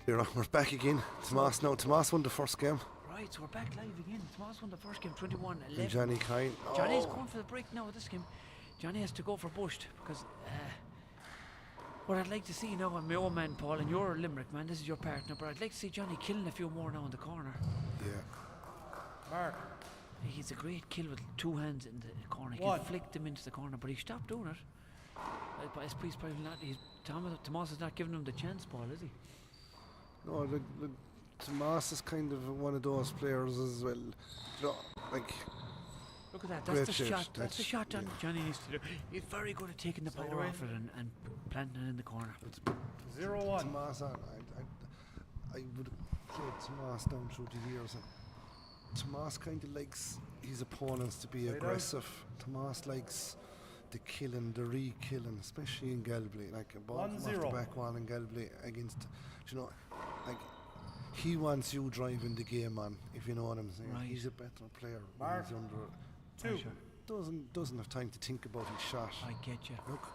We're back again. Tomas won the first game. Right, so we're back live again. Tomas won the first game, 21-11. And Johnny Kine. Johnny's going for the break now. This game, Johnny has to go for Bush because What I'd like to see now, and my own man Paul, and you're a Limerick man, this is your partner, but I'd like to see Johnny killing a few more now in the corner. Yeah. Mark. He's a great kill with 2 hands in the corner. He One. can flick them into the corner, but he stopped doing it. But he's probably not. Tomas is not giving him the chance, Paul, is he? No, Tomas is kind of one of those players as well. You know, like. Look at that. Great That's the shot. shot. That's the shot Johnny needs to do. He's very good at taking the power off it and planting it in the corner. 0-1. Tomas, I would have played Tomas down through the years. And Tomas kind of likes his opponents to be aggressive. Tomas likes the killing, the re-killing, especially in Galway. Like a ball come off the back wall in Galway against, you know, like he wants you driving the game on, if you know what I'm saying. Right. He's a better player when Mark. he's under 2. pressure. Doesn't have time to think about his shot. I get you. Look,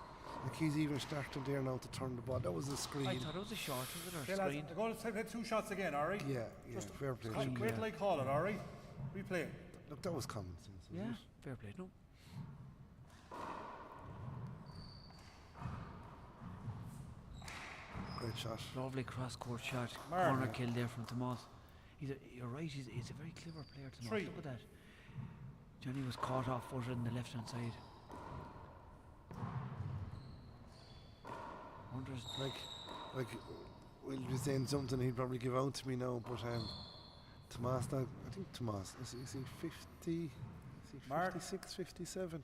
like he's even starting there now to turn the ball. That was a screen. I thought it was a shot, was it, or Okay, lads, screen? I'm going to take 2 shots again, all right? Yeah, Just fair play. wait till I call it, all right? Replay. Look, that was common sense. wasn't Yeah, it? fair play, no. Great shot. Lovely cross-court shot. Mark. Corner kill there from Tomas. You're right, he's a very clever player, Tomas. 3. Look at that. Johnny was caught off-footed on the left-hand side. Wonders. Like, we'll be saying something he'd probably give out to me now, but Tomas, I think Tomas, is he 50? Is he Mark. 56, 57?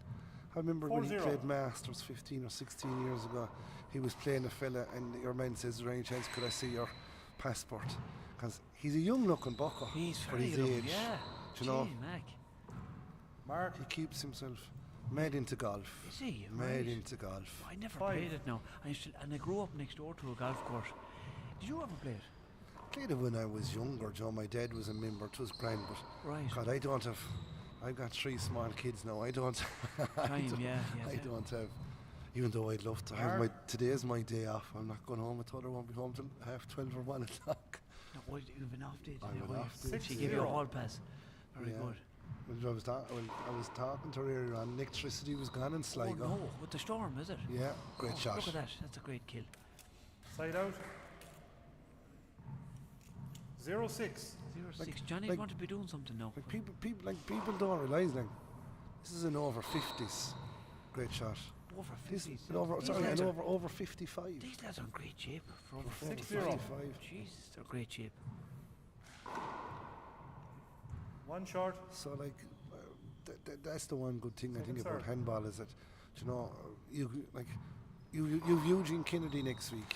I remember when he 4-0. played Masters 15 or 16 years ago, he was playing a fella and your man says, is there any chance could I see your passport? Because he's a young looking bucker He's for very his young, age. yeah. Do you know? Gee, Mac. Mark. He keeps himself mad into golf. Is he? Mad Right. into golf. I never 5. played it now. And I grew up next door to a golf course. Did you ever play it? Played it when I was younger, Joe. My dad was a member. It was grand, but Right. God, I've got 3 small kids now. I don't. Time, yeah. I don't have. Even though I'd love to have today's my day off. I'm not going home. I thought I won't be home till 12 or 1 o'clock. No, well, you've been off date. I went off date. She gave you a hall pass. Very Yeah. good. When I was talking to her earlier on, electricity was gone in Sligo. Oh no, with the storm, is it? Yeah, great shot. Look at that. That's a great kill. Side out. 0-6. 0-6. Johnny's like- want to be doing something now. Like people don't realise like this is an over 50s. Great shot. Over This 50s. is over, These sorry, lads an are- over 55. These lads are in great shape for over 40, 55. 55. Jesus, they're great shape. 1 short. So like, that's the one good thing I think Second about serve. handball is that, you know, you've Eugene Kennedy next week,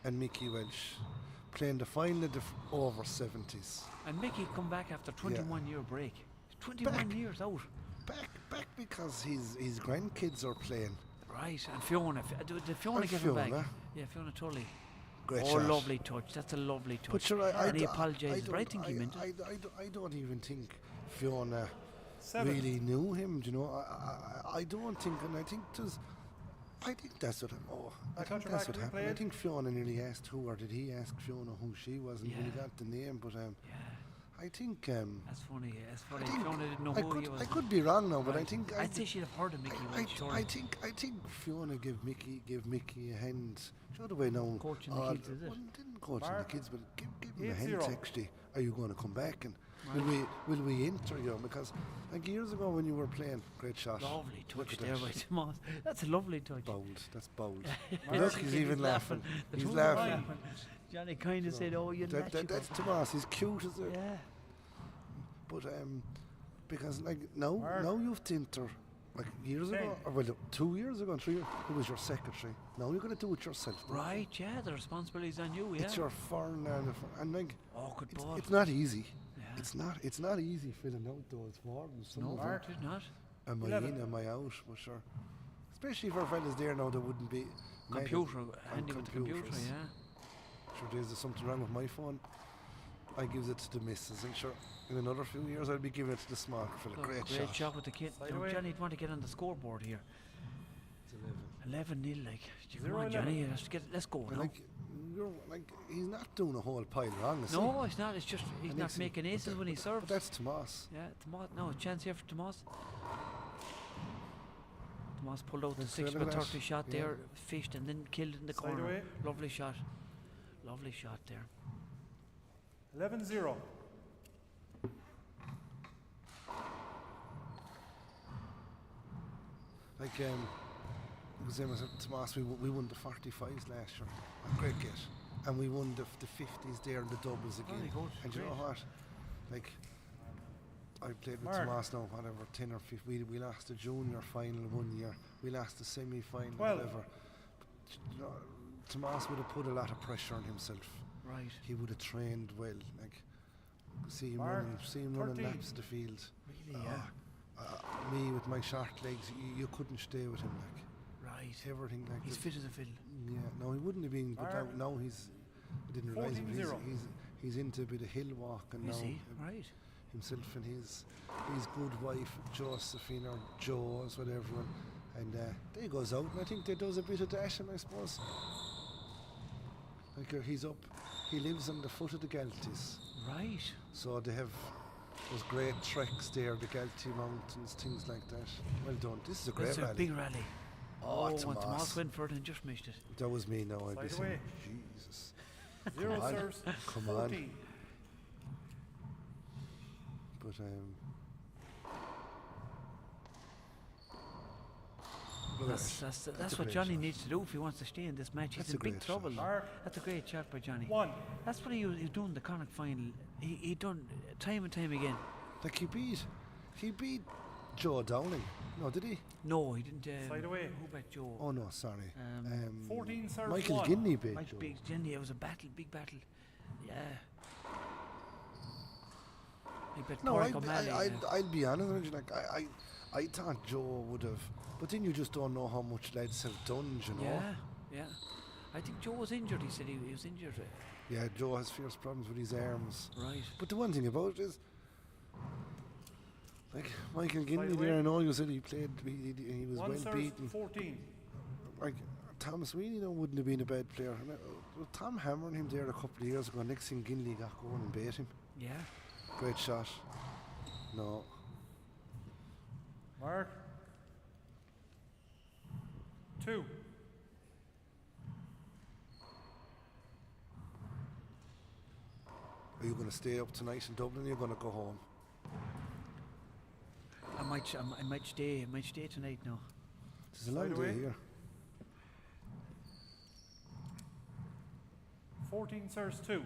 and Mickey Welsh playing the final of the over 70s. And Mickey come back after 21-year break. 21 years out. Back because his grandkids are playing. Right, and Fiona. Did Fiona And get him back? Fiona. Yeah, Fiona Tully. Great Oh, shot. lovely touch. That's a lovely touch. But sure, And he apologises, but I think he meant it. I don't even think Fiona 7. really knew him. Do you know, I don't think, and I think that's what. I think that's what happened. I think Fiona nearly asked who, or did he ask Fiona who she was, and when he got the name. But I think. That's funny. That's funny. I think Fiona didn't know I who he could, was. I could be wrong now, but I Right. think I'd say she'd have heard of Mickey Welsh. I think Fiona gave Mickey a hand. Do you know the way now? Coaching the kids, is it? Well, didn't coaching the Mark. kids, but give them a 8-0. hint. Actually, are you going to come back and Right. will we enter you? Because like years ago when you were playing, great shot. Lovely Look touch at there that. by Tomas. That's a lovely touch. Bold. That's bold. Mark. Look, he's even laughing. The He's two laughing. Johnny kind of said, "Oh, you That's Tomas. He's cute as a. Yeah. But because like now Mark. you've to enter. Like years ago, or well, 2 years ago, 3 years, it was your secretary. Now you're going to do it yourself. Right, yeah, the responsibility's on you, yeah. It's your foreign and like Oh, good ball. it's not easy. Yeah. It's not easy filling out those forms. Some No, of them. Mark did not. Am I 11. in? Am I out? But sure. Especially for fellas there now that wouldn't be mad Computer, on handy with the computer, computers. yeah. Sure, there's something wrong with my phone. I give it to the missus, and sure, in another few years I'll be giving it to the smart fella. Look, Great great shot. shot with the kid. Side Now, away. Johnny'd want to get on the scoreboard here. It's 11. 11-0, like. Come 0-11. on, Johnny, let's go But now. like he's not doing a whole pile wrong. Is he? No, it's not. It's just he's And not it's- making aces when he serves. But that's Tomas. Yeah, Tomas. No, a chance here for Tomas. Tomas pulled out the That's 6 really by nice. 30 shot Yeah. there, fished and then killed in the Side corner. away. Lovely shot. Lovely shot there. 11-0. Like, because I said, Tomas, we won the 45s last year. A great get. And we won the 50s there and the doubles again. Very good, And you know great. what? Like, I played with Mark. Tomas now, whatever, 10 or 15. We lost the junior final 1 year. We lost the semi-final, 12. whatever. You know, Tomas would have put a lot of pressure on himself. Right. He would have trained well. Like, see him Mark, running 13. laps of the field. Really, yeah. Me with my short legs, you couldn't stay with him. Like, Right. everything like He's that. fit as a fiddle. Yeah, no, he wouldn't have been. But Mark. now he's. I didn't realise it, but 14-0. he's into a bit of hill walking Is now. he? Right. Himself and his good wife Josephine or Joe's whatever, and they goes out and I think they does a bit of dashing, I suppose. Like he's up, he lives on the foot of the Galties. Right. So they have those great treks there, the Galtee Mountains, things like that. Well done. This is a great It's a rally. big rally. Oh, when Tomas. Tomas went for it and just missed it. That was me now. I'd be Side saying, away. Jesus. 0 on, serves. come on. 14. But That's a what great Johnny shot. needs to do if he wants to stay in this match. He's That's in a big great shot. trouble. Mark. That's a great shot by Johnny. 1. That's what he was doing in the Connacht final. He done time and time again. Like he beat Joe Downing. No, did he? No, he didn't. Side away. Who bet Joe? Oh no, sorry. 14 serves. Michael 1. Ginney beat Mike Joe. Big Jenny. It was a battle, big battle. Yeah. He bet No, Cork O'Malley. I'll be honest with you. Like I thought Joe would have, but then you just don't know how much lads have done. You know. Yeah, yeah. I think Joe was injured. He said he was injured. Yeah, Joe has fierce problems with his arms. Right. But the one thing about it is, like Michael Ginney away. there, I know you said he played, he was 1 well serves. beaten. 14. Like Tom Sweeney, though, wouldn't have been a bad player. And, Tom hammering him there a couple of years ago. Next thing, Ginley got going and beat him. Yeah. Great shot. No. Mark. 2. Are you going to stay up tonight in Dublin? Or you're going to go home? I might stay. I might stay tonight now. It's a long Side day away. here. 14 serves 2.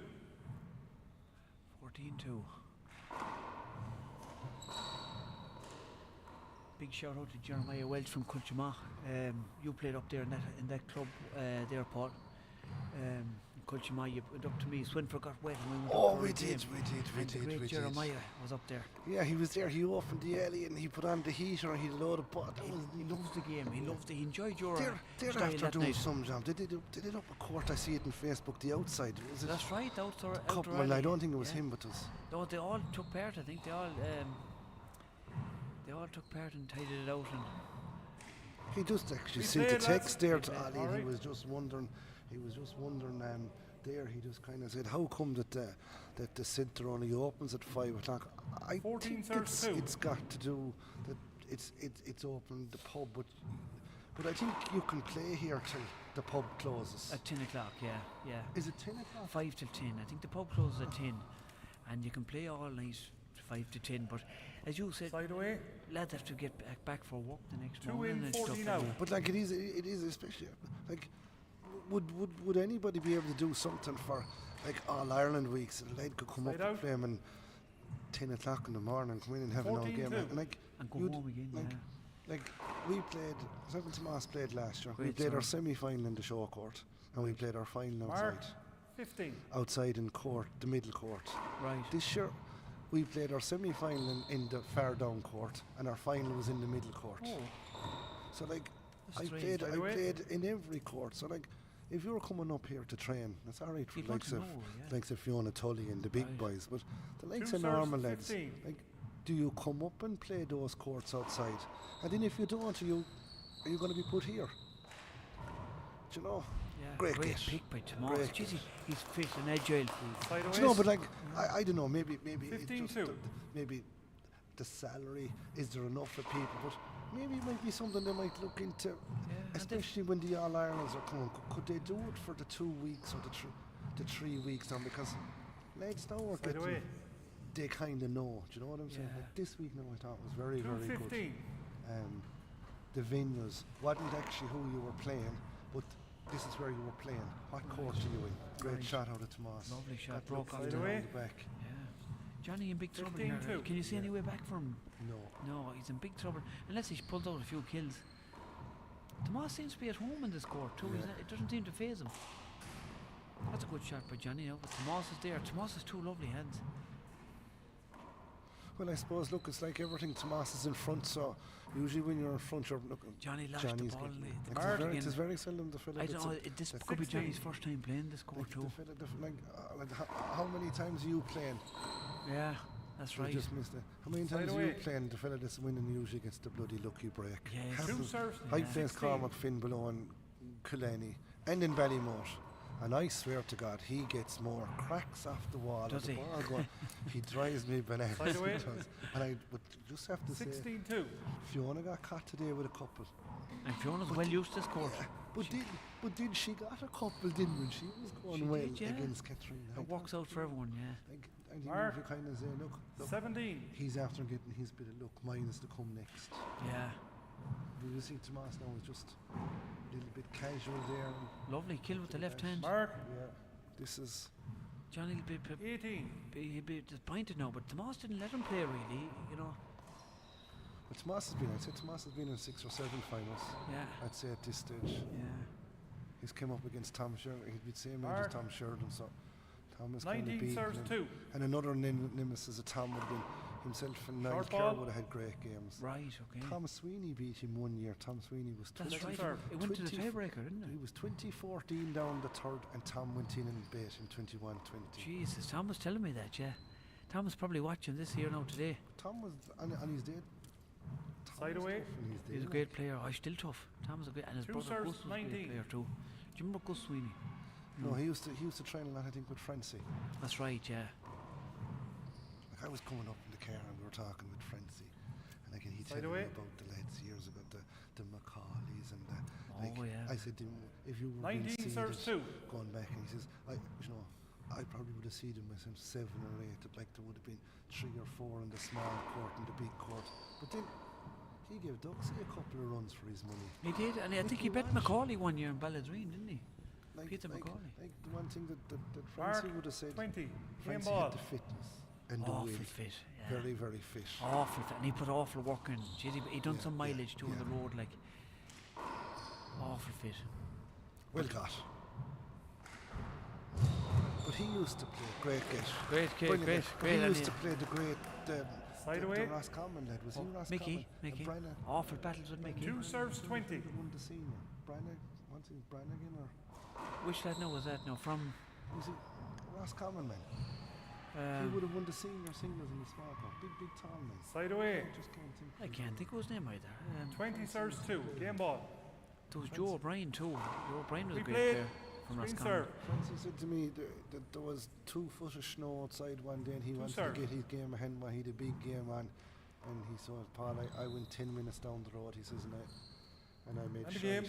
14-2. Big shout out to Jeremiah Welch from Culchima. You played up there in that club there, Paul. Culchima, you went up to me. Swinford got wet and we went Oh, up for we a did, game. we And the great did. Jeremiah was up there. Yeah, he was there. He opened the alley and he put on the heater and he loaded a pot. He loves the game. He loved it. He enjoyed your They're style after that doing night. some job. They did it up a court. I see it on Facebook. The outside. Was it That's right. Outdoor couple? Well, I don't think it was him, but it was. No, they all took part. I think they all took part and tidied it out. And He just actually We sent a played, text lads. there We to played, Ali. And alright. he was just wondering. There, he just kind of said, "How come that the centre only opens at 5 o'clock?" I 14 think serves 2. it's got to do that. It's open the pub, but I think you can play here till the pub closes. at 10 o'clock, yeah. Is it 10 o'clock? 5 till 10. I think the pub closes at 10, and you can play all night 5 to 10. But as you said, Side away. lads have to get back for work the next 2 morning in, and 14 stuff. out. But like it is especially like. Would anybody be able to do something for like All Ireland weeks? A lad could come Side up out. and play 'em in 10 o'clock in the morning, come in and have an all game. 14-2. And like And go you'd- home again, like, yeah. like we played, Second Tomas played last year. We Great played our song. semi-final in the show court, and we played our final Mark. outside. 15. Outside in court, the middle court. Right. This year, we played our semi-final in the far down court, and our final was in the middle court. Oh, So like, That's I strange. played By the way. in every court. So like, if you're coming up here to train, it's all right for You'd want likes to of know, yeah. likes of Fiona Tully and the big Right. boys, but the likes 2 of serves, normal lads, 15. like, do you come up and play those courts outside? And then if you don't, are you going to be put here? Do you know? yeah. Great get. pick by Tomas. Great Jeez, he's fit and agile. Side away. Do you know? But like, I don't know. Maybe it's 15-2. just maybe the salary? Is there enough for people? But maybe it might be something they might look into, especially when the All Irelands are coming. Could they do it for the 2 weeks or the 3 weeks now? Because lads now are getting, they kind of know. Do you know what I'm saying? Like this week now, I thought was very, very good. The venues wasn't actually who you were playing, but this is where you were playing. What course are you in? Great shot out of Tomas. Lovely shot. Broke off the back. Yeah. Johnny in big trouble here. Can you see any way back from him? No, he's in big trouble. Unless he's pulled out a few kills. Tomas seems to be at home in this court too. It doesn't seem to faze him. That's a good shot by Johnny now, but Tomas is there. Tomas has two lovely hands. Well, I suppose, look, it's like everything. Tomas is in front, so usually when you're in front, you're looking. Johnny lashed the ball. It is very seldom the fella. I don't know. This could be Johnny's first time playing this court too. How many times are you playing? Yeah, that's right. You just missed it. How many times are you playing? The fella that's winning usually gets the bloody lucky break. Yes. I played Cormac Finn below in Killarney and in Ballymote. And I swear to God, he gets more cracks off the wall. Does he? Ball going, he drives me bananas. And I would just have to 16-2. say, Fiona got caught today with a couple. And Fiona's well used to this court. But did she got a couple, didn't when she was going well against Catherine? It works out for everyone, yeah. I think if you kind of say, look, 17. He's after getting his bit of luck. Mine is to come next. Yeah. You see Tomas now is just a little bit casual there. Lovely kill with the left hand. Mark. Yeah. This is Johnny will be 18. He'll be disappointed now, but Tomas didn't let him play really, you know. Well, Tomas has been in 6 or 7 finals. Yeah. I'd say at this stage. Yeah. He's come up against Tom Sheridan. He'd be the same age as Tom Sheridan, so Tom is kind of 19 beaten serves him. 2. And another nemesis of Tom would have been himself and Niall Kerr would have had great games. Right, okay. Tom Sweeney beat him 1 year. Tom Sweeney was 20. That's right. It went to the tiebreaker, didn't it? He was 20-14 down the third, and Tom went in and beat him 21-20. Jesus, Tom was telling me that, yeah. Tom was probably watching this here now today. Tom was on his day. Side away. He's a great player. Oh, he's still tough. Tom's a great, and his brother Gus was a great player too. Do you remember Gus Sweeney? No, he used to train a lot, I think, with Francie. That's right, yeah. Like I was coming up in the car and we were talking with Francie, and again he told me about the lads years ago, the Macaulays and the. I said to him, if you were 19 serves 2. Going back, and he says, I probably would have seen them myself 7 or 8. Like there would have been 3 or 4 in the small court and the big court, but then. He gave Duxie a couple of runs for his money. He did, and I think he bet Macaulay 1 year in Balladreen, didn't he? Peter Macaulay. Like the one thing that Francie would have said. 20. Francie had the fitness and the awful weight. Fit, yeah. Very, very fit. Awful fit, and he put awful work in. Jeez, he done some mileage too on the road, like. Awful fit. Well got. But he used to play great kid. Great kid, great. He used to play the great. Side away. The Roscommon lad. Was he Roscommon? Mickey. Brian, Awful battles with Mickey. 2 serves 20. Won the senior. Brannigan or. Which lad now was that now? From. Was he Roscommon man? He would have won the senior singles in the small cup. Big tall man. Side away. I can't think of his name either. 20 serves 2. Game ball. There was Joe O'Brien too. Joe O'Brien was a great played player from Roscommon. Francis said to me that there was 2 foot of snow outside one day and he wanted to get his game ahead when he had a big game on. And he said, Paul, I went 10 minutes down the road, he says, and I made sure.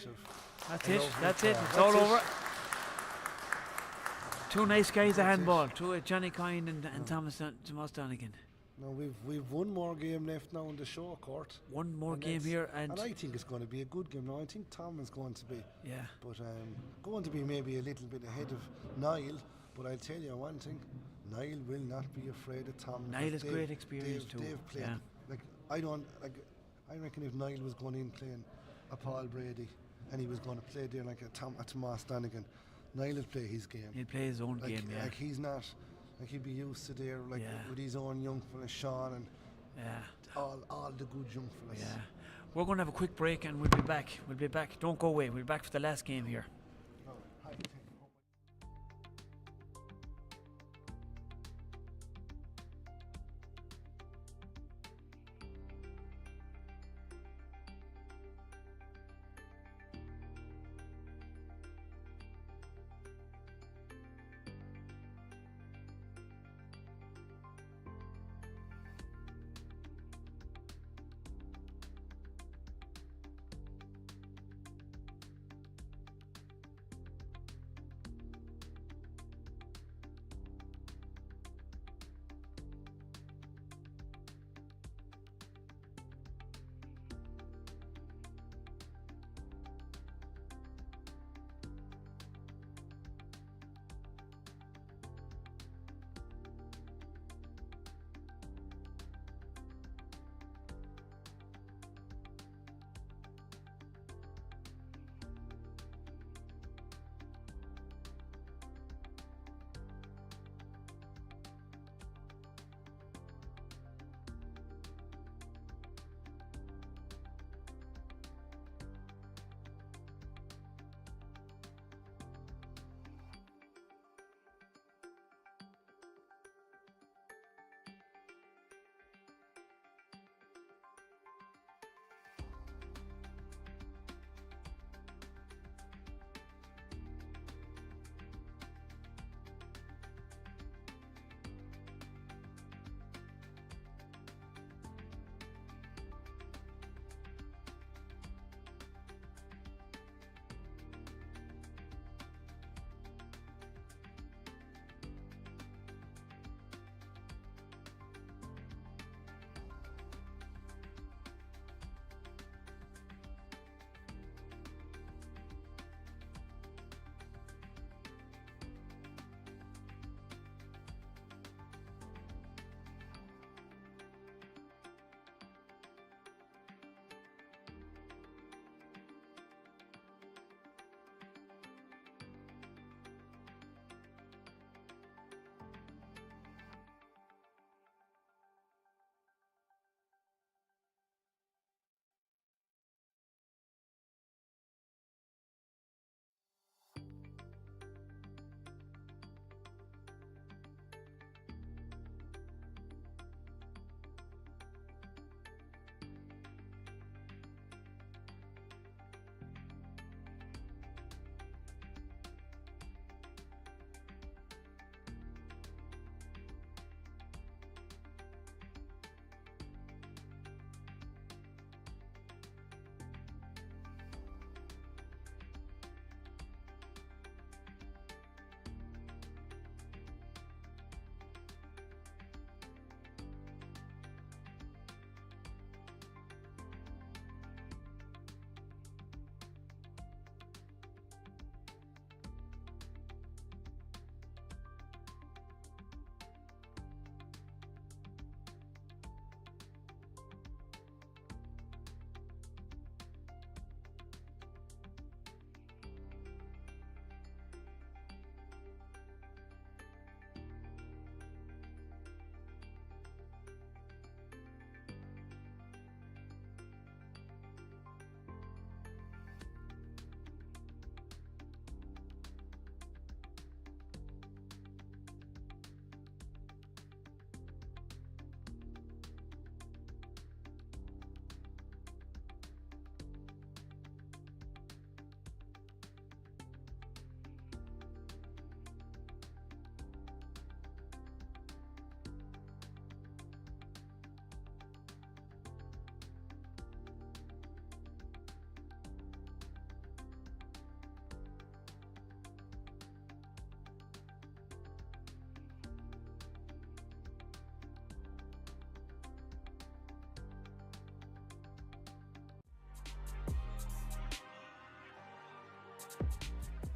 That's it. It's all over. 2 nice guys at handball. 2 Johnny Coyne and Thomas Donegan. No, we've one more game left now in the show court. One more game here, and I think it's going to be a good game. Now I think Tom is going to be, but going to be maybe a little bit ahead of Niall. But I'll tell you one thing: Niall will not be afraid of Tom. Niall has great experience too. They've played I reckon if Niall was going in playing a Paul Brady and he was going to play there like a Tomas Donegan, Niall will play his game. He'll play his own game. Like he's not. Like he'd be used to there, with his own young fella, Sean, and all the good young fellas. Yeah, we're going to have a quick break and we'll be back. Don't go away. We'll be back for the last game here.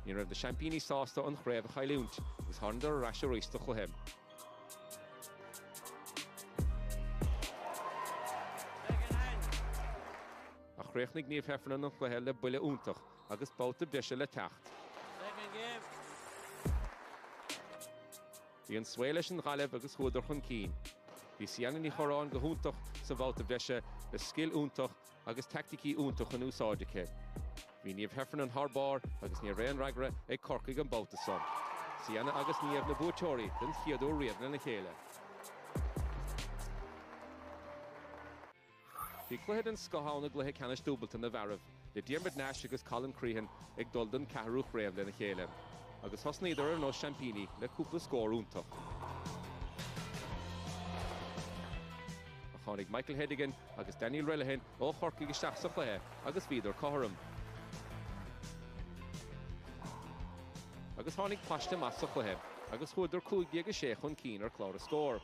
Ní raibh de champíní sásta an chréibh a chailúnt, agus tháinar a raise roista chluhem. A chréachnig níomh hefran an chluhe le buile úntach, agus báta breise le techt. Bhí an sfuil leis an ghaileh agus chuidir chun cín. Bhí sianna ní chorán go húntach sa bhálta breise le scill úntach agus tacticí úntach an úsáidecha. Bhí níomh hefran an tharbár agus níor réan ragra ag corcaigh an báta son. Sianna agus níomh na búteoirí den chiadú riamhna na chéile. Bhí cluichead an scothánna gluthe canis dúbalta na bharabh, le Diarmuid Nash agus Colin Crehan ag dul den ceathrú chréamh le na chéile. Agus thosnaíodar ar nó champíní le cúpla scór úntach. A tháinig Michael Hedigan agus Daniel Relihan ó chorcaigh isteach sa chluiche agus bhíodar cathairm. Agus tháinig paiste mas sa chluiche agus chuidir 5-6 chun cín ar clár a scór.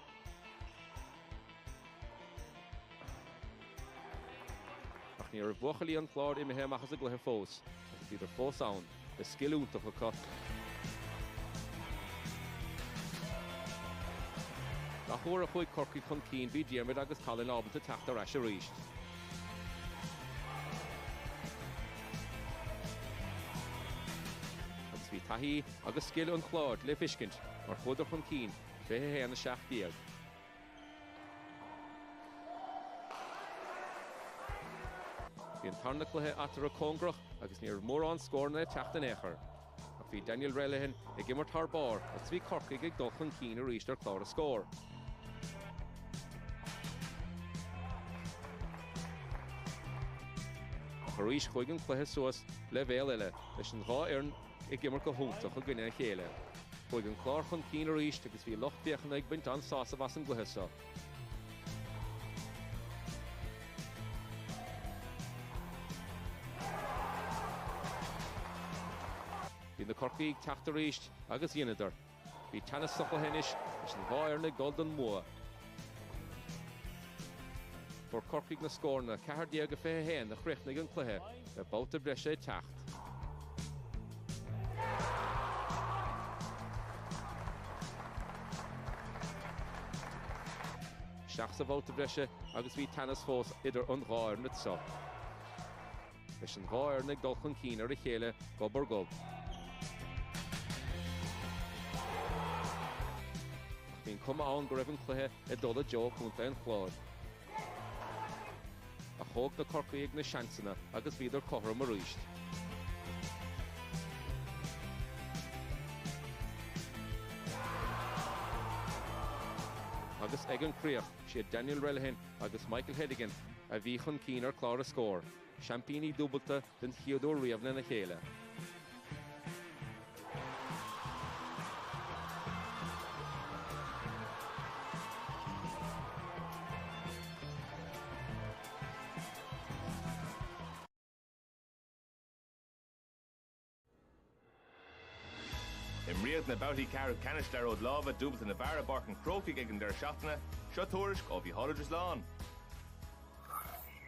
Ach ní ar bhuachalí an clár imithe amachchas a gluthe fós, agus bhíodar fós ann, le scill úntach a cut. Tá chuair a chuig corcaigh chun cín bhí Diarmuid agus Colin ábalta teachta reis a ríist. Agus bhí taithí agus scill an chláir le fiscint mar chuidir chun cín 27 díag. Bhí an tarna cluthe atar a cóngrach agus níor mórán scórna teachta éachair. Ach bhí Daniel Relihan ag immar tarbár agus bhí corcaigh ag dul chun cín a ríist ar clár a scór. Ríis chuig an cluthe suas le bhéal eile leis an dhá éireann ag immar go húntaach a gcuine chéile. Chuig an clár chun cín a ríist agus bhí lochtaíochana ag baint an sása bhas an gluthe sa. Bhí na corcaigh teachta ríist agus dhéanadar. Bhí teannas socha hénis leis an dhá éireann ag dul don mua. For corcaigh na scórna 4-5 na chréachnaigh an cluthe le báta breise teacht. Seach sa báta breise agus bhí teannas fós idir an dhá éireann sa. Leis an dhá éireann ag dul chun cín ar a chéile gob ar gob. Bhín cuma ann go raibh an cluthe i dul a Joe chunta an chláir. A chóg na corcaigh na seansanna agus bhíodar cathairm a ríist. Agus ag an críoch siad Daniel Relihan agus Michael Hedigan a bhí chun cín ar clár a scór. Champíní dúbalta den chiadú riamhna na chéile. Imriad na bouty Carol Canister od lava dúbalt na bhara barcan crocaigh ag an deir seachtaine, seo tuairis ó bhí Holidays Lawn.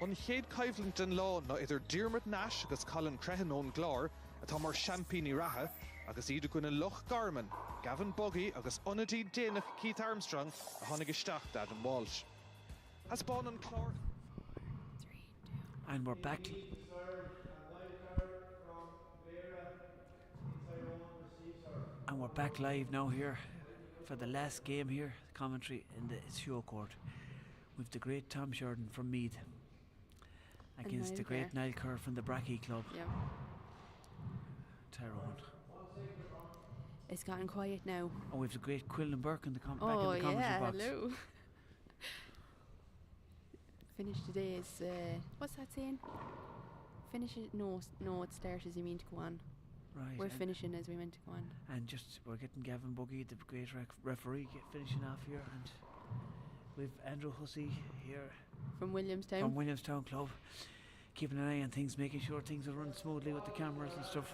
An chéad caibhlant den lá ná idir Diarmuid Nash agus Colin Crehan ón Glár atá mar champíní ratha agus iad gona Loch Garman, Gavin Buggy agus Onadí Dénach Keith Armstrong a tháinig isteach Adam Walsh. Has bán an clár. And we're back. And we're back live now here for the last game here, commentary in the show court with the great Tom Sheridan from Meath against the great Niall Kerr from the Brackey Club. Yeah. Tyrone. It's gotten quiet now. And we've the great Quillan Burke in the back in the Oh commentary yeah, box. hello. Finish today is what's that saying? Finish it? No, it starts as you mean to go on. Right. We're finishing as we meant to go on. And just we're getting Gavin Buggy, the great referee, finishing off here, and we've Andrew Hussey here from Williamstown. From Williamstown Club, keeping an eye on things, making sure things are running smoothly with the cameras and stuff.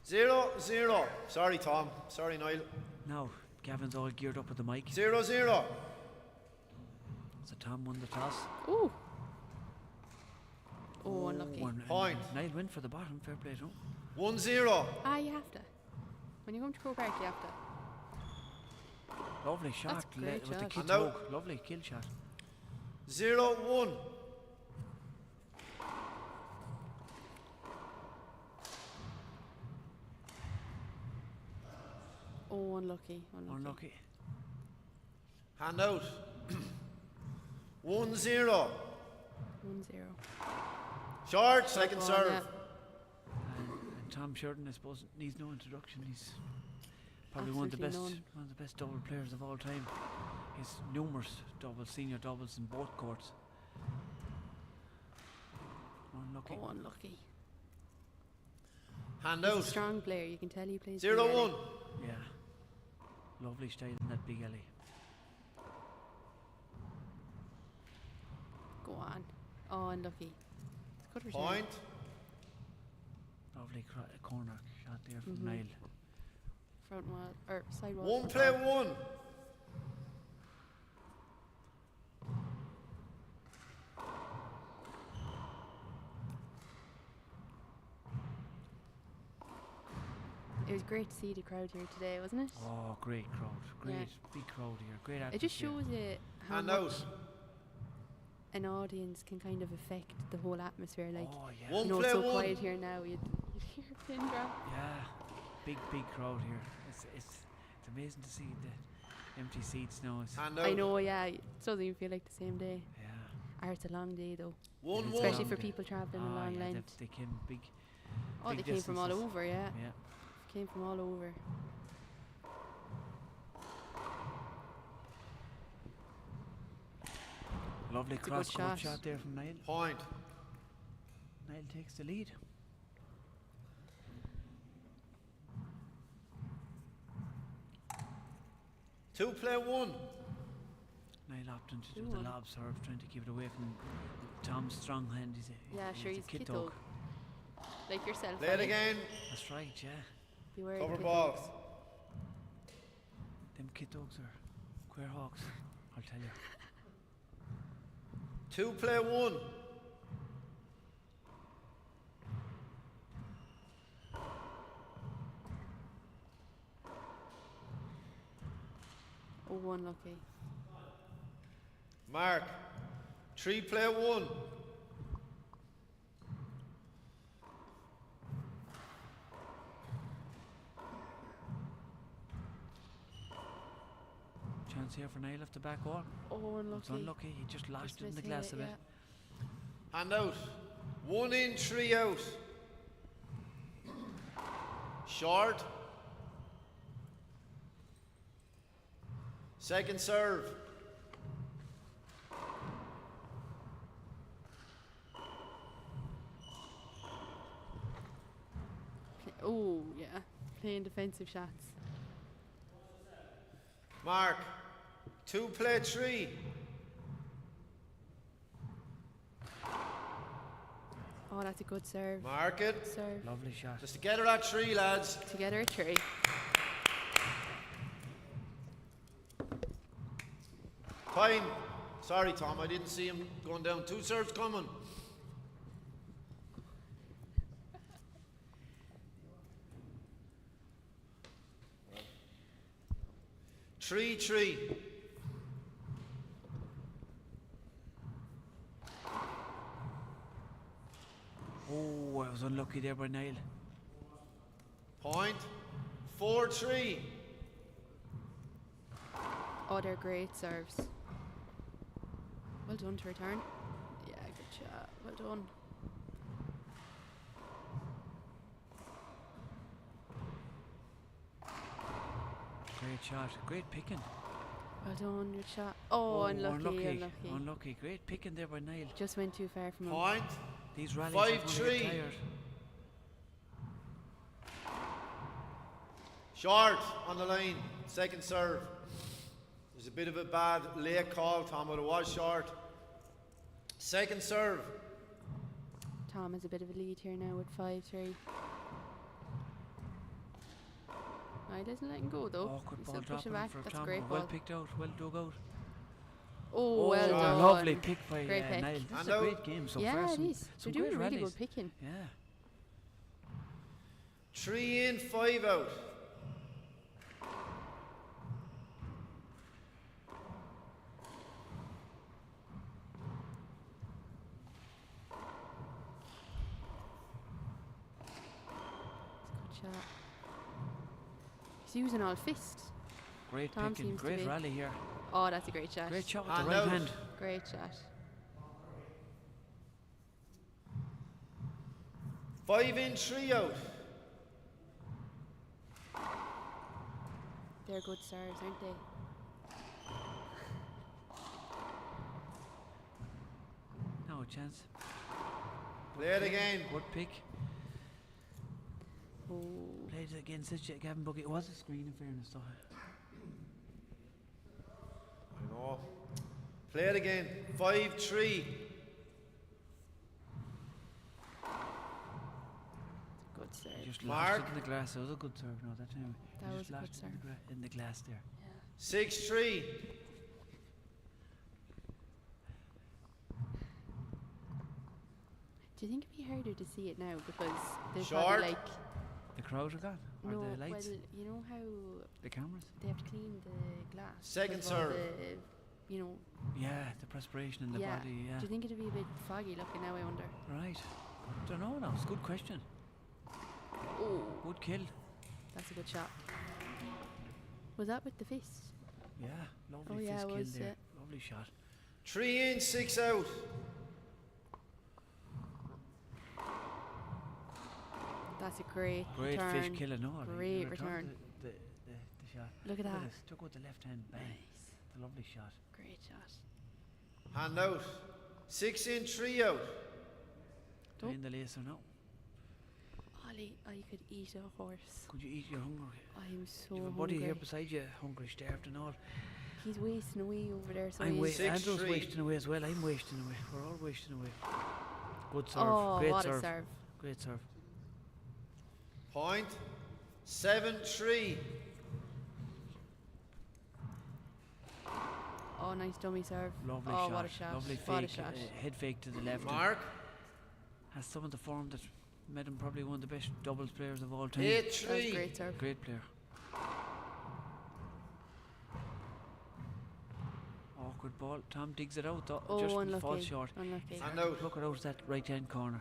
0-0. Sorry, Tom. Sorry, Niall. Now Gavin's all geared up with the mic. 0-0. So Tom won the toss. Ooh. Oh, unlucky. And Point. Niall went for the bottom. Fair play to him. 1-0. Ah, you have to. When you come to Crow Park, you have to. Lovely shot That's a great with the shot. kid And now- hook. Lovely kill shot. 0-1. Oh, unlucky. Unlucky. Hand out. 1-0. 1-0. Short, second Go on, serve. yeah. And Tom Sheridan, I suppose, needs no introduction. He's probably one of the Absolutely best, none. one of the best double players of all time. He's numerous doubles, senior doubles in both courts. Unlucky. Oh, unlucky. Hand He's out. a strong player. You can tell he plays. 0-1. Yeah. Lovely style in that big alley. Go on. Oh, unlucky. It's good return. Point. Lovely corner shot there from Mhm. Niall. Front wall or side wall. One play one. It was great to see the crowd here today, wasn't it? Oh, great crowd. Great, Yeah. big crowd here. Great atmosphere. It just shows you how Hand much out. an audience can kind of affect the whole atmosphere. Like, Oh, yeah. One you know, play it's so one. quiet here now. You'd hear a pin drop. Yeah, big crowd here. It's amazing to see the empty seats now. It's Hand I out. know, yeah. It doesn't even feel like the same day. Yeah. Or it's a long day though. 1-1. Especially for Long day. people travelling a long yeah, length. They came big. Oh, big they came from all distances. over, yeah. Yeah. Came from all over. Lovely It's a good cross court shot. shot there from Niall. Point. Niall takes the lead. Two play one. Niall opting to do Ooh, the and- lob serve, trying to keep it away from Tom's strong hand. Yeah, sure, he's a kid kid dog. dog. Like yourself. Play it Ollie. again. That's right, yeah. Beware Cover the kid ball. dogs. Them kid dogs are queer hawks, I'll tell you. Two play one. Oh, unlucky. Mark. Three play one. Chance here for Niall off the back wall. Oh, It's unlucky. unlucky, he just lashed Just it in the mishit glass it, a bit. yeah. Hand out. 1 in, 3 out. Short. Second serve. Oh, yeah. Playing defensive shots. Mark. 2 play 3. Oh, that's a good serve. Mark it. Serve. Lovely shot. Just together at 3, lads. Together a tree. Time. Sorry, Tom, I didn't see him going down. 2 serves coming. Three. Oh, I was unlucky there by Niall. Point. 4-3. Oh, they're great serves. Well done to return. Yeah, good shot. Well done. Great shot, great picking. Well done, good shot. Oh, unlucky. Unlucky. Great picking there by Niall. Just went too far from him. Point. These rallies are going to 5-3. get tired. Short on the line. Second serve. There's a bit of a bad late call, Tom, but it was short. Second serve. Tom has a bit of a lead here now with 5-3. Niall isn't letting go though. Awkward He's ball still pushing dropping back. for That's Tom. a great Well ball. picked out, well dug out. Oh, well done. Lovely pick by Great pick. Niall. This is And a out. great game so far. Yeah, it Some, is. some They're doing great really rallies. good picking. Yeah. 3 in, 5 out. Good shot. He's using all fist. Great Tom picking, seems to great be. rally here. Oh, that's a great shot. Great shot with the right hand. Great shot. 5 in, 3 out. They're good serves, aren't they? No chance. Play it again. Good pick. Oh. Played it against this Gavin Buggy. It was a screen in fairness though. I know. Play it again. 5-3. Good serve. Just Mark. lost it in the glass. That was a good serve. No, that time. That He was just a good lost it serve. in the glass there. 6-3. Do you think it'd be harder to see it now because there's Short. probably like The crowd are gone. Or no, the lights. well, you know how The cameras. they have to clean the glass. Second because of all serve. You know. Yeah, the perspiration in the yeah. body. Yeah. Do you think it'd be a bit foggy looking now? I wonder. Right. Don't know now. It's a good question. Oh, Good kill. that's a good shot. Was that with the fist? Yeah. Lovely Oh, yeah, fist it kill was, there. yeah. Lovely shot. 3 in, 6 out. That's a great Great return. fish kill and all. He Great returned return. The shot. Look at that. this. Took with the left hand bang. Nice. It's a lovely shot. Great shot. Hand out. 6 in, 3 out. Don't- In the lacer now. Ollie, I could eat a horse. Could you eat your hunger? I'm so You have a hungry. buddy here beside you, hungry, starved and all. He's wasting away over there. So I'm he's Andrew's 6-3. wasting away as well. I'm wasting away. We're all wasting away. Good serve. Oh, Great what serve. a serve. Great serve. Point. 7-3. Oh, nice dummy serve. Lovely oh, shot. what a shot. Lovely What a fake. shot. Head fake to the left. Mark. Has some of the form that made him probably one of the best doubles players of all time. 8-3. That was a great serve. Great player. Awkward ball. Tom digs it out though. Oh, Just unlucky. falls short. Unlucky. It's And hard to out. pluck it out of that right hand corner.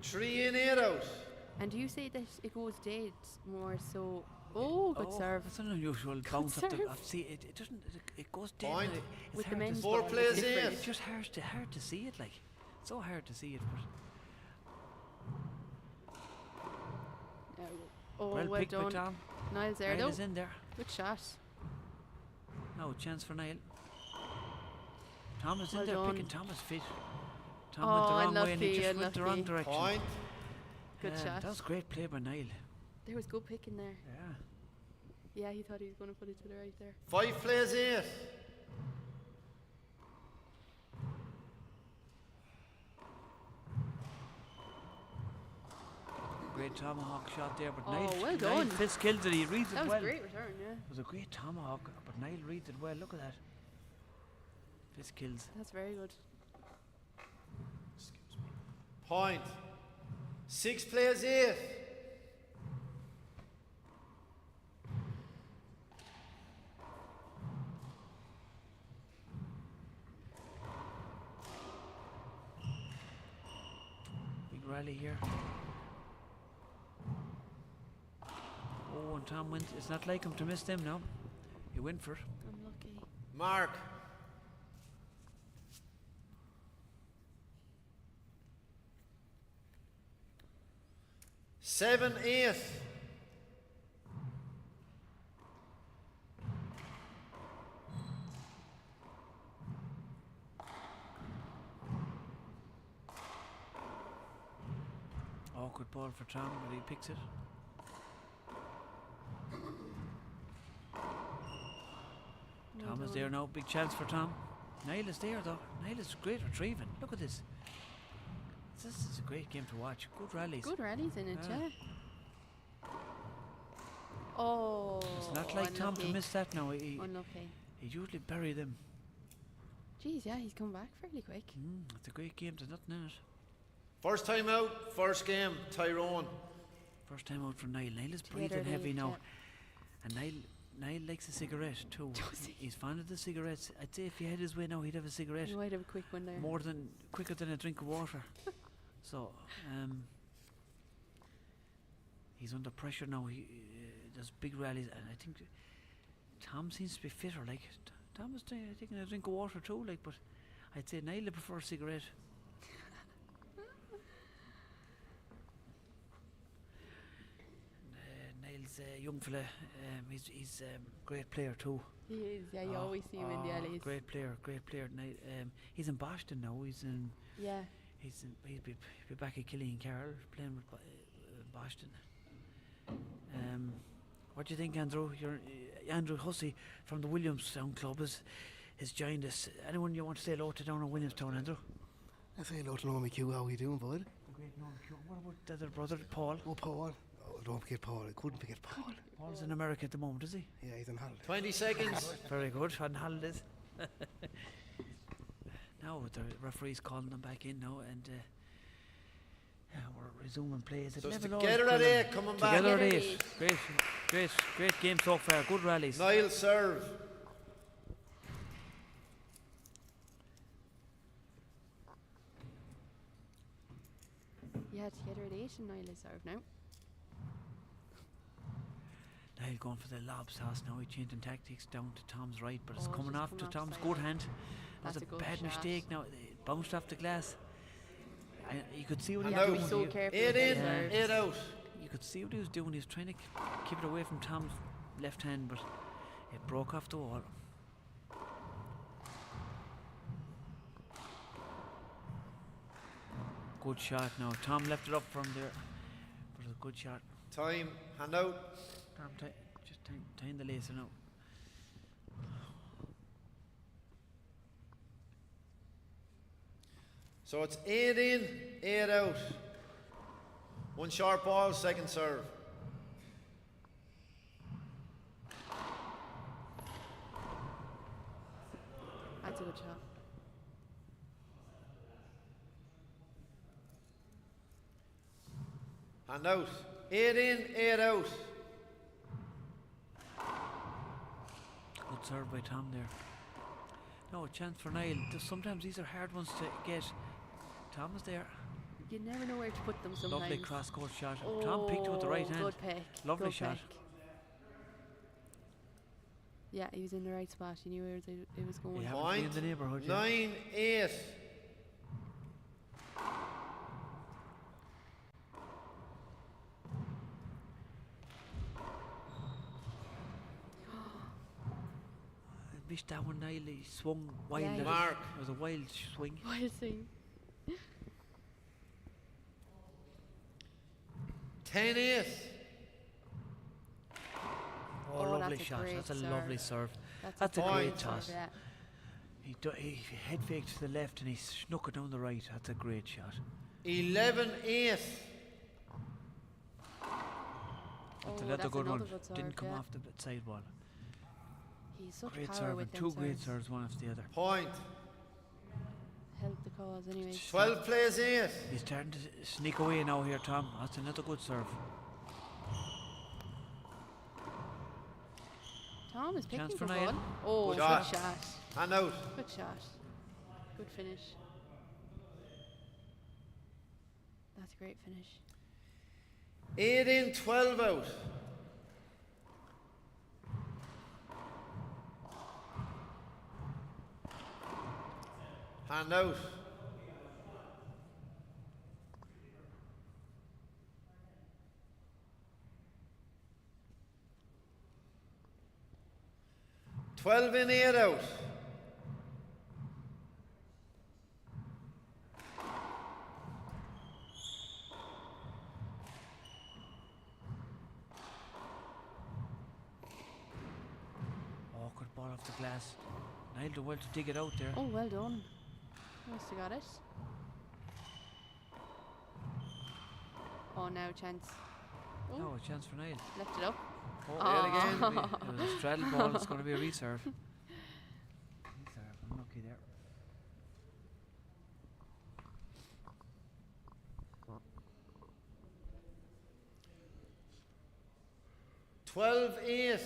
3 in, 8 out. And do you say that it goes dead more so? Oh, good serve. That's an unusual bounce of the. serve. See, it doesn't. It goes dead. Point. and it's With the hard to men's s- Four ball, plays it's different. in. It's just hard to see it. Like, it's so hard to see it. But Oh, well well picked by done. Tom. Niles there Niall though. is in there. Good shot. No chance for Niall. Tom is Well in there done. picking Thomas fit. Tom Oh, went the wrong way and he unlucky, just went the wrong unlucky. direction. Point. Good shot. That was great play by Niall. There was good pick in there. Yeah. Yeah, he thought he was going to put it to the right there. 5 plays 8. Great tomahawk shot there, but Oh, Niall, well Niall done. fist killed it. He reads That it was well. a great return, yeah. It was a great tomahawk, but Niall reads it well. Look at that. Fist kills. That's very good. Point. 6 plays 8. Big rally here. Oh, and Tom went. It's not like him to miss them now. He went for it. Unlucky. Mark. Seven, 8. Awkward ball for Tom, but he picks it. Tom is there now. Big chance for Tom. Niall is there though. Niall is great retrieving. Look at this. This is a great game to watch. Good rallies. Good rallies in it, Yeah. yeah. Oh, It's not like Tom to unlucky. miss that now. He Unlucky. usually bury them. Jeez, yeah, he's come back fairly quick. It's a great game. There's nothing in it. First time out, first game, Tyrone. First time out for Niall. Niall is The breathing other heavy day, now. And Niall likes a cigarette too. He's fond of the cigarettes. I'd say if he had his way now, he'd have a cigarette. You might have a quick one there. Quicker than a drink of water. So, he's under pressure now. He does big rallies, and I think Tom seems to be fitter. Like Tom is taking a drink of water too. Like, but I'd say Niall would prefer a cigarette. Niall's a young fella. He's a great player too. He is. Yeah, you always see him in the alleys. Great player. He's in Boston now. Yeah. He'll be back at Killeen Carroll playing with Boston. What do you think, Andrew? Andrew Hussey from the Williamstown Club has joined us. Anyone you want to say hello to down in Williamstown, Andrew? I say hello to Naomi Q. How are you doing, bud? Great, Naomi Q. What about the other brother, Paul? Oh, Paul. Oh, don't forget Paul. I couldn't forget Paul. Paul's in America at the moment, is he? Yeah, he's on holiday. 20 seconds. Very good, on holidays. Now the referee's calling them back in now, and we're resuming play. Is it So it's level together at 8, coming back. Together at 8. Great game so far. Good rallies. Niall serve. Yeah, together at 8 and Niall is serve now. Niall going for the lob toss now. He's changing tactics down to Tom's right, but it's Oh, coming just off coming to off Tom's side. good hand. That's That's a a good bad shot. mistake now. It bounced off the glass. You could see what he And was out. doing. So He- careful 8 with in, the serves. 8 out. You could see what he was doing. He was trying to keep it away from Tom's left hand, but it broke off the wall. Good shot now. Tom left it up from there, but it was a good shot. Time, hand out. Tom, just tying the lacer now. So it's 8 in, 8 out. One sharp ball, second serve. That's a good shot. Hand out. 8 in, 8 out. Good serve by Tom there. No, a chance for Niall. Sometimes these are hard ones to get. Tom is there. You never know where to put them sometimes. Lovely cross-court shot. Tom picked it with the right hand. Good pick. Lovely Good shot. pick. Yeah, he was in the right spot. He knew where it was going. You happen to be in the neighbourhood, yeah. 9, 8. I missed that one, Niall. He swung wild. Yeah, at he it. Mark. It was a wild swing. Wild swing. 10, 8. Oh, lovely that's a shot. great That's a serve. lovely serve. That's a a great great toss. serve, yeah. He head faked to the left and he snuck it down the right. That's a great shot. 11, 8. That's Oh, another that's good another one. good serve, Didn't come yeah. off the side wall. He's such Great power serve with and them two great serves. serves, one after the other. Point. Help the cause anyway. 12 plays 8. He's starting to sneak away now here, Tom. That's another good serve. Tom is picking Chance for for Niall. one. Oh, Good good shot. shot. Hand out. Good shot. Good finish. That's a great finish. 8 in, 12 out. Hand out. Twelve in, 8 out. Oh, good ball off the glass. Niall did well to dig it out there. Oh, well done. Must have got it. Oh, now chance. Oh, No, a chance for Niall. left it up. Oh, there again. It was a straddle ball. It's going to be a reserve. Reserve. Unlucky there. 12-8.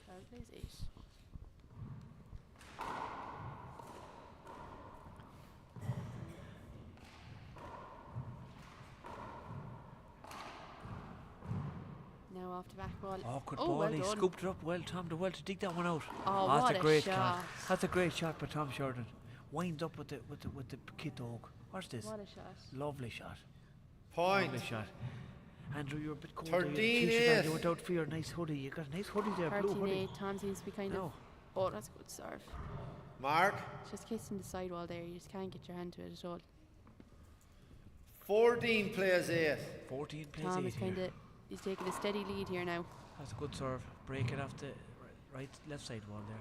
12 plays 8. Now off the back ball. Oh, good oh, ball. well He done. scooped it up well. Tom did well to dig that one out. Oh, that's what a a great shot. That's a great shot by Tom Sheridan. Winds up with the kid dog. What's this? What a shot. Lovely shot. Point. Lovely shot. Andrew, you're a bit cold. 13-8. You went out for your nice hoodie. You got a nice hoodie there, blue hoodie. 13-8. Tom seems to be kind No. of. Oh, that's a good serve. Mark. Just kissing the sidewall there. You just can't get your hand to it at all. 14 plays 8. 14 plays Tom 8 is kind here. of. He's taking a steady lead here now. That's a good serve. Break it off the left side wall there.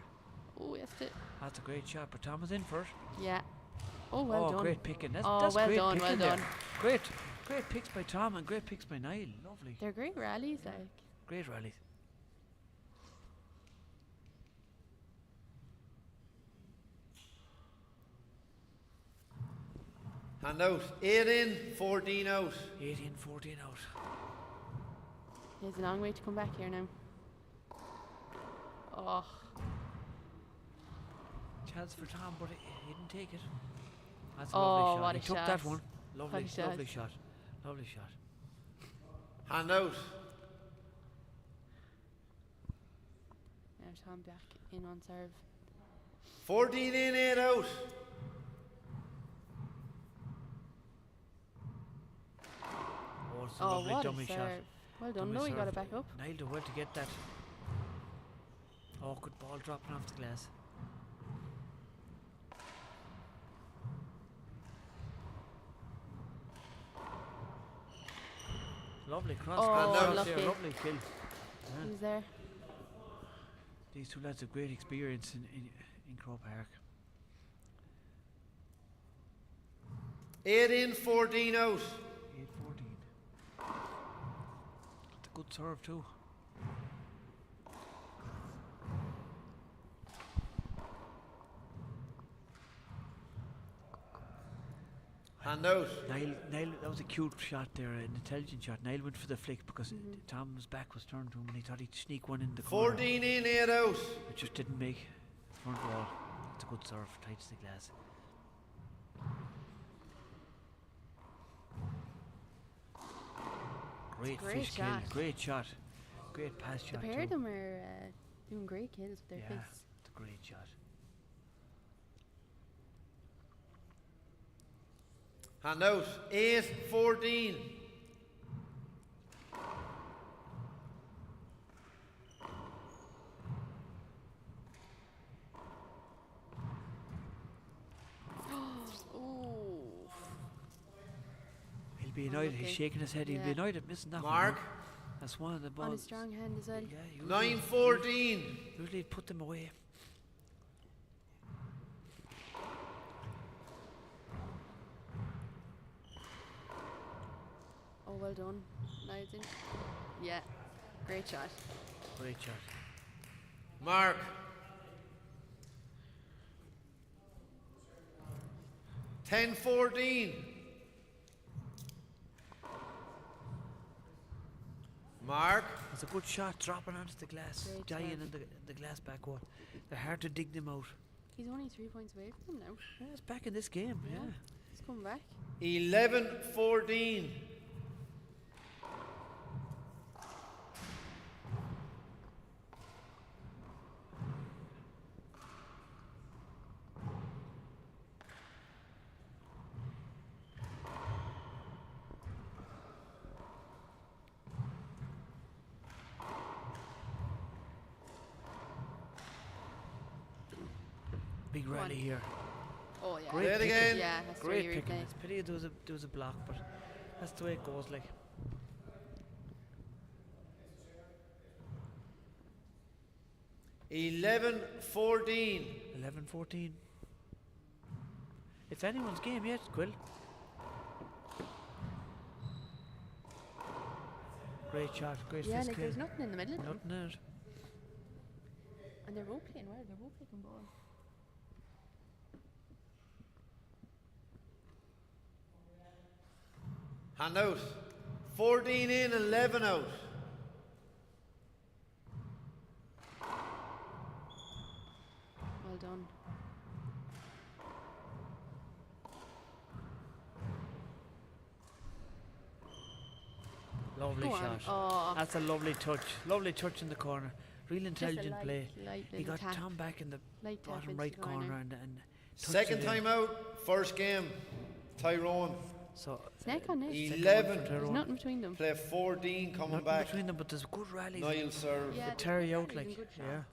Oh, yes, it. That's a great shot. But Tom is in first. Yeah. Oh, well oh, done. great picking. That's well great done, picking well there. done. Great picks by Tom and great picks by Niall. Lovely. They're great rallies, like. Great rallies. Hand out. 8 in, 14 out. 8 in, 14 out. There's a long way to come back here now. Oh. Chance for Tom, but he didn't take it. That's a Oh, lovely shot. what He a took shot. that one. Lovely, What a shot. lovely shot. Lovely shot. Hand out. Now Tom back in on serve. 14 in, 8 out. Oh, it's a Oh, lovely what dummy a serve. shot. Well done. Dummy No, he got serve. it back up. Nailed it well to get that. Oh, good ball dropping off the glass. Lovely cross. Oh, shot lucky. there, lovely kill. Yeah. He's there. These two lads have great experience in Crow Park. 8 in, 14 out. 8-14. That's a good serve too. Hand out. Niall, that was a cute shot there, an intelligent shot. Niall went for the flick because Tom's back was turned to him and he thought he'd sneak one in the corner. 14 in, 8 out. It just didn't make front wall. It's a good serve, tight to the glass. Great Great fish shot. kill, great shot. Great pass The shot pair of too. them are doing great kills with their Yeah, fists. it's a great shot. Hand out. 8, 14. Oh. He'll be annoyed. He's Unlucky. shaking his head. He'll be Yeah. annoyed at missing that Mark. one. That's one of the balls. On a strong hand as well. Yeah, usually- 9, 14. Usually he'd put them away. Oh, well done. Niles in. Yeah. Great shot. Great shot. Mark. Ten 14. Mark. It's a good shot dropping onto the glass, Great dying serve. in the glass back wall. They're hard to dig them out. He's only 3 points away from them now. Yeah, it's back in this game. Yeah. He's coming back. 11 14. Big Go rally on. here. Oh, yeah. Great Play it picking. again. Yeah, that's Great really picking. replay. It's pity there was a block, but that's the way it goes. Like 11 14. 11-14. It's anyone's game yet, Quill. Great shot, great Yeah, fist like kill. there's nothing in the middle of them. Nothing in it. And they're both playing well. They're both picking ball. Hand out. 14 in, 11 out. Lovely Go on. shot. Oh. That's a lovely touch. Lovely touch in the corner. Real intelligent light- play. light He little got tap. Tom back in the Light tap bottom into right the corner. corner and touched Second it in. time out, first game, Tyrone. So It's neck on neck. 11. There's nothing between them. Play 14 coming Nothing back. between them, but there's good rallies. Niall serve. Yeah, They tear you out rallies like, and good yeah. shots.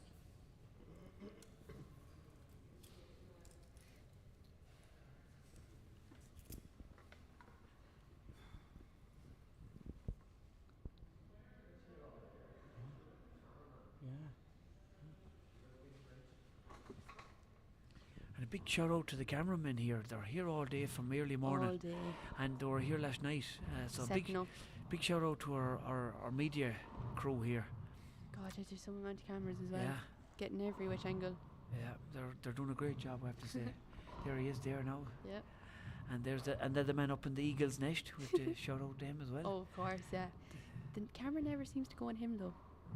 And a big shout out to the cameramen here. They're here all day from early morning. All day. And they were here last night. So Setting up. big shout out to our media crew here. God, there's some amount of cameras as well. Yeah. Getting every which angle. Yeah, they're doing a great job, I have to say. There he is there now. Yeah. And they're the man up in the eagle's nest. We have to shout out to him as well. Oh, of course, yeah. The camera never seems to go on him though.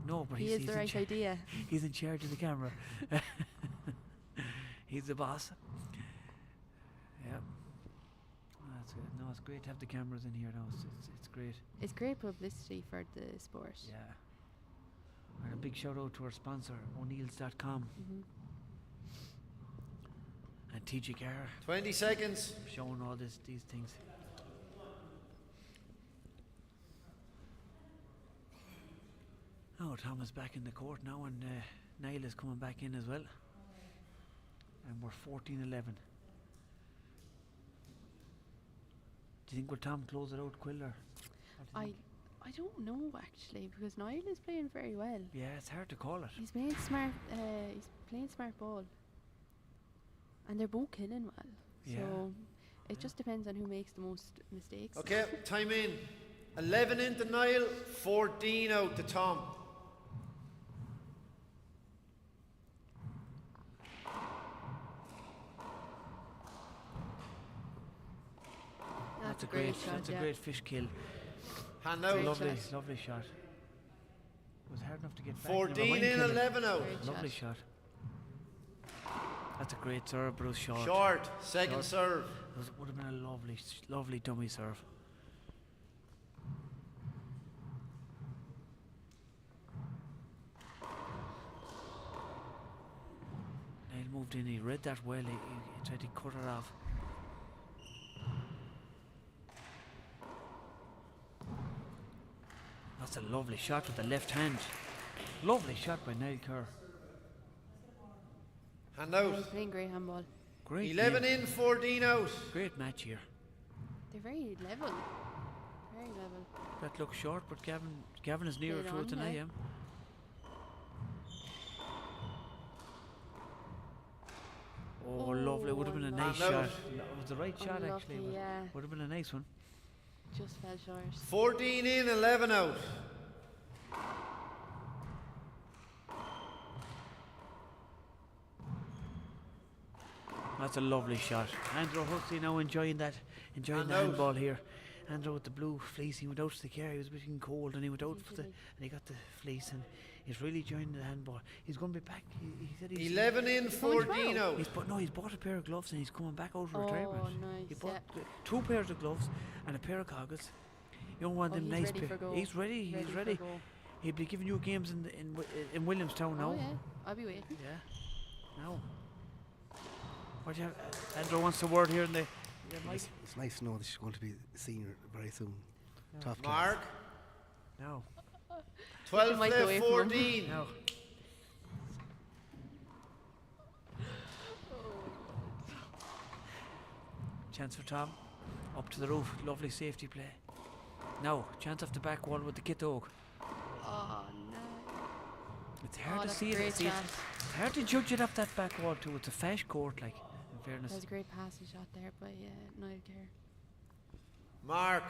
No, but he he's is the in right cha- idea. He's in charge of the camera. He's the boss. Yeah. That's good. No, it's great to have the cameras in here now. It's great. It's great publicity for the sport. Yeah. And a big shout out to our sponsor, O'Neills.com. And TG Carr. 20 seconds. Showing all these things. Oh, Tom is back in the court now, and Niall is coming back in as well. And we're 14-11. Do you think will Tom close it out, Quill, or? I don't know actually, because Niall is playing very well. Yeah, it's hard to call it. He's playing smart. He's playing smart ball, and they're both killing well. Yeah. So it just depends on who makes the most mistakes. Okay, time in. 11 into Niall, 14 out to Tom. That's a great shot. That's a yeah. great fish kill. Hand out. Lovely, shot. lovely shot. It was hard enough to get back. 14 never mind in, kill it. 11 out. Great Lovely shot. That's a great serve, but it was short. Short, second Short. serve. Would have been a lovely dummy serve. Niall moved in, he read that well, he tried to cut it off. That's a lovely shot with the left hand. Lovely shot by Niall Kerr. Hand out. Playing great handball. Great 11 game. in, 14 out. Great match here. They're very level. Very level. That looks short, but Gavin is nearer Played to it on, than I yeah. am. Oh, lovely. Would have been a nice unlucky. shot. It was the right shot, actually. Unlucky, But yeah. would have been a nice one. Just fell short. 14 in, 11 out. That's a lovely shot. Andrew Huxley now enjoying the And out. handball here. Andrew with the blue fleece. He went out to the car. He was a bit cold, and he went out and he got the fleece, and he's really enjoying the handball. He's going to be back. He said he's 11 in, 14 out. He's bought a pair of gloves, and he's coming back out of Oh, retirement. He nice, bought yeah. 2 pairs of gloves and a pair of goggles. You don't want Oh, them he's nice ready for goal. He's ready. Ready He's for ready. goal. He'll be giving you games in Williamstown now. Oh yeah, I'll be waiting. Yeah. Now. What do you have? Andrew wants a word here in the mic. It's nice to know that she's going to be a senior very soon. Yeah. Top class. Mark. No. 12 mic play, away from him. 14. No. Chance for Tom. Up to the roof. Lovely safety play. Now, chance off the back wall with the kit dog. Oh no. It's hard Oh, to that's see a it. great See it. shot. It's hard to judge it off that back wall too. It's a fast court, like, in fairness. That was a great passing shot there by Niall Kerr. Mark.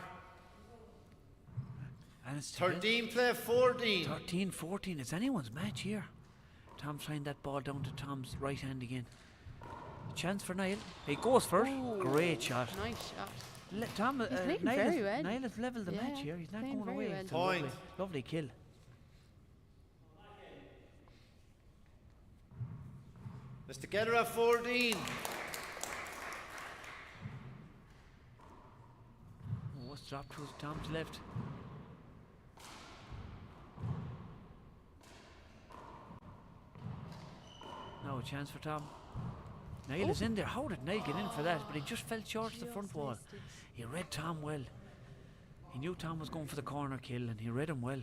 And it's 13 play, 14. 13-14. It's anyone's match here. Tom's trying that ball down to Tom's right hand again. Chance for Niall. He goes first. Oh, Great shot. Nice shot. Tom, He's playing Niall very has, well. Niall has leveled the Yeah, match here. He's not playing going very away. well. It's a Point. lovely kill. Mr. Getter at 14. Oh, what's dropped to Tom's left? Now a chance for Tom. Niall is in there. How did Niall get in for that? But he just fell short of the front wall. He read Tom well. He knew Tom was going for the corner kill and he read him well.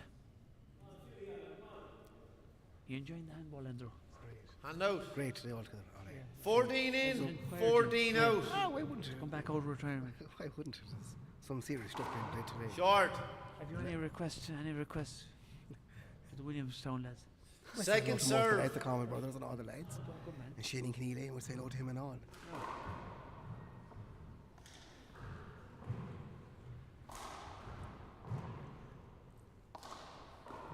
You enjoying the handball, Andrew? Hand out. Great, they all together. All right. 14 in, 14 out. Ah, why wouldn't it? Come back out of retirement. Why wouldn't it? There's some serious stuff being played today. Short. Have you any requests for the Williamstown lads? Second Most of the serve. lads, the Common Brothers and all the lads. And Shane Keneally would say hello to him and all.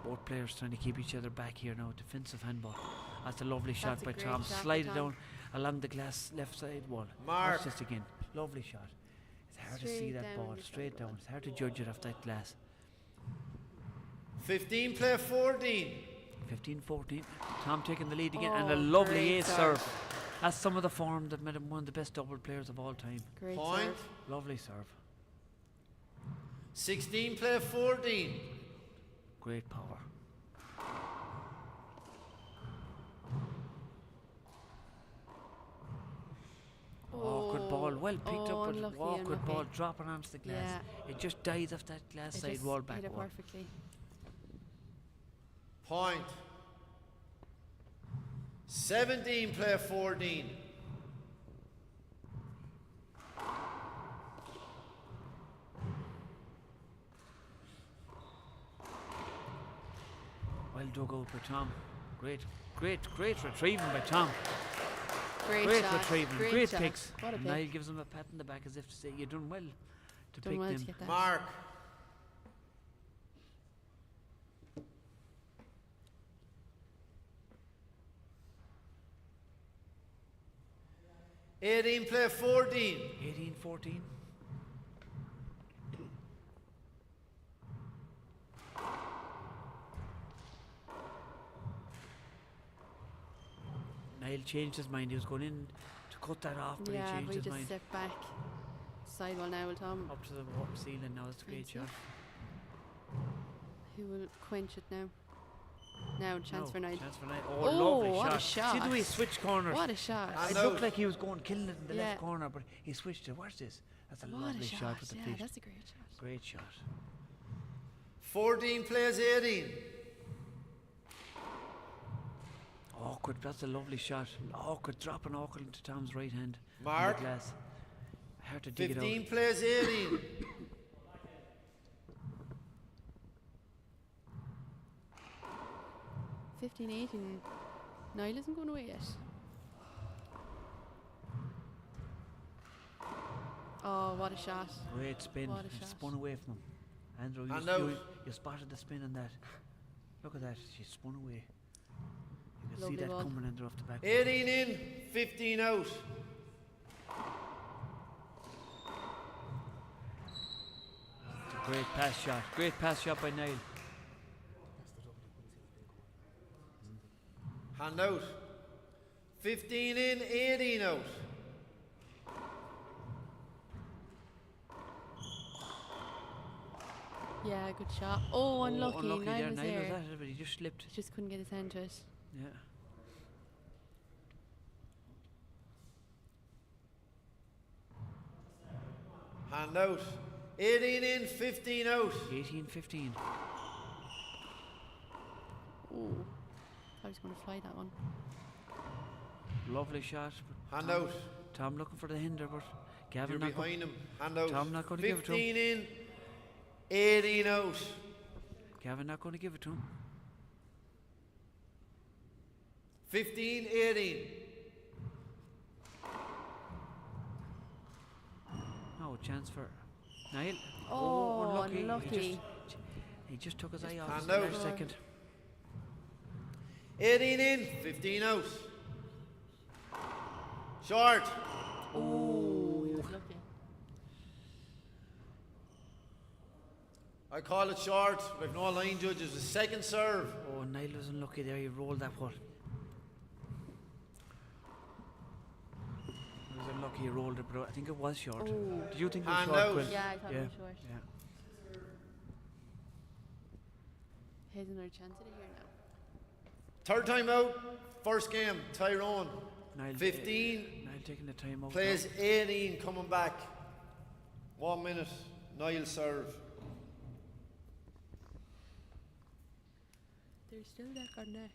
Both players trying to keep each other back here now. Defensive handball. That's a lovely shot That's a by great Tom. shot by Slide it Tom. down along the glass left side wall. Mark. Watch this again. Lovely shot. It's hard to see Straight that down ball the straight down. It's hard to judge it off that glass. 15 play 14. 15-14. Tom taking the lead again and a Oh, lovely great ace serve. That's some of the form that made him one of the best double players of all time. Great Point. serve. Lovely serve. 16 play 14. Great power. Awkward ball, well picked up, but unlucky, awkward ball unlucky. dropping onto the glass. Yeah. It just died off that glass It side just wall hit back it wall. perfectly. Point. 17 play 14. Well dug out by Tom. Great retrieving by Tom. Great shot, retrieving, great great shot. picks. What a And pick. Niall gives him a pat in the back as if to say, you done well to Done pick well to them. get that. Mark. Eighteen play 14. 18-14. Niall changed his mind. He was going in to cut that off, but Yeah, he but changed he his just mind. stepped back. Sidewall now will Tom. Up to the ceiling now. It's a great shot. Who will quench it now? Now chance for Niall. Chance for Niall. Oh, lovely what shot. a shot. See the way he switched corners. What a shot. It looked like he was going killing it in the Yeah. left corner, but he switched it. Watch this. That's a What lovely a shot with the yeah, pitch. that's a great shot. Great shot. 14 plays 18. Awkward. That's a lovely shot. Awkward. Dropping awkward into Tom's right hand. on the Mark. glass. Hard to dig it 15 out. plays 18. $15-18. Niall isn't going away yet. Oh, what a shot. Great spin. What a It shot. spun away from him. Andrew, And you, out. you spotted the spin on that. Look at that. She spun away. You can Lovely see that ball. coming Andrew off the back. 18 in, 15 out. It's a great pass shot. Great pass shot by Niall. Hand out. 15 in, 18 out. Yeah, good shot. Oh, unlucky. Unlucky Niall there. was Niall was there. at it, but he just slipped. Just couldn't get his hand to it. Yeah. Hand out. 18 in, 15 out. 18-15. Oh, I was going to fly that one. Lovely shot. but Hand Tom- out. Tom looking for the hinder, but Gavin You're not go- behind him. Hand out. Tom not going to give it to 15 him. in, 18 out. Gavin not going to give it to him. 15, 18. No chance for Niall. Oh, unlucky. unlucky. He just took his eye off Hand us out. for a second. 18 in, 15 out. Short. Oh, he was lucky. I call it short. We've no line judges. The second serve. Oh, Niall was unlucky there. He rolled that one. He was unlucky. He rolled it, but I think it was short. Oh. Did you think it was Hand short, out. Gwen? Yeah, I thought it was short. Yeah. Here's another chance at it here now. Third time out, first game, Tyrone. Niall, 15. Niall taking the time out. Plays 18 coming back. 1 minute. Niall serve. They're still neck on neck.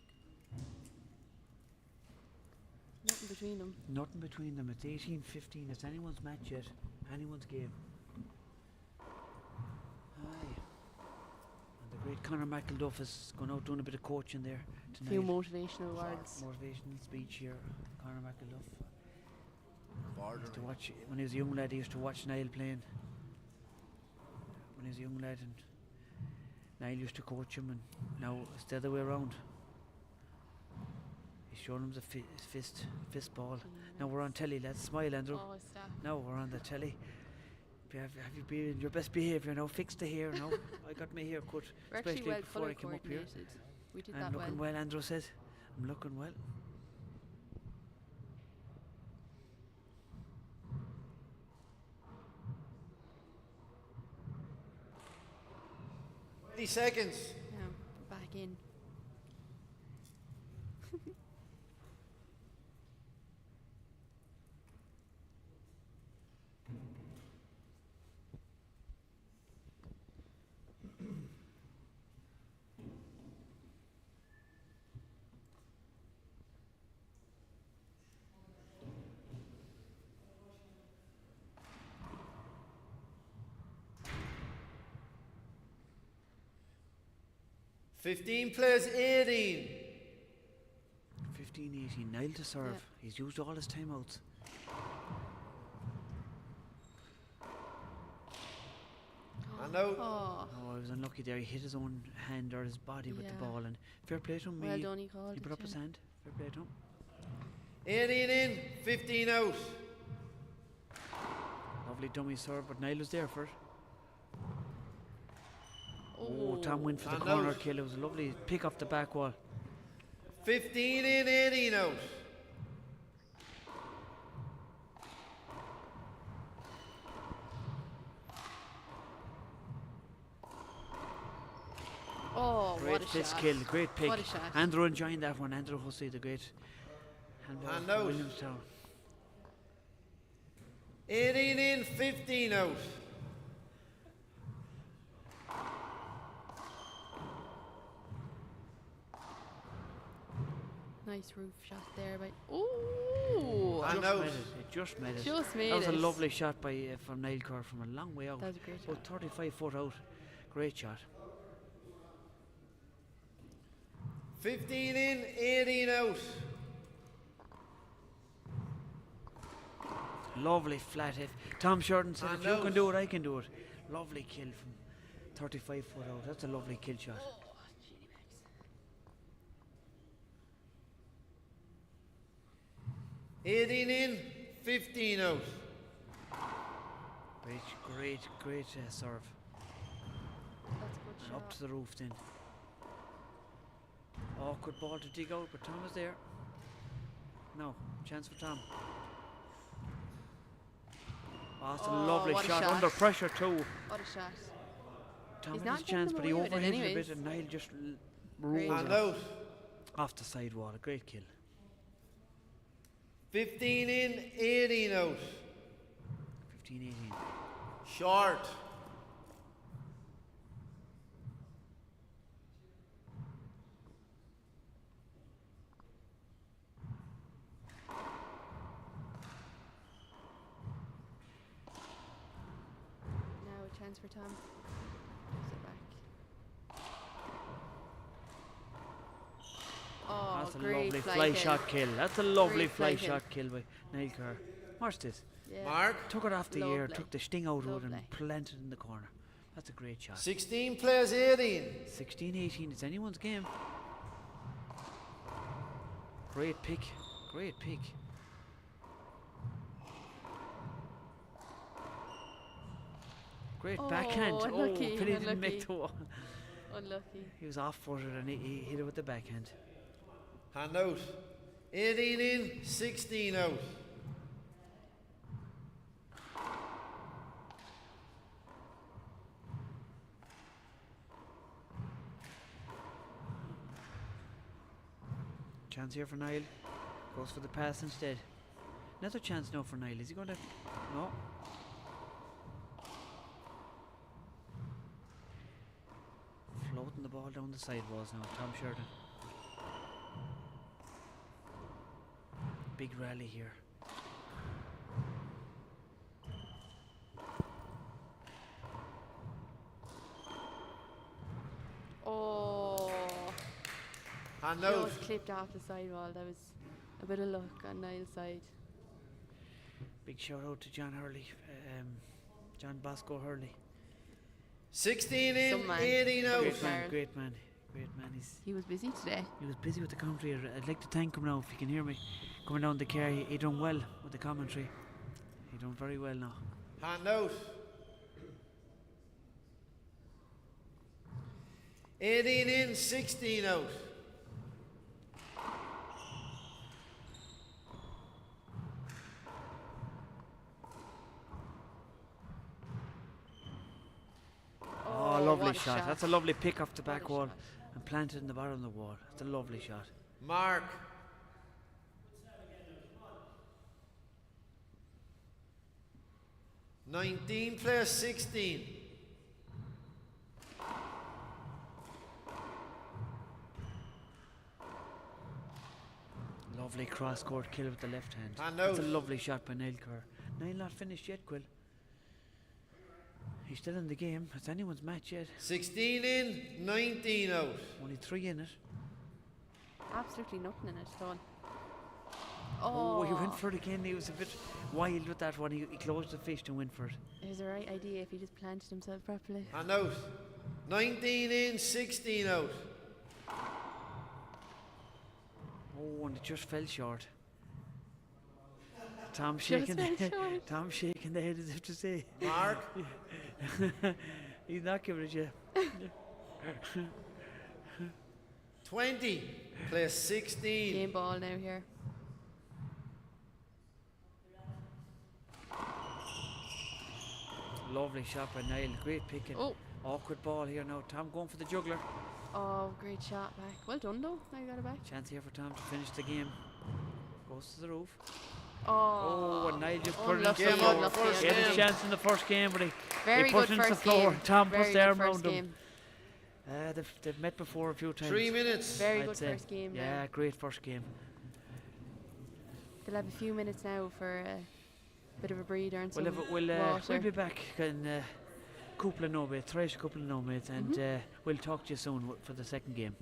Nothing between them. Nothing between them. It's 18-15. It's anyone's match yet. Anyone's game. Aye. And the great Conor McElduff is going out doing a bit of coaching there tonight. Few motivational words. Motivational speech here. Conor McElduff. Used to Bordering. watch, when he was a young lad, he used to watch Niall playing. When he was a young lad, and Niall used to coach him, and now it's the other way around. He's showing him the fist ball. Now we're on telly. Let's smile, Andrew. Oh, stop. Now we're on the telly. Have you been in your best behaviour now? Fix the hair now. I got my hair cut, We're actually especially well before colour I came up here. coordinated. We did I'm that looking well, Andrew said. I'm looking well. Seconds. Now, back in. Fifteen plays 18. 15-18. Niall to serve. Yeah. He's used all his timeouts. And out. Oh, Oh, I was unlucky there. He hit his own hand or his body with the Yeah. ball, and fair play to him. well done, he called He it, put up his yeah. hand. Fair play to him. 18 in, 15 out. Lovely dummy serve, but Niall was there for it. Oh, Tom went for the And corner out. kill. It was a lovely pick off the back wall. 15 in, 18 out. oh, Great what a fist shot. kill, great pick. What a shot. Andrew enjoying that one. Andrew Hussey, the great handball And for out. Williamstown. 18 in, 15 out. Nice roof shot there by. Ooh! And Just out. made it. It just made it. Just made that was a it. lovely shot by from Niall Kerr from a long way out. That was a great About 35 foot out. Great shot. 15 in, 18 out. Lovely flat hit. Tom Sheridan said, And if you out. can do it, I can do it. Lovely kill from 35 foot out. That's a lovely kill shot. 18 in, 15 out. Great serve. That's a good And shot. up to the roof then. Oh, good ball to dig out, but Tom was there. No, chance for Tom. Oh, it's a Oh, lovely what a shot. shot. Under pressure too. What a shot. Tom He's had not his getting chance, them but he away with it overhit it a anyways. bit, and Niall just Great rolled And it out. off the sidewall. A great kill. 15 in, 18 out. 15-18. Short. Now a chance for Tom. Gives it back. Oh, That's a great lovely fly fly kill. shot kill. That's a lovely Great fly fly kill. shot kill by Niall Kerr. Watch this. Yeah. Mark. Took it off the air, Lovely. took the sting out of it Lovely. and planted it in the corner. That's a great shot. 16 plays 18. 16-18, it's anyone's game. Great pick, great pick. Great Oh, backhand. unlucky, Oh, but he didn't make unlucky. the wall. Unlucky. He was off-footed and he hit it with the backhand. Hand out. 18 in, 16 out. Chance here for Niall. Goes for the pass instead. Another chance now for Niall. Is he going to? No. Floating the ball down the sidewalls now. Tom Sheridan. Big rally here. Oh. Hand That out. was clipped off the sidewall. That was a bit of luck on Niall's side. Big shout out to John Hurley. John Bosco Hurley. 16 in, Some man. 18 out. Great man, great man, great man. He was busy today. He was busy with the commentary. I'd like to thank him now if you can hear me. Coming down the car, he done well with the commentary. He done very well now. Hand out. 18 in, 16 out. Oh, lovely what a shot. shot. That's a lovely pick off the back wall and planted in the bottom of the wall. That's a lovely shot. Mark. '19 plays 16. Lovely cross court kill with the left hand. Hand That's a out. lovely shot by Niall Kerr. Niall not finished yet, Quill. He's still in the game. It's anyone's match yet. 16 in, 19 out. Only 3 in it. Absolutely nothing in it, Sean. Oh, he Oh. went for it again. He was a bit wild with that one. He closed the fish and went for it. It was the right idea if he just planted himself properly. Hand out. 19 in, 16 out. Oh, and it just fell short. Tom Just shaking the fell head. short. Tom shaking the head as if to say. Mark. He's not giving it you. 20 plays 16. Game ball now here. Lovely shot by Niall. Great picking. Oh. Awkward ball here now. Tom going for the juggler. Oh, great shot back. Well done though. Now you got it back. Chance here for Tom to finish the game. Goes to the roof. Oh, and Niall just put it unlucky, into the floor. unlucky, He had his unlucky. chance in the first game, but he Very put good it into the first floor. game. Tom Very puts the good arm first around him. game. They've met before a few times. 3 minutes. Very I'd good say. first game now. Yeah, great first game. They'll have a few minutes now for a bit of a breather and some We'll water. be back in couple of no minutes, a couple of no minutes, and we'll talk to you soon for the second game.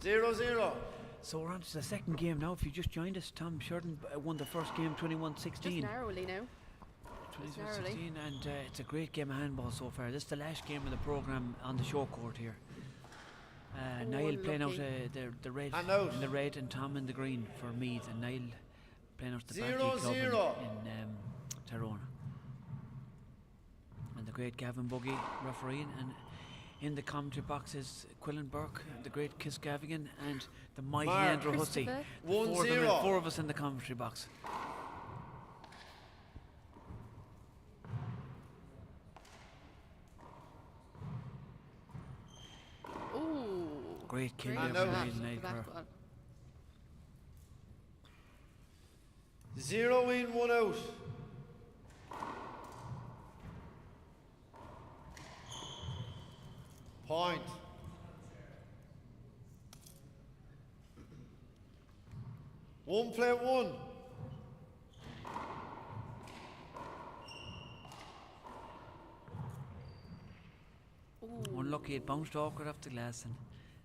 0-0. So we're on to the second game now. If you just joined us, Tom Sheridan won the first game 21-16. Just narrowly now. Just narrowly. 21-16, and it's a great game of handball so far. This is the last game of the programme on the show court here. Niall playing out the red in the red and Tom in the green for Meath, and Niall playing out the Barclay Club in Tyrone. And the great Gavin Buggy refereeing, and in the commentary boxes Quillen Burke, the great Kiss Gavigan, and the mighty Andrew Hussey. Four of us in the commentary box. Great kill there for Niall Kerr. 0 in, 1 out. Point. One play, 1. Unlucky, it bounced awkward off the glass, and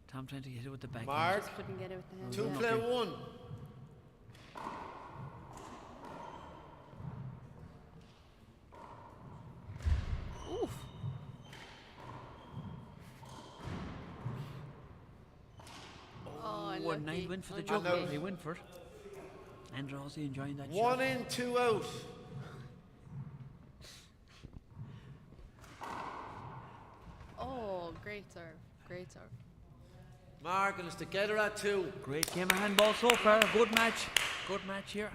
Tom trying to hit it with the back. Mark. Just couldn't get it with the hand. 2 play, 1. Oof. Oh, One night win for the jug. He went for it. Andrew Hussey enjoying that 1 shot. in, 2 out. Oh, great serve. Great serve. Mark and it's together at 2. Great game of handball so far. Good match. Good match here.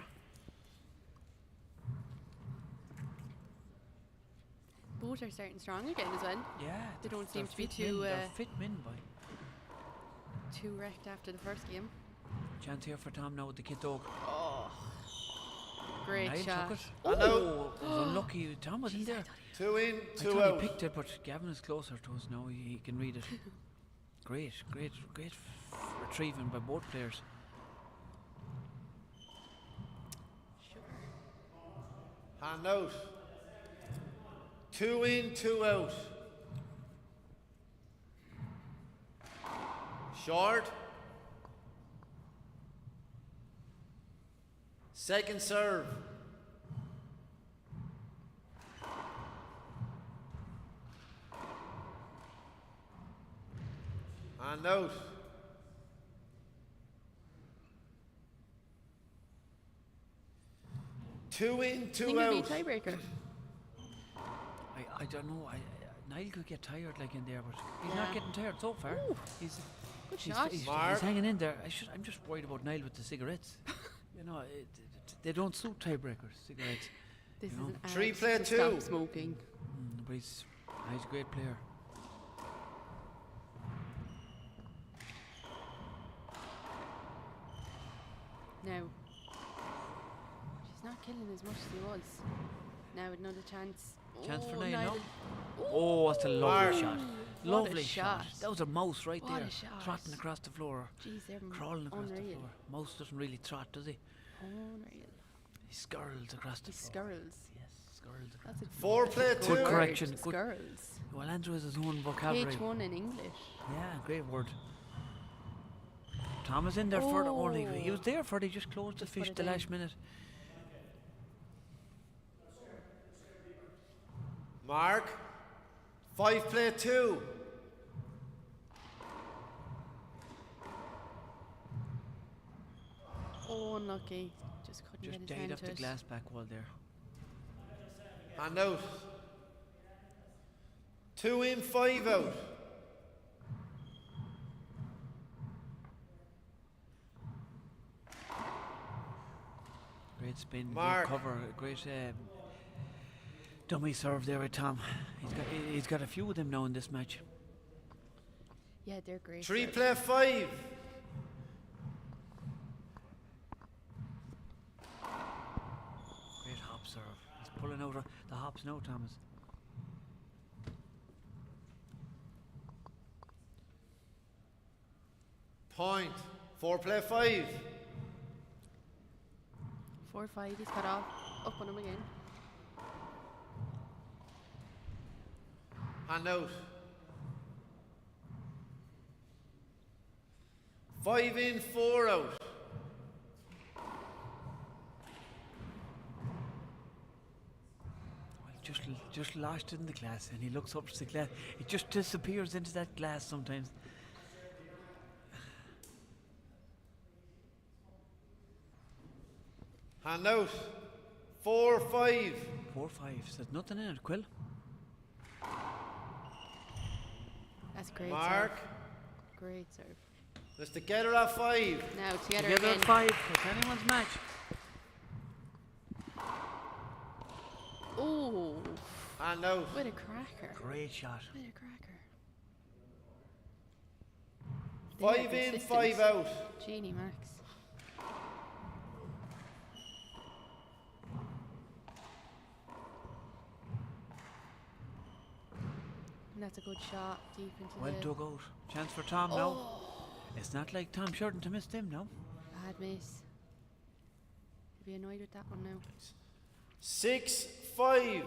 Both are starting strong again as well. Yeah. They don't seem to be they're fit men, boy. too wrecked after the first game. Chance here for Tom now with the kid dog. Oh. Great Niall shot. took it. Oh. It was unlucky. Tom was in there. 2 in, I 2 thought out. he picked it, but Gavin is closer to us now. He can read it. Great retrieving by both players. Hand out. 2 in, 2 out. Short. Second serve. And out. Two in, 2 out. Tiebreaker. I don't know. Niall could get tired like in there, but he's not getting tired so far. Ooh. He's shot. He's Mark. hanging in there. I'm just worried about Niall with the cigarettes. You know, they don't suit tiebreakers, cigarettes. This is you know. an ad 3 play to 2. stop smoking. But he's a great player. Now, she's not killing as much as he was. Now another chance. Chance for Oh, Niall, Niall. no? Oh, that's a lovely shot. What a Lovely shot. That was a mouse right What there, a shot. trotting across the floor, Jeez, they're crawling across the unreal. floor. Mouse doesn't really trot, does he? Unreal. He skirls across the He floor. skirls. Yes, skirls across. That's a 4 play good 2. Good correction. Good. Skirls. Well, Andrew has his own vocabulary. H1 in English. Yeah, great word. Thomas in there for the only. He was Oh. there for it. He just closed the Just put fish it the in. last minute. Mark. 5 play 2. Oh, unlucky. Just couldn't Just get his died hand off to the it. glass back wall there. And out. 2 in, 5 out. Great spin, Mark. great cover, great dummy serve there with Tom. He's got a few of them now in this match. Yeah, they're great. 3 serves. play 5. Great hop serve. He's pulling out the hops now, Thomas. Point. 4 play 5. 4-5. He's cut off. Up on him again. Hand out. 5 in, 4 out. Just lashed in the glass, and he looks up to the glass. It just disappears into that glass sometimes. Hand out. 4-5. 4-5. There's nothing in it, Quill. That's great. Mark. Serve. Great serve. Let's together at 5. Now together Together again. at 5. It's anyone's match. Oh. Hand out. What a cracker. Great shot. What a cracker. 5 in, 5 out. Genie Max. And that's a good shot deep into Well the... dug out. Chance for Tom now. It's not like Tom Sheridan to miss them now. Bad miss. He'll be annoyed with that one now. 6-5.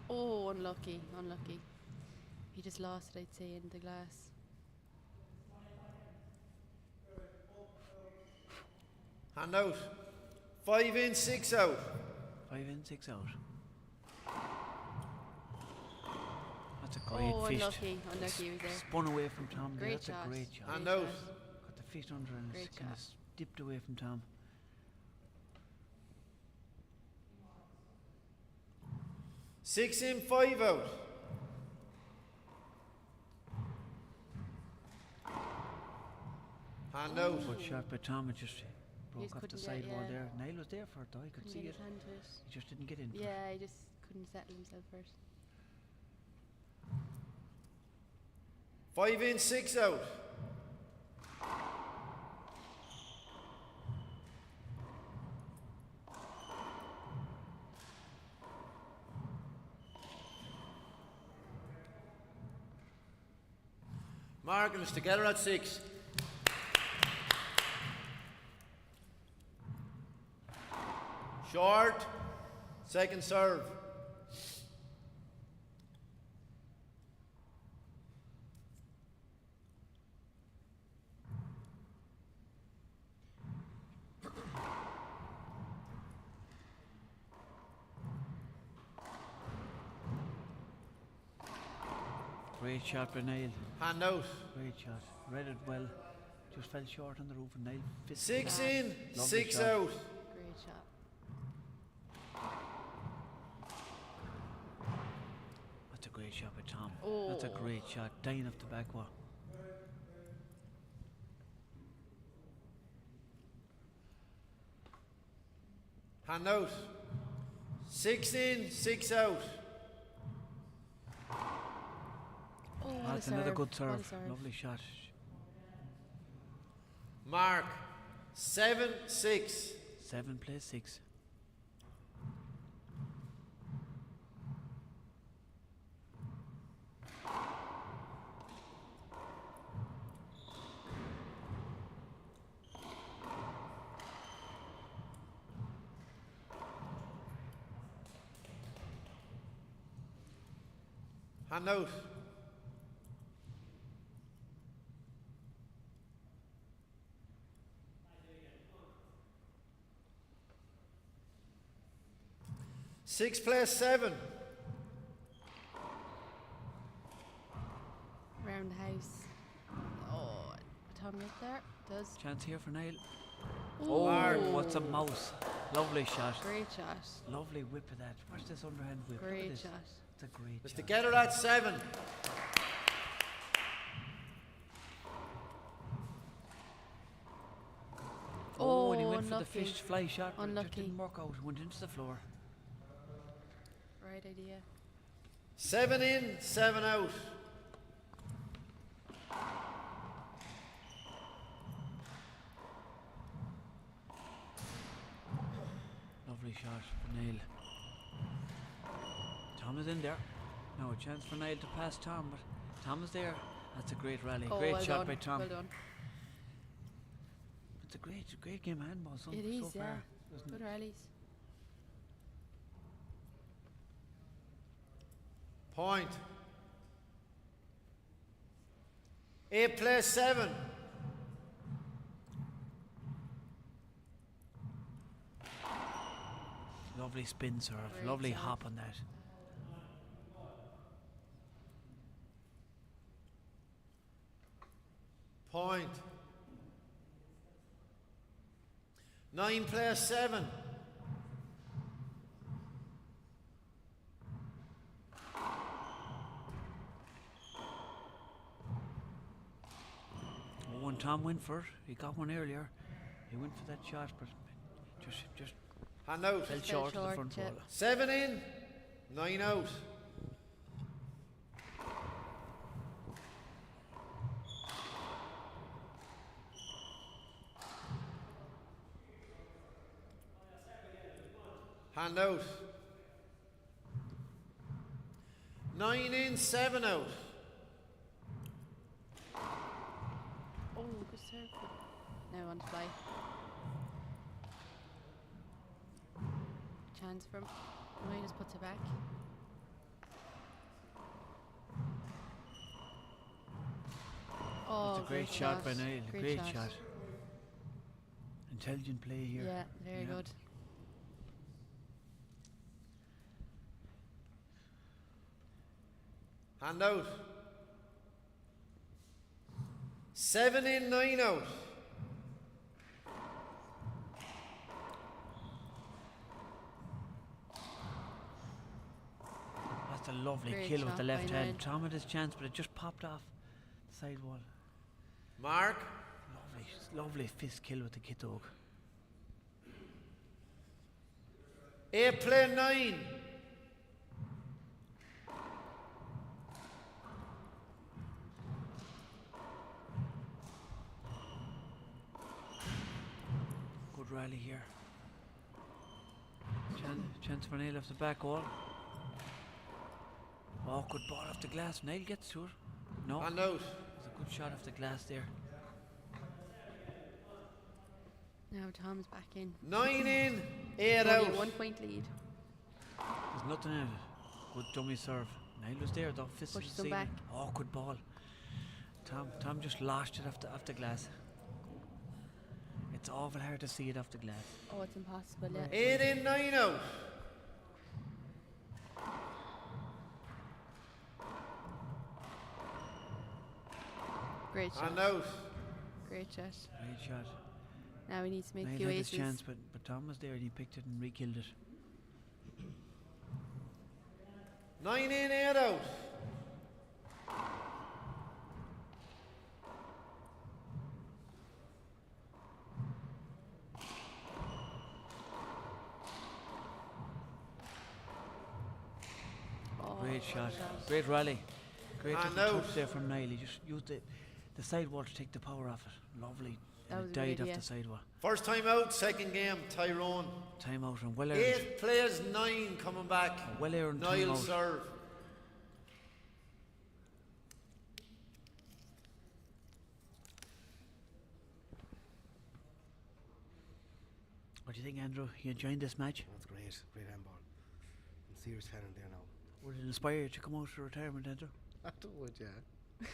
Oh, unlucky, unlucky. He just lost it, I'd say, in the glass. Hand out. 5 in, 6 out. 5 in, 6 out. That's a great Oh, fist. unlucky, unlucky he was there. Spun away from Tom. there. Great That's shot. a great shot. Hand out. Got the feet under and Great it's kind of shot. dipped away from Tom. 6 in, 5 out. Hand out. Good shot by Tom. It just broke just off the couldn't side get- wall yeah. there. Niall was there for it though. He could Couldn't see get it. his hand to it. He just didn't get in. for it. Yeah, he just couldn't settle himself first. 5 in, 6 out. Mark and it's together at 6. Short. Second serve. Great shot by Niall. Hand out. Great shot. Read it well. Just fell short on the roof and Niall fit. 6 it. in, Lovely 6 shot. out. Great shot. That's a great shot by Tom. Oh. That's a great shot. Dying off the back wall. Hand out. 6 in, 6 out. Oh, what That's a another serve. good What a serve. serve. Lovely shot. Mark. 7-6. 7 plays 6. Hand out. Six plays 7. Round the house. Oh, Tom right there. Does. Chance here for Niall. Ooh. Oh, what's a mouse. Lovely shot. Great shot. Lovely whip of that. Watch this underhand whip. Look at Great this. shot. It's a great It's shot. together at 7. Oh, and he went unlucky. for the fish fly shot, but it just Unlucky. didn't work out. Went into the floor. Right idea. 7 in, 7 out. Lovely shot for Niall. Tom is in there. Now a chance for Niall to pass Tom, but Tom is there. That's a great rally. Oh, great well shot done. by Tom. Well done. It's a great game of handball so, It is, so yeah. far. Good rallies. Point. 8 plays 7. Lovely spin serve, Great lovely serve. hop on that. Point. 9 plays 7. Oh, and Tom went for it. He got one earlier. He went for that shot, but just Hand out. fell short of the front yeah. wall. 7 in, 9 out. Hand out. 9 in, 7 out. Oh, good serve. Now on to play. Chance from. No, he just puts it back. Oh, It's a great shot by Niall. Great shot. Intelligent play here. Yeah, very good. Hand out. 7 in, 9 out. That's a lovely Great kill with shot the by left hand. Niall. Tom had his chance, but it just popped off the side wall. Mark. Lovely fist kill with the kit dog. 8 play 9. Good rally here. Chance for Niall off the back wall. Oh, good ball off the glass. Niall gets to it. No. Hand out. It's a good shot off the glass there. Now Tom's back in. 9 in, 8 Only out. a 1 point lead. There's nothing in it. Good dummy serve. Niall was there though. Fist Pushes the him ceiling. back. Oh, good ball. Tom just lashed it off the glass. It's awful hard to see it off the glass. Oh, it's impossible, yeah. 8 in, 9 out. Great shot. Hand out. Great shot. Great shot. Now he needs to make a Niall few had his aces. chance, but Tom was there and he picked it and re-killed it. 9 in, 8 out. Oh, Great shot. shot. Great rally. Great And little out. touch there from Niall. He just used the sidewall to take the power off it. Lovely. That And was it a good died off idea. the sidewall. First time out, second game, Tyrone. Time out and well earned. 8 players, 9 coming back. Well earned time Niall out. serve. What do you think, Andrew? You enjoying this match? That's great. Great handball. I'm serious fan in there now. Would it inspire you to come out of retirement, Andrew? I would, yeah.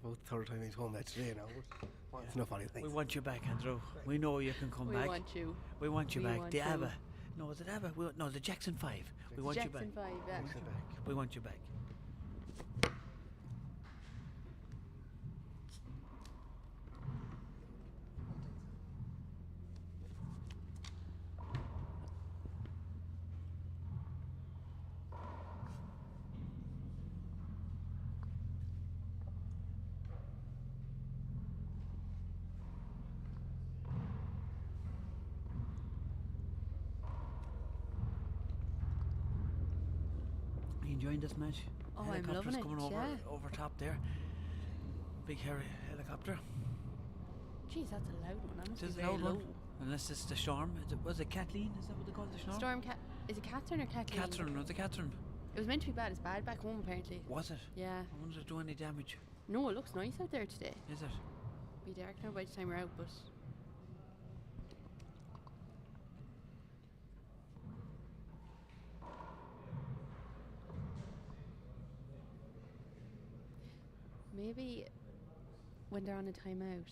About third time he's home that today now. But it's enough, I think. We want you back, Andrew. We know you can come We back. want you. We want you We back. want The you. ABBA. No, is it ABBA? No, the Jackson 5. We want you back. Jackson 5, yeah. We want you back. Are you enjoying this match? Oh, I'm Helicopters loving it, coming over yeah. over top there. Big hairy helicopter. Jeez, that's a loud one. That must This be is a very loud low. one. Unless it's the storm. Was it Kathleen? Is that what they call the storm? Storm Cat. Is it Catherine or Kathleen? Catherine. Was it Catherine? It was meant to be bad. It's bad back home, apparently. Was it? Yeah. I wonder if it do any damage. No, it looks nice out there today. Is it? Be dark now by the time we're out, but Maybe when they're on a timeout,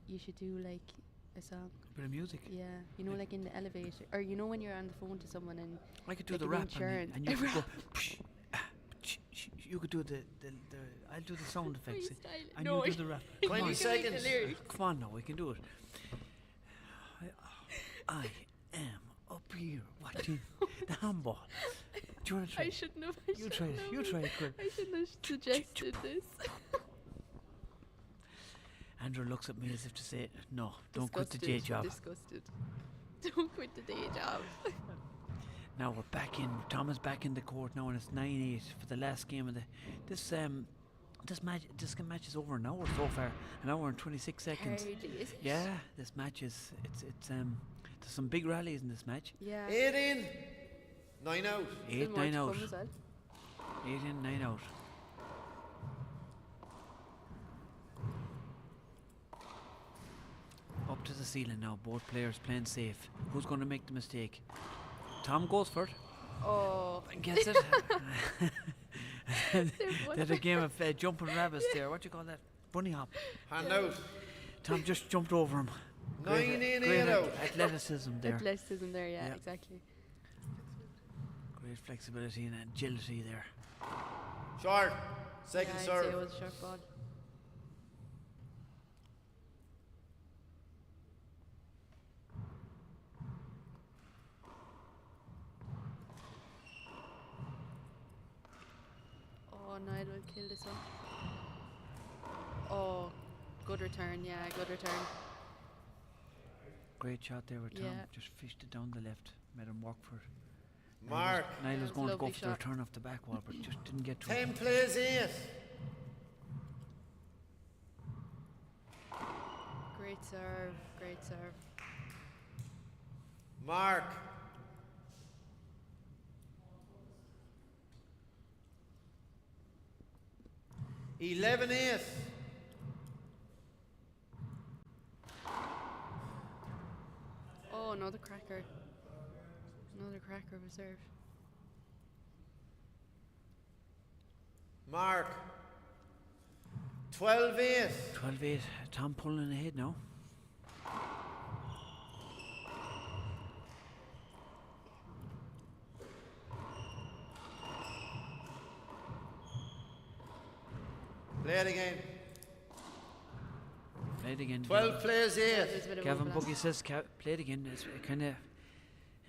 you should do like a song. Bit of music. Yeah, you know, like in the elevator, or you know when you're on the phone to someone and I could do like the an rap insurance. and you could go. You could do the I'll do the sound effects Freestyle. and No, you do the rap. you Come on. can make the lyrics. Come on now, we can do it. I am up here watching the handball. Do you want to try? I shouldn't have. You try it. You try it, quick. I shouldn't have suggested this. Andrew looks at me as if to say, "No, don't quit the day job." Disgusted. Don't quit the day job. Now we're back in. Tom is back in the court now, and it's 9-8 for the last game of the. This match is over an hour so far. An hour and 26 seconds. Hardly, is it? Yeah, this match is. It's there's some big rallies in this match. Yeah. 8 in, 9 out. 8, 9 out. 8 in, 9 out. Up to the ceiling now. Both players playing safe. Who's going to make the mistake? Tom goes for it. Oh. And gets it. There's a game of jumping rabbits there. What do you call that? Bunny hop. Hand out. Tom just jumped over him. 9 in, great 8 out. athleticism there. Athleticism there, yeah, exactly. Great flexibility and agility there. Short. Second yeah, I'd serve. say it was a short ball. Oh, Niall will kill this one. Oh, good return, yeah, good return. Great shot there with Tom. Yeah. Just fished it down the left. Made him work for it. Mark. Niall was Yeah, going to go lovely for the shot. return off the back wall, but just didn't get to 10 it. plays 8. Great serve, great serve. Mark. Eleven 8. Oh, another cracker. Another cracker of a serve. Mark. 12 8. 12-8. Tom pulling ahead now. Play it again. Play it again. 12 plays 8. There's a bit of Gavin overlap. Buggy says play it again. It's kind of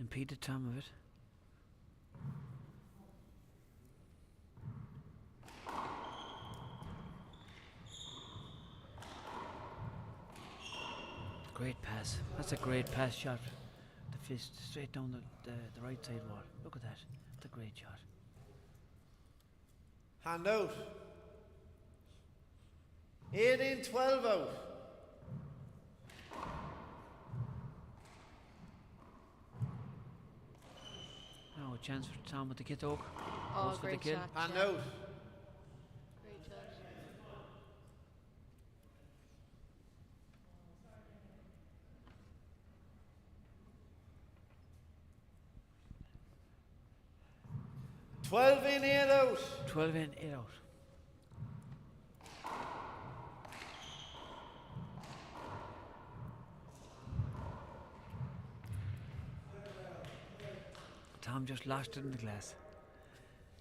impeded Tom a bit. Great pass. That's a great pass shot. The fist straight down the right side wall. Look at that. That's a great shot. Hand out. 8 in, 12 out. Now a chance for Tom with the kit oak. Oh, Goes for the great kill. shot. Hand yeah. out. Great shot. Twelve in, 8 out. 12 in, 8 out. Tom just lost it in the glass.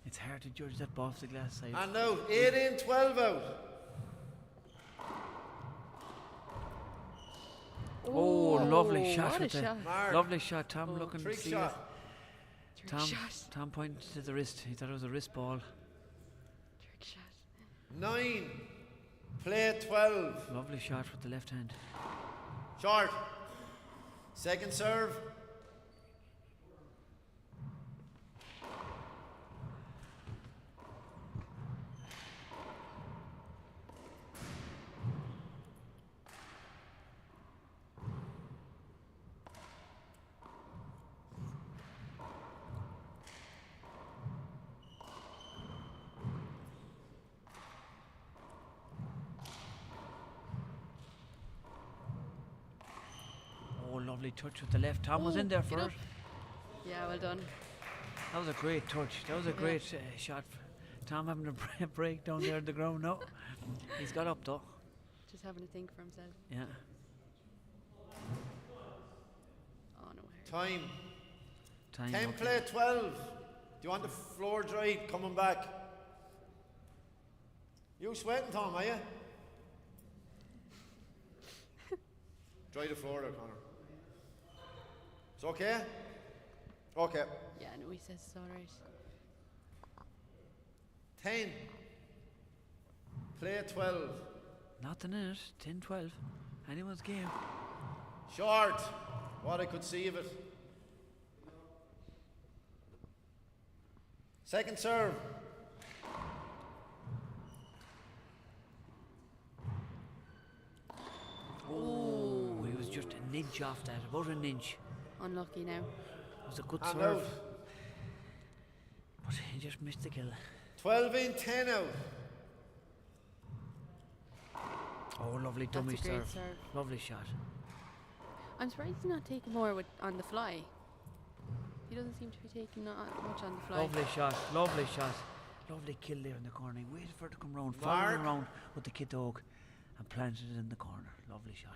It's hard to judge that ball off the glass side. Hand out. 8 in, 12 out. Oh, lovely shot what with a the shot. Mark. lovely shot. Tom looking to Trick see shot. it. Trick shot. Tom pointed to the wrist. He thought it was a wrist ball. Trick shot. 9. Play 12. Lovely shot with the left hand. Short. Second serve. Oh, lovely touch with the left. Tom was in there get for up. it. Yeah, well done. That was a great touch. That was a great shot. Tom having a break down there on the ground now. He's got up though. Just having to think for himself. Yeah. Oh no. Time. Time. 10 okay. play 12. Do you want the floor dried coming back? You sweating, Tom, are you? Dry the floor there, Connor. It's okay? Okay. Yeah, no, he says it's alright. 10. Play 12. Nothing in it. 10-12. Anyone's game. Short. What I could see of it. Second serve. Oh, he was just an inch off that. About an inch. Unlucky now. It was a good And serve. out. But he just missed the kill. 12 in, 10 out. Oh, lovely That's a dummy great serve. serve. Lovely shot. I'm surprised he's not taking more on the fly. He doesn't seem to be taking much on the fly. Lovely shot. Lovely shot. Lovely kill there in the corner. He waited for it to come round. Followed Mark. it around with the kit dog and planted it in the corner. Lovely shot.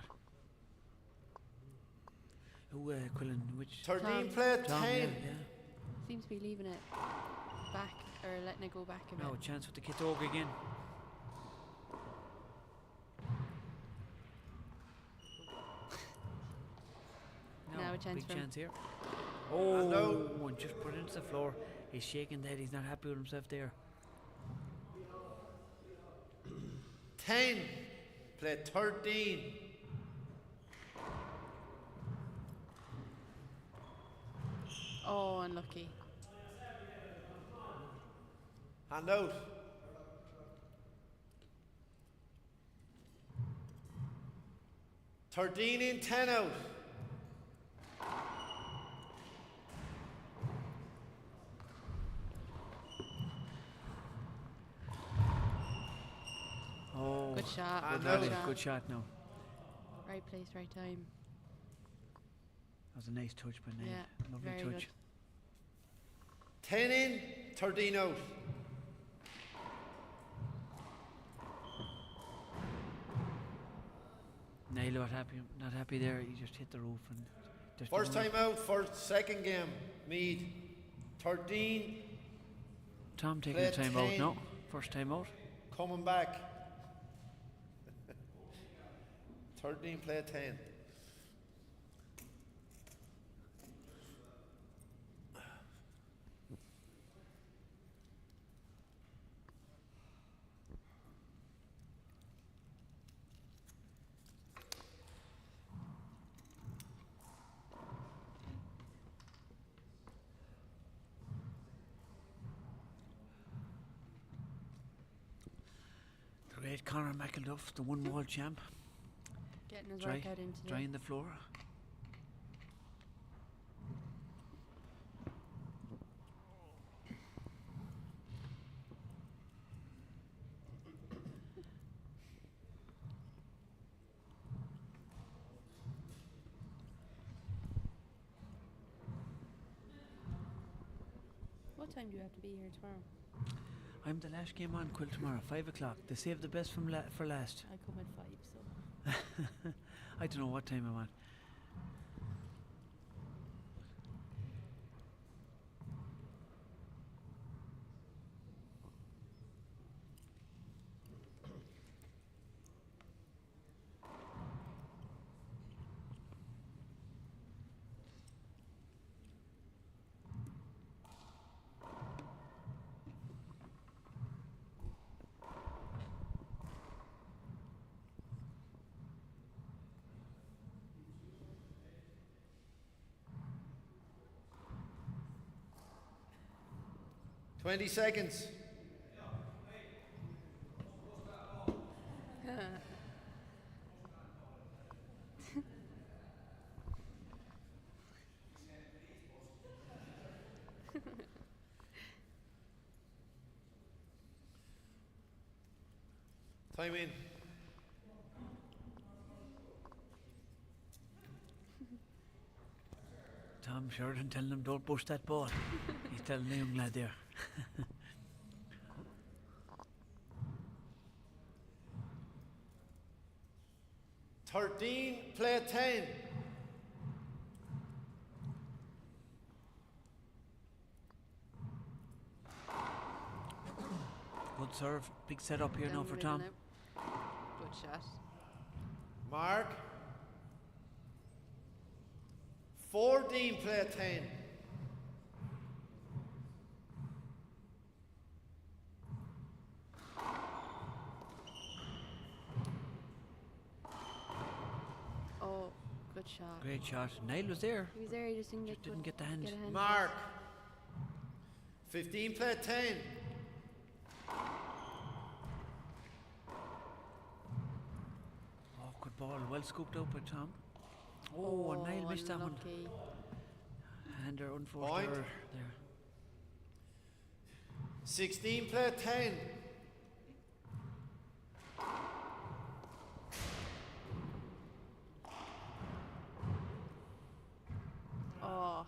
Who, Quillen, which? 13 play Tom, 10. yeah. Seems to be leaving it back or letting it go back a bit. Now a chance with the kit dog again. Now a chance big for him. chance here. And Oh, now- and just put it into the floor. He's shaking that. He's not happy with himself there. 10. Play 13. Oh, unlucky. Hand out. Thirteen in, 10 out. Oh, Good shot. And Good out. shot. good shot now. Right place, right time. That was a nice touch by Nate. Yeah, Lovely very touch. good. 10 in, 13 out. Nail not happy there. He just hit the roof and just First didn't time out for second game. Mead. 13. Tom taking Play a time out 10. now. First time out. Coming back. 13 play 10. The great Conor McElduff, the one world champ. Getting his workout in today. Drying the floor. What time do you have to be here tomorrow? I'm the last game on Quill tomorrow, 5 o'clock. They saved the best from for last. I come at 5, so. I don't know what time I'm on. Twenty seconds. Time in. Tom Sheridan telling him don't push that ball. He's telling the young lad there. 13, play 10. Good serve. Big setup here now for Tom. Good shot. Mark. 14, play 10. Oh, good shot. Great shot. Niall was there. He was there, he just didn't get the hand. Mark. 15, play 10. Oh, good ball. Well scooped out by Tom. Oh, and Niall missed that one. And they're unforced Point. error there. 16, play 10. Oh.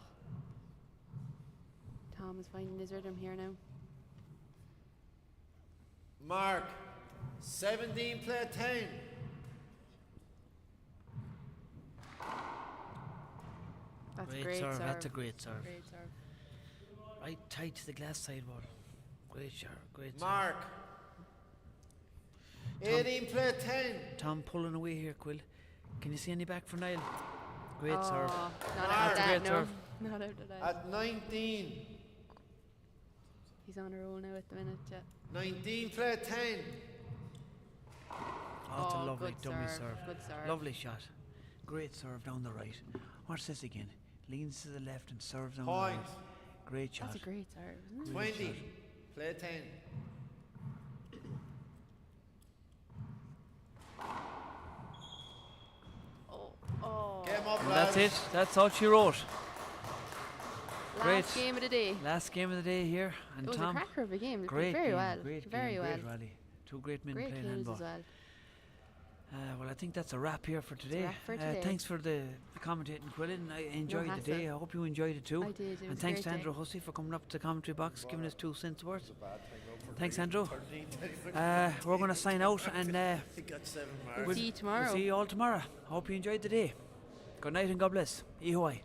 Tom is finding his rhythm here now. Mark. 17, play 10. That's Great great serve. serve. That's a great serve. Great serve. Right tight to the glass side wall. Great shot. Great serve. Mark. 18, play 10. Tom pulling away here, Quill. Can you see any back for Niall? Great Oh, serve. not That's after a that, great no. serve. Not after that. At 19. He's on a roll now at the minute, yeah. 19, play 10. Oh, it's a Oh, lovely good dummy serve, serve. good serve. Lovely shot. Great serve down the right. Watch this again. Leans to the left and serves down Point. the right. Great shot. That's a great serve, isn't it? 20, play 10. Oh. Game up, And lads. that's it. That's all she wrote. Last game of the day. Last game of the day here. And It was Tom, a cracker of a game. It played great very game, well. Great Very game, well. Great rally. Two great men Great playing games handball. as well. Well, I think that's a wrap here for today. wrap for today. Thanks for the commentating, Quillen. I enjoyed the day. I hope you enjoyed it too. I did. It was And a thanks great to Andrew day. Hussey for coming up to the commentary box, giving us 2 cents worth. Thanks, Andrew. We're going to sign out and We'll see you tomorrow. We'll see you all tomorrow. Hope you enjoyed the day. Good night and God bless. Ihoy.